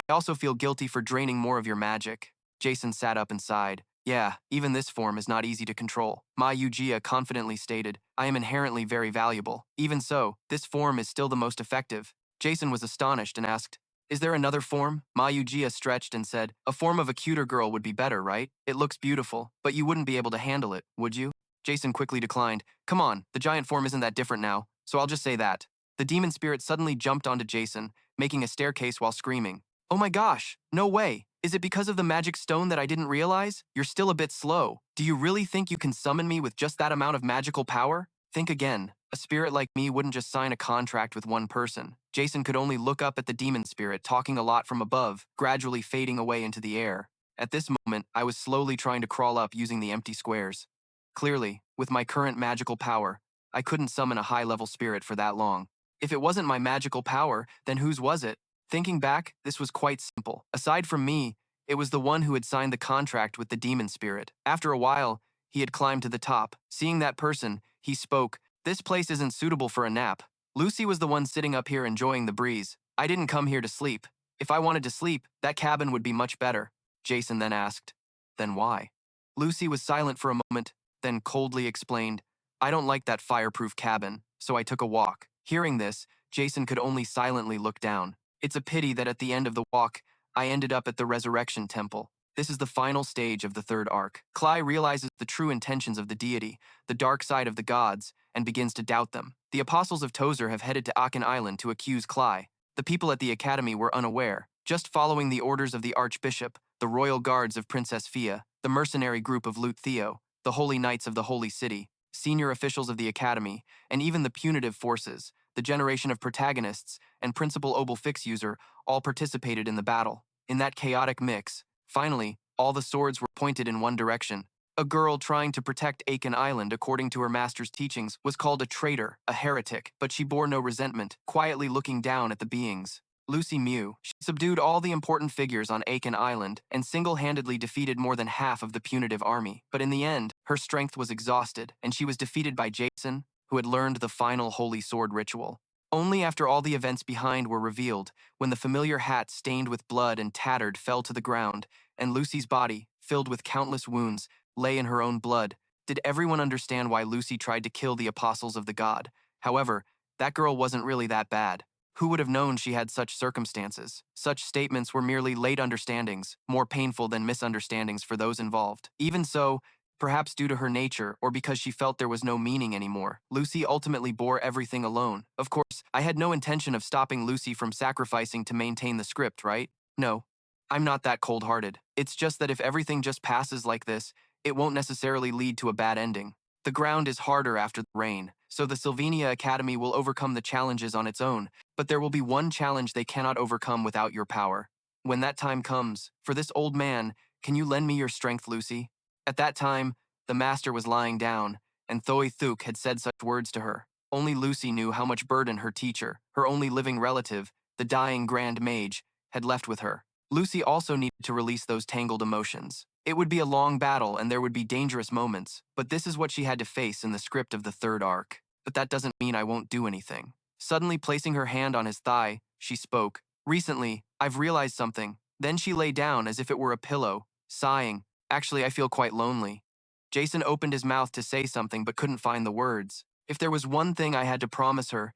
I also feel guilty for draining more of your magic. Jason sat up and sighed. Yeah, even this form is not easy to control. Ma Yujia confidently stated, I am inherently very valuable. Even so, this form is still the most effective. Jason was astonished and asked, is there another form? Ma Yujia stretched and said, a form of a cuter girl would be better, right? It looks beautiful, but you wouldn't be able to handle it, would you? Jason quickly declined. Come on, the giant form isn't that different now, so I'll just say that. The demon spirit suddenly jumped onto Jason, making a staircase while screaming. Oh my gosh, no way. Is it because of the magic stone that I didn't realize? You're still a bit slow. Do you really think you can summon me with just that amount of magical power? Think again. A spirit like me wouldn't just sign a contract with one person. Jason could only look up at the demon spirit talking a lot from above, gradually fading away into the air. At this moment, I was slowly trying to crawl up using the empty squares. Clearly, with my current magical power, I couldn't summon a high-level spirit for that long. If it wasn't my magical power, then whose was it? Thinking back, this was quite simple. Aside from me, it was the one who had signed the contract with the demon spirit. After a while, he had climbed to the top. Seeing that person, he spoke, this place isn't suitable for a nap. Lucy was the one sitting up here enjoying the breeze. I didn't come here to sleep. If I wanted to sleep, that cabin would be much better. Jason then asked, then why? Lucy was silent for a moment, then coldly explained, I don't like that fireproof cabin, so I took a walk. Hearing this, Jason could only silently look down. It's a pity that at the end of the walk, I ended up at the Resurrection Temple. This is the final stage of the third arc. Klai realizes the true intentions of the deity, the dark side of the gods, and begins to doubt them. The apostles of Tozer have headed to Aken Island to accuse Klai. The people at the academy were unaware, just following the orders of the archbishop, the royal guards of Princess Fia, the mercenary group of Lute Theo, the holy knights of the holy city, senior officials of the academy, and even the punitive forces, the generation of protagonists, and principal Obel Fix user all participated in the battle. In that chaotic mix, finally, all the swords were pointed in one direction. A girl trying to protect Aken Island according to her master's teachings was called a traitor, a heretic, but she bore no resentment, quietly looking down at the beings. Lucy Mew, she subdued all the important figures on Aken Island and single-handedly defeated more than half of the punitive army. But in the end, her strength was exhausted, and she was defeated by Jason, who had learned the final holy sword ritual. Only after all the events behind were revealed, when the familiar hat stained with blood and tattered fell to the ground, and Lucy's body, filled with countless wounds, lay in her own blood, did everyone understand why Lucy tried to kill the apostles of the god. However, that girl wasn't really that bad. Who would have known she had such circumstances? Such statements were merely late understandings, more painful than misunderstandings for those involved. Even so, perhaps due to her nature, or because she felt there was no meaning anymore, Lucy ultimately bore everything alone. Of course, I had no intention of stopping Lucy from sacrificing to maintain the script, right? No, I'm not that cold-hearted. It's just that if everything just passes like this, it won't necessarily lead to a bad ending. The ground is harder after the rain, so the Sylvania Academy will overcome the challenges on its own, but there will be one challenge they cannot overcome without your power. When that time comes, for this old man, can you lend me your strength, Lucy? At that time, the master was lying down, and Thoy Thuk had said such words to her. Only Lucy knew how much burden her teacher, her only living relative, the dying Grand Mage, had left with her. Lucy also needed to release those tangled emotions. It would be a long battle and there would be dangerous moments, but this is what she had to face in the script of the third arc. But that doesn't mean I won't do anything. Suddenly placing her hand on his thigh, she spoke. Recently, I've realized something. Then she lay down as if it were a pillow, sighing. Actually, I feel quite lonely. Jason opened his mouth to say something but couldn't find the words. If there was one thing I had to promise her,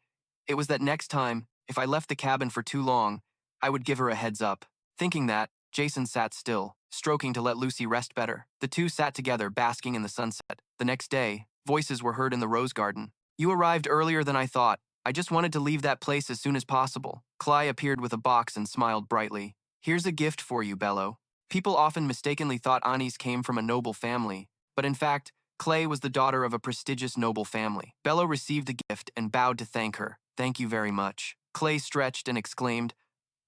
it was that next time, if I left the cabin for too long, I would give her a heads up. Thinking that, Jason sat still, stroking to let Lucy rest better. The two sat together, basking in the sunset. The next day, voices were heard in the rose garden. You arrived earlier than I thought. I just wanted to leave that place as soon as possible. Cly appeared with a box and smiled brightly. Here's a gift for you, Belle. People often mistakenly thought Anis came from a noble family, but in fact, Clay was the daughter of a prestigious noble family. Belle received the gift and bowed to thank her. Thank you very much. Clay stretched and exclaimed,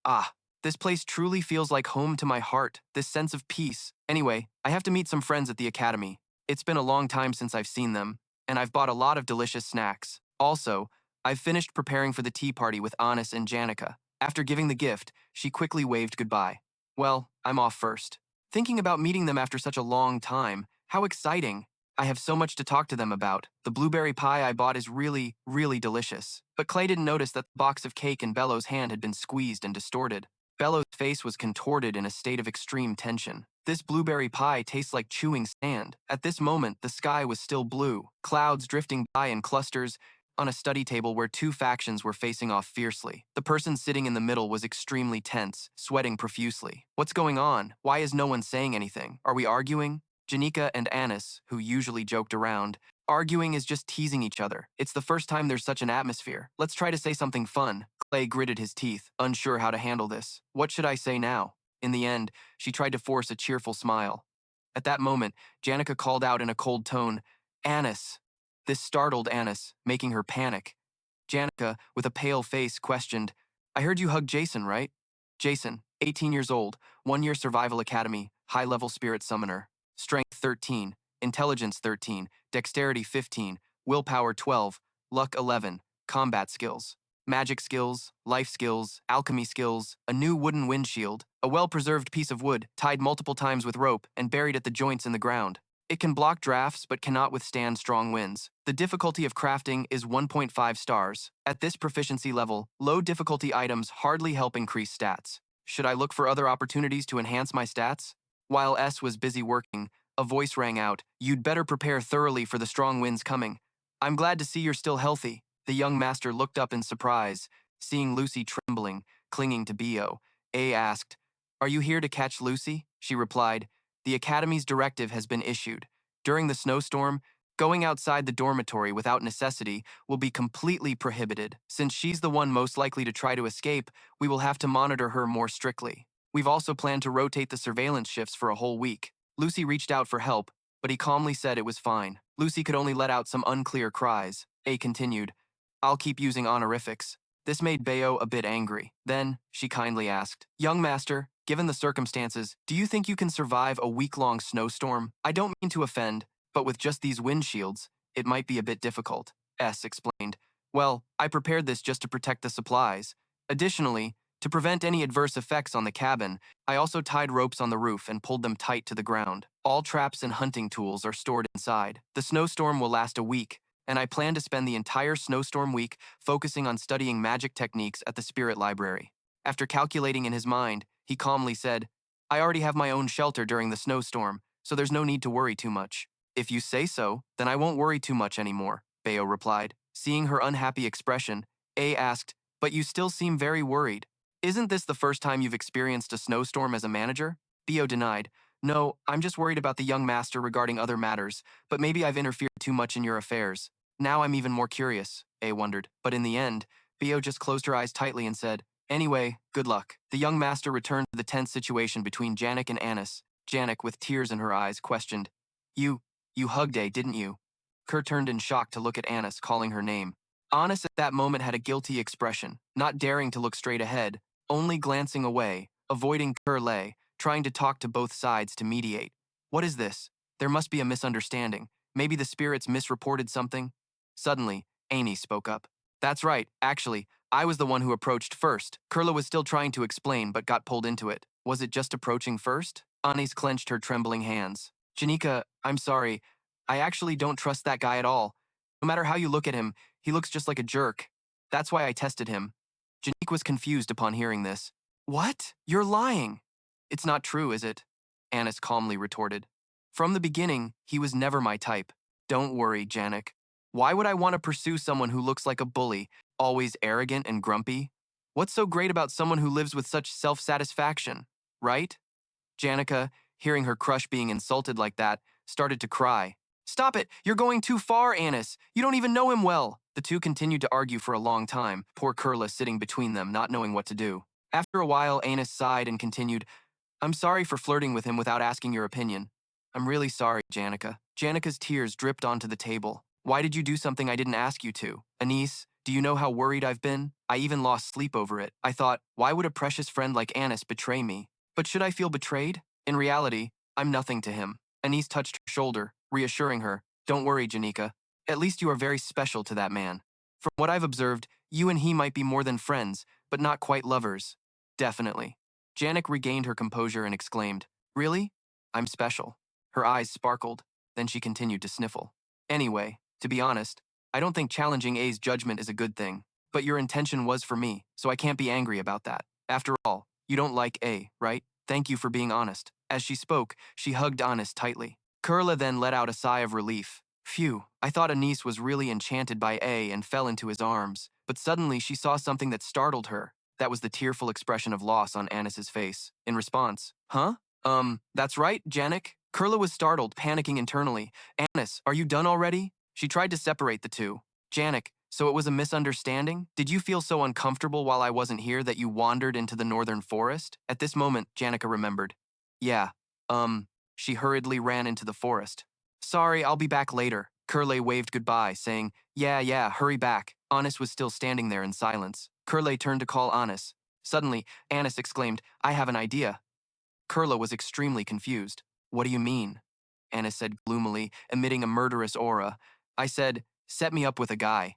Ah, this place truly feels like home to my heart, this sense of peace. Anyway, I have to meet some friends at the academy. It's been a long time since I've seen them, and I've bought a lot of delicious snacks. Also, I've finished preparing for the tea party with Anis and Janica. After giving the gift, she quickly waved goodbye. Well, I'm off first. Thinking about meeting them after such a long time, how exciting. I have so much to talk to them about. The blueberry pie I bought is really, really delicious. But Clay didn't notice that the box of cake in Bello's hand had been squeezed and distorted. Bello's face was contorted in a state of extreme tension. This blueberry pie tastes like chewing sand. At this moment, the sky was still blue, clouds drifting by in clusters on a study table where two factions were facing off fiercely. The person sitting in the middle was extremely tense, sweating profusely. What's going on? Why is no one saying anything? Are we arguing? Janica and Anis, who usually joked around, arguing is just teasing each other. It's the first time there's such an atmosphere. Let's try to say something fun. Clay gritted his teeth, unsure how to handle this. What should I say now? In the end, she tried to force a cheerful smile. At that moment, Janica called out in a cold tone, Anis. This startled Anis, making her panic. Janica, with a pale face, questioned, I heard you hug Jason, right? Jason, 18 years old, 1-year survival academy, high-level spirit summoner. Strength 13, intelligence 13, dexterity 15, willpower 12, luck 11, combat skills. Magic skills, life skills, alchemy skills, a new wooden windshield, a well-preserved piece of wood tied multiple times with rope and buried at the joints in the ground. It can block drafts but cannot withstand strong winds. The difficulty of crafting is 1.5 stars. At this proficiency level, low difficulty items hardly help increase stats. Should I look for other opportunities to enhance my stats? While S was busy working, a voice rang out, You'd better prepare thoroughly for the strong winds coming. I'm glad to see you're still healthy. The young master looked up in surprise, seeing Lucy trembling, clinging to Bo. A asked, Are you here to catch Lucy? She replied, The Academy's directive has been issued. During the snowstorm, going outside the dormitory without necessity will be completely prohibited. Since she's the one most likely to try to escape, we will have to monitor her more strictly. We've also planned to rotate the surveillance shifts for a whole week. Lucy reached out for help, but he calmly said it was fine. Lucy could only let out some unclear cries. A continued, I'll keep using honorifics. This made Bao a bit angry. Then, she kindly asked, Young master, given the circumstances, do you think you can survive a week-long snowstorm? I don't mean to offend, but with just these windshields, it might be a bit difficult. S explained. Well, I prepared this just to protect the supplies. Additionally, to prevent any adverse effects on the cabin, I also tied ropes on the roof and pulled them tight to the ground. All traps and hunting tools are stored inside. The snowstorm will last a week, and I plan to spend the entire snowstorm week focusing on studying magic techniques at the spirit library. After calculating in his mind, he calmly said, I already have my own shelter during the snowstorm, so there's no need to worry too much. If you say so, then I won't worry too much anymore, Belle replied. Seeing her unhappy expression, A asked, but you still seem very worried. Isn't this the first time you've experienced a snowstorm as a manager? Bio denied. No, I'm just worried about the young master regarding other matters, but maybe I've interfered too much in your affairs. Now I'm even more curious, A wondered. But in the end, Bio just closed her eyes tightly and said, Anyway, good luck. The young master returned to the tense situation between Janik and Anis. Janik, with tears in her eyes, questioned, You hugged A, didn't you? Kerr turned in shock to look at Anis, calling her name. Anis at that moment had a guilty expression, not daring to look straight ahead, only glancing away, avoiding Kerr, trying to talk to both sides to mediate. What is this? There must be a misunderstanding. Maybe the spirits misreported something? Suddenly, Amy spoke up. That's right, actually, I was the one who approached first. Kurla was still trying to explain but got pulled into it. Was it just approaching first? Anis clenched her trembling hands. Janica, I'm sorry. I actually don't trust that guy at all. No matter how you look at him, he looks just like a jerk. That's why I tested him. Janica was confused upon hearing this. What? You're lying. It's not true, is it? Anis calmly retorted. From the beginning, he was never my type. Don't worry, Janik. Why would I want to pursue someone who looks like a bully, always arrogant and grumpy? What's so great about someone who lives with such self-satisfaction, right? Janica, hearing her crush being insulted like that, started to cry. Stop it! You're going too far, Anis! You don't even know him well! The two continued to argue for a long time, poor Kurla sitting between them, not knowing what to do. After a while, Anis sighed and continued, I'm sorry for flirting with him without asking your opinion. I'm really sorry, Janica. Janica's tears dripped onto the table. Why did you do something I didn't ask you to? Anis, do you know how worried I've been? I even lost sleep over it. I thought, why would a precious friend like Anis betray me? But should I feel betrayed? In reality, I'm nothing to him. Anis touched her shoulder, reassuring her. Don't worry, Janica. At least you are very special to that man. From what I've observed, you and he might be more than friends, but not quite lovers. Definitely. Janik regained her composure and exclaimed, Really? I'm special. Her eyes sparkled, then she continued to sniffle. Anyway, to be honest, I don't think challenging A's judgment is a good thing, but your intention was for me, so I can't be angry about that. After all, you don't like A, right? Thank you for being honest. As she spoke, she hugged Anis tightly. Kurla then let out a sigh of relief. Phew, I thought Anis was really enchanted by A and fell into his arms, but suddenly she saw something that startled her. That was the tearful expression of loss on Anis's face. In response, Huh? That's right, Janik. Kurla was startled, panicking internally. Anis, are you done already? She tried to separate the two. Janik, so it was a misunderstanding? Did you feel so uncomfortable while I wasn't here that you wandered into the northern forest? At this moment, Janica remembered. Yeah, she hurriedly ran into the forest. Sorry, I'll be back later. Kurle waved goodbye, saying, Yeah, hurry back. Anis was still standing there in silence. Kurle turned to call Anis. Suddenly, Anis exclaimed, I have an idea. Kurla was extremely confused. What do you mean? Anis said gloomily, emitting a murderous aura. I said, set me up with a guy.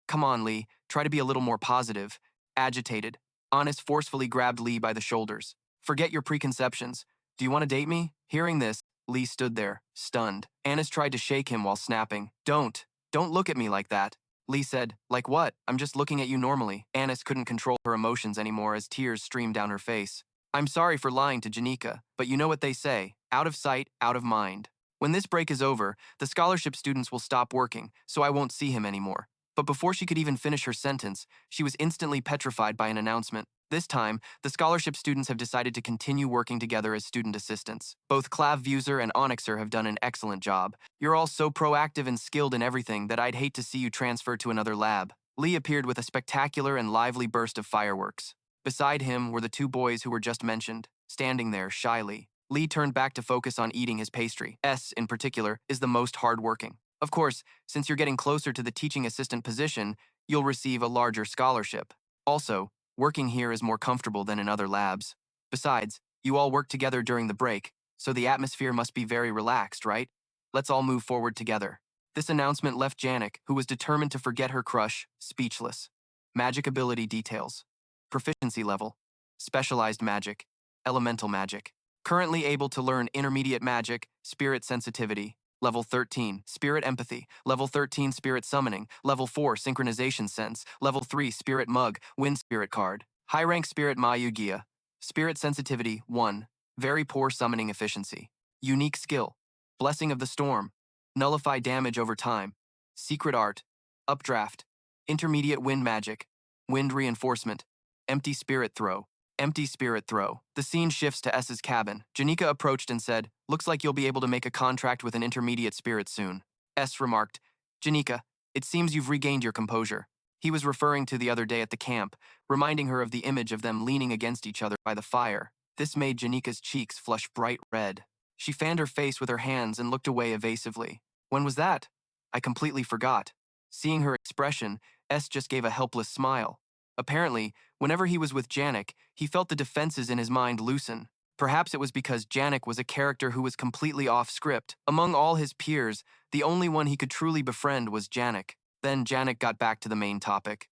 Come on, Lee, try to be a little more positive. Agitated, Anis forcefully grabbed Lee by the shoulders. Forget your preconceptions. Do you want to date me? Hearing this, Lee stood there, stunned. Anis tried to shake him while snapping. Don't look at me like that. Lee said, like what? I'm just looking at you normally. Anis couldn't control her emotions anymore as tears streamed down her face. I'm sorry for lying to Janica, but you know what they say, out of sight, out of mind. When this break is over, the scholarship students will stop working, so I won't see him anymore. But before she could even finish her sentence, she was instantly petrified by an announcement. This time, the scholarship students have decided to continue working together as student assistants. Both Clav Vuser and Onyxer have done an excellent job. You're all so proactive and skilled in everything that I'd hate to see you transfer to another lab. Lee appeared with a spectacular and lively burst of fireworks. Beside him were the two boys who were just mentioned, standing there shyly. Lee turned back to focus on eating his pastry. S, in particular, is the most hardworking. Of course, since you're getting closer to the teaching assistant position, you'll receive a larger scholarship. Also, working here is more comfortable than in other labs. Besides, you all work together during the break, so the atmosphere must be very relaxed, right? Let's all move forward together. This announcement left Janik, who was determined to forget her crush, speechless. Magic ability details. Proficiency level. Specialized magic. Elemental magic. Currently able to learn intermediate magic, spirit sensitivity. Level 13, Spirit Empathy. Level 13, Spirit Summoning. Level 4, Synchronization Sense. Level 3, Spirit Mug, Wind Spirit card. High rank Spirit Mayugia. Spirit Sensitivity, 1. Very poor summoning efficiency. Unique skill. Blessing of the Storm. Nullify damage over time. Secret Art. Updraft. Intermediate Wind Magic. Wind Reinforcement. Empty Spirit Throw. Empty Spirit Throw. The scene shifts to S's cabin. Janica approached and said, "Looks like you'll be able to make a contract with an intermediate spirit soon." S remarked, "Janica, it seems you've regained your composure." He was referring to the other day at the camp, reminding her of the image of them leaning against each other by the fire. This made Janica's cheeks flush bright red. She fanned her face with her hands and looked away evasively. "When was that?" "I completely forgot." Seeing her expression, S just gave a helpless smile. Apparently, whenever he was with Janik, he felt the defenses in his mind loosen. Perhaps it was because Janik was a character who was completely off script. Among all his peers, the only one he could truly befriend was Janik. Then Janik got back to the main topic.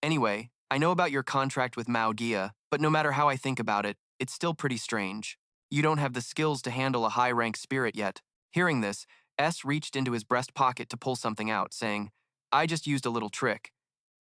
Anyway, I know about your contract with Mao Gia, but no matter how I think about it, it's still pretty strange. You don't have the skills to handle a high-rank spirit yet." Hearing this, S reached into his breast pocket to pull something out, saying, "I just used a little trick."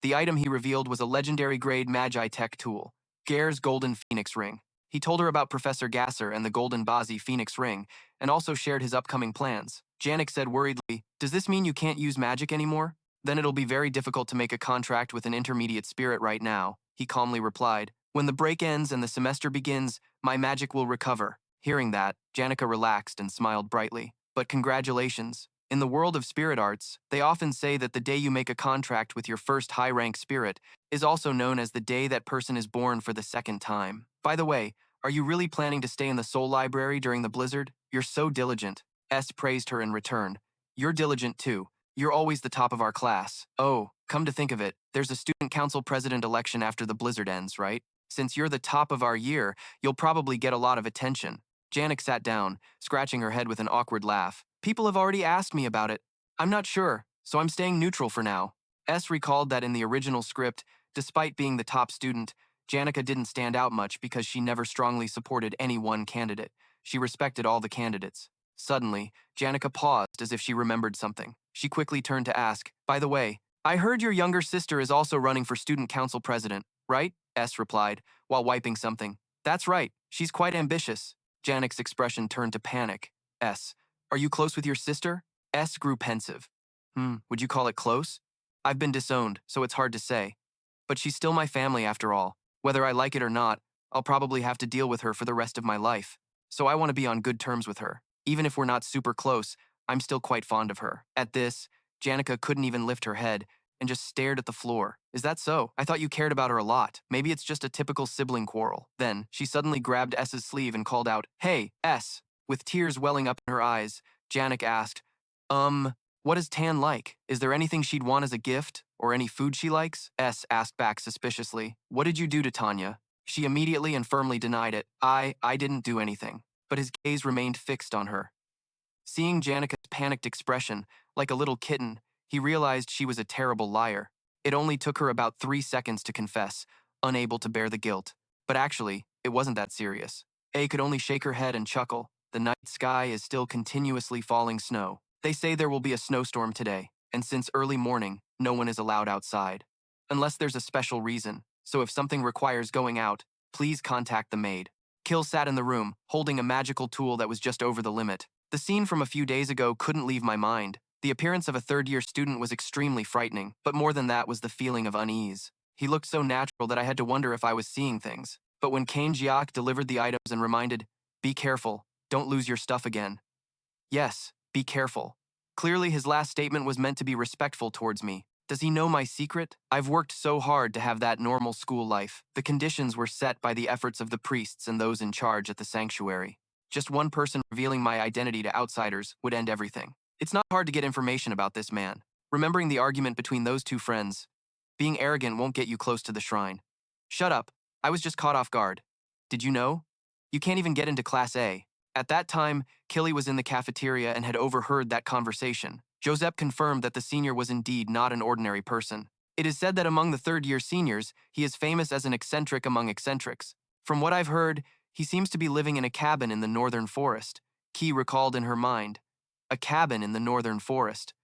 The item he revealed was a legendary-grade Magi Tech tool, Gare's Golden Phoenix Ring. He told her about Professor Gasser and the Golden Bazi Phoenix Ring, and also shared his upcoming plans. Janik said worriedly, "Does this mean you can't use magic anymore? Then it'll be very difficult to make a contract with an intermediate spirit right now." He calmly replied, "When the break ends and the semester begins, my magic will recover." Hearing that, Janica relaxed and smiled brightly. "But congratulations. In the world of spirit arts, they often say that the day you make a contract with your first high-rank spirit is also known as the day that person is born for the second time. By the way, are you really planning to stay in the Soul Library during the blizzard? You're so diligent." S praised her in return. "You're diligent too. You're always the top of our class. Oh, come to think of it, there's a student council president election after the blizzard ends, right? Since you're the top of our year, you'll probably get a lot of attention." Janik sat down, scratching her head with an awkward laugh. "People have already asked me about it. I'm not sure, so I'm staying neutral for now." S recalled that in the original script, despite being the top student, Janica didn't stand out much because she never strongly supported any one candidate. She respected all the candidates. Suddenly, Janica paused as if she remembered something. She quickly turned to ask, "By the way, I heard your younger sister is also running for student council president, right?" S replied, while wiping something. "That's right, she's quite ambitious." Janik's expression turned to panic. "S, are you close with your sister?" S grew pensive. Would you call it close? I've been disowned, so it's hard to say. But she's still my family after all. Whether I like it or not, I'll probably have to deal with her for the rest of my life. So I want to be on good terms with her. Even if we're not super close, I'm still quite fond of her." At this, Janica couldn't even lift her head and just stared at the floor. "Is that so? I thought you cared about her a lot. Maybe it's just a typical sibling quarrel." Then, she suddenly grabbed S's sleeve and called out, "Hey, S!" With tears welling up in her eyes, Janik asked, what is Tan like? Is there anything she'd want as a gift? Or any food she likes?" S asked back suspiciously. "What did you do to Tanya?" She immediately and firmly denied it. I didn't do anything." But his gaze remained fixed on her. Seeing Janica's panicked expression, like a little kitten, he realized she was a terrible liar. It only took her about 3 seconds to confess, unable to bear the guilt. But actually, it wasn't that serious. A could only shake her head and chuckle. The night sky is still continuously falling snow. They say there will be a snowstorm today, and since early morning, no one is allowed outside. Unless there's a special reason, so if something requires going out, please contact the maid. Kill sat in the room, holding a magical tool that was just over the limit. The scene from a few days ago couldn't leave my mind. The appearance of a third-year student was extremely frightening, but more than that was the feeling of unease. He looked so natural that I had to wonder if I was seeing things. But when Kane Jiak delivered the items and reminded, "Be careful, don't lose your stuff again." Yes, be careful. Clearly his last statement was meant to be respectful towards me. Does he know my secret? I've worked so hard to have that normal school life. The conditions were set by the efforts of the priests and those in charge at the sanctuary. Just one person revealing my identity to outsiders would end everything. It's not hard to get information about this man. Remembering the argument between those two friends, being arrogant won't get you close to the shrine. Shut up. I was just caught off guard. Did you know? You can't even get into Class A. At that time, Killy was in the cafeteria and had overheard that conversation. Josep confirmed that the senior was indeed not an ordinary person. It is said that among the third-year seniors, he is famous as an eccentric among eccentrics. From what I've heard, he seems to be living in a cabin in the northern forest. Key recalled in her mind. a cabin in the northern forest.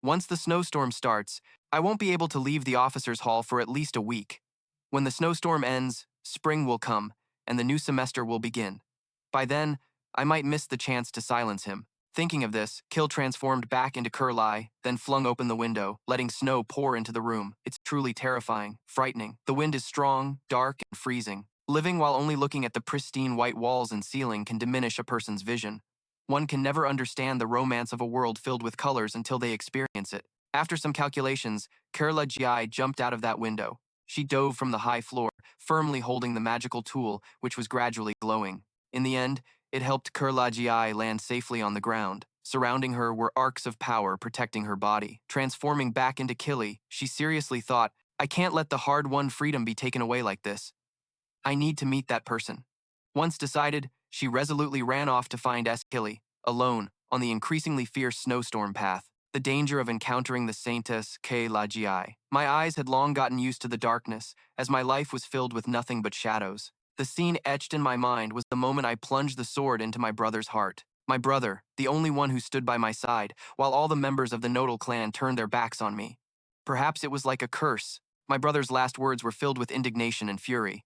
Once the snowstorm starts, I won't be able to leave the officers' hall for at least a week. When the snowstorm ends, spring will come, and the new semester will begin. By then, I might miss the chance to silence him. Thinking of this, Kill transformed back into Kurlai, then flung open the window, letting snow pour into the room. It's truly terrifying, frightening. The wind is strong, dark, and freezing. Living while only looking at the pristine white walls and ceiling can diminish a person's vision. One can never understand the romance of a world filled with colors until they experience it. After some calculations, Kurla Gi jumped out of that window. She dove from the high floor, firmly holding the magical tool, which was gradually glowing. In the end, it helped Kurla Gi land safely on the ground. Surrounding her were arcs of power protecting her body. Transforming back into Killy, she seriously thought, I can't let the hard-won freedom be taken away like this. I need to meet that person. Once decided, she resolutely ran off to find Killy, alone, on the increasingly fierce snowstorm path. The danger of encountering the Saintess K. La Gi. My eyes had long gotten used to the darkness, as my life was filled with nothing but shadows. The scene etched in my mind was the moment I plunged the sword into my brother's heart. My brother, the only one who stood by my side, while all the members of the Nodal clan turned their backs on me. Perhaps it was like a curse. My brother's last words were filled with indignation and fury.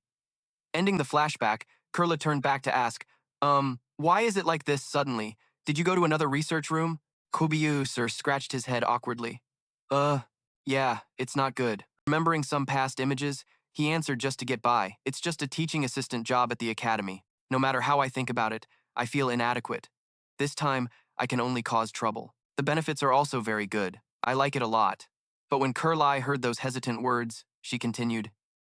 Ending the flashback, Kurla turned back to ask, why is it like this suddenly? Did you go to another research room? Kobiu, sir, scratched his head awkwardly. Yeah, it's not good. Remembering some past images, he answered just to get by. It's just a teaching assistant job at the academy. No matter how I think about it, I feel inadequate. This time, I can only cause trouble. The benefits are also very good. I like it a lot. But when Kurlai heard those hesitant words, she continued,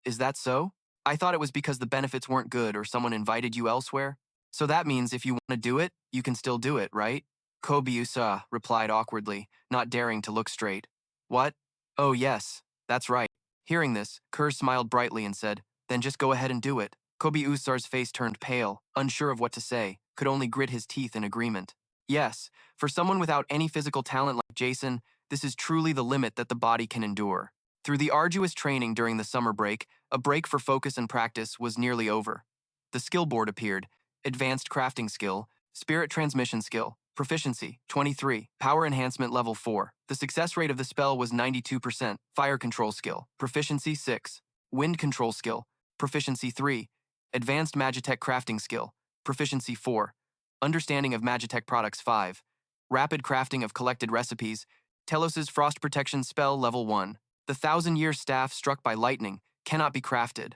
Is that so? I thought it was because the benefits weren't good or someone invited you elsewhere. So that means if you want to do it, you can still do it, right? Kobiusa replied awkwardly, not daring to look straight. What? Oh yes, that's right. Hearing this, Kerr smiled brightly and said, Then just go ahead and do it. Kobiusar's face turned pale, unsure of what to say, could only grit his teeth in agreement. Yes, for someone without any physical talent like Jason, this is truly the limit that the body can endure. Through the arduous training during the summer break, a break for focus and practice was nearly over. The skill board appeared. Advanced crafting skill, spirit transmission skill, proficiency, 23, power enhancement level 4. The success rate of the spell was 92%, fire control skill, proficiency 6, wind control skill, proficiency 3, advanced Magitech crafting skill, proficiency 4, understanding of Magitech products 5, rapid crafting of collected recipes, Telos's frost protection spell level 1. The 1,000-year staff struck by lightning cannot be crafted.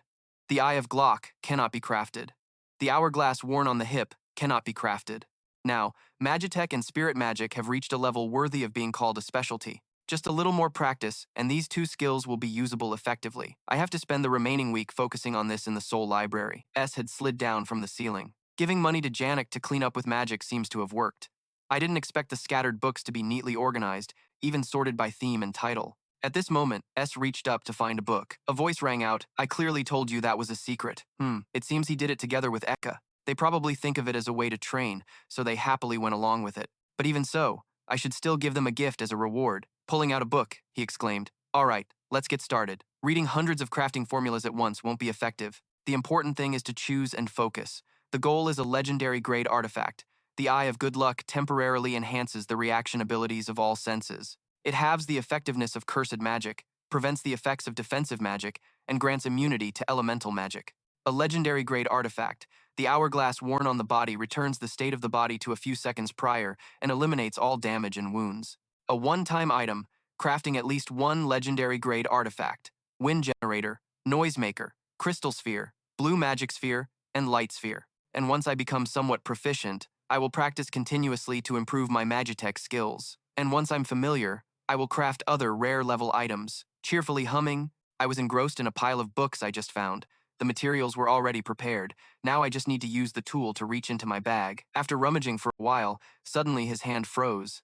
The Eye of Glock cannot be crafted. The hourglass worn on the hip cannot be crafted. Now, Magitech and Spirit Magic have reached a level worthy of being called a specialty. Just a little more practice, and these two skills will be usable effectively. I have to spend the remaining week focusing on this in the Soul Library. S had slid down from the ceiling. Giving money to Janica to clean up with magic seems to have worked. I didn't expect the scattered books to be neatly organized, even sorted by theme and title. At this moment, S reached up to find a book. A voice rang out, I clearly told you that was a secret. It seems he did it together with Eka. They probably think of it as a way to train, so they happily went along with it. But even so, I should still give them a gift as a reward. Pulling out a book, he exclaimed. All right, let's get started. Reading hundreds of crafting formulas at once won't be effective. The important thing is to choose and focus. The goal is a legendary grade artifact. The Eye of Good Luck temporarily enhances the reaction abilities of all senses. It halves the effectiveness of cursed magic, prevents the effects of defensive magic, and grants immunity to elemental magic. A legendary grade artifact, the hourglass worn on the body returns the state of the body to a few seconds prior and eliminates all damage and wounds. A one-time item, crafting at least one legendary grade artifact, wind generator, noisemaker, crystal sphere, blue magic sphere, and light sphere. And once I become somewhat proficient, I will practice continuously to improve my Magitech skills. And once I'm familiar, I will craft other rare level items. Cheerfully humming, I was engrossed in a pile of books I just found. The materials were already prepared. Now I just need to use the tool to reach into my bag. After rummaging for a while, suddenly his hand froze.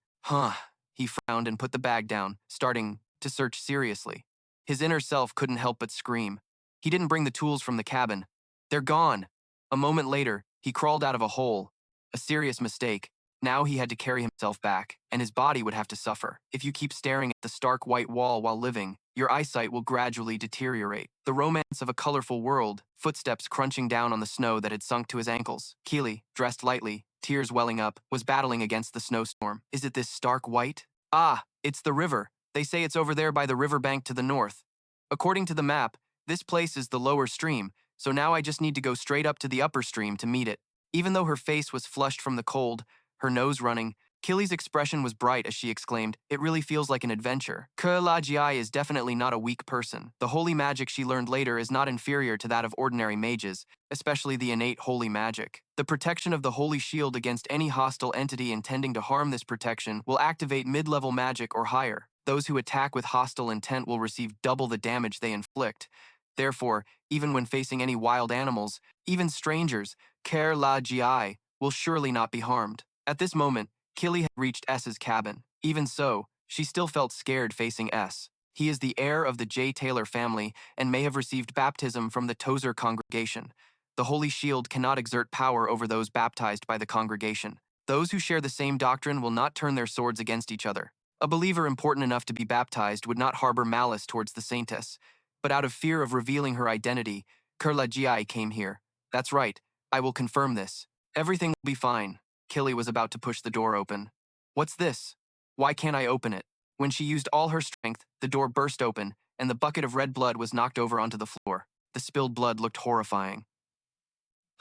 He frowned and put the bag down, starting to search seriously. His inner self couldn't help but scream. He didn't bring the tools from the cabin. They're gone. A moment later, he crawled out of a hole. A serious mistake. Now he had to carry himself back, and his body would have to suffer. If you keep staring at the stark white wall while living, your eyesight will gradually deteriorate. The romance of a colorful world, footsteps crunching down on the snow that had sunk to his ankles. Keely, dressed lightly, tears welling up, was battling against the snowstorm. Is it this stark white? Ah, it's the river. They say it's over there by the riverbank to the north. According to the map, this place is the lower stream, so now I just need to go straight up to the upper stream to meet it. Even though her face was flushed from the cold, her nose running, Killy's expression was bright as she exclaimed, "It really feels like an adventure." Kurlagiai is definitely not a weak person. The holy magic she learned later is not inferior to that of ordinary mages, especially the innate holy magic. The protection of the holy shield against any hostile entity intending to harm this protection will activate mid-level magic or higher. Those who attack with hostile intent will receive double the damage they inflict. Therefore, even when facing any wild animals, even strangers, Kurlagiai will surely not be harmed. At this moment, Killy had reached S's cabin. Even so, she still felt scared facing S. He is the heir of the J. Taylor family and may have received baptism from the Tozer congregation. The Holy Shield cannot exert power over those baptized by the congregation. Those who share the same doctrine will not turn their swords against each other. A believer important enough to be baptized would not harbor malice towards the saintess. But out of fear of revealing her identity, Kurlagiai came here. That's right, I will confirm this. Everything will be fine. Killy was about to push the door open. What's this? Why can't I open it? When she used all her strength, the door burst open, and the bucket of red blood was knocked over onto the floor. The spilled blood looked horrifying.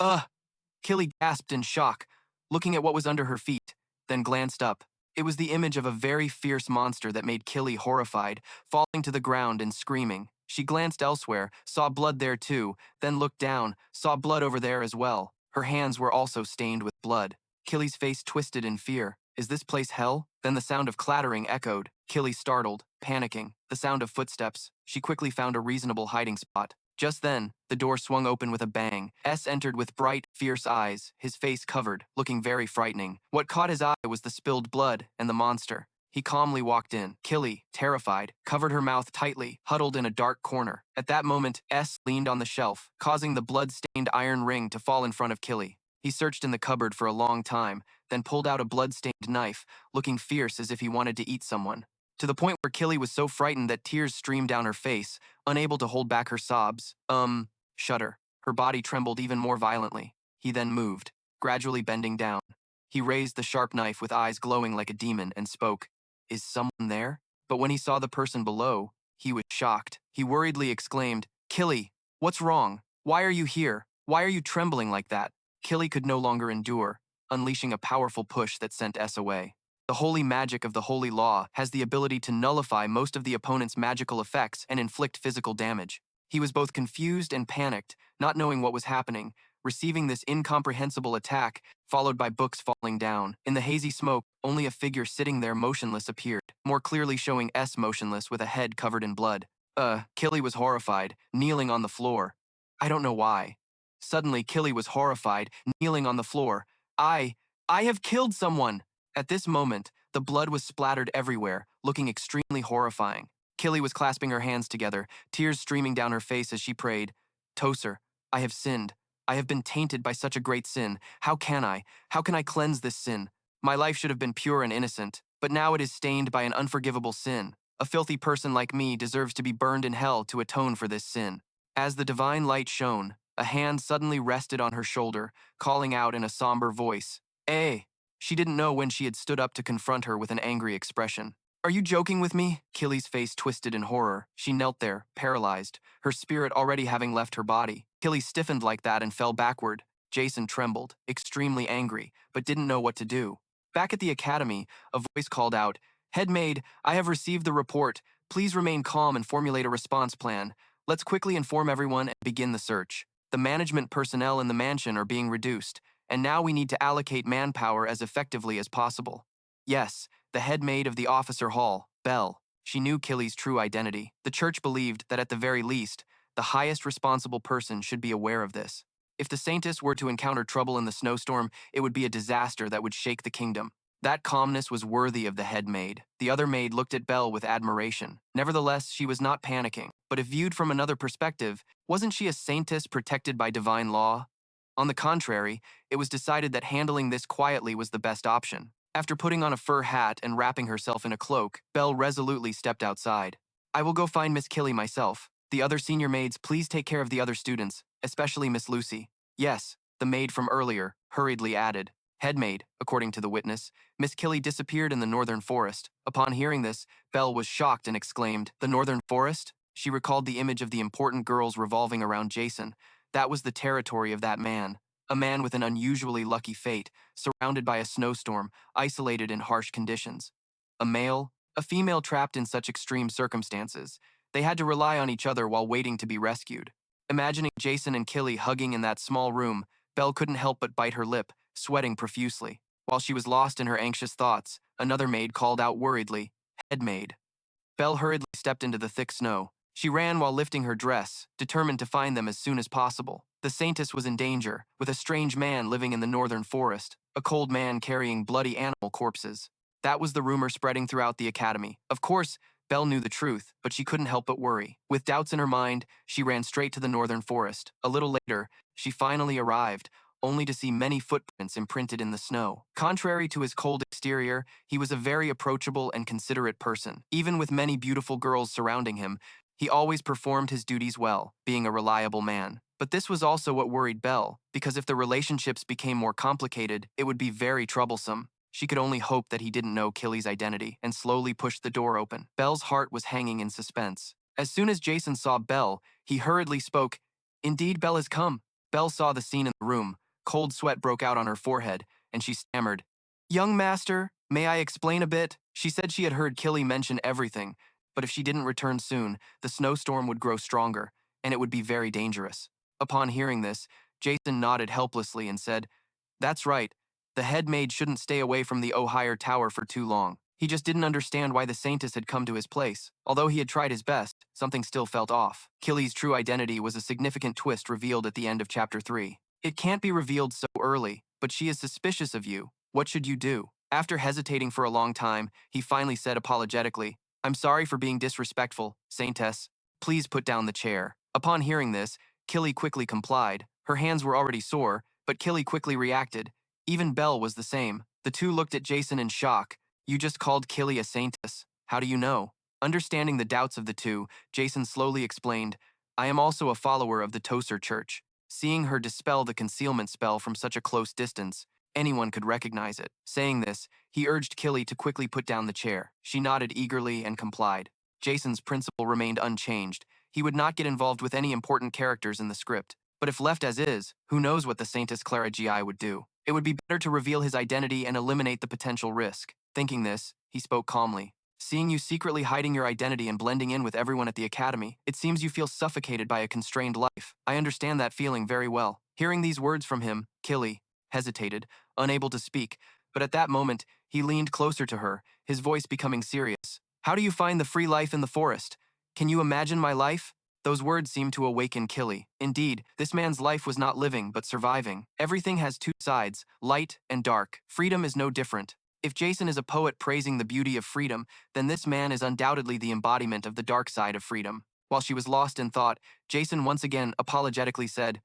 Ugh! Killy gasped in shock, looking at what was under her feet, then glanced up. It was the image of a very fierce monster that made Killy horrified, falling to the ground and screaming. She glanced elsewhere, saw blood there too, then looked down, saw blood over there as well. Her hands were also stained with blood. Killy's face twisted in fear. Is this place hell? Then the sound of clattering echoed. Killy startled, panicking. The sound of footsteps. She quickly found a reasonable hiding spot. Just then, the door swung open with a bang. S entered with bright, fierce eyes, his face covered, looking very frightening. What caught his eye was the spilled blood and the monster. He calmly walked in. Killy, terrified, covered her mouth tightly, huddled in a dark corner. At that moment, S leaned on the shelf, causing the blood-stained iron ring to fall in front of Killy. He searched in the cupboard for a long time, then pulled out a blood-stained knife, looking fierce as if he wanted to eat someone. To the point where Killy was so frightened that tears streamed down her face, unable to hold back her sobs. Shudder. Her body trembled even more violently. He then moved, gradually bending down. He raised the sharp knife with eyes glowing like a demon and spoke. Is someone there? But when he saw the person below, he was shocked. He worriedly exclaimed, Killy, what's wrong? Why are you here? Why are you trembling like that? Killy could no longer endure, unleashing a powerful push that sent S away. The holy magic of the holy law has the ability to nullify most of the opponent's magical effects and inflict physical damage. He was both confused and panicked, not knowing what was happening, receiving this incomprehensible attack, followed by books falling down. In the hazy smoke, only a figure sitting there motionless appeared, more clearly showing S motionless with a head covered in blood. Killy was horrified, kneeling on the floor. I don't know why. Suddenly, Killy was horrified, kneeling on the floor. I have killed someone! At this moment, the blood was splattered everywhere, looking extremely horrifying. Killy was clasping her hands together, tears streaming down her face as she prayed, Tozer, I have sinned. I have been tainted by such a great sin. How can I cleanse this sin? My life should have been pure and innocent, but now it is stained by an unforgivable sin. A filthy person like me deserves to be burned in hell to atone for this sin. As the divine light shone, a hand suddenly rested on her shoulder, calling out in a somber voice, Eh! She didn't know when she had stood up to confront her with an angry expression. Are you joking with me? Killy's face twisted in horror. She knelt there, paralyzed, her spirit already having left her body. Killy stiffened like that and fell backward. Jason trembled, extremely angry, but didn't know what to do. Back at the academy, a voice called out, Headmaid, I have received the report. Please remain calm and formulate a response plan. Let's quickly inform everyone and begin the search. The management personnel in the mansion are being reduced, and now we need to allocate manpower as effectively as possible. Yes, the head maid of the officer hall, Belle. She knew Killy's true identity. The church believed that at the very least, the highest responsible person should be aware of this. If the saintess were to encounter trouble in the snowstorm, it would be a disaster that would shake the kingdom. That calmness was worthy of the head maid. The other maid looked at Belle with admiration. Nevertheless, she was not panicking. But if viewed from another perspective, wasn't she a saintess protected by divine law? On the contrary, it was decided that handling this quietly was the best option. After putting on a fur hat and wrapping herself in a cloak, Belle resolutely stepped outside. I will go find Miss Killy myself. The other senior maids, please take care of the other students, especially Miss Lucy. Yes, the maid from earlier, hurriedly added. Headmaid, according to the witness, Miss Killy disappeared in the northern forest. Upon hearing this, Belle was shocked and exclaimed, "The northern forest?" She recalled the image of the important girls revolving around Jason. That was the territory of that man. A man with an unusually lucky fate, surrounded by a snowstorm, isolated in harsh conditions. A male, a female trapped in such extreme circumstances. They had to rely on each other while waiting to be rescued. Imagining Jason and Killy hugging in that small room, Belle couldn't help but bite her lip, sweating profusely. While she was lost in her anxious thoughts, another maid called out worriedly, "Headmaid." Belle hurriedly stepped into the thick snow. She ran while lifting her dress, determined to find them as soon as possible. The Saintess was in danger, with a strange man living in the northern forest, a cold man carrying bloody animal corpses. That was the rumor spreading throughout the academy. Of course, Belle knew the truth, but she couldn't help but worry. With doubts in her mind, she ran straight to the northern forest. A little later, she finally arrived, only to see many footprints imprinted in the snow. Contrary to his cold exterior, he was a very approachable and considerate person. Even with many beautiful girls surrounding him, he always performed his duties well, being a reliable man. But this was also what worried Belle, because if the relationships became more complicated, it would be very troublesome. She could only hope that he didn't know Killy's identity and slowly pushed the door open. Belle's heart was hanging in suspense. As soon as Jason saw Belle, he hurriedly spoke, "Indeed, Belle has come." Belle saw the scene in the room. Cold sweat broke out on her forehead, and she stammered, "Young master, may I explain a bit?" She said she had heard Killy mention everything, but if she didn't return soon, the snowstorm would grow stronger, and it would be very dangerous. Upon hearing this, Jason nodded helplessly and said, "That's right. The head maid shouldn't stay away from the Ohio Tower for too long." He just didn't understand why the Saintess had come to his place. Although he had tried his best, something still felt off. Killy's true identity was a significant twist revealed at the end of Chapter 3. "It can't be revealed so early, but she is suspicious of you. What should you do?" After hesitating for a long time, he finally said apologetically, "I'm sorry for being disrespectful, Saintess. Please put down the chair." Upon hearing this, Killy quickly complied. Her hands were already sore, but Killy quickly reacted. Even Belle was the same. The two looked at Jason in shock. "You just called Killy a Saintess. How do you know?" Understanding the doubts of the two, Jason slowly explained, "I am also a follower of the Toser Church." Seeing her dispel the concealment spell from such a close distance, anyone could recognize it. Saying this, he urged Killy to quickly put down the chair. She nodded eagerly and complied. Jason's principle remained unchanged. He would not get involved with any important characters in the script. But if left as is, who knows what the Saintess Clara Gi would do? It would be better to reveal his identity and eliminate the potential risk. Thinking this, he spoke calmly. "Seeing you secretly hiding your identity and blending in with everyone at the academy, it seems you feel suffocated by a constrained life. I understand that feeling very well." Hearing these words from him, Killy hesitated, unable to speak, but at that moment, he leaned closer to her, his voice becoming serious. "How do you find the free life in the forest? Can you imagine my life?" Those words seemed to awaken Killy. Indeed, this man's life was not living, but surviving. Everything has two sides, light and dark. Freedom is no different. If Jason is a poet praising the beauty of freedom, then this man is undoubtedly the embodiment of the dark side of freedom. While she was lost in thought, Jason once again apologetically said,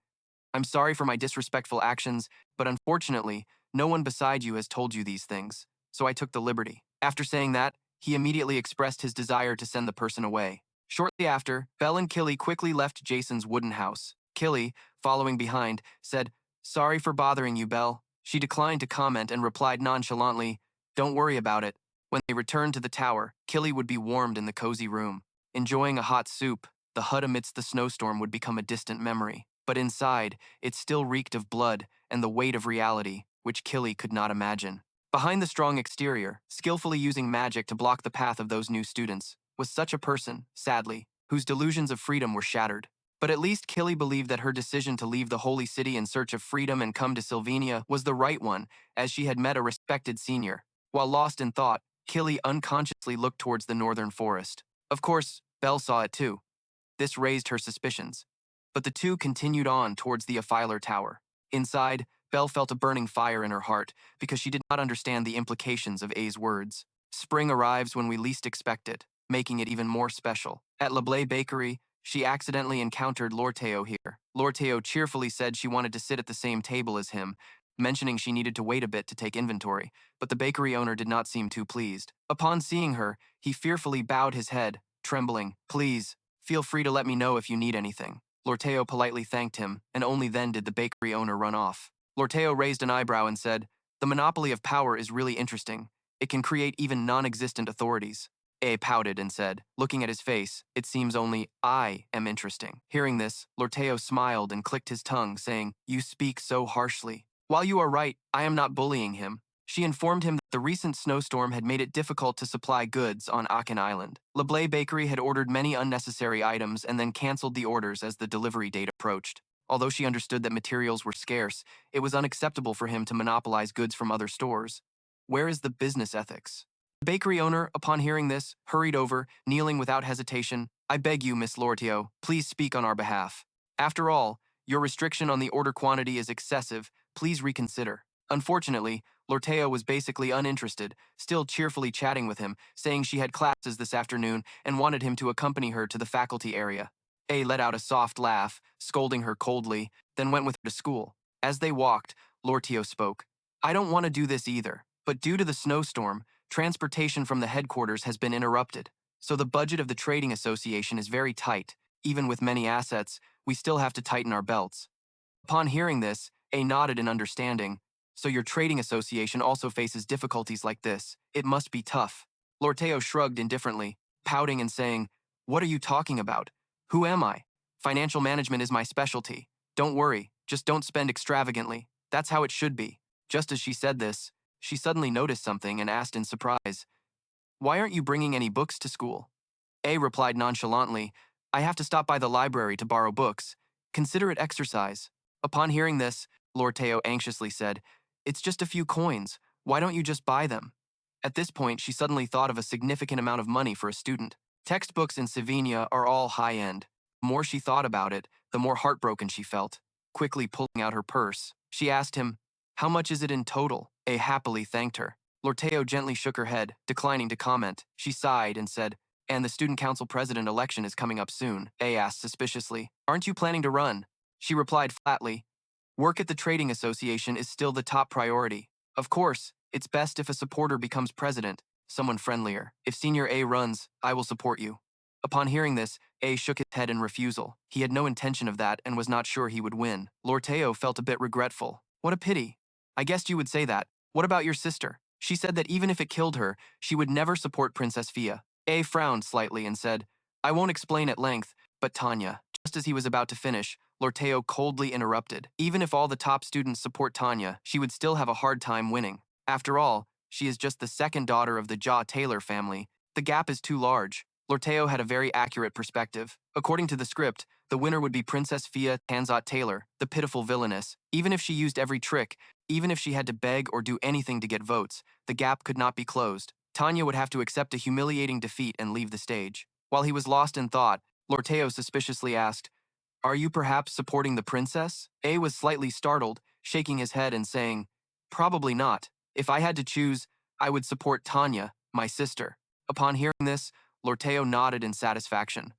"I'm sorry for my disrespectful actions, but unfortunately, no one beside you has told you these things, so I took the liberty." After saying that, he immediately expressed his desire to send the person away. Shortly after, Belle and Killy quickly left Jason's wooden house. Killy, following behind, said, "Sorry for bothering you, Belle." She declined to comment and replied nonchalantly, "Don't worry about it." When they returned to the tower, Killy would be warmed in the cozy room. Enjoying a hot soup, the hut amidst the snowstorm would become a distant memory. But inside, it still reeked of blood and the weight of reality, which Killy could not imagine. Behind the strong exterior, skillfully using magic to block the path of those new students, was such a person, sadly, whose delusions of freedom were shattered. But at least Killy believed that her decision to leave the holy city in search of freedom and come to Sylvania was the right one, as she had met a respected senior. While lost in thought, Killy unconsciously looked towards the northern forest. Of course, Belle saw it too. This raised her suspicions. But the two continued on towards the Uprising Tower. Inside, Belle felt a burning fire in her heart because she did not understand the implications of A's words. Spring arrives when we least expect it, making it even more special. At La Blé Bakery, she accidentally encountered Lortell here. Lortell cheerfully said she wanted to sit at the same table as him, mentioning she needed to wait a bit to take inventory, but the bakery owner did not seem too pleased. Upon seeing her, he fearfully bowed his head, trembling. "Please, feel free to let me know if you need anything." Lortell politely thanked him, and only then did the bakery owner run off. Lortell raised an eyebrow and said, The monopoly of power is really interesting. It can create even non-existent authorities. A pouted and said, looking at his face, it seems only I am interesting. Hearing this, Lortell smiled and clicked his tongue, saying, you speak so harshly. While you are right, I am not bullying him. She informed him that the recent snowstorm had made it difficult to supply goods on Akin Island. LeBlay Bakery had ordered many unnecessary items and then canceled the orders as the delivery date approached. Although she understood that materials were scarce, it was unacceptable for him to monopolize goods from other stores. Where is the business ethics? The bakery owner, upon hearing this, hurried over, kneeling without hesitation. I beg you, Miss Lortell, please speak on our behalf. After all, your restriction on the order quantity is excessive. Please reconsider. Unfortunately, Lortell was basically uninterested, still cheerfully chatting with him, saying she had classes this afternoon and wanted him to accompany her to the faculty area. A let out a soft laugh, scolding her coldly, then went with her to school. As they walked, Lortell spoke. I don't want to do this either, but due to the snowstorm, transportation from the headquarters has been interrupted. So the budget of the trading association is very tight. Even with many assets, we still have to tighten our belts. Upon hearing this, A nodded in understanding. So your trading association also faces difficulties like this. It must be tough. Lortell shrugged indifferently, pouting and saying, what are you talking about? Who am I? Financial management is my specialty. Don't worry, just don't spend extravagantly. That's how it should be. Just as she said this, she suddenly noticed something and asked in surprise, why aren't you bringing any books to school? A replied nonchalantly, I have to stop by the library to borrow books. Consider it exercise. Upon hearing this, Lortell anxiously said, it's just a few coins. Why don't you just buy them? At this point, she suddenly thought of a significant amount of money for a student. Textbooks in Sylvania are all high-end. The more she thought about it, the more heartbroken she felt. Quickly pulling out her purse, she asked him, how much is it in total? A happily thanked her. Lortell gently shook her head, declining to comment. She sighed and said, and the student council president election is coming up soon. A asked suspiciously, aren't you planning to run? She replied flatly, work at the trading association is still the top priority. Of course, it's best if a supporter becomes president, someone friendlier. If Senior A runs, I will support you. Upon hearing this, A shook his head in refusal. He had no intention of that and was not sure he would win. Lortell felt a bit regretful. What a pity. I guessed you would say that. What about your sister? She said that even if it killed her, she would never support Princess Fia. A frowned slightly and said, I won't explain at length, but Tanya. Just as he was about to finish, Lortell coldly interrupted. Even if all the top students support Tanya, she would still have a hard time winning. After all, she is just the second daughter of the Jaw Taylor family. The gap is too large. Lortell had a very accurate perspective. According to the script, the winner would be Princess Fia Tanzot Taylor, the pitiful villainess. Even if she used every trick, even if she had to beg or do anything to get votes, the gap could not be closed. Tanya would have to accept a humiliating defeat and leave the stage. While he was lost in thought, Lortell suspiciously asked, are you perhaps supporting the princess? A was slightly startled, shaking his head and saying, probably not. If I had to choose, I would support Tanya, my sister. Upon hearing this, Lortell nodded in satisfaction.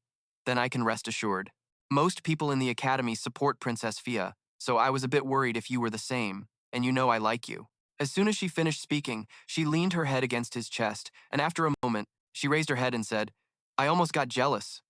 Then I can rest assured. Most people in the academy support Princess Fia, so I was a bit worried if you were the same, and you know I like you. As soon as she finished speaking, she leaned her head against his chest, and after a moment, she raised her head and said, I almost got jealous.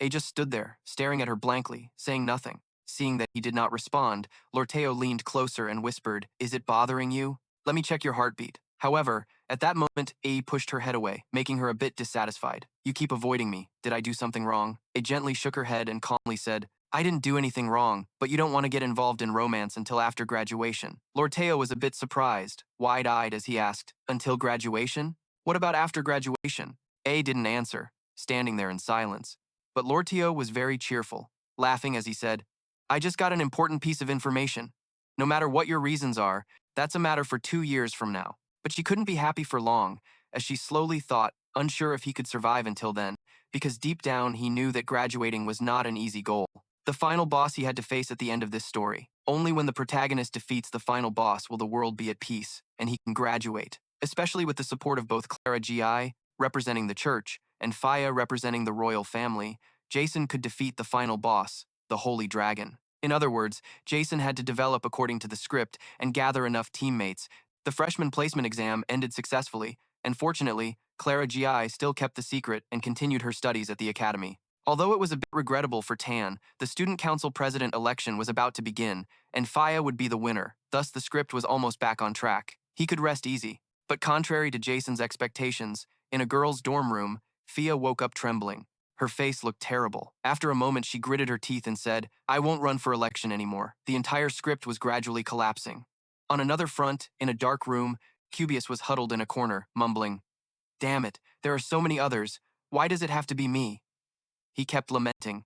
A just stood there, staring at her blankly, saying nothing. Seeing that he did not respond, Lortell leaned closer and whispered, is it bothering you? Let me check your heartbeat. However, at that moment, A pushed her head away, making her a bit dissatisfied. You keep avoiding me. Did I do something wrong? A gently shook her head and calmly said, I didn't do anything wrong, but you don't want to get involved in romance until after graduation. Lortell was a bit surprised, wide-eyed as he asked, until graduation? What about after graduation? A didn't answer, standing there in silence. But Lortell was very cheerful, laughing as he said, I just got an important piece of information. No matter what your reasons are, that's a matter for 2 years from now. But she couldn't be happy for long, as she slowly thought, unsure if he could survive until then, because deep down he knew that graduating was not an easy goal. The final boss he had to face at the end of this story. Only when the protagonist defeats the final boss will the world be at peace, and he can graduate, especially with the support of both Clara Gi, representing the church, and Faya representing the royal family. Jason could defeat the final boss, the Holy Dragon. In other words, Jason had to develop according to the script and gather enough teammates. The freshman placement exam ended successfully, and fortunately, Clara Gi still kept the secret and continued her studies at the academy. Although it was a bit regrettable for Tan, the student council president election was about to begin, and Faya would be the winner, thus the script was almost back on track. He could rest easy. But contrary to Jason's expectations, in a girl's dorm room, Fia woke up trembling. Her face looked terrible. After a moment, she gritted her teeth and said, "I won't run for election anymore." The entire script was gradually collapsing. On another front, in a dark room, Cubius was huddled in a corner, mumbling, "Damn it, there are so many others. Why does it have to be me?" He kept lamenting.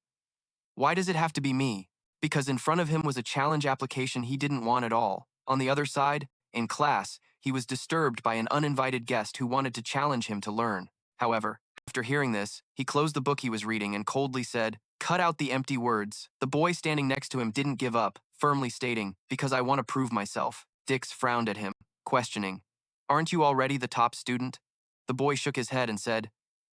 Why does it have to be me? Because in front of him was a challenge application he didn't want at all. On the other side, in class, he was disturbed by an uninvited guest who wanted to challenge him to learn. However, after hearing this, he closed the book he was reading and coldly said, "Cut out the empty words." The boy standing next to him didn't give up, firmly stating, "Because I want to prove myself." Dix frowned at him, questioning, "Aren't you already the top student?" The boy shook his head and said,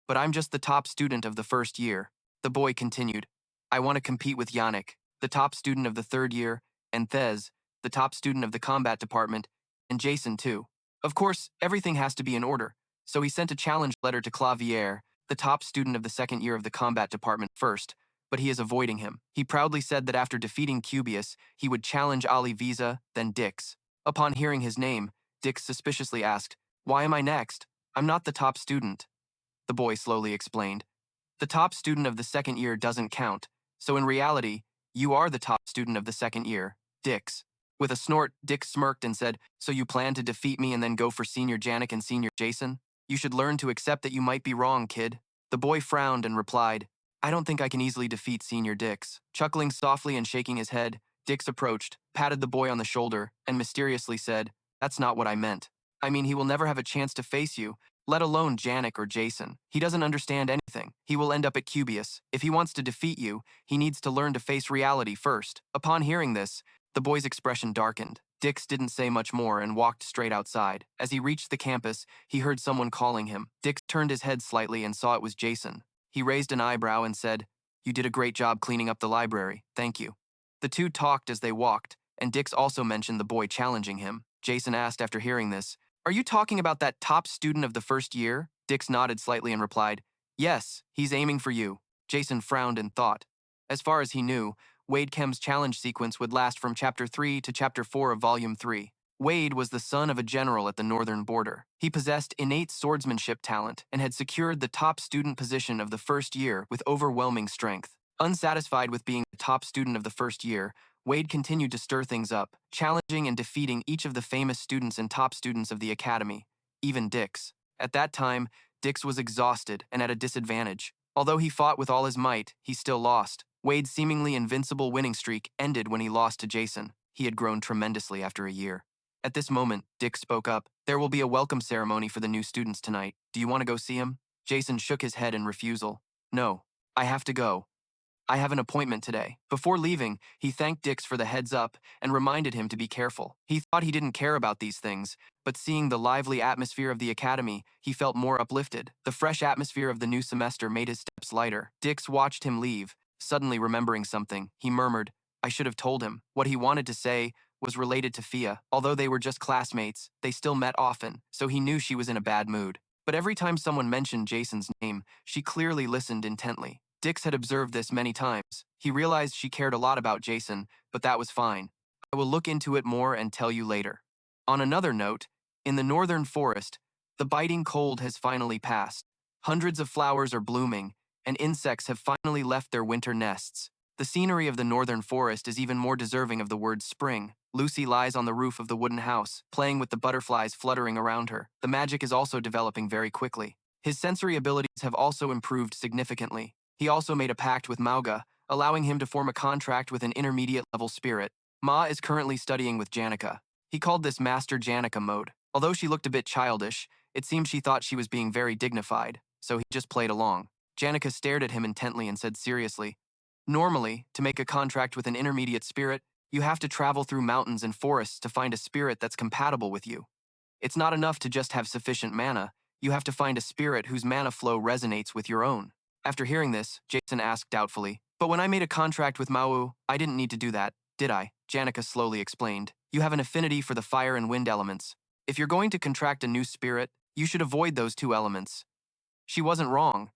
"But I'm just the top student of the first year." The boy continued, "I want to compete with Yannick, the top student of the third year, and Thez, the top student of the combat department, and Jason too. Of course, everything has to be in order." So he sent a challenge letter to Clavier, the top student of the second year of the combat department first, but he is avoiding him. He proudly said that after defeating Cubius, he would challenge Ali Visa, then Dix. Upon hearing his name, Dix suspiciously asked, "Why am I next? I'm not the top student." The boy slowly explained, "The top student of the second year doesn't count, so in reality, you are the top student of the second year, Dix." With a snort, Dix smirked and said, "So you plan to defeat me and then go for Senior Janik and Senior Jason? You should learn to accept that you might be wrong, kid." The boy frowned and replied, "I don't think I can easily defeat Senior Dix." Chuckling softly and shaking his head, Dix approached, patted the boy on the shoulder, and mysteriously said, "That's not what I meant. I mean, he will never have a chance to face you, let alone Janik or Jason. He doesn't understand anything. He will end up at Cubius. If he wants to defeat you, he needs to learn to face reality first." Upon hearing this, the boy's expression darkened. Dix didn't say much more and walked straight outside. As he reached the campus, he heard someone calling him. Dix turned his head slightly and saw it was Jason. He raised an eyebrow and said, "You did a great job cleaning up the library. Thank you." The two talked as they walked, and Dix also mentioned the boy challenging him. Jason asked after hearing this, "Are you talking about that top student of the first year?" Dix nodded slightly and replied, "Yes, he's aiming for you." Jason frowned and thought. As far as he knew, Wade Kem's challenge sequence would last from Chapter 3 to Chapter 4 of Volume 3. Wade was the son of a general at the northern border. He possessed innate swordsmanship talent and had secured the top student position of the first year with overwhelming strength. Unsatisfied with being the top student of the first year, Wade continued to stir things up, challenging and defeating each of the famous students and top students of the academy, even Dix. At that time, Dix was exhausted and at a disadvantage. Although he fought with all his might, he still lost. Wade's seemingly invincible winning streak ended when he lost to Jason. He had grown tremendously after a year. At this moment, Dix spoke up. "There will be a welcome ceremony for the new students tonight. Do you want to go see him?" Jason shook his head in refusal. "No, I have to go. I have an appointment today." Before leaving, he thanked Dix for the heads up and reminded him to be careful. He thought he didn't care about these things, but seeing the lively atmosphere of the academy, he felt more uplifted. The fresh atmosphere of the new semester made his steps lighter. Dix watched him leave. Suddenly remembering something, he murmured, "I should have told him." What he wanted to say was related to Fia. Although they were just classmates, they still met often, so he knew she was in a bad mood. But every time someone mentioned Jason's name, she clearly listened intently. Dix had observed this many times. He realized she cared a lot about Jason, but that was fine. "I will look into it more and tell you later." On another note, in the northern forest, the biting cold has finally passed. Hundreds of flowers are blooming, and insects have finally left their winter nests. The scenery of the northern forest is even more deserving of the word spring. Lucy lies on the roof of the wooden house, playing with the butterflies fluttering around her. The magic is also developing very quickly. His sensory abilities have also improved significantly. He also made a pact with Mauga, allowing him to form a contract with an intermediate-level spirit. Ma is currently studying with Janica. He called this Master Janica mode. Although she looked a bit childish, it seemed she thought she was being very dignified, so he just played along. Janica stared at him intently and said seriously, "Normally, to make a contract with an intermediate spirit, you have to travel through mountains and forests to find a spirit that's compatible with you. It's not enough to just have sufficient mana, you have to find a spirit whose mana flow resonates with your own." After hearing this, Jason asked doubtfully, "But when I made a contract with Mau, I didn't need to do that, did I?" Janica slowly explained, "You have an affinity for the fire and wind elements. If you're going to contract a new spirit, you should avoid those two elements." She wasn't wrong.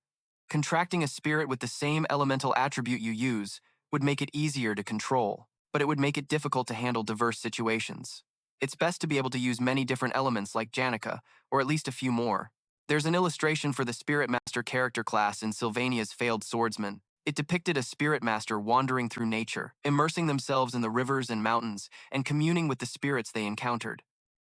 Contracting a spirit with the same elemental attribute you use would make it easier to control, but it would make it difficult to handle diverse situations. It's best to be able to use many different elements like Janica, or at least a few more. There's an illustration for the Spirit Master character class in Sylvania's Failed Swordsman. It depicted a spirit master wandering through nature, immersing themselves in the rivers and mountains, and communing with the spirits they encountered.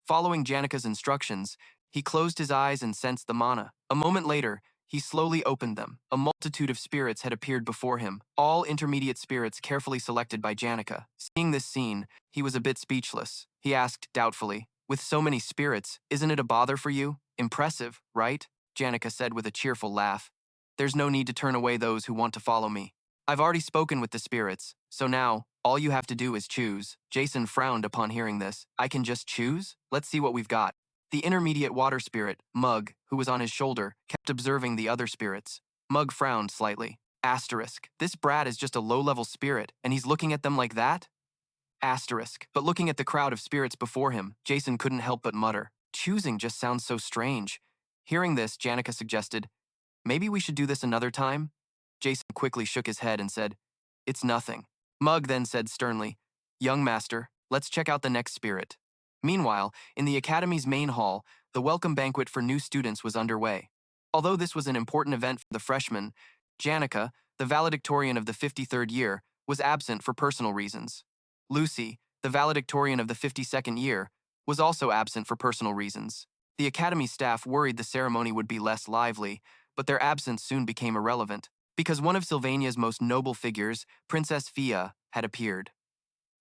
Following Janica's instructions, he closed his eyes and sensed the mana. A moment later, he slowly opened them. A multitude of spirits had appeared before him, all intermediate spirits carefully selected by Janica. Seeing this scene, he was a bit speechless. He asked doubtfully, "With so many spirits, isn't it a bother for you? Impressive, right?" Janica said with a cheerful laugh. "There's no need to turn away those who want to follow me. I've already spoken with the spirits, so now, all you have to do is choose." Jason frowned upon hearing this. "I can just choose? Let's see what we've got." The intermediate water spirit, Mug, who was on his shoulder, kept observing the other spirits. Mug frowned slightly. Asterisk. This brat is just a low-level spirit, and he's looking at them like that? Asterisk. But looking at the crowd of spirits before him, Jason couldn't help but mutter. Choosing just sounds so strange. Hearing this, Janica suggested, "Maybe we should do this another time?" Jason quickly shook his head and said, "It's nothing." Mug then said sternly, "Young master, let's check out the next spirit." Meanwhile, in the Academy's main hall, the welcome banquet for new students was underway. Although this was an important event for the freshmen, Janica, the valedictorian of the 53rd year, was absent for personal reasons. Lucy, the valedictorian of the 52nd year, was also absent for personal reasons. The Academy staff worried the ceremony would be less lively, but their absence soon became irrelevant, because one of Sylvania's most noble figures, Princess Fia, had appeared.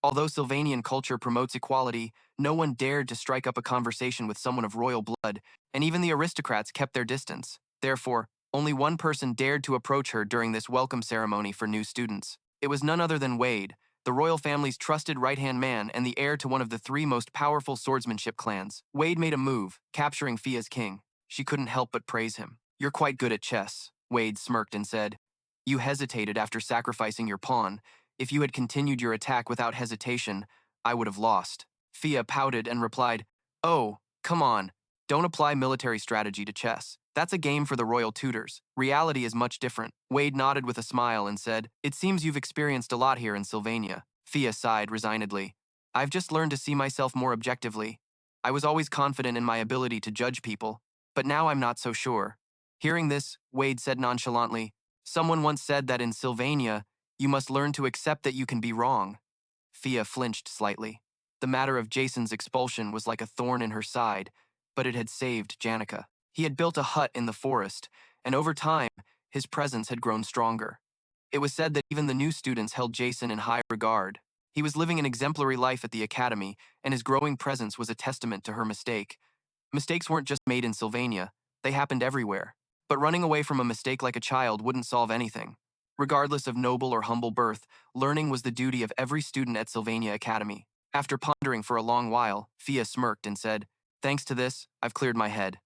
Although Sylvanian culture promotes equality, no one dared to strike up a conversation with someone of royal blood, and even the aristocrats kept their distance. Therefore, only one person dared to approach her during this welcome ceremony for new students. It was none other than Wade, the royal family's trusted right-hand man and the heir to one of the three most powerful swordsmanship clans. Wade made a move, capturing Fia's king. She couldn't help but praise him. "You're quite good at chess," Wade smirked and said. "You hesitated after sacrificing your pawn. If you had continued your attack without hesitation, I would have lost." Fia pouted and replied, "Oh, come on. Don't apply military strategy to chess. That's a game for the royal tutors. Reality is much different." Wade nodded with a smile and said, "It seems you've experienced a lot here in Sylvania." Fia sighed resignedly. "I've just learned to see myself more objectively. I was always confident in my ability to judge people, but now I'm not so sure." Hearing this, Wade said nonchalantly, "Someone once said that in Sylvania, you must learn to accept that you can be wrong." Fia flinched slightly. The matter of Jason's expulsion was like a thorn in her side, but it had saved Janica. He had built a hut in the forest, and over time, his presence had grown stronger. It was said that even the new students held Jason in high regard. He was living an exemplary life at the academy, and his growing presence was a testament to her mistake. Mistakes weren't just made in Sylvania, they happened everywhere. But running away from a mistake like a child wouldn't solve anything. Regardless of noble or humble birth, learning was the duty of every student at Sylvania Academy. After pondering for a long while, Fia smirked and said, "Thanks to this, I've cleared my head.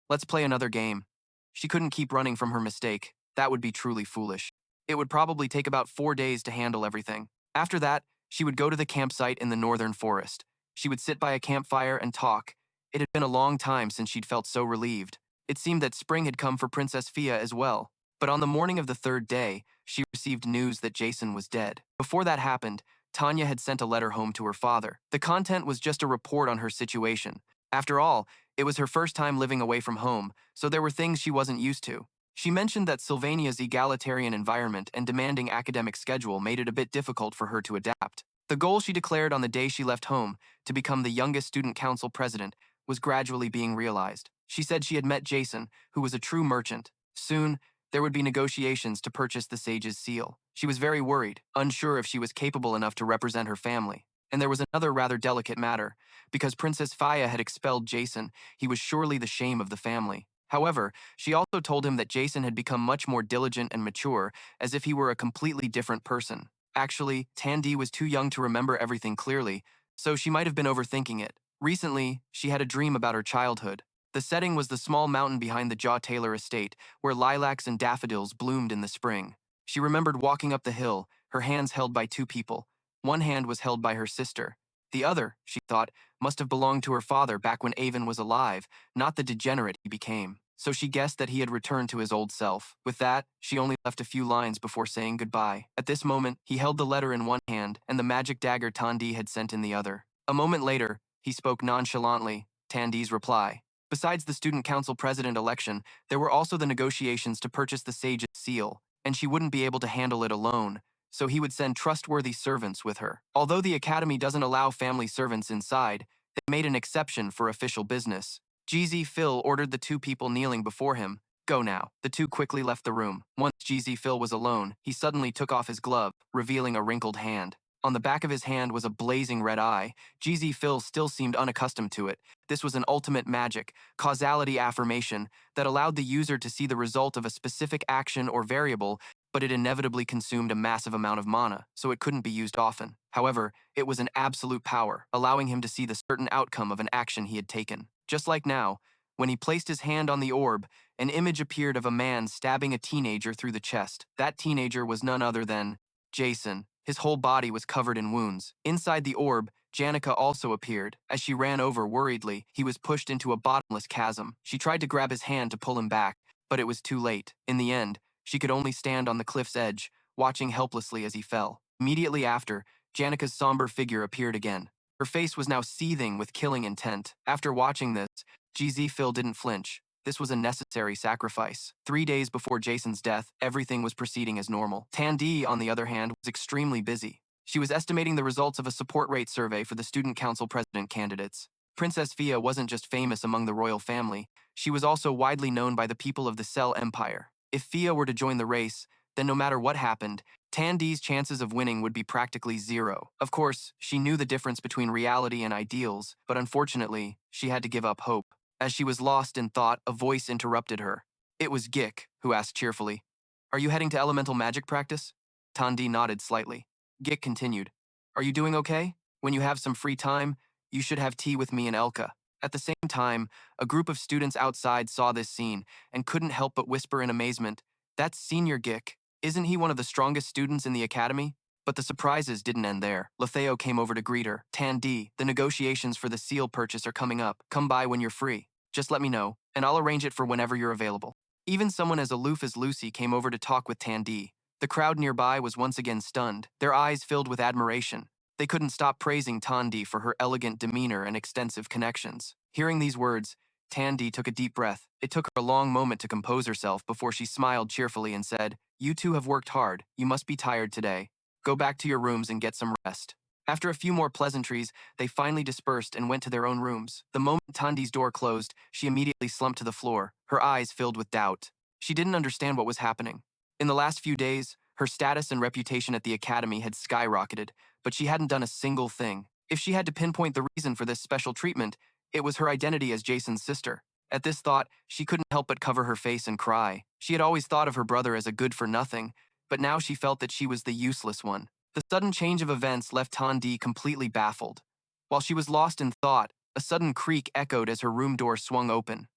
Let's play another game." She couldn't keep running from her mistake. That would be truly foolish. It would probably take about 4 days to handle everything. After that, she would go to the campsite in the northern forest. She would sit by a campfire and talk. It had been a long time since she'd felt so relieved. It seemed that spring had come for Princess Fia as well. But on the morning of the 3rd day, she received news that Jason was dead. Before that happened, Tanya had sent a letter home to her father. The content was just a report on her situation. After all, it was her first time living away from home, so there were things she wasn't used to. She mentioned that Sylvania's egalitarian environment and demanding academic schedule made it a bit difficult for her to adapt. The goal she declared on the day she left home, to become the youngest student council president, was gradually being realized. She said she had met Jason, who was a true merchant. Soon, there would be negotiations to purchase the sage's seal. She was very worried, unsure if she was capable enough to represent her family. And there was another rather delicate matter. Because Princess Fia had expelled Jason, he was surely the shame of the family. However, she also told him that Jason had become much more diligent and mature, as if he were a completely different person. Actually, Tandee was too young to remember everything clearly, so she might have been overthinking it. Recently, she had a dream about her childhood. The setting was the small mountain behind the Jaw Taylor estate, where lilacs and daffodils bloomed in the spring. She remembered walking up the hill, her hands held by 2 people. One hand was held by her sister. The other, she thought, must have belonged to her father back when Avon was alive, not the degenerate he became. So she guessed that he had returned to his old self. With that, she only left a few lines before saying goodbye. At this moment, he held the letter in one hand and the magic dagger Tandee had sent in the other. A moment later, he spoke nonchalantly, Tandee's reply. Besides the student council president election, there were also the negotiations to purchase the sage's seal, and she wouldn't be able to handle it alone, so he would send trustworthy servants with her. Although the academy doesn't allow family servants inside, they made an exception for official business. GZ Phil ordered the two people kneeling before him, "Go now." The two quickly left the room. Once GZ Phil was alone, he suddenly took off his glove, revealing a wrinkled hand. On the back of his hand was a blazing red eye. GZ Phil still seemed unaccustomed to it. This was an ultimate magic, causality affirmation, that allowed the user to see the result of a specific action or variable, but it inevitably consumed a massive amount of mana, so it couldn't be used often. However, it was an absolute power, allowing him to see the certain outcome of an action he had taken. Just like now, when he placed his hand on the orb, an image appeared of a man stabbing a teenager through the chest. That teenager was none other than Jason. His whole body was covered in wounds. Inside the orb, Janica also appeared. As she ran over worriedly, he was pushed into a bottomless chasm. She tried to grab his hand to pull him back, but it was too late. In the end, she could only stand on the cliff's edge, watching helplessly as he fell. Immediately after, Janica's somber figure appeared again. Her face was now seething with killing intent. After watching this, GZ Phil didn't flinch. This was a necessary sacrifice. 3 days before Jason's death, everything was proceeding as normal. Tandee, on the other hand, was extremely busy. She was estimating the results of a support rate survey for the student council president candidates. Princess Fia wasn't just famous among the royal family, she was also widely known by the people of the Cell Empire. If Fia were to join the race, then no matter what happened, Tandee's chances of winning would be practically zero. Of course, she knew the difference between reality and ideals, but unfortunately, she had to give up hope. As she was lost in thought, a voice interrupted her. It was Gik, who asked cheerfully, "Are you heading to elemental magic practice?" Tandee nodded slightly. Gik continued, "Are you doing okay? When you have some free time, you should have tea with me and Elka." At the same time, a group of students outside saw this scene and couldn't help but whisper in amazement, "That's Senior Gik. Isn't he one of the strongest students in the academy?" But the surprises didn't end there. Letheo came over to greet her. "Tandee, the negotiations for the seal purchase are coming up. Come by when you're free. Just let me know, and I'll arrange it for whenever you're available." Even someone as aloof as Lucy came over to talk with Tandee. The crowd nearby was once again stunned, their eyes filled with admiration. They couldn't stop praising Tandee for her elegant demeanor and extensive connections. Hearing these words, Tandee took a deep breath. It took her a long moment to compose herself before she smiled cheerfully and said, "You two have worked hard. You must be tired today. Go back to your rooms and get some rest." After a few more pleasantries, they finally dispersed and went to their own rooms. The moment Tandee's door closed, she immediately slumped to the floor, her eyes filled with doubt. She didn't understand what was happening. In the last few days, her status and reputation at the academy had skyrocketed, but she hadn't done a single thing. If she had to pinpoint the reason for this special treatment, it was her identity as Jason's sister. At this thought, she couldn't help but cover her face and cry. She had always thought of her brother as a good-for-nothing, but now she felt that she was the useless one. The sudden change of events left Tandee completely baffled. While she was lost in thought, a sudden creak echoed as her room door swung open.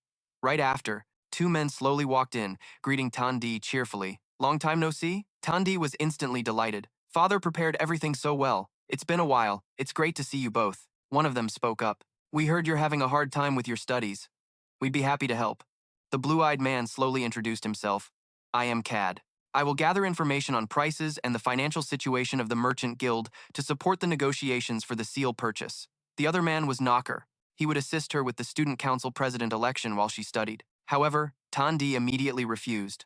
Right after, two men slowly walked in, greeting Tandee cheerfully. "Long time no see?" Tandee was instantly delighted. "Father prepared everything so well. It's been a while. It's great to see you both." One of them spoke up. "We heard you're having a hard time with your studies. We'd be happy to help." The blue-eyed man slowly introduced himself. "I am Cad. I will gather information on prices and the financial situation of the Merchant Guild to support the negotiations for the seal purchase." The other man was Knocker. He would assist her with the student council president election while she studied. However, Tandee immediately refused.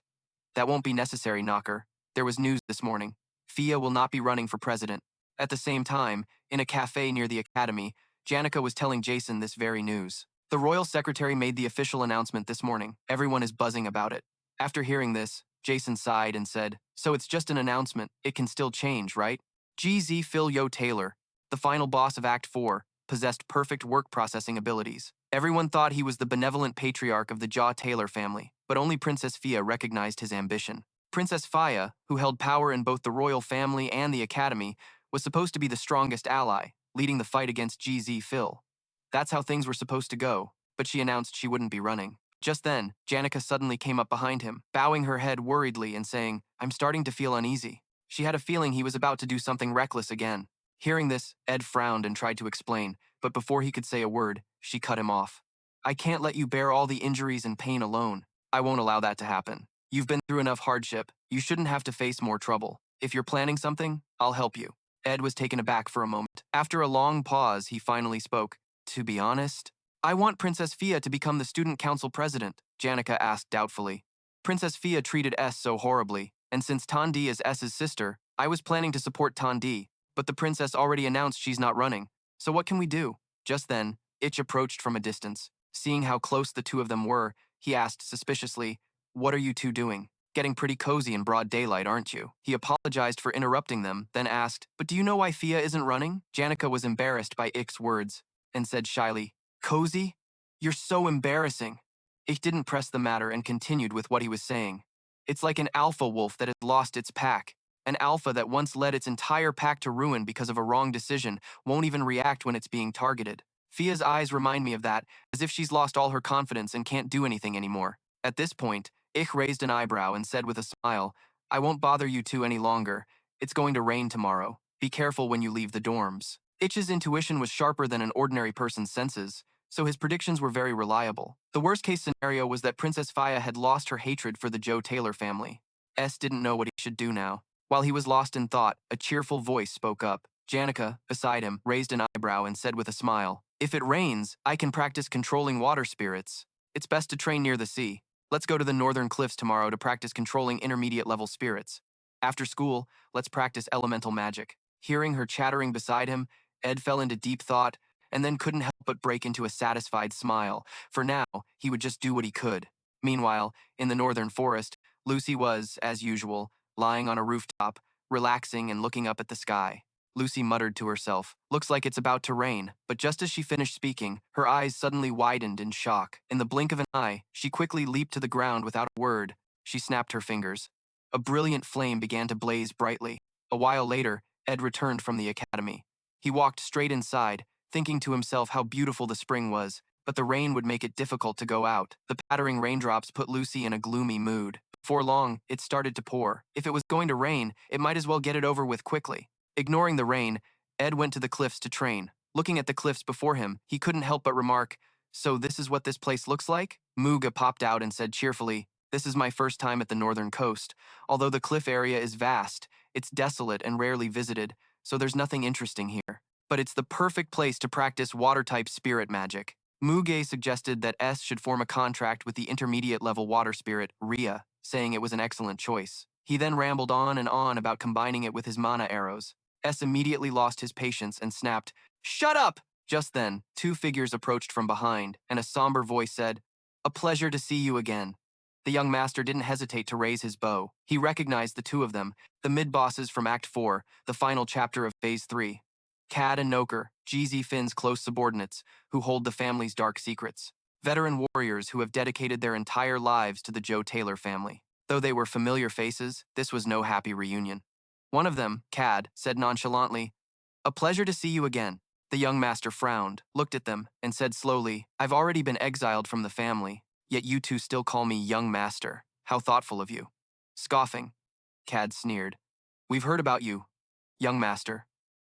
"That won't be necessary, Knocker. There was news this morning. Fia will not be running for president." At the same time, in a cafe near the academy, Janica was telling Jason this very news. "The royal secretary made the official announcement this morning. Everyone is buzzing about it." After hearing this, Jason sighed and said, "So it's just an announcement. It can still change, right?" GZ Phil Yo Taylor, the final boss of Act 4, possessed perfect work processing abilities. Everyone thought he was the benevolent patriarch of the Jaw Taylor family, but only Princess Fia recognized his ambition. Princess Fia, who held power in both the royal family and the academy, was supposed to be the strongest ally, leading the fight against GZ Phil. That's how things were supposed to go, but she announced she wouldn't be running. Just then, Janica suddenly came up behind him, bowing her head worriedly and saying, "I'm starting to feel uneasy." She had a feeling he was about to do something reckless again. Hearing this, Ed frowned and tried to explain, but before he could say a word, she cut him off. "I can't let you bear all the injuries and pain alone. I won't allow that to happen. You've been through enough hardship. You shouldn't have to face more trouble. If you're planning something, I'll help you." Ed was taken aback for a moment. After a long pause, he finally spoke. To be honest, I want Princess Fia to become the student council president, Janica asked doubtfully. Princess Fia treated S so horribly, and since Tandee is S's sister, I was planning to support Tandee, but the princess already announced she's not running. So what can we do? Just then, Itch approached from a distance. Seeing how close the two of them were, he asked suspiciously, "What are you two doing? Getting pretty cozy in broad daylight, aren't you?" He apologized for interrupting them, then asked, "But do you know why Fia isn't running?" Janica was embarrassed by Ick's words, and said shyly, "Cozy? You're so embarrassing." Ich didn't press the matter and continued with what he was saying. It's like an alpha wolf that has lost its pack. An alpha that once led its entire pack to ruin because of a wrong decision won't even react when it's being targeted. Fia's eyes remind me of that, as if she's lost all her confidence and can't do anything anymore. At this point, Ich raised an eyebrow and said with a smile, "I won't bother you two any longer. It's going to rain tomorrow. Be careful when you leave the dorms." Itch's intuition was sharper than an ordinary person's senses, so his predictions were very reliable. The worst-case scenario was that Princess Fia had lost her hatred for the Joe Taylor family. S didn't know what he should do now. While he was lost in thought, a cheerful voice spoke up. Janica, beside him, raised an eyebrow and said with a smile, "If it rains, I can practice controlling water spirits. It's best to train near the sea. Let's go to the northern cliffs tomorrow to practice controlling intermediate-level spirits. After school, let's practice elemental magic." Hearing her chattering beside him, Ed fell into deep thought and then couldn't help but break into a satisfied smile. For now, he would just do what he could. Meanwhile, in the northern forest, Lucy was, as usual, lying on a rooftop, relaxing and looking up at the sky. Lucy muttered to herself, "Looks like it's about to rain," but just as she finished speaking, her eyes suddenly widened in shock. In the blink of an eye, she quickly leaped to the ground without a word. She snapped her fingers. A brilliant flame began to blaze brightly. A while later, Ed returned from the academy. He walked straight inside, thinking to himself how beautiful the spring was, but the rain would make it difficult to go out. The pattering raindrops put Lucy in a gloomy mood. Before long, it started to pour. If it was going to rain, it might as well get it over with quickly. Ignoring the rain, Ed went to the cliffs to train. Looking at the cliffs before him, he couldn't help but remark, "So this is what this place looks like?" Muga popped out and said cheerfully, "This is my first time at the northern coast. Although the cliff area is vast, it's desolate and rarely visited, so there's nothing interesting here. But it's the perfect place to practice water-type spirit magic." Muge suggested that S should form a contract with the intermediate-level water spirit, Ria, saying it was an excellent choice. He then rambled on and on about combining it with his mana arrows. S immediately lost his patience and snapped, "Shut up!" Just then, two figures approached from behind, and a somber voice said, "A pleasure to see you again." The young master didn't hesitate to raise his bow. He recognized the two of them, the mid-bosses from Act 4, the final chapter of Phase 3. Cad and Noker, GZ Finn's close subordinates, who hold the family's dark secrets. Veteran warriors who have dedicated their entire lives to the Joe Taylor family. Though they were familiar faces, this was no happy reunion. One of them, Cad, said nonchalantly, "A pleasure to see you again." The young master frowned, looked at them, and said slowly, "I've already been exiled from the family, yet you two still call me young master. How thoughtful of you." Scoffing, Cad sneered, "We've heard about you, young master.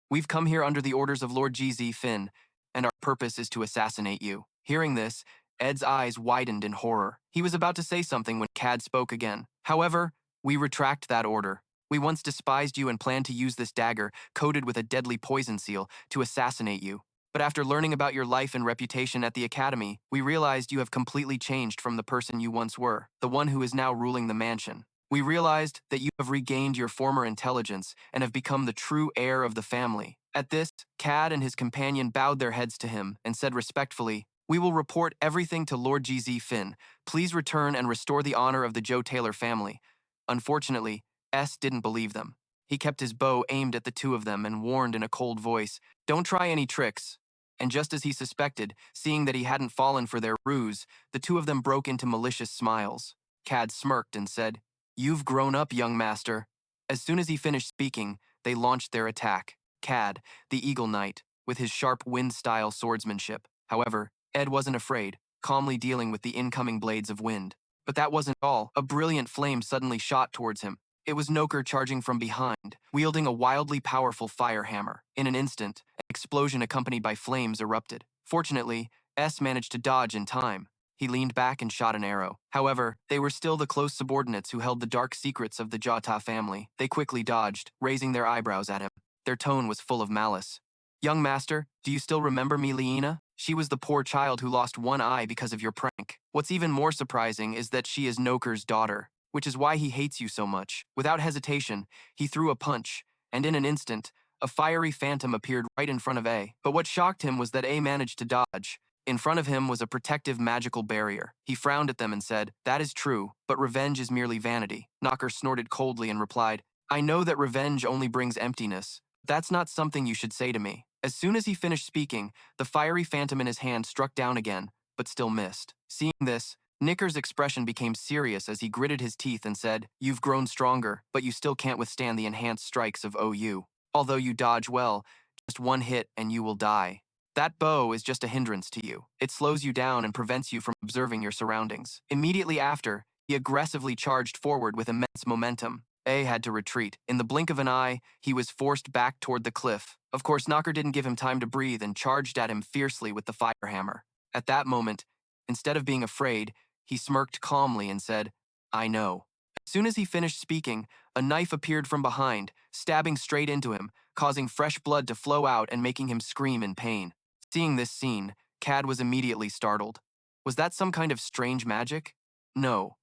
We've come here under the orders of Lord GZ Finn, and our purpose is to assassinate you." Hearing this, Ed's eyes widened in horror. He was about to say something when Cad spoke again. "However, we retract that order. We once despised you and planned to use this dagger, coated with a deadly poison seal, to assassinate you. But after learning about your life and reputation at the academy, we realized you have completely changed from the person you once were, the one who is now ruling the mansion. We realized that you have regained your former intelligence and have become the true heir of the family." At this, Cad and his companion bowed their heads to him and said respectfully, "We will report everything to Lord GZ Finn. Please return and restore the honor of the Joe Taylor family." Unfortunately, S didn't believe them. He kept his bow aimed at the two of them and warned in a cold voice, "Don't try any tricks." And just as he suspected, seeing that he hadn't fallen for their ruse, the two of them broke into malicious smiles. Cad smirked and said, "You've grown up, young master." As soon as he finished speaking, they launched their attack. Cad, the Eagle Knight, with his sharp wind-style swordsmanship. However, Ed wasn't afraid, calmly dealing with the incoming blades of wind. But that wasn't all. A brilliant flame suddenly shot towards him. It was Noker charging from behind, wielding a wildly powerful fire hammer. In an instant, an explosion accompanied by flames erupted. Fortunately, S managed to dodge in time. He leaned back and shot an arrow. However, they were still the close subordinates who held the dark secrets of the Jata family. They quickly dodged, raising their eyebrows at him. Their tone was full of malice. "Young master, do you still remember me, Liena?" She was the poor child who lost one eye because of your prank. What's even more surprising is that she is Noker's daughter, which is why he hates you so much. Without hesitation, he threw a punch, and in an instant, a fiery phantom appeared right in front of A. But what shocked him was that A managed to dodge. In front of him was a protective magical barrier. He frowned at them and said, "That is true, but revenge is merely vanity." Knocker snorted coldly and replied, "I know that revenge only brings emptiness. That's not something you should say to me." As soon as he finished speaking, the fiery phantom in his hand struck down again, but still missed. Seeing this, Nicker's expression became serious as he gritted his teeth and said, "You've grown stronger, but you still can't withstand the enhanced strikes of OU. Although you dodge well, just one hit and you will die. That bow is just a hindrance to you. It slows you down and prevents you from observing your surroundings." Immediately after, he aggressively charged forward with immense momentum. A had to retreat. In the blink of an eye, he was forced back toward the cliff. Of course, Knocker didn't give him time to breathe and charged at him fiercely with the fire hammer. At that moment, instead of being afraid, he smirked calmly and said, "I know." As soon as he finished speaking, a knife appeared from behind, stabbing straight into him, causing fresh blood to flow out and making him scream in pain. Seeing this scene, Cad was immediately startled. Was that some kind of strange magic? No.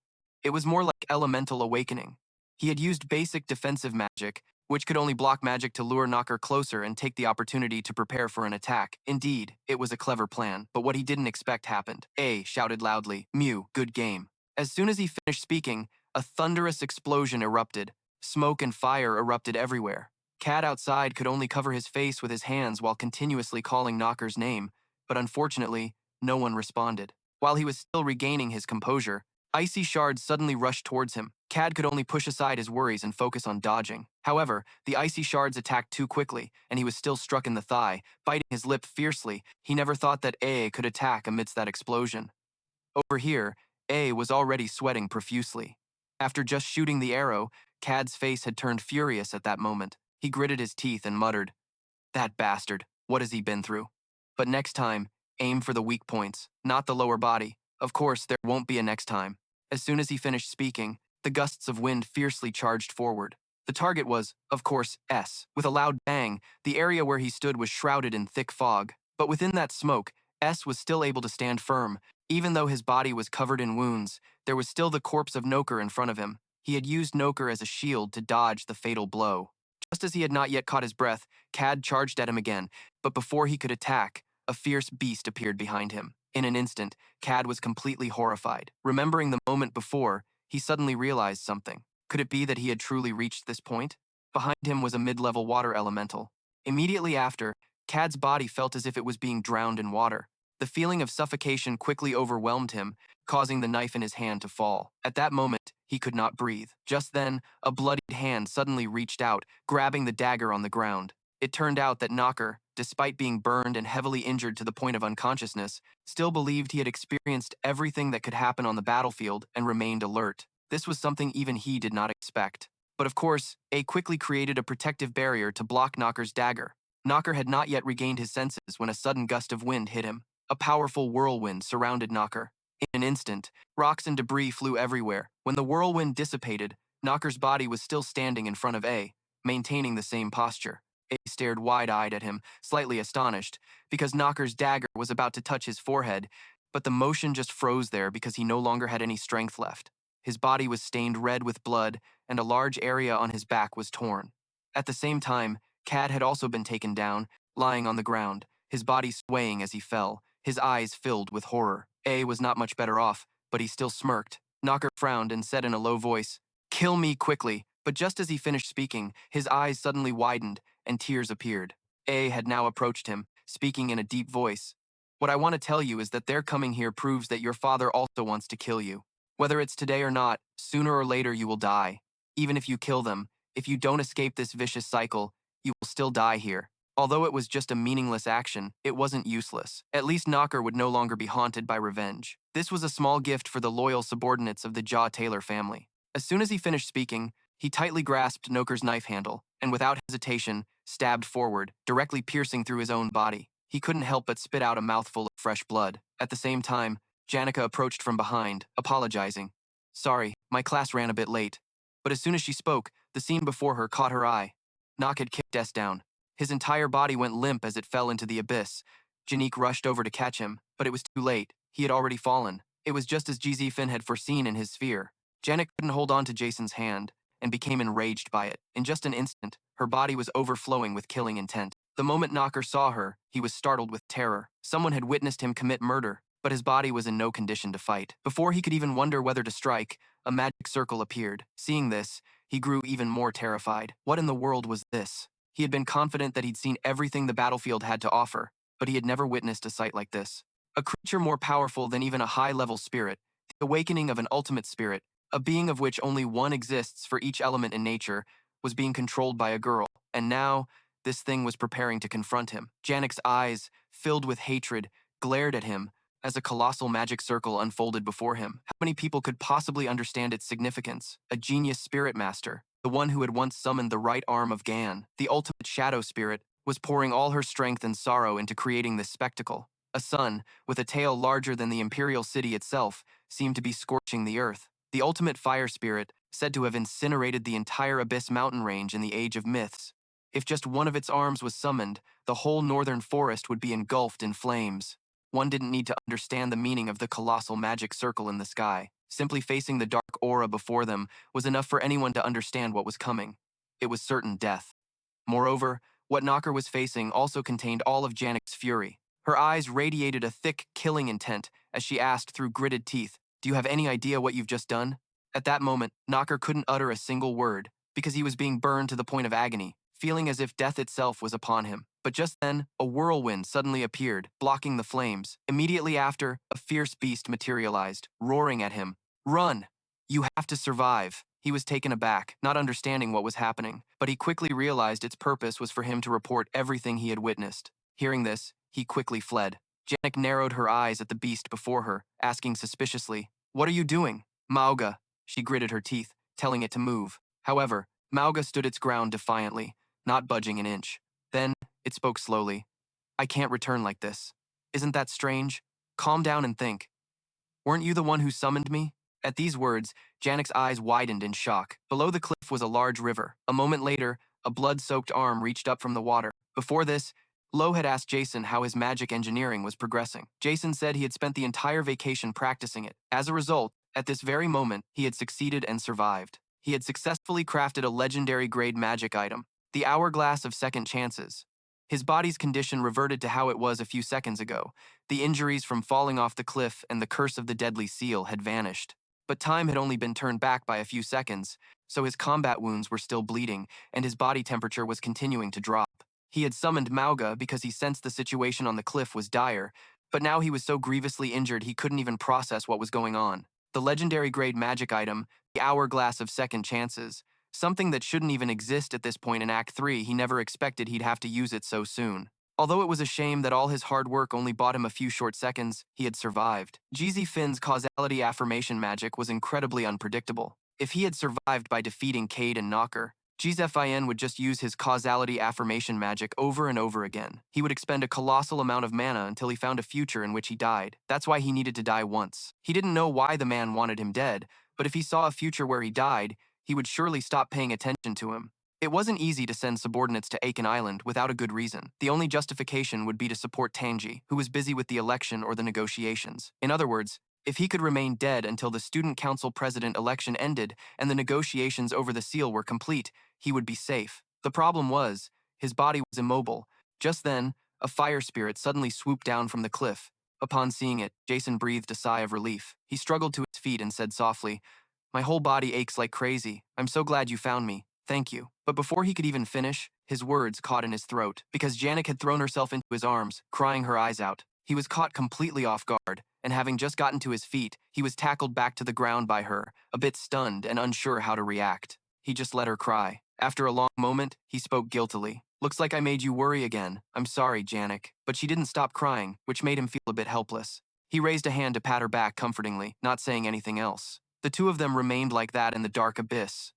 It was more like elemental awakening. He had used basic defensive magic, which could only block magic to lure Knocker closer and take the opportunity to prepare for an attack. Indeed, it was a clever plan, but what he didn't expect happened. A shouted loudly, "Mew, good game." As soon as he finished speaking, a thunderous explosion erupted. Smoke and fire erupted everywhere. Cad outside could only cover his face with his hands while continuously calling Knocker's name, but unfortunately, no one responded. While he was still regaining his composure, icy shards suddenly rushed towards him. Cad could only push aside his worries and focus on dodging. However, the icy shards attacked too quickly, and he was still struck in the thigh, biting his lip fiercely. He never thought that A could attack amidst that explosion. Over here, A was already sweating profusely. After just shooting the arrow, Cad's face had turned furious at that moment. He gritted his teeth and muttered, "That bastard, what has he been through?" But next time, aim for the weak points, not the lower body. Of course, there won't be a next time. As soon as he finished speaking, the gusts of wind fiercely charged forward. The target was, of course, S. With a loud bang, the area where he stood was shrouded in thick fog. But within that smoke, S was still able to stand firm. Even though his body was covered in wounds, there was still the corpse of Noker in front of him. He had used Noker as a shield to dodge the fatal blow. Just as he had not yet caught his breath, Cad charged at him again, but before he could attack, a fierce beast appeared behind him. In an instant, Cad was completely horrified. Remembering the moment before, he suddenly realized something. Could it be that he had truly reached this point? Behind him was a mid-level water elemental. Immediately after, Cad's body felt as if it was being drowned in water. The feeling of suffocation quickly overwhelmed him, causing the knife in his hand to fall. At that moment, he could not breathe. Just then, a bloodied hand suddenly reached out, grabbing the dagger on the ground. It turned out that Knocker, despite being burned and heavily injured to the point of unconsciousness, still believed he had experienced everything that could happen on the battlefield and remained alert. This was something even he did not expect. But of course, A quickly created a protective barrier to block Knocker's dagger. Knocker had not yet regained his senses when a sudden gust of wind hit him. A powerful whirlwind surrounded Knocker. In an instant, rocks and debris flew everywhere. When the whirlwind dissipated, Knocker's body was still standing in front of A, maintaining the same posture. A stared wide-eyed at him, slightly astonished, because Knocker's dagger was about to touch his forehead, but the motion just froze there because he no longer had any strength left. His body was stained red with blood, and a large area on his back was torn. At the same time, Cad had also been taken down, lying on the ground, his body swaying as he fell, his eyes filled with horror. A was not much better off, but he still smirked. Knocker frowned and said in a low voice, "Kill me quickly." But just as he finished speaking, his eyes suddenly widened, and tears appeared. A had now approached him, speaking in a deep voice. "What I want to tell you is that their coming here proves that your father also wants to kill you. Whether it's today or not, sooner or later you will die. Even if you kill them, if you don't escape this vicious cycle, you will still die here." Although it was just a meaningless action, it wasn't useless. At least Knocker would no longer be haunted by revenge. This was a small gift for the loyal subordinates of the Jaw Taylor family. As soon as he finished speaking, he tightly grasped Noker's knife handle, and without hesitation, stabbed forward, directly piercing through his own body. He couldn't help but spit out a mouthful of fresh blood. At the same time, Janica approached from behind, apologizing. "Sorry, my class ran a bit late." But as soon as she spoke, the scene before her caught her eye. Knock had kicked S down. His entire body went limp as it fell into the abyss. Janica rushed over to catch him, but it was too late. He had already fallen. It was just as Finn had foreseen in his sphere. Janica couldn't hold on to Jason's hand and became enraged by it. In just an instant, her body was overflowing with killing intent. The moment Knocker saw her, he was startled with terror. Someone had witnessed him commit murder, but his body was in no condition to fight. Before he could even wonder whether to strike, a magic circle appeared. Seeing this, he grew even more terrified. What in the world was this? He had been confident that he'd seen everything the battlefield had to offer, but he had never witnessed a sight like this. A creature more powerful than even a high-level spirit, the awakening of an ultimate spirit, a being of which only one exists for each element in nature, was being controlled by a girl, and now, this thing was preparing to confront him. Janica's eyes, filled with hatred, glared at him as a colossal magic circle unfolded before him. How many people could possibly understand its significance? A genius spirit master, the one who had once summoned the right arm of Gan, the ultimate shadow spirit, was pouring all her strength and sorrow into creating this spectacle. A sun, with a tail larger than the imperial city itself, seemed to be scorching the earth. The ultimate fire spirit, said to have incinerated the entire Abyss mountain range in the Age of Myths. If just one of its arms was summoned, the whole northern forest would be engulfed in flames. One didn't need to understand the meaning of the colossal magic circle in the sky. Simply facing the dark aura before them was enough for anyone to understand what was coming. It was certain death. Moreover, what Knocker was facing also contained all of Janica's fury. Her eyes radiated a thick, killing intent as she asked through gritted teeth, "Do you have any idea what you've just done?" At that moment, Knocker couldn't utter a single word, because he was being burned to the point of agony, feeling as if death itself was upon him. But just then, a whirlwind suddenly appeared, blocking the flames. Immediately after, a fierce beast materialized, roaring at him, "Run! You have to survive." He was taken aback, not understanding what was happening, but he quickly realized its purpose was for him to report everything he had witnessed. Hearing this, he quickly fled. Janica narrowed her eyes at the beast before her, asking suspiciously, "What are you doing?" "Mauga," she gritted her teeth, telling it to move. However, Mauga stood its ground defiantly, not budging an inch. Then, it spoke slowly. "I can't return like this. Isn't that strange? Calm down and think. Weren't you the one who summoned me?" At these words, Janica's eyes widened in shock. Below the cliff was a large river. A moment later, a blood-soaked arm reached up from the water. Before this, Lo had asked Jason how his magic engineering was progressing. Jason said he had spent the entire vacation practicing it. As a result, at this very moment, he had succeeded and survived. He had successfully crafted a legendary grade magic item, the Hourglass of Second Chances. His body's condition reverted to how it was a few seconds ago. The injuries from falling off the cliff and the curse of the deadly seal had vanished. But time had only been turned back by a few seconds, so his combat wounds were still bleeding, and his body temperature was continuing to drop. He had summoned Mauga because he sensed the situation on the cliff was dire, but now he was so grievously injured he couldn't even process what was going on. The legendary grade magic item, the Hourglass of Second Chances, something that shouldn't even exist at this point in Act 3, he never expected he'd have to use it so soon. Although it was a shame that all his hard work only bought him a few short seconds, he had survived. Finn's causality affirmation magic was incredibly unpredictable. If he had survived by defeating Cade and Knocker, Fin would just use his causality affirmation magic over and over again. He would expend a colossal amount of mana until he found a future in which he died. That's why he needed to die once. He didn't know why the man wanted him dead, but if he saw a future where he died, he would surely stop paying attention to him. It wasn't easy to send subordinates to Aiken Island without a good reason. The only justification would be to support Tandee, who was busy with the election or the negotiations. In other words, if he could remain dead until the Student Council President election ended and the negotiations over the seal were complete, he would be safe. The problem was, his body was immobile. Just then, a fire spirit suddenly swooped down from the cliff. Upon seeing it, Jason breathed a sigh of relief. He struggled to his feet and said softly, "My whole body aches like crazy. I'm so glad you found me. Thank you." But before he could even finish, his words caught in his throat, because Janica had thrown herself into his arms, crying her eyes out. He was caught completely off guard, and having just gotten to his feet, he was tackled back to the ground by her, a bit stunned and unsure how to react. He just let her cry. After a long moment, he spoke guiltily. "Looks like I made you worry again. I'm sorry, Janica." But she didn't stop crying, which made him feel a bit helpless. He raised a hand to pat her back comfortingly, not saying anything else. The two of them remained like that in the dark abyss.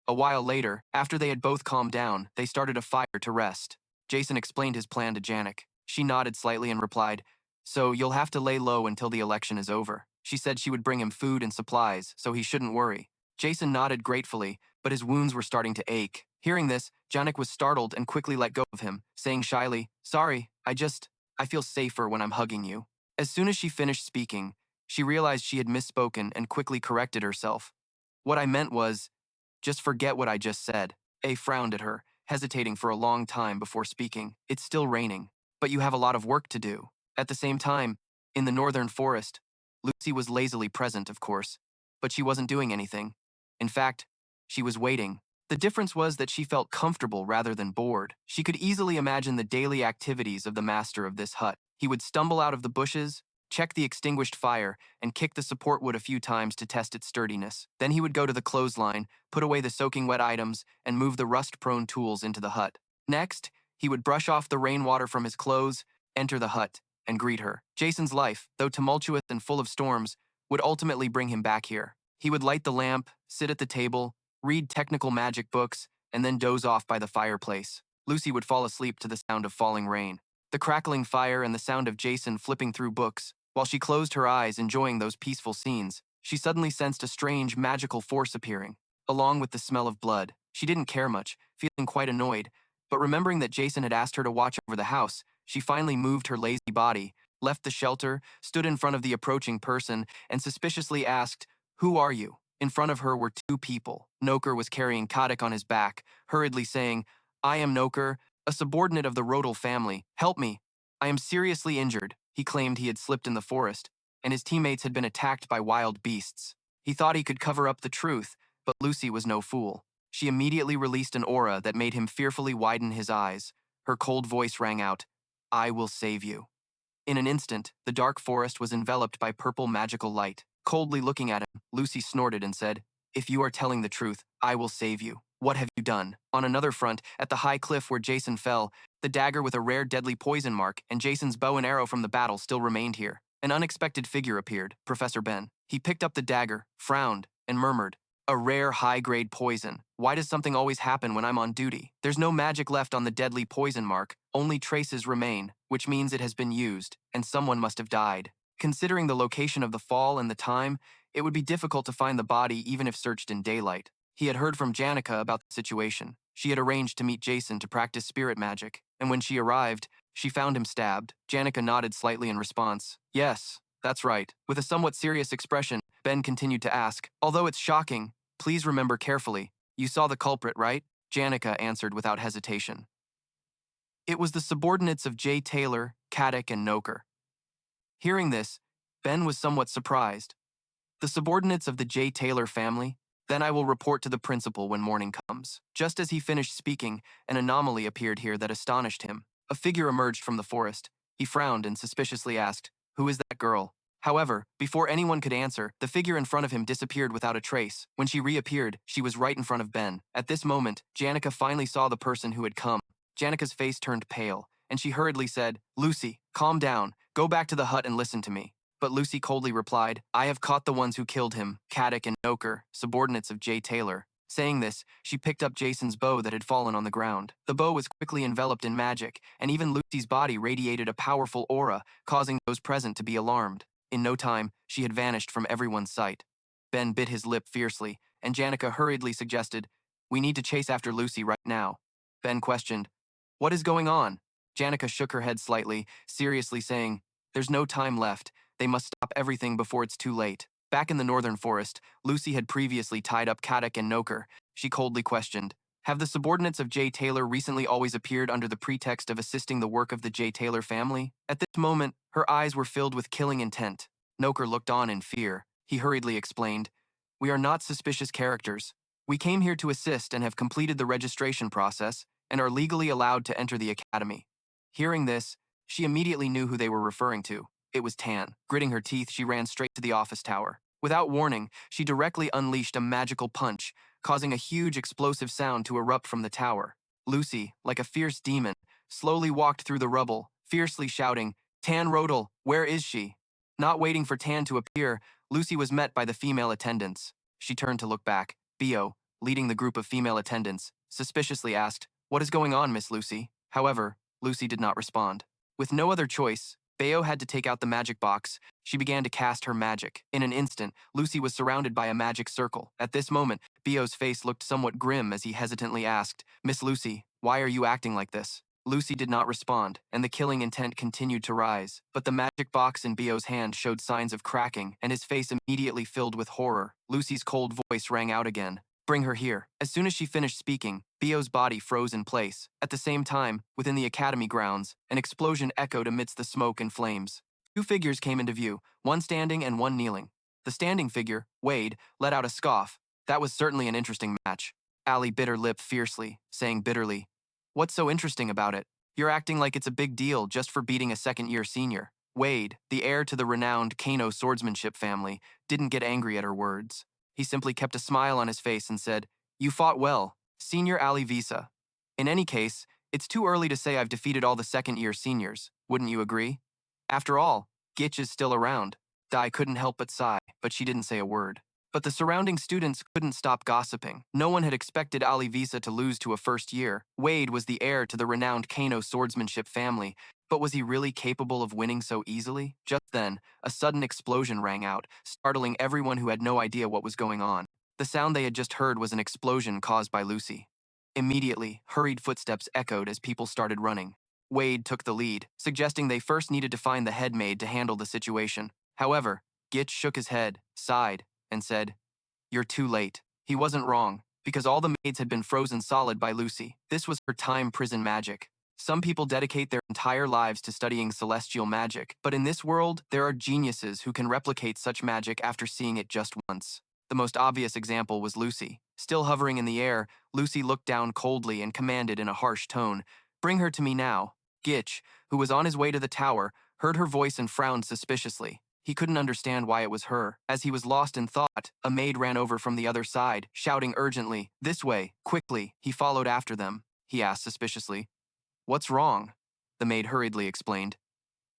A while later, after they had both calmed down, they started a fire to rest. Jason explained his plan to Janica. She nodded slightly and replied, "So you'll have to lay low until the election is over." She said she would bring him food and supplies, so he shouldn't worry. Jason nodded gratefully, but his wounds were starting to ache. Hearing this, Janica was startled and quickly let go of him, saying shyly, "Sorry, I just..." I feel safer when I'm hugging you. As soon as she finished speaking, she realized she had misspoken and quickly corrected herself. What I meant was, just forget what I just said. A frowned at her, hesitating for a long time before speaking. It's still raining, but you have a lot of work to do. At the same time, in the northern forest, Lucy was lazily present, of course, but she wasn't doing anything. In fact, she was waiting. The difference was that she felt comfortable rather than bored. She could easily imagine the daily activities of the master of this hut. He would stumble out of the bushes, check the extinguished fire, and kick the support wood a few times to test its sturdiness. Then he would go to the clothesline, put away the soaking wet items, and move the rust-prone tools into the hut. Next, he would brush off the rainwater from his clothes, enter the hut, and greet her. Jason's life, though tumultuous and full of storms, would ultimately bring him back here. He would light the lamp, sit at the table, read technical magic books, and then doze off by the fireplace. Lucy would fall asleep to the sound of falling rain, the crackling fire and the sound of Jason flipping through books. While she closed her eyes, enjoying those peaceful scenes, she suddenly sensed a strange, magical force appearing, along with the smell of blood. She didn't care much, feeling quite annoyed, but remembering that Jason had asked her to watch over the house, she finally moved her lazy body, left the shelter, stood in front of the approaching person, and suspiciously asked, "Who are you?" In front of her were two people. Noker was carrying Kadik on his back, hurriedly saying, "I am Noker, a subordinate of the Lortell family. Help me. I am seriously injured." He claimed he had slipped in the forest, and his teammates had been attacked by wild beasts. He thought he could cover up the truth, but Lucy was no fool. She immediately released an aura that made him fearfully widen his eyes. Her cold voice rang out, "I will save you." In an instant, the dark forest was enveloped by purple magical light. Coldly looking at him, Lucy snorted and said, "If you are telling the truth, I will save you. What have you done?" On another front, at the high cliff where Jason fell, the dagger with a rare deadly poison mark and Jason's bow and arrow from the battle still remained here. An unexpected figure appeared, Professor Ben. He picked up the dagger, frowned, and murmured, "A rare high-grade poison. Why does something always happen when I'm on duty? There's no magic left on the deadly poison mark, only traces remain, which means it has been used, and someone must have died. Considering the location of the fall and the time, it would be difficult to find the body even if searched in daylight." He had heard from Janica about the situation. She had arranged to meet Jason to practice spirit magic, and when she arrived, she found him stabbed. Janica nodded slightly in response. "Yes, that's right." With a somewhat serious expression, Ben continued to ask, "Although it's shocking, please remember carefully. You saw the culprit, right?" Janica answered without hesitation. It was the subordinates of J. Taylor, Kadik, and Noker. Hearing this, Ben was somewhat surprised. "The subordinates of the J. Taylor family? Then I will report to the principal when morning comes." Just as he finished speaking, an anomaly appeared here that astonished him. A figure emerged from the forest. He frowned and suspiciously asked, "Who is that girl?" However, before anyone could answer, the figure in front of him disappeared without a trace. When she reappeared, she was right in front of Ben. At this moment, Janica finally saw the person who had come. Janica's face turned pale, and she hurriedly said, "Lucy, calm down. Go back to the hut and listen to me." But Lucy coldly replied, "I have caught the ones who killed him, Kadik and Noker, subordinates of J. Taylor." Saying this, she picked up Jason's bow that had fallen on the ground. The bow was quickly enveloped in magic, and even Lucy's body radiated a powerful aura, causing those present to be alarmed. In no time, she had vanished from everyone's sight. Ben bit his lip fiercely, and Janica hurriedly suggested, "We need to chase after Lucy right now." Ben questioned, "What is going on?" Janica shook her head slightly, seriously saying, "There's no time left. They must stop everything before it's too late." Back in the northern forest, Lucy had previously tied up Kadik and Noker. She coldly questioned, "Have the subordinates of J. Taylor recently always appeared under the pretext of assisting the work of the J. Taylor family?" At this moment, her eyes were filled with killing intent. Noker looked on in fear. He hurriedly explained, "We are not suspicious characters. We came here to assist and have completed the registration process and are legally allowed to enter the academy." Hearing this, she immediately knew who they were referring to. It was Tan. Gritting her teeth, she ran straight to the office tower. Without warning, she directly unleashed a magical punch, causing a huge explosive sound to erupt from the tower. Lucy, like a fierce demon, slowly walked through the rubble, fiercely shouting, "Tan Rodel, where is she?" Not waiting for Tan to appear, Lucy was met by the female attendants. She turned to look back. Bio, leading the group of female attendants, suspiciously asked, "What is going on, Miss Lucy?" However, Lucy did not respond. With no other choice, Bayo had to take out the magic box. She began to cast her magic. In an instant, Lucy was surrounded by a magic circle. At this moment, Bayo's face looked somewhat grim as he hesitantly asked, "Miss Lucy, why are you acting like this?" Lucy did not respond, and the killing intent continued to rise. But the magic box in Bio's hand showed signs of cracking, and his face immediately filled with horror. Lucy's cold voice rang out again. Bring her here. As soon as she finished speaking, Bio's body froze in place. At the same time, within the academy grounds, an explosion echoed amidst the smoke and flames. Two figures came into view, one standing and one kneeling. The standing figure, Wade, let out a scoff. That was certainly an interesting match. Allie bit her lip fiercely, saying bitterly, "What's so interesting about it? You're acting like it's a big deal just for beating a second-year senior." Wade, the heir to the renowned Kano swordsmanship family, didn't get angry at her words. He simply kept a smile on his face and said, "You fought well, Senior Ali Visa. In any case, it's too early to say I've defeated all the second-year seniors, wouldn't you agree? After all, Gitch is still around." Dai couldn't help but sigh, but she didn't say a word. But the surrounding students couldn't stop gossiping. No one had expected Ali Visa to lose to a first year. Wade was the heir to the renowned Kano swordsmanship family, but was he really capable of winning so easily? Just then, a sudden explosion rang out, startling everyone who had no idea what was going on. The sound they had just heard was an explosion caused by Lucy. Immediately, hurried footsteps echoed as people started running. Wade took the lead, suggesting they first needed to find the head maid to handle the situation. However, Gitch shook his head, sighed, and said, "You're too late." He wasn't wrong, because all the maids had been frozen solid by Lucy. This was her time prison magic. Some people dedicate their entire lives to studying celestial magic, but in this world, there are geniuses who can replicate such magic after seeing it just once. The most obvious example was Lucy. Still hovering in the air, Lucy looked down coldly and commanded in a harsh tone, "Bring her to me now." Gitch, who was on his way to the tower, heard her voice and frowned suspiciously. He couldn't understand why it was her. As he was lost in thought, a maid ran over from the other side, shouting urgently, "This way, quickly." He followed after them. He asked suspiciously, "What's wrong?" The maid hurriedly explained,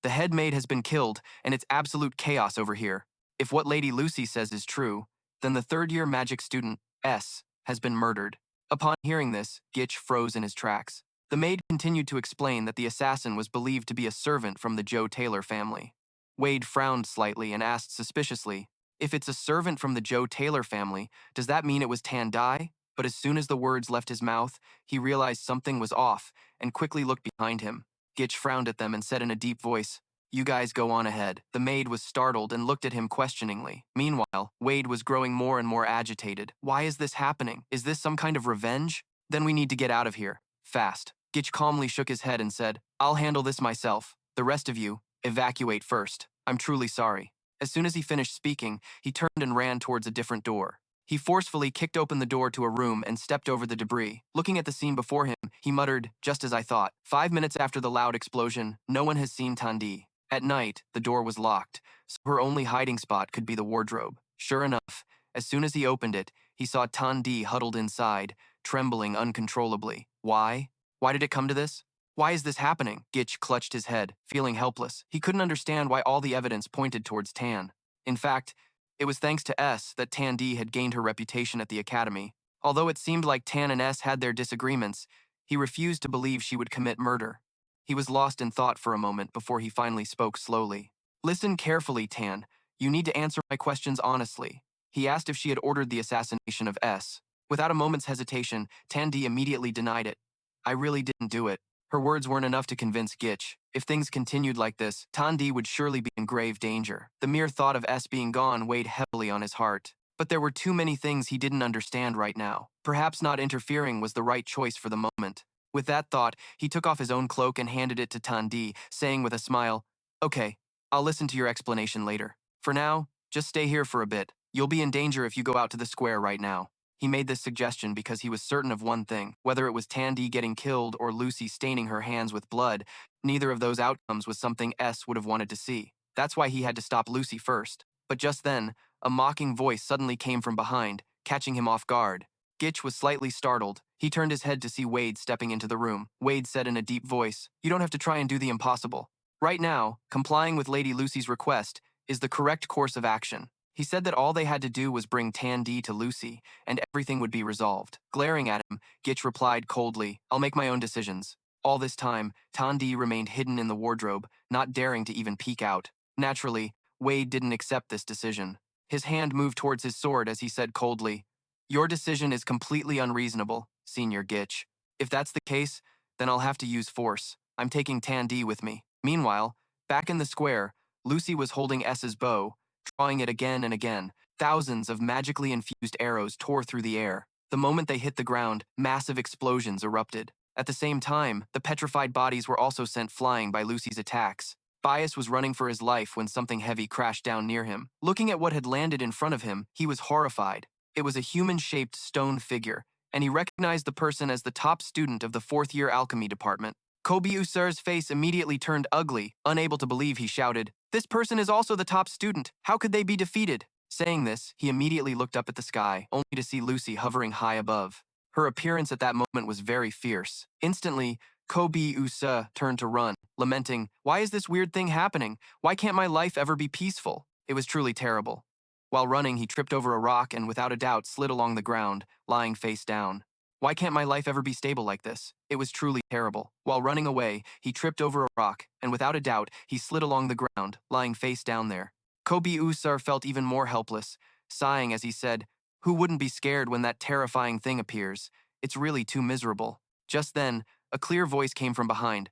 "The head maid has been killed, and it's absolute chaos over here. If what Lady Lucy says is true, then the third-year magic student, S, has been murdered." Upon hearing this, Gitch froze in his tracks. The maid continued to explain that the assassin was believed to be a servant from the Joe Taylor family. Wade frowned slightly and asked suspiciously, "If it's a servant from the Joe Taylor family, does that mean it was Tandee?" But as soon as the words left his mouth, he realized something was off and quickly looked behind him. Gitch frowned at them and said in a deep voice, "You guys go on ahead." The maid was startled and looked at him questioningly. Meanwhile, Wade was growing more and more agitated. Why is this happening? Is this some kind of revenge? Then we need to get out of here. Fast. Gitch calmly shook his head and said, "I'll handle this myself. The rest of you, evacuate first. I'm truly sorry." As soon as he finished speaking, he turned and ran towards a different door. He forcefully kicked open the door to a room and stepped over the debris. Looking at the scene before him, he muttered, "Just as I thought." 5 minutes after the loud explosion, no one has seen Tandee. At night, the door was locked, so her only hiding spot could be the wardrobe. Sure enough, as soon as he opened it, he saw Tandee huddled inside, trembling uncontrollably. Why? Why did it come to this? Why is this happening? Gitch clutched his head, feeling helpless. He couldn't understand why all the evidence pointed towards Tan. In fact, it was thanks to S that Tandee had gained her reputation at the academy. Although it seemed like Tan and S had their disagreements, he refused to believe she would commit murder. He was lost in thought for a moment before he finally spoke slowly. "Listen carefully, Tan. You need to answer my questions honestly." He asked if she had ordered the assassination of S. Without a moment's hesitation, Tandee immediately denied it. "I really didn't do it." Her words weren't enough to convince Gitch. If things continued like this, Tandee would surely be in grave danger. The mere thought of S being gone weighed heavily on his heart. But there were too many things he didn't understand right now. Perhaps not interfering was the right choice for the moment. With that thought, he took off his own cloak and handed it to Tandee, saying with a smile, "Okay, I'll listen to your explanation later. For now, just stay here for a bit. You'll be in danger if you go out to the square right now." He made this suggestion because he was certain of one thing. Whether it was Tandee getting killed or Lucy staining her hands with blood, neither of those outcomes was something S would have wanted to see. That's why he had to stop Lucy first. But just then, a mocking voice suddenly came from behind, catching him off guard. Gitch was slightly startled. He turned his head to see Wade stepping into the room. Wade said in a deep voice, "You don't have to try and do the impossible. Right now, complying with Lady Lucy's request is the correct course of action." He said that all they had to do was bring Tandee to Lucy, and everything would be resolved. Glaring at him, Gitch replied coldly, "I'll make my own decisions." All this time, Tandee remained hidden in the wardrobe, not daring to even peek out. Naturally, Wade didn't accept this decision. His hand moved towards his sword as he said coldly, "Your decision is completely unreasonable, Senior Gitch. If that's the case, Then I'll have to use force. I'm taking Tandee with me. Meanwhile, back in the square, Lucy was holding S's bow, drawing it again and again. Thousands of magically infused arrows tore through the air. The moment they hit the ground, massive explosions erupted. At the same time, the petrified bodies were also sent flying by Lucy's attacks. Bias was running for his life when something heavy crashed down near him. Looking at what had landed in front of him, he was horrified. It was a human-shaped stone figure, and he recognized the person as the top student of the fourth-year alchemy department. Kobyuser's face immediately turned ugly. Unable to believe, he shouted, "This person is also the top student. How could they be defeated?" Saying this, he immediately looked up at the sky, only to see Lucy hovering high above. Her appearance at that moment was very fierce. Instantly, Kobyuser turned to run, lamenting, "Why is this weird thing happening? Why can't my life ever be peaceful?" It was truly terrible. While running, he tripped over a rock and without a doubt slid along the ground, lying face down. Why can't my life ever be stable like this? It was truly terrible. While running away, he tripped over a rock, and without a doubt, he slid along the ground, lying face down there. Kobyuser felt even more helpless, sighing as he said, "Who wouldn't be scared when that terrifying thing appears? It's really too miserable." Just then, a clear voice came from behind.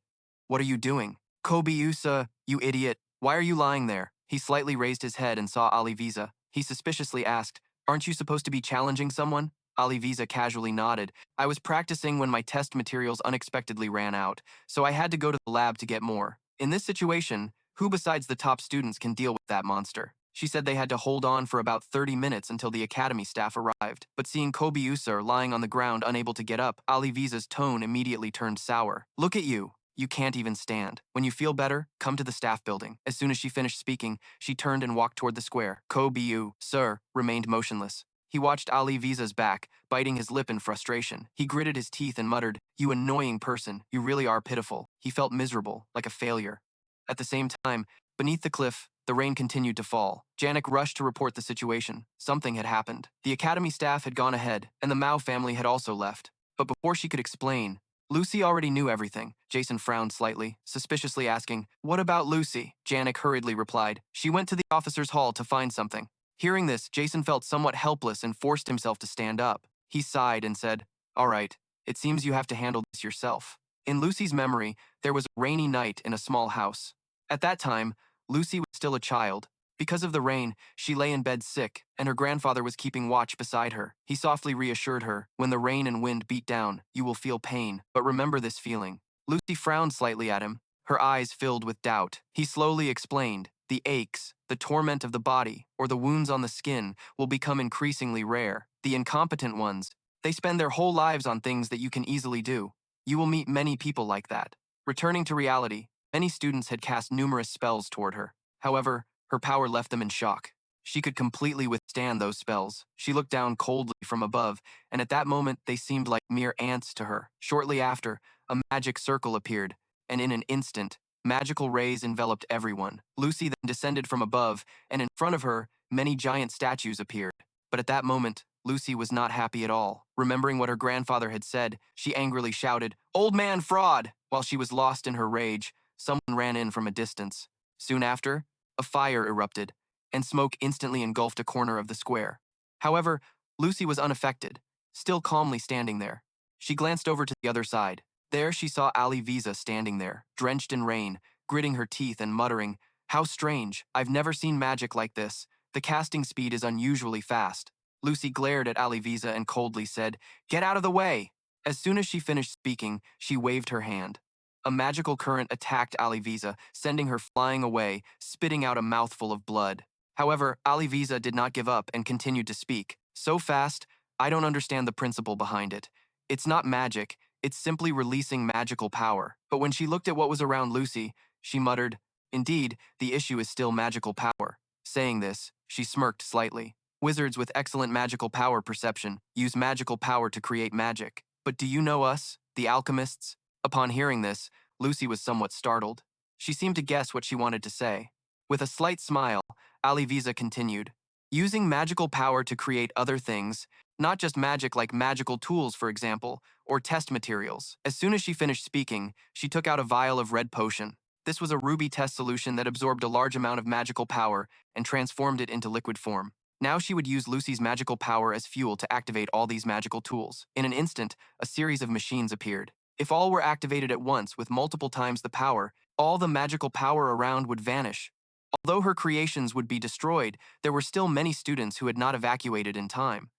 "What are you doing?" "Kobyuser, you idiot. Why are you lying there?" He slightly raised his head and saw Aliviza. He suspiciously asked, "Aren't you supposed to be challenging someone?" Aliviza casually nodded. "I was practicing when my test materials unexpectedly ran out, so I had to go to the lab to get more. In this situation, who besides the top students can deal with that monster?" She said they had to hold on for about 30 minutes until the academy staff arrived. But seeing Kobyuser lying on the ground unable to get up, Aliviza's tone immediately turned sour. "Look at you. You can't even stand. When you feel better, come to the staff building." As soon as she finished speaking, she turned and walked toward the square. Kobyuser remained motionless. He watched Aliviza's back, biting his lip in frustration. He gritted his teeth and muttered, "You annoying person, you really are pitiful." He felt miserable, like a failure. At the same time, beneath the cliff, the rain continued to fall. Janica rushed to report the situation. Something had happened. The academy staff had gone ahead, and the Mao family had also left. But before she could explain, Lucy already knew everything. Jason frowned slightly, suspiciously asking, "What about Lucy?" Janica hurriedly replied, "She went to the officers' hall to find something." Hearing this, Jason felt somewhat helpless and forced himself to stand up. He sighed and said, "All right, it seems you have to handle this yourself." In Lucy's memory, there was a rainy night in a small house. At that time, Lucy was still a child. Because of the rain, she lay in bed sick, and her grandfather was keeping watch beside her. He softly reassured her, "When the rain and wind beat down, you will feel pain, but remember this feeling." Lucy frowned slightly at him, her eyes filled with doubt. He slowly explained, "The aches, the torment of the body, or the wounds on the skin will become increasingly rare. The incompetent ones, they spend their whole lives on things that you can easily do. You will meet many people like that." Returning to reality, many students had cast numerous spells toward her. However, her power left them in shock. She could completely withstand those spells. She looked down coldly from above, and at that moment they seemed like mere ants to her. Shortly after, a magic circle appeared, and in an instant, magical rays enveloped everyone. Lucy then descended from above, and in front of her, many giant statues appeared. But at that moment, Lucy was not happy at all. Remembering what her grandfather had said, she angrily shouted, "Old man fraud!" While she was lost in her rage, someone ran in from a distance. Soon after, a fire erupted, and smoke instantly engulfed a corner of the square. However, Lucy was unaffected, still calmly standing there. She glanced over to the other side. There she saw Aliviza standing there, drenched in rain, gritting her teeth and muttering, "How strange, I've never seen magic like this. The casting speed is unusually fast." Lucy glared at Aliviza and coldly said, "Get out of the way!" As soon as she finished speaking, she waved her hand. A magical current attacked Aliviza, sending her flying away, spitting out a mouthful of blood. However, Aliviza did not give up and continued to speak. "So fast, I don't understand the principle behind it. It's not magic, it's simply releasing magical power." But when she looked at what was around Lucy, she muttered, "Indeed, the issue is still magical power." Saying this, she smirked slightly. Wizards with excellent magical power perception use magical power to create magic. But do you know us, the alchemists? Upon hearing this, Lucy was somewhat startled. She seemed to guess what she wanted to say. With a slight smile, Aliviza continued, "Using magical power to create other things, not just magic like magical tools, for example, or test materials." As soon as she finished speaking, she took out a vial of red potion. This was a ruby test solution that absorbed a large amount of magical power and transformed it into liquid form. Now she would use Lucy's magical power as fuel to activate all these magical tools. In an instant, a series of machines appeared. If all were activated at once with multiple times the power, all the magical power around would vanish. Although her creations would be destroyed, there were still many students who had not evacuated in time.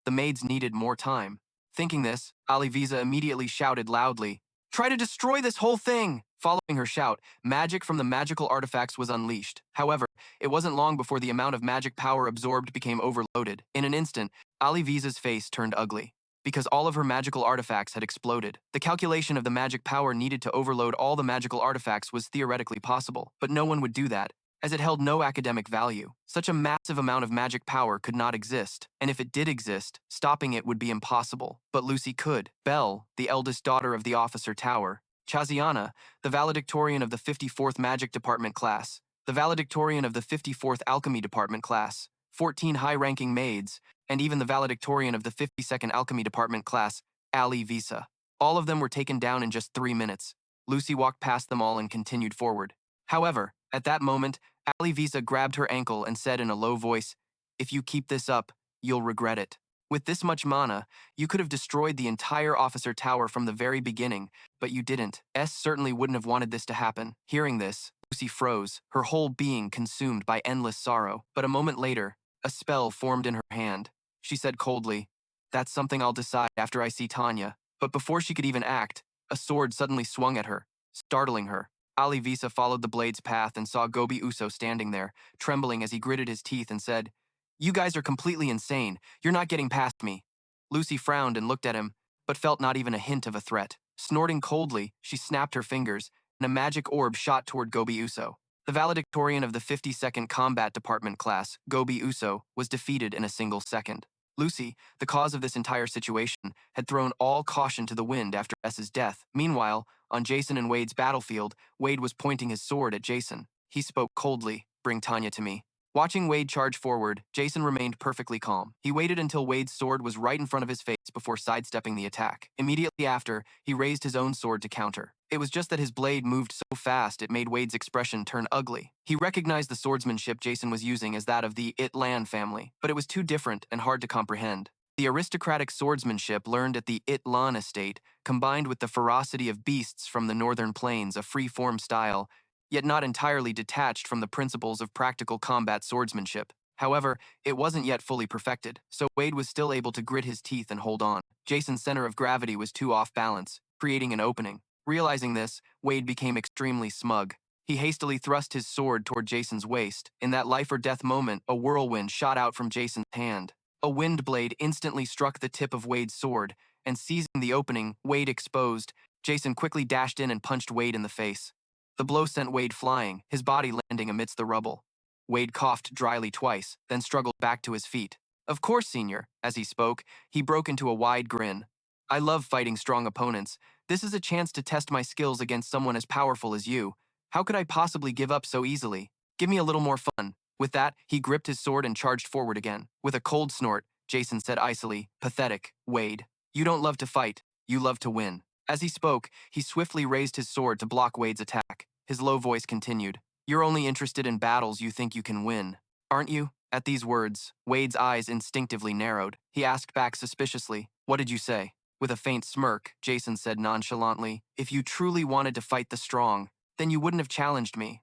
The maids needed more time. Thinking this, Alivisa immediately shouted loudly, "Try to destroy this whole thing!" Following her shout, magic from the magical artifacts was unleashed. However, it wasn't long before the amount of magic power absorbed became overloaded. In an instant, Alivisa's face turned ugly, because all of her magical artifacts had exploded. The calculation of the magic power needed to overload all the magical artifacts was theoretically possible, but no one would do that, as it held no academic value. Such a massive amount of magic power could not exist, and if it did exist, stopping it would be impossible. But Lucy could. Belle, the eldest daughter of the officer tower, Chaziana, the valedictorian of the 54th Magic Department class, the valedictorian of the 54th Alchemy Department class, 14 high-ranking maids, and even the valedictorian of the 52nd Alchemy Department class, Ali Visa. All of them were taken down in just 3 minutes. Lucy walked past them all and continued forward. However, at that moment, Ali Visa grabbed her ankle and said in a low voice, "If you keep this up, you'll regret it." With this much mana, you could have destroyed the entire officer tower from the very beginning, but you didn't. Certainly wouldn't have wanted this to happen. Hearing this, Lucy froze, her whole being consumed by endless sorrow. But a moment later, a spell formed in her hand. She said coldly, "That's something I'll decide after I see Tanya." But before she could even act, a sword suddenly swung at her, startling her. Ali Visa followed the blade's path and saw Gobi Uso standing there, trembling as he gritted his teeth and said, "You guys are completely insane. You're not getting past me." Lucy frowned and looked at him, but felt not even a hint of a threat. Snorting coldly, she snapped her fingers, and a magic orb shot toward Gobi Uso. The valedictorian of the 52nd Combat Department class, Gobi Uso, was defeated in a single second. Lucy, the cause of this entire situation, had thrown all caution to the wind after S's death. Meanwhile, on Jason and Wade's battlefield, Wade was pointing his sword at Jason. He spoke coldly, "Bring Tanya to me." Watching Wade charge forward, Jason remained perfectly calm. He waited until Wade's sword was right in front of his face before sidestepping the attack. Immediately after, he raised his own sword to counter. It was just that his blade moved so fast it made Wade's expression turn ugly. He recognized the swordsmanship Jason was using as that of the Itlan family, but it was too different and hard to comprehend. The aristocratic swordsmanship learned at the Itlan estate, combined with the ferocity of beasts from the northern plains, a free-form style, yet not entirely detached from the principles of practical combat swordsmanship. However, it wasn't yet fully perfected, so Wade was still able to grit his teeth and hold on. Jason's center of gravity was too off balance, creating an opening. Realizing this, Wade became extremely smug. He hastily thrust his sword toward Jason's waist. In that life-or-death moment, a whirlwind shot out from Jason's hand. A wind blade instantly struck the tip of Wade's sword, and seizing the opening, Wade exposed, Jason quickly dashed in and punched Wade in the face. The blow sent Wade flying, his body landing amidst the rubble. Wade coughed dryly twice, then struggled back to his feet. "Of course, Senior." As he spoke, he broke into a wide grin. "I love fighting strong opponents. This is a chance to test my skills against someone as powerful as you. How could I possibly give up so easily? Give me a little more fun." With that, he gripped his sword and charged forward again. With a cold snort, Jason said icily, "Pathetic, Wade. You don't love to fight, you love to win." As he spoke, he swiftly raised his sword to block Wade's attack. His low voice continued, "You're only interested in battles you think you can win, aren't you?" At these words, Wade's eyes instinctively narrowed. He asked back suspiciously, "What did you say?" With a faint smirk, Jason said nonchalantly, "If you truly wanted to fight the strong, then you wouldn't have challenged me.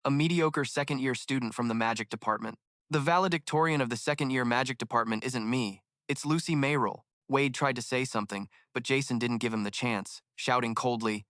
A mediocre second-year student from the magic department. The valedictorian of the second-year magic department isn't me. It's Lucy Mayroll." Wade tried to say something, but Jason didn't give him the chance, shouting coldly,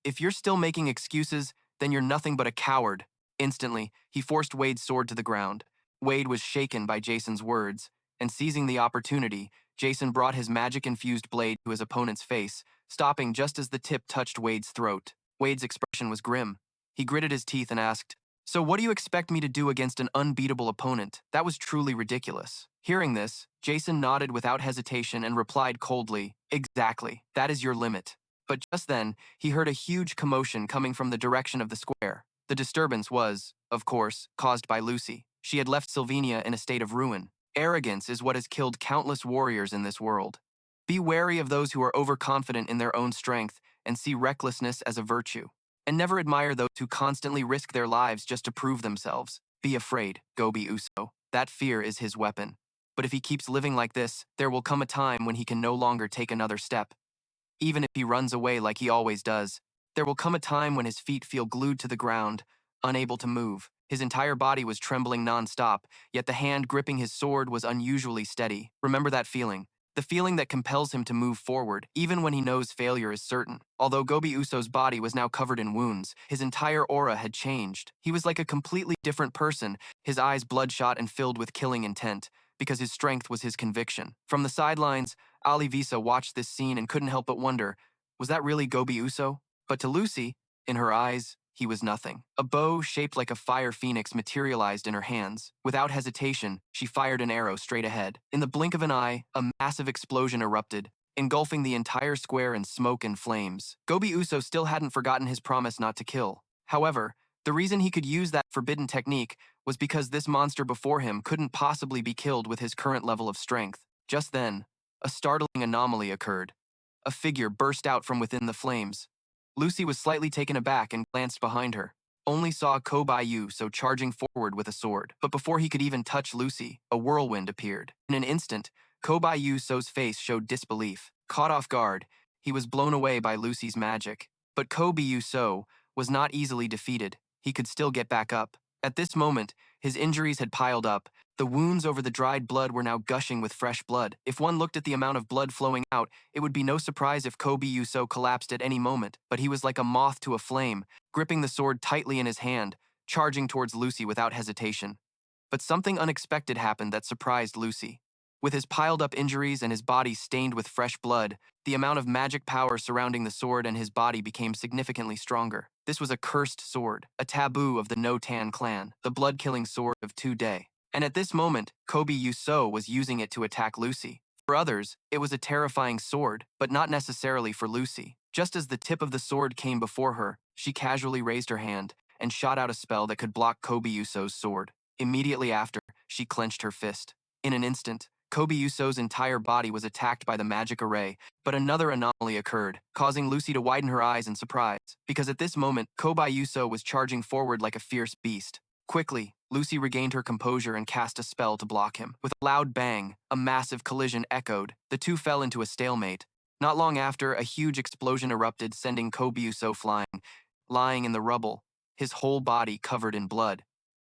"If you're still making excuses, then you're nothing but a coward." Instantly, he forced Wade's sword to the ground. Wade was shaken by Jason's words, and seizing the opportunity, Jason brought his magic-infused blade to his opponent's face, stopping just as the tip touched Wade's throat. Wade's expression was grim. He gritted his teeth and asked, "So what do you expect me to do against an unbeatable opponent? That was truly ridiculous." Hearing this, Jason nodded without hesitation and replied coldly, "Exactly. That is your limit." But just then, he heard a huge commotion coming from the direction of the square. The disturbance was, of course, caused by Lucy. She had left Sylvania in a state of ruin. Arrogance is what has killed countless warriors in this world. Be wary of those who are overconfident in their own strength and see recklessness as a virtue. And never admire those who constantly risk their lives just to prove themselves. Be afraid, Gobi Uso. That fear is his weapon. But if he keeps living like this, there will come a time when he can no longer take another step. even if he runs away like he always does. There will come a time when his feet feel glued to the ground, unable to move. His entire body was trembling non-stop, yet the hand gripping his sword was unusually steady. Remember that feeling? The feeling that compels him to move forward, even when he knows failure is certain. Although Gobi Uso's body was now covered in wounds, his entire aura had changed. He was like a completely different person, his eyes bloodshot and filled with killing intent, because his strength was his conviction. From the sidelines, Ali Visa watched this scene and couldn't help but wonder, was that really Gobi Uso? But to Lucy, in her eyes, he was nothing. A bow shaped like a fire phoenix materialized in her hands. Without hesitation, she fired an arrow straight ahead. In the blink of an eye, a massive explosion erupted, engulfing the entire square in smoke and flames. Gobi Uso still hadn't forgotten his promise not to kill. However, the reason he could use that forbidden technique was because this monster before him couldn't possibly be killed with his current level of strength. Just then, a startling anomaly occurred. A figure burst out from within the flames. Lucy was slightly taken aback and glanced behind her. Only saw Kobayu so charging forward with a sword. But before he could even touch Lucy, a whirlwind appeared. In an instant, Kobayu So's face showed disbelief. Caught off guard, he was blown away by Lucy's magic. But Kobayu So was not easily defeated. He could still get back up. At this moment, his injuries had piled up. The wounds over the dried blood were now gushing with fresh blood. If one looked at the amount of blood flowing out, it would be no surprise if Kobayu So collapsed at any moment. But he was like a moth to a flame, gripping the sword tightly in his hand, charging towards Lucy without hesitation. But something unexpected happened that surprised Lucy. With his piled-up injuries and his body stained with fresh blood, the amount of magic power surrounding the sword and his body became significantly stronger. This was a cursed sword, a taboo of the No-Tan clan, the blood-killing sword of 2-Day. And at this moment, Kobayu So was using it to attack Lucy. For others, it was a terrifying sword, but not necessarily for Lucy. Just as the tip of the sword came before her, she casually raised her hand and shot out a spell that could block Kobayu So's sword. Immediately after, she clenched her fist. In an instant, Kobayu So's entire body was attacked by the magic array, but another anomaly occurred, causing Lucy to widen her eyes in surprise, because at this moment, Kobayu So was charging forward like a fierce beast. Quickly, Lucy regained her composure and cast a spell to block him. With a loud bang, a massive collision echoed. The two fell into a stalemate. Not long after, a huge explosion erupted, sending Kobayu So flying, lying in the rubble, his whole body covered in blood.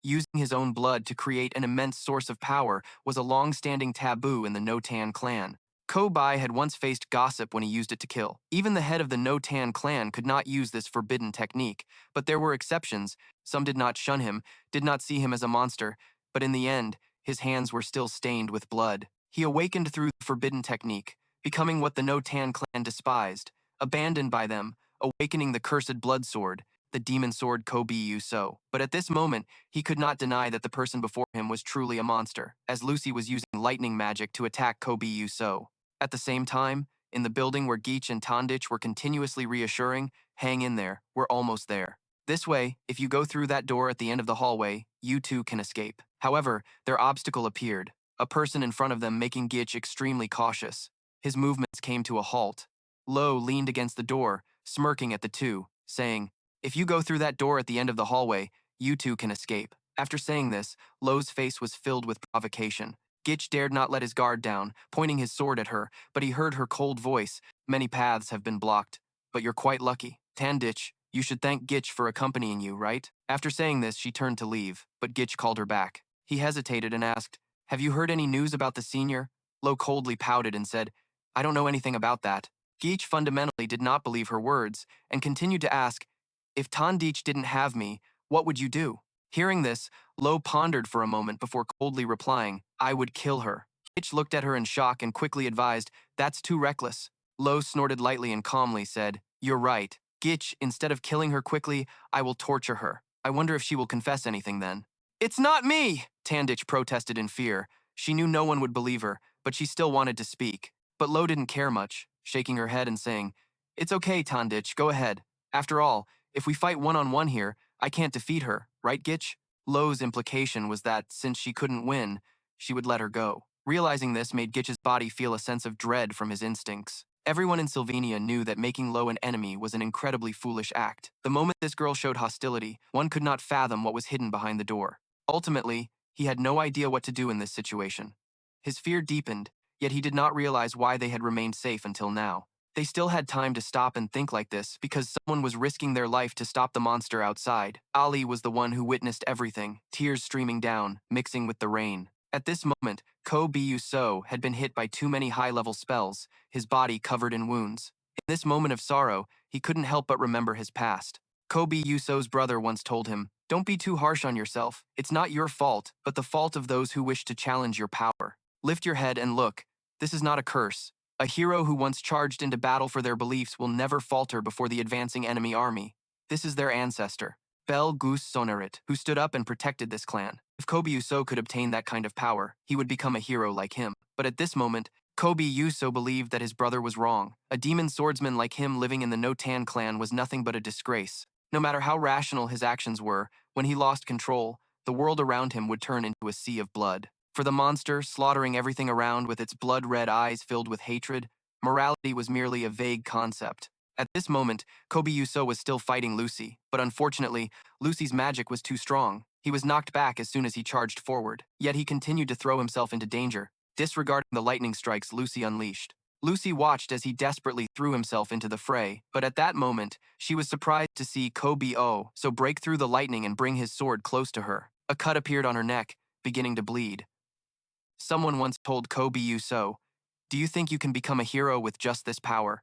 Using his own blood to create an immense source of power was a long-standing taboo in the No-Tan clan. Kobai had once faced gossip when he used it to kill. Even the head of the No-Tan clan could not use this forbidden technique, but there were exceptions. Some did not shun him, did not see him as a monster, but in the end, his hands were still stained with blood. He awakened through the forbidden technique, becoming what the No-Tan clan despised, abandoned by them, awakening the cursed blood sword, the demon sword Kobayu So. But at this moment, he could not deny that the person before him was truly a monster, as Lucy was using lightning magic to attack Kobayu So. At the same time, in the building where Geech and Tandee were continuously reassuring, hang in there, we're almost there. This way, if you go through that door at the end of the hallway, you too can escape. However, their obstacle appeared, a person in front of them making Geech extremely cautious. His movements came to a halt. Lo leaned against the door, smirking at the two, saying, "If you go through that door at the end of the hallway, you too can escape." After saying this, Lo's face was filled with provocation. Gitch dared not let his guard down, pointing his sword at her, but he heard her cold voice. "Many paths have been blocked, but you're quite lucky. Tandee, you should thank Gitch for accompanying you, right?" After saying this, she turned to leave, but Gitch called her back. He hesitated and asked, "Have you heard any news about the senior?" Lo coldly pouted and said, "I don't know anything about that." Gitch fundamentally did not believe her words, and continued to ask, "If Tandee didn't have me, what would you do?" Hearing this, Lo pondered for a moment before coldly replying, "I would kill her." Gitch looked at her in shock and quickly advised, "That's too reckless." Lo snorted lightly and calmly said, "You're right. Gitch, instead of killing her quickly, I will torture her. I wonder if she will confess anything then." "It's not me!" Tandee protested in fear. She knew no one would believe her, but she still wanted to speak. But Lo didn't care much, shaking her head and saying, "It's okay, Tandee, go ahead. After all, if we fight one-on-one here, I can't defeat her, right, Gitch?" Lo's implication was that, since she couldn't win, she would let her go. Realizing this made Gitch's body feel a sense of dread from his instincts. Everyone in Sylvania knew that making Lo an enemy was an incredibly foolish act. The moment this girl showed hostility, one could not fathom what was hidden behind the door. Ultimately, he had no idea what to do in this situation. His fear deepened, yet he did not realize why they had remained safe until now. They still had time to stop and think like this because someone was risking their life to stop the monster outside. Ali was the one who witnessed everything, tears streaming down, mixing with the rain. At this moment, Ko Byuso had been hit by too many high-level spells, his body covered in wounds. In this moment of sorrow, he couldn't help but remember his past. Ko Byuso's brother once told him, "Don't be too harsh on yourself. It's not your fault, but the fault of those who wish to challenge your power. Lift your head and look. This is not a curse. A hero who once charged into battle for their beliefs will never falter before the advancing enemy army. This is their ancestor, Belle Goose Sonerit, who stood up and protected this clan. If Kobyuso could obtain that kind of power, he would become a hero like him. But at this moment, Kobyuso believed that his brother was wrong. A demon swordsman like him living in the No-Tan clan was nothing but a disgrace. No matter how rational his actions were, when he lost control, the world around him would turn into a sea of blood. For the monster, slaughtering everything around with its blood-red eyes filled with hatred, morality was merely a vague concept. At this moment, Kobyuso was still fighting Lucy, but unfortunately, Lucy's magic was too strong. He was knocked back as soon as he charged forward, yet he continued to throw himself into danger, disregarding the lightning strikes Lucy unleashed. Lucy watched as he desperately threw himself into the fray, but at that moment, she was surprised to see Kobyuso break through the lightning and bring his sword close to her. A cut appeared on her neck, beginning to bleed. Someone once told Kobyuso, "Do you think you can become a hero with just this power?"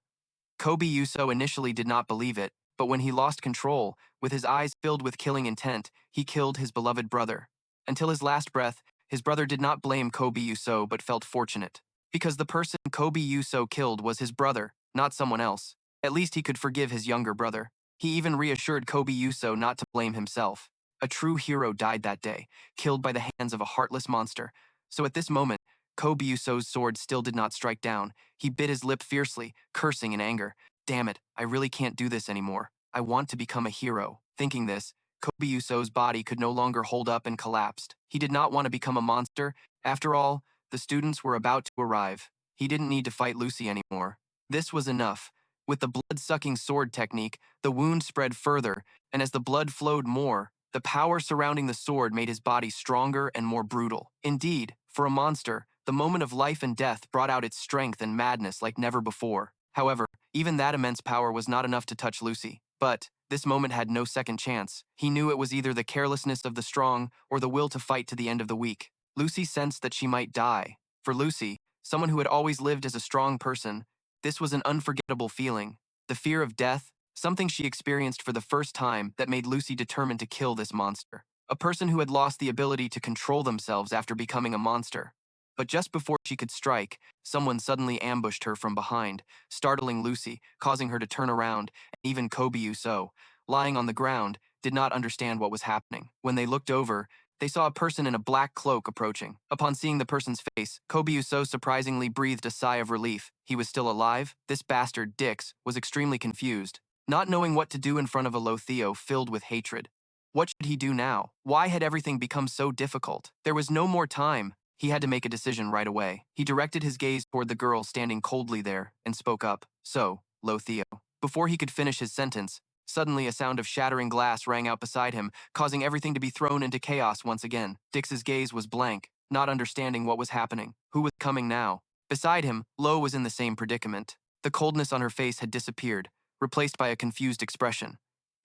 Kobyuso initially did not believe it, but when he lost control, with his eyes filled with killing intent, he killed his beloved brother. Until his last breath, his brother did not blame Kobyuso but felt fortunate. Because the person Kobyuso killed was his brother, not someone else. At least he could forgive his younger brother. He even reassured Kobyuso not to blame himself. A true hero died that day, killed by the hands of a heartless monster. So at this moment, Kobyuso's sword still did not strike down. He bit his lip fiercely, cursing in anger. "Damn it, I really can't do this anymore. I want to become a hero." Thinking this, Kobyuso's body could no longer hold up and collapsed. He did not want to become a monster. After all, the students were about to arrive. He didn't need to fight Lucy anymore. This was enough. With the blood-sucking sword technique, the wound spread further, and as the blood flowed more, the power surrounding the sword made his body stronger and more brutal. Indeed, for a monster, the moment of life and death brought out its strength and madness like never before. However, even that immense power was not enough to touch Lucy. But this moment had no second chance. He knew it was either the carelessness of the strong or the will to fight to the end of the weak. Lucy sensed that she might die. For Lucy, someone who had always lived as a strong person, this was an unforgettable feeling. The fear of death, something she experienced for the first time that made Lucy determined to kill this monster. A person who had lost the ability to control themselves after becoming a monster. But just before she could strike, someone suddenly ambushed her from behind, startling Lucy, causing her to turn around, and even Kobyuso, lying on the ground, did not understand what was happening. When they looked over, they saw a person in a black cloak approaching. Upon seeing the person's face, Kobyuso surprisingly breathed a sigh of relief. He was still alive? This bastard, Dix, was extremely confused, not knowing what to do in front of a Lortell filled with hatred. What should he do now? Why had everything become so difficult? There was no more time. He had to make a decision right away. He directed his gaze toward the girl standing coldly there and spoke up. "So, Lortell." Before he could finish his sentence, suddenly a sound of shattering glass rang out beside him, causing everything to be thrown into chaos once again. Dix's gaze was blank, not understanding what was happening. Who was coming now? Beside him, Lo was in the same predicament. The coldness on her face had disappeared, replaced by a confused expression.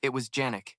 It was Janica.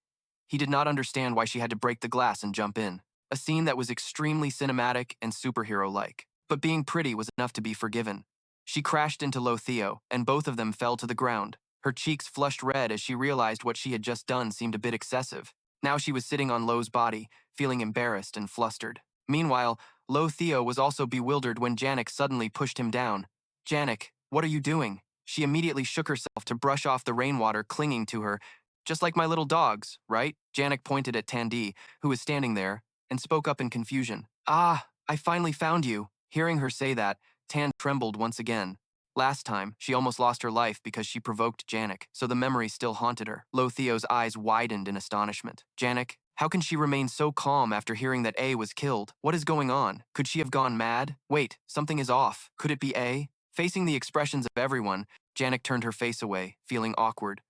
He did not understand why she had to break the glass and jump in. A scene that was extremely cinematic and superhero-like. But being pretty was enough to be forgiven. She crashed into Lortell, and both of them fell to the ground. Her cheeks flushed red as she realized what she had just done seemed a bit excessive. Now she was sitting on Lo's body, feeling embarrassed and flustered. Meanwhile, Lortell was also bewildered when Janica suddenly pushed him down. "Janica, what are you doing?" She immediately shook herself to brush off the rainwater clinging to her. "Just like my little dogs, right?" Janica pointed at Tandee, who was standing there, and spoke up in confusion. "Ah, I finally found you." Hearing her say that, Tan trembled once again. Last time, she almost lost her life because she provoked Janica, so the memory still haunted her. Lortell's eyes widened in astonishment. "Janica, how can she remain so calm after hearing that A was killed? What is going on? Could she have gone mad? Wait, something is off. Could it be A?" Facing the expressions of everyone, Janica turned her face away, feeling awkward.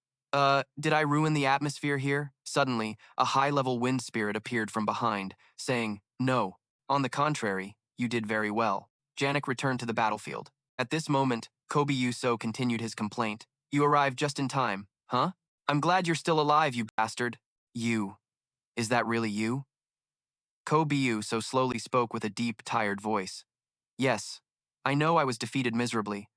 Did I ruin the atmosphere here?" Suddenly, a high-level wind spirit appeared from behind, saying, "No. On the contrary, you did very well." Janica returned to the battlefield. At this moment, Kobe Yuso continued his complaint. You arrived just in time, huh? I'm glad you're still alive, you bastard. You. Is that really you? Kobe Yuso slowly spoke with a deep, tired voice. Yes. I know I was defeated miserably.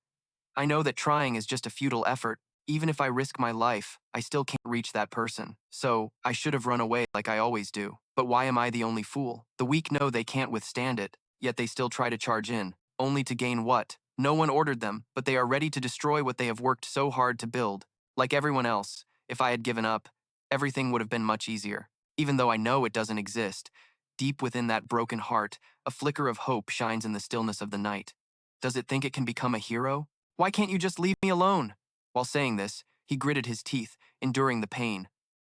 I know that trying is just a futile effort. Even if I risk my life, I still can't reach that person. So, I should have run away like I always do. But why am I the only fool? The weak know they can't withstand it, yet they still try to charge in. Only to gain what? No one ordered them, but they are ready to destroy what they have worked so hard to build. Like everyone else, if I had given up, everything would have been much easier. Even though I know it doesn't exist, deep within that broken heart, a flicker of hope shines in the stillness of the night. Does it think it can become a hero? Why can't you just leave me alone? While saying this, he gritted his teeth, enduring the pain.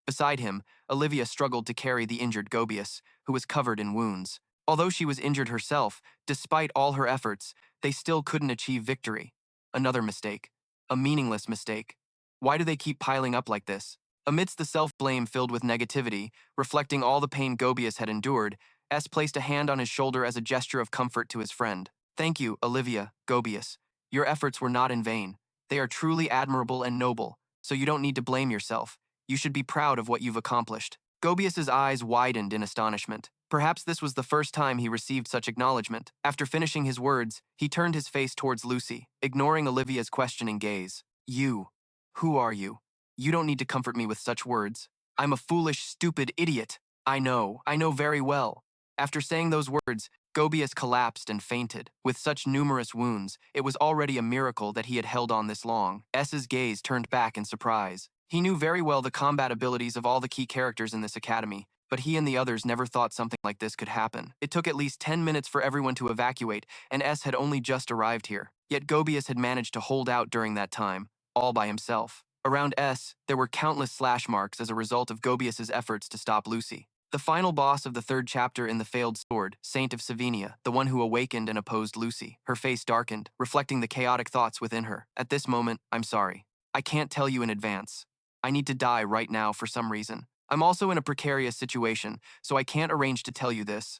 Beside him, Olivia struggled to carry the injured Gobius, who was covered in wounds. Although she was injured herself, despite all her efforts, they still couldn't achieve victory. Another mistake. A meaningless mistake. Why do they keep piling up like this? Amidst the self-blame filled with negativity, reflecting all the pain Gobius had endured, S placed a hand on his shoulder as a gesture of comfort to his friend. Thank you, Olivia, Gobius. Your efforts were not in vain. They are truly admirable and noble, so you don't need to blame yourself. You should be proud of what you've accomplished. Gobius's eyes widened in astonishment. Perhaps this was the first time he received such acknowledgement. After finishing his words, he turned his face towards Lucy, ignoring Olivia's questioning gaze. You. Who are you? You don't need to comfort me with such words. I'm a foolish, stupid idiot. I know very well. After saying those words, Gobius collapsed and fainted. With such numerous wounds, it was already a miracle that he had held on this long. S's gaze turned back in surprise. He knew very well the combat abilities of all the key characters in this academy, but he and the others never thought something like this could happen. It took at least 10 minutes for everyone to evacuate, and S had only just arrived here. Yet Gobius had managed to hold out during that time, all by himself. Around S, there were countless slash marks as a result of Gobius's efforts to stop Lucy. The final boss of the third chapter in the failed sword, Saint of Sylvania, the one who awakened and opposed Lucy. Her face darkened, reflecting the chaotic thoughts within her. At this moment, I'm sorry. I can't tell you in advance. I need to die right now for some reason. I'm also in a precarious situation, so I can't arrange to tell you this.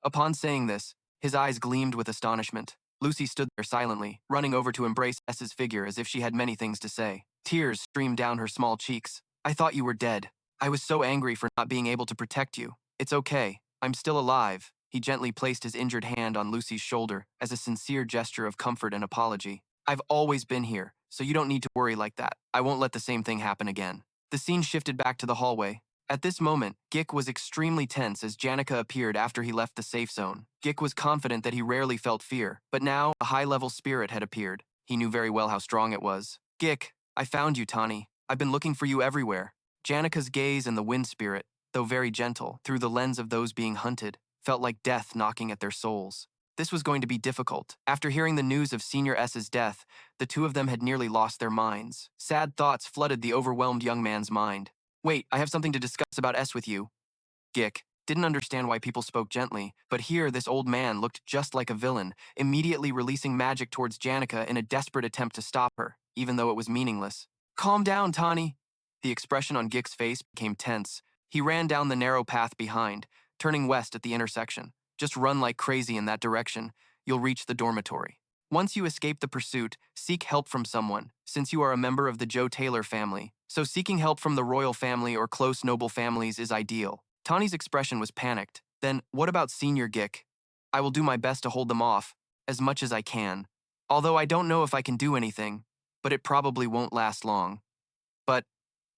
Upon saying this, his eyes gleamed with astonishment. Lucy stood there silently, running over to embrace S's figure as if she had many things to say. Tears streamed down her small cheeks. I thought you were dead. I was so angry for not being able to protect you. It's okay. I'm still alive. He gently placed his injured hand on Lucy's shoulder as a sincere gesture of comfort and apology. I've always been here, so you don't need to worry like that. I won't let the same thing happen again. The scene shifted back to the hallway. At this moment, Gik was extremely tense as Janica appeared after he left the safe zone. Gik was confident that he rarely felt fear, but now a high-level spirit had appeared. He knew very well how strong it was. Gik, I found you, Tani. I've been looking for you everywhere. Janica's gaze and the wind spirit, though very gentle, through the lens of those being hunted, felt like death knocking at their souls. This was going to be difficult. After hearing the news of Senior S's death, the two of them had nearly lost their minds. Sad thoughts flooded the overwhelmed young man's mind. Wait, I have something to discuss about S with you. Gik didn't understand why people spoke gently, but here this old man looked just like a villain, immediately releasing magic towards Janica in a desperate attempt to stop her, even though it was meaningless. Calm down, Tani. The expression on Gik's face became tense. He ran down the narrow path behind, turning west at the intersection. Just run like crazy in that direction. You'll reach the dormitory. Once you escape the pursuit, seek help from someone, since you are a member of the Joe Taylor family. So seeking help from the royal family or close noble families is ideal. Tani's expression was panicked. Then, what about Senior Gik? I will do my best to hold them off, as much as I can. Although I don't know if I can do anything, but it probably won't last long. But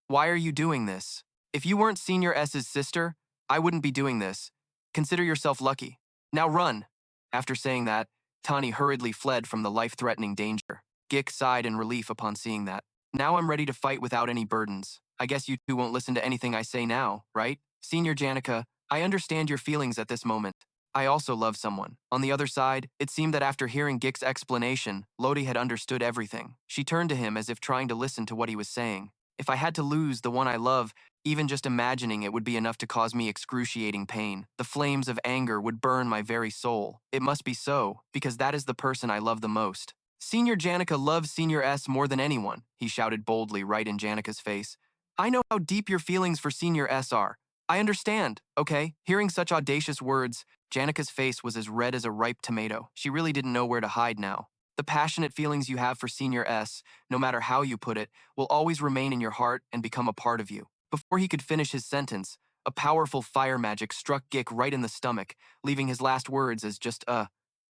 why are you doing this? If you weren't Senior S's sister, I wouldn't be doing this. Consider yourself lucky. Now run. After saying that, Tani hurriedly fled from the life-threatening danger. Gik sighed in relief upon seeing that. Now I'm ready to fight without any burdens. I guess you two won't listen to anything I say now, right? Senior Janica, I understand your feelings at this moment. I also love someone. On the other side, it seemed that after hearing Gik's explanation, Lodi had understood everything. She turned to him as if trying to listen to what he was saying. If I had to lose the one I love, even just imagining it would be enough to cause me excruciating pain. The flames of anger would burn my very soul. It must be so, because that is the person I love the most. Senior Janica loves Senior S more than anyone, he shouted boldly right in Janica's face. I know how deep your feelings for Senior S are. I understand, okay? Hearing such audacious words, Janica's face was as red as a ripe tomato. She really didn't know where to hide now. The passionate feelings you have for Senior S, no matter how you put it, will always remain in your heart and become a part of you. Before he could finish his sentence, a powerful fire magic struck Gik right in the stomach, leaving his last words as just a,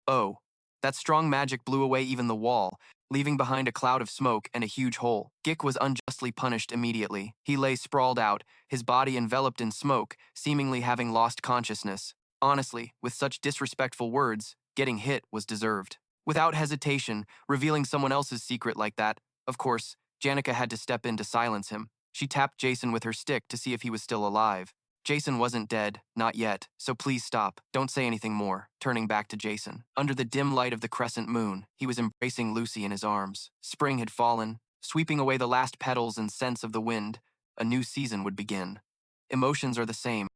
"Oh." That strong magic blew away even the wall, leaving behind a cloud of smoke and a huge hole. Gik was unjustly punished immediately. He lay sprawled out, his body enveloped in smoke, seemingly having lost consciousness. Honestly, with such disrespectful words, getting hit was deserved. Without hesitation, revealing someone else's secret like that, of course, Janica had to step in to silence him. She tapped Jason with her stick to see if he was still alive. Jason wasn't dead, not yet, so please stop. Don't say anything more, turning back to Jason. Under the dim light of the crescent moon, he was embracing Lucy in his arms. Spring had fallen, sweeping away the last petals and scents of the wind. A new season would begin. Emotions are the same.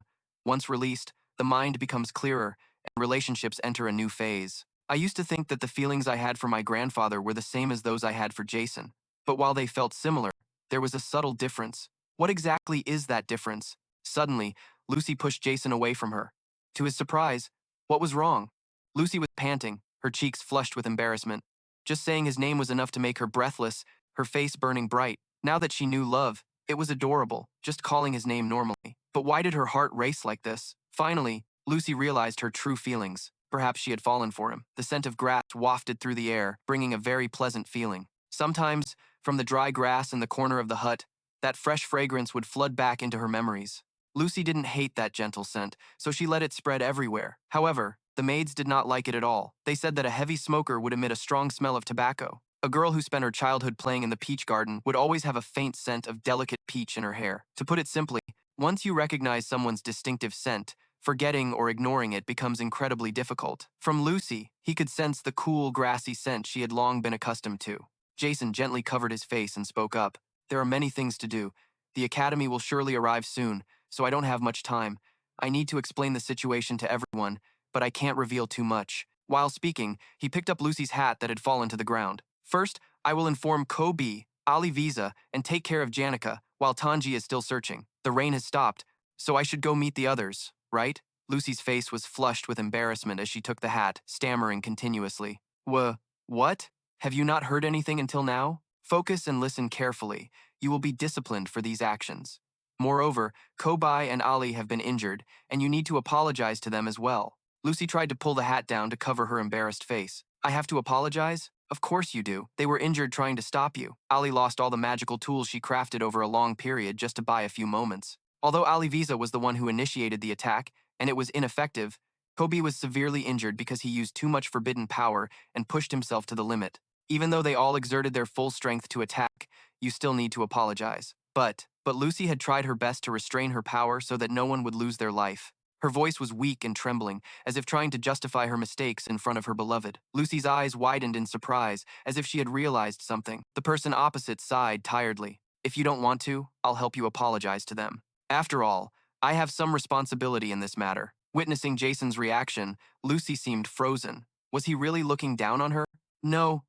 Once released, the mind becomes clearer, and relationships enter a new phase. I used to think that the feelings I had for my grandfather were the same as those I had for Jason. But while they felt similar, there was a subtle difference. What exactly is that difference? Suddenly, Lucy pushed Jason away from her. To his surprise, what was wrong? Lucy was panting, her cheeks flushed with embarrassment. Just saying his name was enough to make her breathless, her face burning bright. Now that she knew love, it was adorable, just calling his name normally. But why did her heart race like this? Finally, Lucy realized her true feelings. Perhaps she had fallen for him. The scent of grass wafted through the air, bringing a very pleasant feeling. Sometimes, from the dry grass in the corner of the hut, that fresh fragrance would flood back into her memories. Lucy didn't hate that gentle scent, so she let it spread everywhere. However, the maids did not like it at all. They said that a heavy smoker would emit a strong smell of tobacco. A girl who spent her childhood playing in the peach garden would always have a faint scent of delicate peach in her hair. To put it simply, once you recognize someone's distinctive scent, forgetting or ignoring it becomes incredibly difficult. From Lucy, he could sense the cool, grassy scent she had long been accustomed to. Jason gently covered his face and spoke up. There are many things to do. The academy will surely arrive soon, so I don't have much time. I need to explain the situation to everyone, but I can't reveal too much. While speaking, he picked up Lucy's hat that had fallen to the ground. First, I will inform Kobe, Ali Visa, and take care of Janica while Tandee is still searching. The rain has stopped, so I should go meet the others, right? Lucy's face was flushed with embarrassment as she took the hat, stammering continuously. What? Have you not heard anything until now? Focus and listen carefully. You will be disciplined for these actions. Moreover, Kobai and Ali have been injured, and you need to apologize to them as well. Lucy tried to pull the hat down to cover her embarrassed face. I have to apologize? Of course you do. They were injured trying to stop you. Ali lost all the magical tools she crafted over a long period just to buy a few moments. Although Ali Visa was the one who initiated the attack, and it was ineffective, Kobe was severely injured because he used too much forbidden power and pushed himself to the limit. Even though they all exerted their full strength to attack, you still need to apologize. But Lucy had tried her best to restrain her power so that no one would lose their life. Her voice was weak and trembling, as if trying to justify her mistakes in front of her beloved. Lucy's eyes widened in surprise, as if she had realized something. The person opposite sighed tiredly. If you don't want to, I'll help you apologize to them. After all, I have some responsibility in this matter. Witnessing Jason's reaction, Lucy seemed frozen. Was he really looking down on her? No,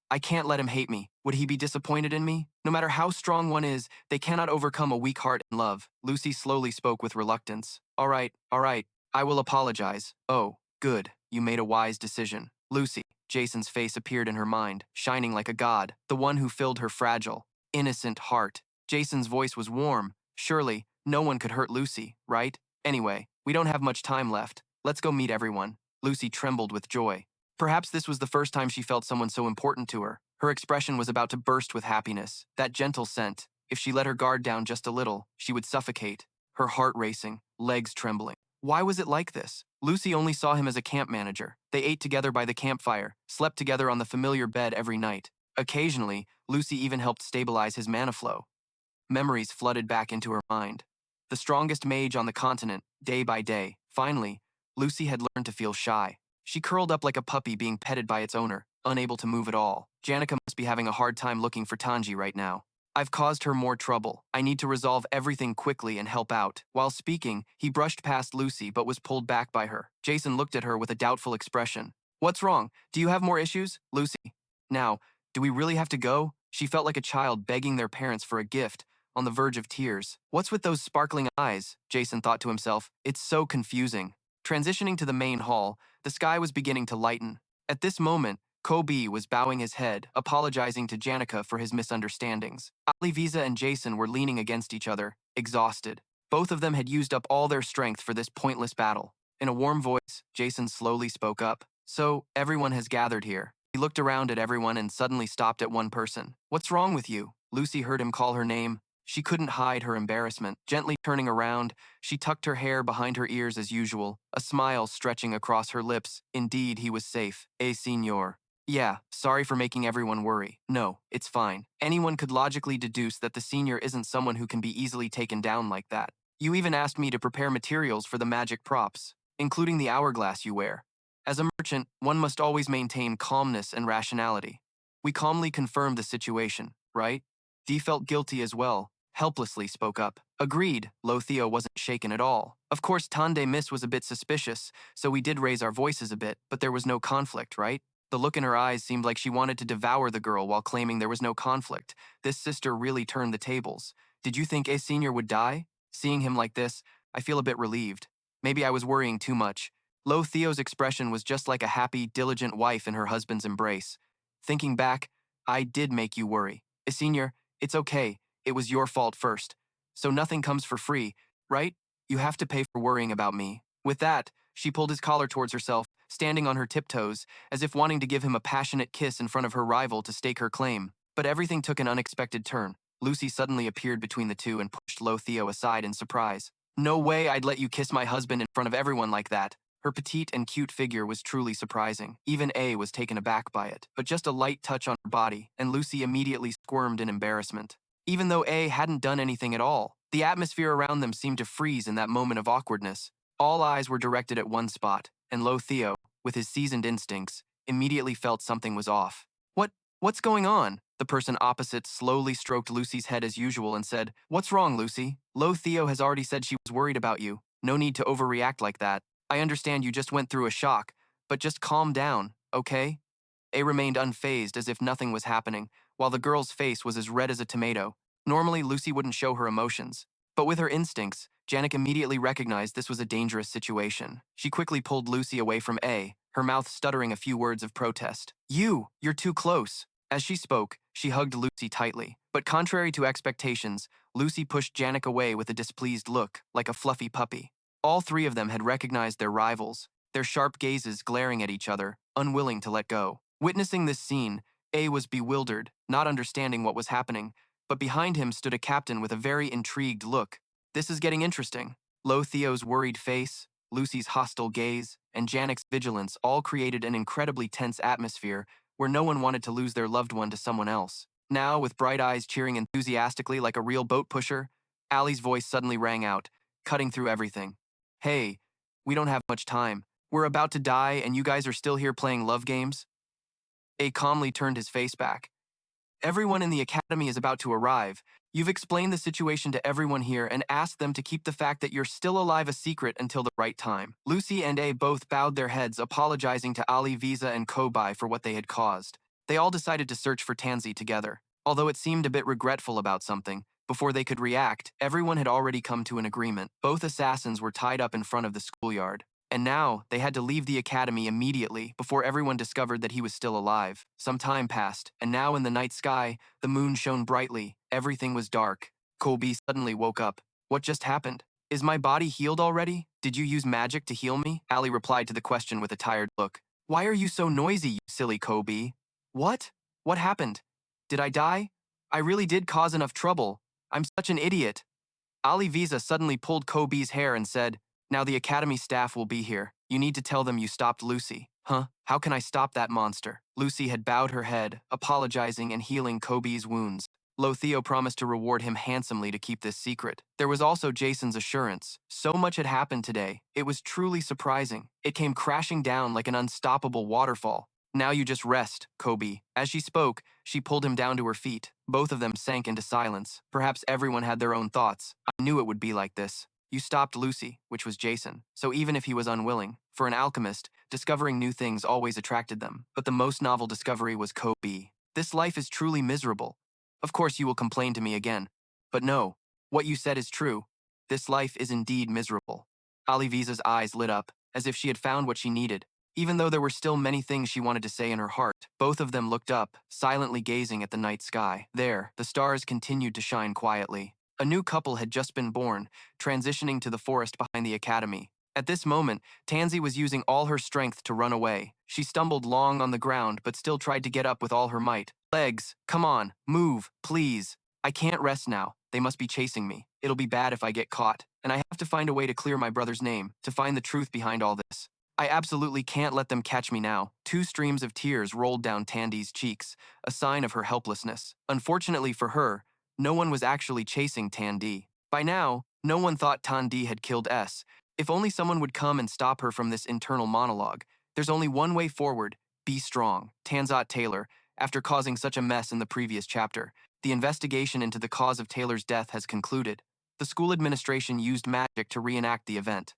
I can't let him hate me. Would he be disappointed in me? No matter how strong one is, they cannot overcome a weak heart and love. Lucy slowly spoke with reluctance. All right, I will apologize. Oh, good, you made a wise decision. Lucy, Jason's face appeared in her mind, shining like a god, the one who filled her fragile, innocent heart. Jason's voice was warm. Surely, no one could hurt Lucy, right? Anyway, we don't have much time left. Let's go meet everyone. Lucy trembled with joy. Perhaps this was the first time she felt someone so important to her. Her expression was about to burst with happiness. That gentle scent, if she let her guard down just a little, she would suffocate, her heart racing, legs trembling. Why was it like this? Lucy only saw him as a camp manager. They ate together by the campfire, slept together on the familiar bed every night. Occasionally, Lucy even helped stabilize his mana flow. Memories flooded back into her mind. The strongest mage on the continent, day by day. Finally, Lucy had learned to feel shy. She curled up like a puppy being petted by its owner, unable to move at all. Janica must be having a hard time looking for Tandee right now. I've caused her more trouble. I need to resolve everything quickly and help out. While speaking, he brushed past Lucy but was pulled back by her. Jason looked at her with a doubtful expression. What's wrong? Do you have more issues? Lucy. Now, do we really have to go? She felt like a child begging their parents for a gift, on the verge of tears. What's with those sparkling eyes? Jason thought to himself. It's so confusing. Transitioning to the main hall, the sky was beginning to lighten. At this moment, Kobe was bowing his head, apologizing to Janica for his misunderstandings. Ali Visa and Jason were leaning against each other, exhausted. Both of them had used up all their strength for this pointless battle. In a warm voice, Jason slowly spoke up. So, everyone has gathered here. He looked around at everyone and suddenly stopped at one person. What's wrong with you? Lucy heard him call her name. She couldn't hide her embarrassment. Gently turning around, she tucked her hair behind her ears as usual, a smile stretching across her lips. Indeed, he was safe. Senor. Yeah, sorry for making everyone worry. No, it's fine. Anyone could logically deduce that the senior isn't someone who can be easily taken down like that. You even asked me to prepare materials for the magic props, including the hourglass you wear. As a merchant, one must always maintain calmness and rationality. We calmly confirmed the situation, right? Dee felt guilty as well, helplessly spoke up. Agreed, Lortell wasn't shaken at all. Of course, Tandee Miss was a bit suspicious, so we did raise our voices a bit, but there was no conflict, right? The look in her eyes seemed like she wanted to devour the girl while claiming there was no conflict. This sister really turned the tables. Did you think A Senior would die? Seeing him like this, I feel a bit relieved. Maybe I was worrying too much. Lortell's expression was just like a happy, diligent wife in her husband's embrace. Thinking back, I did make you worry. A Senior, it's okay. It was your fault first. So nothing comes for free, right? You have to pay for worrying about me. With that, she pulled his collar towards herself, standing on her tiptoes, as if wanting to give him a passionate kiss in front of her rival to stake her claim. But everything took an unexpected turn. Lucy suddenly appeared between the two and pushed Lortell aside in surprise. No way I'd let you kiss my husband in front of everyone like that. Her petite and cute figure was truly surprising. Even A was taken aback by it, but just a light touch on her body, and Lucy immediately squirmed in embarrassment. Even though A hadn't done anything at all, the atmosphere around them seemed to freeze in that moment of awkwardness. All eyes were directed at one spot, and Lortell, with his seasoned instincts, immediately felt something was off. What's going on? The person opposite slowly stroked Lucy's head as usual and said, What's wrong, Lucy? Lortell has already said she was worried about you. No need to overreact like that. I understand you just went through a shock, but just calm down, okay? A remained unfazed as if nothing was happening, while the girl's face was as red as a tomato. Normally, Lucy wouldn't show her emotions. But with her instincts, Janica immediately recognized this was a dangerous situation. She quickly pulled Lucy away from A, her mouth stuttering a few words of protest. You're too close. As she spoke, she hugged Lucy tightly. But contrary to expectations, Lucy pushed Janica away with a displeased look, like a fluffy puppy. All three of them had recognized their rivals, their sharp gazes glaring at each other, unwilling to let go. Witnessing this scene, A was bewildered, not understanding what was happening, but behind him stood a captain with a very intrigued look. This is getting interesting. Lortell's worried face, Lucy's hostile gaze, and Janic's vigilance all created an incredibly tense atmosphere where no one wanted to lose their loved one to someone else. Now, with bright eyes cheering enthusiastically like a real boat pusher, Allie's voice suddenly rang out, cutting through everything. Hey, we don't have much time. We're about to die and you guys are still here playing love games? A calmly turned his face back. Everyone in the academy is about to arrive. You've explained the situation to everyone here and asked them to keep the fact that you're still alive a secret until the right time. Lucy and A both bowed their heads, apologizing to Ali Visa and Kobai for what they had caused. They all decided to search for Tandee together. Although it seemed a bit regretful about something, before they could react, everyone had already come to an agreement. Both assassins were tied up in front of the schoolyard. And now, they had to leave the academy immediately before everyone discovered that he was still alive. Some time passed, and now in the night sky, the moon shone brightly. Everything was dark. Kobe suddenly woke up. What just happened? Is my body healed already? Did you use magic to heal me? Ali replied to the question with a tired look. Why are you so noisy, you silly Kobe? What? What happened? Did I die? I really did cause enough trouble. I'm such an idiot. Ali Visa suddenly pulled Kobe's hair and said, Now the academy staff will be here. You need to tell them you stopped Lucy. Huh? How can I stop that monster? Lucy had bowed her head, apologizing and healing Kobe's wounds. Lortell promised to reward him handsomely to keep this secret. There was also Jason's assurance. So much had happened today. It was truly surprising. It came crashing down like an unstoppable waterfall. Now you just rest, Kobe. As she spoke, she pulled him down to her feet. Both of them sank into silence. Perhaps everyone had their own thoughts. I knew it would be like this. You stopped Lucy, which was Jason. So even if he was unwilling, for an alchemist, discovering new things always attracted them. But the most novel discovery was Kobe. This life is truly miserable. Of course you will complain to me again. But no, what you said is true. This life is indeed miserable. Ali Visa's eyes lit up, as if she had found what she needed. Even though there were still many things she wanted to say in her heart, both of them looked up, silently gazing at the night sky. There, the stars continued to shine quietly. A new couple had just been born, transitioning to the forest behind the academy. At this moment, Tansy was using all her strength to run away. She stumbled long on the ground but still tried to get up with all her might. Legs, come on, move, please. I can't rest now. They must be chasing me. It'll be bad if I get caught. And I have to find a way to clear my brother's name, to find the truth behind all this. I absolutely can't let them catch me now. 2 streams of tears rolled down Tandee's cheeks, a sign of her helplessness. Unfortunately for her, no one was actually chasing Tandee. By now, no one thought Tandee had killed S. If only someone would come and stop her from this internal monologue. There's only one way forward: be strong. Tanzot Taylor, after causing such a mess in the previous chapter, the investigation into the cause of Taylor's death has concluded. The school administration used magic to reenact the event.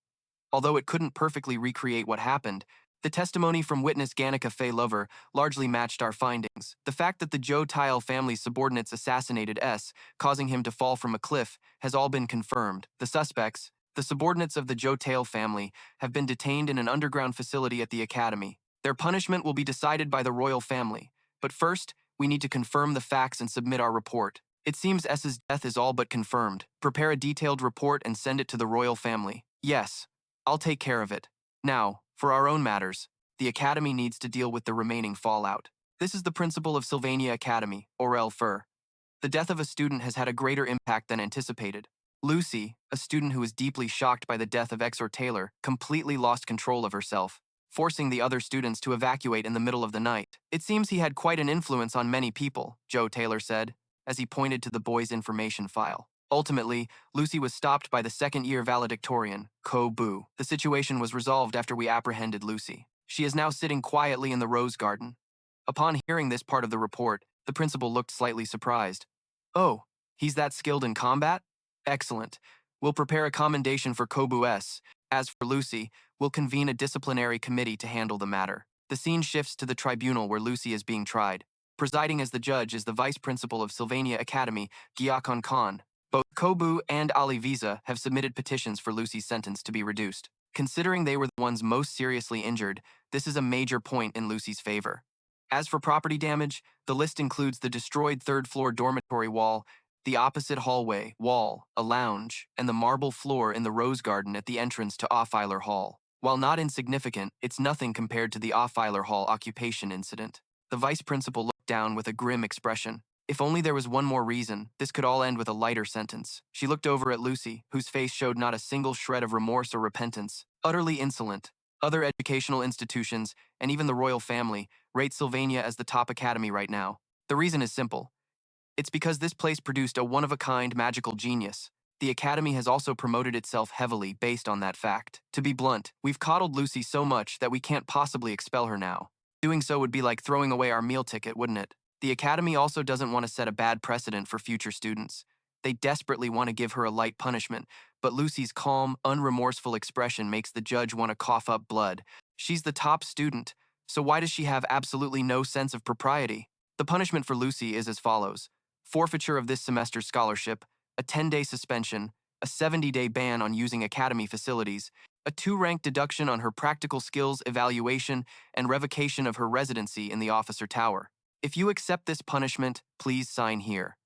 Although it couldn't perfectly recreate what happened, the testimony from witness Janica Faye Lover largely matched our findings. The fact that the Joe Tile family's subordinates assassinated S, causing him to fall from a cliff, has all been confirmed. The suspects, the subordinates of the Joe Tale family, have been detained in an underground facility at the academy. Their punishment will be decided by the royal family. But first, we need to confirm the facts and submit our report. It seems S's death is all but confirmed. Prepare a detailed report and send it to the royal family. Yes, I'll take care of it. Now, for our own matters, the Academy needs to deal with the remaining fallout. This is the principal of Sylvania Academy, Orel Fur. The death of a student has had a greater impact than anticipated. Lucy, a student who was deeply shocked by the death of Exor Taylor, completely lost control of herself, forcing the other students to evacuate in the middle of the night. It seems he had quite an influence on many people, Joe Taylor said, as he pointed to the boy's information file. Ultimately, Lucy was stopped by the second-year valedictorian, Ko Bu. The situation was resolved after we apprehended Lucy. She is now sitting quietly in the rose garden. Upon hearing this part of the report, the principal looked slightly surprised. Oh, he's that skilled in combat? Excellent. We'll prepare a commendation for Kobu S. As for Lucy, we'll convene a disciplinary committee to handle the matter. The scene shifts to the tribunal where Lucy is being tried. Presiding as the judge is the vice principal of Sylvania Academy, Gyakon Khan. Both Kobu and Ali Visa have submitted petitions for Lucy's sentence to be reduced. Considering they were the ones most seriously injured, this is a major point in Lucy's favor. As for property damage, the list includes the destroyed third-floor dormitory wall, the opposite hallway wall, a lounge, and the marble floor in the rose garden at the entrance to Offiler Hall. While not insignificant, it's nothing compared to the Offiler Hall occupation incident. The vice principal looked down with a grim expression. If only there was one more reason, this could all end with a lighter sentence. She looked over at Lucy, whose face showed not a single shred of remorse or repentance. Utterly insolent. Other educational institutions, and even the royal family, rate Sylvania as the top academy right now. The reason is simple. It's because this place produced a one-of-a-kind magical genius. The academy has also promoted itself heavily based on that fact. To be blunt, we've coddled Lucy so much that we can't possibly expel her now. Doing so would be like throwing away our meal ticket, wouldn't it? The Academy also doesn't want to set a bad precedent for future students. They desperately want to give her a light punishment, but Lucy's calm, unremorseful expression makes the judge want to cough up blood. She's the top student, so why does she have absolutely no sense of propriety? The punishment for Lucy is as follows: forfeiture of this semester's scholarship, a 10-day suspension, a 70-day ban on using academy facilities, a 2-rank deduction on her practical skills evaluation, and revocation of her residency in the officer tower. If you accept this punishment, please sign here.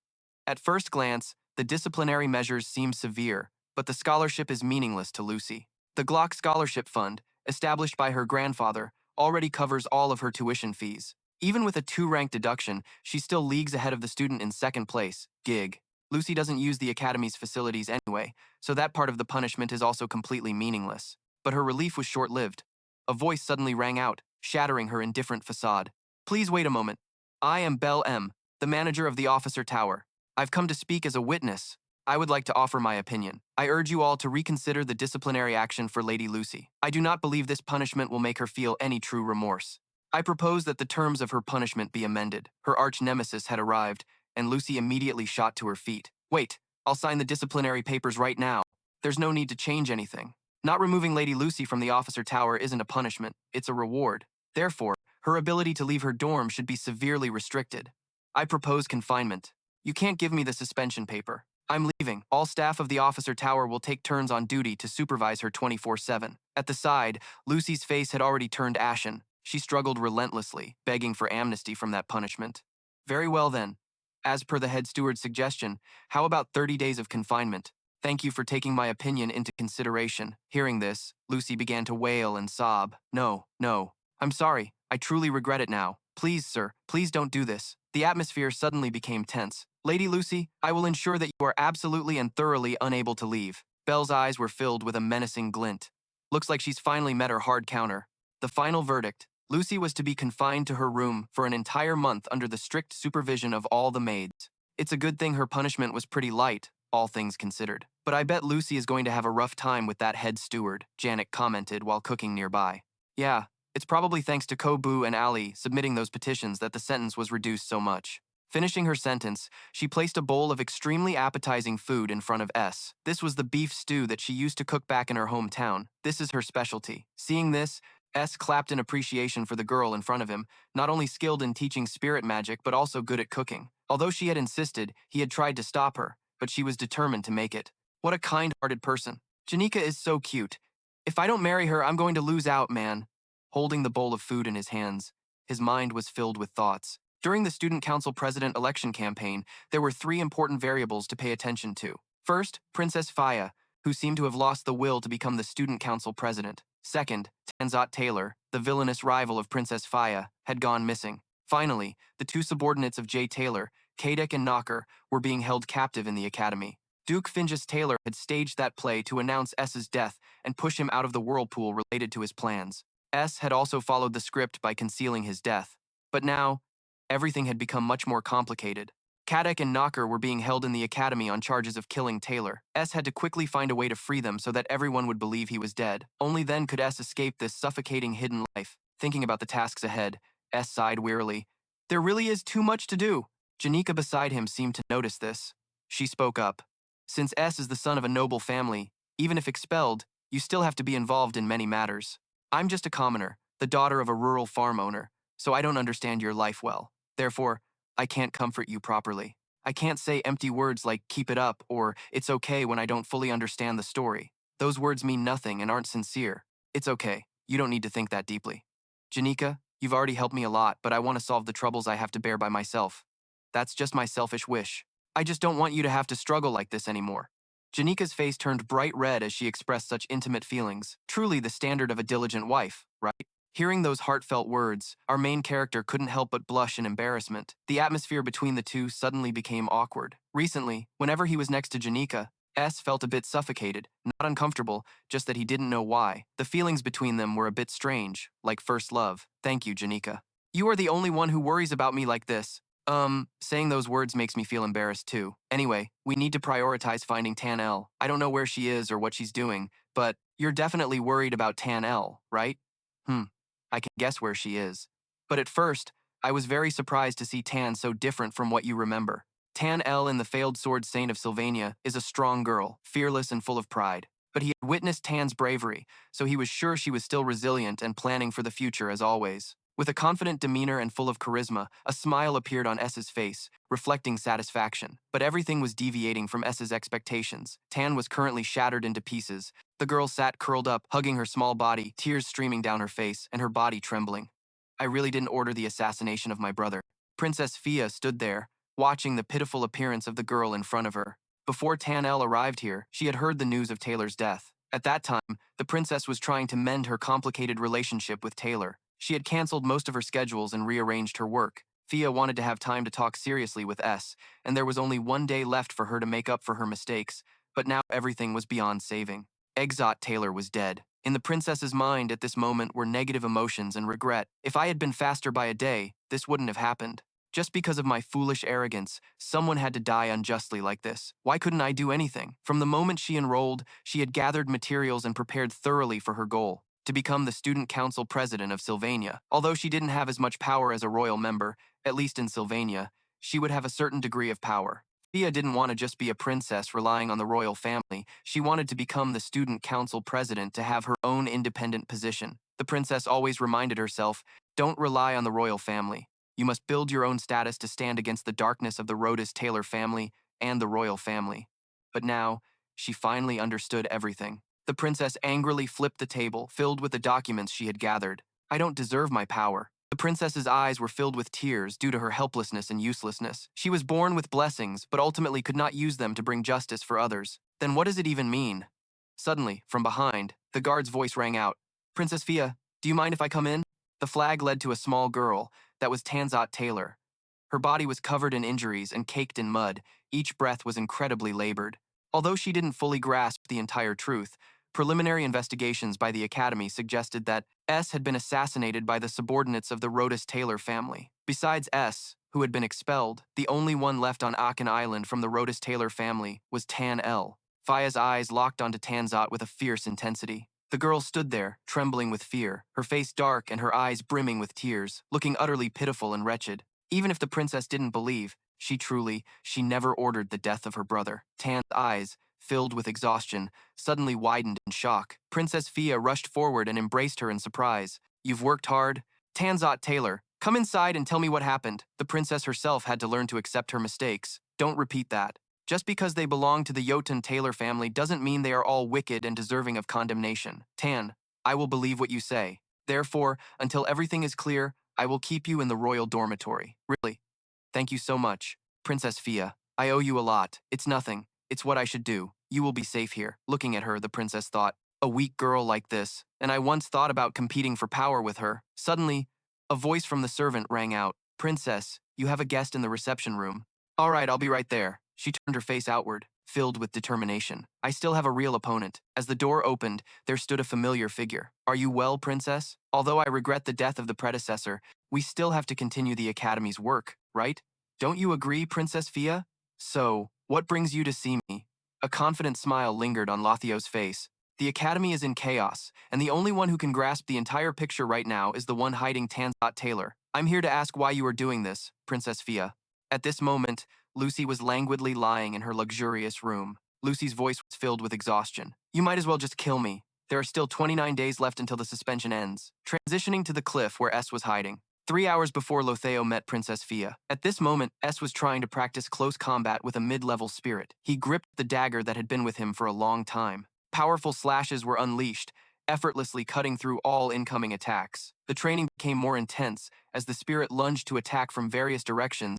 At first glance, the disciplinary measures seem severe, but the scholarship is meaningless to Lucy. The Glock Scholarship Fund, established by her grandfather, already covers all of her tuition fees. Even with a 2-rank deduction, she's still leagues ahead of the student in second place, Gig. Lucy doesn't use the academy's facilities anyway, so that part of the punishment is also completely meaningless. But her relief was short-lived. A voice suddenly rang out, shattering her indifferent facade. Please wait a moment. I am Belle M., the manager of the officer tower. I've come to speak as a witness. I would like to offer my opinion. I urge you all to reconsider the disciplinary action for Lady Lucy. I do not believe this punishment will make her feel any true remorse. I propose that the terms of her punishment be amended. Her arch-nemesis had arrived, and Lucy immediately shot to her feet. Wait, I'll sign the disciplinary papers right now. There's no need to change anything. Not removing Lady Lucy from the officer tower isn't a punishment, it's a reward. Therefore, her ability to leave her dorm should be severely restricted. I propose confinement. You can't give me the suspension paper. I'm leaving. All staff of the officer tower will take turns on duty to supervise her 24/7. At the side, Lucy's face had already turned ashen. She struggled relentlessly, begging for amnesty from that punishment. Very well then. As per the head steward's suggestion, how about 30 days of confinement? Thank you for taking my opinion into consideration. Hearing this, Lucy began to wail and sob. No, no. I'm sorry. I truly regret it now. Please, sir, please don't do this. The atmosphere suddenly became tense. Lady Lucy, I will ensure that you are absolutely and thoroughly unable to leave. Belle's eyes were filled with a menacing glint. Looks like she's finally met her hard counter. The final verdict. Lucy was to be confined to her room for an entire month under the strict supervision of all the maids. It's a good thing her punishment was pretty light, all things considered. But I bet Lucy is going to have a rough time with that head steward, Janica commented while cooking nearby. Yeah, it's probably thanks to Kobu and Ali submitting those petitions that the sentence was reduced so much. Finishing her sentence, she placed a bowl of extremely appetizing food in front of S. This was the beef stew that she used to cook back in her hometown. This is her specialty. Seeing this, S clapped in appreciation for the girl in front of him, not only skilled in teaching spirit magic but also good at cooking. Although she had insisted, he had tried to stop her, but she was determined to make it. What a kind-hearted person. Janica is so cute. If I don't marry her, I'm going to lose out, man. Holding the bowl of food in his hands, his mind was filled with thoughts. During the Student Council President election campaign, there were 3 important variables to pay attention to. First, Princess Faya, who seemed to have lost the will to become the Student Council President. Second, Tanzot Taylor, the villainous rival of Princess Faya, had gone missing. Finally, the 2 subordinates of Jay Taylor, Kadek and Knocker, were being held captive in the academy. Duke Fingus Taylor had staged that play to announce S's death and push him out of the whirlpool related to his plans. S had also followed the script by concealing his death. But now, everything had become much more complicated. Kadek and Knocker were being held in the academy on charges of killing Taylor. S had to quickly find a way to free them so that everyone would believe he was dead. Only then could S escape this suffocating hidden life. Thinking about the tasks ahead, S sighed wearily. There really is too much to do. Janica beside him seemed to notice this. She spoke up. Since S is the son of a noble family, even if expelled, you still have to be involved in many matters. I'm just a commoner, the daughter of a rural farm owner, so I don't understand your life well. Therefore, I can't comfort you properly. I can't say empty words like keep it up or it's okay when I don't fully understand the story. Those words mean nothing and aren't sincere. It's okay. You don't need to think that deeply. Janica, you've already helped me a lot, but I want to solve the troubles I have to bear by myself. That's just my selfish wish. I just don't want you to have to struggle like this anymore. Janica's face turned bright red as she expressed such intimate feelings. Truly the standard of a diligent wife, right? Hearing those heartfelt words, our main character couldn't help but blush in embarrassment. The atmosphere between the two suddenly became awkward. Recently, whenever he was next to Janica, S felt a bit suffocated, not uncomfortable, just that he didn't know why. The feelings between them were a bit strange, like first love. Thank you, Janica. You are the only one who worries about me like this. Saying those words makes me feel embarrassed too. Anyway, we need to prioritize finding Tan L. I don't know where she is or what she's doing, but you're definitely worried about Tan L, right? I can guess where she is. But at first, I was very surprised to see Tan so different from what you remember. Tan L in the failed sword saint of Sylvania is a strong girl, fearless and full of pride. But he had witnessed Tan's bravery, so he was sure she was still resilient and planning for the future as always. With a confident demeanor and full of charisma, a smile appeared on S's face, reflecting satisfaction. But everything was deviating from S's expectations. Tan was currently shattered into pieces. The girl sat curled up, hugging her small body, tears streaming down her face, and her body trembling. I really didn't order the assassination of my brother. Princess Fia stood there, watching the pitiful appearance of the girl in front of her. Before Tan L arrived here, she had heard the news of Taylor's death. At that time, the princess was trying to mend her complicated relationship with Taylor. She had canceled most of her schedules and rearranged her work. Fia wanted to have time to talk seriously with S, and there was only 1 day left for her to make up for her mistakes, but now everything was beyond saving. Exot Taylor was dead. In the princess's mind at this moment were negative emotions and regret. If I had been faster by a day, this wouldn't have happened. Just because of my foolish arrogance, someone had to die unjustly like this. Why couldn't I do anything? From the moment she enrolled, she had gathered materials and prepared thoroughly for her goal, to become the student council president of Sylvania. Although she didn't have as much power as a royal member, at least in Sylvania, she would have a certain degree of power. Fia didn't want to just be a princess relying on the royal family. She wanted to become the student council president to have her own independent position. The princess always reminded herself, don't rely on the royal family. You must build your own status to stand against the darkness of the Rhodes Taylor family and the royal family. But now, she finally understood everything. The princess angrily flipped the table, filled with the documents she had gathered. I don't deserve my power. The princess's eyes were filled with tears due to her helplessness and uselessness. She was born with blessings, but ultimately could not use them to bring justice for others. Then what does it even mean? Suddenly, from behind, the guard's voice rang out. Princess Fia, do you mind if I come in? The flag led to a small girl, that was Tanzat Taylor. Her body was covered in injuries and caked in mud. Each breath was incredibly labored. Although she didn't fully grasp the entire truth, preliminary investigations by the Academy suggested that S had been assassinated by the subordinates of the Rhodes Taylor family. Besides S, who had been expelled, the only one left on Akan Island from the Rhodes Taylor family was Tan L. Fia's eyes locked onto Tanzat with a fierce intensity. The girl stood there, trembling with fear, her face dark and her eyes brimming with tears, looking utterly pitiful and wretched. Even if the princess didn't believe, she never ordered the death of her brother. Tan's eyes, filled with exhaustion, suddenly widened in shock. Princess Fia rushed forward and embraced her in surprise. You've worked hard? Tanzat Taylor, come inside and tell me what happened. The princess herself had to learn to accept her mistakes. Don't repeat that. Just because they belong to the Jotun Taylor family doesn't mean they are all wicked and deserving of condemnation. Tan, I will believe what you say. Therefore, until everything is clear, I will keep you in the royal dormitory. Really? Thank you so much. Princess Fia, I owe you a lot. It's nothing. It's what I should do. You will be safe here. Looking at her, the princess thought, a weak girl like this, and I once thought about competing for power with her. Suddenly, a voice from the servant rang out. Princess, you have a guest in the reception room. All right, I'll be right there. She turned her face outward, filled with determination. I still have a real opponent. As the door opened, there stood a familiar figure. Are you well, princess? Although I regret the death of the predecessor, we still have to continue the Academy's work, right? Don't you agree, Princess Fia? So, what brings you to see me? A confident smile lingered on Lothio's face. The Academy is in chaos, and the only one who can grasp the entire picture right now is the one hiding Tanzat Taylor. I'm here to ask why you are doing this, Princess Fia. At this moment, Lucy was languidly lying in her luxurious room. Lucy's voice was filled with exhaustion. You might as well just kill me. There are still 29 days left until the suspension ends. Transitioning to the cliff where S was hiding. 3 hours before Lotheo met Princess Fia. At this moment, S was trying to practice close combat with a mid-level spirit. He gripped the dagger that had been with him for a long time. Powerful slashes were unleashed, effortlessly cutting through all incoming attacks. The training became more intense as the spirit lunged to attack from various directions,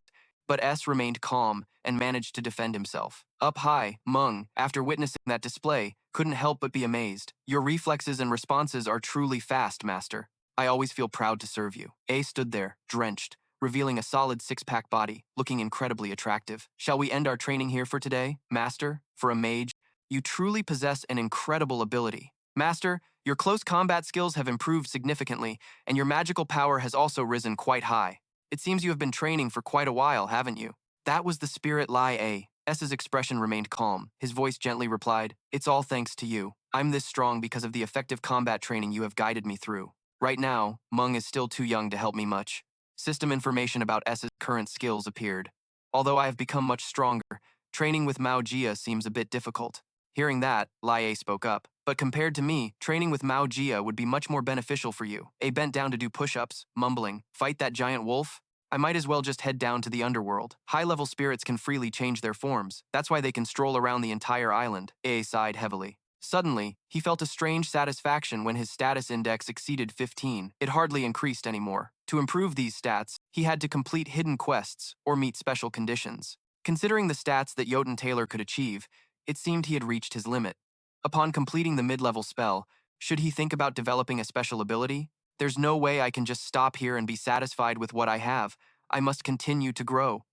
but S remained calm and managed to defend himself. Up high, Meng, after witnessing that display, couldn't help but be amazed. Your reflexes and responses are truly fast, Master. I always feel proud to serve you. A stood there, drenched, revealing a solid six-pack body, looking incredibly attractive. Shall we end our training here for today, Master? For a mage, you truly possess an incredible ability. Master, your close combat skills have improved significantly, and your magical power has also risen quite high. It seems you have been training for quite a while, haven't you? That was the spirit Lai A. S's expression remained calm. His voice gently replied, It's all thanks to you. I'm this strong because of the effective combat training you have guided me through. Right now, Meng is still too young to help me much. System information about S's current skills appeared. Although I have become much stronger, training with Mao Jia seems a bit difficult. Hearing that, Lai A spoke up. But compared to me, training with Mao Jia would be much more beneficial for you. A bent down to do push-ups, mumbling, fight that giant wolf? I might as well just head down to the underworld. High-level spirits can freely change their forms. That's why they can stroll around the entire island. A sighed heavily. Suddenly, he felt a strange satisfaction when his status index exceeded 15. It hardly increased anymore. To improve these stats, he had to complete hidden quests or meet special conditions. Considering the stats that Jotun Taylor could achieve, it seemed he had reached his limit. Upon completing the mid-level spell, should he think about developing a special ability? There's no way I can just stop here and be satisfied with what I have. I must continue to grow.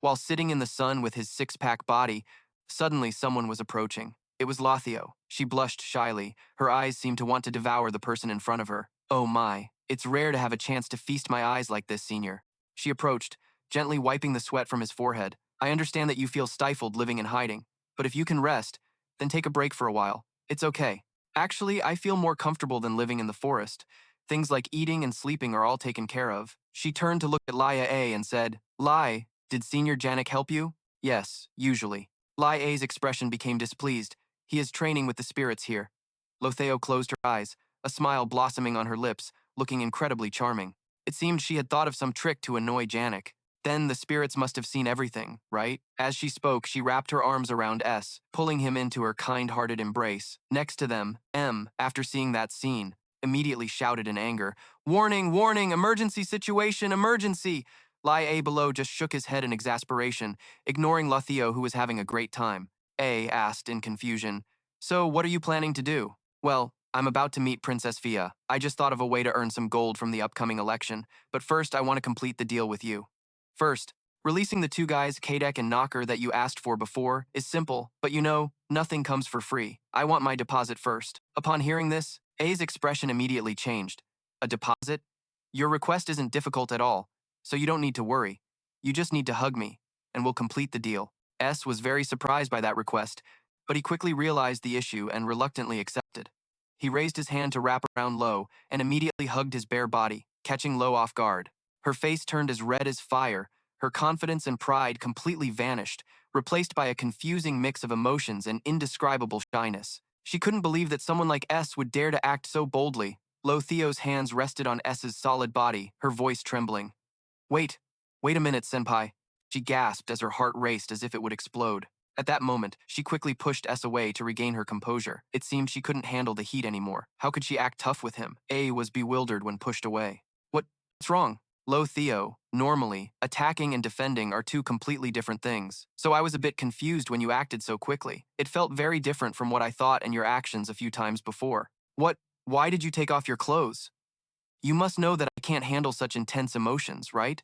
While sitting in the sun with his six-pack body, suddenly someone was approaching. It was Lothio. She blushed shyly. Her eyes seemed to want to devour the person in front of her. Oh my, it's rare to have a chance to feast my eyes like this, senior. She approached, gently wiping the sweat from his forehead. I understand that you feel stifled living in hiding, but if you can rest, then take a break for a while. It's okay. Actually, I feel more comfortable than living in the forest. Things like eating and sleeping are all taken care of. She turned to look at Laia A and said, Lai, did Senior Janik help you? Yes, usually. Lai A's expression became displeased. He is training with the spirits here. Lotheo closed her eyes, a smile blossoming on her lips, looking incredibly charming. It seemed she had thought of some trick to annoy Janik. Then the spirits must have seen everything, right? As she spoke, she wrapped her arms around S, pulling him into her kind-hearted embrace. Next to them, M, after seeing that scene, immediately shouted in anger, "Warning, warning, emergency situation, emergency!" Lie A below just shook his head in exasperation, ignoring Lothiel, who was having a great time. A asked in confusion, "So what are you planning to do?" "Well, I'm about to meet Princess Fia. I just thought of a way to earn some gold from the upcoming election, but first I want to complete the deal with you." First, releasing the two guys, Kadek and Knocker, that you asked for before is simple, but you know, nothing comes for free. I want my deposit first. Upon hearing this, A's expression immediately changed. A deposit? Your request isn't difficult at all, so you don't need to worry. You just need to hug me, and we'll complete the deal. S was very surprised by that request, but he quickly realized the issue and reluctantly accepted. He raised his hand to wrap around Lo and immediately hugged his bare body, catching Lo off guard. Her face turned as red as fire, her confidence and pride completely vanished, replaced by a confusing mix of emotions and indescribable shyness. She couldn't believe that someone like S would dare to act so boldly. Lothio's hands rested on S's solid body, her voice trembling. Wait, wait a minute, senpai. She gasped as her heart raced as if it would explode. At that moment, she quickly pushed S away to regain her composure. It seemed she couldn't handle the heat anymore. How could she act tough with him? A was bewildered when pushed away. What's wrong? Lothio, normally, attacking and defending are two completely different things. So I was a bit confused when you acted so quickly. It felt very different from what I thought and your actions a few times before. Why did you take off your clothes? You must know that I can't handle such intense emotions, right?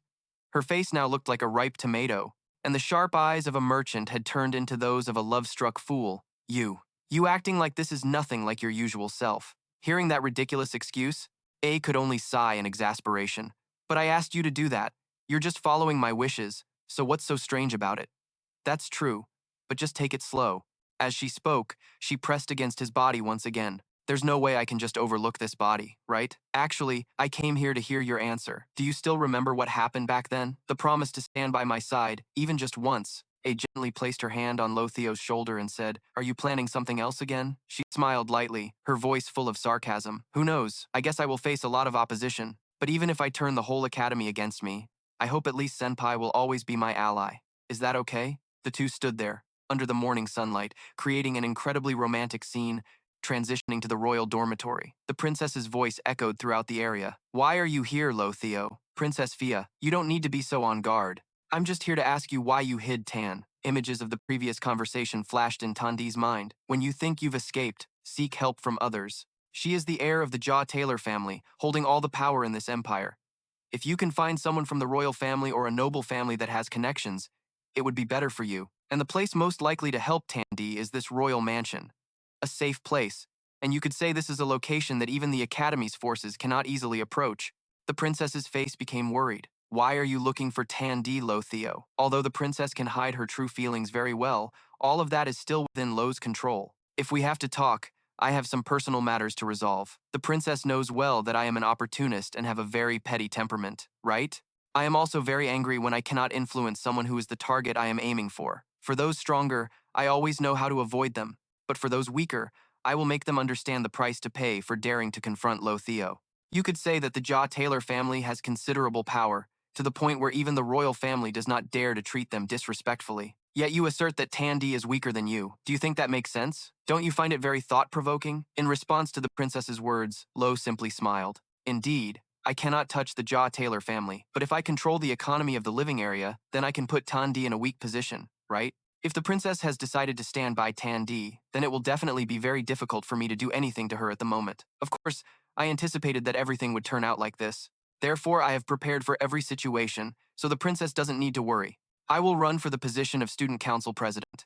Her face now looked like a ripe tomato, and the sharp eyes of a merchant had turned into those of a love-struck fool. You acting like this is nothing like your usual self. Hearing that ridiculous excuse, A could only sigh in exasperation. But I asked you to do that. You're just following my wishes, so what's so strange about it? That's true, but just take it slow. As she spoke, she pressed against his body once again. There's no way I can just overlook this body, right? Actually, I came here to hear your answer. Do you still remember what happened back then? The promise to stand by my side, even just once. A gently placed her hand on Lothio's shoulder and said, "Are you planning something else again?" She smiled lightly, her voice full of sarcasm. "Who knows? I guess I will face a lot of opposition. But even if I turn the whole academy against me, I hope at least Senpai will always be my ally. Is that okay?" The two stood there, under the morning sunlight, creating an incredibly romantic scene, transitioning to the royal dormitory. The princess's voice echoed throughout the area. "Why are you here, Lothio? Princess Fia, you don't need to be so on guard. I'm just here to ask you why you hid Tan." Images of the previous conversation flashed in Tandee's mind. When you think you've escaped, seek help from others. She is the heir of the Jaw Taylor family, holding all the power in this empire. If you can find someone from the royal family or a noble family that has connections, it would be better for you. And the place most likely to help Tandee is this royal mansion. A safe place, and you could say this is a location that even the Academy's forces cannot easily approach. The princess's face became worried. Why are you looking for Tandee, Lothio? Although the princess can hide her true feelings very well, all of that is still within Lo's control. If we have to talk, I have some personal matters to resolve. The princess knows well that I am an opportunist and have a very petty temperament, right? I am also very angry when I cannot influence someone who is the target I am aiming for. For those stronger, I always know how to avoid them. But for those weaker, I will make them understand the price to pay for daring to confront Lothio. You could say that the Jaw Taylor family has considerable power, to the point where even the royal family does not dare to treat them disrespectfully. Yet you assert that Tandee is weaker than you. Do you think that makes sense? Don't you find it very thought-provoking? In response to the princess's words, Lo simply smiled. Indeed, I cannot touch the Jaw Taylor family, but if I control the economy of the living area, then I can put Tandee in a weak position, right? If the princess has decided to stand by Tandee, then it will definitely be very difficult for me to do anything to her at the moment. Of course, I anticipated that everything would turn out like this. Therefore, I have prepared for every situation, so the princess doesn't need to worry. I will run for the position of Student Council President.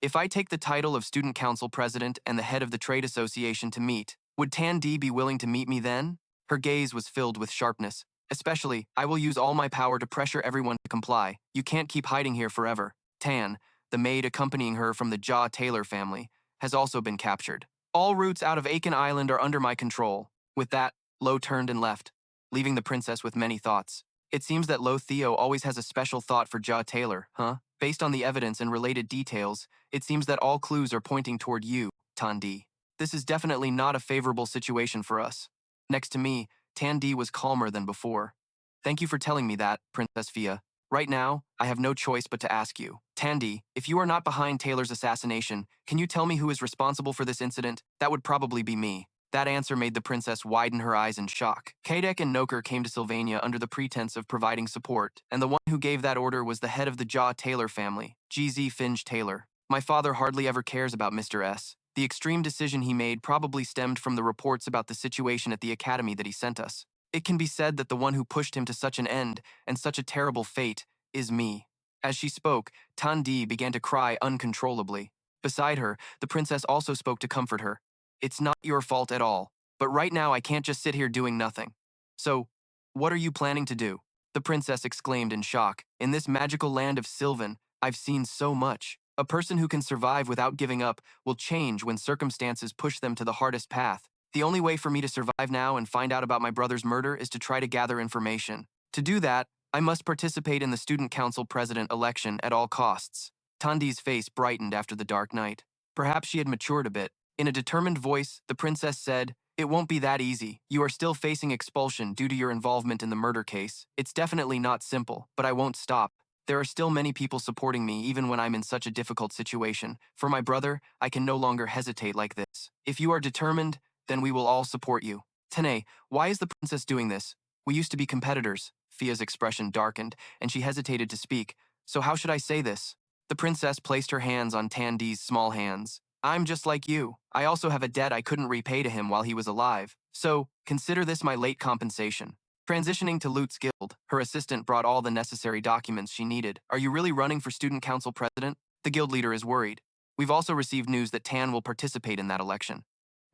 If I take the title of Student Council President and the head of the trade association to meet, would Tandee be willing to meet me then? Her gaze was filled with sharpness. Especially, I will use all my power to pressure everyone to comply. You can't keep hiding here forever. Tan, the maid accompanying her from the Jaw Taylor family, has also been captured. All routes out of Aiken Island are under my control. With that, Lo turned and left, leaving the princess with many thoughts. It seems that Lothio always has a special thought for Jaw Taylor, huh? Based on the evidence and related details, it seems that all clues are pointing toward you, Tandee. This is definitely not a favorable situation for us. Next to me, Tandee was calmer than before. Thank you for telling me that, Princess Fia. Right now, I have no choice but to ask you. Tandee, if you are not behind Taylor's assassination, can you tell me who is responsible for this incident? That would probably be me. That answer made the princess widen her eyes in shock. Kadek and Noker came to Sylvania under the pretense of providing support, and the one who gave that order was the head of the Jaw Taylor family, GZ Finge Taylor. My father hardly ever cares about Mr. S. The extreme decision he made probably stemmed from the reports about the situation at the academy that he sent us. It can be said that the one who pushed him to such an end and such a terrible fate is me. As she spoke, Tandee began to cry uncontrollably. Beside her, the princess also spoke to comfort her. It's not your fault at all, but right now I can't just sit here doing nothing. So, what are you planning to do? The princess exclaimed in shock. In this magical land of Sylvan, I've seen so much. A person who can survive without giving up will change when circumstances push them to the hardest path. The only way for me to survive now and find out about my brother's murder is to try to gather information. To do that, I must participate in the student council president election at all costs. Tandee's face brightened after the dark night. Perhaps she had matured a bit. In a determined voice, the princess said, "It won't be that easy. You are still facing expulsion due to your involvement in the murder case. It's definitely not simple, but I won't stop. There are still many people supporting me even when I'm in such a difficult situation. For my brother, I can no longer hesitate like this. If you are determined, then we will all support you." Tene, why is the princess doing this? We used to be competitors. Fia's expression darkened, and she hesitated to speak. So how should I say this? The princess placed her hands on Tandee's small hands. I'm just like you. I also have a debt I couldn't repay to him while he was alive. So, consider this my late compensation. Transitioning to Lutz Guild, her assistant brought all the necessary documents she needed. Are you really running for student council president? The guild leader is worried. We've also received news that Tan will participate in that election.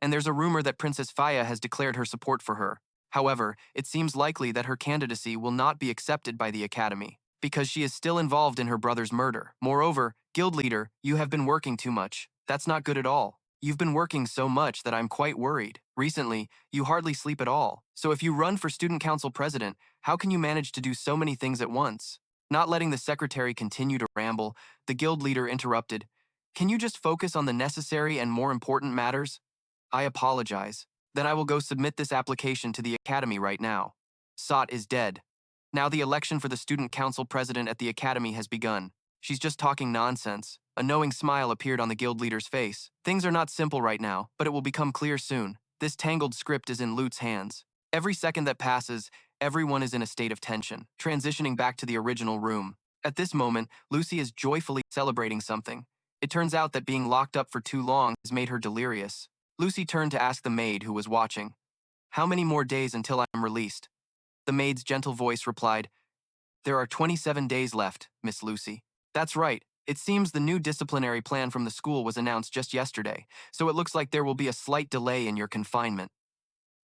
And there's a rumor that Princess Faya has declared her support for her. However, it seems likely that her candidacy will not be accepted by the academy, because she is still involved in her brother's murder. Moreover, guild leader, you have been working too much. That's not good at all. You've been working so much that I'm quite worried. Recently, you hardly sleep at all. So if you run for student council president, how can you manage to do so many things at once? Not letting the secretary continue to ramble, the guild leader interrupted. Can you just focus on the necessary and more important matters? I apologize. Then I will go submit this application to the academy right now. Sot is dead. Now the election for the student council president at the academy has begun. She's just talking nonsense. A knowing smile appeared on the guild leader's face. Things are not simple right now, but it will become clear soon. This tangled script is in Lut's hands. Every second that passes, everyone is in a state of tension, transitioning back to the original room. At this moment, Lucy is joyfully celebrating something. It turns out that being locked up for too long has made her delirious. Lucy turned to ask the maid who was watching, "How many more days until I am released?" The maid's gentle voice replied, "There are 27 days left, Miss Lucy." That's right. It seems the new disciplinary plan from the school was announced just yesterday, so it looks like there will be a slight delay in your confinement.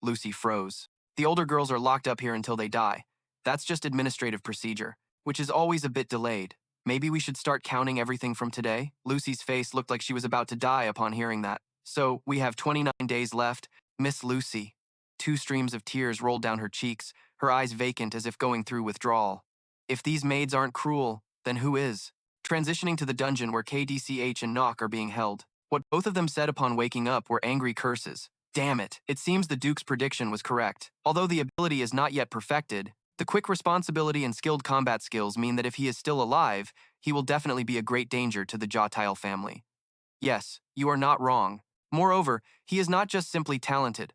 Lucy froze. The older girls are locked up here until they die. That's just administrative procedure, which is always a bit delayed. Maybe we should start counting everything from today? Lucy's face looked like she was about to die upon hearing that. So, we have 29 days left. Miss Lucy. 2 streams of tears rolled down her cheeks, her eyes vacant as if going through withdrawal. If these maids aren't cruel, then who is? Transitioning to the dungeon where KDCH and Nock are being held. What both of them said upon waking up were angry curses. Damn it, it seems the Duke's prediction was correct. Although the ability is not yet perfected, the quick responsibility and skilled combat skills mean that if he is still alive, he will definitely be a great danger to the Jotile family. Yes, you are not wrong. Moreover, he is not just simply talented.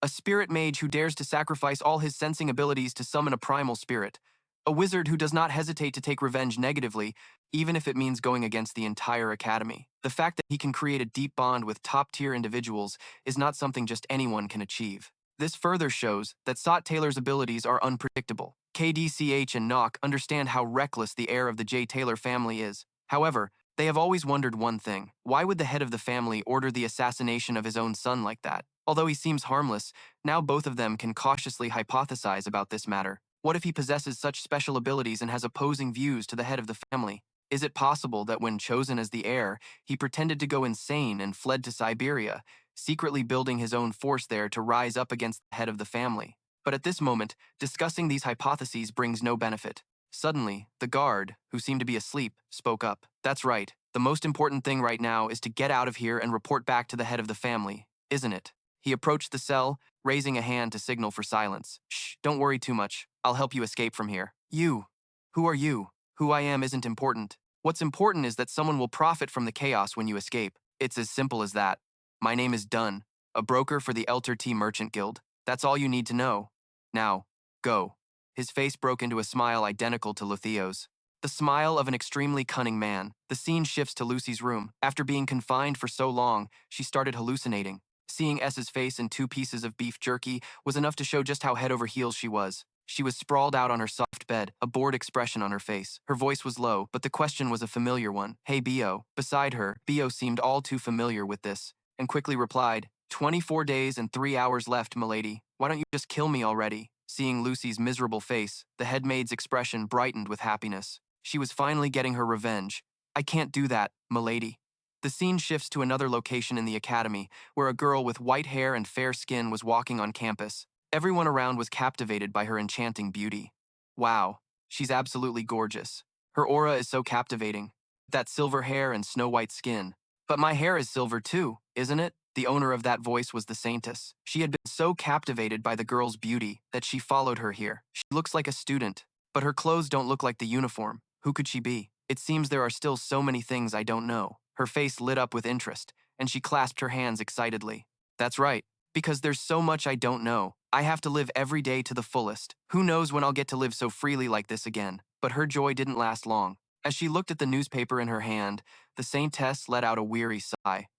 A spirit mage who dares to sacrifice all his sensing abilities to summon a primal spirit. A wizard who does not hesitate to take revenge negatively, even if it means going against the entire academy. The fact that he can create a deep bond with top-tier individuals is not something just anyone can achieve. This further shows that Sot Taylor's abilities are unpredictable. KDCH and Nock understand how reckless the heir of the J. Taylor family is. However, they have always wondered one thing. Why would the head of the family order the assassination of his own son like that? Although he seems harmless, now both of them can cautiously hypothesize about this matter. What if he possesses such special abilities and has opposing views to the head of the family? Is it possible that when chosen as the heir, he pretended to go insane and fled to Siberia, secretly building his own force there to rise up against the head of the family? But at this moment, discussing these hypotheses brings no benefit. Suddenly, the guard, who seemed to be asleep, spoke up. That's right. The most important thing right now is to get out of here and report back to the head of the family, isn't it? He approached the cell, raising a hand to signal for silence. Shh, don't worry too much. I'll help you escape from here. You. Who are you? Who I am isn't important. What's important is that someone will profit from the chaos when you escape. It's as simple as that. My name is Dunn, a broker for the Elter T Merchant Guild. That's all you need to know. Now, go." His face broke into a smile identical to Luthio's. The smile of an extremely cunning man. The scene shifts to Lucy's room. After being confined for so long, she started hallucinating. Seeing S's face and 2 pieces of beef jerky was enough to show just how head over heels she was. She was sprawled out on her soft bed, a bored expression on her face. Her voice was low, but the question was a familiar one. "Hey, Bio." Beside her, Bio seemed all too familiar with this, and quickly replied, "24 days and 3 hours left, milady. Why don't you just kill me already?" Seeing Lucy's miserable face, the headmaid's expression brightened with happiness. She was finally getting her revenge. "I can't do that, milady." The scene shifts to another location in the academy, where a girl with white hair and fair skin was walking on campus. Everyone around was captivated by her enchanting beauty. Wow, she's absolutely gorgeous. Her aura is so captivating. That silver hair and snow-white skin. "But my hair is silver too, isn't it?" The owner of that voice was the Saintess. She had been so captivated by the girl's beauty that she followed her here. She looks like a student, but her clothes don't look like the uniform. Who could she be? It seems there are still so many things I don't know. Her face lit up with interest, and she clasped her hands excitedly. "That's right, because there's so much I don't know. I have to live every day to the fullest. Who knows when I'll get to live so freely like this again?" But her joy didn't last long. As she looked at the newspaper in her hand, the Saintess let out a weary sigh.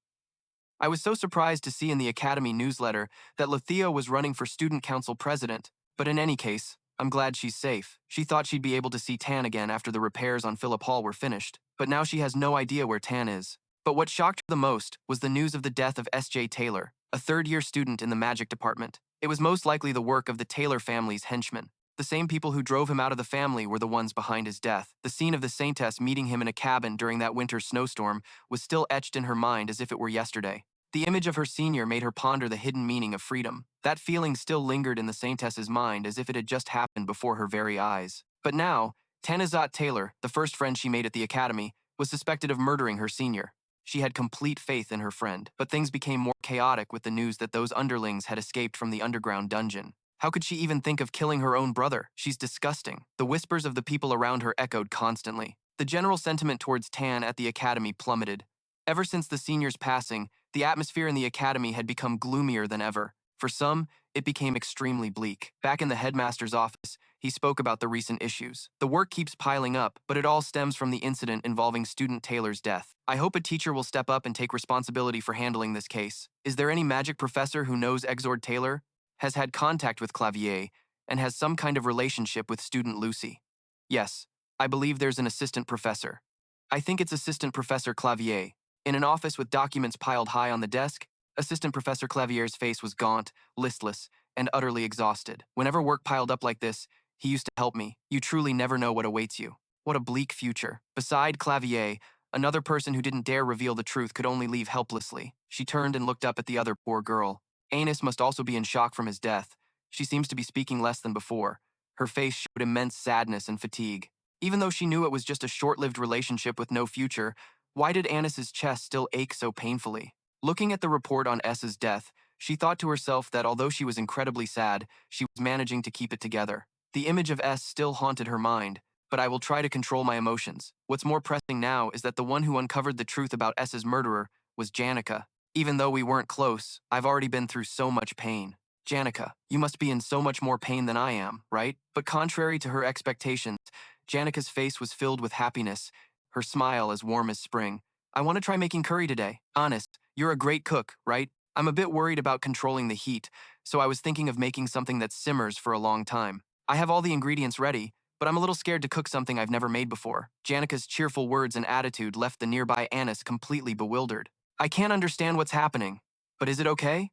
"I was so surprised to see in the Academy newsletter that Luthio was running for student council president, but in any case, I'm glad she's safe." She thought she'd be able to see Tan again after the repairs on Philip Hall were finished, but now she has no idea where Tan is. But what shocked her the most was the news of the death of S.J. Taylor, a third-year student in the magic department. It was most likely the work of the Taylor family's henchmen. The same people who drove him out of the family were the ones behind his death. The scene of the Saintess meeting him in a cabin during that winter snowstorm was still etched in her mind as if it were yesterday. The image of her senior made her ponder the hidden meaning of freedom. That feeling still lingered in the Saintess's mind as if it had just happened before her very eyes. But now, Tanizat Taylor, the first friend she made at the academy, was suspected of murdering her senior. She had complete faith in her friend, but things became more chaotic with the news that those underlings had escaped from the underground dungeon. How could she even think of killing her own brother? She's disgusting. The whispers of the people around her echoed constantly. The general sentiment towards Tan at the academy plummeted. Ever since the senior's passing, the atmosphere in the academy had become gloomier than ever. For some, it became extremely bleak. Back in the headmaster's office, he spoke about the recent issues. "The work keeps piling up, but it all stems from the incident involving student Taylor's death. I hope a teacher will step up and take responsibility for handling this case. Is there any magic professor who knows Exord Taylor, has had contact with Clavier, and has some kind of relationship with student Lucy?" "Yes, I believe there's an assistant professor. I think it's Assistant Professor Clavier." In an office with documents piled high on the desk, Assistant Professor Clavier's face was gaunt, listless, and utterly exhausted. "Whenever work piled up like this, he used to help me. You truly never know what awaits you. What a bleak future." Beside Clavier, another person who didn't dare reveal the truth could only leave helplessly. She turned and looked up at the other poor girl. Anus must also be in shock from his death. She seems to be speaking less than before. Her face showed immense sadness and fatigue. Even though she knew it was just a short-lived relationship with no future, why did Annis's chest still ache so painfully? Looking at the report on S's death, she thought to herself that although she was incredibly sad, she was managing to keep it together. The image of S still haunted her mind, but I will try to control my emotions. What's more pressing now is that the one who uncovered the truth about S's murderer was Janica. Even though we weren't close, I've already been through so much pain. Janica, you must be in so much more pain than I am, right? But contrary to her expectations, Janica's face was filled with happiness, her smile as warm as spring. "I want to try making curry today. Honest, you're a great cook, right? I'm a bit worried about controlling the heat, so I was thinking of making something that simmers for a long time. I have all the ingredients ready, but I'm a little scared to cook something I've never made before." Janica's cheerful words and attitude left the nearby Annis completely bewildered. "I can't understand what's happening, but is it okay?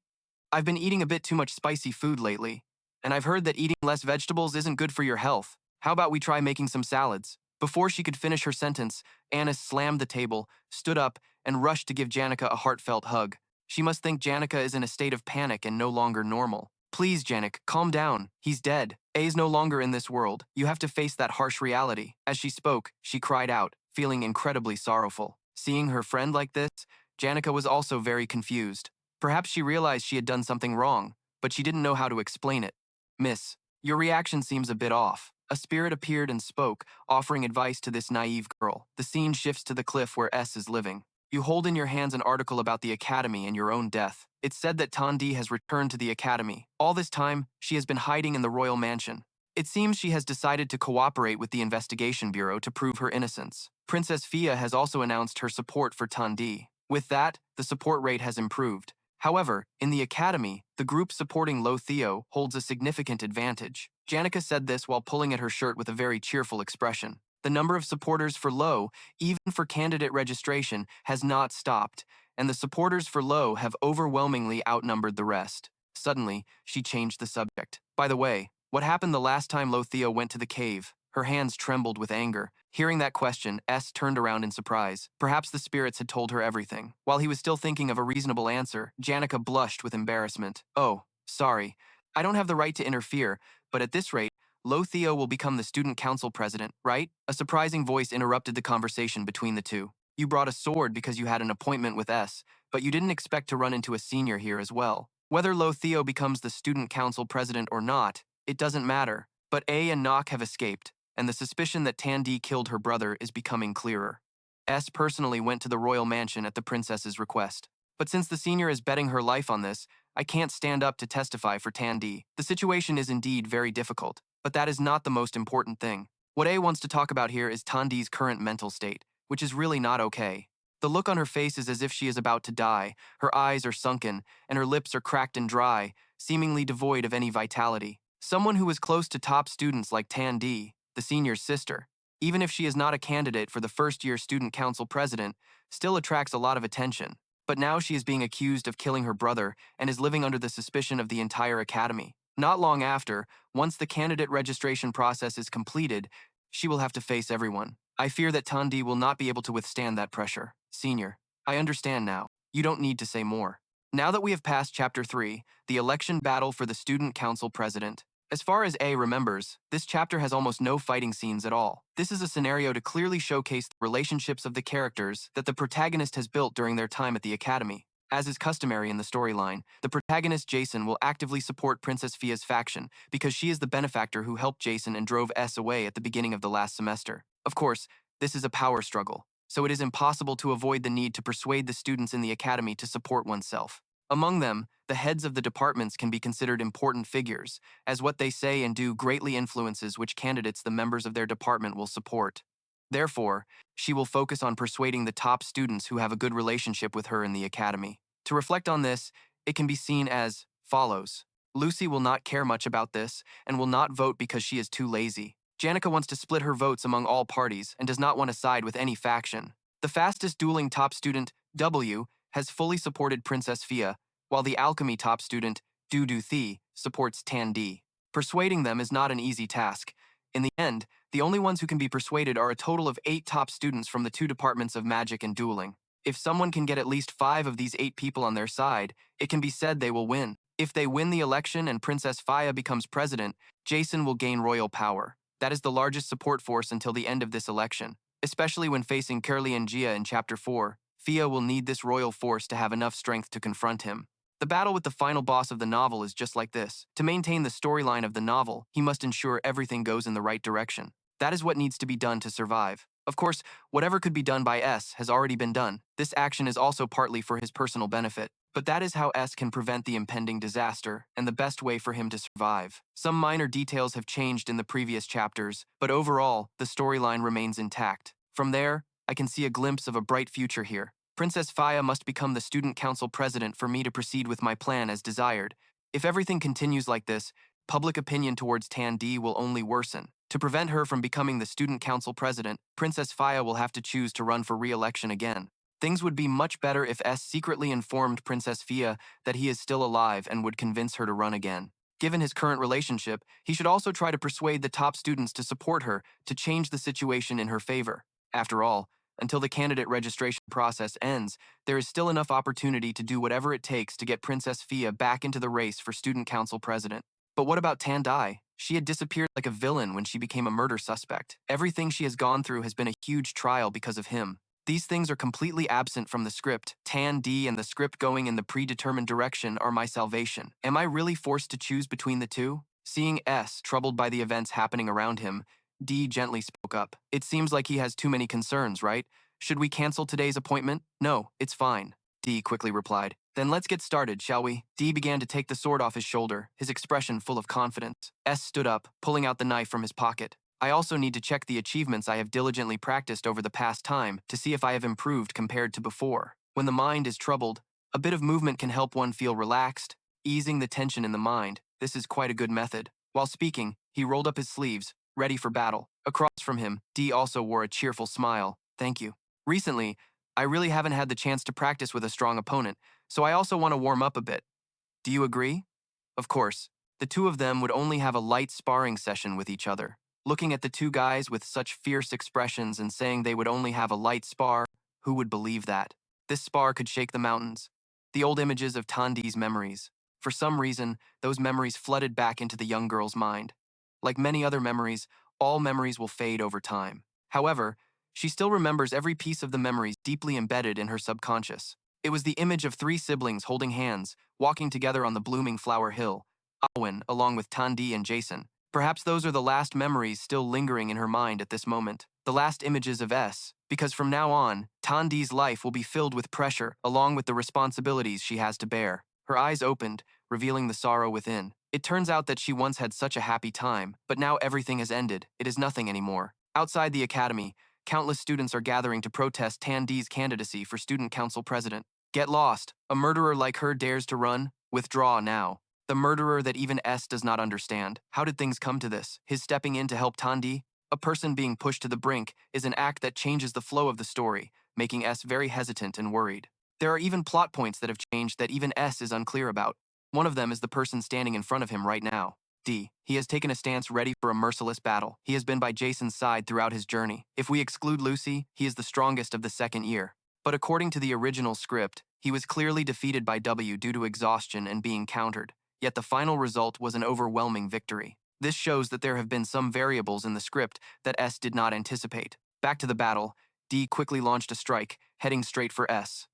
I've been eating a bit too much spicy food lately, and I've heard that eating less vegetables isn't good for your health. How about we try making some salads?" Before she could finish her sentence, Annis slammed the table, stood up, and rushed to give Janica a heartfelt hug. She must think Janica is in a state of panic and no longer normal. "Please, Janik, calm down. He's dead. A's no longer in this world. You have to face that harsh reality." As she spoke, she cried out, feeling incredibly sorrowful. Seeing her friend like this, Janica was also very confused. Perhaps she realized she had done something wrong, but she didn't know how to explain it. "Miss, your reaction seems a bit off. A spirit appeared and spoke, offering advice to this naive girl. The scene shifts to the cliff where S is living. You hold in your hands an article about the Academy and your own death. It's said that Tandee has returned to the Academy. All this time, she has been hiding in the royal mansion. It seems she has decided to cooperate with the investigation bureau to prove her innocence. Princess Fia has also announced her support for Tandee. With that, the support rate has improved. However, in the Academy, the group supporting Lortell holds a significant advantage. Janica said this while pulling at her shirt with a very cheerful expression. The number of supporters for Lo, even for candidate registration, has not stopped, and the supporters for Lo have overwhelmingly outnumbered the rest. Suddenly, she changed the subject. By the way, what happened the last time Lortell went to the cave? Her hands trembled with anger. Hearing that question, S turned around in surprise. Perhaps the spirits had told her everything. While he was still thinking of a reasonable answer, Janica blushed with embarrassment. Oh, sorry. I don't have the right to interfere, but at this rate, Lortell will become the student council president, right? A surprising voice interrupted the conversation between the two. You brought a sword because you had an appointment with S, but you didn't expect to run into a senior here as well. Whether Lortell becomes the student council president or not, it doesn't matter. But A and Nock have escaped, and the suspicion that Tandee killed her brother is becoming clearer. S personally went to the royal mansion at the princess's request. But since the senior is betting her life on this, I can't stand up to testify for Tandee. The situation is indeed very difficult, but that is not the most important thing. What A wants to talk about here is Tandee's current mental state, which is really not okay. The look on her face is as if she is about to die, her eyes are sunken, and her lips are cracked and dry, seemingly devoid of any vitality. Someone who is close to top students like Tandee, the senior's sister, even if she is not a candidate for the first-year student council president, still attracts a lot of attention. But now she is being accused of killing her brother and is living under the suspicion of the entire academy. Not long after, once the candidate registration process is completed, she will have to face everyone. I fear that Tandee will not be able to withstand that pressure. Senior, I understand now. You don't need to say more. Now that we have passed Chapter 3, the election battle for the student council president, as far as A remembers, this chapter has almost no fighting scenes at all. This is a scenario to clearly showcase the relationships of the characters that the protagonist has built during their time at the academy. As is customary in the storyline, the protagonist Jason will actively support Princess Fia's faction because she is the benefactor who helped Jason and drove S away at the beginning of the last semester. Of course, this is a power struggle, so it is impossible to avoid the need to persuade the students in the academy to support oneself. Among them, the heads of the departments can be considered important figures, as what they say and do greatly influences which candidates the members of their department will support. Therefore, she will focus on persuading the top students who have a good relationship with her in the academy. To reflect on this, it can be seen as follows. Lucy will not care much about this and will not vote because she is too lazy. Janica wants to split her votes among all parties and does not want to side with any faction. The fastest dueling top student, W, has fully supported Princess Fia, while the alchemy top student, Du Thi, supports Tandee. Persuading them is not an easy task. In the end, the only ones who can be persuaded are a total of 8 top students from the 2 departments of magic and dueling. If someone can get at least 5 of these 8 people on their side, it can be said they will win. If they win the election and Princess Fia becomes president, Jason will gain royal power. That is the largest support force until the end of this election. Especially when facing Curly and Gia in Chapter 4, Fia will need this royal force to have enough strength to confront him. The battle with the final boss of the novel is just like this. To maintain the storyline of the novel, he must ensure everything goes in the right direction. That is what needs to be done to survive. Of course, whatever could be done by S has already been done. This action is also partly for his personal benefit. But that is how S can prevent the impending disaster, and the best way for him to survive. Some minor details have changed in the previous chapters, but overall, the storyline remains intact. From there, I can see a glimpse of a bright future here. Princess Fia must become the student council president for me to proceed with my plan as desired. If everything continues like this, public opinion towards Tandee will only worsen. To prevent her from becoming the student council president, Princess Fia will have to choose to run for re-election again. Things would be much better if S secretly informed Princess Fia that he is still alive and would convince her to run again. Given his current relationship, he should also try to persuade the top students to support her to change the situation in her favor. After all, until the candidate registration process ends, there is still enough opportunity to do whatever it takes to get Princess Fia back into the race for student council president. But what about Tandee? She had disappeared like a villain when she became a murder suspect. Everything she has gone through has been a huge trial because of him. These things are completely absent from the script. Tandee and the script going in the predetermined direction are my salvation. Am I really forced to choose between the two? Seeing S troubled by the events happening around him, D gently spoke up. It seems like he has too many concerns, right? Should we cancel today's appointment? No, it's fine, D quickly replied. Then let's get started, shall we? D began to take the sword off his shoulder, his expression full of confidence. S stood up, pulling out the knife from his pocket. I also need to check the achievements I have diligently practiced over the past time to see if I have improved compared to before. When the mind is troubled, a bit of movement can help one feel relaxed, easing the tension in the mind. This is quite a good method. While speaking, he rolled up his sleeves, ready for battle. Across from him, D also wore a cheerful smile. Thank you. Recently, I really haven't had the chance to practice with a strong opponent, so I also want to warm up a bit. Do you agree? Of course, the two of them would only have a light sparring session with each other. Looking at the two guys with such fierce expressions and saying they would only have a light spar, who would believe that? This spar could shake the mountains. The old images of Tandee's memories. For some reason, those memories flooded back into the young girl's mind. Like many other memories, all memories will fade over time. However, she still remembers every piece of the memories deeply embedded in her subconscious. It was the image of three siblings holding hands, walking together on the blooming flower hill, Owen along with Tandee and Jason. Perhaps those are the last memories still lingering in her mind at this moment. The last images of S, because from now on, Tandee's life will be filled with pressure along with the responsibilities she has to bear. Her eyes opened, revealing the sorrow within. It turns out that she once had such a happy time, but now everything has ended. It is nothing anymore. Outside the academy, countless students are gathering to protest Tandee's candidacy for student council president. Get lost. A murderer like her dares to run? Withdraw now. The murderer that even S does not understand. How did things come to this? His stepping in to help Tandee? A person being pushed to the brink is an act that changes the flow of the story, making S very hesitant and worried. There are even plot points that have changed that even S is unclear about. One of them is the person standing in front of him right now. D. He has taken a stance ready for a merciless battle. He has been by Jason's side throughout his journey. If we exclude Lucy, he is the strongest of the second year. But according to the original script, he was clearly defeated by W due to exhaustion and being countered. Yet the final result was an overwhelming victory. This shows that there have been some variables in the script that S did not anticipate. Back to the battle, D quickly launched a strike, heading straight for S.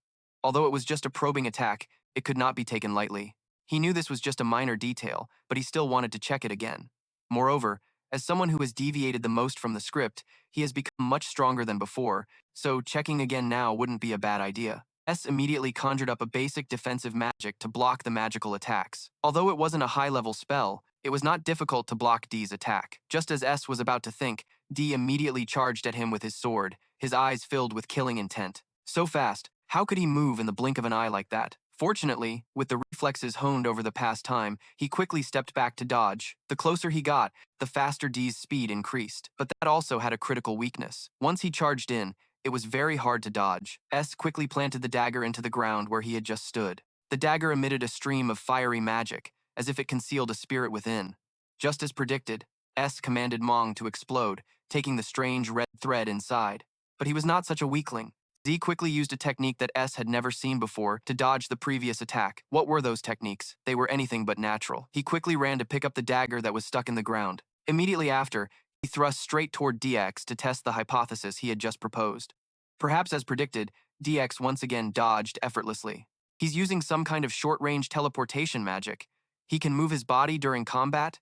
Although it was just a probing attack, it could not be taken lightly. He knew this was just a minor detail, but he still wanted to check it again. Moreover, as someone who has deviated the most from the script, he has become much stronger than before, so checking again now wouldn't be a bad idea. S immediately conjured up a basic defensive magic to block the magical attacks. Although it wasn't a high-level spell, it was not difficult to block D's attack. Just as S was about to think, D immediately charged at him with his sword, his eyes filled with killing intent. So fast, how could he move in the blink of an eye like that? Fortunately, with the reflexes honed over the past time, he quickly stepped back to dodge. The closer he got, the faster D's speed increased. But that also had a critical weakness. Once he charged in, it was very hard to dodge. S quickly planted the dagger into the ground where he had just stood. The dagger emitted a stream of fiery magic, as if it concealed a spirit within. Just as predicted, S commanded Mong to explode, taking the strange red thread inside. But he was not such a weakling. Z quickly used a technique that S had never seen before to dodge the previous attack. What were those techniques? They were anything but natural. He quickly ran to pick up the dagger that was stuck in the ground. Immediately after, he thrust straight toward DX to test the hypothesis he had just proposed. Perhaps as predicted, DX once again dodged effortlessly. He's using some kind of short-range teleportation magic. He can move his body during combat.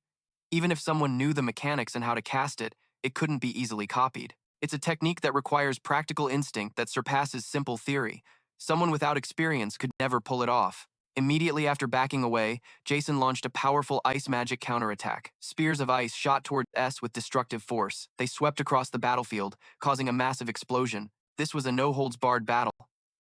Even if someone knew the mechanics and how to cast it, it couldn't be easily copied. It's a technique that requires practical instinct that surpasses simple theory. Someone without experience could never pull it off. Immediately after backing away, Jason launched a powerful ice magic counterattack. Spears of ice shot toward S with destructive force. They swept across the battlefield, causing a massive explosion. This was a no-holds-barred battle.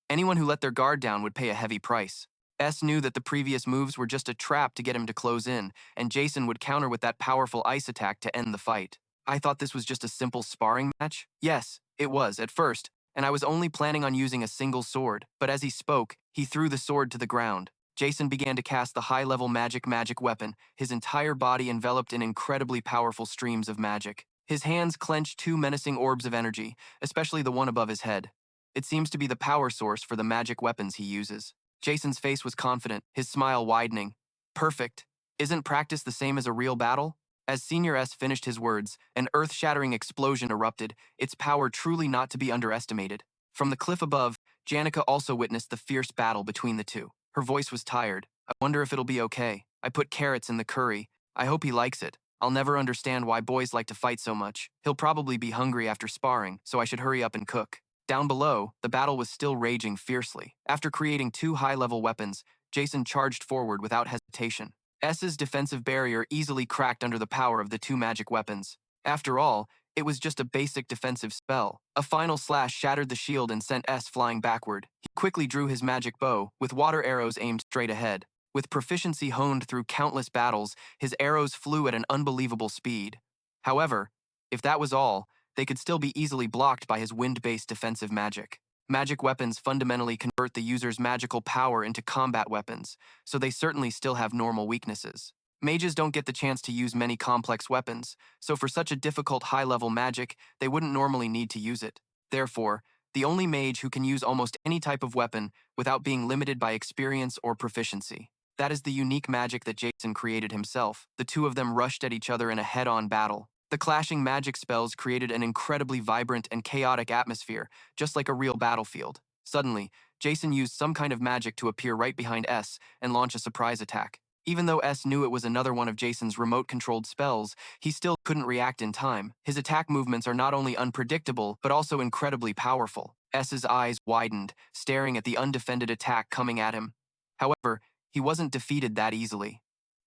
Anyone who let their guard down would pay a heavy price. S knew that the previous moves were just a trap to get him to close in, and Jason would counter with that powerful ice attack to end the fight. I thought this was just a simple sparring match? Yes, it was at first, and I was only planning on using a single sword. But as he spoke, he threw the sword to the ground. Jason began to cast the high-level magic weapon, his entire body enveloped in incredibly powerful streams of magic. His hands clenched two menacing orbs of energy, especially the one above his head. It seems to be the power source for the magic weapons he uses. Jason's face was confident, his smile widening. Perfect. Isn't practice the same as a real battle? As Senior S finished his words, an earth-shattering explosion erupted, its power truly not to be underestimated. From the cliff above, Janica also witnessed the fierce battle between the two. Her voice was tired. I wonder if it'll be okay. I put carrots in the curry. I hope he likes it. I'll never understand why boys like to fight so much. He'll probably be hungry after sparring, so I should hurry up and cook. Down below, the battle was still raging fiercely. After creating 2 high-level weapons, Jason charged forward without hesitation. S's defensive barrier easily cracked under the power of the 2 magic weapons. After all, it was just a basic defensive spell. A final slash shattered the shield and sent S flying backward. He quickly drew his magic bow, with water arrows aimed straight ahead. With proficiency honed through countless battles, his arrows flew at an unbelievable speed. However, if that was all, they could still be easily blocked by his wind-based defensive magic. Magic weapons fundamentally convert the user's magical power into combat weapons, so they certainly still have normal weaknesses. Mages don't get the chance to use many complex weapons, so for such a difficult high-level magic, they wouldn't normally need to use it. Therefore, the only mage who can use almost any type of weapon without being limited by experience or proficiency. That is the unique magic that Jason created himself. The 2 of them rushed at each other in a head-on battle. The clashing magic spells created an incredibly vibrant and chaotic atmosphere, just like a real battlefield. Suddenly, Jason used some kind of magic to appear right behind S and launch a surprise attack. Even though S knew it was another one of Jason's remote-controlled spells, he still couldn't react in time. His attack movements are not only unpredictable, but also incredibly powerful. S's eyes widened, staring at the undefended attack coming at him. However, he wasn't defeated that easily.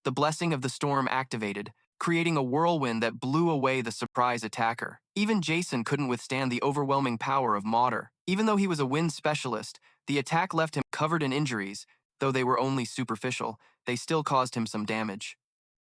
The blessing of the storm activated, creating a whirlwind that blew away the surprise attacker. Even Jason couldn't withstand the overwhelming power of Mater. Even though he was a wind specialist, the attack left him covered in injuries. Though they were only superficial, they still caused him some damage.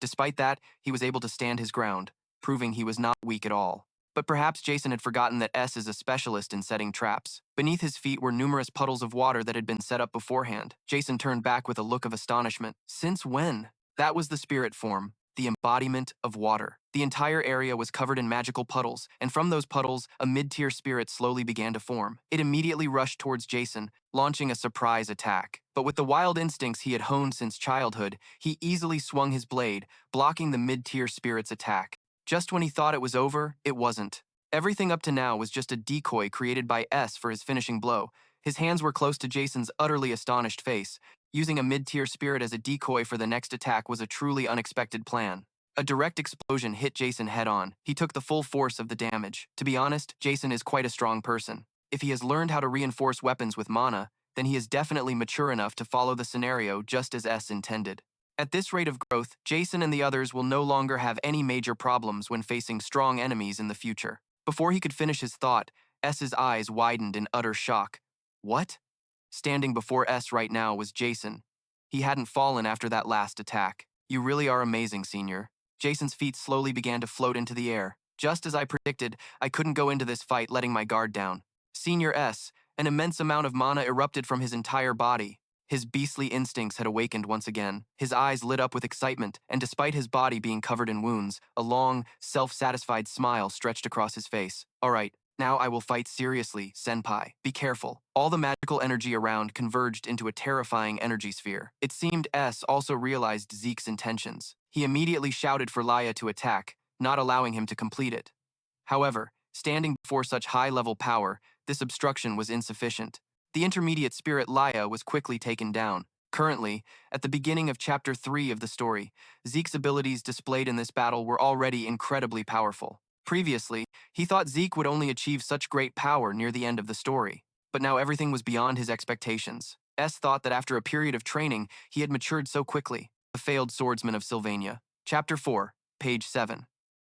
Despite that, he was able to stand his ground, proving he was not weak at all. But perhaps Jason had forgotten that S is a specialist in setting traps. Beneath his feet were numerous puddles of water that had been set up beforehand. Jason turned back with a look of astonishment. Since when? That was the spirit form, the embodiment of water. The entire area was covered in magical puddles, and from those puddles, a mid-tier spirit slowly began to form. It immediately rushed towards Jason, launching a surprise attack. But with the wild instincts he had honed since childhood, he easily swung his blade, blocking the mid-tier spirit's attack. Just when he thought it was over, it wasn't. Everything up to now was just a decoy created by S for his finishing blow. His hands were close to Jason's utterly astonished face. Using a mid-tier spirit as a decoy for the next attack was a truly unexpected plan. A direct explosion hit Jason head-on. He took the full force of the damage. To be honest, Jason is quite a strong person. If he has learned how to reinforce weapons with mana, then he is definitely mature enough to follow the scenario just as S intended. At this rate of growth, Jason and the others will no longer have any major problems when facing strong enemies in the future. Before he could finish his thought, S's eyes widened in utter shock. What? Standing before S right now was Jason. He hadn't fallen after that last attack. You really are amazing, Senior. Jason's feet slowly began to float into the air. Just as I predicted, I couldn't go into this fight letting my guard down. Senior S, an immense amount of mana erupted from his entire body. His beastly instincts had awakened once again. His eyes lit up with excitement, and despite his body being covered in wounds, a long, self-satisfied smile stretched across his face. All right, now I will fight seriously, Senpai. Be careful. All the magical energy around converged into a terrifying energy sphere. It seemed S also realized Zeke's intentions. He immediately shouted for Laya to attack, not allowing him to complete it. However, standing before such high-level power, this obstruction was insufficient. The intermediate spirit Laya was quickly taken down. Currently, at the beginning of Chapter 3 of the story, Zeke's abilities displayed in this battle were already incredibly powerful. Previously, he thought Zeke would only achieve such great power near the end of the story, but now everything was beyond his expectations. S thought that after a period of training, he had matured so quickly. The Failed Swordsman of Sylvania. Chapter 4, page 7.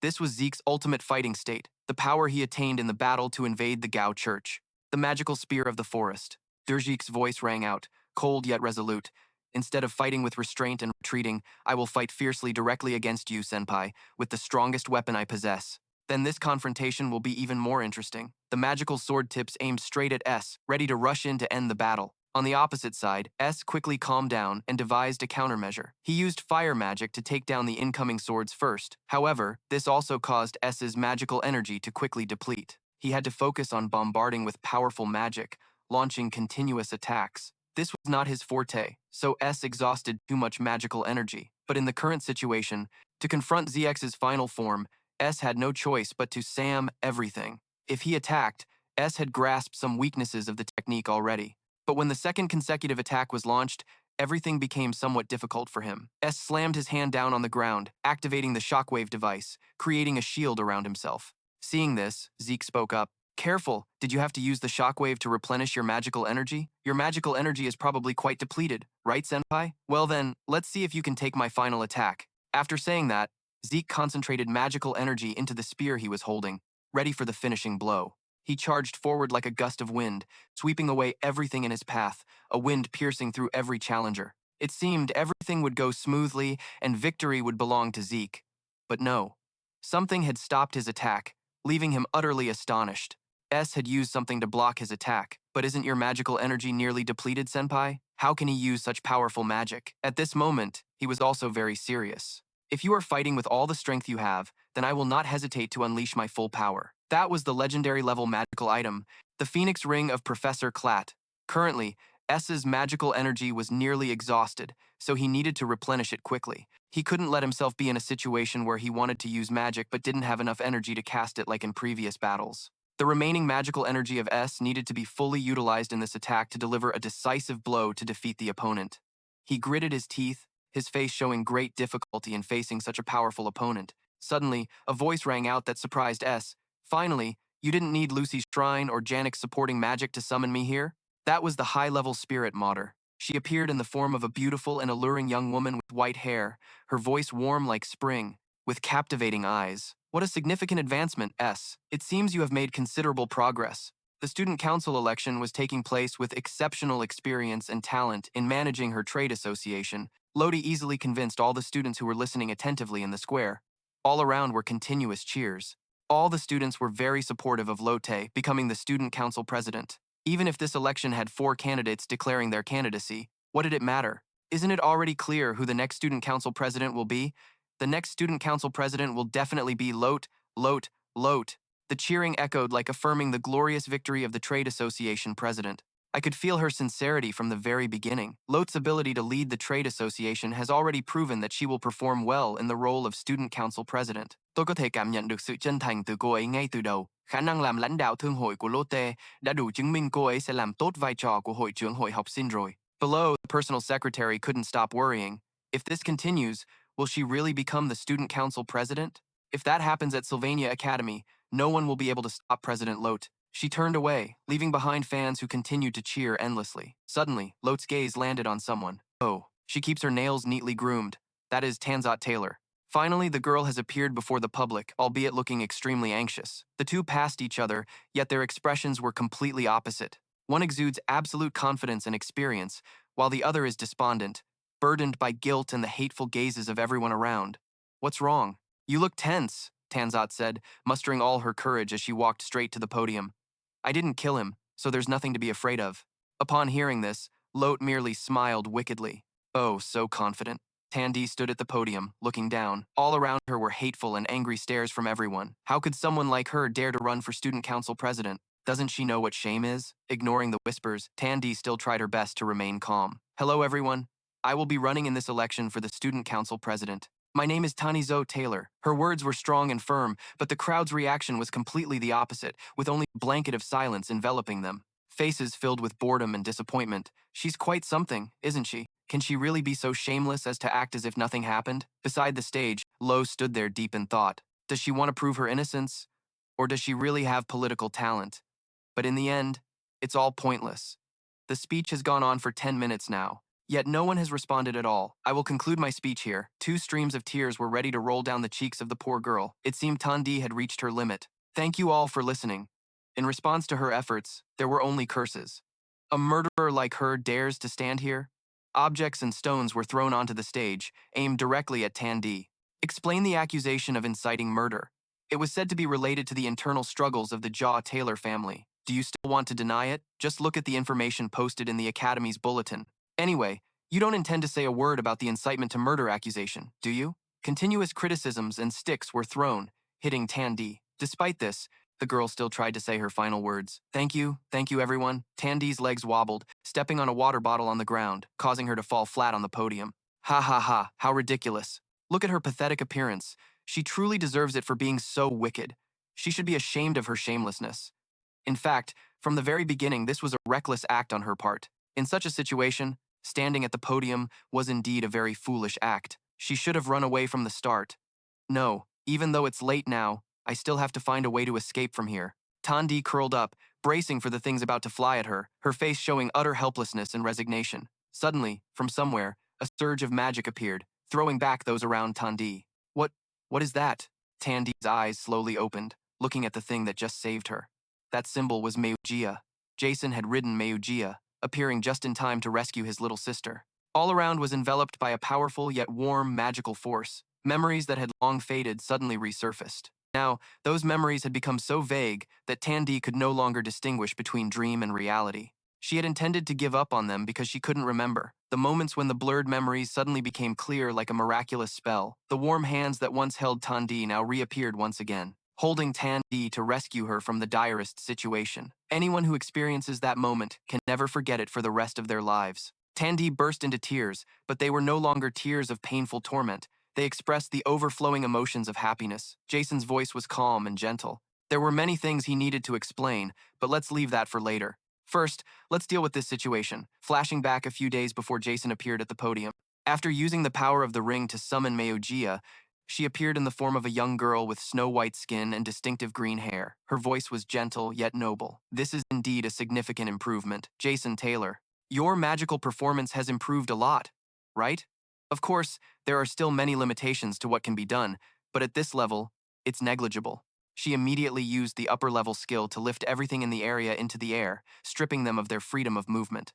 This was Zeke's ultimate fighting state, the power he attained in the battle to invade the Gao Church. The magical spear of the forest. Durjik's voice rang out, cold yet resolute. Instead of fighting with restraint and retreating, I will fight fiercely directly against you, Senpai, with the strongest weapon I possess. Then this confrontation will be even more interesting. The magical sword tips aimed straight at S, ready to rush in to end the battle. On the opposite side, S quickly calmed down and devised a countermeasure. He used fire magic to take down the incoming swords first. However, this also caused S's magical energy to quickly deplete. He had to focus on bombarding with powerful magic, launching continuous attacks. This was not his forte, so S exhausted too much magical energy. But in the current situation, to confront ZX's final form, S had no choice but to SAM everything. If he attacked, S had grasped some weaknesses of the technique already. But when the second consecutive attack was launched, everything became somewhat difficult for him. S slammed his hand down on the ground, activating the shockwave device, creating a shield around himself. Seeing this, Zeke spoke up. Careful, did you have to use the shockwave to replenish your magical energy? Your magical energy is probably quite depleted, right, Senpai? Well then, let's see if you can take my final attack. After saying that, Zeke concentrated magical energy into the spear he was holding, ready for the finishing blow. He charged forward like a gust of wind, sweeping away everything in his path, a wind piercing through every challenger. It seemed everything would go smoothly and victory would belong to Zeke. But no. Something had stopped his attack, leaving him utterly astonished. S had used something to block his attack. But isn't your magical energy nearly depleted, Senpai? How can he use such powerful magic? At this moment, he was also very serious. If you are fighting with all the strength you have, then I will not hesitate to unleash my full power. That was the legendary level magical item, the Phoenix Ring of Professor Klatt. Currently, S's magical energy was nearly exhausted, so he needed to replenish it quickly. He couldn't let himself be in a situation where he wanted to use magic but didn't have enough energy to cast it like in previous battles. The remaining magical energy of S needed to be fully utilized in this attack to deliver a decisive blow to defeat the opponent. He gritted his teeth, his face showing great difficulty in facing such a powerful opponent. Suddenly, a voice rang out that surprised S. Finally, you didn't need Lucy's shrine or Janic's supporting magic to summon me here? That was the high-level spirit Mater. She appeared in the form of a beautiful and alluring young woman with white hair, her voice warm like spring, with captivating eyes. What a significant advancement, S. It seems you have made considerable progress. The student council election was taking place with exceptional experience and talent in managing her trade association. Lodi easily convinced all the students who were listening attentively in the square. All around were continuous cheers. All the students were very supportive of Lotte becoming the student council president. Even if this election had 4 candidates declaring their candidacy, what did it matter? Isn't it already clear who the next student council president will be? The next student council president will definitely be Lotte. The cheering echoed like affirming the glorious victory of the trade association president. I could feel her sincerity from the very beginning. Lotte's ability to lead the trade association has already proven that she will perform well in the role of student council president. Tôi có thể cảm nhận được sự chân thành từ cô ấy ngay từ đầu. Khả năng làm lãnh đạo thương hội của Lotte đã đủ chứng minh cô ấy sẽ làm tốt vai trò của hội trưởng hội học sinh rồi. Below, the personal secretary couldn't stop worrying. If this continues, will she really become the student council president? If that happens at Sylvania Academy, no one will be able to stop President Lotte. She turned away, leaving behind fans who continued to cheer endlessly. Suddenly, Lotte's gaze landed on someone. Oh, she keeps her nails neatly groomed. That is Tanzat Taylor. Finally, the girl has appeared before the public, albeit looking extremely anxious. The two passed each other, yet their expressions were completely opposite. One exudes absolute confidence and experience, while the other is despondent, burdened by guilt and the hateful gazes of everyone around. What's wrong? You look tense, Tanzat said, mustering all her courage as she walked straight to the podium. I didn't kill him, so there's nothing to be afraid of. Upon hearing this, Lotte merely smiled wickedly. Oh, so confident. Tandee stood at the podium, looking down. All around her were hateful and angry stares from everyone. How could someone like her dare to run for student council president? Doesn't she know what shame is? Ignoring the whispers, Tandee still tried her best to remain calm. Hello, everyone. I will be running in this election for the student council president. My name is Tanizot Taylor. Her words were strong and firm, but the crowd's reaction was completely the opposite, with only a blanket of silence enveloping them. Faces filled with boredom and disappointment. She's quite something, isn't she? Can she really be so shameless as to act as if nothing happened? Beside the stage, Lo stood there deep in thought. Does she want to prove her innocence? Or does she really have political talent? But in the end, it's all pointless. The speech has gone on for 10 minutes now. Yet no one has responded at all. I will conclude my speech here. 2 streams of tears were ready to roll down the cheeks of the poor girl. It seemed Tandee had reached her limit. Thank you all for listening. In response to her efforts, there were only curses. A murderer like her dares to stand here? Objects and stones were thrown onto the stage, aimed directly at Tandee. Explain the accusation of inciting murder. It was said to be related to the internal struggles of the Jaw Taylor family. Do you still want to deny it? Just look at the information posted in the Academy's bulletin. Anyway, you don't intend to say a word about the incitement to murder accusation, do you? Continuous criticisms and sticks were thrown, hitting Tandee. Despite this, the girl still tried to say her final words. Thank you everyone. Tandee's legs wobbled, stepping on a water bottle on the ground, causing her to fall flat on the podium. Ha ha ha, how ridiculous. Look at her pathetic appearance. She truly deserves it for being so wicked. She should be ashamed of her shamelessness. In fact, from the very beginning, this was a reckless act on her part. In such a situation, Standing at the podium was indeed a very foolish act. She should have run away from the start. No, even though it's late now, I still have to find a way to escape from here. Tandee curled up, bracing for the things about to fly at her face showing utter helplessness and resignation. Suddenly, from somewhere, a surge of magic appeared, throwing back those around Tandee. What is that? Tandee's eyes slowly opened, looking at the thing that just saved her. That symbol was Meugia. Jason had ridden Meugia, appearing just in time to rescue his little sister. All around was enveloped by a powerful yet warm magical force. Memories that had long faded suddenly resurfaced. Now, those memories had become so vague that Tandee could no longer distinguish between dream and reality. She had intended to give up on them because she couldn't remember. The moments when the blurred memories suddenly became clear like a miraculous spell. The warm hands that once held Tandee now reappeared once again, holding Tandee to rescue her from the direst situation. Anyone who experiences that moment can never forget it for the rest of their lives. Tandee burst into tears, but they were no longer tears of painful torment. They expressed the overflowing emotions of happiness. Jason's voice was calm and gentle. There were many things he needed to explain, but let's leave that for later. First, let's deal with this situation, flashing back a few days before Jason appeared at the podium. After using the power of the ring to summon Meugia, she appeared in the form of a young girl with snow-white skin and distinctive green hair. Her voice was gentle yet noble. This is indeed a significant improvement. Jason Taylor, your magical performance has improved a lot, right? Of course, there are still many limitations to what can be done, but at this level, it's negligible. She immediately used the upper-level skill to lift everything in the area into the air, stripping them of their freedom of movement.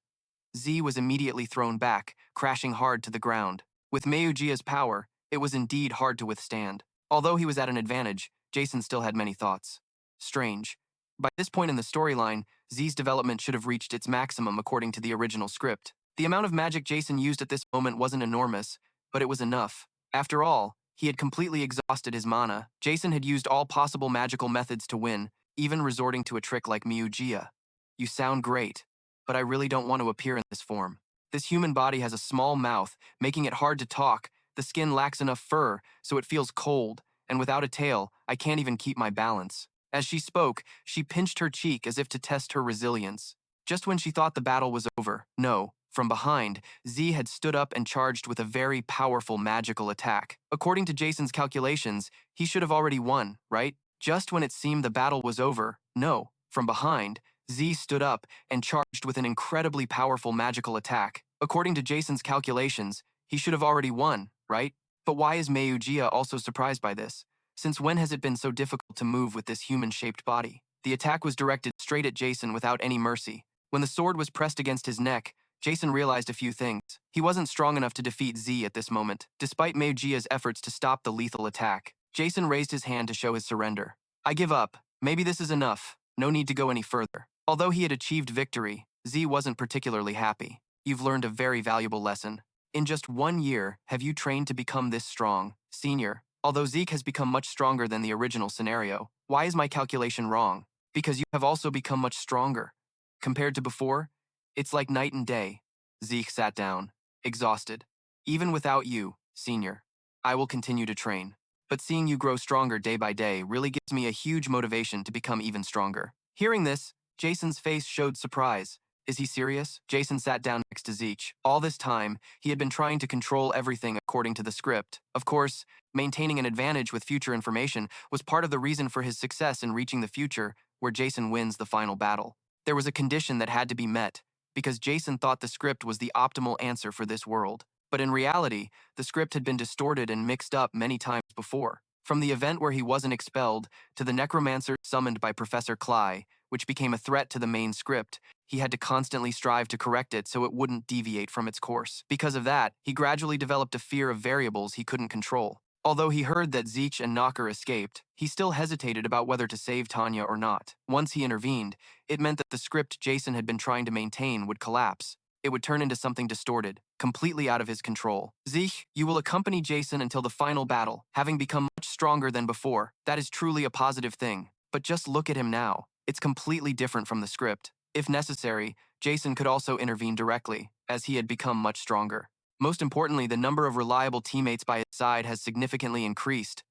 Z was immediately thrown back, crashing hard to the ground. With Meugia's power, it was indeed hard to withstand. Although he was at an advantage, Jason still had many thoughts. Strange. By this point in the storyline, Z's development should have reached its maximum according to the original script. The amount of magic Jason used at this moment wasn't enormous, but it was enough. After all, he had completely exhausted his mana. Jason had used all possible magical methods to win, even resorting to a trick like Meugia. You sound great, but I really don't want to appear in this form. This human body has a small mouth, making it hard to talk. The skin lacks enough fur, so it feels cold, and without a tail, I can't even keep my balance. As she spoke, she pinched her cheek as if to test her resilience. Just when she thought the battle was over, no. From behind, Z had stood up and charged with a very powerful magical attack. According to Jason's calculations, he should have already won, right? Just when it seemed the battle was over, no. From behind, Z stood up and charged with an incredibly powerful magical attack. According to Jason's calculations, he should have already won, right? But why is Meugia also surprised by this? Since when has it been so difficult to move with this human-shaped body? The attack was directed straight at Jason without any mercy. When the sword was pressed against his neck, Jason realized a few things. He wasn't strong enough to defeat Z at this moment. Despite Meugia's efforts to stop the lethal attack, Jason raised his hand to show his surrender. I give up. Maybe this is enough. No need to go any further. Although he had achieved victory, Z wasn't particularly happy. You've learned a very valuable lesson. In just 1 year, have you trained to become this strong, senior? Although Zeke has become much stronger than the original scenario, why is my calculation wrong? Because you have also become much stronger. Compared to before, it's like night and day. Zeke sat down, exhausted. Even without you, senior, I will continue to train. But seeing you grow stronger day by day really gives me a huge motivation to become even stronger. Hearing this, Jason's face showed surprise. Is he serious? Jason sat down next to Zeke. All this time, he had been trying to control everything according to the script. Of course, maintaining an advantage with future information was part of the reason for his success in reaching the future, where Jason wins the final battle. There was a condition that had to be met, because Jason thought the script was the optimal answer for this world. But in reality, the script had been distorted and mixed up many times before. From the event where he wasn't expelled, to the necromancer summoned by Professor Cly, which became a threat to the main script, he had to constantly strive to correct it so it wouldn't deviate from its course. Because of that, he gradually developed a fear of variables he couldn't control. Although he heard that Zeke and Knocker escaped, he still hesitated about whether to save Tanya or not. Once he intervened, it meant that the script Jason had been trying to maintain would collapse. It would turn into something distorted, completely out of his control. Zeke, you will accompany Jason until the final battle, having become much stronger than before. That is truly a positive thing. But just look at him now. It's completely different from the script. If necessary, Jason could also intervene directly, as he had become much stronger. Most importantly, the number of reliable teammates by his side has significantly increased.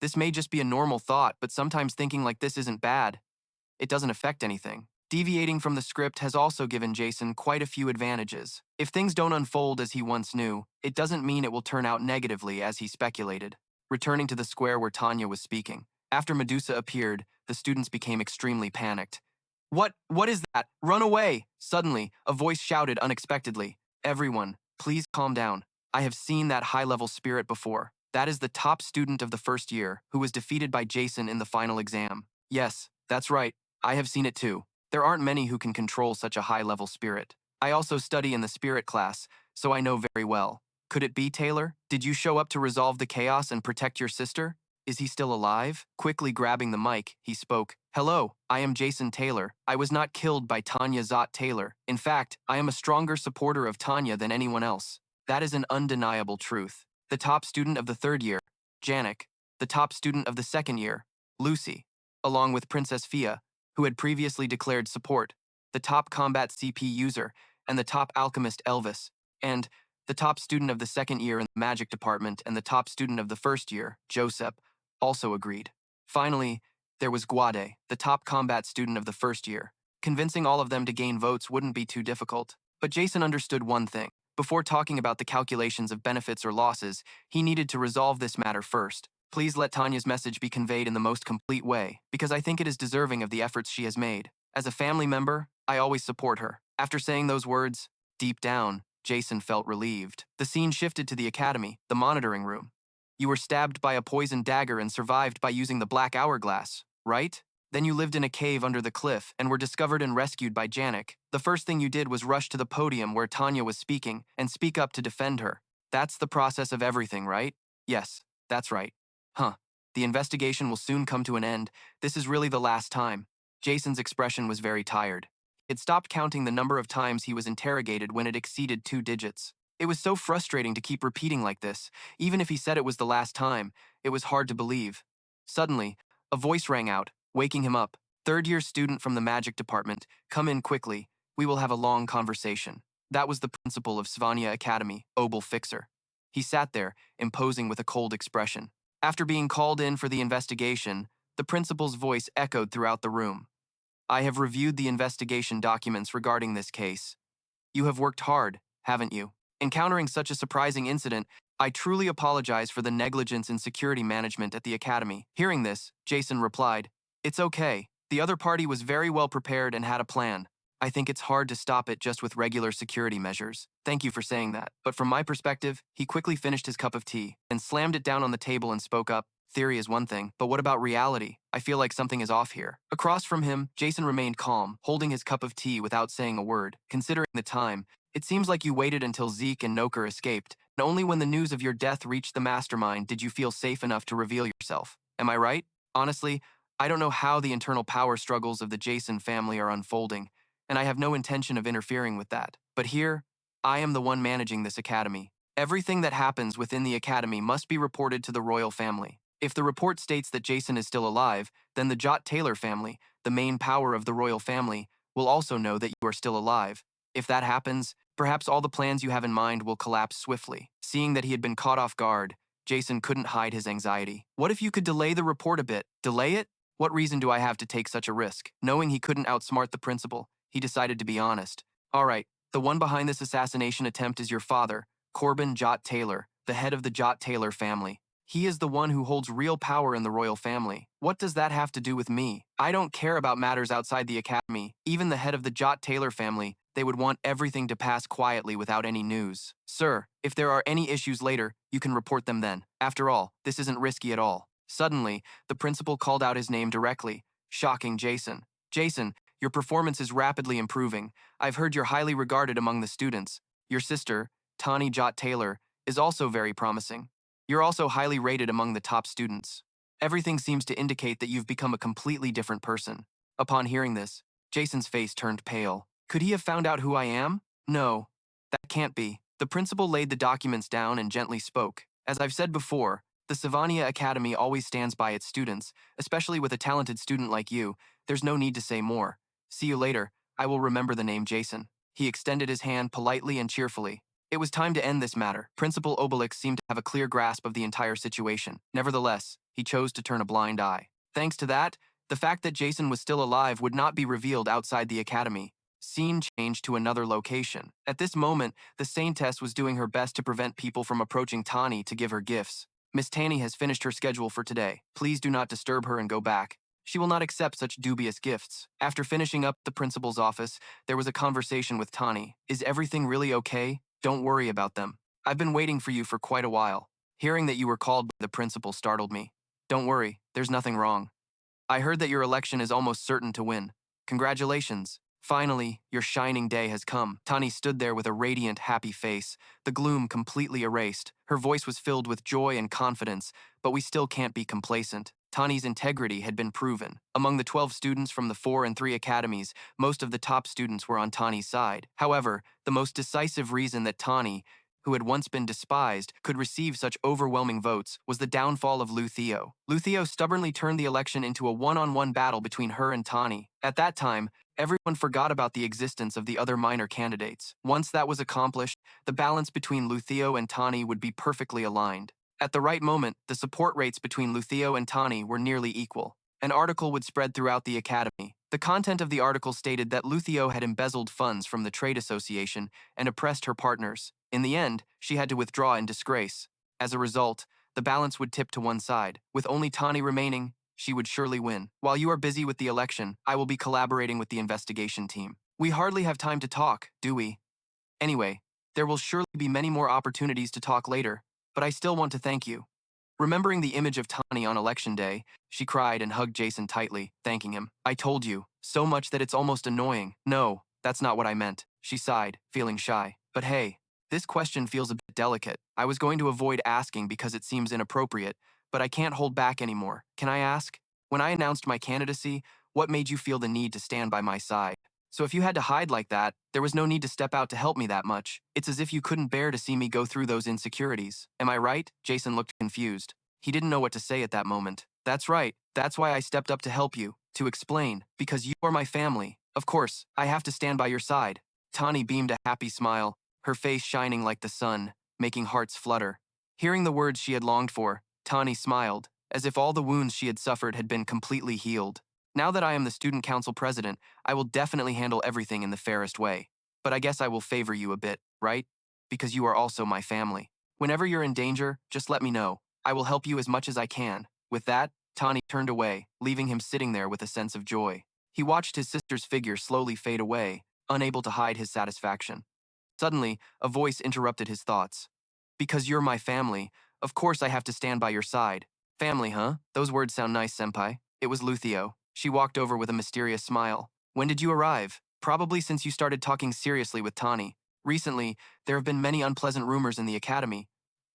This may just be a normal thought, but sometimes thinking like this isn't bad. It doesn't affect anything. Deviating from the script has also given Jason quite a few advantages. If things don't unfold as he once knew, it doesn't mean it will turn out negatively as he speculated. Returning to the square where Tanya was speaking. After Medusa appeared, the students became extremely panicked. What is that? Run away! Suddenly, a voice shouted unexpectedly. Everyone, please calm down. I have seen that high-level spirit before. That is the top student of the first year, who was defeated by Jason in the final exam. Yes, that's right. I have seen it too. There aren't many who can control such a high-level spirit. I also study in the spirit class, so I know very well. Could it be Taylor? Did you show up to resolve the chaos and protect your sister? Is he still alive? Quickly grabbing the mic, he spoke. Hello, I am Jason Taylor. I was not killed by Tanya Zott Taylor. In fact, I am a stronger supporter of Tanya than anyone else. That is an undeniable truth. The top student of the third year, Janica, the top student of the second year, Lucy, along with Princess Fia, who had previously declared support, the top combat CP user, and the top alchemist Elvis, and the top student of the second year in the magic department and the top student of the first year, Joseph, also agreed. Finally, there was Guade, the top combat student of the first year. Convincing all of them to gain votes wouldn't be too difficult. But Jason understood one thing. Before talking about the calculations of benefits or losses, he needed to resolve this matter first. Please let Tanya's message be conveyed in the most complete way, because I think it is deserving of the efforts she has made. As a family member, I always support her. After saying those words, deep down, Jason felt relieved. The scene shifted to the academy, the monitoring room. You were stabbed by a poisoned dagger and survived by using the black hourglass, right? Then you lived in a cave under the cliff and were discovered and rescued by Janica. The first thing you did was rush to the podium where Tanya was speaking and speak up to defend her. That's the process of everything, right? Yes, that's right. Huh. The investigation will soon come to an end. This is really the last time. Jason's expression was very tired. He had stopped counting the number of times he was interrogated when it exceeded 2 digits. It was so frustrating to keep repeating like this. Even if he said it was the last time, it was hard to believe. Suddenly, a voice rang out, waking him up. Third-year student from the magic department, come in quickly. We will have a long conversation. That was the principal of Sylvania Academy, Obel Fixer. He sat there, imposing with a cold expression. After being called in for the investigation, the principal's voice echoed throughout the room. I have reviewed the investigation documents regarding this case. You have worked hard, haven't you? Encountering such a surprising incident, I truly apologize for the negligence in security management at the academy. Hearing this, Jason replied, It's okay. The other party was very well prepared and had a plan. I think it's hard to stop it just with regular security measures. Thank you for saying that. But from my perspective, he quickly finished his cup of tea and slammed it down on the table and spoke up. Theory is one thing, but what about reality? I feel like something is off here. Across from him, Jason remained calm, holding his cup of tea without saying a word. Considering the time, it seems like you waited until Zeke and Noker escaped, and only when the news of your death reached the mastermind did you feel safe enough to reveal yourself. Am I right? Honestly, I don't know how the internal power struggles of the Jason family are unfolding, and I have no intention of interfering with that. But here, I am the one managing this academy. Everything that happens within the academy must be reported to the royal family. If the report states that Jason is still alive, then the Jot Taylor family, the main power of the royal family, will also know that you are still alive. If that happens, perhaps all the plans you have in mind will collapse swiftly. Seeing that he had been caught off guard, Jason couldn't hide his anxiety. What if you could delay the report a bit? Delay it? What reason do I have to take such a risk? Knowing he couldn't outsmart the principal, he decided to be honest. All right, the one behind this assassination attempt is your father, Corbin Jot Taylor, the head of the Jot Taylor family. He is the one who holds real power in the royal family. What does that have to do with me? I don't care about matters outside the academy. Even the head of the Jot Taylor family, they would want everything to pass quietly without any news. Sir, if there are any issues later, you can report them then. After all, this isn't risky at all. Suddenly, the principal called out his name directly, shocking Jason. Jason, your performance is rapidly improving. I've heard you're highly regarded among the students. Your sister, Tani Jot Taylor, is also very promising. You're also highly rated among the top students. Everything seems to indicate that you've become a completely different person. Upon hearing this, Jason's face turned pale. Could he have found out who I am? No, that can't be. The principal laid the documents down and gently spoke. As I've said before, the Sylvania Academy always stands by its students, especially with a talented student like you. There's no need to say more. See you later. I will remember the name Jason. He extended his hand politely and cheerfully. It was time to end this matter. Principal Obelix seemed to have a clear grasp of the entire situation. Nevertheless, he chose to turn a blind eye. Thanks to that, The fact that Jason was still alive would not be revealed outside the academy. Scene changed to another location. At this moment, the Saintess was doing her best to prevent people from approaching Tani to give her gifts. Miss Tani has finished her schedule for today. Please do not disturb her and go back. She will not accept such dubious gifts. After finishing up the principal's office, there was a conversation with Tani. Is everything really okay? Don't worry about them. I've been waiting for you for quite a while. Hearing that you were called by the principal startled me. Don't worry, there's nothing wrong. I heard that your election is almost certain to win. Congratulations. Finally, your shining day has come. Tani stood there with a radiant, happy face, the gloom completely erased. Her voice was filled with joy and confidence, but we still can't be complacent. Tani's integrity had been proven. Among the 12 students from the 4 and 3 academies, most of the top students were on Tani's side. However, the most decisive reason that Tani, who had once been despised, could receive such overwhelming votes was the downfall of Luthio. Luthio stubbornly turned the election into a one-on-one battle between her and Tani. At that time, everyone forgot about the existence of the other minor candidates. Once that was accomplished, the balance between Luthio and Tani would be perfectly aligned. At the right moment, the support rates between Luthio and Tani were nearly equal. An article would spread throughout the academy. The content of the article stated that Luthio had embezzled funds from the trade association and oppressed her partners. In the end, she had to withdraw in disgrace. As a result, the balance would tip to one side. With only Tani remaining, she would surely win. While you are busy with the election, I will be collaborating with the investigation team. We hardly have time to talk, do we? Anyway, there will surely be many more opportunities to talk later, but I still want to thank you. Remembering the image of Tani on election day, she cried and hugged Jason tightly, thanking him. I told you, so much that it's almost annoying. No, that's not what I meant. She sighed, feeling shy. But hey, this question feels a bit delicate. I was going to avoid asking because it seems inappropriate, but I can't hold back anymore. Can I ask? When I announced my candidacy, what made you feel the need to stand by my side? So if you had to hide like that, there was no need to step out to help me that much. It's as if you couldn't bear to see me go through those insecurities. Am I right? Jason looked confused. He didn't know what to say at that moment. That's right. That's why I stepped up to help you, to explain, because you are my family. Of course, I have to stand by your side. Tani beamed a happy smile, her face shining like the sun, making hearts flutter. Hearing the words she had longed for, Tani smiled, as if all the wounds she had suffered had been completely healed. Now that I am the student council president, I will definitely handle everything in the fairest way. But I guess I will favor you a bit, right? Because you are also my family. Whenever you're in danger, just let me know. I will help you as much as I can. With that, Tani turned away, leaving him sitting there with a sense of joy. He watched his sister's figure slowly fade away, unable to hide his satisfaction. Suddenly, a voice interrupted his thoughts. Because you're my family, of course I have to stand by your side. Family, huh? Those words sound nice, senpai. It was Luthio. She walked over with a mysterious smile. When did you arrive? Probably since you started talking seriously with Tani. Recently, there have been many unpleasant rumors in the academy.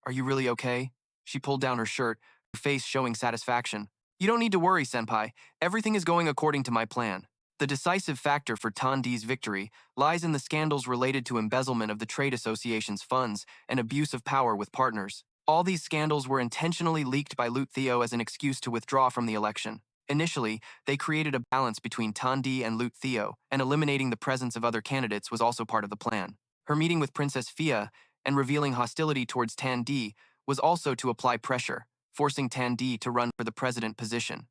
Are you really okay? She pulled down her shirt, her face showing satisfaction. You don't need to worry, senpai. Everything is going according to my plan. The decisive factor for Tandee's victory lies in the scandals related to embezzlement of the trade association's funds and abuse of power with partners. All these scandals were intentionally leaked by Luthio as an excuse to withdraw from the election. Initially, they created a balance between Tandee and Luthio, and eliminating the presence of other candidates was also part of the plan. Her meeting with Princess Fia and revealing hostility towards Tandee was also to apply pressure, forcing Tandee to run for the president position.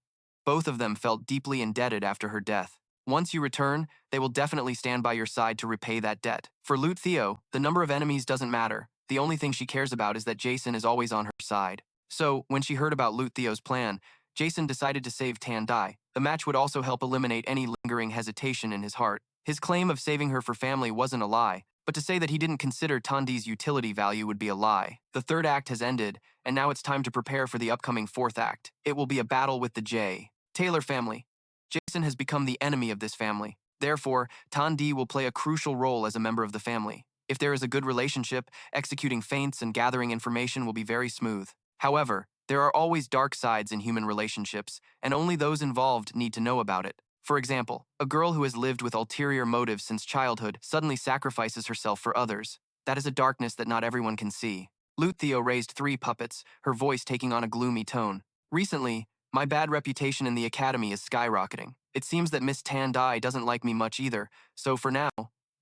Both of them felt deeply indebted after her death. Once you return, they will definitely stand by your side to repay that debt. For Luthio, the number of enemies doesn't matter. The only thing she cares about is that Jason is always on her side. So, when she heard about Luthio's plan, Jason decided to save Tandee. The match would also help eliminate any lingering hesitation in his heart. His claim of saving her for family wasn't a lie, but to say that he didn't consider Tandee's utility value would be a lie. The third act has ended, and now it's time to prepare for the upcoming fourth act. It will be a battle with the Taylor family. Jason has become the enemy of this family. Therefore, Tandee will play a crucial role as a member of the family. If there is a good relationship, executing feints and gathering information will be very smooth. However, there are always dark sides in human relationships, and only those involved need to know about it. For example, a girl who has lived with ulterior motives since childhood suddenly sacrifices herself for others. That is a darkness that not everyone can see. Luthio raised 3 puppets, her voice taking on a gloomy tone. Recently, my bad reputation in the academy is skyrocketing. It seems that Miss Tandee doesn't like me much either, so for now,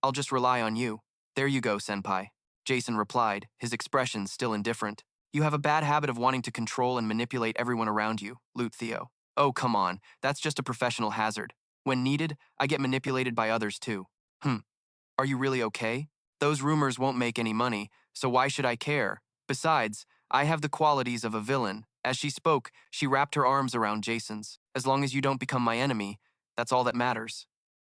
I'll just rely on you. There you go, senpai. Jason replied, his expression still indifferent. You have a bad habit of wanting to control and manipulate everyone around you, Luthio. Oh, come on, that's just a professional hazard. When needed, I get manipulated by others too. Hmm, are you really okay? Those rumors won't make any money, so why should I care? Besides, I have the qualities of a villain. As she spoke, she wrapped her arms around Jason's. As long as you don't become my enemy, that's all that matters.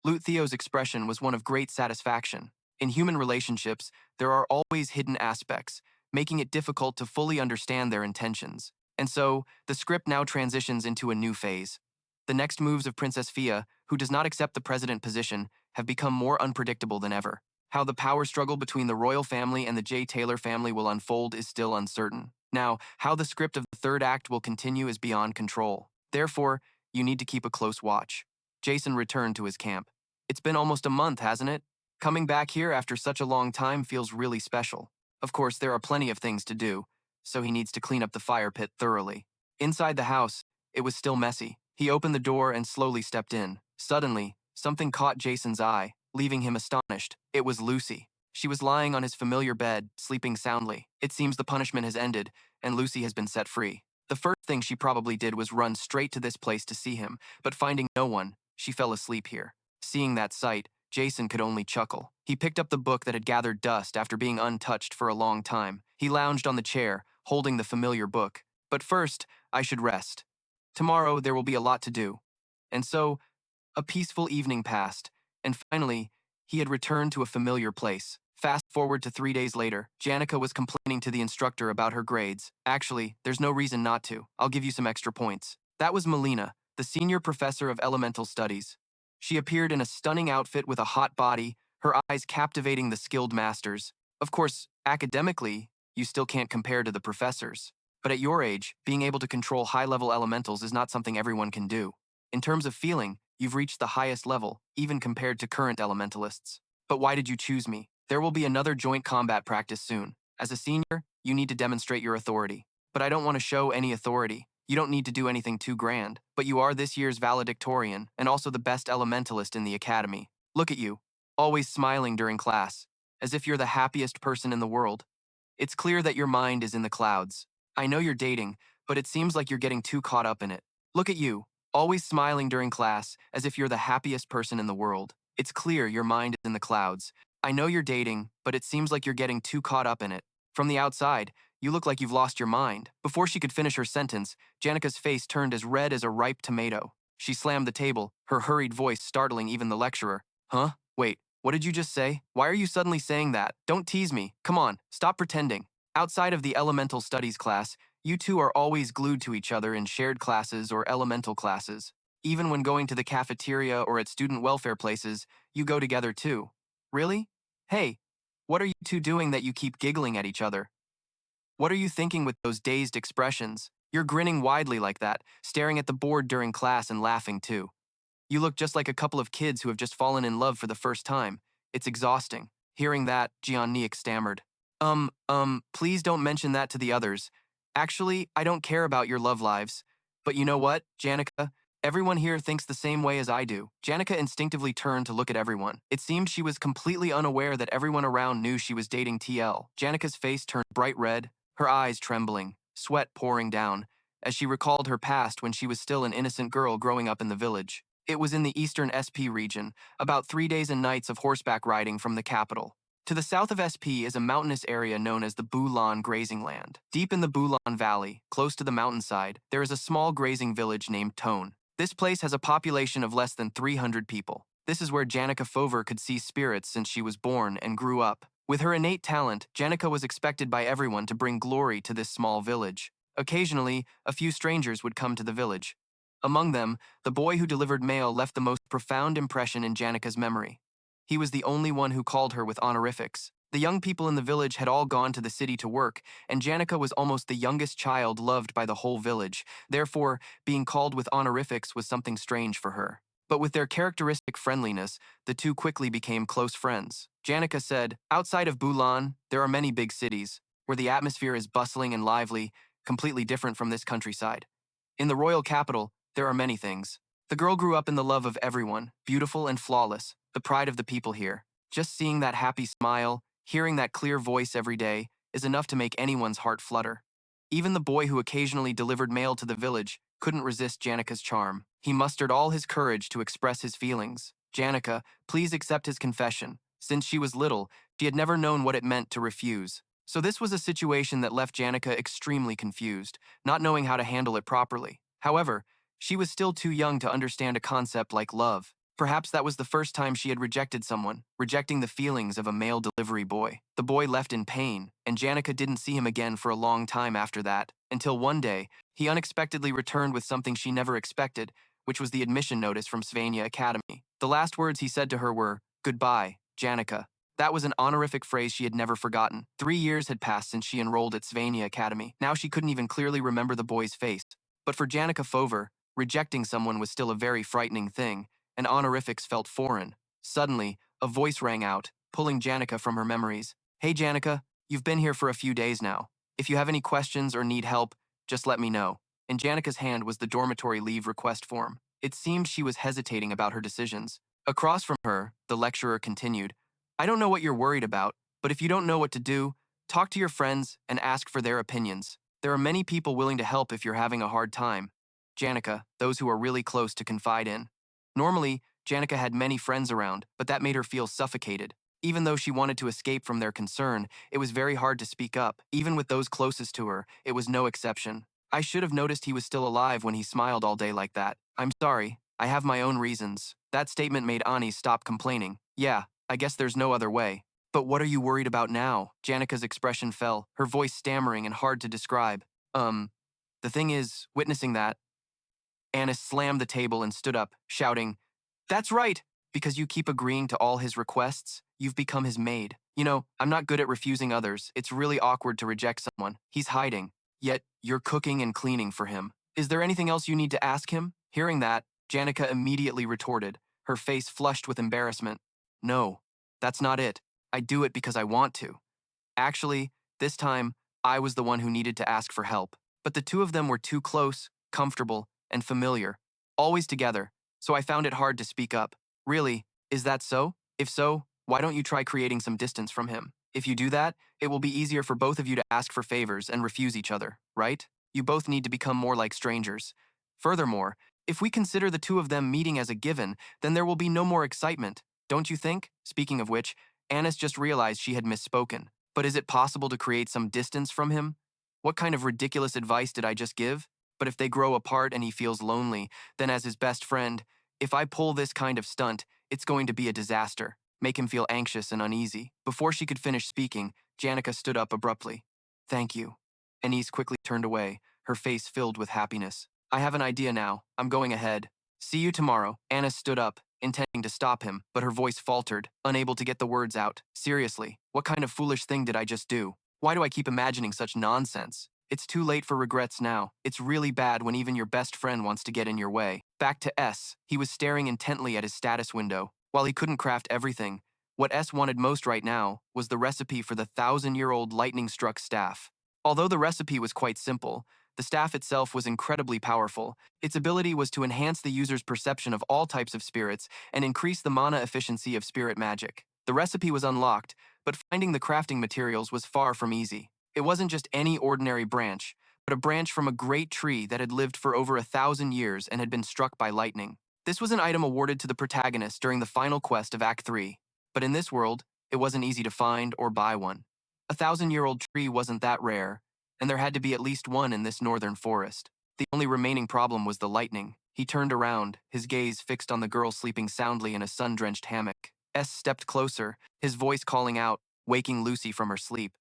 Lute Theo's expression was one of great satisfaction. In human relationships, there are always hidden aspects, making it difficult to fully understand their intentions. And so, the script now transitions into a new phase. The next moves of Princess Fia, who does not accept the president position, have become more unpredictable than ever. How the power struggle between the royal family and the J. Taylor family will unfold is still uncertain. Now, how the script of the third act will continue is beyond control. Therefore, you need to keep a close watch. Jason returned to his camp. It's been almost a month, hasn't it? Coming back here after such a long time feels really special. Of course, there are plenty of things to do, so he needs to clean up the fire pit thoroughly. Inside the house, it was still messy. He opened the door and slowly stepped in. Suddenly, something caught Jason's eye, leaving him astonished. It was Lucy. She was lying on his familiar bed, sleeping soundly. It seems the punishment has ended, and Lucy has been set free. The first thing she probably did was run straight to this place to see him, but finding no one, she fell asleep here. Seeing that sight, Jason could only chuckle. He picked up the book that had gathered dust after being untouched for a long time. He lounged on the chair, holding the familiar book. But first, I should rest. Tomorrow there will be a lot to do. And so, a peaceful evening passed, and finally, he had returned to a familiar place. Fast forward to 3 days later, Janica was complaining to the instructor about her grades. Actually, there's no reason not to. I'll give you some extra points. That was Melina, the senior professor of elemental studies. She appeared in a stunning outfit with a hot body, her eyes captivating the skilled masters. Of course, academically, you still can't compare to the professors. But at your age, being able to control high-level elementals is not something everyone can do. In terms of feeling, you've reached the highest level, even compared to current elementalists. But why did you choose me? There will be another joint combat practice soon. As a senior, you need to demonstrate your authority. But I don't want to show any authority. You don't need to do anything too grand. But you are this year's valedictorian, and also the best elementalist in the academy. Look at you, always smiling during class, as if you're the happiest person in the world. It's clear that your mind is in the clouds. I know you're dating, but it seems like you're getting too caught up in it. Look at you, always smiling during class, as if you're the happiest person in the world. It's clear your mind is in the clouds. I know you're dating, but it seems like you're getting too caught up in it. From the outside, you look like you've lost your mind. Before she could finish her sentence, Janica's face turned as red as a ripe tomato. She slammed the table, her hurried voice startling even the lecturer. Huh? Wait, what did you just say? Why are you suddenly saying that? Don't tease me. Come on, stop pretending. Outside of the elemental studies class, you two are always glued to each other in shared classes or elemental classes. Even when going to the cafeteria or at student welfare places, you go together too. Really? Hey, what are you two doing that you keep giggling at each other? What are you thinking with those dazed expressions? You're grinning widely like that, staring at the board during class and laughing too. You look just like a couple of kids who have just fallen in love for the first time. It's exhausting. Hearing that, Giannick stammered. Please don't mention that to the others. Actually, I don't care about your love lives. But you know what, Janica? Everyone here thinks the same way as I do. Janica instinctively turned to look at everyone. It seemed she was completely unaware that everyone around knew she was dating TL. Janica's face turned bright red, her eyes trembling, sweat pouring down, as she recalled her past when she was still an innocent girl growing up in the village. It was in the eastern SP region, about 3 days and nights of horseback riding from the capital. To the south of SP is a mountainous area known as the Bulan grazing land. Deep in the Bulan Valley, close to the mountainside, there is a small grazing village named Tone. This place has a population of less than 300 people. This is where Janica Fover could see spirits since she was born and grew up. With her innate talent, Janica was expected by everyone to bring glory to this small village. Occasionally, a few strangers would come to the village. Among them, the boy who delivered mail left the most profound impression in Janica's memory. He was the only one who called her with honorifics. The young people in the village had all gone to the city to work, and Janica was almost the youngest child loved by the whole village. Therefore, being called with honorifics was something strange for her. But with their characteristic friendliness, the two quickly became close friends. Janica said, outside of Bulan, there are many big cities, where the atmosphere is bustling and lively, completely different from this countryside. In the royal capital, there are many things. The girl grew up in the love of everyone, beautiful and flawless, the pride of the people here. Just seeing that happy smile, hearing that clear voice every day, is enough to make anyone's heart flutter. Even the boy who occasionally delivered mail to the village couldn't resist Janica's charm. He mustered all his courage to express his feelings. Janica, please accept his confession. Since she was little, she had never known what it meant to refuse. So this was a situation that left Janica extremely confused, not knowing how to handle it properly. However, she was still too young to understand a concept like love. Perhaps that was the first time she had rejected someone, rejecting the feelings of a mail delivery boy. The boy left in pain, and Janica didn't see him again for a long time after that, until one day, he unexpectedly returned with something she never expected, which was the admission notice from Sylvania Academy. The last words he said to her were, "Goodbye, Janica." That was an honorific phrase she had never forgotten. 3 years had passed since she enrolled at Sylvania Academy. Now she couldn't even clearly remember the boy's face. But for Janica Fover, rejecting someone was still a very frightening thing, and honorifics felt foreign. Suddenly, a voice rang out, pulling Janica from her memories. "Hey Janica, you've been here for a few days now. If you have any questions or need help, just let me know." In Janica's hand was the dormitory leave request form. It seemed she was hesitating about her decisions. Across from her, the lecturer continued, "I don't know what you're worried about, but if you don't know what to do, talk to your friends and ask for their opinions. There are many people willing to help if you're having a hard time." Janica, those who are really close to confide in. Normally, Janica had many friends around, but that made her feel suffocated. Even though she wanted to escape from their concern, it was very hard to speak up. Even with those closest to her, it was no exception. "I should have noticed he was still alive when he smiled all day like that. I'm sorry, I have my own reasons." That statement made Ani stop complaining. "Yeah, I guess there's no other way. But what are you worried about now?" Janica's expression fell, her voice stammering and hard to describe. The thing is, witnessing that, Anna slammed the table and stood up, shouting, "That's right! Because you keep agreeing to all his requests, you've become his maid. You know, I'm not good at refusing others. It's really awkward to reject someone. He's hiding. Yet, you're cooking and cleaning for him. Is there anything else you need to ask him?" Hearing that, Janica immediately retorted, her face flushed with embarrassment. "No, that's not it. I do it because I want to." Actually, this time, I was the one who needed to ask for help. But the two of them were too close, comfortable, and familiar, always together, so I found it hard to speak up. "Really, is that so? If so, why don't you try creating some distance from him? If you do that, it will be easier for both of you to ask for favors and refuse each other, right? You both need to become more like strangers. Furthermore, if we consider the two of them meeting as a given, then there will be no more excitement, don't you think?" Speaking of which, Annis just realized she had misspoken. But is it possible to create some distance from him? What kind of ridiculous advice did I just give? But if they grow apart and he feels lonely, then as his best friend, if I pull this kind of stunt, it's going to be a disaster, make him feel anxious and uneasy. Before she could finish speaking, Janica stood up abruptly. "Thank you." Anise quickly turned away, her face filled with happiness. "I have an idea now. I'm going ahead. See you tomorrow." Anna stood up, intending to stop him, but her voice faltered, unable to get the words out. "Seriously, what kind of foolish thing did I just do? Why do I keep imagining such nonsense? It's too late for regrets now. It's really bad when even your best friend wants to get in your way." Back to S. He was staring intently at his status window. While he couldn't craft everything, what S wanted most right now was the recipe for the 1,000-year-old lightning-struck staff. Although the recipe was quite simple, the staff itself was incredibly powerful. Its ability was to enhance the user's perception of all types of spirits and increase the mana efficiency of spirit magic. The recipe was unlocked, but finding the crafting materials was far from easy. It wasn't just any ordinary branch, but a branch from a great tree that had lived for over 1,000 years and had been struck by lightning. This was an item awarded to the protagonist during the final quest of Act 3, but in this world, it wasn't easy to find or buy one. A 1,000-year-old tree wasn't that rare, and there had to be at least one in this northern forest. The only remaining problem was the lightning. He turned around, his gaze fixed on the girl sleeping soundly in a sun-drenched hammock. S stepped closer, his voice calling out, waking Lucy from her sleep.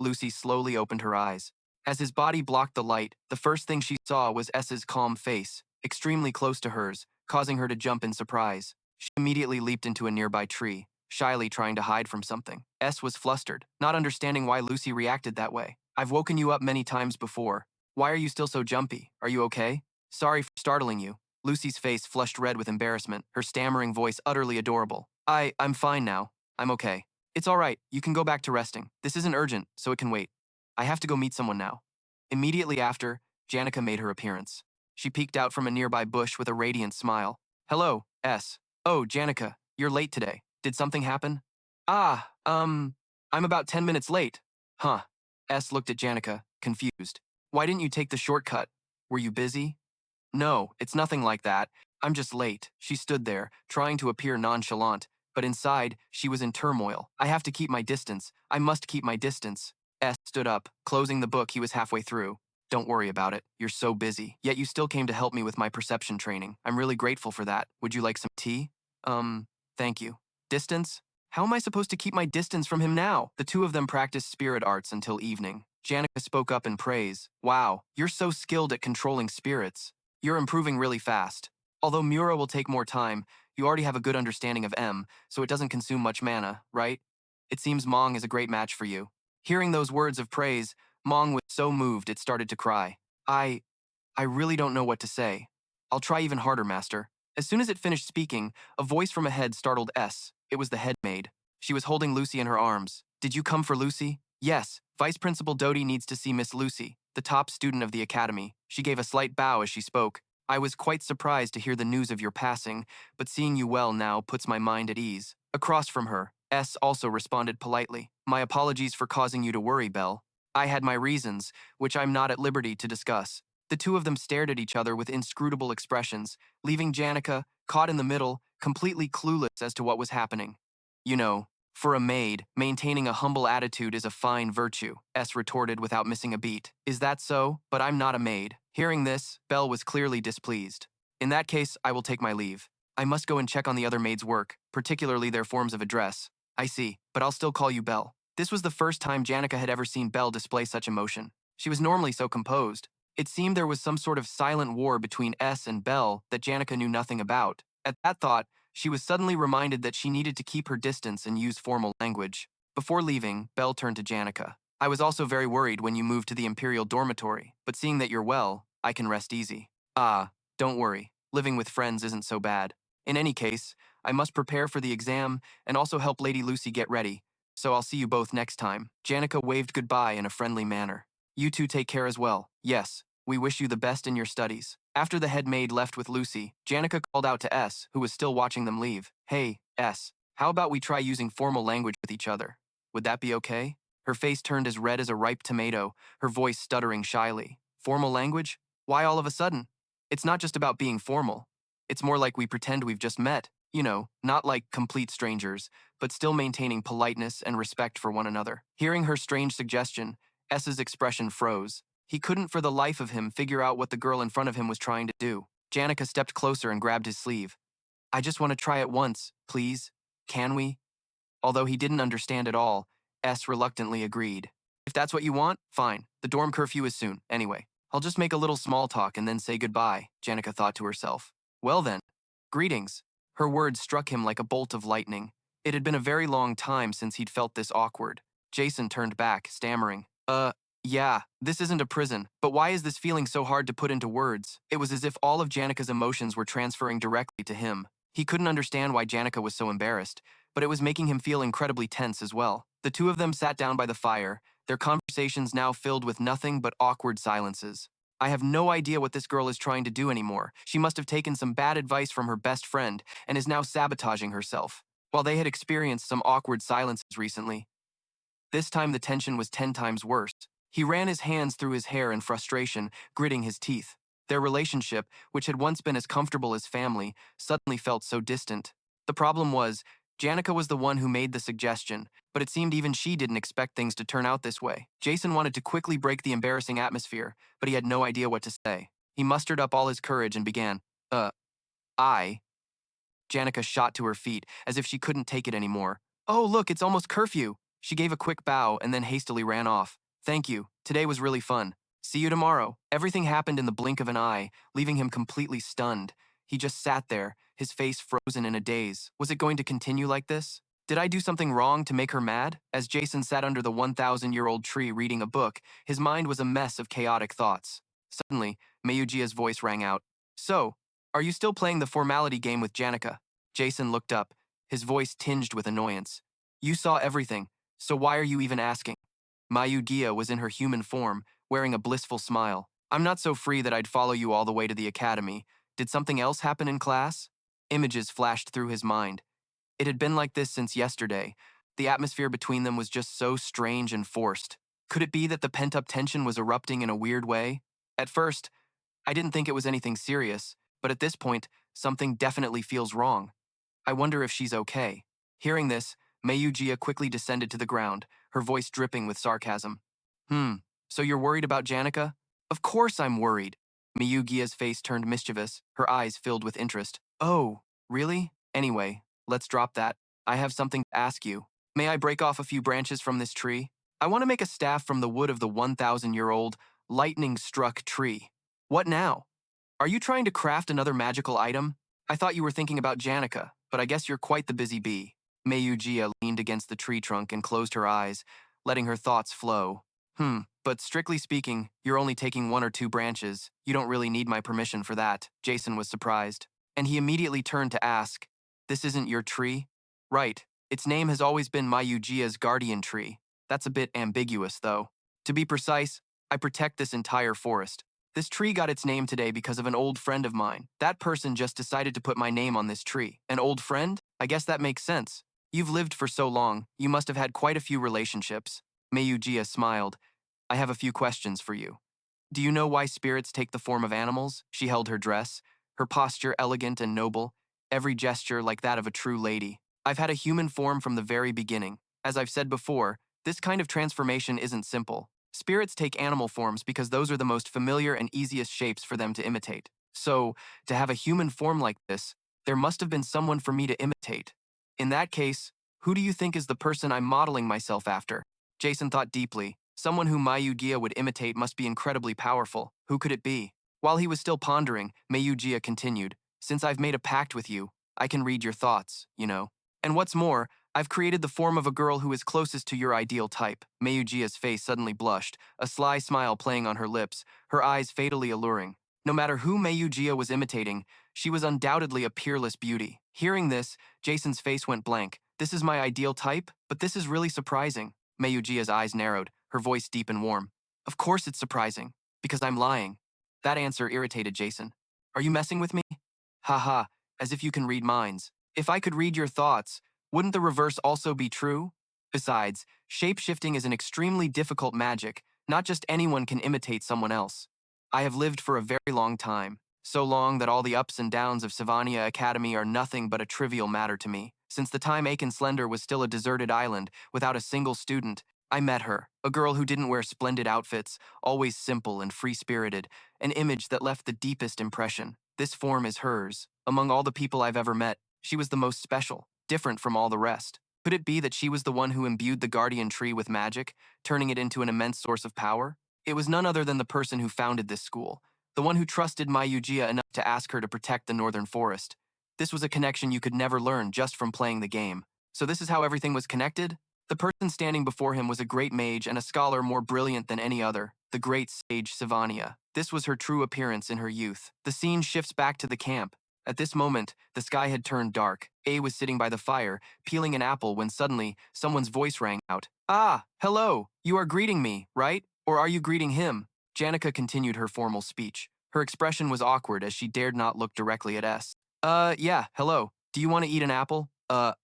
Lucy slowly opened her eyes. As his body blocked the light, the first thing she saw was S's calm face, extremely close to hers, causing her to jump in surprise. She immediately leaped into a nearby tree, shyly trying to hide from something. S was flustered, not understanding why Lucy reacted that way. "I've woken you up many times before. Why are you still so jumpy? Are you okay?" "Sorry for startling you." Lucy's face flushed red with embarrassment, her stammering voice utterly adorable. I'm fine now. I'm okay. It's all right, you can go back to resting. This isn't urgent, so it can wait. I have to go meet someone now." Immediately after, Janica made her appearance. She peeked out from a nearby bush with a radiant smile. "Hello, S. Oh, Janica, you're late today. Did something happen?" I'm about 10 minutes late." "Huh." S looked at Janica, confused. "Why didn't you take the shortcut? Were you busy?" No, it's nothing like that. I'm just late. She stood there, trying to appear nonchalant, but inside, she was in turmoil. I have to keep my distance. I must keep my distance. S stood up, closing the book he was halfway through. Don't worry about it. You're so busy. Yet you still came to help me with my perception training. I'm really grateful for that. Would you like some tea? Thank you. Distance? How am I supposed to keep my distance from him now? The two of them practiced spirit arts until evening. Janica spoke up in praise. Wow, you're so skilled at controlling spirits. You're improving really fast. Although Mura will take more time, you already have a good understanding of M, so it doesn't consume much mana, right? It seems Mong is a great match for you. Hearing those words of praise, Mong was so moved it started to cry. I really don't know what to say. I'll try even harder, Master. As soon as it finished speaking, a voice from ahead startled S. It was the head maid. She was holding Lucy in her arms. Did you come for Lucy? Yes. Vice Principal Doty needs to see Miss Lucy, the top student of the academy. She gave a slight bow as she spoke. I was quite surprised to hear the news of your passing, but seeing you well now puts my mind at ease. Across from her, S also responded politely. My apologies for causing you to worry, Belle. I had my reasons, which I'm not at liberty to discuss. The two of them stared at each other with inscrutable expressions, leaving Janica, caught in the middle, completely clueless as to what was happening. You know, for a maid, maintaining a humble attitude is a fine virtue, S retorted without missing a beat. Is that so? But I'm not a maid. Hearing this, Belle was clearly displeased. In that case, I will take my leave. I must go and check on the other maids' work, particularly their forms of address. I see, but I'll still call you Belle. This was the first time Janica had ever seen Belle display such emotion. She was normally so composed. It seemed there was some sort of silent war between S and Belle that Janica knew nothing about. At that thought, she was suddenly reminded that she needed to keep her distance and use formal language. Before leaving, Belle turned to Janica. I was also very worried when you moved to the Imperial dormitory, but seeing that you're well, I can rest easy. Ah, don't worry. Living with friends isn't so bad. In any case, I must prepare for the exam and also help Lady Lucy get ready, so I'll see you both next time. Janica waved goodbye in a friendly manner. You two take care as well. Yes, we wish you the best in your studies. After the head maid left with Lucy, Janica called out to S, who was still watching them leave. Hey, S, how about we try using formal language with each other? Would that be okay? Her face turned as red as a ripe tomato, her voice stuttering shyly. Formal language? Why all of a sudden? It's not just about being formal. It's more like we pretend we've just met. You know, not like complete strangers, but still maintaining politeness and respect for one another. Hearing her strange suggestion, S's expression froze. He couldn't for the life of him figure out what the girl in front of him was trying to do. Janica stepped closer and grabbed his sleeve. I just want to try it once, please. Can we? Although he didn't understand at all, S reluctantly agreed. If that's what you want, fine. The dorm curfew is soon, anyway. I'll just make a little small talk and then say goodbye, Janica thought to herself. Well then, greetings. Her words struck him like a bolt of lightning. It had been a very long time since he'd felt this awkward. Jason turned back, stammering. Yeah, this isn't a prison, but why is this feeling so hard to put into words? It was as if all of Janica's emotions were transferring directly to him. He couldn't understand why Janica was so embarrassed, but it was making him feel incredibly tense as well. The two of them sat down by the fire, their conversations now filled with nothing but awkward silences. I have no idea what this girl is trying to do anymore. She must have taken some bad advice from her best friend and is now sabotaging herself. While they had experienced some awkward silences recently, this time the tension was 10 times worse. He ran his hands through his hair in frustration, gritting his teeth. Their relationship, which had once been as comfortable as family, suddenly felt so distant. The problem was, Janica was the one who made the suggestion, but it seemed even she didn't expect things to turn out this way. Jason wanted to quickly break the embarrassing atmosphere, but he had no idea what to say. He mustered up all his courage and began, I. Janica shot to her feet, as if she couldn't take it anymore. Oh, look, it's almost curfew. She gave a quick bow and then hastily ran off. Thank you. Today was really fun. See you tomorrow. Everything happened in the blink of an eye, leaving him completely stunned. He just sat there, his face frozen in a daze. Was it going to continue like this? Did I do something wrong to make her mad? As Jason sat under the 1,000-year-old tree reading a book, his mind was a mess of chaotic thoughts. Suddenly, Mayujia's voice rang out. So, are you still playing the formality game with Janica? Jason looked up, his voice tinged with annoyance. You saw everything, so why are you even asking? Mayugia was in her human form, wearing a blissful smile. I'm not so free that I'd follow you all the way to the academy. Did something else happen in class? Images flashed through his mind. It had been like this since yesterday. The atmosphere between them was just so strange and forced. Could it be that the pent-up tension was erupting in a weird way? At first, I didn't think it was anything serious, but at this point, something definitely feels wrong. I wonder if she's okay. Hearing this, Mayugia quickly descended to the ground, her voice dripping with sarcasm. So you're worried about Janica? Of course I'm worried. Miyugia's face turned mischievous, her eyes filled with interest. Oh, really? Anyway, let's drop that. I have something to ask you. May I break off a few branches from this tree? I want to make a staff from the wood of the 1,000-year-old, lightning-struck tree. What now? Are you trying to craft another magical item? I thought you were thinking about Janica, but I guess you're quite the busy bee. Mayugia leaned against the tree trunk and closed her eyes, letting her thoughts flow. But strictly speaking, you're only taking 1 or 2 branches. You don't really need my permission for that. Jason was surprised. And he immediately turned to ask, this isn't your tree? Right. Its name has always been Mayugia's guardian tree. That's a bit ambiguous, though. To be precise, I protect this entire forest. This tree got its name today because of an old friend of mine. That person just decided to put my name on this tree. An old friend? I guess that makes sense. You've lived for so long, you must have had quite a few relationships. Mayugia smiled. I have a few questions for you. Do you know why spirits take the form of animals? She held her dress, her posture elegant and noble, every gesture like that of a true lady. I've had a human form from the very beginning. As I've said before, this kind of transformation isn't simple. Spirits take animal forms because those are the most familiar and easiest shapes for them to imitate. So, to have a human form like this, there must have been someone for me to imitate. In that case, who do you think is the person I'm modeling myself after? Jason thought deeply. Someone whom Mayugia would imitate must be incredibly powerful. Who could it be? While he was still pondering, Mayugia continued, since I've made a pact with you, I can read your thoughts, you know. And what's more, I've created the form of a girl who is closest to your ideal type. Mayugia's face suddenly blushed, a sly smile playing on her lips, her eyes fatally alluring. No matter who Mayugia was imitating, she was undoubtedly a peerless beauty. Hearing this, Jason's face went blank. This is my ideal type, but this is really surprising. Mayugia's eyes narrowed, her voice deep and warm. Of course it's surprising, because I'm lying. That answer irritated Jason. Are you messing with me? Haha, as if you can read minds. If I could read your thoughts, wouldn't the reverse also be true? Besides, shape-shifting is an extremely difficult magic. Not just anyone can imitate someone else. I have lived for a very long time, so long that all the ups and downs of Sylvania Academy are nothing but a trivial matter to me. Since the time Aiken Slender was still a deserted island, without a single student, I met her, a girl who didn't wear splendid outfits, always simple and free-spirited, an image that left the deepest impression. This form is hers. Among all the people I've ever met, she was the most special, different from all the rest. Could it be that she was the one who imbued the guardian tree with magic, turning it into an immense source of power? It was none other than the person who founded this school, the one who trusted Mayugia enough to ask her to protect the northern forest. This was a connection you could never learn just from playing the game. So this is how everything was connected? The person standing before him was a great mage and a scholar more brilliant than any other, the great sage Sylvania. This was her true appearance in her youth. The scene shifts back to the camp. At this moment, the sky had turned dark. A was sitting by the fire, peeling an apple when suddenly, someone's voice rang out. Ah, hello, you are greeting me, right? Or are you greeting him? Janica continued her formal speech. Her expression was awkward as she dared not look directly at S. Yeah, hello. Do you want to eat an apple? Do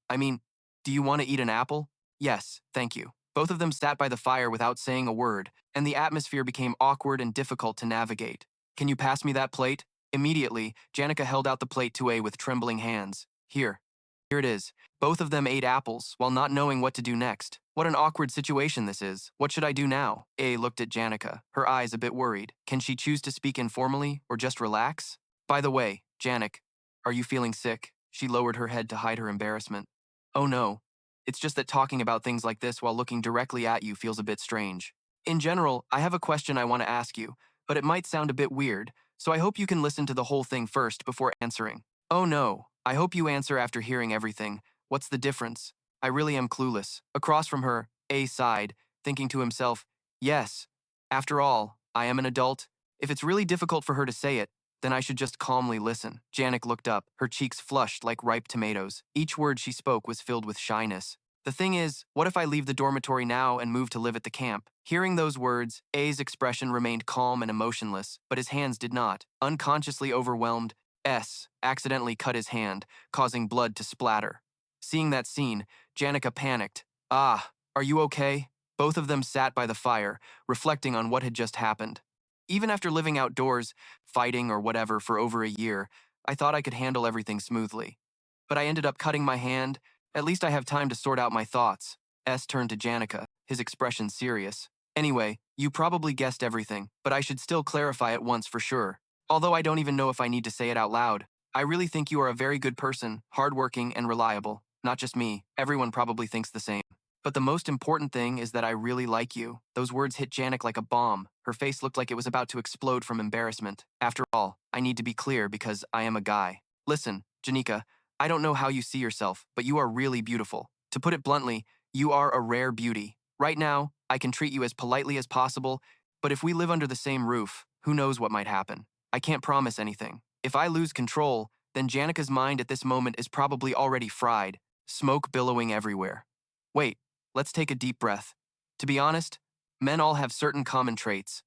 you want to eat an apple? Yes, thank you. Both of them sat by the fire without saying a word, and the atmosphere became awkward and difficult to navigate. Can you pass me that plate? Immediately, Janica held out the plate to A with trembling hands. Here it is. Both of them ate apples, while not knowing what to do next. What an awkward situation this is. What should I do now? A looked at Janica, her eyes a bit worried. Can she choose to speak informally, or just relax? By the way, Janik, are you feeling sick? She lowered her head to hide her embarrassment. Oh no. It's just that talking about things like this while looking directly at you feels a bit strange. In general, I have a question I want to ask you, but it might sound a bit weird, so I hope you can listen to the whole thing first before answering. Oh no, I hope you answer after hearing everything. What's the difference? I really am clueless. Across from her, A sighed, thinking to himself, yes, after all, I am an adult. If it's really difficult for her to say it, then I should just calmly listen. Janik looked up, her cheeks flushed like ripe tomatoes. Each word she spoke was filled with shyness. The thing is, what if I leave the dormitory now and move to live at the camp? Hearing those words, A's expression remained calm and emotionless, but his hands did not. Unconsciously overwhelmed, S accidentally cut his hand, causing blood to splatter. Seeing that scene, Janica panicked. Ah, are you okay? Both of them sat by the fire, reflecting on what had just happened. Even after living outdoors, fighting or whatever for over a year, I thought I could handle everything smoothly. But I ended up cutting my hand. At least I have time to sort out my thoughts. S turned to Janica, his expression serious. Anyway, you probably guessed everything, but I should still clarify it once for sure. Although I don't even know if I need to say it out loud. I really think you are a very good person, hardworking and reliable. Not just me, everyone probably thinks the same. But the most important thing is that I really like you. Those words hit Janek like a bomb. Her face looked like it was about to explode from embarrassment. After all, I need to be clear because I am a guy. Listen, Janica, I don't know how you see yourself, but you are really beautiful. To put it bluntly, you are a rare beauty. Right now, I can treat you as politely as possible, but if we live under the same roof, who knows what might happen? I can't promise anything. If I lose control, then Janica's mind at this moment is probably already fried, smoke billowing everywhere. Wait. Let's take a deep breath. To be honest, men all have certain common traits.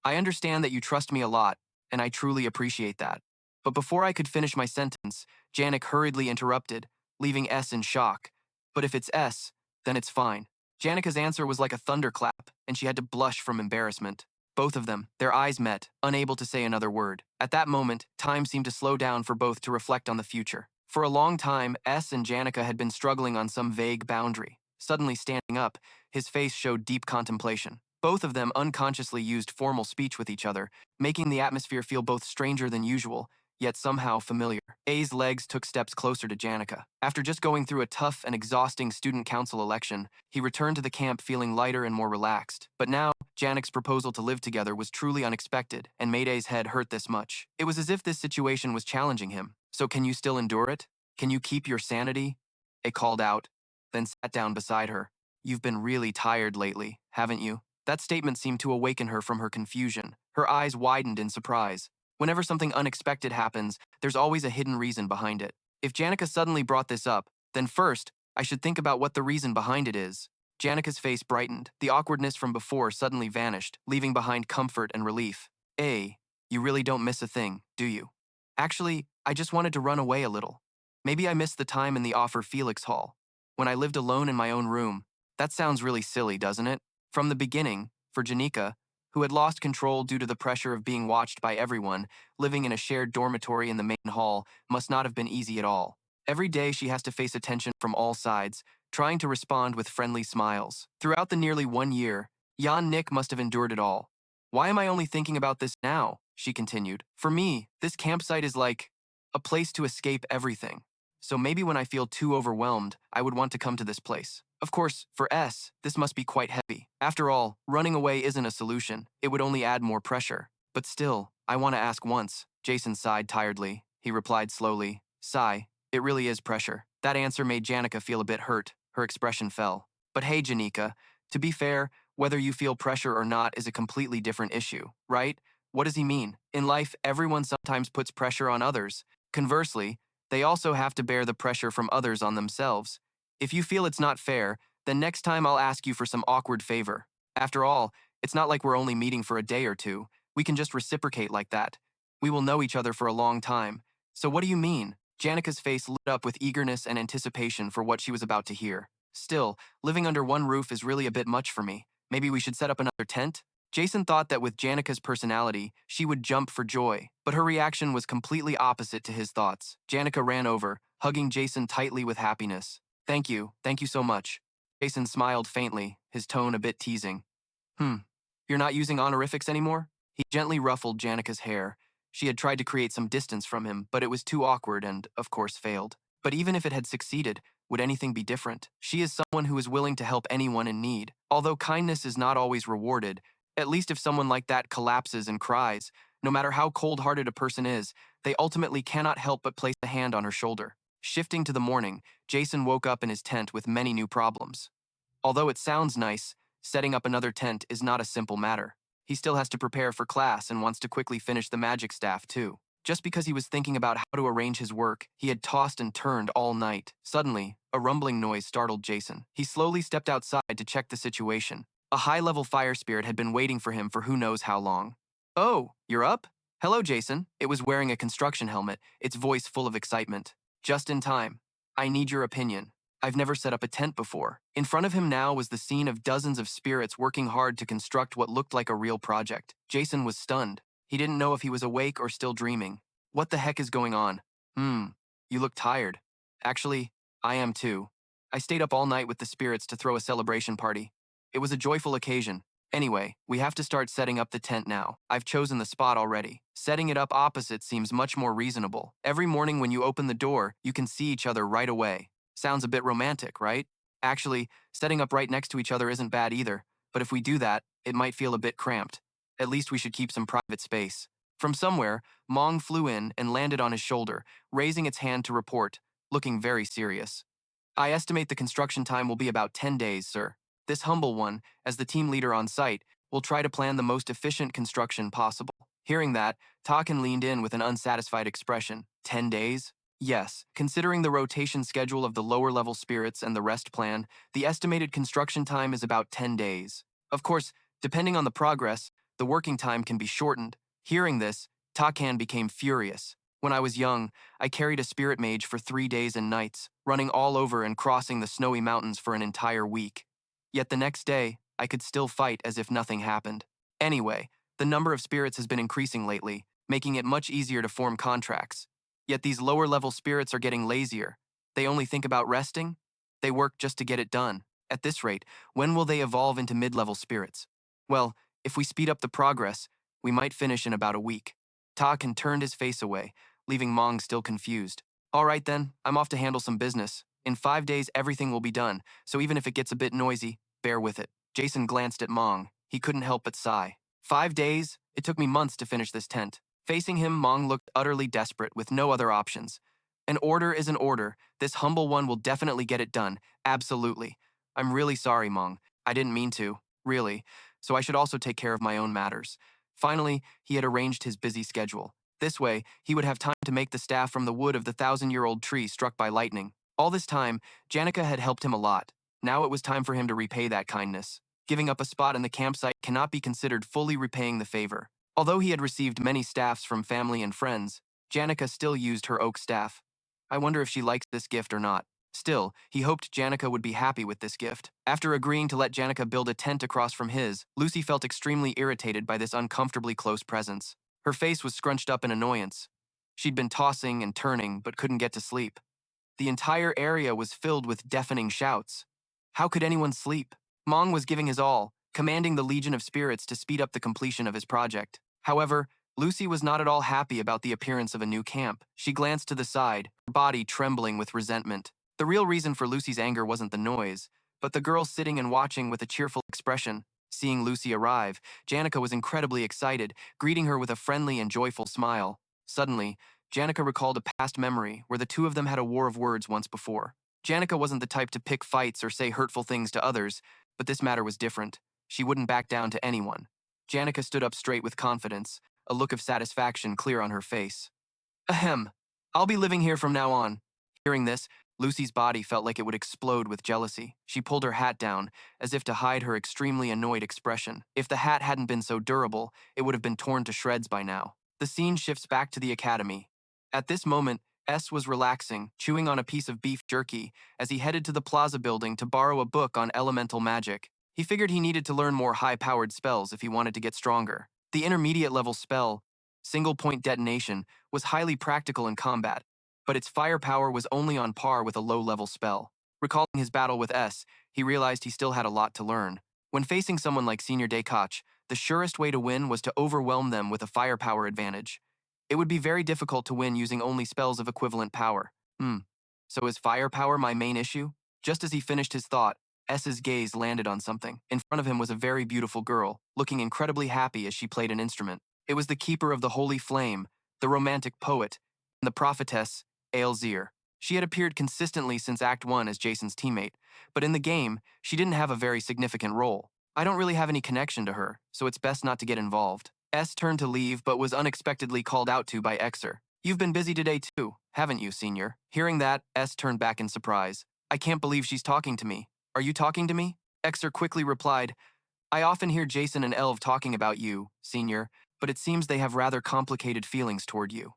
I understand that you trust me a lot, and I truly appreciate that. But before I could finish my sentence, Janik hurriedly interrupted, leaving S in shock. But if it's S, then it's fine. Janika's answer was like a thunderclap, and she had to blush from embarrassment. Both of them, their eyes met, unable to say another word. At that moment, time seemed to slow down for both to reflect on the future. For a long time, S and Janica had been struggling on some vague boundary. Suddenly standing up, his face showed deep contemplation. Both of them unconsciously used formal speech with each other, making the atmosphere feel both stranger than usual, yet somehow familiar. A's legs took steps closer to Janica. After just going through a tough and exhausting student council election, he returned to the camp feeling lighter and more relaxed. But now, Janic's proposal to live together was truly unexpected, and made A's head hurt this much. It was as if this situation was challenging him. So can you still endure it? Can you keep your sanity? A called out, then sat down beside her. You've been really tired lately, haven't you? That statement seemed to awaken her from her confusion. Her eyes widened in surprise. Whenever something unexpected happens, there's always a hidden reason behind it. If Janica suddenly brought this up, then first, I should think about what the reason behind it is. Janica's face brightened. The awkwardness from before suddenly vanished, leaving behind comfort and relief. You really don't miss a thing, do you? Actually, I just wanted to run away a little. Maybe I missed the time in the Offer Felix Hall, when I lived alone in my own room. That sounds really silly, doesn't it? From the beginning, for Janica, who had lost control due to the pressure of being watched by everyone, living in a shared dormitory in the main hall must not have been easy at all. Every day she has to face attention from all sides, trying to respond with friendly smiles. Throughout the nearly 1 year, Jan Nick must have endured it all. Why am I only thinking about this now? She continued. For me, this campsite is like a place to escape everything. So maybe when I feel too overwhelmed, I would want to come to this place. Of course, for S, this must be quite heavy. After all, running away isn't a solution. It would only add more pressure. But still, I want to ask once. Jason sighed tiredly. He replied slowly, Sigh, it really is pressure. That answer made Janica feel a bit hurt. Her expression fell. But hey, Janica, to be fair, whether you feel pressure or not is a completely different issue, right? What does he mean? In life, everyone sometimes puts pressure on others. Conversely, they also have to bear the pressure from others on themselves. If you feel it's not fair, then next time I'll ask you for some awkward favor. After all, it's not like we're only meeting for a day or two. We can just reciprocate like that. We will know each other for a long time. So what do you mean? Janica's face lit up with eagerness and anticipation for what she was about to hear. Still, living under one roof is really a bit much for me. Maybe we should set up another tent? Jason thought that with Janica's personality, she would jump for joy, but her reaction was completely opposite to his thoughts. Janica ran over, hugging Jason tightly with happiness. Thank you so much. Jason smiled faintly, his tone a bit teasing. You're not using honorifics anymore? He gently ruffled Janica's hair. She had tried to create some distance from him, but it was too awkward and, of course, failed. But even if it had succeeded, would anything be different? She is someone who is willing to help anyone in need. Although kindness is not always rewarded, at least if someone like that collapses and cries, no matter how cold-hearted a person is, they ultimately cannot help but place a hand on her shoulder. Shifting to the morning, Jason woke up in his tent with many new problems. Although it sounds nice, setting up another tent is not a simple matter. He still has to prepare for class and wants to quickly finish the magic staff too. Just because he was thinking about how to arrange his work, he had tossed and turned all night. Suddenly, a rumbling noise startled Jason. He slowly stepped outside to check the situation. A high-level fire spirit had been waiting for him for who knows how long. Oh, you're up? Hello, Jason. It was wearing a construction helmet, its voice full of excitement. Just in time. I need your opinion. I've never set up a tent before. In front of him now was the scene of dozens of spirits working hard to construct what looked like a real project. Jason was stunned. He didn't know if he was awake or still dreaming. What the heck is going on? You look tired. Actually, I am too. I stayed up all night with the spirits to throw a celebration party. It was a joyful occasion. Anyway, we have to start setting up the tent now. I've chosen the spot already. Setting it up opposite seems much more reasonable. Every morning when you open the door, you can see each other right away. Sounds a bit romantic, right? Actually, setting up right next to each other isn't bad either, but if we do that, it might feel a bit cramped. At least we should keep some private space. From somewhere, Mong flew in and landed on his shoulder, raising its hand to report, looking very serious. I estimate the construction time will be about 10 days, sir. This humble one, as the team leader on site, will try to plan the most efficient construction possible. Hearing that, Taken leaned in with an unsatisfied expression. 10 days? Yes, considering the rotation schedule of the lower-level spirits and the rest plan, the estimated construction time is about 10 days. Of course, depending on the progress, the working time can be shortened. Hearing this, Takan became furious. When I was young, I carried a spirit mage for 3 days and nights, running all over and crossing the snowy mountains for an entire week. Yet the next day, I could still fight as if nothing happened. Anyway, the number of spirits has been increasing lately, making it much easier to form contracts. Yet these lower-level spirits are getting lazier. They only think about resting. They work just to get it done. At this rate, when will they evolve into mid-level spirits? Well, if we speed up the progress, we might finish in about a week. Taken turned his face away, leaving Mong still confused. All right then, I'm off to handle some business. In 5 days, everything will be done, so even if it gets a bit noisy, bear with it. Jason glanced at Mong. He couldn't help but sigh. 5 days? It took me months to finish this tent. Facing him, Mong looked utterly desperate, with no other options. An order is an order. This humble one will definitely get it done. Absolutely. I'm really sorry, Mong. I didn't mean to. Really. So I should also take care of my own matters. Finally, he had arranged his busy schedule. This way, he would have time to make the staff from the wood of the 1,000-year-old tree struck by lightning. All this time, Janica had helped him a lot. Now it was time for him to repay that kindness. Giving up a spot in the campsite cannot be considered fully repaying the favor. Although he had received many staffs from family and friends, Janica still used her oak staff. I wonder if she likes this gift or not. Still, he hoped Janica would be happy with this gift. After agreeing to let Janica build a tent across from his, Lucy felt extremely irritated by this uncomfortably close presence. Her face was scrunched up in annoyance. She'd been tossing and turning, but couldn't get to sleep. The entire area was filled with deafening shouts. How could anyone sleep? Mong was giving his all, commanding the Legion of Spirits to speed up the completion of his project. However, Lucy was not at all happy about the appearance of a new camp. She glanced to the side, her body trembling with resentment. The real reason for Lucy's anger wasn't the noise, but the girl sitting and watching with a cheerful expression. Seeing Lucy arrive, Janica was incredibly excited, greeting her with a friendly and joyful smile. Suddenly, Janica recalled a past memory where the two of them had a war of words once before. Janica wasn't the type to pick fights or say hurtful things to others, but this matter was different. She wouldn't back down to anyone. Janica stood up straight with confidence, a look of satisfaction clear on her face. Ahem. I'll be living here from now on. Hearing this, Lucy's body felt like it would explode with jealousy. She pulled her hat down, as if to hide her extremely annoyed expression. If the hat hadn't been so durable, it would have been torn to shreds by now. The scene shifts back to the academy. At this moment, S was relaxing, chewing on a piece of beef jerky, as he headed to the plaza building to borrow a book on elemental magic. He figured he needed to learn more high-powered spells if he wanted to get stronger. The intermediate-level spell, single-point detonation, was highly practical in combat, but its firepower was only on par with a low-level spell. Recalling his battle with S, he realized he still had a lot to learn. When facing someone like Senior Dekach, the surest way to win was to overwhelm them with a firepower advantage. It would be very difficult to win using only spells of equivalent power. So is firepower my main issue? Just as he finished his thought, S's gaze landed on something. In front of him was a very beautiful girl, looking incredibly happy as she played an instrument. It was the keeper of the holy flame, the romantic poet, and the prophetess, Aelzir. She had appeared consistently since Act 1 as Jason's teammate, but in the game, she didn't have a very significant role. I don't really have any connection to her, so it's best not to get involved. S turned to leave but was unexpectedly called out to by Exer. You've been busy today too, haven't you, Senior? Hearing that, S turned back in surprise. I can't believe she's talking to me. Are you talking to me? Exer quickly replied, I often hear Jason and Elv talking about you, Senior, but it seems they have rather complicated feelings toward you.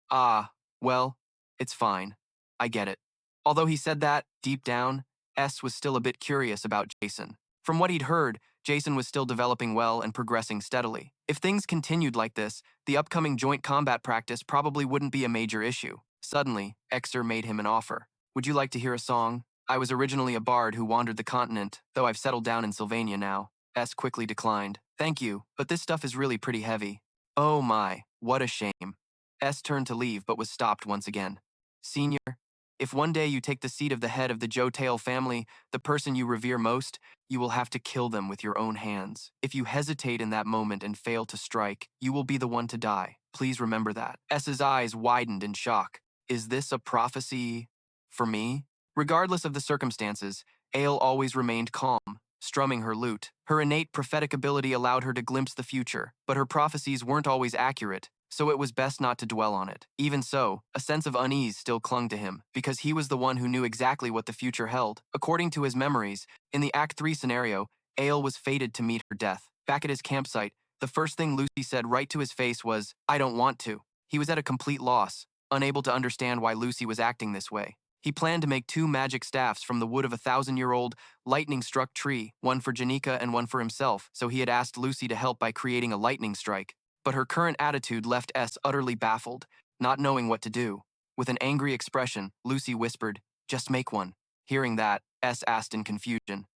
Ah, well, it's fine. I get it. Although he said that, deep down, S was still a bit curious about Jason. From what he'd heard, Jason was still developing well and progressing steadily. If things continued like this, the upcoming joint combat practice probably wouldn't be a major issue. Suddenly, Exer made him an offer. Would you like to hear a song? I was originally a bard who wandered the continent, though I've settled down in Sylvania now. S quickly declined. Thank you, but this stuff is really pretty heavy. Oh my, what a shame. S turned to leave but was stopped once again. Senior, if one day you take the seat of the head of the Joe Tail family, the person you revere most, you will have to kill them with your own hands. If you hesitate in that moment and fail to strike, you will be the one to die. Please remember that. S's eyes widened in shock. Is this a prophecy for me? Regardless of the circumstances, Ayla always remained calm, strumming her lute. Her innate prophetic ability allowed her to glimpse the future, but her prophecies weren't always accurate, so it was best not to dwell on it. Even so, a sense of unease still clung to him, because he was the one who knew exactly what the future held. According to his memories, in the Act 3 scenario, Ayla was fated to meet her death. Back at his campsite, the first thing Lucy said right to his face was, "I don't want to." He was at a complete loss, unable to understand why Lucy was acting this way. He planned to make 2 magic staffs from the wood of a 1,000-year-old, lightning-struck tree, one for Janica and one for himself, so he had asked Lucy to help by creating a lightning strike. But her current attitude left S utterly baffled, not knowing what to do. With an angry expression, Lucy whispered, "Just make one." Hearing that, S asked in confusion,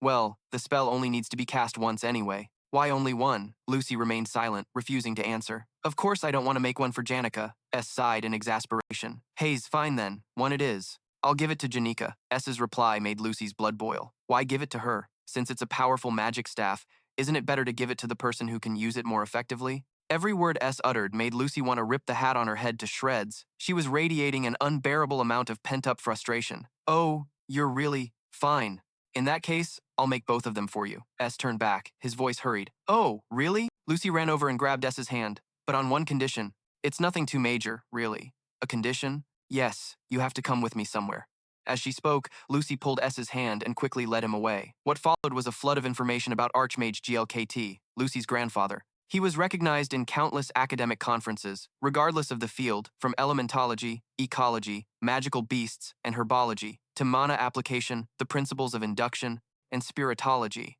Well, the spell only needs to be cast once anyway. Why only one? Lucy remained silent, refusing to answer. Of course I don't want to make one for Janica, S sighed in exasperation. Hayes, fine then, one it is. I'll give it to Janica. S's reply made Lucy's blood boil. Why give it to her? Since it's a powerful magic staff, isn't it better to give it to the person who can use it more effectively? Every word S uttered made Lucy want to rip the hat on her head to shreds. She was radiating an unbearable amount of pent-up frustration. Oh, you're really fine. In that case, I'll make both of them for you. S turned back, his voice hurried. Oh, really? Lucy ran over and grabbed S's hand, but on one condition. It's nothing too major, really. A condition? Yes, you have to come with me somewhere. As she spoke, Lucy pulled S's hand and quickly led him away. What followed was a flood of information about Archmage GLKT, Lucy's grandfather. He was recognized in countless academic conferences, regardless of the field, from elementology, ecology, magical beasts, and herbology, to mana application, the principles of induction, and spiritology.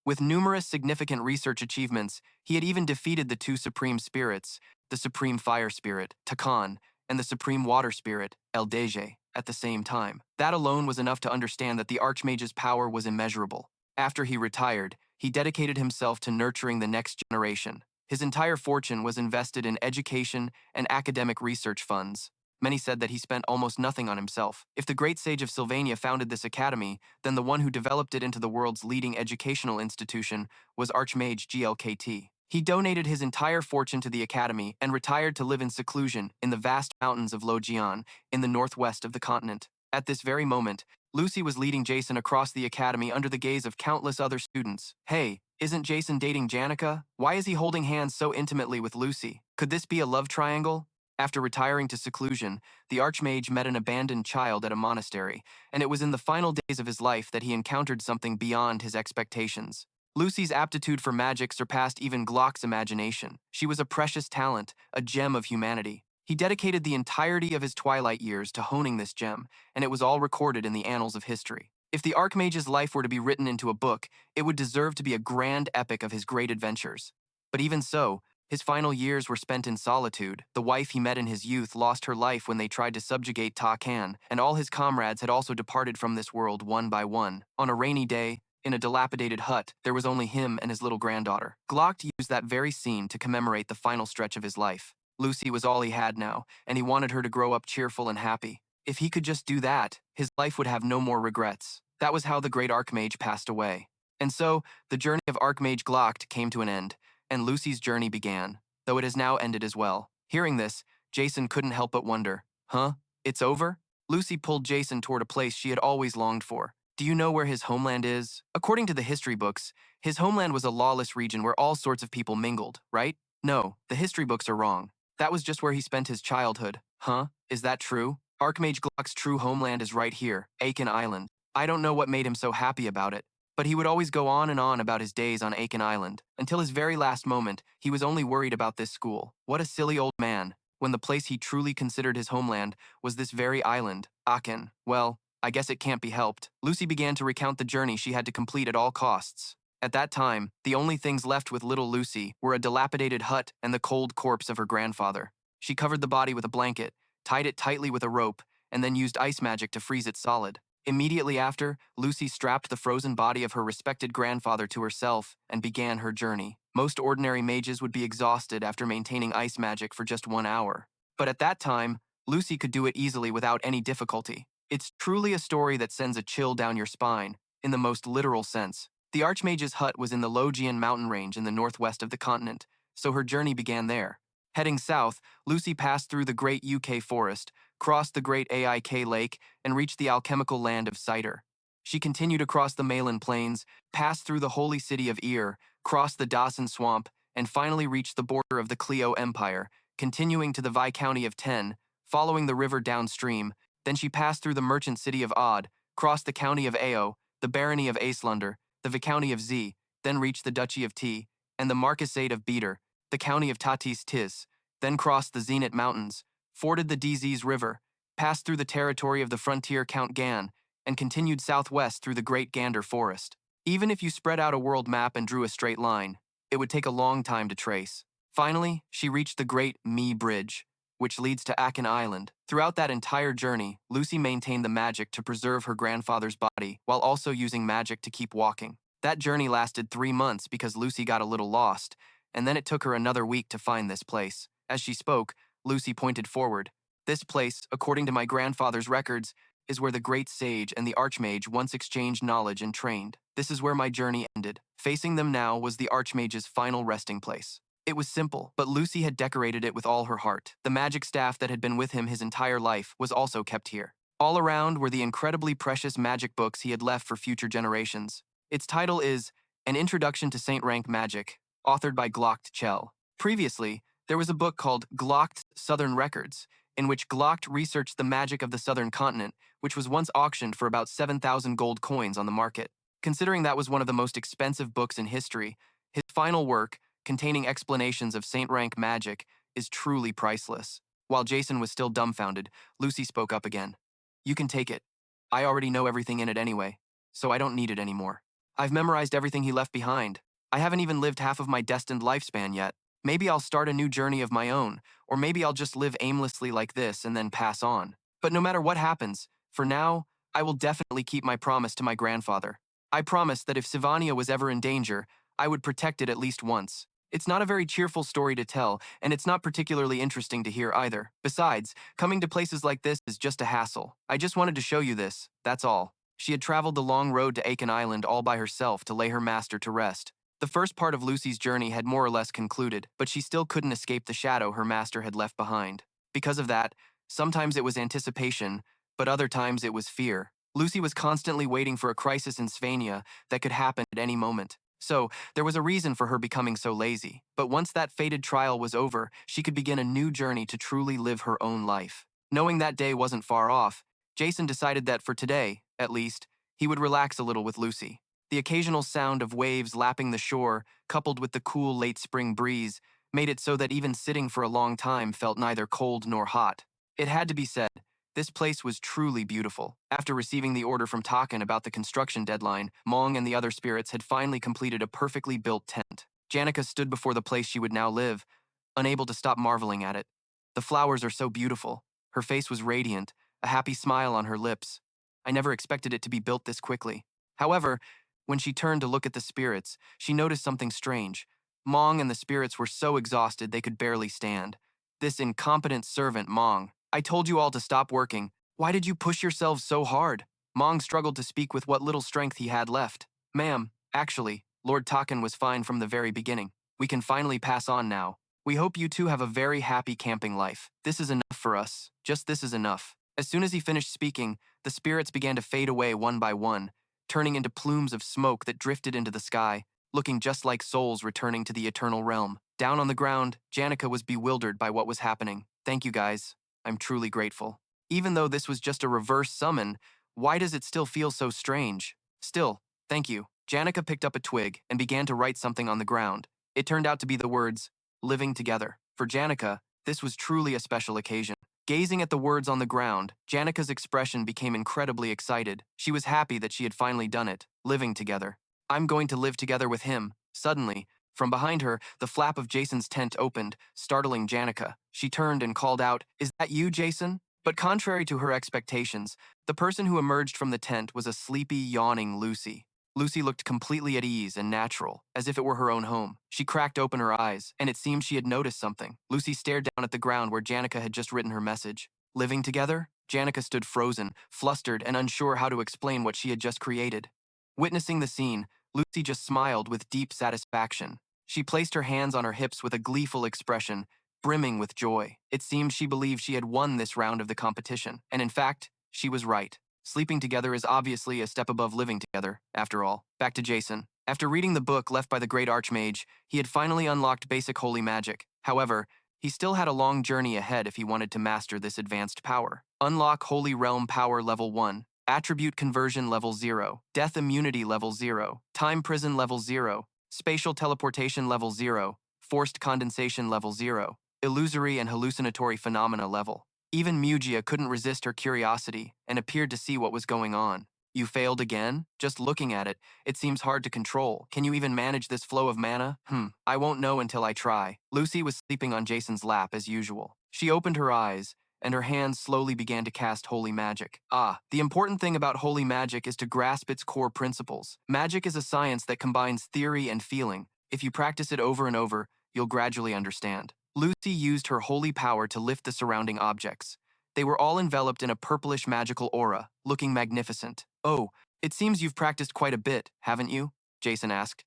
With numerous significant research achievements, he had even defeated the 2 supreme spirits, the supreme fire spirit, Takan, and the supreme water spirit, Eldeje, at the same time. That alone was enough to understand that the Archmage's power was immeasurable. After he retired, he dedicated himself to nurturing the next generation. His entire fortune was invested in education and academic research funds. Many said that he spent almost nothing on himself. If the great sage of Sylvania founded this academy, then the one who developed it into the world's leading educational institution was Archmage GLKT. He donated his entire fortune to the academy and retired to live in seclusion in the vast mountains of Lojian in the northwest of the continent. At this very moment, Lucy was leading Jason across the academy under the gaze of countless other students. Hey, isn't Jason dating Janica? Why is he holding hands so intimately with Lucy? Could this be a love triangle? After retiring to seclusion, the Archmage met an abandoned child at a monastery, and it was in the final days of his life that he encountered something beyond his expectations. Lucy's aptitude for magic surpassed even Glock's imagination. She was a precious talent, a gem of humanity. He dedicated the entirety of his twilight years to honing this gem, and it was all recorded in the annals of history. If the Archmage's life were to be written into a book, it would deserve to be a grand epic of his great adventures. But even so, his final years were spent in solitude. The wife he met in his youth lost her life when they tried to subjugate Takan, and all his comrades had also departed from this world one by one. On a rainy day, in a dilapidated hut, there was only him and his little granddaughter. Glock used that very scene to commemorate the final stretch of his life. Lucy was all he had now, and he wanted her to grow up cheerful and happy. If he could just do that, his life would have no more regrets. That was how the great Archmage passed away. And so, the journey of Archmage Glock came to an end, and Lucy's journey began, though it has now ended as well. Hearing this, Jason couldn't help but wonder, huh? It's over? Lucy pulled Jason toward a place she had always longed for. Do you know where his homeland is? According to the history books, his homeland was a lawless region where all sorts of people mingled, right? No, the history books are wrong. That was just where he spent his childhood. Huh? Is that true? Archmage Glock's true homeland is right here, Aiken Island. I don't know what made him so happy about it, but he would always go on and on about his days on Aiken Island. Until his very last moment, he was only worried about this school. What a silly old man. when the place he truly considered his homeland was this very island, Aachen. Well, I guess it can't be helped. Lucy began to recount the journey she had to complete at all costs. At that time, the only things left with little Lucy were a dilapidated hut and the cold corpse of her grandfather. She covered the body with a blanket, tied it tightly with a rope, and then used ice magic to freeze it solid. Immediately after, Lucy strapped the frozen body of her respected grandfather to herself and began her journey. Most ordinary mages would be exhausted after maintaining ice magic for just 1 hour. But at that time, Lucy could do it easily without any difficulty. It's truly a story that sends a chill down your spine, in the most literal sense. The Archmage's hut was in the Logian mountain range in the northwest of the continent, so her journey began there. Heading south, Lucy passed through the great UK forest, crossed the great Aik lake, and reached the alchemical land of Cider. She continued across the Malin plains, passed through the holy city of Ir, crossed the Dawson swamp, and finally reached the border of the Clio Empire, continuing to the Viscounty of Ten, following the river downstream. Then she passed through the merchant city of Odd, crossed the county of Ao, the barony of Aeslunder, the Viscounty of Z, then reached the duchy of T, and the marquisate of Beater, the county of Tatis Tis, then crossed the Zenit Mountains, forded the DZ's River, passed through the territory of the frontier Count Gan, and continued southwest through the Great Gander Forest. Even if you spread out a world map and drew a straight line, it would take a long time to trace. Finally, she reached the Great Me Bridge, which leads to Aachen Island. Throughout that entire journey, Lucy maintained the magic to preserve her grandfather's body while also using magic to keep walking. That journey lasted 3 months because Lucy got a little lost, and then it took her another week to find this place. As she spoke, Lucy pointed forward. This place, according to my grandfather's records, is where the great sage and the archmage once exchanged knowledge and trained. This is where my journey ended. Facing them now was the archmage's final resting place. It was simple, but Lucy had decorated it with all her heart. The magic staff that had been with him his entire life was also kept here. All around were the incredibly precious magic books he had left for future generations. Its title is An Introduction to Saint Rank Magic, authored by Glocked Chell. Previously, there was a book called Glocked Southern Records, in which Glocked researched the magic of the southern continent, which was once auctioned for about 7,000 gold coins on the market. Considering that was one of the most expensive books in history, his final work, containing explanations of Saint Rank magic, is truly priceless. While Jason was still dumbfounded, Lucy spoke up again. You can take it. I already know everything in it anyway, so I don't need it anymore. I've memorized everything he left behind. I haven't even lived half of my destined lifespan yet. Maybe I'll start a new journey of my own, or maybe I'll just live aimlessly like this and then pass on. But no matter what happens, for now, I will definitely keep my promise to my grandfather. I promised that if Sylvania was ever in danger, I would protect it at least once. It's not a very cheerful story to tell, and it's not particularly interesting to hear either. Besides, coming to places like this is just a hassle. I just wanted to show you this, that's all. She had traveled the long road to Aachen Island all by herself to lay her master to rest. The first part of Lucy's journey had more or less concluded, but she still couldn't escape the shadow her master had left behind. Because of that, sometimes it was anticipation, but other times it was fear. Lucy was constantly waiting for a crisis in Sylvania that could happen at any moment. So, there was a reason for her becoming so lazy. But once that fated trial was over, she could begin a new journey to truly live her own life. Knowing that day wasn't far off, Jason decided that for today, at least, he would relax a little with Lucy. The occasional sound of waves lapping the shore, coupled with the cool late spring breeze, made it so that even sitting for a long time felt neither cold nor hot. It had to be said, this place was truly beautiful. After receiving the order from Taken about the construction deadline, Mong and the other spirits had finally completed a perfectly built tent. Janica stood before the place she would now live, unable to stop marveling at it. The flowers are so beautiful. Her face was radiant, a happy smile on her lips. I never expected it to be built this quickly. However, when she turned to look at the spirits, she noticed something strange. Mong and the spirits were so exhausted they could barely stand. This incompetent servant, Mong. I told you all to stop working. Why did you push yourselves so hard? Mong struggled to speak with what little strength he had left. Ma'am, actually, Lord Taken was fine from the very beginning. We can finally pass on now. We hope you two have a very happy camping life. This is enough for us. Just this is enough. As soon as he finished speaking, the spirits began to fade away one by one, turning into plumes of smoke that drifted into the sky, looking just like souls returning to the eternal realm. Down on the ground, Janica was bewildered by what was happening. Thank you guys. I'm truly grateful. Even though this was just a reverse summon, why does it still feel so strange? Still, thank you. Janica picked up a twig and began to write something on the ground. It turned out to be the words, living together. For Janica, this This was truly a special occasion. Gazing at the words on the ground, Janica's expression became incredibly excited. She was happy that she had finally done it, living together. I'm going to live together with him. Suddenly, from behind her, the flap of Jason's tent opened, startling Janica. She turned and called out, "Is that you, Jason?" But contrary to her expectations, the person who emerged from the tent was a sleepy, yawning Lucy. Lucy looked completely at ease and natural, as if it were her own home. She cracked open her eyes, and it seemed she had noticed something. Lucy stared down at the ground where Janica had just written her message. Living together? Janica stood frozen, flustered, and unsure how to explain what she had just created. Witnessing the scene, Lucy just smiled with deep satisfaction. She placed her hands on her hips with a gleeful expression, brimming with joy. It seemed she believed she had won this round of the competition, and in fact, she was right. Sleeping together is obviously a step above living together, after all. Back to Jason. After reading the book left by the great archmage, he had finally unlocked basic holy magic. However, he still had a long journey ahead if he wanted to master this advanced power. Unlock Holy Realm Power Level 1. Attribute Conversion Level 0. Death Immunity Level 0. Time Prison Level 0. Spatial Teleportation Level 0. Forced Condensation Level 0. Illusory and Hallucinatory Phenomena Level. Even Mugia couldn't resist her curiosity and appeared to see what was going on. You failed again? Just looking at it, it seems hard to control. Can you even manage this flow of mana? I won't know until I try. Lucy was sleeping on Jason's lap as usual. She opened her eyes, and her hands slowly began to cast holy magic. The important thing about holy magic is to grasp its core principles. Magic is a science that combines theory and feeling. If you practice it over and over, you'll gradually understand. Lucy used her holy power to lift the surrounding objects. They were all enveloped in a purplish magical aura, looking magnificent. "Oh, it seems you've practiced quite a bit, haven't you?" Jason asked.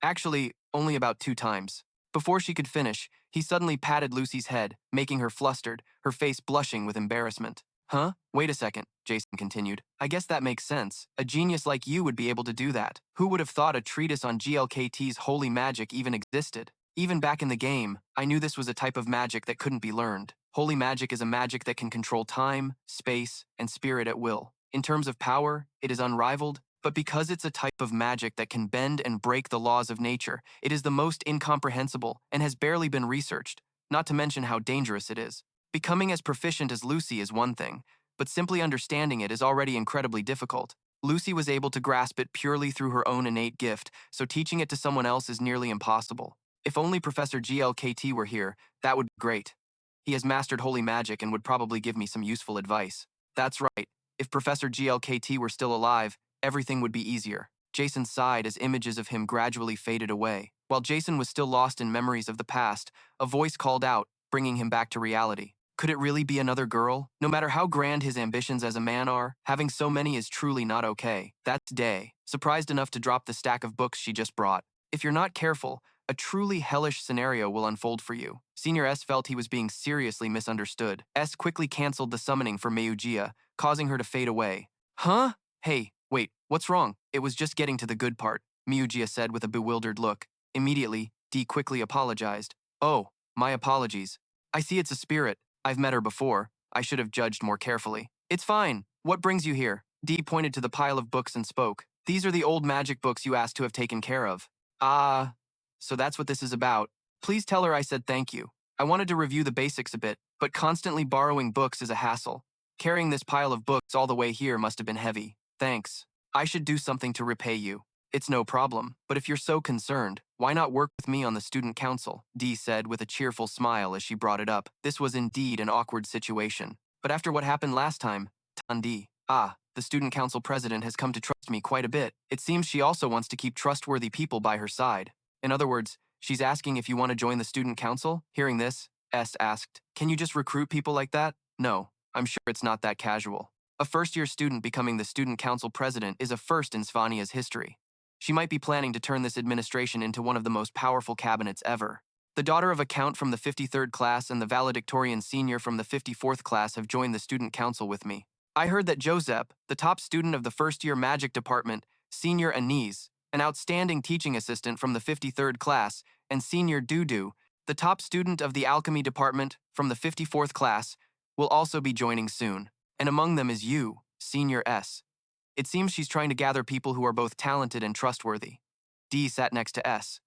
Actually, only about 2 times." Before she could finish, he suddenly patted Lucy's head, making her flustered, her face blushing with embarrassment. "Huh? Wait a second," Jason continued. "I guess that makes sense. A genius like you would be able to do that. Who would have thought a treatise on GLKT's holy magic even existed? Even back in the game, I knew this was a type of magic that couldn't be learned. Holy magic is a magic that can control time, space, and spirit at will. In terms of power, it is unrivaled, but because it's a type of magic that can bend and break the laws of nature, it is the most incomprehensible and has barely been researched, not to mention how dangerous it is. Becoming as proficient as Lucy is one thing, but simply understanding it is already incredibly difficult. Lucy was able to grasp it purely through her own innate gift, so teaching it to someone else is nearly impossible. If only Professor GLKT were here, that would be great. He has mastered holy magic and would probably give me some useful advice. That's right. If Professor GLKT were still alive, everything would be easier. Jason sighed as images of him gradually faded away. While Jason was still lost in memories of the past, a voice called out, bringing him back to reality. Could it really be another girl? No matter how grand his ambitions as a man are, having so many is truly not okay. That's Day, surprised enough to drop the stack of books she just brought. If you're not careful, a truly hellish scenario will unfold for you. Senior S felt he was being seriously misunderstood. S quickly canceled the summoning for Meugia, causing her to fade away. Huh? Hey, wait, what's wrong? It was just getting to the good part, Meugia said with a bewildered look. Immediately, D quickly apologized. Oh, my apologies. I see it's a spirit. I've met her before. I should have judged more carefully. It's fine. What brings you here? D pointed to the pile of books and spoke. These are the old magic books you asked to have taken care of. So that's what this is about. Please tell her I said thank you. I wanted to review the basics a bit, but constantly borrowing books is a hassle. Carrying this pile of books all the way here must have been heavy. Thanks. I should do something to repay you. It's no problem, but if you're so concerned, why not work with me on the student council? Dee said with a cheerful smile as she brought it up. This was indeed an awkward situation. But after what happened last time, Tandee, the student council president has come to trust me quite a bit. It seems she also wants to keep trustworthy people by her side. In other words, she's asking if you want to join the student council? Hearing this, S asked, can you just recruit people like that? No, I'm sure it's not that casual. A first-year student becoming the student council president is a first in Sylvania's history. She might be planning to turn this administration into one of the most powerful cabinets ever. The daughter of a count from the 53rd class and the valedictorian senior from the 54th class have joined the student council with me. I heard that Josep, the top student of the first-year magic department, senior Anise, an outstanding teaching assistant from the 53rd class, and senior Dudu, the top student of the alchemy department from the 54th class, will also be joining soon. And among them is you, senior S. It seems she's trying to gather people who are both talented and trustworthy. D sat next to S.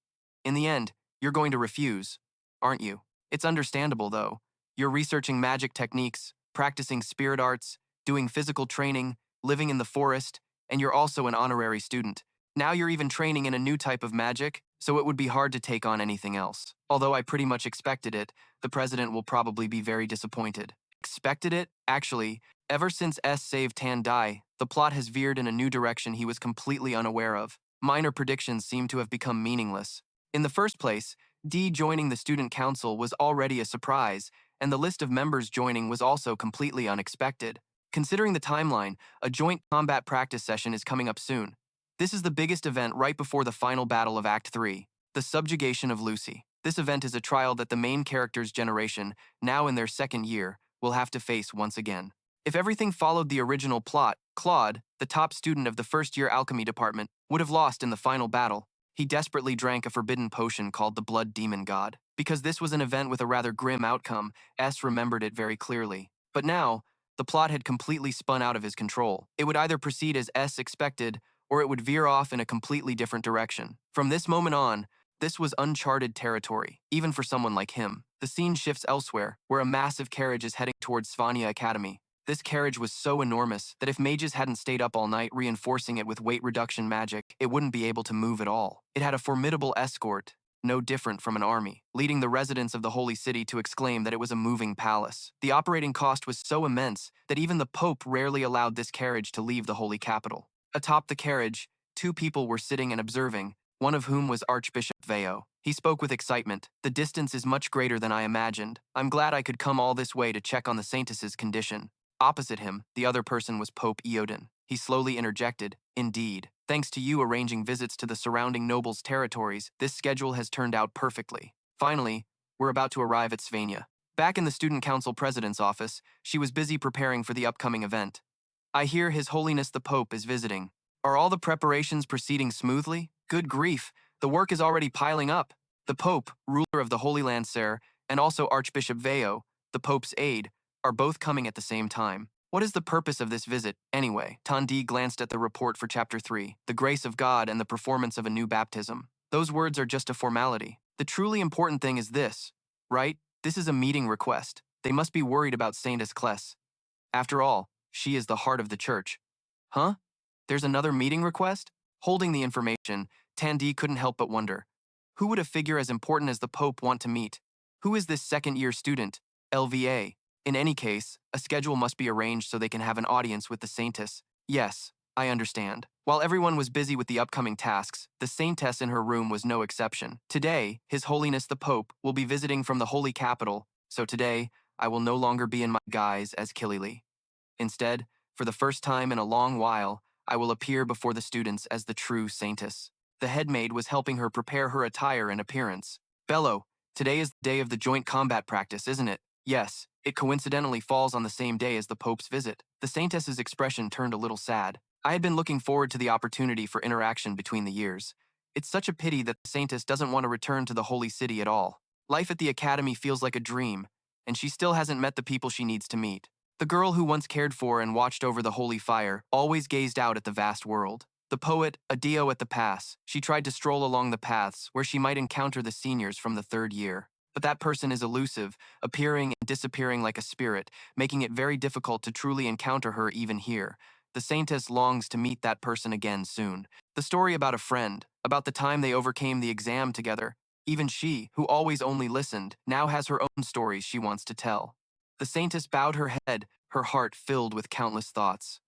In the end, you're going to refuse, aren't you? It's understandable, though. You're researching magic techniques, practicing spirit arts, doing physical training, living in the forest, and you're also an honorary student. Now you're even training in a new type of magic, so it would be hard to take on anything else. Although I pretty much expected it, the president will probably be very disappointed. Expected it? Actually, ever since S saved Tandee, the plot has veered in a new direction he was completely unaware of. Minor predictions seem to have become meaningless. In the first place, D joining the student council was already a surprise, and the list of members joining was also completely unexpected. Considering the timeline, a joint combat practice session is coming up soon. This is the biggest event right before the final battle of Act 3, the subjugation of Lucy. This event is a trial that the main character's generation, now in their second year, will have to face once again. If everything followed the original plot, Claude, the top student of the first-year alchemy department, would have lost in the final battle. He desperately drank a forbidden potion called the Blood Demon God. Because this was an event with a rather grim outcome, S remembered it very clearly. But now, the plot had completely spun out of his control. It would either proceed as S expected, or it would veer off in a completely different direction. From this moment on, this was uncharted territory, even for someone like him. The scene shifts elsewhere, where a massive carriage is heading towards Sylvania Academy. This carriage was so enormous that if mages hadn't stayed up all night reinforcing it with weight reduction magic, it wouldn't be able to move at all. It had a formidable escort, no different from an army, leading the residents of the Holy City to exclaim that it was a moving palace. The operating cost was so immense that even the Pope rarely allowed this carriage to leave the Holy Capital. Atop the carriage, two people were sitting and observing, one of whom was Archbishop Veo. He spoke with excitement. "The distance is much greater than I imagined. I'm glad I could come all this way to check on the Saintess's condition." Opposite him, the other person was Pope Eodin. He slowly interjected, "Indeed. Thanks to you arranging visits to the surrounding nobles' territories, this schedule has turned out perfectly. Finally, we're about to arrive at Sylvania." Back in the student council president's office, she was busy preparing for the upcoming event. "I hear His Holiness the Pope is visiting. Are all the preparations proceeding smoothly? Good grief, the work is already piling up." The Pope, ruler of the Holy Land, sir, and also Archbishop Veo, the Pope's aide, are both coming at the same time. What is the purpose of this visit, anyway? Tandee glanced at the report for Chapter 3, the grace of God and the performance of a new baptism. Those words are just a formality. The truly important thing is this, right? This is a meeting request. They must be worried about Saintess Kless. After all, she is the heart of the church. Huh? There's another meeting request? Holding the information, Tandee couldn't help but wonder. Who would a figure as important as the Pope want to meet? Who is this second-year student? LVA. In any case, a schedule must be arranged so they can have an audience with the Saintess. Yes, I understand. While everyone was busy with the upcoming tasks, the Saintess in her room was no exception. Today, His Holiness the Pope will be visiting from the Holy Capital, so today, I will no longer be in my guise as Killylee. Instead, for the first time in a long while, I will appear before the students as the true Saintess. The headmaid was helping her prepare her attire and appearance. "Belle, today is the day of the joint combat practice, isn't it?" "Yes, it coincidentally falls on the same day as the Pope's visit." The Saintess's expression turned a little sad. I had been looking forward to the opportunity for interaction between the years. It's such a pity that the Saintess doesn't want to return to the Holy City at all. Life at the Academy feels like a dream, and she still hasn't met the people she needs to meet. The girl who once cared for and watched over the holy fire always gazed out at the vast world. The poet, a dio at the pass, she tried to stroll along the paths where she might encounter the seniors from the third year. But that person is elusive, appearing and disappearing like a spirit, making it very difficult to truly encounter her even here. The Saintess longs to meet that person again soon. The story about a friend, about the time they overcame the exam together. Even she, who always only listened, now has her own stories she wants to tell. The Saintess bowed her head, her heart filled with countless thoughts.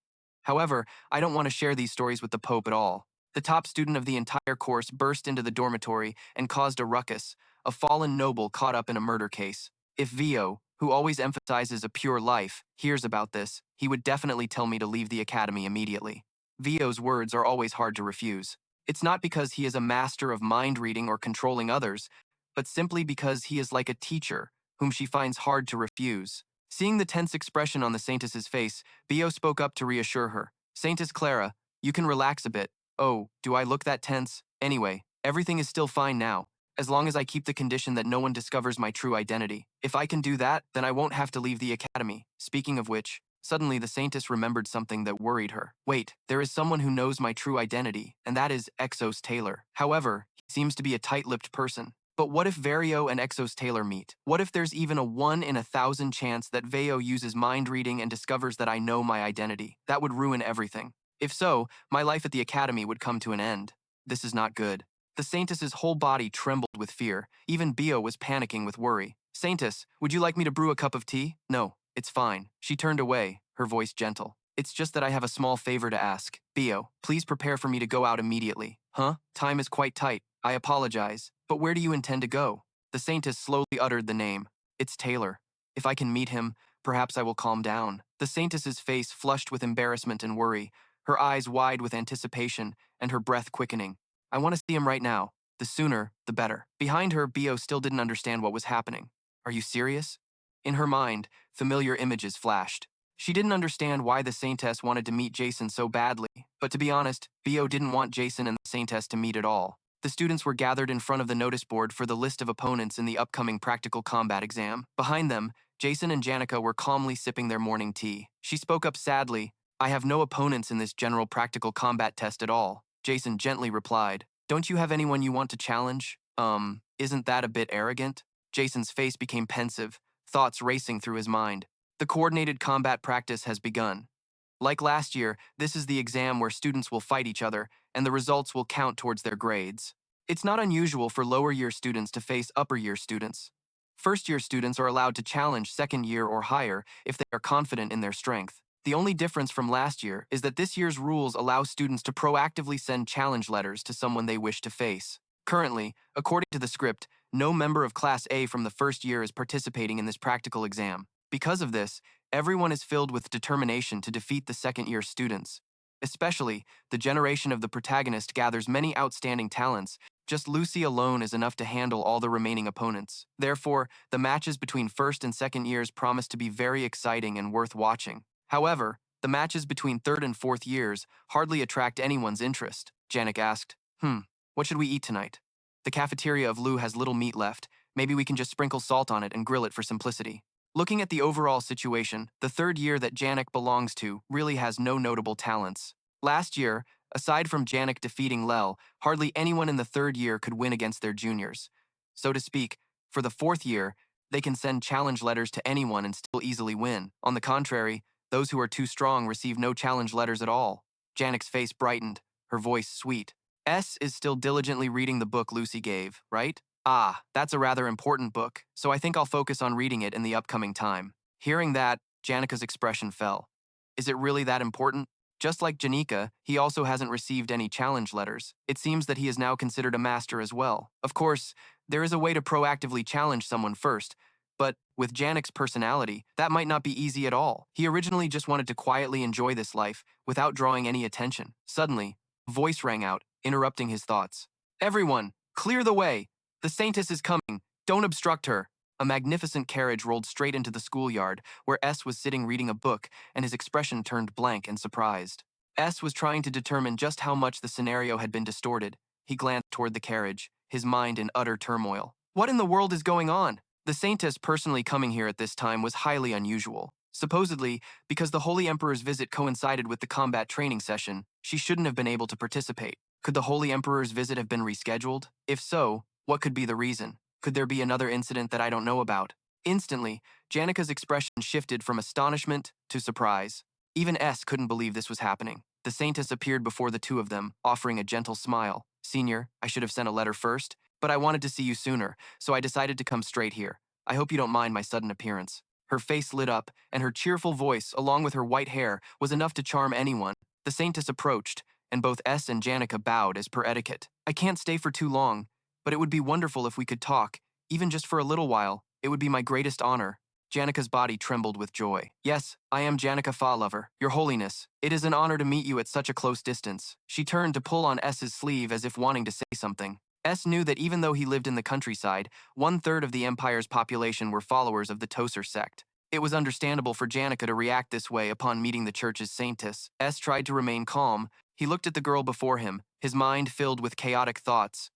However, I don't want to share these stories with the Pope at all. The top student of the entire course burst into the dormitory and caused a ruckus, a fallen noble caught up in a murder case. If Veo, who always emphasizes a pure life, hears about this, he would definitely tell me to leave the academy immediately. Veo's words are always hard to refuse. It's not because he is a master of mind reading or controlling others, but simply because he is like a teacher, whom she finds hard to refuse. Seeing the tense expression on the Saintess's face, Veo spoke up to reassure her. "Saintess Clara, you can relax a bit." "Oh, do I look that tense? Anyway, everything is still fine now, as long as I keep the condition that no one discovers my true identity. If I can do that, then I won't have to leave the academy." Speaking of which, suddenly the Saintess remembered something that worried her. "Wait, there is someone who knows my true identity, and that is Exos Taylor. However, he seems to be a tight-lipped person. But what if Vario and Exos Taylor meet? What if there's even a 1 in 1,000 chance that Veo uses mind reading and discovers that I know my identity? That would ruin everything. If so, my life at the academy would come to an end. This is not good. The Saintess's whole body trembled with fear. Even Bio was panicking with worry. Saintess, would you like me to brew a cup of tea? No, it's fine. She turned away, her voice gentle. It's just that I have a small favor to ask. Bio, please prepare for me to go out immediately. Huh? Time is quite tight. I apologize. But where do you intend to go? The Saintess slowly uttered the name. It's Taylor. If I can meet him, perhaps I will calm down. The Saintess's face flushed with embarrassment and worry, her eyes wide with anticipation, and her breath quickening. I want to see him right now. The sooner, the better. Behind her, Bio still didn't understand what was happening. Are you serious? In her mind, familiar images flashed. She didn't understand why the Saintess wanted to meet Jason so badly, but to be honest, Bio didn't want Jason and the Saintess to meet at all. The students were gathered in front of the notice board for the list of opponents in the upcoming practical combat exam. Behind them, Jason and Janica were calmly sipping their morning tea. She spoke up sadly, I have no opponents in this general practical combat test at all. Jason gently replied, don't you have anyone you want to challenge? Isn't that a bit arrogant? Jason's face became pensive, thoughts racing through his mind. The coordinated combat practice has begun. Like last year, this is the exam where students will fight each other, and the results will count towards their grades. It's not unusual for lower-year students to face upper-year students. First-year students are allowed to challenge second-year or higher if they are confident in their strength. The only difference from last year is that this year's rules allow students to proactively send challenge letters to someone they wish to face. Currently, according to the script, no member of Class A from the first year is participating in this practical exam. Because of this, everyone is filled with determination to defeat the second-year students. Especially, the generation of the protagonist gathers many outstanding talents. Just Lucy alone is enough to handle all the remaining opponents. Therefore, the matches between first and second years promise to be very exciting and worth watching. However, the matches between third and fourth years hardly attract anyone's interest. Janica asked, what should we eat tonight? The cafeteria of Lu has little meat left. Maybe we can just sprinkle salt on it and grill it for simplicity. Looking at the overall situation, the third year that Janik belongs to really has no notable talents. Last year, aside from Janik defeating Lel, hardly anyone in the third year could win against their juniors. So to speak, for the fourth year, they can send challenge letters to anyone and still easily win. On the contrary, those who are too strong receive no challenge letters at all. Janik's face brightened, her voice sweet. S is still diligently reading the book Lucy gave, right? Ah, that's a rather important book, so I think I'll focus on reading it in the upcoming time. Hearing that, Janica's expression fell. Is it really that important? Just like Janica, he also hasn't received any challenge letters. It seems that he is now considered a master as well. Of course, there is a way to proactively challenge someone first, but with Janik's personality, that might not be easy at all. He originally just wanted to quietly enjoy this life without drawing any attention. Suddenly, a voice rang out, interrupting his thoughts. Everyone, clear the way! The Saintess is coming. Don't obstruct her. A magnificent carriage rolled straight into the schoolyard, where S was sitting reading a book, and his expression turned blank and surprised. S was trying to determine just how much the scenario had been distorted. He glanced toward the carriage, his mind in utter turmoil. What in the world is going on? The Saintess personally coming here at this time was highly unusual. Supposedly, because the Holy Emperor's visit coincided with the combat training session, she shouldn't have been able to participate. Could the Holy Emperor's visit have been rescheduled? If so, what could be the reason? Could there be another incident that I don't know about? Instantly, Janica's expression shifted from astonishment to surprise. Even S couldn't believe this was happening. The Saintess appeared before the two of them, offering a gentle smile. Senior, I should have sent a letter first, but I wanted to see you sooner, so I decided to come straight here. I hope you don't mind my sudden appearance. Her face lit up, and her cheerful voice, along with her white hair, was enough to charm anyone. The Saintess approached, and both S and Janica bowed as per etiquette. I can't stay for too long, but it would be wonderful if we could talk, even just for a little while. It would be my greatest honor. Janica's body trembled with joy. Yes, I am Janica Fa-Lover, Your Holiness. It is an honor to meet you at such a close distance. She turned to pull on S's sleeve as if wanting to say something. S knew that even though he lived in the countryside, 1/3 of the Empire's population were followers of the Toser sect. It was understandable for Janica to react this way upon meeting the church's saintess. S tried to remain calm. He looked at the girl before him, his mind filled with chaotic thoughts.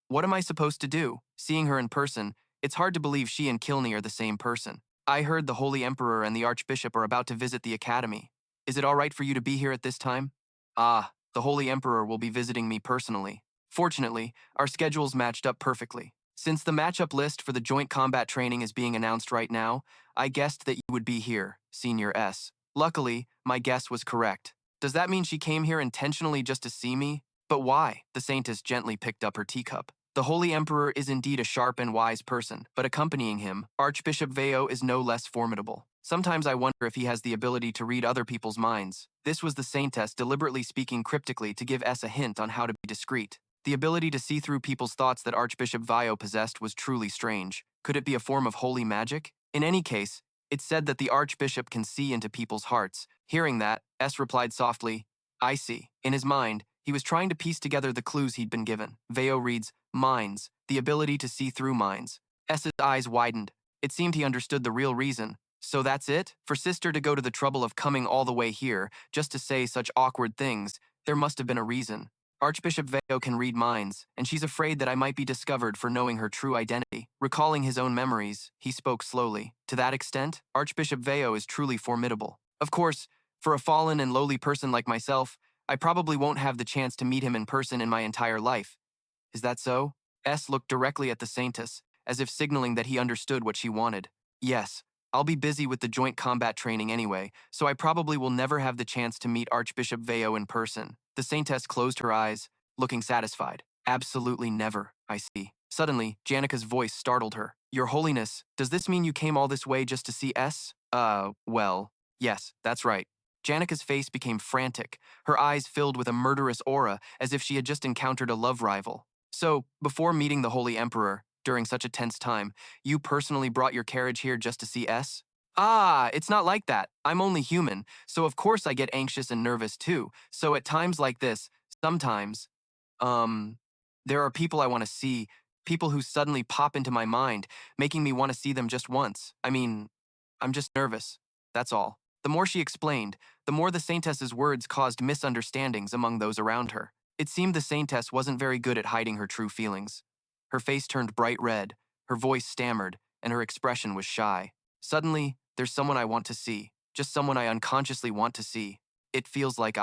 What am I supposed to do? Seeing her in person, it's hard to believe she and Kilney are the same person. I heard the Holy Emperor and the Archbishop are about to visit the Academy. Is it all right for you to be here at this time? Ah, the Holy Emperor will be visiting me personally. Fortunately, our schedules matched up perfectly. Since the matchup list for the joint combat training is being announced right now, I guessed that you would be here, Senior S. Luckily, my guess was correct. Does that mean she came here intentionally just to see me? But why? The Saintess gently picked up her teacup. The Holy Emperor is indeed a sharp and wise person, but accompanying him, Archbishop Veo is no less formidable. Sometimes I wonder if he has the ability to read other people's minds. This was the Saintess deliberately speaking cryptically to give S a hint on how to be discreet. The ability to see through people's thoughts that Archbishop Vio possessed was truly strange. Could it be a form of holy magic? In any case, it's said that the Archbishop can see into people's hearts. Hearing that, S replied softly, I see. In his mind, he was trying to piece together the clues he'd been given. Veo reads, minds, the ability to see through minds. S's eyes widened. It seemed he understood the real reason. So that's it? For Sister to go to the trouble of coming all the way here, just to say such awkward things, there must have been a reason. Archbishop Veo can read minds, and she's afraid that I might be discovered for knowing her true identity. Recalling his own memories, he spoke slowly. To that extent, Archbishop Veo is truly formidable. Of course, for a fallen and lowly person like myself, I probably won't have the chance to meet him in person in my entire life. Is that so? S looked directly at the Saintess, as if signaling that he understood what she wanted. Yes, I'll be busy with the joint combat training anyway, so I probably will never have the chance to meet Archbishop Veo in person. The Saintess closed her eyes, looking satisfied. Absolutely never, I see. Suddenly, Janica's voice startled her. Your Holiness, does this mean you came all this way just to see S? Well, yes, that's right. Janica's face became frantic, her eyes filled with a murderous aura as if she had just encountered a love rival. So, before meeting the Holy Emperor, during such a tense time, you personally brought your carriage here just to see S? Ah, it's not like that. I'm only human, so of course I get anxious and nervous too. So at times like this, sometimes, there are people I want to see, people who suddenly pop into my mind, making me want to see them just once. I mean, I'm just nervous. That's all. The more she explained, the more the Saintess's words caused misunderstandings among those around her. It seemed the Saintess wasn't very good at hiding her true feelings. Her face turned bright red, her voice stammered, and her expression was shy. Suddenly, there's someone I want to see, just someone I unconsciously want to see. It feels like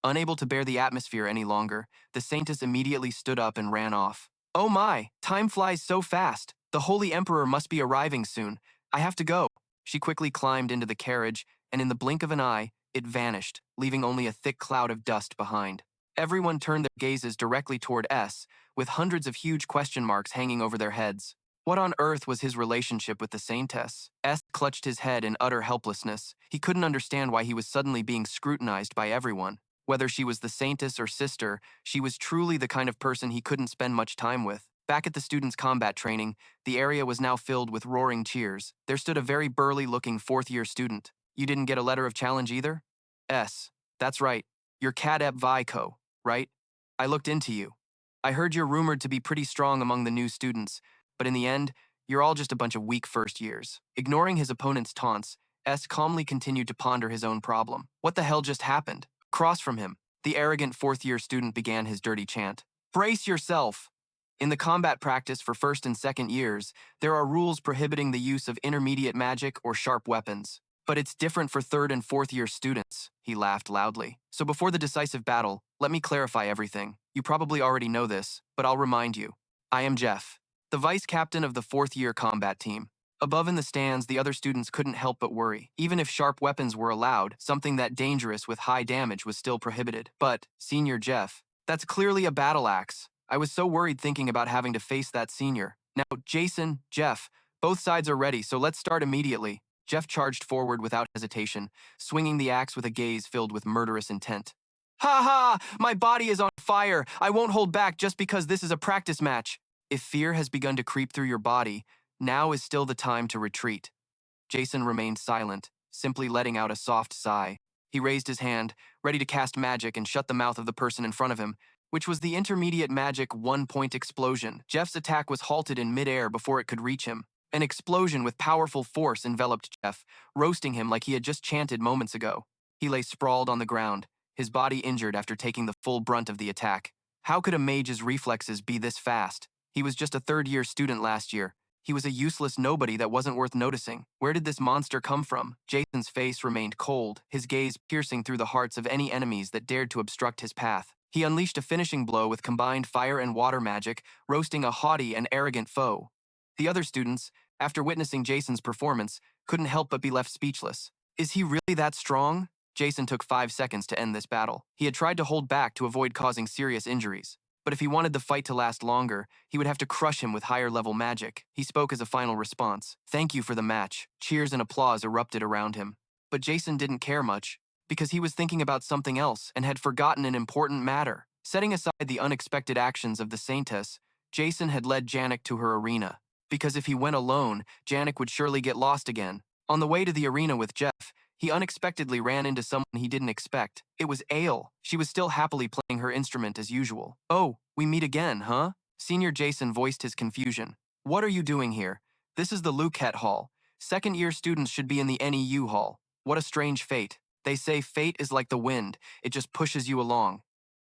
unable to bear the atmosphere any longer, the Saintess immediately stood up and ran off. Oh my, time flies so fast. The Holy Emperor must be arriving soon. I have to go. She quickly climbed into the carriage, and in the blink of an eye, it vanished, leaving only a thick cloud of dust behind. Everyone turned their gazes directly toward S, with hundreds of huge question marks hanging over their heads. What on earth was his relationship with the Saintess? S clutched his head in utter helplessness. He couldn't understand why he was suddenly being scrutinized by everyone. Whether she was the Saintess or sister, she was truly the kind of person he couldn't spend much time with. Back at the students' combat training, the area was now filled with roaring cheers. There stood a very burly-looking fourth-year student. You didn't get a letter of challenge either? S. That's right. You're Cadep Vico, right? I looked into you. I heard you're rumored to be pretty strong among the new students, but in the end, you're all just a bunch of weak first years. Ignoring his opponent's taunts, S calmly continued to ponder his own problem. What the hell just happened? Across from him, the arrogant fourth-year student began his dirty chant. Brace yourself! In the combat practice for first and second years, there are rules prohibiting the use of intermediate magic or sharp weapons. But it's different for third and fourth-year students, he laughed loudly. So before the decisive battle, let me clarify everything. You probably already know this, but I'll remind you. I am Jeff, the vice captain of the fourth-year combat team. Above in the stands, the other students couldn't help but worry. Even if sharp weapons were allowed, something that dangerous with high damage was still prohibited. But, Senior Jeff, that's clearly a battle axe. I was so worried thinking about having to face that senior. Now, Jason, Jeff, both sides are ready, so let's start immediately. Jeff charged forward without hesitation, swinging the axe with a gaze filled with murderous intent. Ha ha! My body is on fire! I won't hold back just because this is a practice match. If fear has begun to creep through your body, now is still the time to retreat. Jason remained silent, simply letting out a soft sigh. He raised his hand, ready to cast magic and shut the mouth of the person in front of him, which was the intermediate magic one-point explosion. Jeff's attack was halted in midair before it could reach him. An explosion with powerful force enveloped Jeff, roasting him like he had just chanted moments ago. He lay sprawled on the ground, his body injured after taking the full brunt of the attack. How could a mage's reflexes be this fast? He was just a third-year student last year. He was a useless nobody that wasn't worth noticing. Where did this monster come from? Jason's face remained cold, his gaze piercing through the hearts of any enemies that dared to obstruct his path. He unleashed a finishing blow with combined fire and water magic, roasting a haughty and arrogant foe. The other students, after witnessing Jason's performance, couldn't help but be left speechless. Is he really that strong? Jason took 5 seconds to end this battle. He had tried to hold back to avoid causing serious injuries. But if he wanted the fight to last longer, he would have to crush him with higher-level magic. He spoke as a final response. Thank you for the match. Cheers and applause erupted around him. But Jason didn't care much, because he was thinking about something else and had forgotten an important matter. Setting aside the unexpected actions of the Saintess, Jason had led Janica to her arena. Because if he went alone, Janica would surely get lost again. On the way to the arena with Jeff, he unexpectedly ran into someone he didn't expect. It was Ayla. She was still happily playing her instrument as usual. Oh, we meet again, huh? Senior Jason voiced his confusion. What are you doing here? This is the Luquette Hall. Second-year students should be in the NEU Hall. What a strange fate. They say fate is like the wind. It just pushes you along.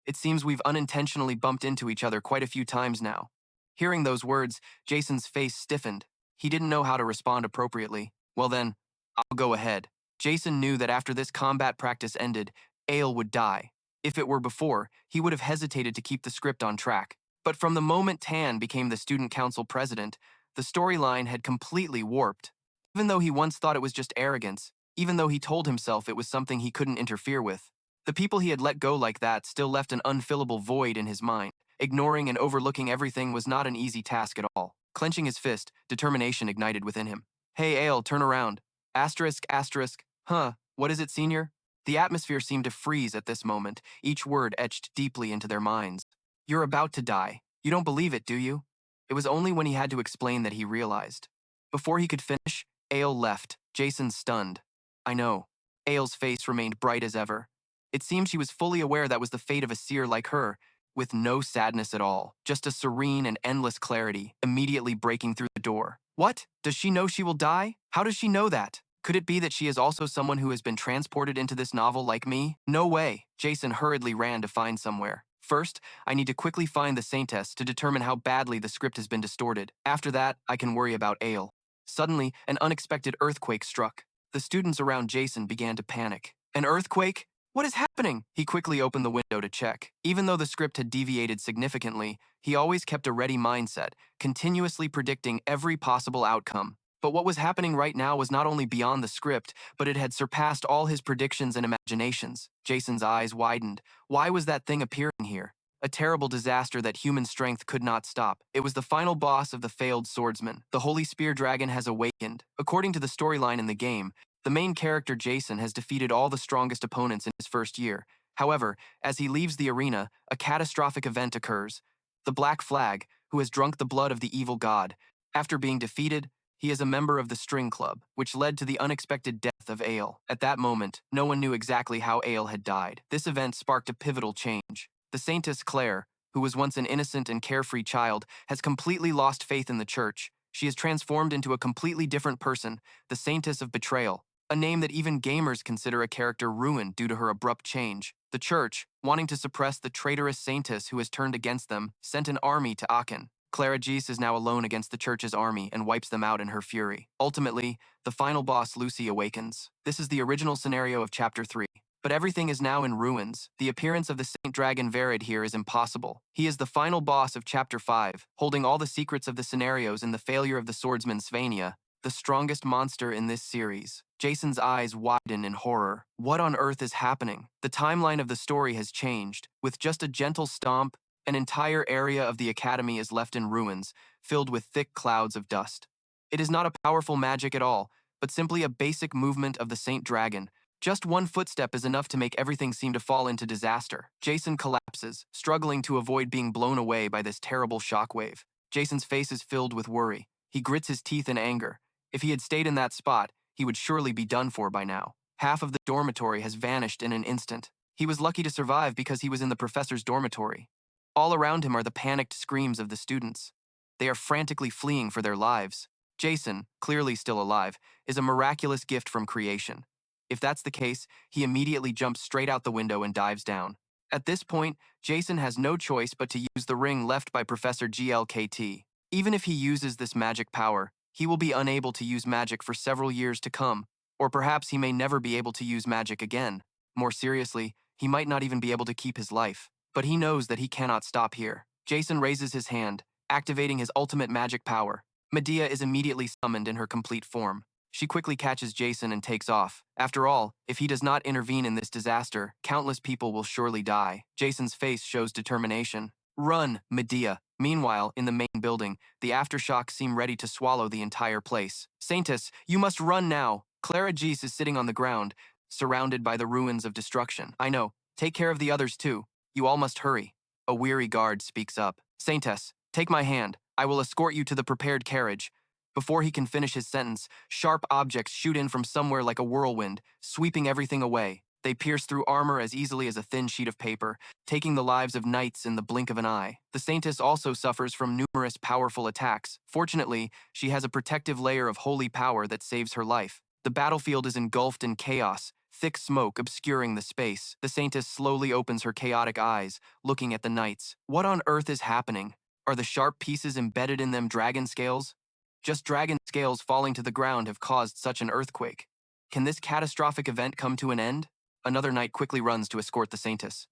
It seems we've unintentionally bumped into each other quite a few times now. Hearing those words, Jason's face stiffened. He didn't know how to respond appropriately. Well then, I'll go ahead. Jason knew that after this combat practice ended, Ayla would die. If it were before, he would have hesitated to keep the script on track. But from the moment Tan became the student council president, the storyline had completely warped. Even though he once thought it was just arrogance, even though he told himself it was something he couldn't interfere with, the people he had let go like that still left an unfillable void in his mind. Ignoring and overlooking everything was not an easy task at all. Clenching his fist, determination ignited within him. Hey, Ayla, turn around. Asterisk, asterisk. Huh, what is it, senior? The atmosphere seemed to freeze at this moment, each word etched deeply into their minds. You're about to die. You don't believe it, do you? It was only when he had to explain that he realized. Before he could finish, Ayla left, Jason stunned. I know. Ayla's face remained bright as ever. It seemed she was fully aware that was the fate of a seer like her, with no sadness at all, just a serene and endless clarity, immediately breaking through the door. What? Does she know she will die? How does she know that? Could it be that she is also someone who has been transported into this novel like me? No way. Jason hurriedly ran to find somewhere. First, I need to quickly find the Saintess to determine how badly the script has been distorted. After that, I can worry about Ayla. Suddenly, an unexpected earthquake struck. The students around Jason began to panic. An earthquake? What is happening? He quickly opened the window to check. Even though the script had deviated significantly, he always kept a ready mindset, continuously predicting every possible outcome. But what was happening right now was not only beyond the script, but it had surpassed all his predictions and imaginations. Jason's eyes widened. Why was that thing appearing here? A terrible disaster that human strength could not stop. It was the final boss of the failed Swordsman. The Holy Spear Dragon has awakened. According to the storyline in the game, the main character Jason has defeated all the strongest opponents in his first year. However, as he leaves the arena, a catastrophic event occurs. The Black Flag, who has drunk the blood of the evil god. After being defeated, he is a member of the String Club, which led to the unexpected death of Ayla. At that moment, no one knew exactly how Ayla had died. This event sparked a pivotal change. The Saintess Claire, who was once an innocent and carefree child, has completely lost faith in the church. She is transformed into a completely different person, the Saintess of Betrayal, a name that even gamers consider a character ruined due to her abrupt change. The church, wanting to suppress the traitorous Saintess who has turned against them, sent an army to Aachen. Clairagis is now alone against the church's army and wipes them out in her fury. Ultimately, the final boss Lucy awakens. This is the original scenario of Chapter 3. But everything is now in ruins. The appearance of the Saint Dragon Verid here is impossible. He is the final boss of Chapter 5, holding all the secrets of the scenarios and the failure of the swordsman Sylvania, the strongest monster in this series. Jason's eyes widen in horror. What on earth is happening? The timeline of the story has changed. With just a gentle stomp, an entire area of the academy is left in ruins, filled with thick clouds of dust. It is not a powerful magic at all, but simply a basic movement of the Saint Dragon. Just one footstep is enough to make everything seem to fall into disaster. Jason collapses, struggling to avoid being blown away by this terrible shockwave. Jason's face is filled with worry. He grits his teeth in anger. If he had stayed in that spot, he would surely be done for by now. Half of the dormitory has vanished in an instant. He was lucky to survive because he was in the professor's dormitory. All around him are the panicked screams of the students. They are frantically fleeing for their lives. Jason, clearly still alive, is a miraculous gift from creation. If that's the case, he immediately jumps straight out the window and dives down. At this point, Jason has no choice but to use the ring left by Professor GLKT. Even if he uses this magic power, he will be unable to use magic for several years to come, or perhaps he may never be able to use magic again. More seriously, he might not even be able to keep his life. But he knows that he cannot stop here. Jason raises his hand, activating his ultimate magic power. Medea is immediately summoned in her complete form. She quickly catches Jason and takes off. After all, if he does not intervene in this disaster, countless people will surely die. Jason's face shows determination. Run, Medea. Meanwhile, in the main building, the aftershocks seem ready to swallow the entire place. Saintess, you must run now. Clara Gies is sitting on the ground, surrounded by the ruins of destruction. I know. Take care of the others too. You all must hurry. A weary guard speaks up. Saintess, take my hand. I will escort you to the prepared carriage. Before he can finish his sentence, sharp objects shoot in from somewhere like a whirlwind, sweeping everything away. They pierce through armor as easily as a thin sheet of paper, taking the lives of knights in the blink of an eye. The Saintess also suffers from numerous powerful attacks. Fortunately, she has a protective layer of holy power that saves her life. The battlefield is engulfed in chaos, thick smoke obscuring the space. The Saintess slowly opens her chaotic eyes, looking at the knights. What on earth is happening? Are the sharp pieces embedded in them dragon scales? Just dragon scales falling to the ground have caused such an earthquake. Can this catastrophic event come to an end? Another knight quickly runs to escort the Saintess.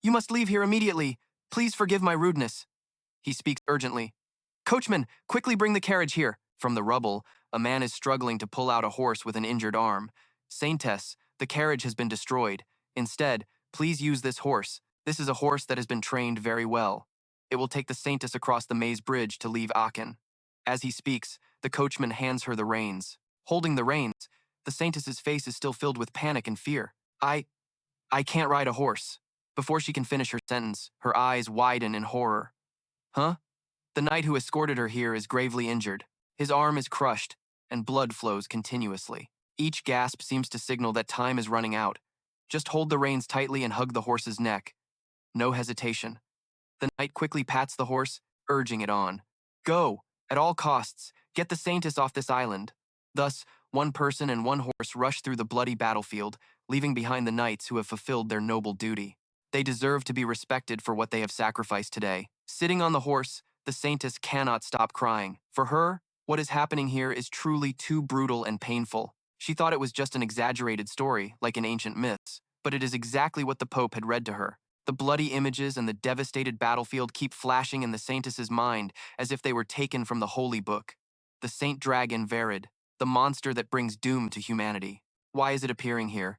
You must leave here immediately. Please forgive my rudeness. He speaks urgently. Coachman, quickly bring the carriage here. From the rubble, a man is struggling to pull out a horse with an injured arm. Saintess, the carriage has been destroyed. Instead, please use this horse. This is a horse that has been trained very well. It will take the Saintess across the maze bridge to leave Aachen. As he speaks, the coachman hands her the reins. Holding the reins, the Saintess's face is still filled with panic and fear. I can't ride a horse. Before she can finish her sentence, her eyes widen in horror. Huh? The knight who escorted her here is gravely injured. His arm is crushed, and blood flows continuously. Each gasp seems to signal that time is running out. Just hold the reins tightly and hug the horse's neck. No hesitation. The knight quickly pats the horse, urging it on. Go! At all costs, get the Saintess off this island. Thus, one person and one horse rush through the bloody battlefield, leaving behind the knights who have fulfilled their noble duty. They deserve to be respected for what they have sacrificed today. Sitting on the horse, the Saintess cannot stop crying. For her, what is happening here is truly too brutal and painful. She thought it was just an exaggerated story, like in ancient myths, but it is exactly what the Pope had read to her. The bloody images and the devastated battlefield keep flashing in the Saintess's mind as if they were taken from the holy book. The Saint Dragon Verid, the monster that brings doom to humanity. Why is it appearing here?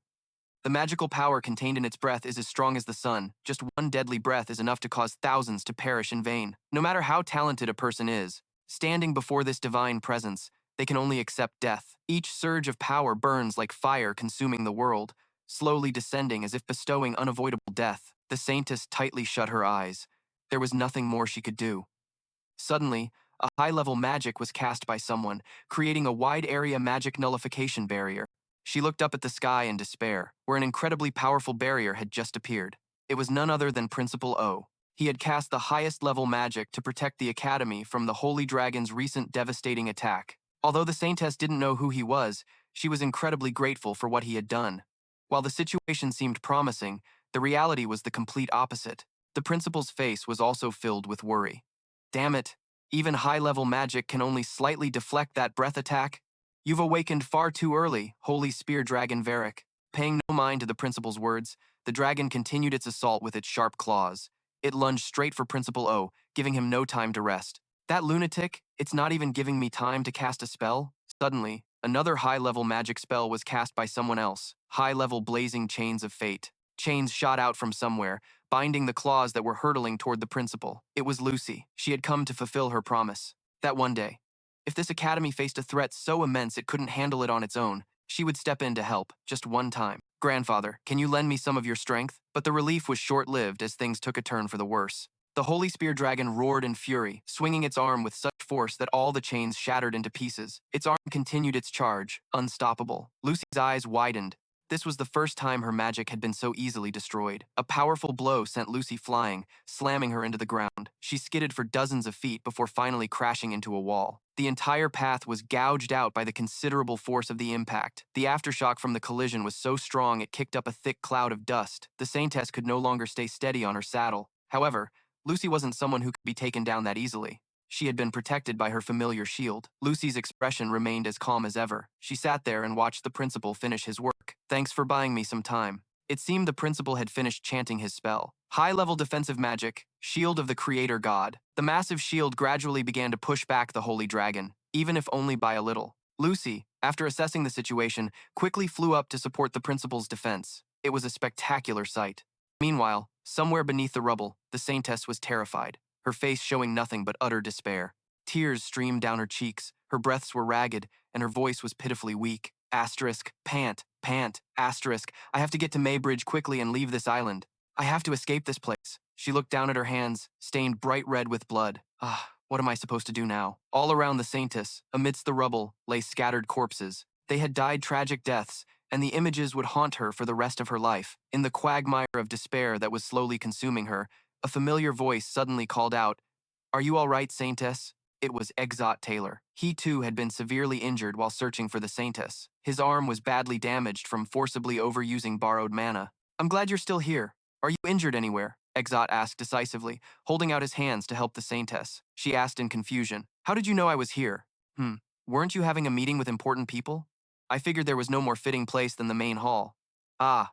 The magical power contained in its breath is as strong as the sun. Just one deadly breath is enough to cause thousands to perish in vain. No matter how talented a person is, standing before this divine presence, they can only accept death. Each surge of power burns like fire consuming the world, slowly descending as if bestowing unavoidable death. The Saintess tightly shut her eyes. There was nothing more she could do. Suddenly, a high-level magic was cast by someone, creating a wide-area magic nullification barrier. She looked up at the sky in despair, where an incredibly powerful barrier had just appeared. It was none other than Principal O. He had cast the highest-level magic to protect the Academy from the Holy Dragon's recent devastating attack. Although the Saintess didn't know who he was, she was incredibly grateful for what he had done. While the situation seemed promising, the reality was the complete opposite. The principal's face was also filled with worry. Damn it, even high-level magic can only slightly deflect that breath attack. You've awakened far too early, Holy Spear Dragon Varric. Paying no mind to the principal's words, the dragon continued its assault with its sharp claws. It lunged straight for Principal O, giving him no time to rest. That lunatic, it's not even giving me time to cast a spell. Suddenly, another high-level magic spell was cast by someone else. High-level blazing chains of fate. Chains shot out from somewhere, binding the claws that were hurtling toward the principal. It was Lucy. She had come to fulfill her promise. That one day, if this academy faced a threat so immense it couldn't handle it on its own, she would step in to help, just one time. Grandfather, can you lend me some of your strength? But the relief was short-lived as things took a turn for the worse. The Holy Spear Dragon roared in fury, swinging its arm with such force that all the chains shattered into pieces. Its arm continued its charge, unstoppable. Lucy's eyes widened. This was the first time her magic had been so easily destroyed. A powerful blow sent Lucy flying, slamming her into the ground. She skidded for dozens of feet before finally crashing into a wall. The entire path was gouged out by the considerable force of the impact. The aftershock from the collision was so strong it kicked up a thick cloud of dust. The Saintess could no longer stay steady on her saddle. However, Lucy wasn't someone who could be taken down that easily. She had been protected by her familiar shield. Lucy's expression remained as calm as ever. She sat there and watched the principal finish his work. Thanks for buying me some time. It seemed the principal had finished chanting his spell. High-level defensive magic, shield of the creator god. The massive shield gradually began to push back the holy dragon, even if only by a little. Lucy, after assessing the situation, quickly flew up to support the principal's defense. It was a spectacular sight. Meanwhile, somewhere beneath the rubble, the saintess was terrified, her face showing nothing but utter despair. Tears streamed down her cheeks, her breaths were ragged, and her voice was pitifully weak. Asterisk, pant, asterisk, I have to get to Maybridge quickly and leave this island. I have to escape this place. She looked down at her hands, stained bright red with blood. What am I supposed to do now? All around the saintess, amidst the rubble, lay scattered corpses. They had died tragic deaths, and the images would haunt her for the rest of her life. In the quagmire of despair that was slowly consuming her, a familiar voice suddenly called out, "Are you all right, saintess?" It was Exot Taylor. He too had been severely injured while searching for the saintess. His arm was badly damaged from forcibly overusing borrowed mana. "I'm glad you're still here. Are you injured anywhere?" Exot asked decisively, holding out his hands to help the saintess. She asked in confusion, "How did you know I was here?" Weren't you having a meeting with important people? I figured there was no more fitting place than the main hall." I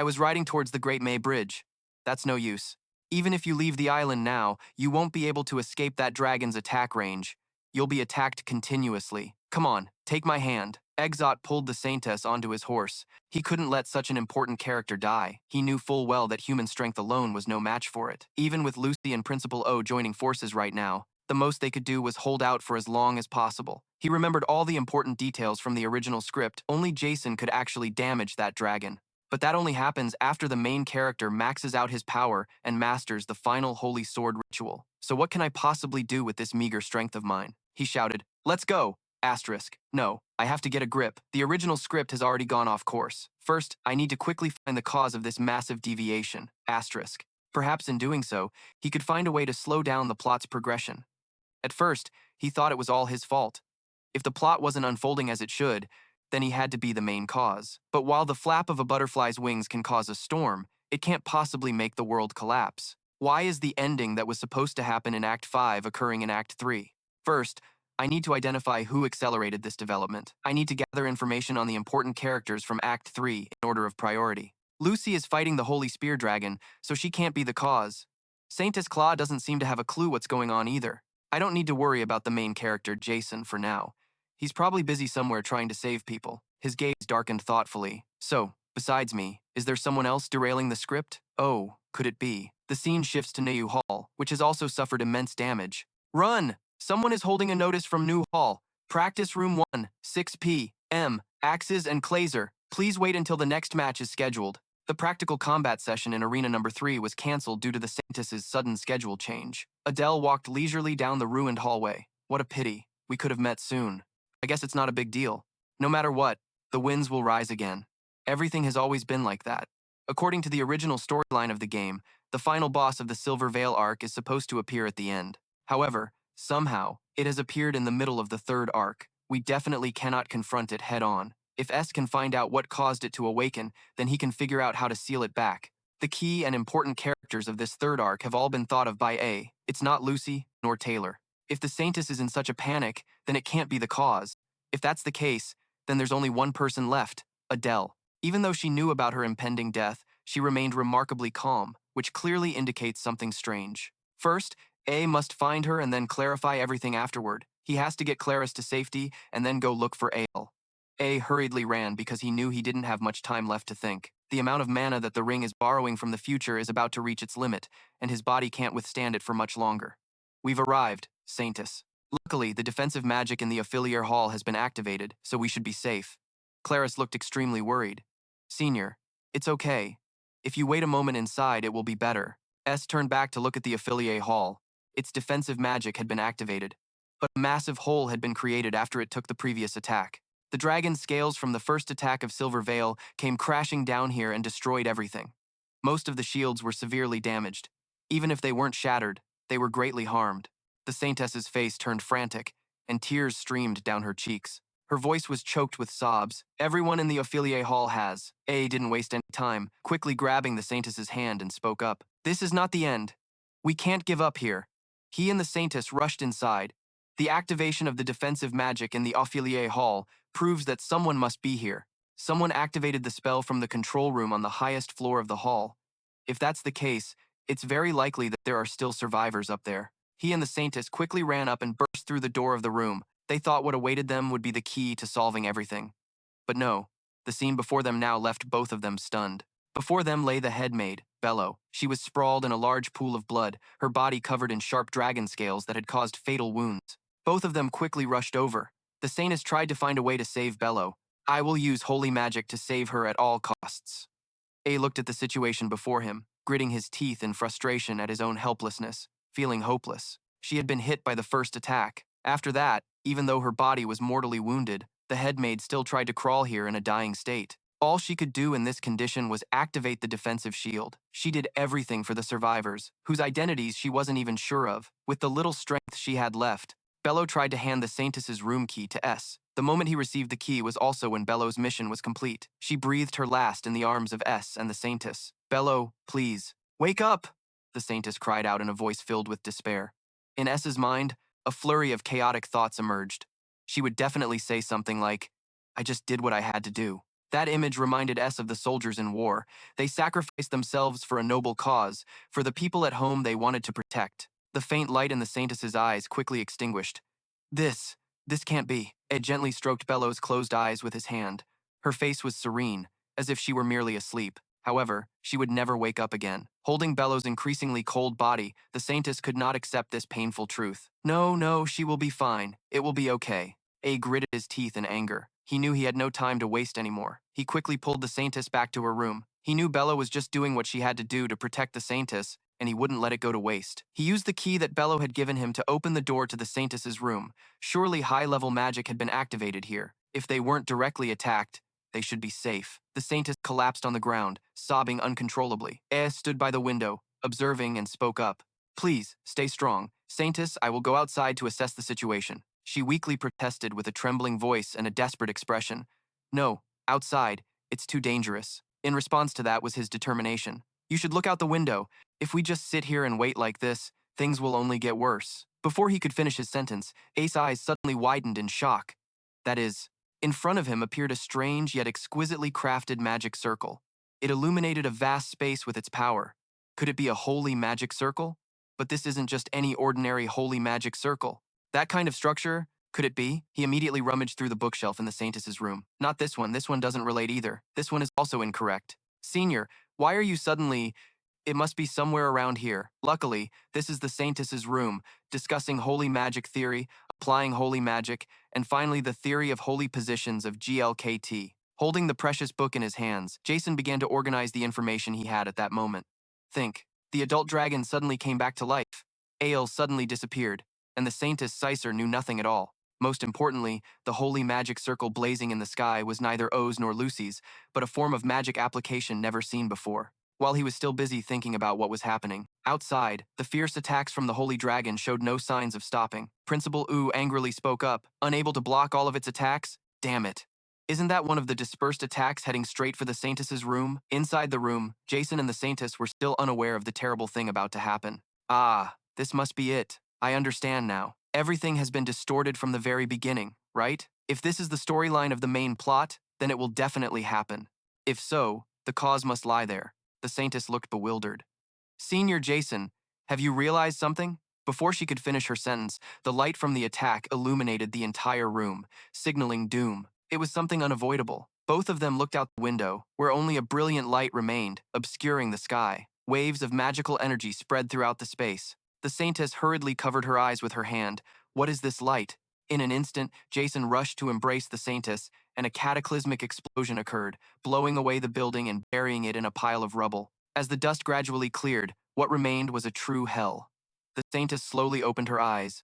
was riding towards the Great May Bridge. That's no use. Even if you leave the island now, you won't be able to escape that dragon's attack range. You'll be attacked continuously. Come on, take my hand." Exot pulled the saintess onto his horse. He couldn't let such an important character die. He knew full well that human strength alone was no match for it. Even with Lucy and Principal O joining forces right now, the most they could do was hold out for as long as possible. He remembered all the important details from the original script. Only Jason could actually damage that dragon. But that only happens after the main character maxes out his power and masters the final holy sword ritual. So what can I possibly do with this meager strength of mine? He shouted, "Let's go!" Asterisk. No, I have to get a grip. The original script has already gone off course. First, I need to quickly find the cause of this massive deviation. Asterisk. Perhaps in doing so, he could find a way to slow down the plot's progression. At first, he thought it was all his fault. If the plot wasn't unfolding as it should, then he had to be the main cause. But while the flap of a butterfly's wings can cause a storm, it can't possibly make the world collapse. Why is the ending that was supposed to happen in Act 5 occurring in Act 3? First, I need to identify who accelerated this development. I need to gather information on the important characters from Act 3 in order of priority. Lucy is fighting the Holy Spear Dragon, so she can't be the cause. Saintess Claw doesn't seem to have a clue what's going on either. I don't need to worry about the main character, Jason, for now. He's probably busy somewhere trying to save people. His gaze darkened thoughtfully. So, besides me, is there someone else derailing the script? Oh, could it be? The scene shifts to Neu Hall, which has also suffered immense damage. Run! Someone is holding a notice from New Hall. Practice Room 1, 6 p.m. Axes and Clazer. Please wait until the next match is scheduled. The practical combat session in Arena Number 3 was cancelled due to the Saintess's sudden schedule change. Adele walked leisurely down the ruined hallway. What a pity. We could have met soon. I guess it's not a big deal. No matter what, the winds will rise again. Everything has always been like that. According to the original storyline of the game, the final boss of the Silver Veil arc is supposed to appear at the end. However, somehow, it has appeared in the middle of the third arc. We definitely cannot confront it head-on. If S can find out what caused it to awaken, then he can figure out how to seal it back. The key and important characters of this third arc have all been thought of by A. It's not Lucy, nor Taylor. If the Saintess is in such a panic, then it can't be the cause. If that's the case, then there's only one person left, Adele. Even though she knew about her impending death, she remained remarkably calm, which clearly indicates something strange. First, A must find her and then clarify everything afterward. He has to get Claris to safety and then go look for Ale. A hurriedly ran because he knew he didn't have much time left to think. The amount of mana that the ring is borrowing from the future is about to reach its limit, and his body can't withstand it for much longer. We've arrived, Saintess. Luckily, the defensive magic in the Affiliate Hall has been activated, so we should be safe. Claris looked extremely worried. Senior, it's okay. If you wait a moment inside, it will be better. S turned back to look at the Affiliate Hall. Its defensive magic had been activated, but a massive hole had been created after it took the previous attack. The dragon's scales from the first attack of Silver Veil came crashing down here and destroyed everything. Most of the shields were severely damaged. Even if they weren't shattered, they were greatly harmed. The Saintess's face turned frantic, and tears streamed down her cheeks. Her voice was choked with sobs. Everyone in the Affiliate Hall has. A didn't waste any time, quickly grabbing the Saintess's hand and spoke up. This is not the end. We can't give up here. He and the Saintess rushed inside. The activation of the defensive magic in the Affiliate Hall proves that someone must be here. Someone activated the spell from the control room on the highest floor of the hall. If that's the case, it's very likely that there are still survivors up there. He and the Saintess quickly ran up and burst through the door of the room. They thought what awaited them would be the key to solving everything. But no, the scene before them now left both of them stunned. Before them lay the head maid, Belle. She was sprawled in a large pool of blood, her body covered in sharp dragon scales that had caused fatal wounds. Both of them quickly rushed over. The Saintess tried to find a way to save Belle. I will use holy magic to save her at all costs. A looked at the situation before him, gritting his teeth in frustration at his own helplessness, feeling hopeless. She had been hit by the first attack. After that, even though her body was mortally wounded, the headmaid still tried to crawl here in a dying state. All she could do in this condition was activate the defensive shield. She did everything for the survivors, whose identities she wasn't even sure of. With the little strength she had left, Belle tried to hand the Saintess's room key to S. The moment he received the key was also when Belle's mission was complete. She breathed her last in the arms of S and the Saintess. Belle, please, wake up! The Saintess cried out in a voice filled with despair. In S's mind, a flurry of chaotic thoughts emerged. She would definitely say something like, I just did what I had to do. That image reminded S of the soldiers in war. They sacrificed themselves for a noble cause, for the people at home they wanted to protect. The faint light in the Saintess's eyes quickly extinguished. This can't be. Ed gently stroked Belle's closed eyes with his hand. Her face was serene, as if she were merely asleep. However, she would never wake up again. Holding Belle's increasingly cold body, the Saintess could not accept this painful truth. No, she will be fine. It will be okay. A gritted his teeth in anger. He knew he had no time to waste anymore. He quickly pulled the Saintess back to her room. He knew Belle was just doing what she had to do to protect the Saintess, and he wouldn't let it go to waste. He used the key that Belle had given him to open the door to the Saintess's room. Surely high-level magic had been activated here. If they weren't directly attacked, they should be safe. The Saintess collapsed on the ground, sobbing uncontrollably. Stood by the window, observing, and spoke up. Please, stay strong. Saintess, I will go outside to assess the situation. She weakly protested with a trembling voice and a desperate expression. No, outside. It's too dangerous. In response to that was his determination. You should look out the window. If we just sit here and wait like this, things will only get worse. Before he could finish his sentence, Ace's eyes suddenly widened in shock. That is, in front of him appeared a strange yet exquisitely crafted magic circle. It illuminated a vast space with its power. Could it be a holy magic circle? But this isn't just any ordinary holy magic circle. That kind of structure, could it be? He immediately rummaged through the bookshelf in the Saintess's room. Not this one doesn't relate either. This one is also incorrect. Senior, why are you suddenly... It must be somewhere around here. Luckily, this is the Saintess's room, discussing holy magic theory, applying holy magic, and finally the theory of holy positions of GLKT. Holding the precious book in his hands, Jason began to organize the information he had at that moment. Think. The adult dragon suddenly came back to life. Ale suddenly disappeared, and the Saintess Sicer knew nothing at all. Most importantly, the holy magic circle blazing in the sky was neither O's nor Lucy's, but a form of magic application never seen before. While he was still busy thinking about what was happening, outside, the fierce attacks from the holy dragon showed no signs of stopping. Principal Wu angrily spoke up, unable to block all of its attacks. Damn it. Isn't that one of the dispersed attacks heading straight for the Saintess's room? Inside the room, Jason and the Saintess were still unaware of the terrible thing about to happen. Ah, this must be it. I understand now. Everything has been distorted from the very beginning, right? If this is the storyline of the main plot, then it will definitely happen. If so, the cause must lie there. The Saintess looked bewildered. Senior Jason, have you realized something? Before she could finish her sentence, the light from the attack illuminated the entire room, signaling doom. It was something unavoidable. Both of them looked out the window, where only a brilliant light remained, obscuring the sky. Waves of magical energy spread throughout the space. The Saintess hurriedly covered her eyes with her hand. What is this light? In an instant, Jason rushed to embrace the Saintess, and a cataclysmic explosion occurred, blowing away the building and burying it in a pile of rubble. As the dust gradually cleared, what remained was a true hell. The Saintess slowly opened her eyes.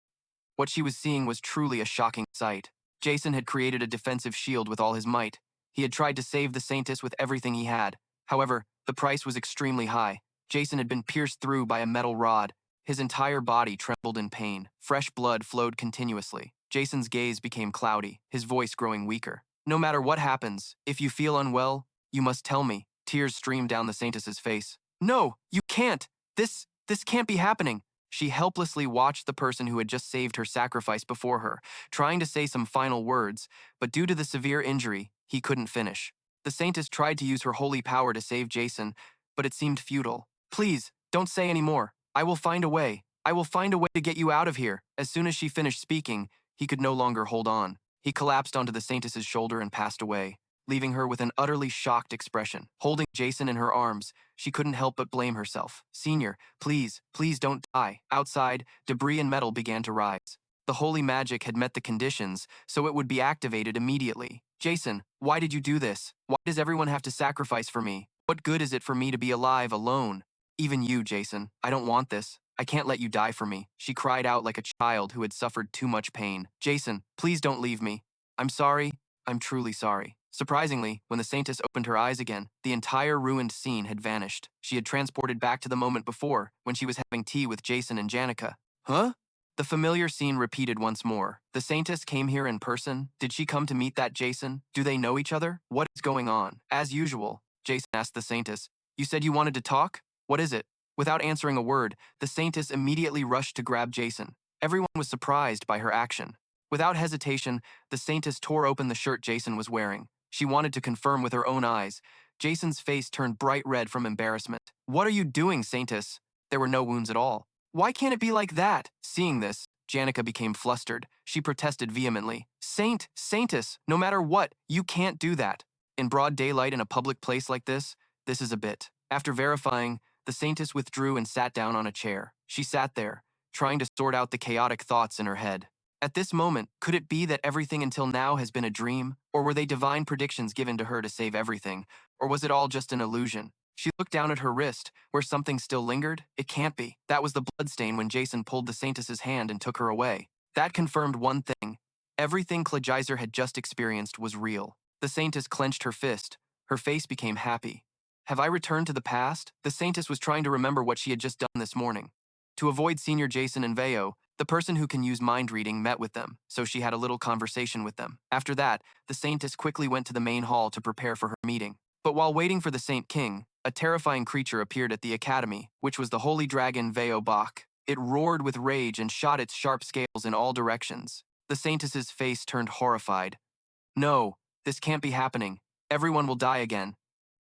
What she was seeing was truly a shocking sight. Jason had created a defensive shield with all his might. He had tried to save the Saintess with everything he had. However, the price was extremely high. Jason had been pierced through by a metal rod. His entire body trembled in pain. Fresh blood flowed continuously. Jason's gaze became cloudy, his voice growing weaker. No matter what happens, if you feel unwell, you must tell me. Tears streamed down the Saintess's face. No, you can't! This can't be happening! She helplessly watched the person who had just saved her sacrifice before her, trying to say some final words, but due to the severe injury, he couldn't finish. The Saintess tried to use her holy power to save Jason, but it seemed futile. Please, don't say any more. I will find a way. I will find a way to get you out of here. As soon as she finished speaking, he could no longer hold on. He collapsed onto the Saintess's shoulder and passed away, leaving her with an utterly shocked expression. Holding Jason in her arms, she couldn't help but blame herself. Senior, please, please don't die. Outside, debris and metal began to rise. The holy magic had met the conditions, so it would be activated immediately. Jason, why did you do this? Why does everyone have to sacrifice for me? What good is it for me to be alive alone? Even you, Jason, I don't want this. I can't let you die for me. She cried out like a child who had suffered too much pain. Jason, please don't leave me. I'm sorry. I'm truly sorry. Surprisingly, when the Saintess opened her eyes again, the entire ruined scene had vanished. She had transported back to the moment before, when she was having tea with Jason and Janica. Huh? The familiar scene repeated once more. The Saintess came here in person? Did she come to meet that Jason? Do they know each other? What is going on? As usual, Jason asked the Saintess. You said you wanted to talk? What is it? Without answering a word, the Saintess immediately rushed to grab Jason. Everyone was surprised by her action. Without hesitation, the Saintess tore open the shirt Jason was wearing. She wanted to confirm with her own eyes. Jason's face turned bright red from embarrassment. What are you doing, Saintess? There were no wounds at all. Why can't it be like that? Seeing this, Janica became flustered. She protested vehemently. Saintess, no matter what, you can't do that. In broad daylight in a public place like this is a bit. After verifying, the Saintess withdrew and sat down on a chair. She sat there, trying to sort out the chaotic thoughts in her head. At this moment, could it be that everything until now has been a dream? Or were they divine predictions given to her to save everything? Or was it all just an illusion? She looked down at her wrist, where something still lingered. It can't be. That was the bloodstain when Jason pulled the Saintess's hand and took her away. That confirmed one thing. Everything Klajizer had just experienced was real. The Saintess clenched her fist. Her face became happy. Have I returned to the past? The Saintess was trying to remember what she had just done this morning. To avoid Senior Jason and Veo, the person who can use mind reading met with them, so she had a little conversation with them. After that, the Saintess quickly went to the main hall to prepare for her meeting. But while waiting for the Saint King, a terrifying creature appeared at the academy, which was the holy dragon Veo Bach. It roared with rage and shot its sharp scales in all directions. The Saintess's face turned horrified. No, this can't be happening. Everyone will die again.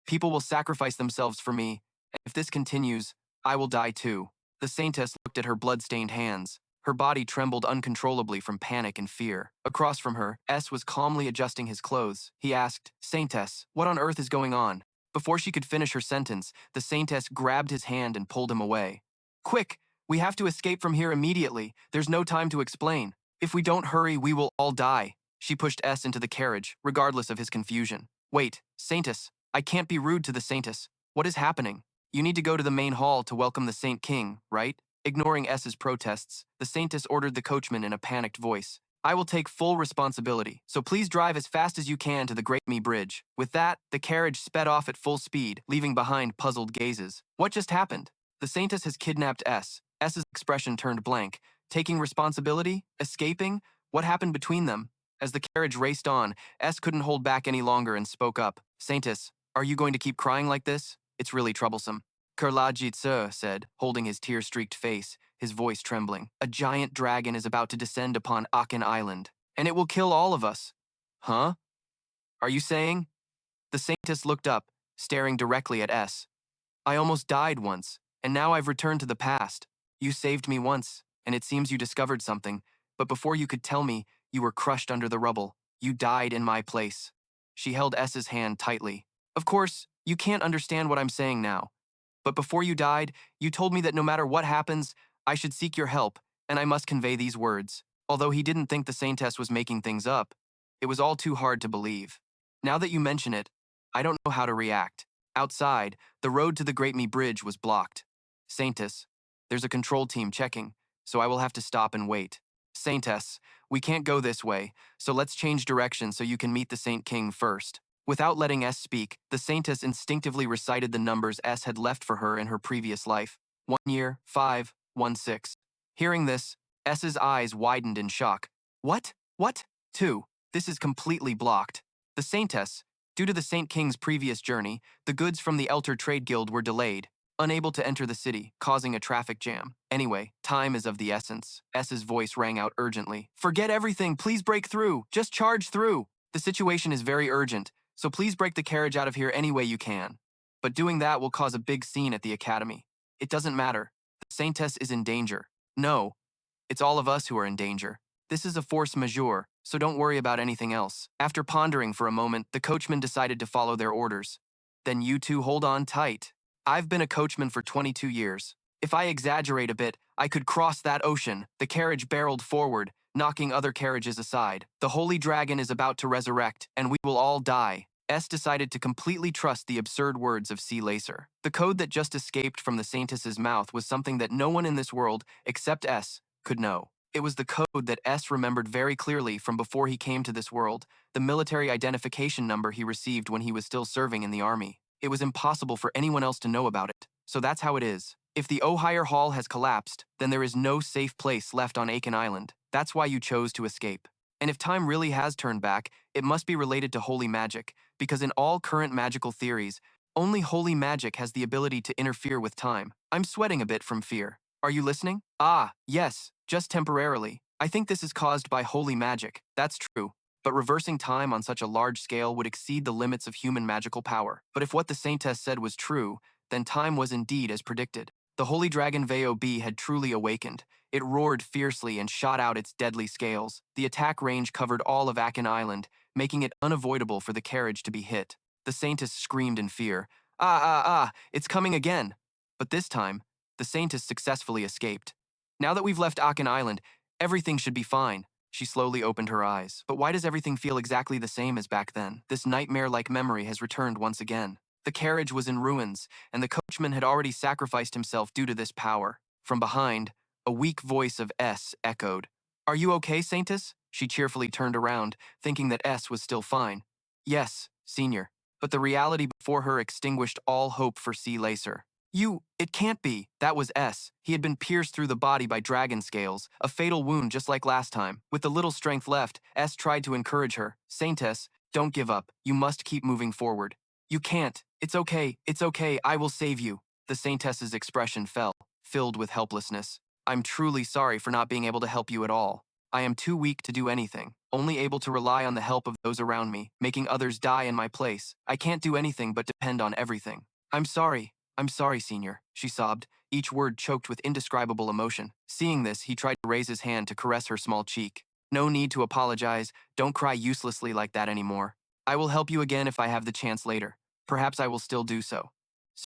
People will sacrifice themselves for me, and if this continues, I will die too. The Saintess looked at her blood-stained hands. Her body trembled uncontrollably from panic and fear. Across from her, S was calmly adjusting his clothes. He asked, Saintess, what on earth is going on? Before she could finish her sentence, the Saintess grabbed his hand and pulled him away. Quick, we have to escape from here immediately. There's no time to explain. If we don't hurry, we will all die. She pushed S into the carriage, regardless of his confusion. Wait, Saintess, I can't be rude to the Saintess. What is happening? You need to go to the main hall to welcome the Saint King, right? Ignoring S's protests, the Saintess ordered the coachman in a panicked voice. I will take full responsibility, so please drive as fast as you can to the Great Me Bridge. With that, the carriage sped off at full speed, leaving behind puzzled gazes. What just happened? The Saintess has kidnapped S. S's expression turned blank. Taking responsibility? Escaping? What happened between them? As the carriage raced on, S couldn't hold back any longer and spoke up. Saintess, are you going to keep crying like this? It's really troublesome. Kurlajitsu said, holding his tear-streaked face, his voice trembling. A giant dragon is about to descend upon Aken Island, and it will kill all of us. Huh? Are you saying? The Saintess looked up, staring directly at S. I almost died once, and now I've returned to the past. You saved me once, and it seems you discovered something, but before you could tell me, you were crushed under the rubble. You died in my place. She held S's hand tightly. Of course, you can't understand what I'm saying now. But before you died, you told me that no matter what happens, I should seek your help, and I must convey these words. Although he didn't think the Saintess was making things up, it was all too hard to believe. Now that you mention it, I don't know how to react. Outside, the road to the Great Me Bridge was blocked. Saintess, there's a control team checking, so I will have to stop and wait. Saintess, we can't go this way, so let's change direction so you can meet the Saint King first. Without letting S speak, the Saintess instinctively recited the numbers S had left for her in her previous life. 1 year, 5, 1 6. Hearing this, S's eyes widened in shock. What? 2. This is completely blocked. The Saintess, due to the Saint King's previous journey, the goods from the Elter Trade Guild were delayed, unable to enter the city, causing a traffic jam. Anyway, time is of the essence. S's voice rang out urgently. Forget everything, please break through, just charge through. The situation is very urgent. so please break the carriage out of here any way you can. But doing that will cause a big scene at the academy. It doesn't matter. The Saintess is in danger. No, it's all of us who are in danger. This is a force majeure, so don't worry about anything else. After pondering for a moment, the coachman decided to follow their orders. Then you two hold on tight. I've been a coachman for 22 years. If I exaggerate a bit, I could cross that ocean. The carriage barreled forward, knocking other carriages aside. The holy dragon is about to resurrect, and we will all die. S decided to completely trust the absurd words of C. Lacer. The code that just escaped from the Saintess's mouth was something that no one in this world, except S, could know. It was the code that S remembered very clearly from before he came to this world, the military identification number he received when he was still serving in the army. It was impossible for anyone else to know about it, so that's how it is. If the Ohio Hall has collapsed, then there is no safe place left on Aiken Island. That's why you chose to escape. And if time really has turned back, it must be related to holy magic, because in all current magical theories, only holy magic has the ability to interfere with time. I'm sweating a bit from fear. Are you listening? Ah, yes, just temporarily. I think this is caused by holy magic. That's true. But reversing time on such a large scale would exceed the limits of human magical power. But if what the Saintess said was true, then time was indeed as predicted. The holy dragon VOB had truly awakened. It roared fiercely and shot out its deadly scales. The attack range covered all of Akin Island, making it unavoidable for the carriage to be hit. The Saintess screamed in fear. It's coming again. But this time, the Saintess successfully escaped. Now that we've left Akin Island, everything should be fine. She slowly opened her eyes. But why does everything feel exactly the same as back then? This nightmare-like memory has returned once again. The carriage was in ruins, and the coachman had already sacrificed himself due to this power. From behind, a weak voice of S echoed. Are you okay, Saintess? She cheerfully turned around, thinking that S was still fine. Yes, Senior. But the reality before her extinguished all hope for C. Lacer. It can't be. That was S. He had been pierced through the body by dragon scales, a fatal wound just like last time. With the little strength left, S tried to encourage her. Saintess, don't give up. You must keep moving forward. You can't. It's okay, I will save you. The Saintess's expression fell, filled with helplessness. I'm truly sorry for not being able to help you at all. I am too weak to do anything, only able to rely on the help of those around me, making others die in my place. I can't do anything but depend on everything. I'm sorry, Senior, she sobbed, each word choked with indescribable emotion. Seeing this, he tried to raise his hand to caress her small cheek. No need to apologize, don't cry uselessly like that anymore. I will help you again if I have the chance later. Perhaps I will still do so.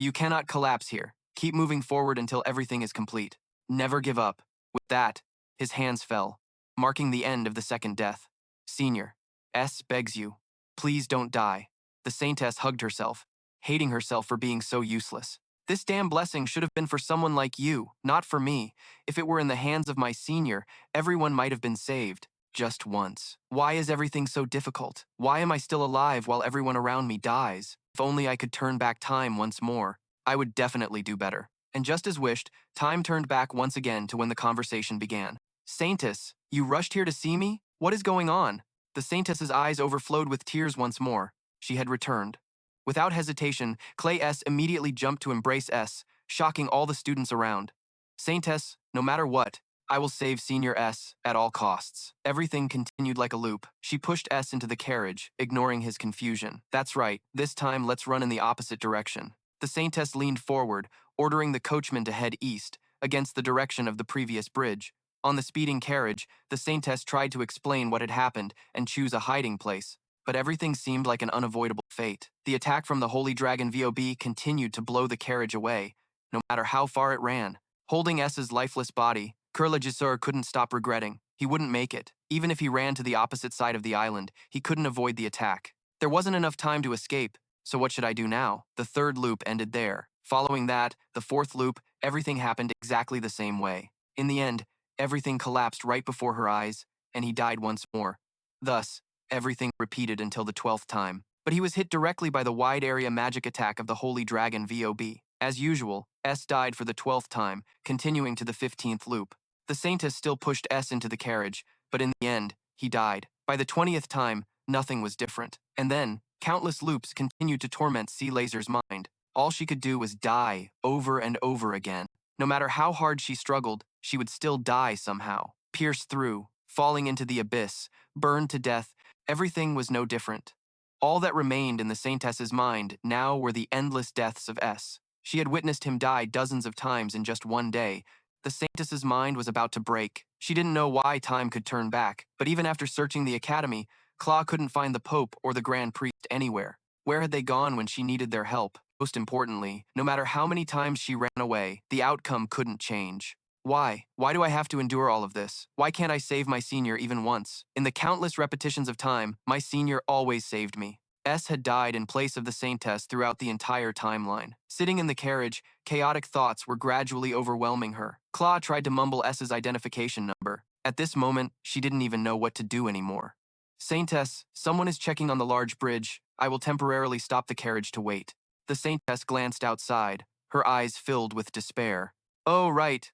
You cannot collapse here. Keep moving forward until everything is complete. Never give up. With that, his hands fell, marking the end of the second death. Senior, S begs you, please don't die. The Saintess hugged herself, hating herself for being so useless. This damn blessing should have been for someone like you, not for me. If it were in the hands of my senior, everyone might have been saved. Just once. Why is everything so difficult? Why am I still alive while everyone around me dies? If only I could turn back time once more, I would definitely do better. And just as wished, time turned back once again to when the conversation began. Saintess, you rushed here to see me? What is going on? The Saintess's eyes overflowed with tears once more. She had returned. Without hesitation, Clay S immediately jumped to embrace S, shocking all the students around. Saintess, no matter what, I will save Senior S at all costs. Everything continued like a loop. She pushed S into the carriage, ignoring his confusion. That's right, this time let's run in the opposite direction. The Saintess leaned forward, ordering the coachman to head east, against the direction of the previous bridge. On the speeding carriage, the Saintess tried to explain what had happened and choose a hiding place, but everything seemed like an unavoidable fate. The attack from the Holy Dragon VOB continued to blow the carriage away, no matter how far it ran. Holding S's lifeless body, Kurlajisur couldn't stop regretting. He wouldn't make it. Even if he ran to the opposite side of the island, he couldn't avoid the attack. There wasn't enough time to escape, so what should I do now? The third loop ended there. Following that, the fourth loop, everything happened exactly the same way. In the end, everything collapsed right before her eyes, and he died once more. Thus, everything repeated until the 12th time. But he was hit directly by the wide-area magic attack of the Holy Dragon VOB. As usual, S died for the 12th time, continuing to the 15th loop. The Saintess still pushed S into the carriage, but in the end, he died. By the 20th time, nothing was different. And then, countless loops continued to torment C. Laser's mind. All she could do was die over and over again. No matter how hard she struggled, she would still die somehow. Pierced through, falling into the abyss, burned to death, everything was no different. All that remained in the Saintess's mind now were the endless deaths of S. She had witnessed him die dozens of times in just one day. The Saintess's mind was about to break. She didn't know why time could turn back, but even after searching the academy, Claw couldn't find the Pope or the Grand Priest anywhere. Where had they gone when she needed their help? Most importantly, no matter how many times she ran away, the outcome couldn't change. Why? Why do I have to endure all of this? Why can't I save my senior even once? In the countless repetitions of time, my senior always saved me. S had died in place of the Saintess throughout the entire timeline. Sitting in the carriage, chaotic thoughts were gradually overwhelming her. Claw tried to mumble S's identification number. At this moment, she didn't even know what to do anymore. Saintess, someone is checking on the large bridge. I will temporarily stop the carriage to wait. The Saintess glanced outside, her eyes filled with despair. Oh, right.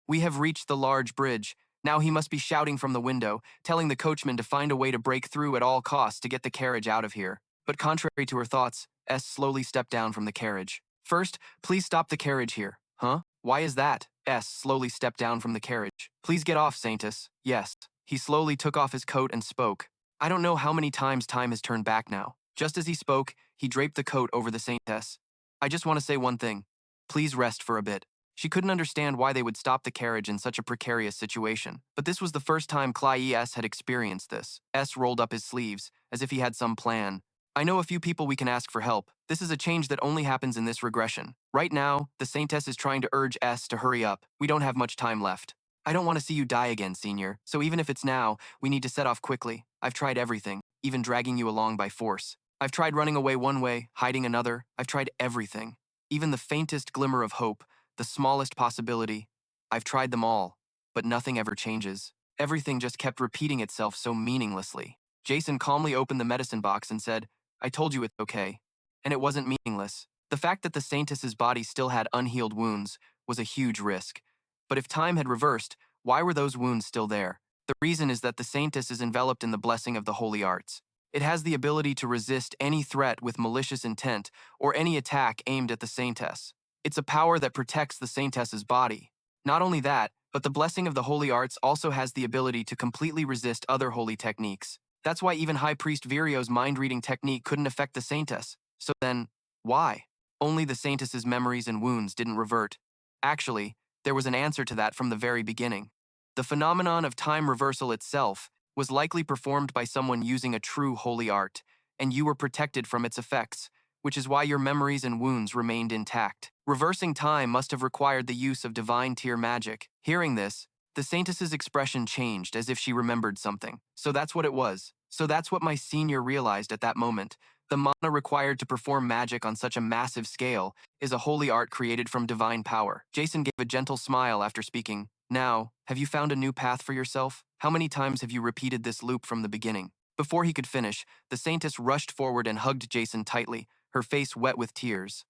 We have reached the large bridge. Now he must be shouting from the window, telling the coachman to find a way to break through at all costs to get the carriage out of here. But contrary to her thoughts, S slowly stepped down from the carriage. First, please stop the carriage here. Huh? Why is that? S slowly stepped down from the carriage. Please get off, Saintess. Yes. He slowly took off his coat and spoke. I don't know how many times time has turned back now. Just as he spoke, he draped the coat over the Saintess. I just want to say one thing. Please rest for a bit. She couldn't understand why they would stop the carriage in such a precarious situation. But this was the first time S had experienced this. S rolled up his sleeves, as if he had some plan. I know a few people we can ask for help. This is a change that only happens in this regression. Right now, the Saintess is trying to urge S to hurry up. We don't have much time left. I don't want to see you die again, Senior, so even if it's now, we need to set off quickly. I've tried everything, even dragging you along by force. I've tried running away one way, hiding another. I've tried everything. Even the faintest glimmer of hope, the smallest possibility. I've tried them all, but nothing ever changes. Everything just kept repeating itself so meaninglessly. Jason calmly opened the medicine box and said, I told you it's okay. And it wasn't meaningless. The fact that the Saintess's body still had unhealed wounds was a huge risk. But if time had reversed, why were those wounds still there? The reason is that the Saintess is enveloped in the blessing of the holy arts. It has the ability to resist any threat with malicious intent or any attack aimed at the Saintess. It's a power that protects the Saintess's body. Not only that, but the blessing of the holy arts also has the ability to completely resist other holy techniques. That's why even High Priest Virio's mind-reading technique couldn't affect the Saintess. So then, why? Only the Saintess's memories and wounds didn't revert. Actually, there was an answer to that from the very beginning. The phenomenon of time reversal itself was likely performed by someone using a true holy art, and you were protected from its effects, which is why your memories and wounds remained intact. Reversing time must have required the use of divine tier magic. Hearing this, the Saintess's expression changed as if she remembered something. So that's what it was. So that's what my senior realized at that moment. The mana required to perform magic on such a massive scale is a holy art created from divine power. Jason gave a gentle smile after speaking. Now, have you found a new path for yourself? How many times have you repeated this loop from the beginning? Before he could finish, the Saintess rushed forward and hugged Jason tightly, her face wet with tears.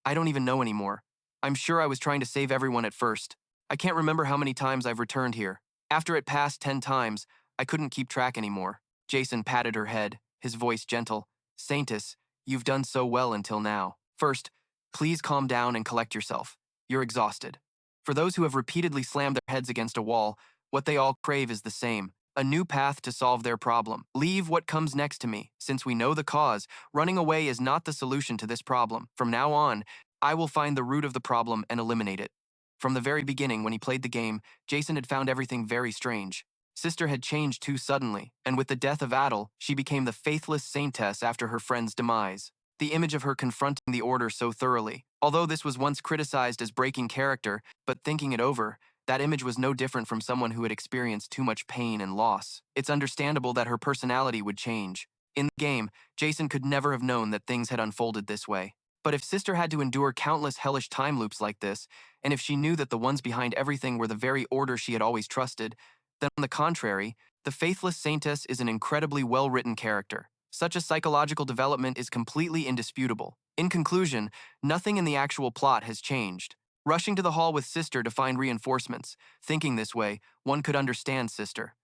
I don't even know anymore. I'm sure I was trying to save everyone at first. I can't remember how many times I've returned here. After it passed 10 times, I couldn't keep track anymore. Jason patted her head, his voice gentle. Saintess, you've done so well until now. First, please calm down and collect yourself. You're exhausted. For those who have repeatedly slammed their heads against a wall, what they all crave is the same. A new path to solve their problem. Leave what comes next to me. Since we know the cause, running away is not the solution to this problem. From now on, I will find the root of the problem and eliminate it. From the very beginning, when he played the game, Jason had found everything very strange. Sister had changed too suddenly, and with the death of Adel, she became the faithless Saintess after her friend's demise. The image of her confronting the Order so thoroughly. Although this was once criticized as breaking character, but thinking it over, that image was no different from someone who had experienced too much pain and loss. It's understandable that her personality would change. In the game, Jason could never have known that things had unfolded this way. But if Sister had to endure countless hellish time loops like this, and if she knew that the ones behind everything were the very Order she had always trusted, then on the contrary, the faithless Saintess is an incredibly well-written character. Such a psychological development is completely indisputable. In conclusion, nothing in the actual plot has changed. Rushing to the hall with Sister to find reinforcements, thinking this way, one could understand Sister.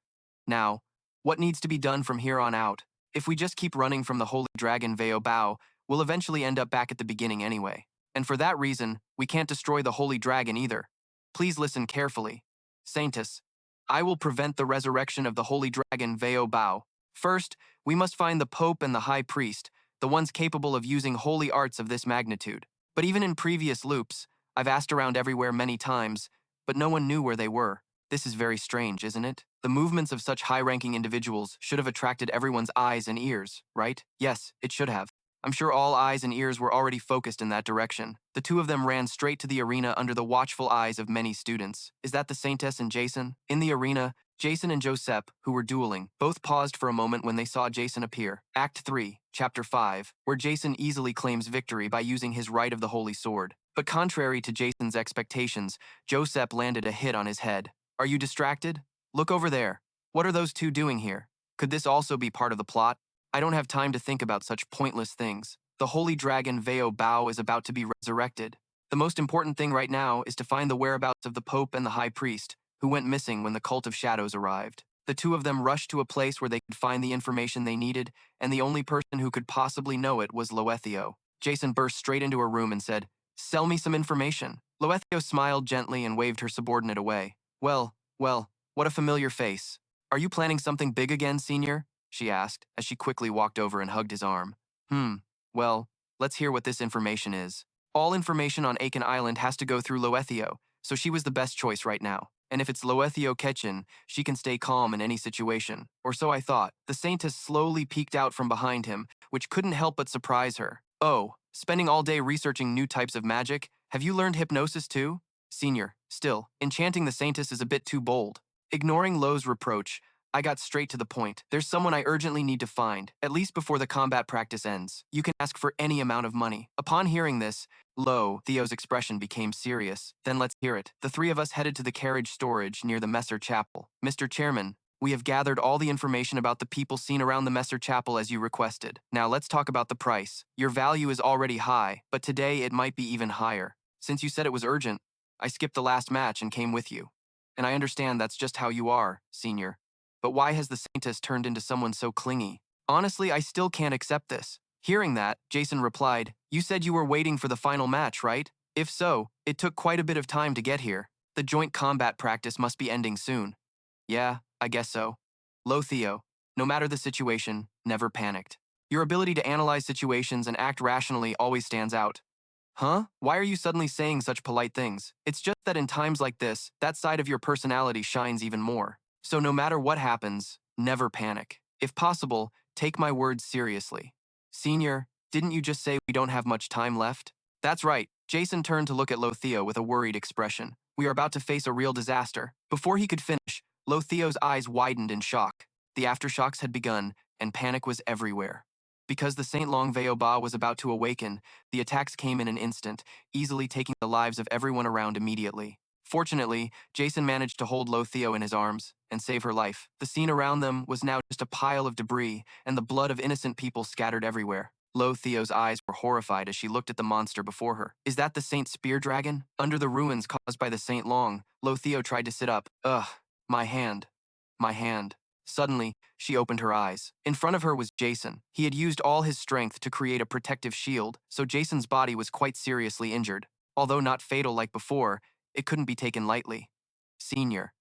Now, what needs to be done from here on out? If we just keep running from the Holy Dragon Veo Bao, we'll eventually end up back at the beginning anyway. And for that reason, we can't destroy the Holy Dragon either. Please listen carefully. Saintess, I will prevent the resurrection of the Holy Dragon Veo Bao. First, we must find the Pope and the High Priest, the ones capable of using holy arts of this magnitude. But even in previous loops, I've asked around everywhere many times, but no one knew where they were. This is very strange, isn't it? The movements of such high-ranking individuals should have attracted everyone's eyes and ears, right? Yes, it should have. I'm sure all eyes and ears were already focused in that direction. The two of them ran straight to the arena under the watchful eyes of many students. Is that the Saintess and Jason? In the arena, Jason and Josep, who were dueling, both paused for a moment when they saw Jason appear. Act 3, Chapter 5, where Jason easily claims victory by using his right of the Holy Sword. But contrary to Jason's expectations, Josep landed a hit on his head. Are you distracted? Look over there. What are those two doing here? Could this also be part of the plot? I don't have time to think about such pointless things. The holy dragon Veo Bao is about to be resurrected. The most important thing right now is to find the whereabouts of the Pope and the High Priest, who went missing when the Cult of Shadows arrived. The two of them rushed to a place where they could find the information they needed, and the only person who could possibly know it was Loethio. Jason burst straight into her room and said, "Sell me some information." Loethio smiled gently and waved her subordinate away. Well, what a familiar face. Are you planning something big again, Senior? She asked, as she quickly walked over and hugged his arm. Well, let's hear what this information is. All information on Aiken Island has to go through Loethio, so she was the best choice right now. And if it's Loethio Ketchin, she can stay calm in any situation. Or so I thought. The Saintess slowly peeked out from behind him, which couldn't help but surprise her. Oh, spending all day researching new types of magic? Have you learned hypnosis too? Senior, still, enchanting the Saintess is a bit too bold. Ignoring Lo's reproach, I got straight to the point. There's someone I urgently need to find, at least before the combat practice ends. You can ask for any amount of money. Upon hearing this, Theo's expression became serious. Then let's hear it. The three of us headed to the carriage storage near the Messer Chapel. Mr. Chairman, we have gathered all the information about the people seen around the Messer Chapel as you requested. Now let's talk about the price. Your value is already high, but today it might be even higher. Since you said it was urgent, I skipped the last match and came with you. And I understand that's just how you are, Senior. But why has the Saintess turned into someone so clingy? Honestly, I still can't accept this. Hearing that, Jason replied, "You said you were waiting for the final match, right? If so, it took quite a bit of time to get here. The joint combat practice must be ending soon." Yeah, I guess so. Theo, no matter the situation, never panicked. Your ability to analyze situations and act rationally always stands out. Huh? Why are you suddenly saying such polite things? It's just that in times like this, that side of your personality shines even more. So no matter what happens, never panic. If possible, take my words seriously. Senior, didn't you just say we don't have much time left? That's right. Jason turned to look at Lotheo with a worried expression. We are about to face a real disaster. Before he could finish, Lotheo's eyes widened in shock. The aftershocks had begun, and panic was everywhere. Because the Saint Long Veoba was about to awaken, the attacks came in an instant, easily taking the lives of everyone around immediately. Fortunately, Jason managed to hold Lotheo in his arms and save her life. The scene around them was now just a pile of debris, and the blood of innocent people scattered everywhere. Lotheo's eyes were horrified as she looked at the monster before her. Is that the Saint Spear Dragon? Under the ruins caused by the Saint Long, Lotheo tried to sit up. Ugh, my hand. My hand. Suddenly, she opened her eyes. In front of her was Jason. He had used all his strength to create a protective shield, so Jason's body was quite seriously injured. Although not fatal like before, it couldn't be taken lightly. Senior.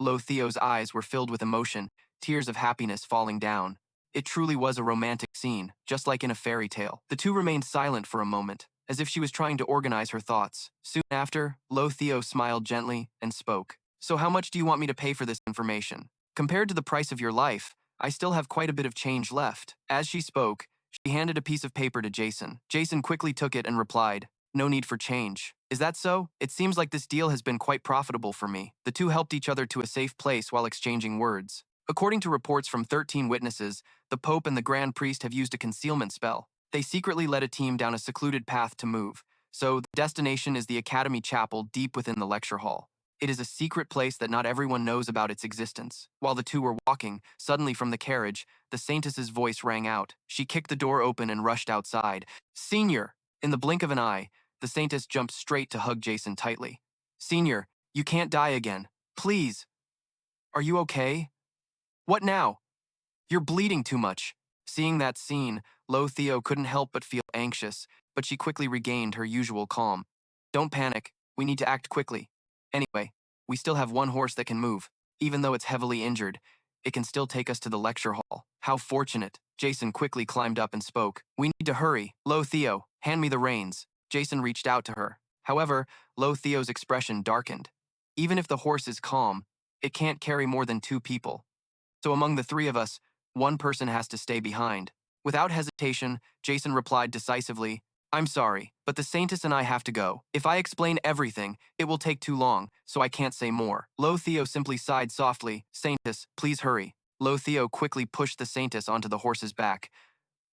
Lotheo's eyes were filled with emotion, tears of happiness falling down. It truly was a romantic scene, just like in a fairy tale. The two remained silent for a moment, as if she was trying to organize her thoughts. Soon after, Lotheo smiled gently and spoke. So how much do you want me to pay for this information? Compared to the price of your life, I still have quite a bit of change left. As she spoke, she handed a piece of paper to Jason. Jason quickly took it and replied, "No need for change." Is that so? It seems like this deal has been quite profitable for me. The two helped each other to a safe place while exchanging words. According to reports from 13 witnesses, the Pope and the Grand Priest have used a concealment spell. They secretly led a team down a secluded path to move, so the destination is the Academy Chapel deep within the lecture hall. It is a secret place that not everyone knows about its existence. While the two were walking, suddenly from the carriage, the Saintess's voice rang out. She kicked the door open and rushed outside. Senior! In the blink of an eye, the Saintess jumped straight to hug Jason tightly. Senior, you can't die again. Please. Are you okay? What now? You're bleeding too much. Seeing that scene, Lotheo couldn't help but feel anxious, but she quickly regained her usual calm. Don't panic. We need to act quickly. Anyway, we still have one horse that can move. Even though it's heavily injured, it can still take us to the lecture hall. How fortunate. Jason quickly climbed up and spoke. We need to hurry. Lo Theo, hand me the reins. Jason reached out to her. However, Lo Theo's expression darkened. Even if the horse is calm, it can't carry more than 2 people. So among the 3 of us, one person has to stay behind. Without hesitation, Jason replied decisively, I'm sorry, but the Saintess and I have to go. If I explain everything, it will take too long, so I can't say more. Lo Theo simply sighed softly, Saintess, please hurry. Lo Theo quickly pushed the Saintess onto the horse's back.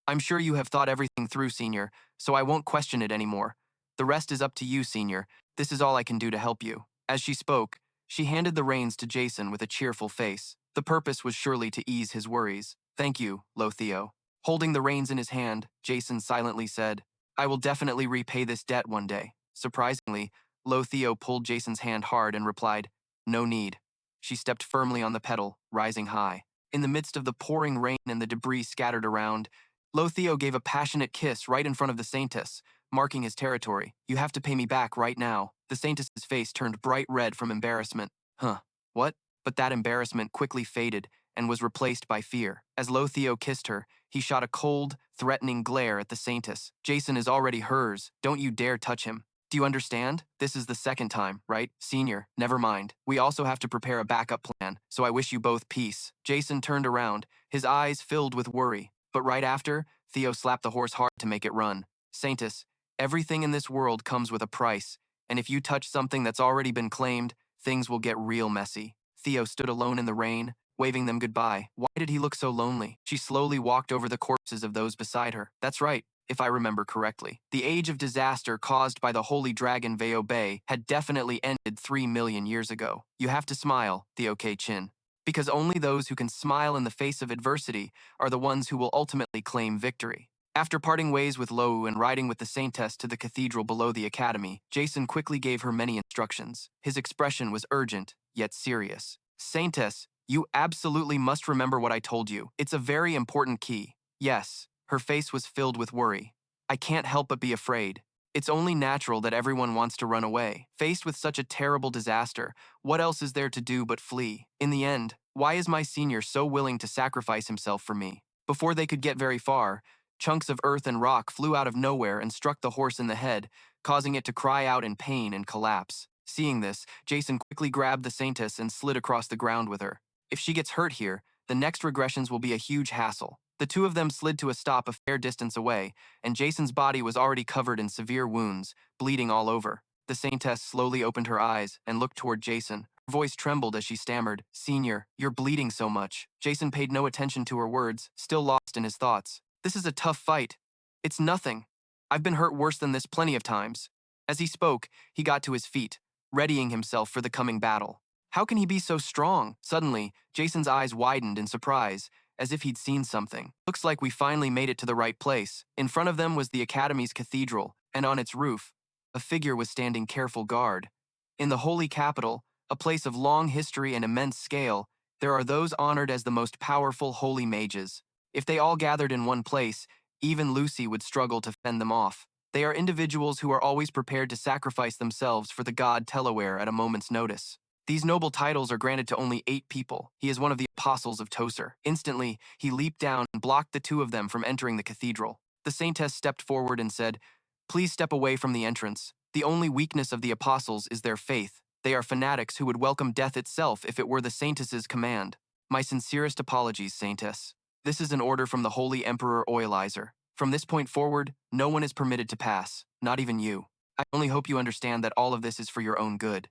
I'm sure you have thought everything through, Senior, so I won't question it anymore. The rest is up to you, Senior. This is all I can do to help you. As she spoke, she handed the reins to Jason with a cheerful face. The purpose was surely to ease his worries. Thank you, Lo Theo. Holding the reins in his hand, Jason silently said, I will definitely repay this debt one day. Surprisingly, Lo Theo pulled Jason's hand hard and replied, No need. She stepped firmly on the pedal, rising high. In the midst of the pouring rain and the debris scattered around, Lo Theo gave a passionate kiss right in front of the Saintess, marking his territory. You have to pay me back right now. The Saintess's face turned bright red from embarrassment. Huh, what? But that embarrassment quickly faded and was replaced by fear. As Lo Theo kissed her, he shot a cold, threatening glare at the Saintess. Jason is already hers. Don't you dare touch him. Do you understand? This is the 2nd time, right? Senior, never mind. We also have to prepare a backup plan, so I wish you both peace. Jason turned around, his eyes filled with worry. But right after, Theo slapped the horse hard to make it run. Saintess, everything in this world comes with a price, and if you touch something that's already been claimed, things will get real messy. Theo stood alone in the rain, waving them goodbye. Why did he look so lonely? She slowly walked over the corpses of those beside her. That's right, if I remember correctly. The age of disaster caused by the holy dragon Veo Bay had definitely ended 3 million years ago. You have to smile, Theo K-Chin. Because only those who can smile in the face of adversity are the ones who will ultimately claim victory. After parting ways with Lou and riding with the Saintess to the cathedral below the academy, Jason quickly gave her many instructions. His expression was urgent, yet serious. Saintess, you absolutely must remember what I told you. It's a very important key. Yes, her face was filled with worry. I can't help but be afraid. It's only natural that everyone wants to run away. Faced with such a terrible disaster, what else is there to do but flee? In the end, why is my senior so willing to sacrifice himself for me? Before they could get very far, chunks of earth and rock flew out of nowhere and struck the horse in the head, causing it to cry out in pain and collapse. Seeing this, Jason quickly grabbed the Saintess and slid across the ground with her. If she gets hurt here, the next regressions will be a huge hassle. The 2 of them slid to a stop a fair distance away, and Jason's body was already covered in severe wounds, bleeding all over. The Saintess slowly opened her eyes and looked toward Jason. Her voice trembled as she stammered, Senior, you're bleeding so much. Jason paid no attention to her words, still lost in his thoughts. This is a tough fight. It's nothing. I've been hurt worse than this plenty of times. As he spoke, he got to his feet, readying himself for the coming battle. How can he be so strong? Suddenly, Jason's eyes widened in surprise, as if he'd seen something. Looks like we finally made it to the right place. In front of them was the Academy's cathedral, and on its roof, a figure was standing careful guard. In the holy capital, a place of long history and immense scale, there are those honored as the most powerful holy mages. If they all gathered in one place, even Lucy would struggle to fend them off. They are individuals who are always prepared to sacrifice themselves for the god Telaware at a moment's notice. These noble titles are granted to only 8 people. He is one of the apostles of Toser. Instantly, he leaped down and blocked the 2 of them from entering the cathedral. The Saintess stepped forward and said, Please step away from the entrance. The only weakness of the apostles is their faith. They are fanatics who would welcome death itself if it were the Saintess's command. My sincerest apologies, Saintess. This is an order from the Holy Emperor Oilizer. From this point forward, no one is permitted to pass, not even you. I only hope you understand that all of this is for your own good.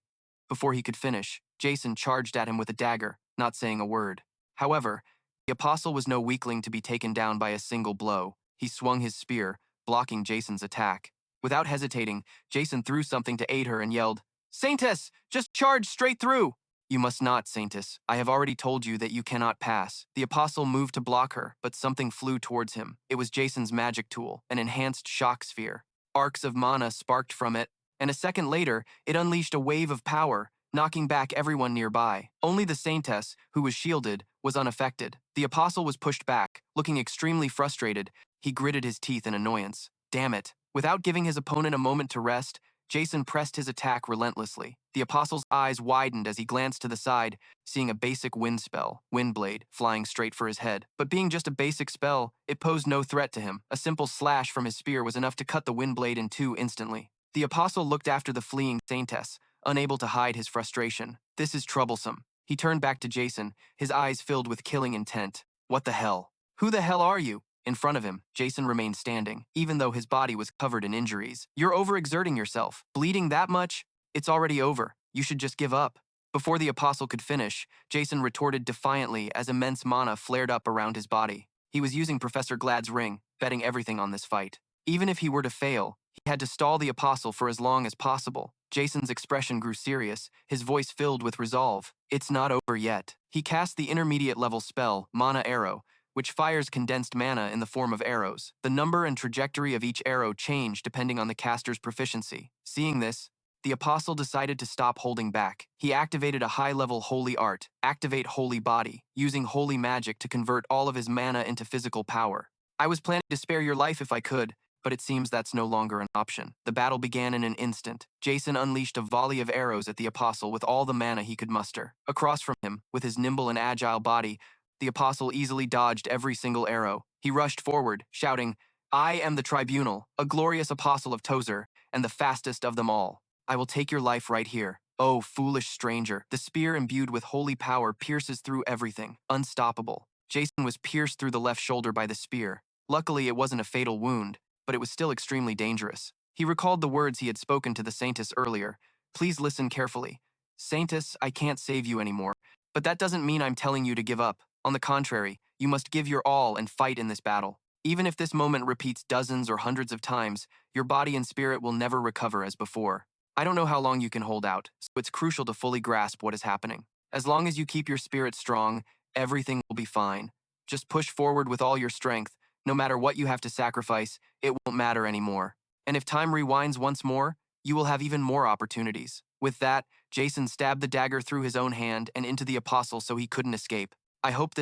Before he could finish, Jason charged at him with a dagger, not saying a word. However, the apostle was no weakling to be taken down by a single blow. He swung his spear, blocking Jason's attack. Without hesitating, Jason threw something to aid her and yelled, Saintess, just charge straight through! You must not, Saintess. I have already told you that you cannot pass. The apostle moved to block her, but something flew towards him. It was Jason's magic tool, an enhanced shock sphere. Arcs of mana sparked from it, and a second later, it unleashed a wave of power, knocking back everyone nearby. Only the Saintess, who was shielded, was unaffected. The apostle was pushed back. Looking extremely frustrated, he gritted his teeth in annoyance. Damn it. Without giving his opponent a moment to rest, Jason pressed his attack relentlessly. The apostle's eyes widened as he glanced to the side, seeing a basic wind spell, Windblade, flying straight for his head. But being just a basic spell, it posed no threat to him. A simple slash from his spear was enough to cut the Windblade in two instantly. The apostle looked after the fleeing saintess, unable to hide his frustration. This is troublesome. He turned back to Jason, his eyes filled with killing intent. What the hell? Who the hell are you? In front of him, Jason remained standing, even though his body was covered in injuries. You're overexerting yourself. Bleeding that much? It's already over. You should just give up. Before the apostle could finish, Jason retorted defiantly as immense mana flared up around his body. He was using Professor Glad's ring, betting everything on this fight. Even if he were to fail, he had to stall the apostle for as long as possible. Jason's expression grew serious, his voice filled with resolve. It's not over yet. He cast the intermediate level spell, Mana Arrow, which fires condensed mana in the form of arrows. The number and trajectory of each arrow changed depending on the caster's proficiency. Seeing this, the apostle decided to stop holding back. He activated a high-level holy art, Activate Holy Body, using holy magic to convert all of his mana into physical power. I was planning to spare your life if I could, but it seems that's no longer an option. The battle began in an instant. Jason unleashed a volley of arrows at the apostle with all the mana he could muster. Across from him, with his nimble and agile body, the apostle easily dodged every single arrow. He rushed forward, shouting, I am the tribunal, a glorious apostle of Tozer, and the fastest of them all. I will take your life right here. Oh, foolish stranger. The spear imbued with holy power pierces through everything, unstoppable. Jason was pierced through the left shoulder by the spear. Luckily, it wasn't a fatal wound, but it was still extremely dangerous. He recalled the words he had spoken to the Saintess earlier. Please listen carefully. Saintess, I can't save you anymore, but that doesn't mean I'm telling you to give up. On the contrary, you must give your all and fight in this battle. Even if this moment repeats dozens or hundreds of times, your body and spirit will never recover as before. I don't know how long you can hold out, so it's crucial to fully grasp what is happening. As long as you keep your spirit strong, everything will be fine. Just push forward with all your strength. No matter what you have to sacrifice, it won't matter anymore. And if time rewinds once more, you will have even more opportunities. With that, Jason stabbed the dagger through his own hand and into the apostle so he couldn't escape. I hope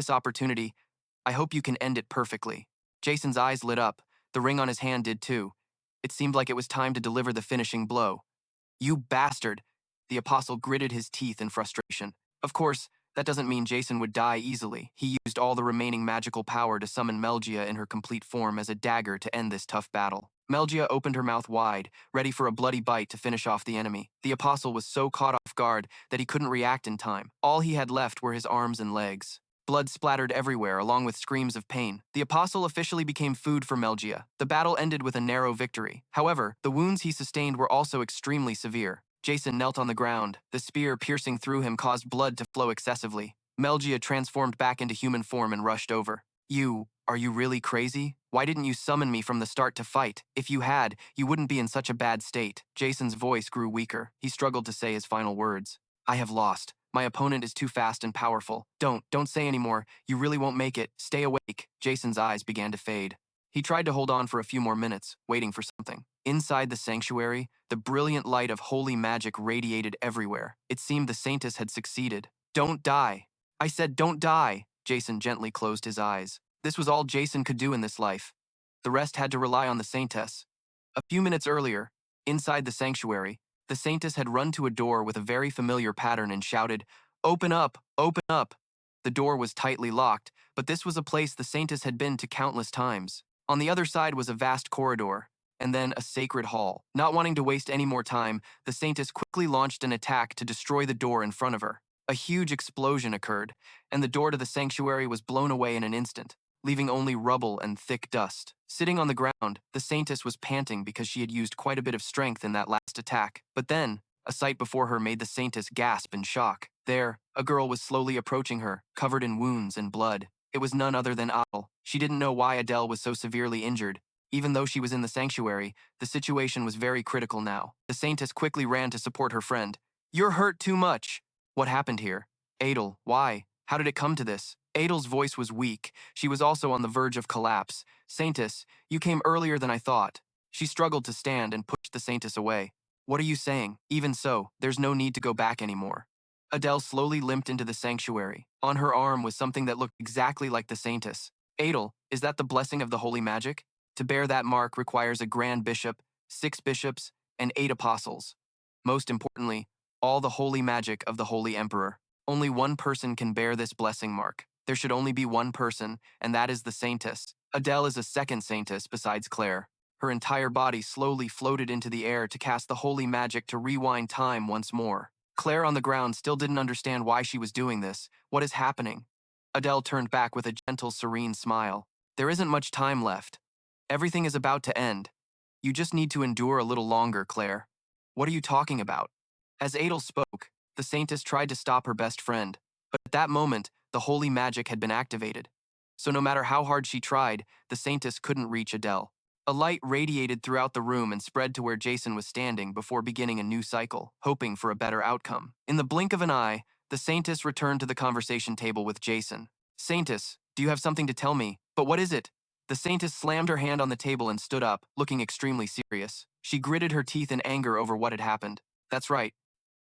you can end it perfectly. Jason's eyes lit up. The ring on his hand did too. It seemed like it was time to deliver the finishing blow. You bastard! The apostle gritted his teeth in frustration. Of course, that doesn't mean Jason would die easily. He used all the remaining magical power to summon Melgia in her complete form as a dagger to end this tough battle. Melgia opened her mouth wide, ready for a bloody bite to finish off the enemy. The apostle was so caught off guard that he couldn't react in time. All he had left were his arms and legs. Blood splattered everywhere, along with screams of pain. The apostle officially became food for Melgia. The battle ended with a narrow victory. However, the wounds he sustained were also extremely severe. Jason knelt on the ground. The spear piercing through him caused blood to flow excessively. Melgia transformed back into human form and rushed over. Are you really crazy? Why didn't you summon me from the start to fight? If you had, you wouldn't be in such a bad state. Jason's voice grew weaker. He struggled to say his final words. I have lost. My opponent is too fast and powerful. Don't say anymore. You really won't make it. Stay awake. Jason's eyes began to fade. He tried to hold on for a few more minutes, waiting for something. Inside the sanctuary, the brilliant light of holy magic radiated everywhere. It seemed the Saintess had succeeded. Don't die. I said don't die. Jason gently closed his eyes. This was all Jason could do in this life. The rest had to rely on the Saintess. A few minutes earlier, inside the sanctuary, the Saintess had run to a door with a very familiar pattern and shouted, Open up! Open up! The door was tightly locked, but this was a place the Saintess had been to countless times. On the other side was a vast corridor, and then a sacred hall. Not wanting to waste any more time, the Saintess quickly launched an attack to destroy the door in front of her. A huge explosion occurred, and the door to the sanctuary was blown away in an instant, leaving only rubble and thick dust. Sitting on the ground, the Saintess was panting because she had used quite a bit of strength in that last attack. But then, a sight before her made the Saintess gasp in shock. There, a girl was slowly approaching her, covered in wounds and blood. It was none other than Adele. She didn't know why Adele was so severely injured. Even though she was in the sanctuary, the situation was very critical now. The Saintess quickly ran to support her friend. You're hurt too much. What happened here? Adele, why? How did it come to this? Adele's voice was weak. She was also on the verge of collapse. Saintess, you came earlier than I thought. She struggled to stand and pushed the Saintess away. What are you saying? Even so, there's no need to go back anymore. Adele slowly limped into the sanctuary. On her arm was something that looked exactly like the Saintess. Adele, is that the blessing of the holy magic? To bear that mark requires a grand bishop, 6 bishops, and 8 apostles. Most importantly, all the holy magic of the Holy Emperor. Only one person can bear this blessing mark. There should only be one person, and that is the Saintess. Adele is a second Saintess besides Claire. Her entire body slowly floated into the air to cast the holy magic to rewind time once more. Claire on the ground still didn't understand why she was doing this. What is happening? Adele turned back with a gentle, serene smile. There isn't much time left. Everything is about to end. You just need to endure a little longer, Claire. What are you talking about? As Adele spoke, the Saintess tried to stop her best friend, but at that moment, the holy magic had been activated. So no matter how hard she tried, the Saintess couldn't reach Adele. A light radiated throughout the room and spread to where Jason was standing before beginning a new cycle, hoping for a better outcome. In the blink of an eye, the Saintess returned to the conversation table with Jason. Saintess, do you have something to tell me? But what is it? The Saintess slammed her hand on the table and stood up, looking extremely serious. She gritted her teeth in anger over what had happened. That's right.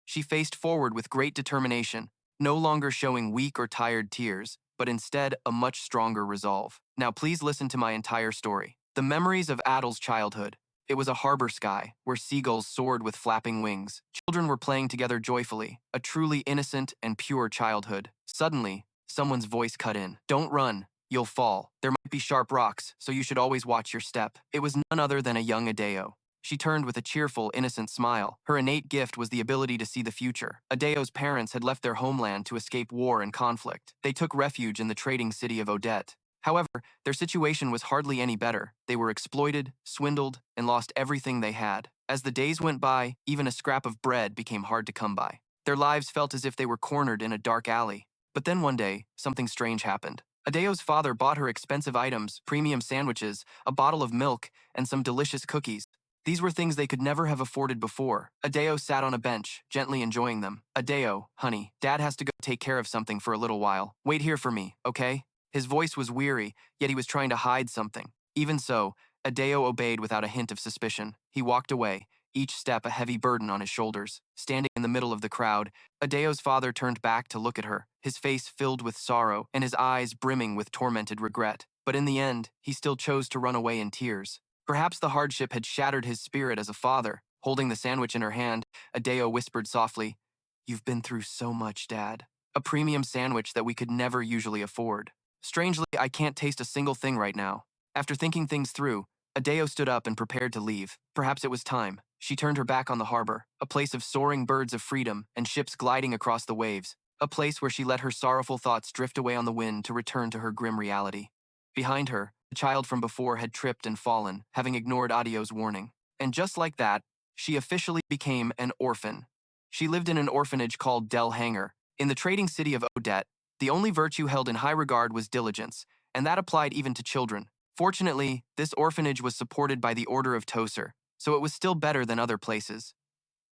She faced forward with great determination, no longer showing weak or tired tears, but instead a much stronger resolve. Now please listen to my entire story. The memories of Adele's childhood. It was a harbor sky, where seagulls soared with flapping wings. Children were playing together joyfully, a truly innocent and pure childhood. Suddenly, someone's voice cut in. Don't run, you'll fall. There might be sharp rocks, so you should always watch your step. It was none other than a young Adeo. She turned with a cheerful, innocent smile. Her innate gift was the ability to see the future. Adeo's parents had left their homeland to escape war and conflict. They took refuge in the trading city of Odette. However, their situation was hardly any better. They were exploited, swindled, and lost everything they had. As the days went by, even a scrap of bread became hard to come by. Their lives felt as if they were cornered in a dark alley. But then one day, something strange happened. Adeo's father bought her expensive items, premium sandwiches, a bottle of milk, and some delicious cookies. These were things they could never have afforded before. Adeo sat on a bench, gently enjoying them. Adeo, honey, Dad has to go take care of something for a little while. Wait here for me, okay? His voice was weary, yet he was trying to hide something. Even so, Adeo obeyed without a hint of suspicion. He walked away, each step a heavy burden on his shoulders. Standing in the middle of the crowd, Adeo's father turned back to look at her, his face filled with sorrow and his eyes brimming with tormented regret. But in the end, he still chose to run away in tears. Perhaps the hardship had shattered his spirit as a father. Holding the sandwich in her hand, Adeo whispered softly, "You've been through so much, Dad. A premium sandwich that we could never usually afford. Strangely, I can't taste a single thing right now." After thinking things through, Adeo stood up and prepared to leave. Perhaps it was time. She turned her back on the harbor, a place of soaring birds of freedom and ships gliding across the waves, a place where she let her sorrowful thoughts drift away on the wind to return to her grim reality. Behind her, the child from before had tripped and fallen, having ignored Adeo's warning. And just like that, she officially became an orphan. She lived in an orphanage called Del Hanger. In the trading city of Odette, the only virtue held in high regard was diligence, and that applied even to children. Fortunately, this orphanage was supported by the Order of Toser, so it was still better than other places.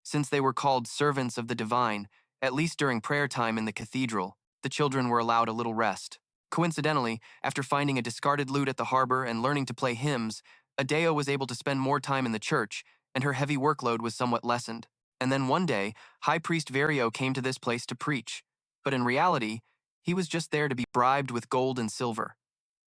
Since they were called servants of the divine, at least during prayer time in the cathedral, the children were allowed a little rest. Coincidentally, after finding a discarded lute at the harbor and learning to play hymns, Adeo was able to spend more time in the church, and her heavy workload was somewhat lessened. And then one day, High Priest Vario came to this place to preach. But in reality, he was just there to be bribed with gold and silver.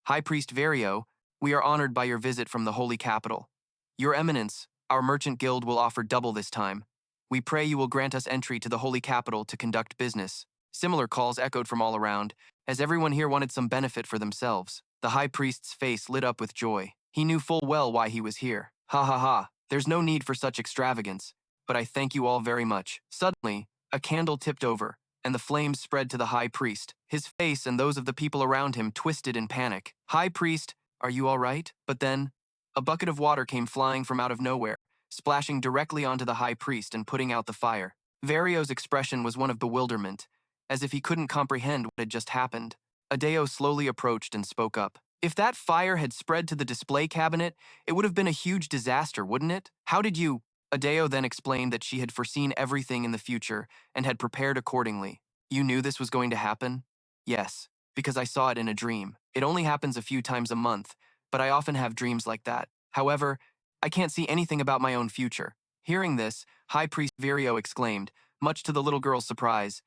High Priest Vario, we are honored by your visit from the Holy Capital. Your Eminence, our merchant guild will offer double this time. We pray you will grant us entry to the Holy Capital to conduct business. Similar calls echoed from all around, as everyone here wanted some benefit for themselves. The High Priest's face lit up with joy. He knew full well why he was here. Ha ha ha, there's no need for such extravagance, but I thank you all very much. Suddenly, a candle tipped over, and the flames spread to the High Priest. His face and those of the people around him twisted in panic. High Priest, are you all right? But then, a bucket of water came flying from out of nowhere, splashing directly onto the High Priest and putting out the fire. Vario's expression was one of bewilderment, as if he couldn't comprehend what had just happened. Adeo slowly approached and spoke up. If that fire had spread to the display cabinet, it would have been a huge disaster, wouldn't it? How did you? Adeo then explained that she had foreseen everything in the future and had prepared accordingly. You knew this was going to happen? Yes, because I saw it in a dream. It only happens a few times a month, but I often have dreams like that. However, I can't see anything about my own future. Hearing this, High Priest Vario exclaimed, much to the little girl's surprise,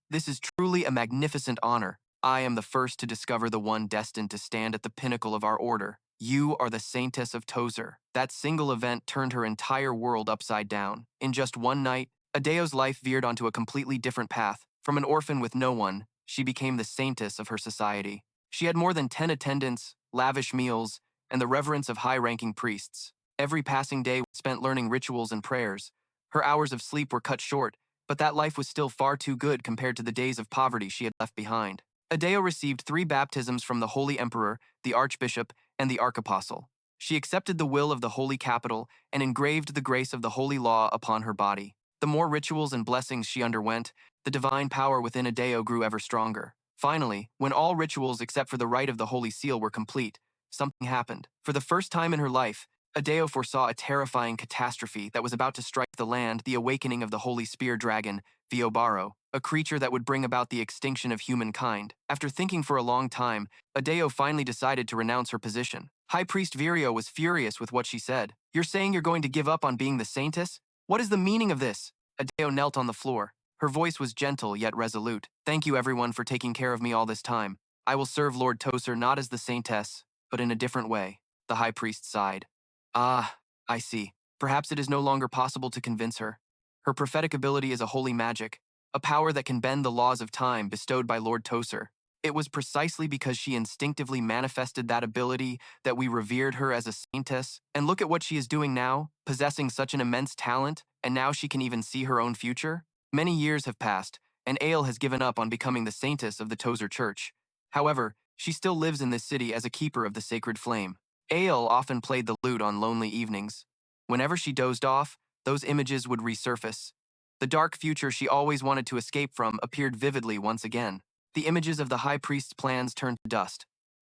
"This is truly a magnificent honor. I am the first to discover the one destined to stand at the pinnacle of our order." You are the Saintess of Tozer. That single event turned her entire world upside down. In just one night, Adeo's life veered onto a completely different path. From an orphan with no one, she became the saintess of her society. She had more than 10 attendants, lavish meals, and the reverence of high-ranking priests. Every passing day spent learning rituals and prayers. Her hours of sleep were cut short, but that life was still far too good compared to the days of poverty she had left behind. Adeo received 3 baptisms from the Holy Emperor, the Archbishop, and the Archapostle. She accepted the will of the Holy Capital and engraved the grace of the Holy Law upon her body. The more rituals and blessings she underwent, the divine power within Adeo grew ever stronger. Finally, when all rituals except for the rite of the Holy Seal were complete, something happened. For the first time in her life, Adeo foresaw a terrifying catastrophe that was about to strike the land, the awakening of the Holy Spear Dragon, Viobaro, a creature that would bring about the extinction of humankind. After thinking for a long time, Adeo finally decided to renounce her position. High Priest Virio was furious with what she said. "You're saying you're going to give up on being the Saintess? What is the meaning of this?" Adeo knelt on the floor. Her voice was gentle yet resolute. "Thank you everyone for taking care of me all this time. I will serve Lord Tozer not as the Saintess, but in a different way." The High Priest sighed. "Ah, I see. Perhaps it is no longer possible to convince her. Her prophetic ability is a holy magic, a power that can bend the laws of time bestowed by Lord Tozer. It was precisely because she instinctively manifested that ability that we revered her as a saintess. And look at what she is doing now, possessing such an immense talent, and now she can even see her own future." Many years have passed, and Ayla has given up on becoming the saintess of the Tozer Church. However, she still lives in this city as a keeper of the sacred flame. Ayla often played the lute on lonely evenings. Whenever she dozed off, those images would resurface. The dark future she always wanted to escape from appeared vividly once again. The images of the High Priest's plans turned to dust.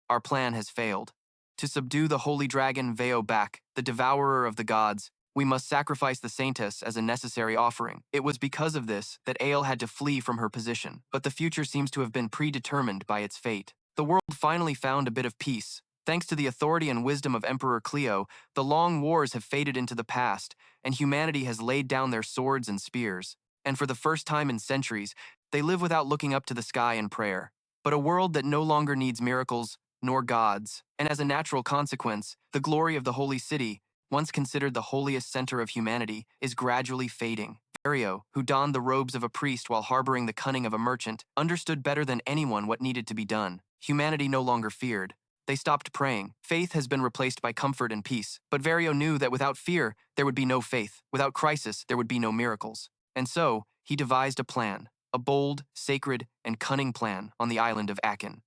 "Our plan has failed. To subdue the holy dragon Veo back, the devourer of the gods, we must sacrifice the Saintess as a necessary offering." It was because of this that Ayla had to flee from her position, but the future seems to have been predetermined by its fate. The world finally found a bit of peace. Thanks to the authority and wisdom of Emperor Cleo, the long wars have faded into the past, and humanity has laid down their swords and spears. And for the first time in centuries, they live without looking up to the sky in prayer. But a world that no longer needs miracles, nor gods, and as a natural consequence, the glory of the holy city, once considered the holiest center of humanity, is gradually fading. Vario, who donned the robes of a priest while harboring the cunning of a merchant, understood better than anyone what needed to be done. Humanity no longer feared. They stopped praying. Faith has been replaced by comfort and peace. But Vario knew that without fear, there would be no faith. Without crisis, there would be no miracles. And so, he devised a plan, a bold, sacred, and cunning plan on the island of Akin,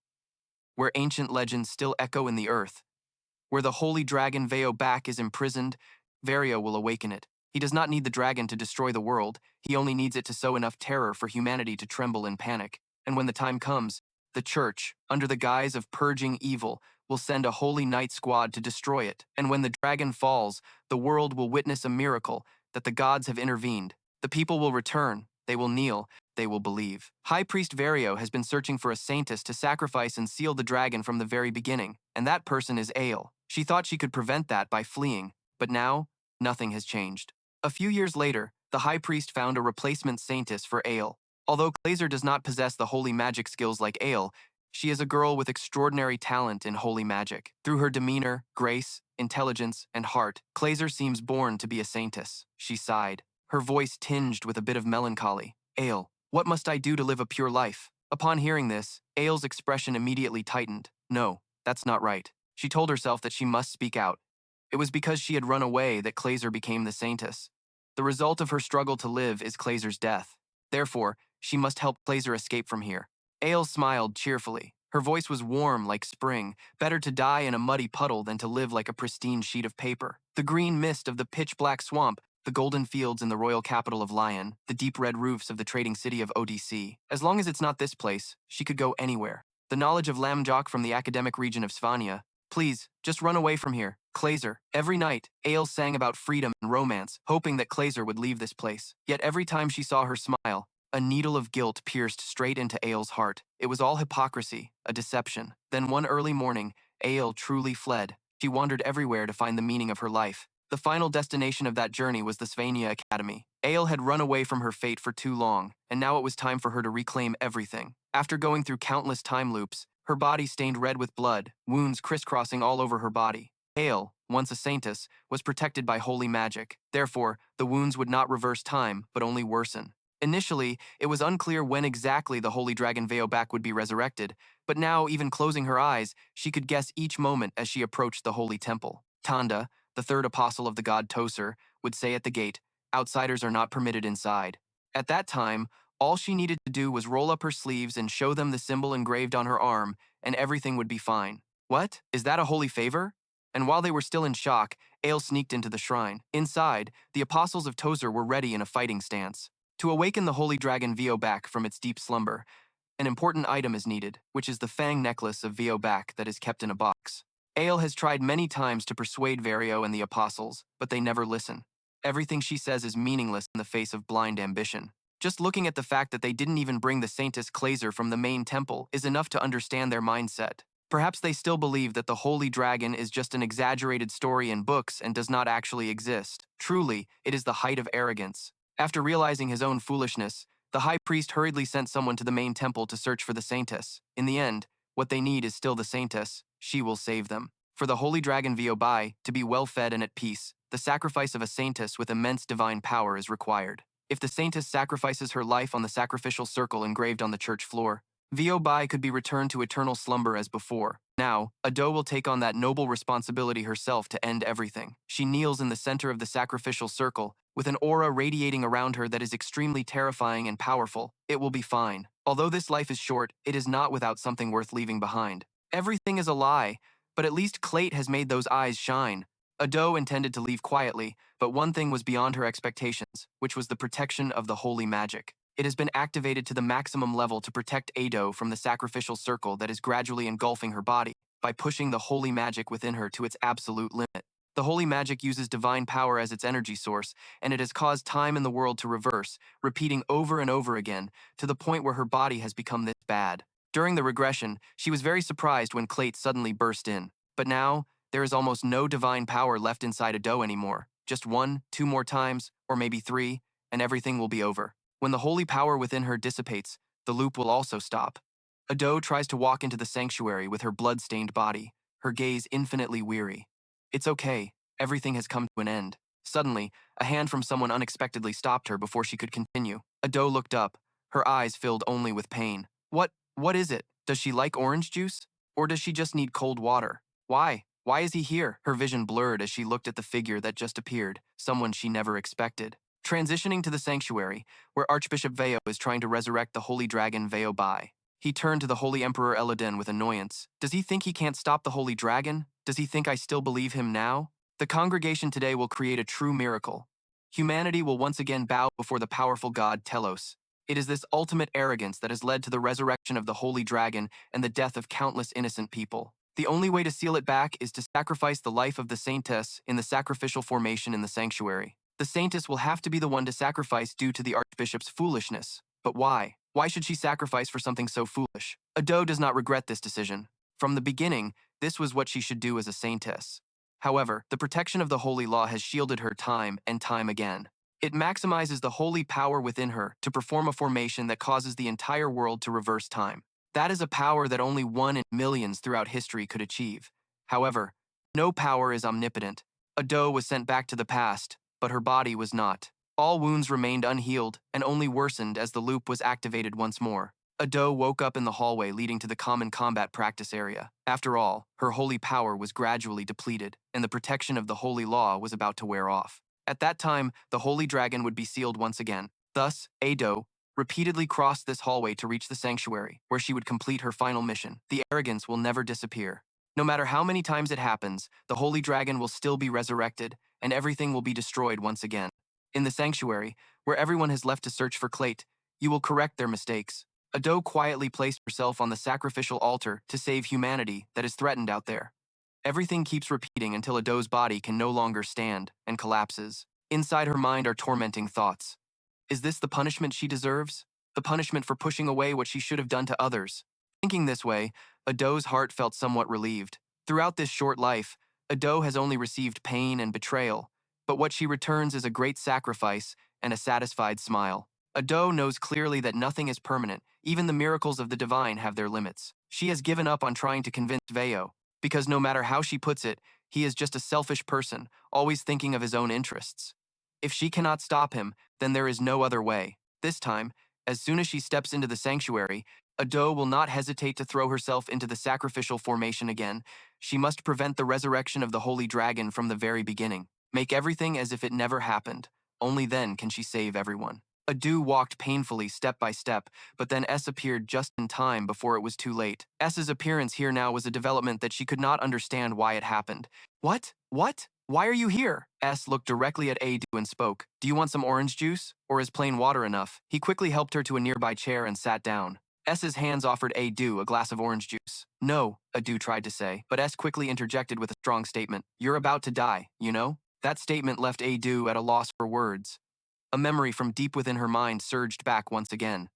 where ancient legends still echo in the earth. Where the holy dragon Veo back is imprisoned, Vario will awaken it. He does not need the dragon to destroy the world. He only needs it to sow enough terror for humanity to tremble in panic. And when the time comes, the church, under the guise of purging evil, will send a holy knight squad to destroy it. And when the dragon falls, the world will witness a miracle that the gods have intervened. The people will return, they will kneel, they will believe. High Priest Vario has been searching for a saintess to sacrifice and seal the dragon from the very beginning, and that person is Ayla. She thought she could prevent that by fleeing, but now, nothing has changed. A few years later, the High Priest found a replacement saintess for Ayla. Although Glazer does not possess the holy magic skills like Ayla, she is a girl with extraordinary talent in holy magic. Through her demeanor, grace, intelligence, and heart, Glazer seems born to be a saintess. She sighed, her voice tinged with a bit of melancholy. "Ayla, what must I do to live a pure life?" Upon hearing this, Ayla's expression immediately tightened. No, that's not right. She told herself that she must speak out. It was because she had run away that Glazer became the saintess. The result of her struggle to live is Glazer's death. Therefore, she must help Glazer escape from here. Ayla smiled cheerfully. Her voice was warm like spring. Better to die in a muddy puddle than to live like a pristine sheet of paper. The green mist of the pitch-black swamp, the golden fields in the royal capital of Lion, the deep red roofs of the trading city of ODC. As long as it's not this place, she could go anywhere. The knowledge of Lamjok from the academic region of Sylvania. Please, just run away from here. Glazer. Every night, Ayla sang about freedom and romance, hoping that Glazer would leave this place. Yet every time she saw her smile, a needle of guilt pierced straight into Ayla's heart. It was all hypocrisy, a deception. Then one early morning, Ayla truly fled. She wandered everywhere to find the meaning of her life. The final destination of that journey was the Sylvania Academy. Ayla had run away from her fate for too long, and now it was time for her to reclaim everything. After going through countless time loops, her body stained red with blood, wounds crisscrossing all over her body. Ayla, once a saintess, was protected by holy magic. Therefore, the wounds would not reverse time, but only worsen. Initially, it was unclear when exactly the holy dragon Veobak would be resurrected, but now, even closing her eyes, she could guess each moment as she approached the holy temple. Tandee, the third apostle of the god Toser, would say at the gate, "Outsiders are not permitted inside." At that time, all she needed to do was roll up her sleeves and show them the symbol engraved on her arm, and everything would be fine. What? Is that a holy favor? And while they were still in shock, Ayla sneaked into the shrine. Inside, the apostles of Toser were ready in a fighting stance. To awaken the holy dragon Veobak from its deep slumber, an important item is needed, which is the fang necklace of Veobak that is kept in a box. Ayla has tried many times to persuade Vario and the apostles, but they never listen. Everything she says is meaningless in the face of blind ambition. Just looking at the fact that they didn't even bring the Saintess Clazer from the main temple is enough to understand their mindset. Perhaps they still believe that the holy dragon is just an exaggerated story in books and does not actually exist. Truly, it is the height of arrogance. After realizing his own foolishness, the high priest hurriedly sent someone to the main temple to search for the Saintess. In the end, what they need is still the Saintess. She will save them. For the holy dragon Veobai to be well-fed and at peace, the sacrifice of a Saintess with immense divine power is required. If the Saintess sacrifices her life on the sacrificial circle engraved on the church floor, Veobai could be returned to eternal slumber as before. Now, Ado will take on that noble responsibility herself to end everything. She kneels in the center of the sacrificial circle, with an aura radiating around her that is extremely terrifying and powerful. It will be fine. Although this life is short, it is not without something worth leaving behind. Everything is a lie, but at least Clayt has made those eyes shine. Ado intended to leave quietly, but one thing was beyond her expectations, which was the protection of the holy magic. It has been activated to the maximum level to protect Ado from the sacrificial circle that is gradually engulfing her body by pushing the holy magic within her to its absolute limit. The holy magic uses divine power as its energy source, and it has caused time in the world to reverse, repeating over and over again, to the point where her body has become this bad. During the regression, she was very surprised when Clayt suddenly burst in. But now, there is almost no divine power left inside Ado anymore. Just 1, 2 more times, or maybe 3, and everything will be over. When the holy power within her dissipates, the loop will also stop. Ado tries to walk into the sanctuary with her blood-stained body, her gaze infinitely weary. It's okay, everything has come to an end. Suddenly, a hand from someone unexpectedly stopped her before she could continue. Ado looked up, her eyes filled only with pain. What is it? Does she like orange juice? Or does she just need cold water? Why? Why is he here? Her vision blurred as she looked at the figure that just appeared, someone she never expected. Transitioning to the sanctuary, where Archbishop Veo is trying to resurrect the holy dragon Veobai. He turned to the Holy Emperor Eladin with annoyance. Does he think he can't stop the holy dragon? Does he think I still believe him now? The congregation today will create a true miracle. Humanity will once again bow before the powerful god Telos. It is this ultimate arrogance that has led to the resurrection of the holy dragon and the death of countless innocent people. The only way to seal it back is to sacrifice the life of the saintess in the sacrificial formation in the sanctuary. The saintess will have to be the one to sacrifice due to the archbishop's foolishness. But why? Why should she sacrifice for something so foolish? Ado does not regret this decision. From the beginning, this was what she should do as a saintess. However, the protection of the holy law has shielded her time and time again. It maximizes the holy power within her to perform a formation that causes the entire world to reverse time. That is a power that only one in millions throughout history could achieve. However, no power is omnipotent. Ado was sent back to the past, but her body was not. All wounds remained unhealed and only worsened as the loop was activated once more. Ado woke up in the hallway leading to the common combat practice area. After all, her holy power was gradually depleted, and the protection of the holy law was about to wear off. At that time, the holy dragon would be sealed once again. Thus, Ado repeatedly crossed this hallway to reach the sanctuary, where she would complete her final mission. The arrogance will never disappear. No matter how many times it happens, the holy dragon will still be resurrected, and everything will be destroyed once again. In the sanctuary, where everyone has left to search for Clayt, you will correct their mistakes. Ado quietly placed herself on the sacrificial altar to save humanity that is threatened out there. Everything keeps repeating until Ado's body can no longer stand and collapses. Inside her mind are tormenting thoughts. Is this the punishment she deserves? The punishment for pushing away what she should have done to others? Thinking this way, Ado's heart felt somewhat relieved. Throughout this short life, Ado has only received pain and betrayal, but what she returns is a great sacrifice and a satisfied smile. Ado knows clearly that nothing is permanent. Even the miracles of the divine have their limits. She has given up on trying to convince Veo, because no matter how she puts it, he is just a selfish person, always thinking of his own interests. If she cannot stop him, then there is no other way. This time, as soon as she steps into the sanctuary, Ado will not hesitate to throw herself into the sacrificial formation again. She must prevent the resurrection of the holy dragon from the very beginning. Make everything as if it never happened. Only then can she save everyone. Ado walked painfully step by step, but then S appeared just in time before it was too late. S's appearance here now was a development that she could not understand why it happened. What? What? Why are you here? S looked directly at Ado and spoke. Do you want some orange juice? Or is plain water enough? He quickly helped her to a nearby chair and sat down. S's hands offered Ado a glass of orange juice. No, Ado tried to say, but S quickly interjected with a strong statement. You're about to die, you know? That statement left Ado at a loss for words. A memory from deep within her mind surged back once again.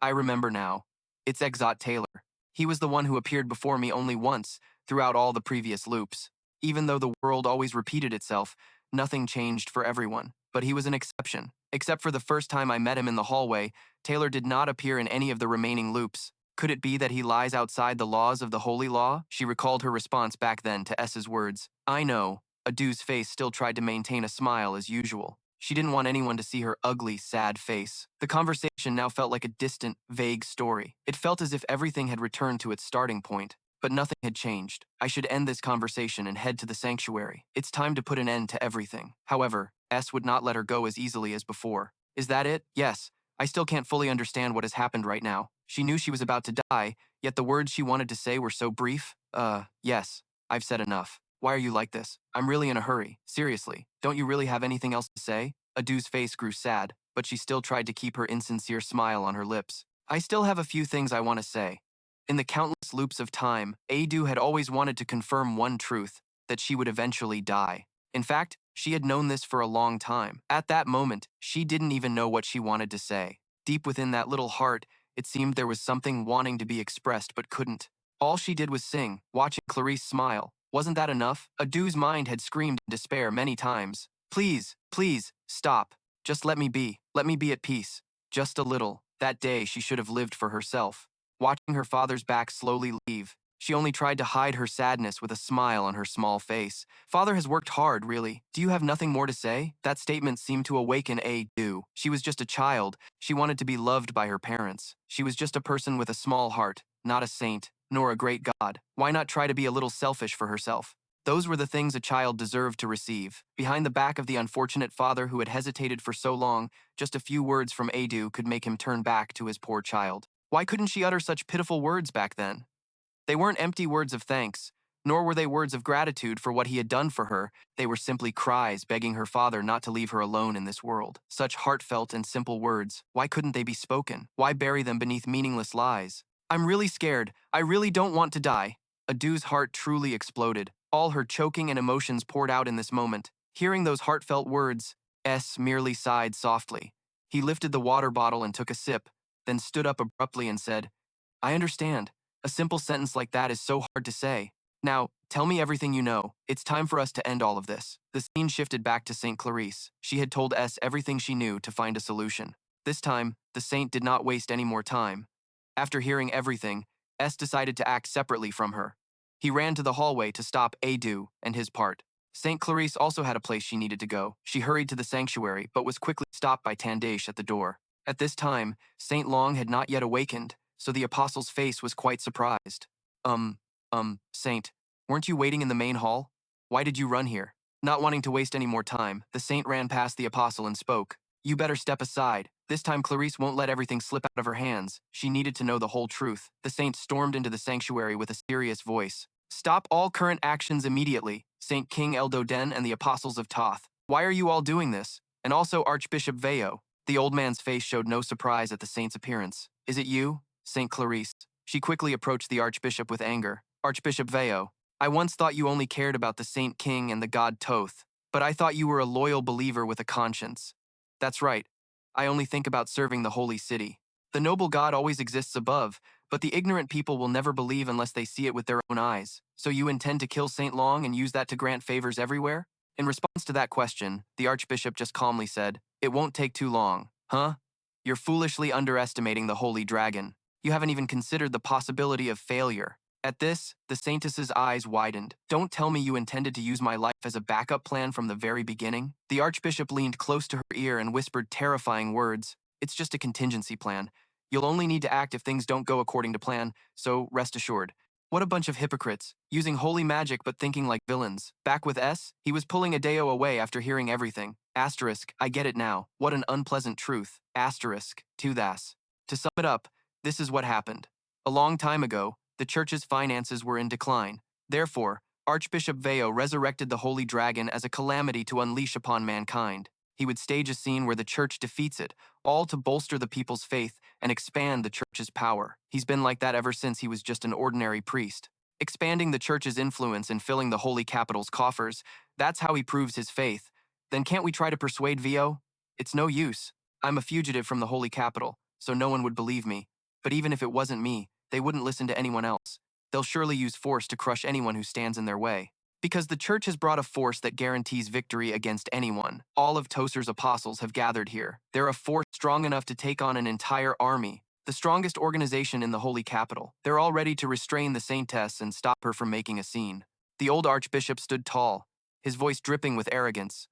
I remember now. It's Exot Taylor. He was the one who appeared before me only once, throughout all the previous loops. Even though the world always repeated itself, nothing changed for everyone. But he was an exception. Except for the first time I met him in the hallway, Taylor did not appear in any of the remaining loops. Could it be that he lies outside the laws of the Holy Law? She recalled her response back then to S's words. I know. Adu's face still tried to maintain a smile as usual. She didn't want anyone to see her ugly, sad face. The conversation now felt like a distant, vague story. It felt as if everything had returned to its starting point, but nothing had changed. I should end this conversation and head to the sanctuary. It's time to put an end to everything. However, S would not let her go as easily as before. Is that it? Yes. I still can't fully understand what has happened right now. She knew she was about to die, yet the words she wanted to say were so brief. Yes. I've said enough. Why are you like this? I'm really in a hurry. Seriously, don't you really have anything else to say? Adu's face grew sad, but she still tried to keep her insincere smile on her lips. I still have a few things I want to say. In the countless loops of time, Adu had always wanted to confirm one truth, that she would eventually die. In fact, she had known this for a long time. At that moment, she didn't even know what she wanted to say. Deep within that little heart, it seemed there was something wanting to be expressed but couldn't. All she did was sing, watching Clarice smile. Wasn't that enough? Adu's mind had screamed in despair many times. Please, please, stop. Just let me be. Let me be at peace. Just a little. That day she should have lived for herself. Watching her father's back slowly leave, she only tried to hide her sadness with a smile on her small face. Father has worked hard, really. Do you have nothing more to say? That statement seemed to awaken Adu. She was just a child. She wanted to be loved by her parents. She was just a person with a small heart, not a saint, nor a great god. Why not try to be a little selfish for herself? Those were the things a child deserved to receive. Behind the back of the unfortunate father who had hesitated for so long, just a few words from Adu could make him turn back to his poor child. Why couldn't she utter such pitiful words back then? They weren't empty words of thanks, nor were they words of gratitude for what he had done for her. They were simply cries begging her father not to leave her alone in this world. Such heartfelt and simple words, why couldn't they be spoken? Why bury them beneath meaningless lies? I'm really scared. I really don't want to die. Adu's heart truly exploded. All her choking and emotions poured out in this moment. Hearing those heartfelt words, S merely sighed softly. He lifted the water bottle and took a sip, then stood up abruptly and said, I understand. A simple sentence like that is so hard to say. Now, tell me everything you know. It's time for us to end all of this. The scene shifted back to St. Clarice. She had told S everything she knew to find a solution. This time, the saint did not waste any more time. After hearing everything, S decided to act separately from her. He ran to the hallway to stop Adu and his part. St. Clarice also had a place she needed to go. She hurried to the sanctuary, but was quickly stopped by Tandee at the door. At this time, St. Long had not yet awakened, so the apostle's face was quite surprised. Saint, weren't you waiting in the main hall? Why did you run here? Not wanting to waste any more time, the saint ran past the apostle and spoke. You better step aside. This time Clarice won't let everything slip out of her hands. She needed to know the whole truth. The saint stormed into the sanctuary with a serious voice. Stop all current actions immediately, Saint King Eldoden and the apostles of Toth. Why are you all doing this? And also Archbishop Veo. The old man's face showed no surprise at the saint's appearance. Is it you, Saint Clarice? She quickly approached the archbishop with anger. Archbishop Veo, I once thought you only cared about the Saint King and the god Toth, but I thought you were a loyal believer with a conscience. That's right. I only think about serving the holy city. The noble God always exists above, but the ignorant people will never believe unless they see it with their own eyes. So you intend to kill Saint Long and use that to grant favors everywhere? In response to that question, the archbishop just calmly said, It won't take too long. Huh? You're foolishly underestimating the holy dragon. You haven't even considered the possibility of failure. At this, the Saintess's eyes widened. Don't tell me you intended to use my life as a backup plan from the very beginning? The Archbishop leaned close to her ear and whispered terrifying words. It's just a contingency plan. You'll only need to act if things don't go according to plan, so rest assured. What a bunch of hypocrites, using holy magic but thinking like villains. Back with S, he was pulling Adeo away after hearing everything. Asterisk, I get it now. What an unpleasant truth. Asterisk, to this. To sum it up, this is what happened. A long time ago, the church's finances were in decline. Therefore, Archbishop Veo resurrected the Holy Dragon as a calamity to unleash upon mankind. He would stage a scene where the church defeats it, all to bolster the people's faith and expand the church's power. He's been like that ever since he was just an ordinary priest. Expanding the church's influence and filling the holy capital's coffers, that's how he proves his faith. Then can't we try to persuade Veo? It's no use. I'm a fugitive from the holy capital, so no one would believe me. But even if it wasn't me, they wouldn't listen to anyone else. They'll surely use force to crush anyone who stands in their way. Because the church has brought a force that guarantees victory against anyone. All of Toser's apostles have gathered here. They're a force strong enough to take on an entire army, the strongest organization in the holy capital. They're all ready to restrain the Saintess and stop her from making a scene. The old archbishop stood tall, his voice dripping with arrogance.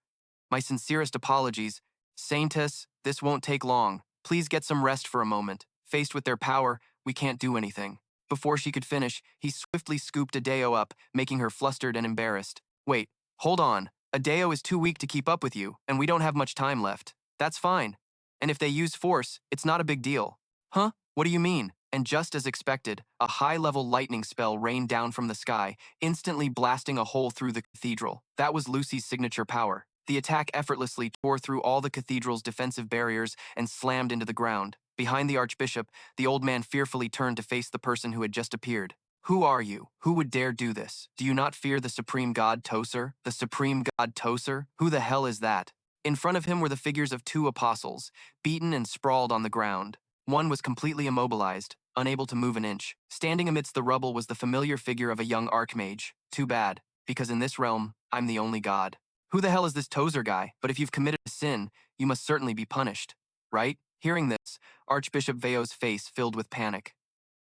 My sincerest apologies. Saintess, this won't take long. Please get some rest for a moment. Faced with their power, we can't do anything. Before she could finish, he swiftly scooped Adeo up, making her flustered and embarrassed. Wait, hold on. Adeo is too weak to keep up with you, and we don't have much time left. That's fine. And if they use force, it's not a big deal. Huh? What do you mean? And just as expected, a high-level lightning spell rained down from the sky, instantly blasting a hole through the cathedral. That was Lucy's signature power. The attack effortlessly tore through all the cathedral's defensive barriers and slammed into the ground. Behind the archbishop, the old man fearfully turned to face the person who had just appeared. Who are you? Who would dare do this? Do you not fear the supreme god Toser? The supreme god Toser? Who the hell is that? In front of him were the figures of two apostles, beaten and sprawled on the ground. One was completely immobilized, unable to move an inch. Standing amidst the rubble was the familiar figure of a young archmage. Too bad, because in this realm, I'm the only god. Who the hell is this Toser guy? But if you've committed a sin, you must certainly be punished, right? Hearing this, Archbishop Veo's face filled with panic.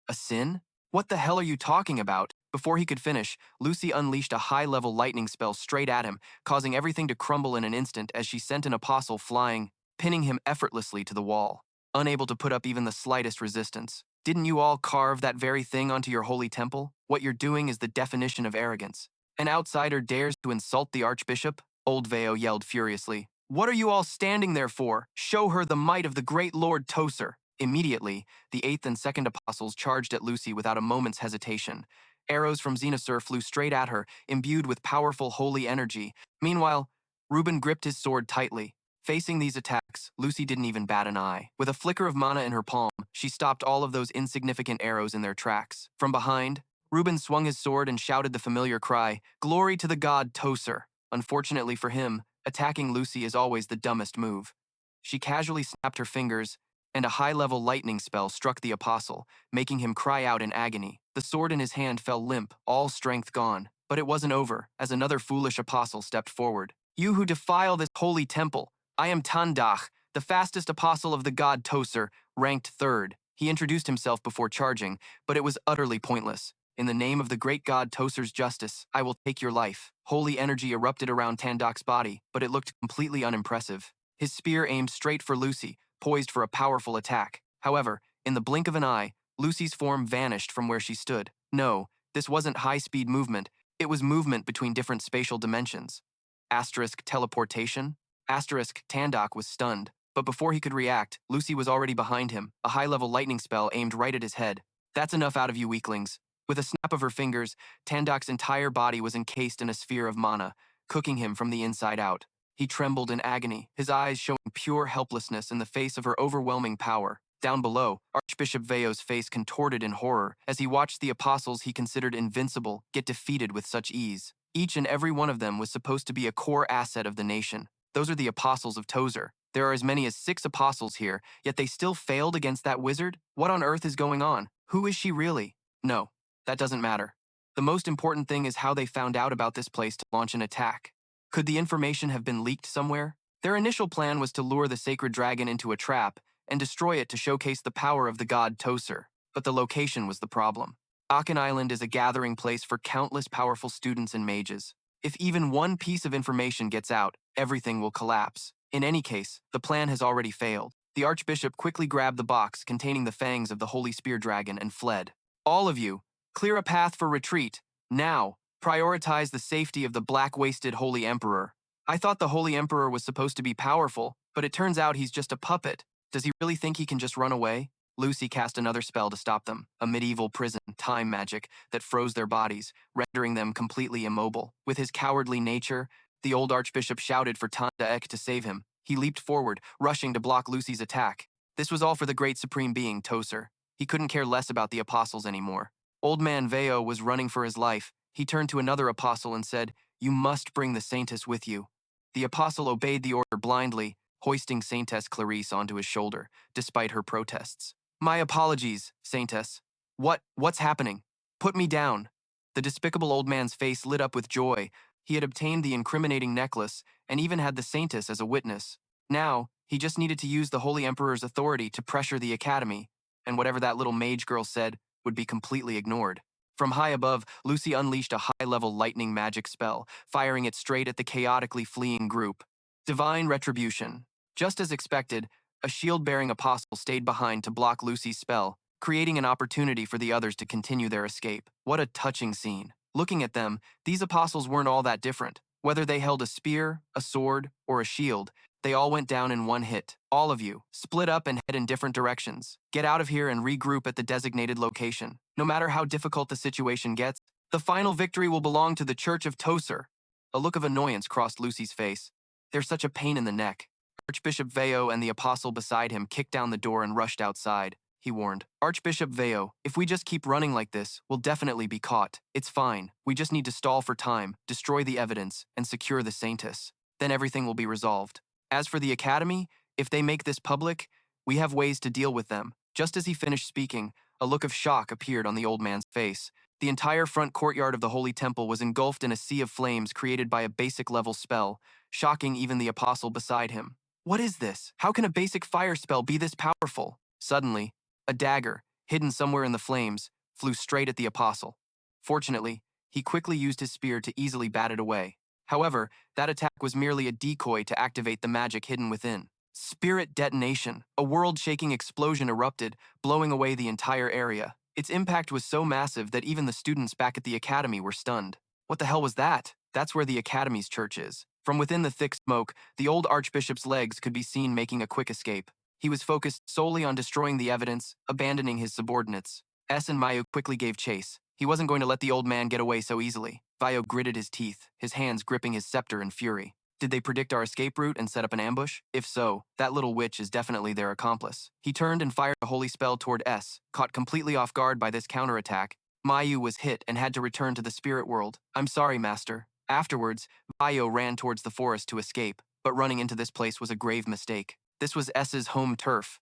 A sin? What the hell are you talking about? Before he could finish, Lucy unleashed a high-level lightning spell straight at him, causing everything to crumble in an instant as she sent an apostle flying, pinning him effortlessly to the wall, unable to put up even the slightest resistance. Didn't you all carve that very thing onto your holy temple? What you're doing is the definition of arrogance. An outsider dares to insult the archbishop? Old Veo yelled furiously. What are you all standing there for? Show her the might of the great Lord Toser. Immediately, the eighth and second apostles charged at Lucy without a moment's hesitation. Arrows from Xenasur flew straight at her, imbued with powerful holy energy. Meanwhile, Reuben gripped his sword tightly. Facing these attacks, Lucy didn't even bat an eye. With a flicker of mana in her palm, she stopped all of those insignificant arrows in their tracks. From behind, Reuben swung his sword and shouted the familiar cry, "Glory to the god Toser." Unfortunately for him, attacking Lucy is always the dumbest move. She casually snapped her fingers, and a high-level lightning spell struck the apostle, making him cry out in agony. The sword in his hand fell limp, all strength gone. But it wasn't over, as another foolish apostle stepped forward. You who defile this holy temple, I am Tandee, the fastest apostle of the god Toser, ranked third. He introduced himself before charging, but it was utterly pointless. In the name of the great god Toser's justice, I will take your life. Holy energy erupted around Tandee's body, but it looked completely unimpressive. His spear aimed straight for Lucy, poised for a powerful attack. However, in the blink of an eye, Lucy's form vanished from where she stood. No, this wasn't high-speed movement. It was movement between different spatial dimensions. Asterisk teleportation? Asterisk Tandee was stunned, but before he could react, Lucy was already behind him, a high-level lightning spell aimed right at his head. That's enough out of you weaklings. With a snap of her fingers, Tandee's entire body was encased in a sphere of mana, cooking him from the inside out. He trembled in agony, his eyes showing pure helplessness in the face of her overwhelming power. Down below, Archbishop Veo's face contorted in horror as he watched the apostles he considered invincible get defeated with such ease. Each and every one of them was supposed to be a core asset of the nation. Those are the apostles of Toser. There are as many as 6 apostles here, yet they still failed against that wizard? What on earth is going on? Who is she really? No. That doesn't matter. The most important thing is how they found out about this place to launch an attack. Could the information have been leaked somewhere? Their initial plan was to lure the sacred dragon into a trap and destroy it to showcase the power of the god Toser. But the location was the problem. Akan Island is a gathering place for countless powerful students and mages. If even one piece of information gets out, everything will collapse. In any case, the plan has already failed. The Archbishop quickly grabbed the box containing the fangs of the Holy Spear Dragon and fled. All of you, clear a path for retreat. Now, prioritize the safety of the black-waisted Holy Emperor. I thought the Holy Emperor was supposed to be powerful, but it turns out he's just a puppet. Does he really think he can just run away? Lucy cast another spell to stop them, a medieval prison time magic that froze their bodies, rendering them completely immobile. With his cowardly nature, the old archbishop shouted for Tandee to save him. He leaped forward, rushing to block Lucy's attack. This was all for the great supreme being, Toser. He couldn't care less about the apostles anymore. Old man Veo was running for his life. He turned to another apostle and said, "You must bring the Saintess with you." The apostle obeyed the order blindly, hoisting Saintess Clarice onto his shoulder, despite her protests. "My apologies, Saintess. What's happening? Put me down." The despicable old man's face lit up with joy. He had obtained the incriminating necklace and even had the Saintess as a witness. Now, he just needed to use the Holy Emperor's authority to pressure the Academy, and whatever that little mage girl said would be completely ignored. From high above, Lucy unleashed a high-level lightning magic spell, firing it straight at the chaotically fleeing group. Divine Retribution. Just as expected, a shield-bearing apostle stayed behind to block Lucy's spell, creating an opportunity for the others to continue their escape. What a touching scene. Looking at them, these apostles weren't all that different. Whether they held a spear, a sword, or a shield, they all went down in one hit. All of you, split up and head in different directions. Get out of here and regroup at the designated location. No matter how difficult the situation gets, the final victory will belong to the Church of Toser. A look of annoyance crossed Lucy's face. They're such a pain in the neck. Archbishop Veo and the apostle beside him kicked down the door and rushed outside. He warned, "Archbishop Veo, if we just keep running like this, we'll definitely be caught. It's fine. We just need to stall for time, destroy the evidence, and secure the Saintess. Then everything will be resolved. As for the Academy, if they make this public, we have ways to deal with them." Just as he finished speaking, a look of shock appeared on the old man's face. The entire front courtyard of the Holy Temple was engulfed in a sea of flames created by a basic-level spell, shocking even the apostle beside him. What is this? How can a basic fire spell be this powerful? Suddenly, a dagger, hidden somewhere in the flames, flew straight at the apostle. Fortunately, he quickly used his spear to easily bat it away. However, that attack was merely a decoy to activate the magic hidden within. Spirit detonation. A world-shaking explosion erupted, blowing away the entire area. Its impact was so massive that even the students back at the Academy were stunned. What the hell was that? That's where the Academy's church is. From within the thick smoke, the old archbishop's legs could be seen making a quick escape. He was focused solely on destroying the evidence, abandoning his subordinates. S and Mayu quickly gave chase. He wasn't going to let the old man get away so easily. Vio gritted his teeth, his hands gripping his scepter in fury. Did they predict our escape route and set up an ambush? If so, that little witch is definitely their accomplice. He turned and fired a holy spell toward S, caught completely off guard by this counterattack. Mayu was hit and had to return to the spirit world. "I'm sorry, master." Afterwards, Vio ran towards the forest to escape, but running into this place was a grave mistake. This was S's home turf.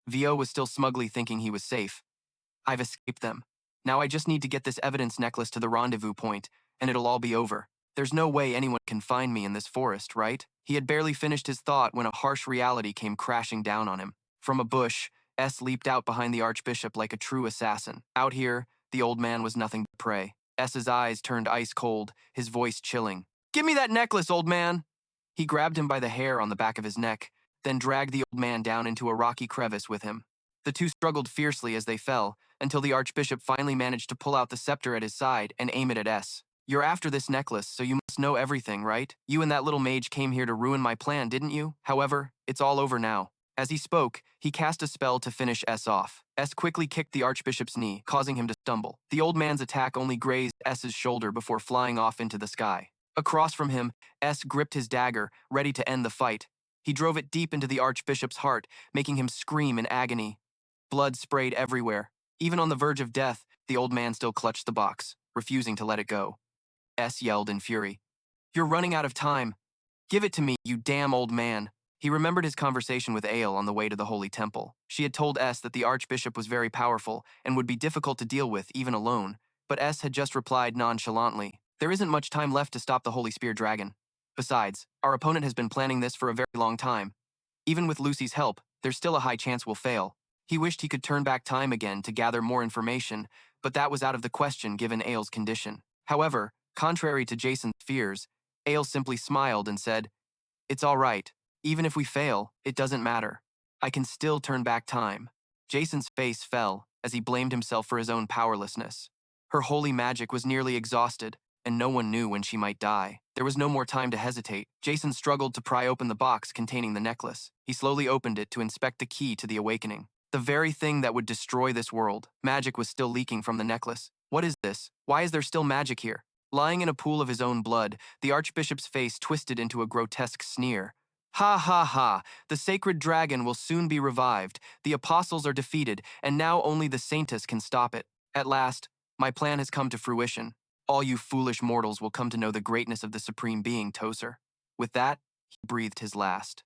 Vio was still smugly thinking he was safe. "I've escaped them. Now I just need to get this evidence necklace to the rendezvous point, and it'll all be over. There's no way anyone can find me in this forest, right?" He had barely finished his thought when a harsh reality came crashing down on him. From a bush, S leaped out behind the archbishop like a true assassin. Out here, the old man was nothing but prey. S's eyes turned ice cold, his voice chilling. "Give me that necklace, old man!" He grabbed him by the hair on the back of his neck, then dragged the old man down into a rocky crevice with him. The two struggled fiercely as they fell, until the archbishop finally managed to pull out the scepter at his side and aim it at S. "You're after this necklace, so you must know everything, right? You and that little mage came here to ruin my plan, didn't you? However, it's all over now." As he spoke, he cast a spell to finish S off. S quickly kicked the archbishop's knee, causing him to stumble. The old man's attack only grazed S's shoulder before flying off into the sky. Across from him, S gripped his dagger, ready to end the fight. He drove it deep into the archbishop's heart, making him scream in agony. Blood sprayed everywhere. Even on the verge of death, the old man still clutched the box, refusing to let it go. S yelled in fury, "You're running out of time. Give it to me, you damn old man." He remembered his conversation with Ayla on the way to the Holy Temple. She had told S that the archbishop was very powerful and would be difficult to deal with even alone, but S had just replied nonchalantly, "There isn't much time left to stop the Holy Spear Dragon. Besides, our opponent has been planning this for a very long time. Even with Lucy's help, there's still a high chance we'll fail." He wished he could turn back time again to gather more information, but that was out of the question given Ayla's condition. However, contrary to Jason's fears, Ayla simply smiled and said, "It's all right. Even if we fail, it doesn't matter. I can still turn back time." Jason's face fell as he blamed himself for his own powerlessness. Her holy magic was nearly exhausted, and no one knew when she might die. There was no more time to hesitate. Jason struggled to pry open the box containing the necklace. He slowly opened it to inspect the key to the awakening. The very thing that would destroy this world. Magic was still leaking from the necklace. What is this? Why is there still magic here? Lying in a pool of his own blood, the archbishop's face twisted into a grotesque sneer. "Ha ha ha! The sacred dragon will soon be revived. The apostles are defeated, and now only the saintess can stop it. At last, my plan has come to fruition. All you foolish mortals will come to know the greatness of the supreme being, Tozer." With that, he breathed his last.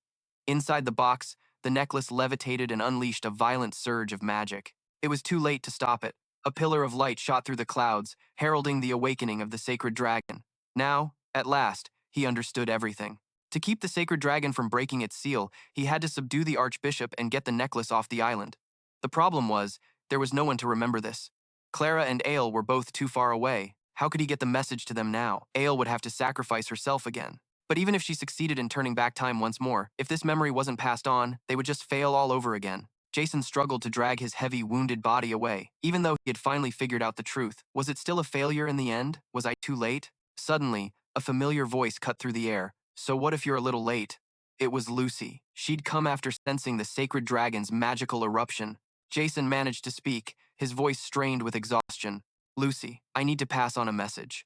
Inside the box, the necklace levitated and unleashed a violent surge of magic. It was too late to stop it. A pillar of light shot through the clouds, heralding the awakening of the sacred dragon. Now, at last, he understood everything. To keep the sacred dragon from breaking its seal, he had to subdue the archbishop and get the necklace off the island. The problem was, there was no one to remember this. Clara and Ayla were both too far away. How could he get the message to them now? Ayla would have to sacrifice herself again. But even if she succeeded in turning back time once more, if this memory wasn't passed on, they would just fail all over again. Jason struggled to drag his heavy, wounded body away. Even though he had finally figured out the truth, was it still a failure in the end? Was I too late? Suddenly, a familiar voice cut through the air. "So what if you're a little late?" It was Lucy. She'd come after sensing the sacred dragon's magical eruption. Jason managed to speak, his voice strained with exhaustion. "Lucy, I need to pass on a message.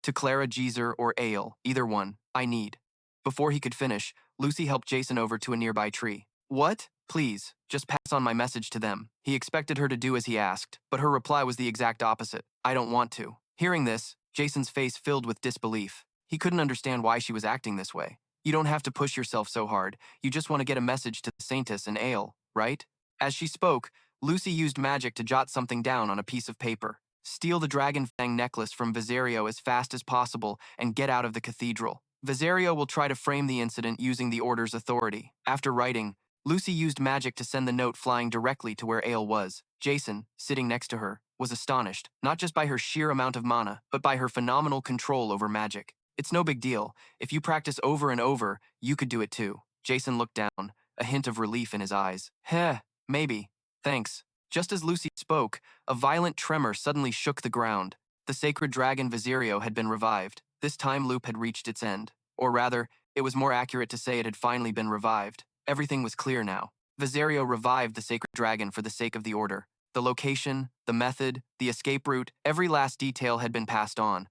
To Clara, Jeezer, or Ayla, either one, I need." Before he could finish, Lucy helped Jason over to a nearby tree. "What? Please, just pass on my message to them." He expected her to do as he asked, but her reply was the exact opposite. "I don't want to." Hearing this, Jason's face filled with disbelief. He couldn't understand why she was acting this way. "You don't have to push yourself so hard. You just want to get a message to the saintess and Ayla, right?" As she spoke, Lucy used magic to jot something down on a piece of paper. "Steal the dragon fang necklace from Visario as fast as possible and get out of the cathedral. Visario will try to frame the incident using the order's authority." After writing, Lucy used magic to send the note flying directly to where Ayla was. Jason, sitting next to her, was astonished, not just by her sheer amount of mana, but by her phenomenal control over magic. "It's no big deal. If you practice over and over, you could do it too." Jason looked down, a hint of relief in his eyes. "Heh, maybe. Thanks." Just as Lucy spoke, a violent tremor suddenly shook the ground. The sacred dragon Visario had been revived. This time loop had reached its end. Or rather, it was more accurate to say it had finally been revived. Everything was clear now. Visario revived the sacred dragon for the sake of the order. The location, the method, the escape route, every last detail had been passed on.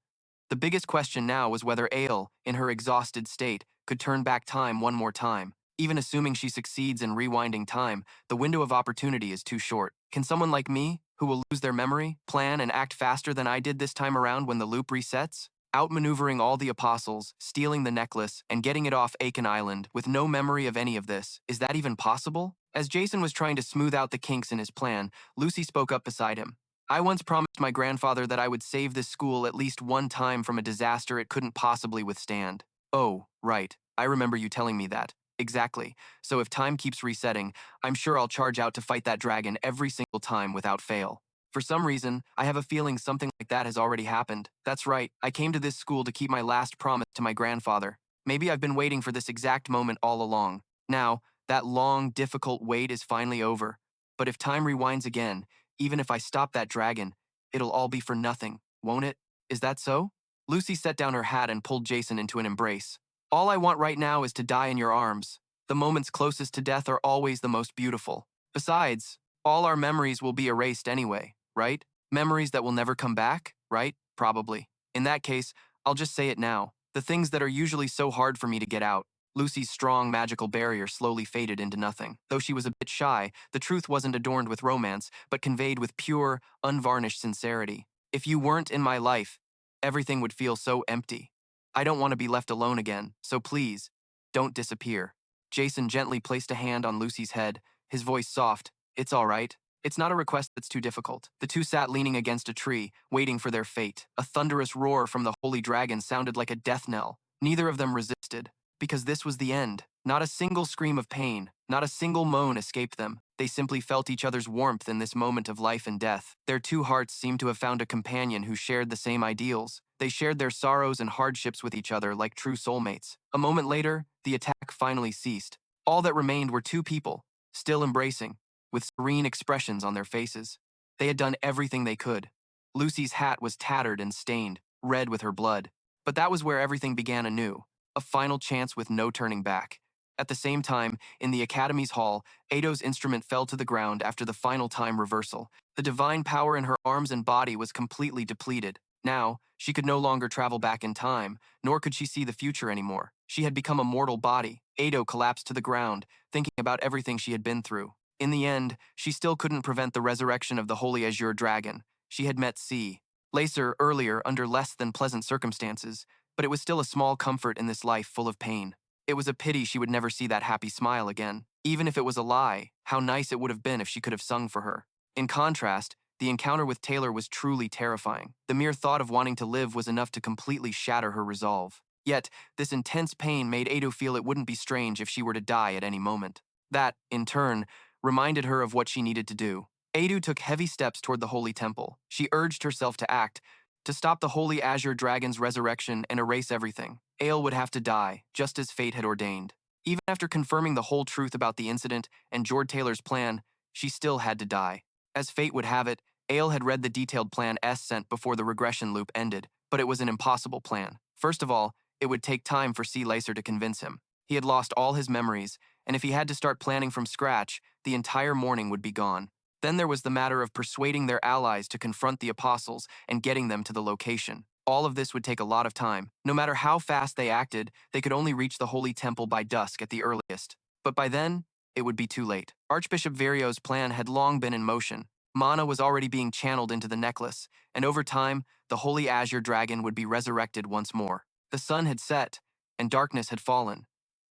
The biggest question now was whether Ayla, in her exhausted state, could turn back time one more time. Even assuming she succeeds in rewinding time, the window of opportunity is too short. Can someone like me, who will lose their memory, plan and act faster than I did this time around when the loop resets? Outmaneuvering all the apostles, stealing the necklace, and getting it off Aiken Island with no memory of any of this, is that even possible? As Jason was trying to smooth out the kinks in his plan, Lucy spoke up beside him. "I once promised my grandfather that I would save this school at least one time from a disaster it couldn't possibly withstand." "Oh, right. I remember you telling me that." "Exactly. So if time keeps resetting, I'm sure I'll charge out to fight that dragon every single time without fail." For some reason, I have a feeling something like that has already happened. That's right, I came to this school to keep my last promise to my grandfather. Maybe I've been waiting for this exact moment all along. Now, that long, difficult wait is finally over. But if time rewinds again, even if I stop that dragon, it'll all be for nothing, won't it? Is that so? Lucy set down her hat and pulled Jason into an embrace. "All I want right now is to die in your arms. The moments closest to death are always the most beautiful. Besides, all our memories will be erased anyway, right? Memories that will never come back, right? Probably. In that case, I'll just say it now. The things that are usually so hard for me to get out." Lucy's strong magical barrier slowly faded into nothing. Though she was a bit shy, the truth wasn't adorned with romance, but conveyed with pure, unvarnished sincerity. "If you weren't in my life, everything would feel so empty. I don't want to be left alone again, so please, don't disappear." Jason gently placed a hand on Lucy's head, his voice soft. "It's all right. It's not a request that's too difficult." The two sat leaning against a tree, waiting for their fate. A thunderous roar from the holy dragon sounded like a death knell. Neither of them resisted, because this was the end. Not a single scream of pain, not a single moan escaped them. They simply felt each other's warmth in this moment of life and death. Their two hearts seemed to have found a companion who shared the same ideals. They shared their sorrows and hardships with each other like true soulmates. A moment later, the attack finally ceased. All that remained were two people, still embracing, with serene expressions on their faces. They had done everything they could. Lucy's hat was tattered and stained, red with her blood. But that was where everything began anew, a final chance with no turning back. At the same time, in the Academy's hall, Ado's instrument fell to the ground after the final time reversal. The divine power in her arms and body was completely depleted. Now, she could no longer travel back in time, nor could she see the future anymore. She had become a mortal body. Ado collapsed to the ground, thinking about everything she had been through. In the end, she still couldn't prevent the resurrection of the Holy Azure Dragon. She had met C. Lacer earlier under less than pleasant circumstances, but it was still a small comfort in this life full of pain. It was a pity she would never see that happy smile again. Even if it was a lie, how nice it would have been if she could have sung for her. In contrast, the encounter with Taylor was truly terrifying. The mere thought of wanting to live was enough to completely shatter her resolve. Yet, this intense pain made Ado feel it wouldn't be strange if she were to die at any moment. That, in turn, reminded her of what she needed to do. Ado took heavy steps toward the Holy Temple. She urged herself to act, to stop the Holy Azure Dragon's resurrection and erase everything. Ayla would have to die, just as fate had ordained. Even after confirming the whole truth about the incident and Jord Taylor's plan, she still had to die. As fate would have it, Ayla had read the detailed plan S sent before the regression loop ended, but it was an impossible plan. First of all, it would take time for C. Lacer to convince him. He had lost all his memories, and if he had to start planning from scratch, the entire morning would be gone. Then there was the matter of persuading their allies to confront the apostles and getting them to the location. All of this would take a lot of time. No matter how fast they acted, they could only reach the Holy Temple by dusk at the earliest. But by then, it would be too late. Archbishop Virio's plan had long been in motion. Mana was already being channeled into the necklace, and over time, the Holy Azure Dragon would be resurrected once more. The sun had set, and darkness had fallen.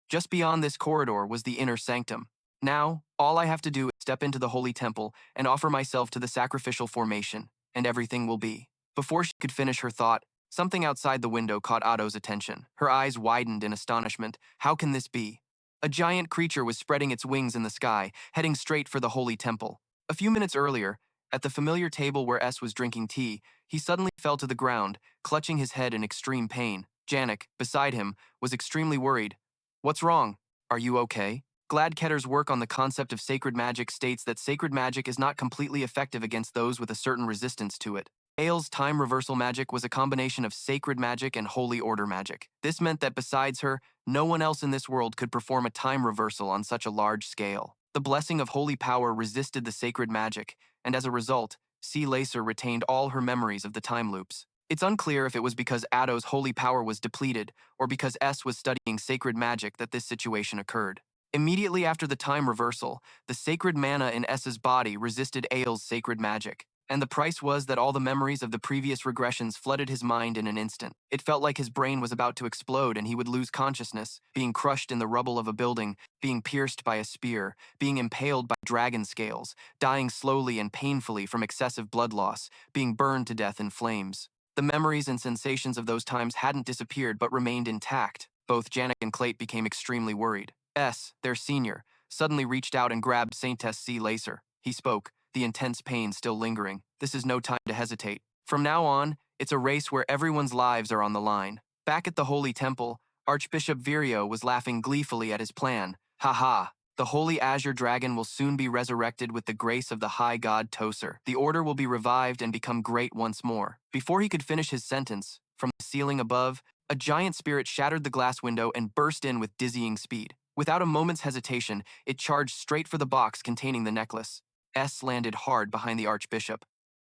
Just beyond this corridor was the inner sanctum. Now, all I have to do is step into the Holy Temple and offer myself to the sacrificial formation, and everything will be. Before she could finish her thought, something outside the window caught Ado's attention. Her eyes widened in astonishment. How can this be? A giant creature was spreading its wings in the sky, heading straight for the Holy Temple. A few minutes earlier, at the familiar table where S was drinking tea, he suddenly fell to the ground, clutching his head in extreme pain. Janica, beside him, was extremely worried. What's wrong? Are you okay? Gladketter's work on the concept of sacred magic states that sacred magic is not completely effective against those with a certain resistance to it. Ayla's time reversal magic was a combination of sacred magic and holy order magic. This meant that besides her, no one else in this world could perform a time reversal on such a large scale. The blessing of holy power resisted the sacred magic, and as a result, C. Lacer retained all her memories of the time loops. It's unclear if it was because Ado's holy power was depleted or because S was studying sacred magic that this situation occurred. Immediately after the time reversal, the sacred mana in S's body resisted Ayla's sacred magic, and the price was that all the memories of the previous regressions flooded his mind in an instant. It felt like his brain was about to explode and he would lose consciousness, being crushed in the rubble of a building, being pierced by a spear, being impaled by dragon scales, dying slowly and painfully from excessive blood loss, being burned to death in flames. The memories and sensations of those times hadn't disappeared but remained intact. Both Janica and Clayt became extremely worried. S, their senior, suddenly reached out and grabbed Saintess C. Lacer. He spoke, the intense pain still lingering. This is no time to hesitate. From now on, it's a race where everyone's lives are on the line. Back at the Holy Temple, Archbishop Virio was laughing gleefully at his plan. Ha ha! The Holy Azure Dragon will soon be resurrected with the grace of the High God Toser. The Order will be revived and become great once more. Before he could finish his sentence, from the ceiling above, a giant spirit shattered the glass window and burst in with dizzying speed. Without a moment's hesitation, it charged straight for the box containing the necklace. S landed hard behind the Archbishop.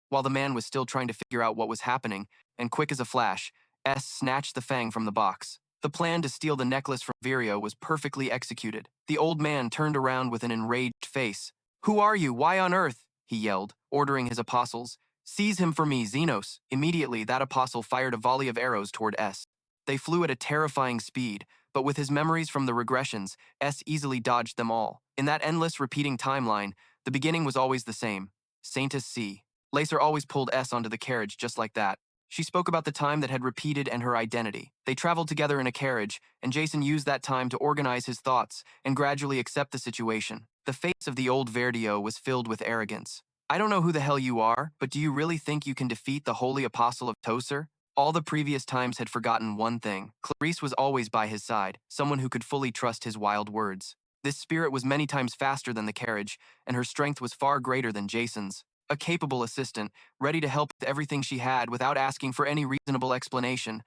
While the man was still trying to figure out what was happening, and quick as a flash, S snatched the fang from the box. The plan to steal the necklace from Virio was perfectly executed. The old man turned around with an enraged face. "Who are you? Why on earth?" he yelled, ordering his apostles. "Seize him for me, Xenos." Immediately, that apostle fired a volley of arrows toward S. They flew at a terrifying speed, but with his memories from the regressions, S easily dodged them all. In that endless repeating timeline, the beginning was always the same. Saintess C. Lacer always pulled S onto the carriage just like that. She spoke about the time that had repeated and her identity. They traveled together in a carriage, and Jason used that time to organize his thoughts and gradually accept the situation. The face of the old Verdio was filled with arrogance. I don't know who the hell you are, but do you really think you can defeat the holy apostle of Toser? All the previous times had forgotten one thing. Clarice was always by his side, someone who could fully trust his wild words. This spirit was many times faster than the carriage, and her strength was far greater than Jason's. A capable assistant, ready to help with everything she had without asking for any reasonable explanation.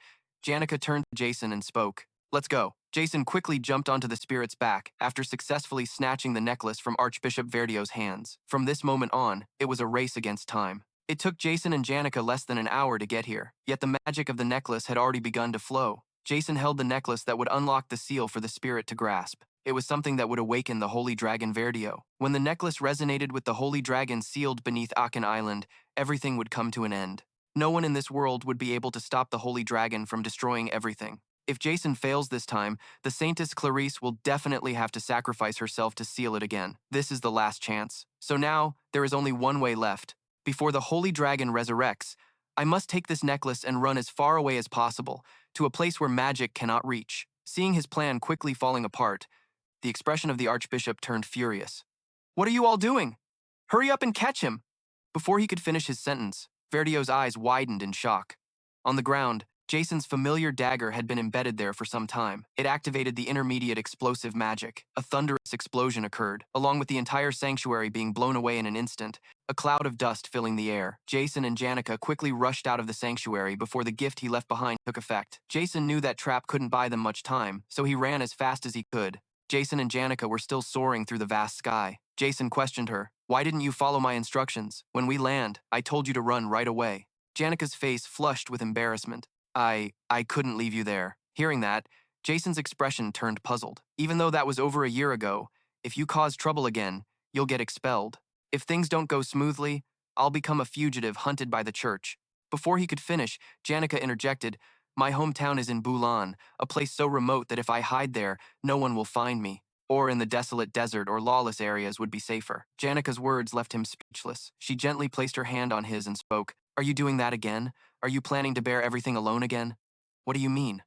Janica turned to Jason and spoke. Let's go. Jason quickly jumped onto the spirit's back after successfully snatching the necklace from Archbishop Verdio's hands. From this moment on, it was a race against time. It took Jason and Janica less than an hour to get here, yet the magic of the necklace had already begun to flow. Jason held the necklace that would unlock the seal for the spirit to grasp. It was something that would awaken the Holy Dragon Verdio. When the necklace resonated with the Holy Dragon sealed beneath Aken Island, everything would come to an end. No one in this world would be able to stop the Holy Dragon from destroying everything. If Jason fails this time, the Saintess Clarice will definitely have to sacrifice herself to seal it again. This is the last chance. So now, there is only one way left. Before the Holy Dragon resurrects, I must take this necklace and run as far away as possible, to a place where magic cannot reach. Seeing his plan quickly falling apart, the expression of the Archbishop turned furious. What are you all doing? Hurry up and catch him! Before he could finish his sentence, Verdio's eyes widened in shock. On the ground, Jason's familiar dagger had been embedded there for some time. It activated the intermediate explosive magic. A thunderous explosion occurred, along with the entire sanctuary being blown away in an instant, a cloud of dust filling the air. Jason and Janica quickly rushed out of the sanctuary before the gift he left behind took effect. Jason knew that trap couldn't buy them much time, so he ran as fast as he could. Jason and Janica were still soaring through the vast sky. Jason questioned her. Why didn't you follow my instructions? When we land, I told you to run right away. Janica's face flushed with embarrassment. I couldn't leave you there. Hearing that, Jason's expression turned puzzled. Even though that was over a year ago, if you cause trouble again, you'll get expelled. If things don't go smoothly, I'll become a fugitive hunted by the church. Before he could finish, Janica interjected, my hometown is in Bulan, a place so remote that if I hide there, no one will find me. Or in the desolate desert or lawless areas would be safer. Janica's words left him speechless. She gently placed her hand on his and spoke, Are you doing that again? Are you planning to bear everything alone again? What do you mean?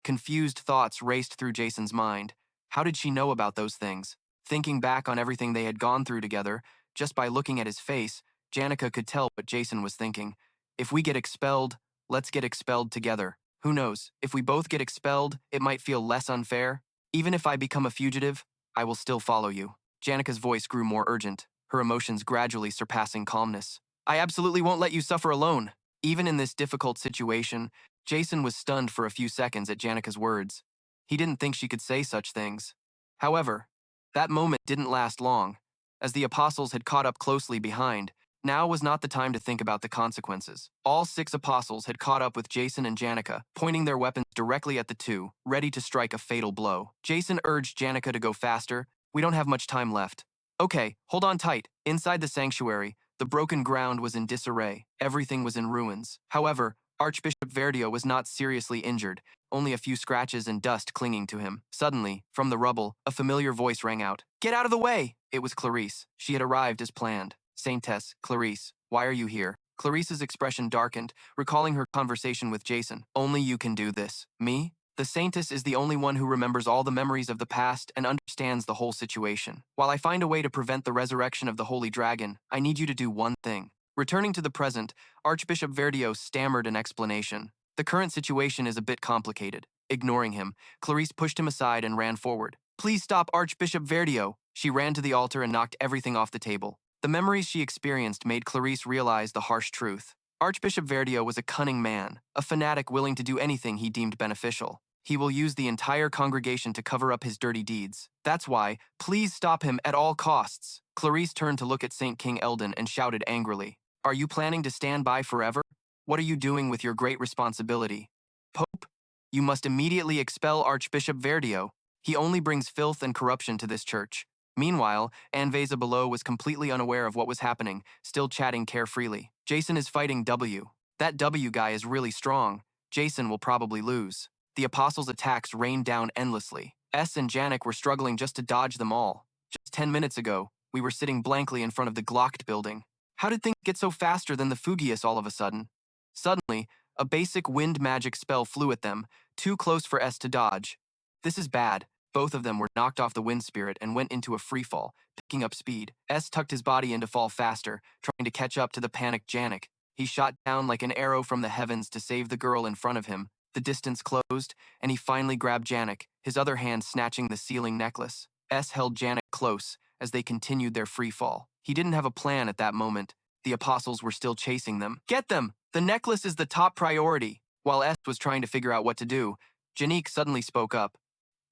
Confused thoughts raced through Jason's mind. How did she know about those things? Thinking back on everything they had gone through together, just by looking at his face, Janica could tell what Jason was thinking. If we get expelled, let's get expelled together. Who knows, if we both get expelled, it might feel less unfair. Even if I become a fugitive, I will still follow you. Janica's voice grew more urgent, her emotions gradually surpassing calmness. I absolutely won't let you suffer alone. Even in this difficult situation, Jason was stunned for a few seconds at Janica's words. He didn't think she could say such things. However, that moment didn't last long. As the apostles had caught up closely behind, now was not the time to think about the consequences. All 6 apostles had caught up with Jason and Janica, pointing their weapons directly at the two, ready to strike a fatal blow. Jason urged Janica to go faster. We don't have much time left. Okay, hold on tight. Inside the sanctuary, the broken ground was in disarray. Everything was in ruins. However, Archbishop Verdio was not seriously injured, only a few scratches and dust clinging to him. Suddenly, from the rubble, a familiar voice rang out. Get out of the way! It was Clarice. She had arrived as planned. Saintess, Clarice, why are you here? Clarice's expression darkened, recalling her conversation with Jason. Only you can do this. Me? The Saintess is the only one who remembers all the memories of the past and understands the whole situation. While I find a way to prevent the resurrection of the Holy Dragon, I need you to do one thing. Returning to the present, Archbishop Verdio stammered an explanation. The current situation is a bit complicated. Ignoring him, Clarice pushed him aside and ran forward. Please stop Archbishop Verdio! She ran to the altar and knocked everything off the table. The memories she experienced made Clarice realize the harsh truth. Archbishop Verdio was a cunning man, a fanatic willing to do anything he deemed beneficial. He will use the entire congregation to cover up his dirty deeds. That's why, please stop him at all costs. Clarice turned to look at Saint King Eldon and shouted angrily, Are you planning to stand by forever? What are you doing with your great responsibility? Pope, you must immediately expel Archbishop Verdio. He only brings filth and corruption to this church. Meanwhile, Anveza below was completely unaware of what was happening, still chatting carefreely. Jason is fighting W. That W guy is really strong. Jason will probably lose. The apostles' attacks rained down endlessly. S and Janik were struggling just to dodge them all. Just 10 minutes ago, we were sitting blankly in front of the Glocked building. How did things get so faster than the Fugius all of a sudden? Suddenly, a basic wind magic spell flew at them, too close for S to dodge. This is bad. Both of them were knocked off the wind spirit and went into a freefall, picking up speed. S tucked his body in to fall faster, trying to catch up to the panicked Janik. He shot down like an arrow from the heavens to save the girl in front of him. The distance closed, and he finally grabbed Janik, his other hand snatching the ceiling necklace. S held Janik close as they continued their free fall. He didn't have a plan at that moment. The apostles were still chasing them. Get them! The necklace is the top priority. While S was trying to figure out what to do, Janik suddenly spoke up.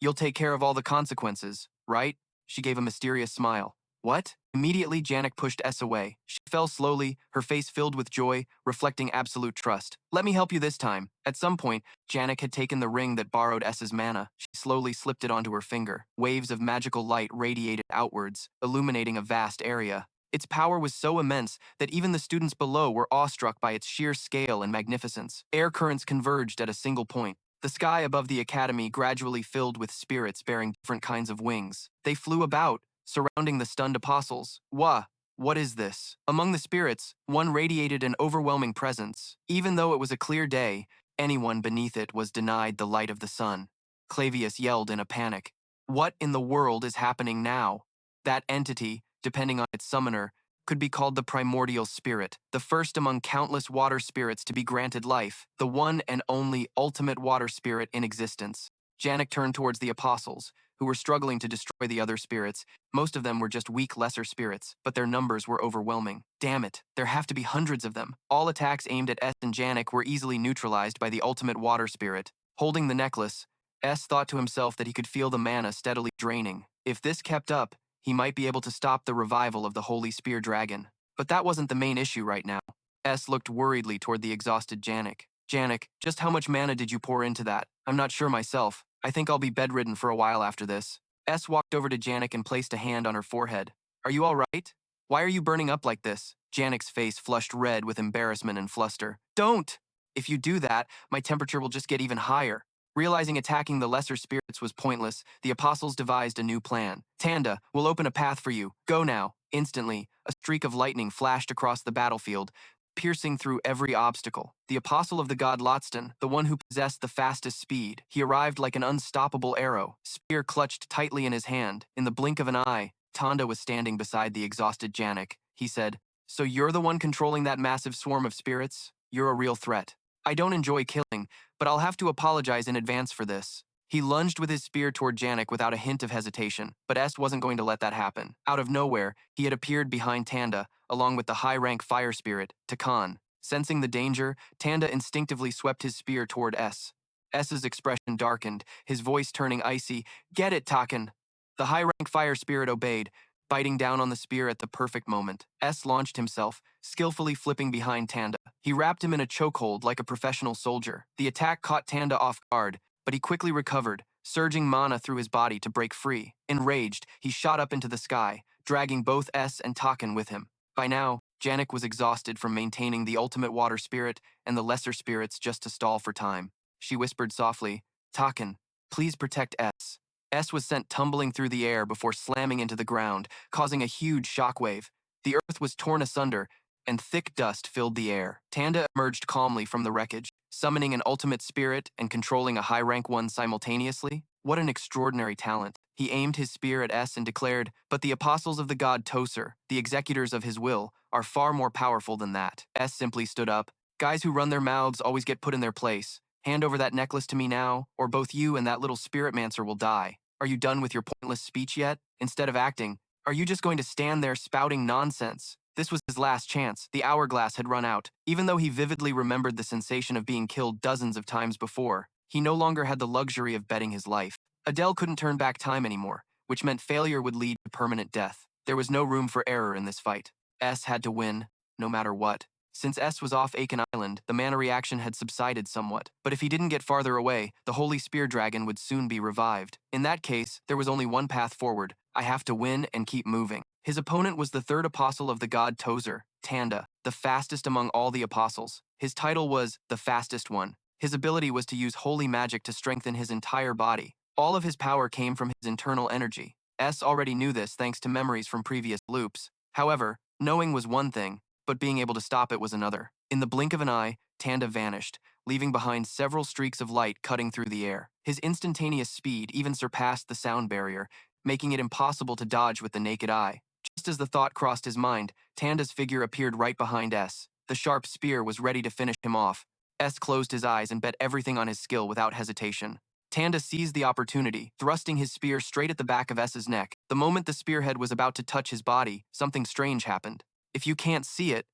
You'll take care of all the consequences, right? She gave a mysterious smile. What? Immediately, Janik pushed S away. She fell slowly, her face filled with joy, reflecting absolute trust. Let me help you this time. At some point, Janik had taken the ring that borrowed S's mana. She slowly slipped it onto her finger. Waves of magical light radiated outwards, illuminating a vast area. Its power was so immense that even the students below were awestruck by its sheer scale and magnificence. Air currents converged at a single point. The sky above the academy gradually filled with spirits bearing different kinds of wings. They flew about, surrounding the stunned apostles. What is this? Among the spirits, one radiated an overwhelming presence. Even though it was a clear day, anyone beneath it was denied the light of the sun. Clavius yelled in a panic. What in the world is happening now? That entity, depending on its summoner, could be called the primordial spirit, the first among countless water spirits to be granted life, the one and only ultimate water spirit in existence. Janik turned towards the apostles, who were struggling to destroy the other spirits. Most of them were just weak lesser spirits, but their numbers were overwhelming. Damn it, there have to be hundreds of them. All attacks aimed at S and Janik were easily neutralized by the ultimate water spirit. Holding the necklace, S thought to himself that he could feel the mana steadily draining. If this kept up, he might be able to stop the revival of the Holy Spear Dragon. But that wasn't the main issue right now. S looked worriedly toward the exhausted Janik. Janik, just how much mana did you pour into that? I'm not sure myself. I think I'll be bedridden for a while after this. S walked over to Janik and placed a hand on her forehead. Are you all right? Why are you burning up like this? Janik's face flushed red with embarrassment and fluster. Don't! If you do that, my temperature will just get even higher. Realizing attacking the lesser spirits was pointless, the apostles devised a new plan. Tandee, we'll open a path for you. Go now. Instantly, a streak of lightning flashed across the battlefield, piercing through every obstacle. The apostle of the god Lotston, the one who possessed the fastest speed, he arrived like an unstoppable arrow, spear clutched tightly in his hand. In the blink of an eye, Tandee was standing beside the exhausted Janik. He said, So you're the one controlling that massive swarm of spirits? You're a real threat. I don't enjoy killing, but I'll have to apologize in advance for this. He lunged with his spear toward Janik without a hint of hesitation, but S wasn't going to let that happen. Out of nowhere, he had appeared behind Tandee, along with the high-rank fire spirit, Takan. Sensing the danger, Tandee instinctively swept his spear toward S. S's expression darkened, his voice turning icy. Get it, Takan! The high-rank fire spirit obeyed, biting down on the spear at the perfect moment. S launched himself, skillfully flipping behind Tandee. He wrapped him in a chokehold like a professional soldier. The attack caught Tandee off guard, but he quickly recovered, surging mana through his body to break free. Enraged, he shot up into the sky, dragging both S and Takan with him. By now, Janik was exhausted from maintaining the ultimate water spirit and the lesser spirits just to stall for time. She whispered softly, Takan, please protect S. S was sent tumbling through the air before slamming into the ground, causing a huge shockwave. The earth was torn asunder, and thick dust filled the air. Tandee emerged calmly from the wreckage, summoning an ultimate spirit and controlling a high-rank one simultaneously. What an extraordinary talent. He aimed his spear at S and declared, But the apostles of the god Toser, the executors of his will, are far more powerful than that. S simply stood up. Guys who run their mouths always get put in their place. Hand over that necklace to me now, or both you and that little spiritmancer will die. Are you done with your pointless speech yet? Instead of acting, are you just going to stand there spouting nonsense? This was his last chance. The hourglass had run out. Even though he vividly remembered the sensation of being killed dozens of times before, he no longer had the luxury of betting his life. Adele couldn't turn back time anymore, which meant failure would lead to permanent death. There was no room for error in this fight. S had to win, no matter what. Since S was off Aiken Island, the mana reaction had subsided somewhat. But if he didn't get farther away, the Holy Spear Dragon would soon be revived. In that case, there was only one path forward. I have to win and keep moving. His opponent was the third apostle of the god Toser, Tandee, the fastest among all the apostles. His title was the fastest one. His ability was to use holy magic to strengthen his entire body. All of his power came from his internal energy. S already knew this thanks to memories from previous loops. However, knowing was one thing, but being able to stop it was another. In the blink of an eye, Tandee vanished, leaving behind several streaks of light cutting through the air. His instantaneous speed even surpassed the sound barrier, making it impossible to dodge with the naked eye. Just as the thought crossed his mind, Tanda's figure appeared right behind S. The sharp spear was ready to finish him off. S closed his eyes and bet everything on his skill without hesitation. Tandee seized the opportunity, thrusting his spear straight at the back of S's neck. The moment the spearhead was about to touch his body, something strange happened. If you can't see it,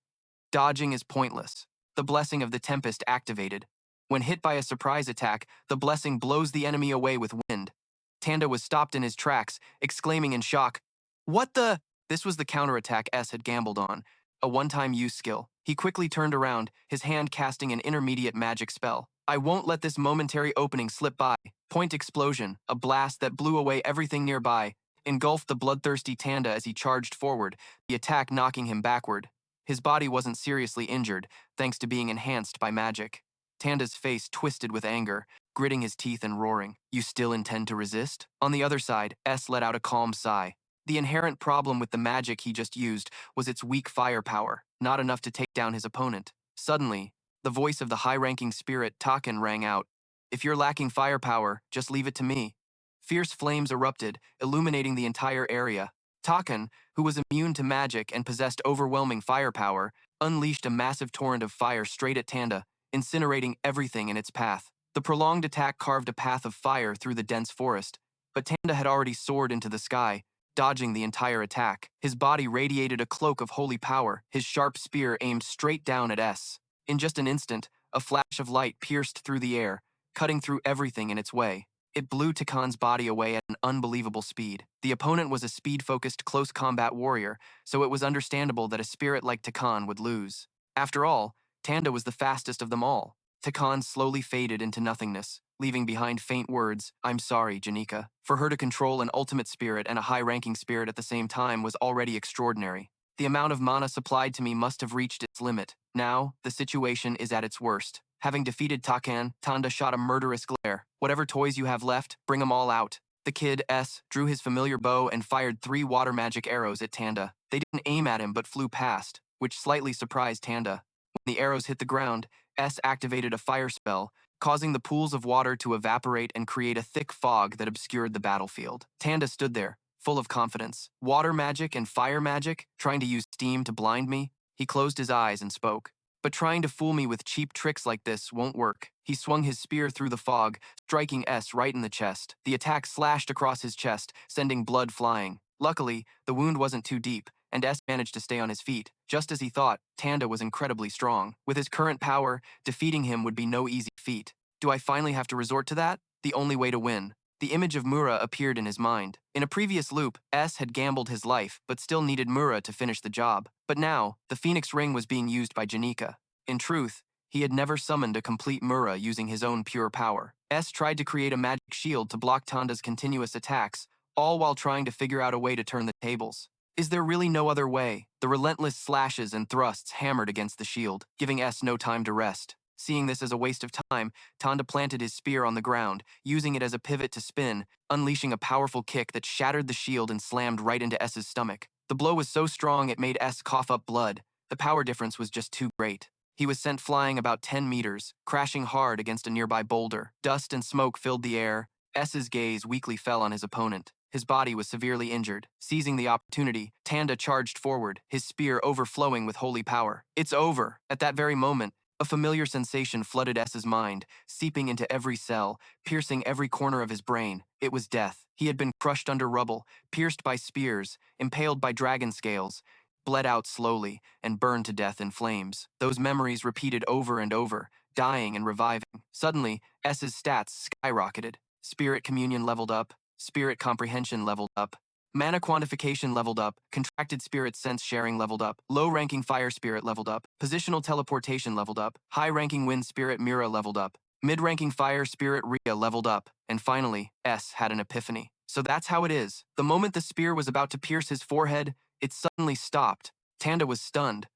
dodging is pointless. The blessing of the Tempest activated. When hit by a surprise attack, the blessing blows the enemy away with wind. Tandee was stopped in his tracks, exclaiming in shock, "What the?" This was the counterattack S had gambled on, a one-time use skill. He quickly turned around, his hand casting an intermediate magic spell. I won't let this momentary opening slip by. Point explosion, a blast that blew away everything nearby, engulfed the bloodthirsty Tandee as he charged forward, the attack knocking him backward. His body wasn't seriously injured, thanks to being enhanced by magic. Tanda's face twisted with anger, gritting his teeth and roaring. You still intend to resist? On the other side, S let out a calm sigh. The inherent problem with the magic he just used was its weak firepower, not enough to take down his opponent. Suddenly, the voice of the high-ranking spirit Taken rang out. If you're lacking firepower, just leave it to me. Fierce flames erupted, illuminating the entire area. Taken, who was immune to magic and possessed overwhelming firepower, unleashed a massive torrent of fire straight at Tandee, incinerating everything in its path. The prolonged attack carved a path of fire through the dense forest, but Tandee had already soared into the sky, dodging the entire attack. His body radiated a cloak of holy power, his sharp spear aimed straight down at S. In just an instant, a flash of light pierced through the air, cutting through everything in its way. It blew Takan's body away at an unbelievable speed. The opponent was a speed-focused close combat warrior, so it was understandable that a spirit like Takan would lose. After all, Tandee was the fastest of them all. Takan slowly faded into nothingness, leaving behind faint words, I'm sorry, Janica. For her to control an ultimate spirit and a high-ranking spirit at the same time was already extraordinary. The amount of mana supplied to me must have reached its limit. Now, the situation is at its worst. Having defeated Takan, Tandee shot a murderous glare. Whatever toys you have left, bring them all out. The kid, S, drew his familiar bow and fired 3 water magic arrows at Tandee. They didn't aim at him but flew past, which slightly surprised Tandee. When the arrows hit the ground, S activated a fire spell, causing the pools of water to evaporate and create a thick fog that obscured the battlefield. Tandee stood there, full of confidence. Water magic and fire magic, trying to use steam to blind me? He closed his eyes and spoke. But trying to fool me with cheap tricks like this won't work. He swung his spear through the fog, striking S right in the chest. The attack slashed across his chest, sending blood flying. Luckily, the wound wasn't too deep, and S managed to stay on his feet. Just as he thought, Tandee was incredibly strong. With his current power, defeating him would be no easy feat. Do I finally have to resort to that? The only way to win. The image of Mura appeared in his mind. In a previous loop, S had gambled his life, but still needed Mura to finish the job. But now, the Phoenix Ring was being used by Janica. In truth, he had never summoned a complete Mura using his own pure power. S tried to create a magic shield to block Tanda's continuous attacks, all while trying to figure out a way to turn the tables. Is there really no other way? The relentless slashes and thrusts hammered against the shield, giving S no time to rest. Seeing this as a waste of time, Tandee planted his spear on the ground, using it as a pivot to spin, unleashing a powerful kick that shattered the shield and slammed right into S's stomach. The blow was so strong it made S cough up blood. The power difference was just too great. He was sent flying about 10 meters, crashing hard against a nearby boulder. Dust and smoke filled the air. S's gaze weakly fell on his opponent. His body was severely injured. Seizing the opportunity, Tandee charged forward, his spear overflowing with holy power. It's over. At that very moment, a familiar sensation flooded S's mind, seeping into every cell, piercing every corner of his brain. It was death. He had been crushed under rubble, pierced by spears, impaled by dragon scales, bled out slowly, and burned to death in flames. Those memories repeated over and over, dying and reviving. Suddenly, S's stats skyrocketed. Spirit communion leveled up, spirit comprehension leveled up, mana quantification leveled up, contracted spirit sense sharing leveled up, low-ranking fire spirit leveled up, positional teleportation leveled up, high-ranking wind spirit Mira leveled up, mid-ranking fire spirit Rhea leveled up, and finally, S had an epiphany. So that's how it is. The moment the spear was about to pierce his forehead, it suddenly stopped. Tandee was stunned.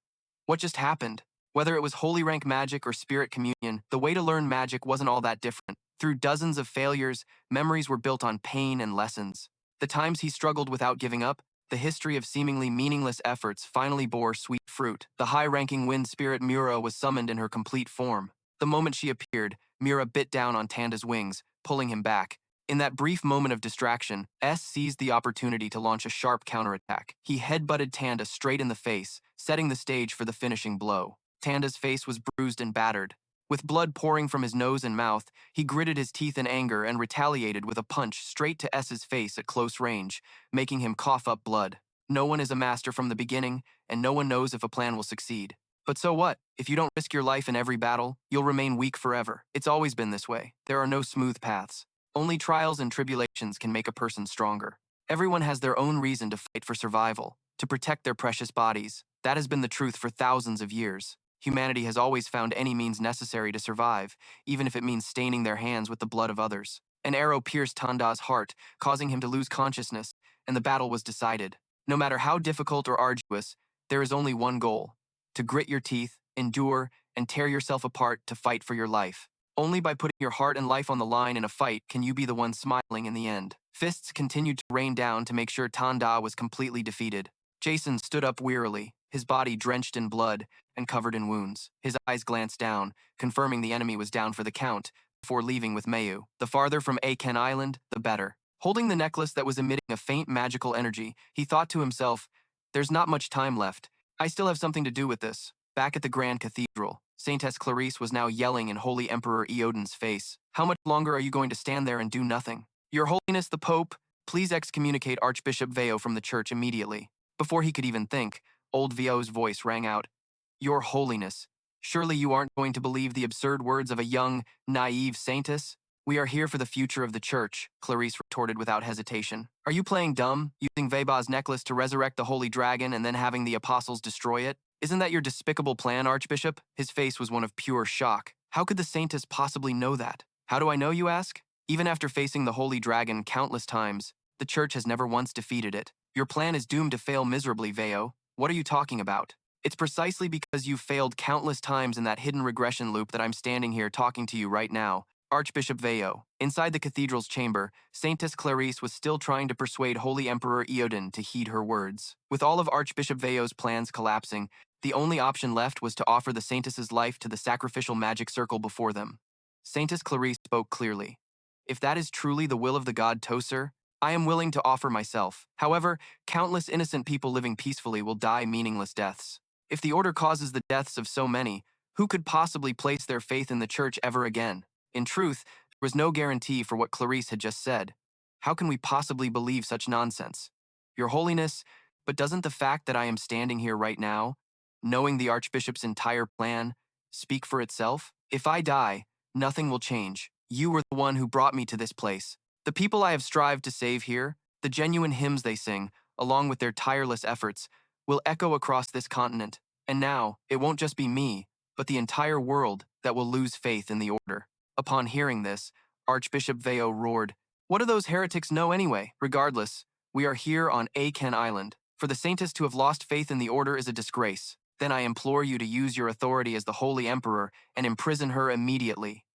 What just happened? Whether it was holy rank magic or spirit communion, the way to learn magic wasn't all that different. Through dozens of failures, memories were built on pain and lessons. The times he struggled without giving up, The history of seemingly meaningless efforts finally bore sweet fruit. The high-ranking wind spirit Mura was summoned in her complete form. The moment she appeared, Mura bit down on Tanda's wings, pulling him back. In that brief moment of distraction, S seized the opportunity to launch a sharp counterattack. He headbutted Tanda straight in the face, setting the stage for the finishing blow. Tanda's face was bruised and battered. With blood pouring from his nose and mouth, he gritted his teeth in anger and retaliated with a punch straight to S's face at close range, making him cough up blood. No one is a master from the beginning, and no one knows if a plan will succeed. But so what? If you don't risk your life in every battle, you'll remain weak forever. It's always been this way. There are no smooth paths. Only trials and tribulations can make a person stronger. Everyone has their own reason to fight for survival, to protect their precious bodies. That has been the truth for thousands of years. Humanity has always found any means necessary to survive, even if it means staining their hands with the blood of others. An arrow pierced Tanda's heart, causing him to lose consciousness, and the battle was decided. No matter how difficult or arduous, there is only one goal: to grit your teeth, endure, and tear yourself apart to fight for your life. Only by putting your heart and life on the line in a fight can you be the one smiling in the end. Fists continued to rain down to make sure Tanda was completely defeated. Jason stood up wearily, his body drenched in blood and covered in wounds. His eyes glanced down, confirming the enemy was down for the count, before leaving with Mayu. The farther from Aken Island, the better. Holding the necklace that was emitting a faint magical energy, he thought to himself, "There's not much time left. I still have something to do with this." Back at the Grand Cathedral, Saintess Clarice was now yelling in Holy Emperor Eodon's face. "How much longer are you going to stand there and do nothing? Your Holiness the Pope, please excommunicate Archbishop Veo from the church immediately." Before he could even think, old Veo's voice rang out. "Your Holiness, surely you aren't going to believe the absurd words of a young, naive saintess? We are here for the future of the church," Clarice retorted without hesitation. "Are you playing dumb, using Veba's necklace to resurrect the Holy Dragon and then having the apostles destroy it? Isn't that your despicable plan, Archbishop?" His face was one of pure shock. How could the saintess possibly know that? How do I know, you ask? Even after facing the Holy Dragon countless times, the church has never once defeated it. Your plan is doomed to fail miserably, Veo. What are you talking about? It's precisely because you've failed countless times in that hidden regression loop that I'm standing here talking to you right now. Archbishop Veo. Inside the cathedral's chamber, Saintess Clarice was still trying to persuade Holy Emperor Eodon to heed her words. With all of Archbishop Veo's plans collapsing, the only option left was to offer the Saintess's life to the sacrificial magic circle before them. Saintess Clarice spoke clearly. "If that is truly the will of the god Toser, I am willing to offer myself. However, countless innocent people living peacefully will die meaningless deaths. If the order causes the deaths of so many, who could possibly place their faith in the church ever again?" In truth, there was no guarantee for what Clarice had just said. How can we possibly believe such nonsense? Your Holiness, but doesn't the fact that I am standing here right now, knowing the Archbishop's entire plan, speak for itself? If I die, nothing will change. You were the one who brought me to this place. The people I have strived to save here, the genuine hymns they sing, along with their tireless efforts, will echo across this continent. And now, it won't just be me, but the entire world that will lose faith in the order. Upon hearing this, Archbishop Veo roared, "What do those heretics know anyway? Regardless, we are here on Aken Island. For the Saintess to have lost faith in the order is a disgrace. Then I implore you to use your authority as the Holy Emperor and imprison her immediately,"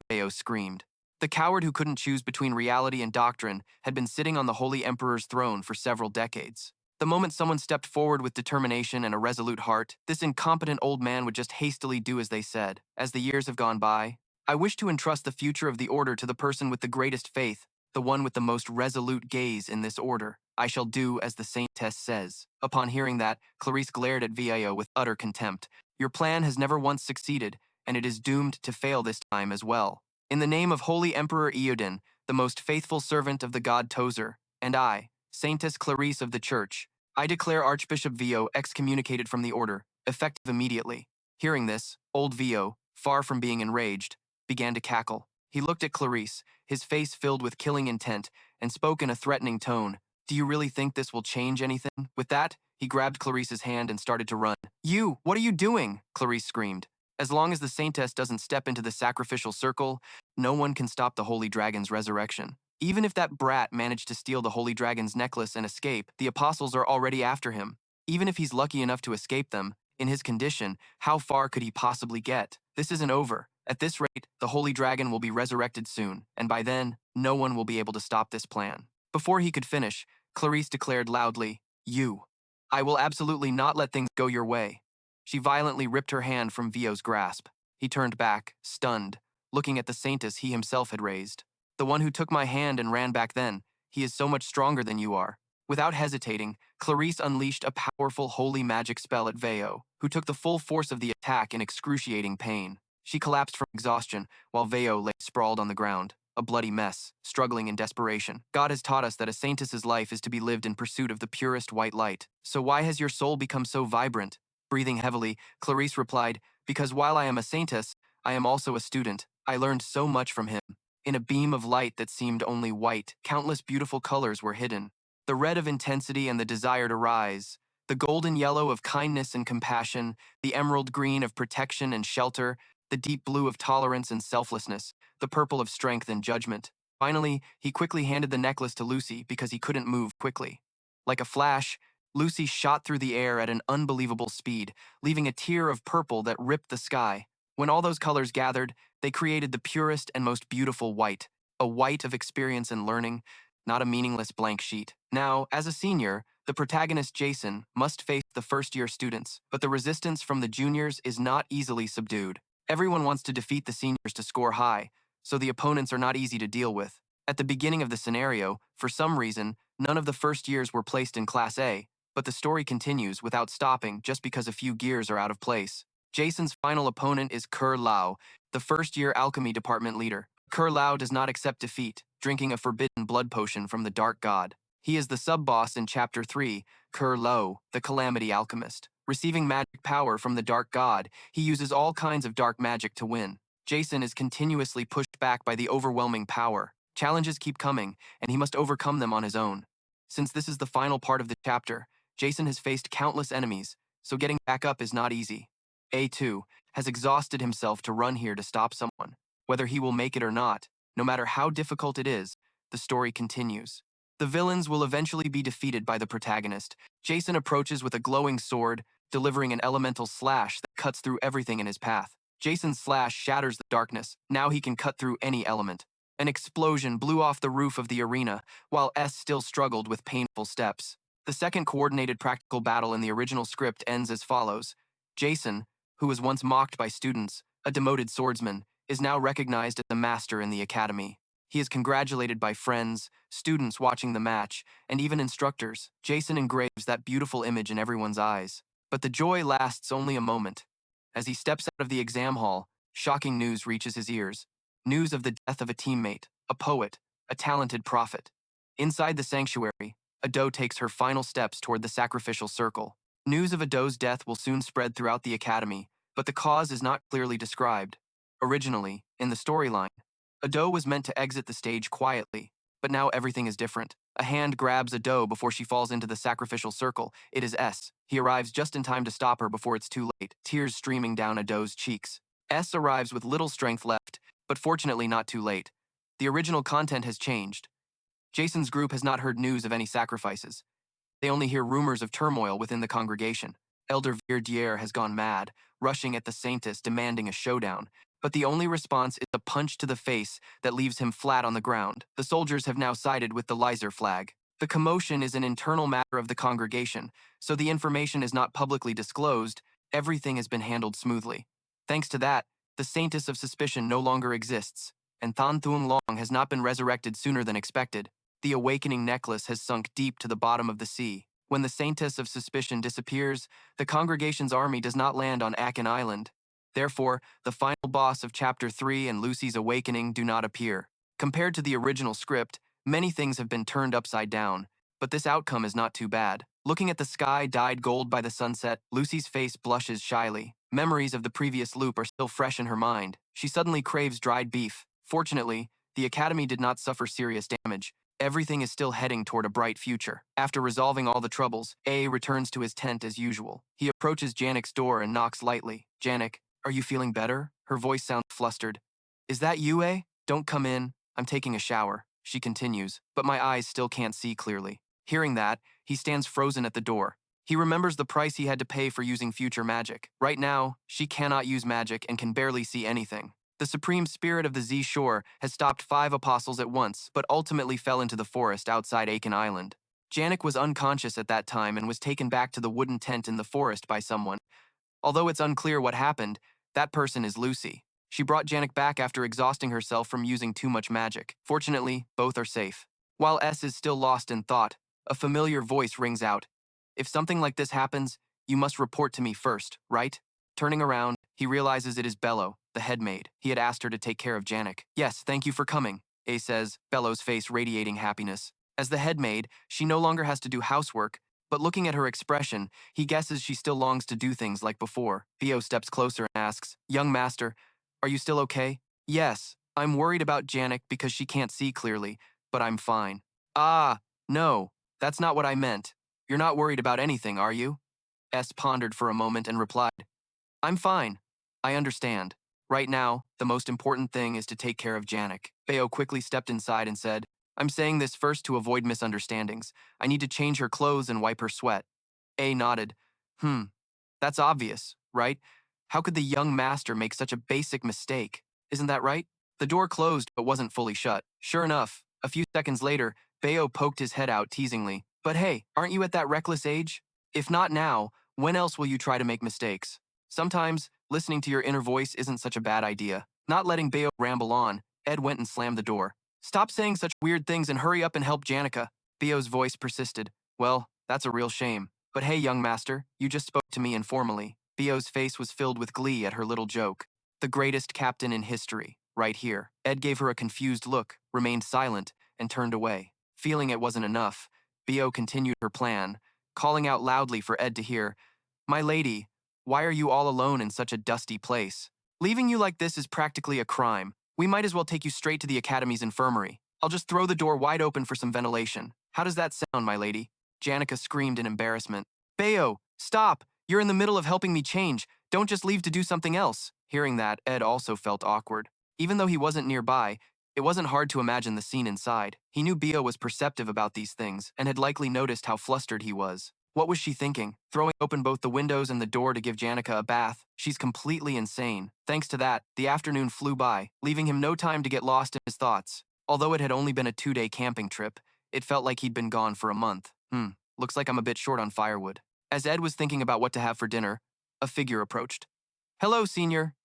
Veo screamed. The coward who couldn't choose between reality and doctrine had been sitting on the Holy Emperor's throne for several decades. The moment someone stepped forward with determination and a resolute heart, this incompetent old man would just hastily do as they said. As the years have gone by, I wish to entrust the future of the order to the person with the greatest faith, the one with the most resolute gaze in this order. I shall do as the Saintess says. Upon hearing that, Clarice glared at Veo with utter contempt. Your plan has never once succeeded, and it is doomed to fail this time as well. In the name of Holy Emperor Eodon, the most faithful servant of the god Toser, and I, Saintess Clarice of the Church, I declare Archbishop Veo excommunicated from the order, effective immediately. Hearing this, old Veo, far from being enraged, began to cackle. He looked at Clarice, his face filled with killing intent, and spoke in a threatening tone. "Do you really think this will change anything?" With that, he grabbed Clarice's hand and started to run. "You, what are you doing?" Clarice screamed. As long as the Saintess doesn't step into the sacrificial circle, no one can stop the Holy Dragon's resurrection. Even if that brat managed to steal the Holy Dragon's necklace and escape, the apostles are already after him. Even if he's lucky enough to escape them, in his condition, how far could he possibly get? This isn't over. At this rate, the Holy Dragon will be resurrected soon, and by then, no one will be able to stop this plan. Before he could finish, Clarice declared loudly, You. I will absolutely not let things go your way. She violently ripped her hand from Vio's grasp. He turned back, stunned, looking at the saintess he himself had raised. The one who took my hand and ran back then. He is so much stronger than you are. Without hesitating, Clarice unleashed a powerful holy magic spell at Veo, who took the full force of the attack in excruciating pain. She collapsed from exhaustion, while Veo lay sprawled on the ground, a bloody mess, struggling in desperation. God has taught us that a saintess's life is to be lived in pursuit of the purest white light. So why has your soul become so vibrant? Breathing heavily, Clarice replied, because while I am a saintess, I am also a student. I learned so much from him. In a beam of light that seemed only white, countless beautiful colors were hidden. The red of intensity and the desire to rise, the golden yellow of kindness and compassion, the emerald green of protection and shelter, the deep blue of tolerance and selflessness, the purple of strength and judgment. Finally, he quickly handed the necklace to Lucy because he couldn't move quickly. Like a flash, Lucy shot through the air at an unbelievable speed, leaving a tear of purple that ripped the sky. When all those colors gathered, they created the purest and most beautiful white, a white of experience and learning, not a meaningless blank sheet. Now, as a senior, the protagonist Jason must face the first-year students, but the resistance from the juniors is not easily subdued. Everyone wants to defeat the seniors to score high, so the opponents are not easy to deal with. At the beginning of the scenario, for some reason, none of the first years were placed in Class A, but the story continues without stopping just because a few gears are out of place. Jason's final opponent is Ker Lao, the first-year alchemy department leader. Ker Lao does not accept defeat, drinking a forbidden blood potion from the Dark God. He is the sub-boss in Chapter 3, Ker Lao, the Calamity Alchemist. Receiving magic power from the Dark God, he uses all kinds of dark magic to win. Jason is continuously pushed back by the overwhelming power. Challenges keep coming, and he must overcome them on his own. Since this is the final part of the chapter, Jason has faced countless enemies, so getting back up is not easy. A2 has exhausted himself to run here to stop someone. Whether he will make it or not, no matter how difficult it is, the story continues. The villains will eventually be defeated by the protagonist. Jason approaches with a glowing sword, delivering an elemental slash that cuts through everything in his path. Jason's slash shatters the darkness. Now he can cut through any element. An explosion blew off the roof of the arena, while S still struggled with painful steps. The second coordinated practical battle in the original script ends as follows. Jason, who was once mocked by students, a demoted swordsman, is now recognized as a master in the academy. He is congratulated by friends, students watching the match, and even instructors. Jason engraves that beautiful image in everyone's eyes. But the joy lasts only a moment. As he steps out of the exam hall, shocking news reaches his ears. News of the death of a teammate, a poet, a talented prophet. Inside the sanctuary, Ado takes her final steps toward the sacrificial circle. News of Ado's death will soon spread throughout the academy, but the cause is not clearly described. Originally, in the storyline, Ado was meant to exit the stage quietly, but now everything is different. A hand grabs Ado before she falls into the sacrificial circle. It is S. He arrives just in time to stop her before it's too late, tears streaming down Ado's cheeks. S arrives with little strength left, but fortunately not too late. The original content has changed. Jason's group has not heard news of any sacrifices. They only hear rumors of turmoil within the congregation. Elder Verdier has gone mad, rushing at the Saintess demanding a showdown, but the only response is a punch to the face that leaves him flat on the ground. The soldiers have now sided with the Lyser flag. The commotion is an internal matter of the congregation, so the information is not publicly disclosed. Everything has been handled smoothly. Thanks to that, the Saintess of Suspicion no longer exists, and Than Thun Long has not been resurrected sooner than expected. The awakening necklace has sunk deep to the bottom of the sea. When the Saintess of Suspicion disappears, the congregation's army does not land on Akin Island. Therefore, the final boss of Chapter 3 and Lucy's awakening do not appear. Compared to the original script, many things have been turned upside down, but this outcome is not too bad. Looking at the sky dyed gold by the sunset, Lucy's face blushes shyly. Memories of the previous loop are still fresh in her mind. She suddenly craves dried beef. Fortunately, the Academy did not suffer serious damage. Everything is still heading toward a bright future. After resolving all the troubles, A returns to his tent as usual. He approaches Janic's door and knocks lightly. Janic, are you feeling better? Her voice sounds flustered. Is that you, A? Don't come in. I'm taking a shower, she continues, but my eyes still can't see clearly. Hearing that, he stands frozen at the door. He remembers the price he had to pay for using future magic. Right now, she cannot use magic and can barely see anything. The supreme spirit of the Z Shore has stopped 5 apostles at once, but ultimately fell into the forest outside Akin Island. Janik was unconscious at that time and was taken back to the wooden tent in the forest by someone. Although it's unclear what happened, that person is Lucy. She brought Janik back after exhausting herself from using too much magic. Fortunately, both are safe. While S is still lost in thought, a familiar voice rings out. If something like this happens, you must report to me first, right? Turning around, he realizes it is Belle, the head maid. He had asked her to take care of Janik. Yes, thank you for coming, A says, Belle's face radiating happiness. As the head maid, she no longer has to do housework, but looking at her expression, he guesses she still longs to do things like before. Theo steps closer and asks, Young master, are you still okay? Yes, I'm worried about Janik because she can't see clearly, but I'm fine. Ah, no, that's not what I meant. You're not worried about anything, are you? S pondered for a moment and replied, I'm fine. I understand. Right now, the most important thing is to take care of Janik. Theo quickly stepped inside and said, I'm saying this first to avoid misunderstandings. I need to change her clothes and wipe her sweat. A nodded. That's obvious, right? How could the young master make such a basic mistake? Isn't that right? The door closed but wasn't fully shut. Sure enough, a few seconds later, Bayo poked his head out teasingly. But hey, aren't you at that reckless age? If not now, when else will you try to make mistakes? Sometimes, listening to your inner voice isn't such a bad idea. Not letting Bayo ramble on, Ed went and slammed the door. Stop saying such weird things and hurry up and help Janica. Bayo's voice persisted. Well, that's a real shame. But hey, young master, you just spoke to me informally. Theo's face was filled with glee at her little joke. The greatest captain in history, right here. Ed gave her a confused look, remained silent, and turned away. Feeling it wasn't enough, Theo continued her plan, calling out loudly for Ed to hear, My lady, why are you all alone in such a dusty place? Leaving you like this is practically a crime. We might as well take you straight to the Academy's infirmary. I'll just throw the door wide open for some ventilation. How does that sound, my lady? Janica screamed in embarrassment. Bayo, stop! You're in the middle of helping me change. Don't just leave to do something else. Hearing that, Ed also felt awkward. Even though he wasn't nearby, it wasn't hard to imagine the scene inside. He knew Bio was perceptive about these things and had likely noticed how flustered he was. What was she thinking? Throwing open both the windows and the door to give Janica a bath? She's completely insane. Thanks to that, the afternoon flew by, leaving him no time to get lost in his thoughts. Although it had only been a 2-day camping trip, it felt like he'd been gone for a month. Looks like I'm a bit short on firewood. As Ed was thinking about what to have for dinner, a figure approached. Hello, senior.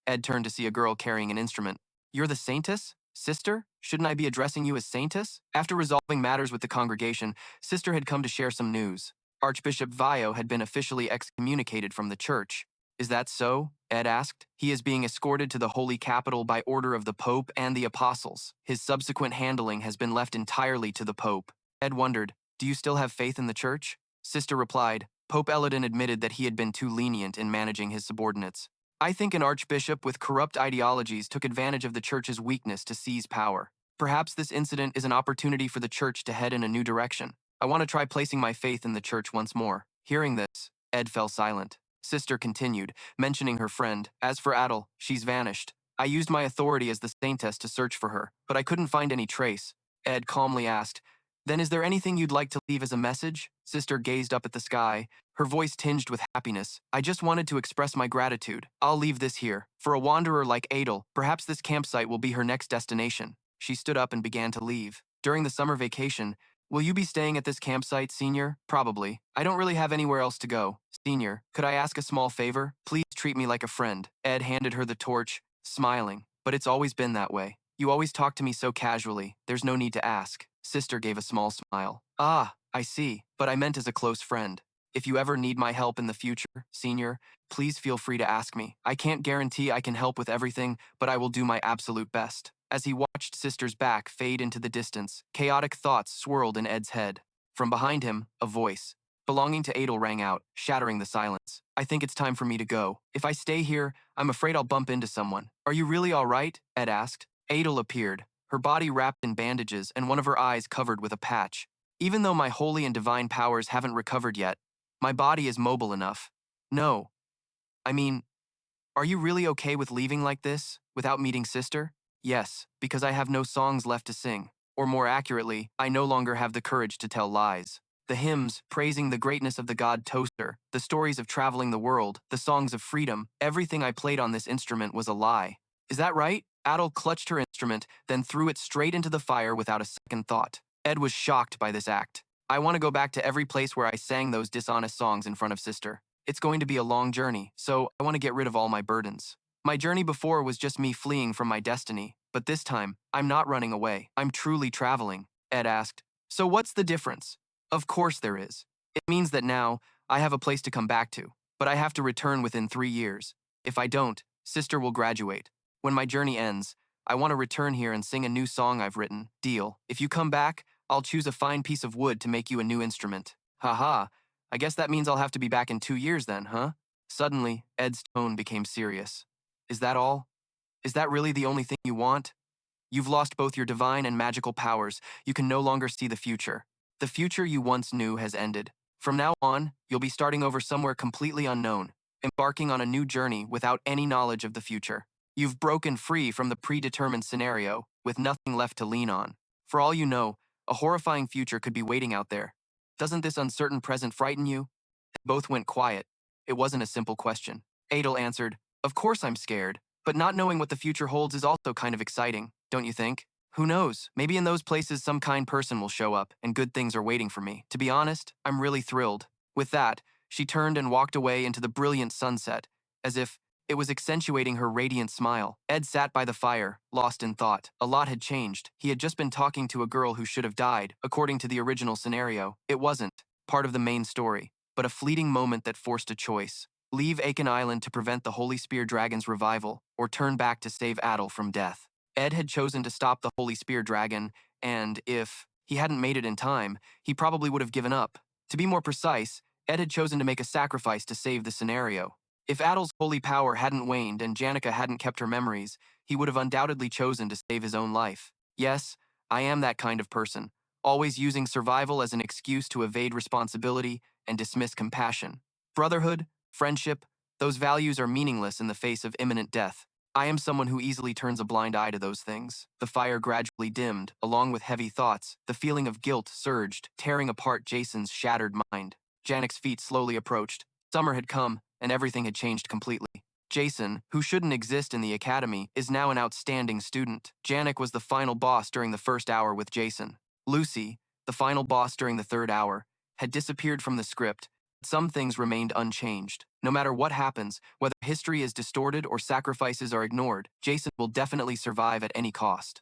Ed turned to see a girl carrying an instrument. You're the saintess? Sister? Shouldn't I be addressing you as saintess? After resolving matters with the congregation, Sister had come to share some news. Archbishop Vio had been officially excommunicated from the church. Is that so? Ed asked. He is being escorted to the Holy Capital by order of the Pope and the Apostles. His subsequent handling has been left entirely to the Pope. Ed wondered, do you still have faith in the church? Sister replied, Pope Elodin admitted that he had been too lenient in managing his subordinates. I think an archbishop with corrupt ideologies took advantage of the church's weakness to seize power. Perhaps this incident is an opportunity for the church to head in a new direction. I want to try placing my faith in the church once more. Hearing this, Ed fell silent. Sister continued, mentioning her friend. As for Adel, she's vanished. I used my authority as the saintess to search for her, but I couldn't find any trace. Ed calmly asked, Then is there anything you'd like to leave as a message? Sister gazed up at the sky, her voice tinged with happiness. I just wanted to express my gratitude. I'll leave this here. For a wanderer like Adel, perhaps this campsite will be her next destination. She stood up and began to leave. During the summer vacation, will you be staying at this campsite, Senior? Probably. I don't really have anywhere else to go. Senior, could I ask a small favor? Please treat me like a friend. Ed handed her the torch, smiling. But it's always been that way. You always talk to me so casually. There's no need to ask. Sister gave a small smile. Ah, I see. But I meant as a close friend. If you ever need my help in the future, Senior, please feel free to ask me. I can't guarantee I can help with everything, but I will do my absolute best. As he watched Sister's back fade into the distance, chaotic thoughts swirled in Ed's head. From behind him, a voice, belonging to Adel, rang out, shattering the silence. I think it's time for me to go. If I stay here, I'm afraid I'll bump into someone. Are you really all right? Ed asked. Adel appeared, her body wrapped in bandages and one of her eyes covered with a patch. Even though my holy and divine powers haven't recovered yet, my body is mobile enough. No. I mean, are you really okay with leaving like this, without meeting Sister? Yes, because I have no songs left to sing. Or more accurately, I no longer have the courage to tell lies. The hymns, praising the greatness of the god Toaster, the stories of traveling the world, the songs of freedom, everything I played on this instrument was a lie. Is that right? Adel clutched her instrument, then threw it straight into the fire without a second thought. Ed was shocked by this act. I want to go back to every place where I sang those dishonest songs in front of sister. It's going to be a long journey, so I want to get rid of all my burdens. My journey before was just me fleeing from my destiny, but this time, I'm not running away. I'm truly traveling, Ed asked. So what's the difference? Of course there is. It means that now, I have a place to come back to, but I have to return within 3 years. If I don't, sister will graduate. When my journey ends, I want to return here and sing a new song I've written. Deal. If you come back, I'll choose a fine piece of wood to make you a new instrument. Haha, I guess that means I'll have to be back in 2 years then, huh? Suddenly, Ed's tone became serious. Is that all? Is that really the only thing you want? You've lost both your divine and magical powers. You can no longer see the future. The future you once knew has ended. From now on, you'll be starting over somewhere completely unknown, embarking on a new journey without any knowledge of the future. You've broken free from the predetermined scenario, with nothing left to lean on. For all you know, a horrifying future could be waiting out there. Doesn't this uncertain present frighten you? Both went quiet. It wasn't a simple question. Adel answered, Of course I'm scared, but not knowing what the future holds is also kind of exciting, don't you think? Who knows, maybe in those places some kind person will show up and good things are waiting for me. To be honest, I'm really thrilled. With that, she turned and walked away into the brilliant sunset, as if it was accentuating her radiant smile. Ed sat by the fire, lost in thought. A lot had changed. He had just been talking to a girl who should have died, according to the original scenario. It wasn't part of the main story, but a fleeting moment that forced a choice. Leave Aiken Island to prevent the Holy Spear Dragon's revival, or turn back to save Adel from death. Ed had chosen to stop the Holy Spear Dragon, and if he hadn't made it in time, he probably would have given up. To be more precise, Ed had chosen to make a sacrifice to save the scenario. If Adel's holy power hadn't waned and Janica hadn't kept her memories, he would have undoubtedly chosen to save his own life. Yes, I am that kind of person, always using survival as an excuse to evade responsibility and dismiss compassion. Brotherhood, friendship, those values are meaningless in the face of imminent death. I am someone who easily turns a blind eye to those things. The fire gradually dimmed, along with heavy thoughts. The feeling of guilt surged, tearing apart Jason's shattered mind. Janic's feet slowly approached. Summer had come, and everything had changed completely. Jason, who shouldn't exist in the academy, is now an outstanding student. Janik was the final boss during the first hour with Jason. Lucy, the final boss during the third hour, had disappeared from the script. Some things remained unchanged. No matter what happens, whether history is distorted or sacrifices are ignored, Jason will definitely survive at any cost.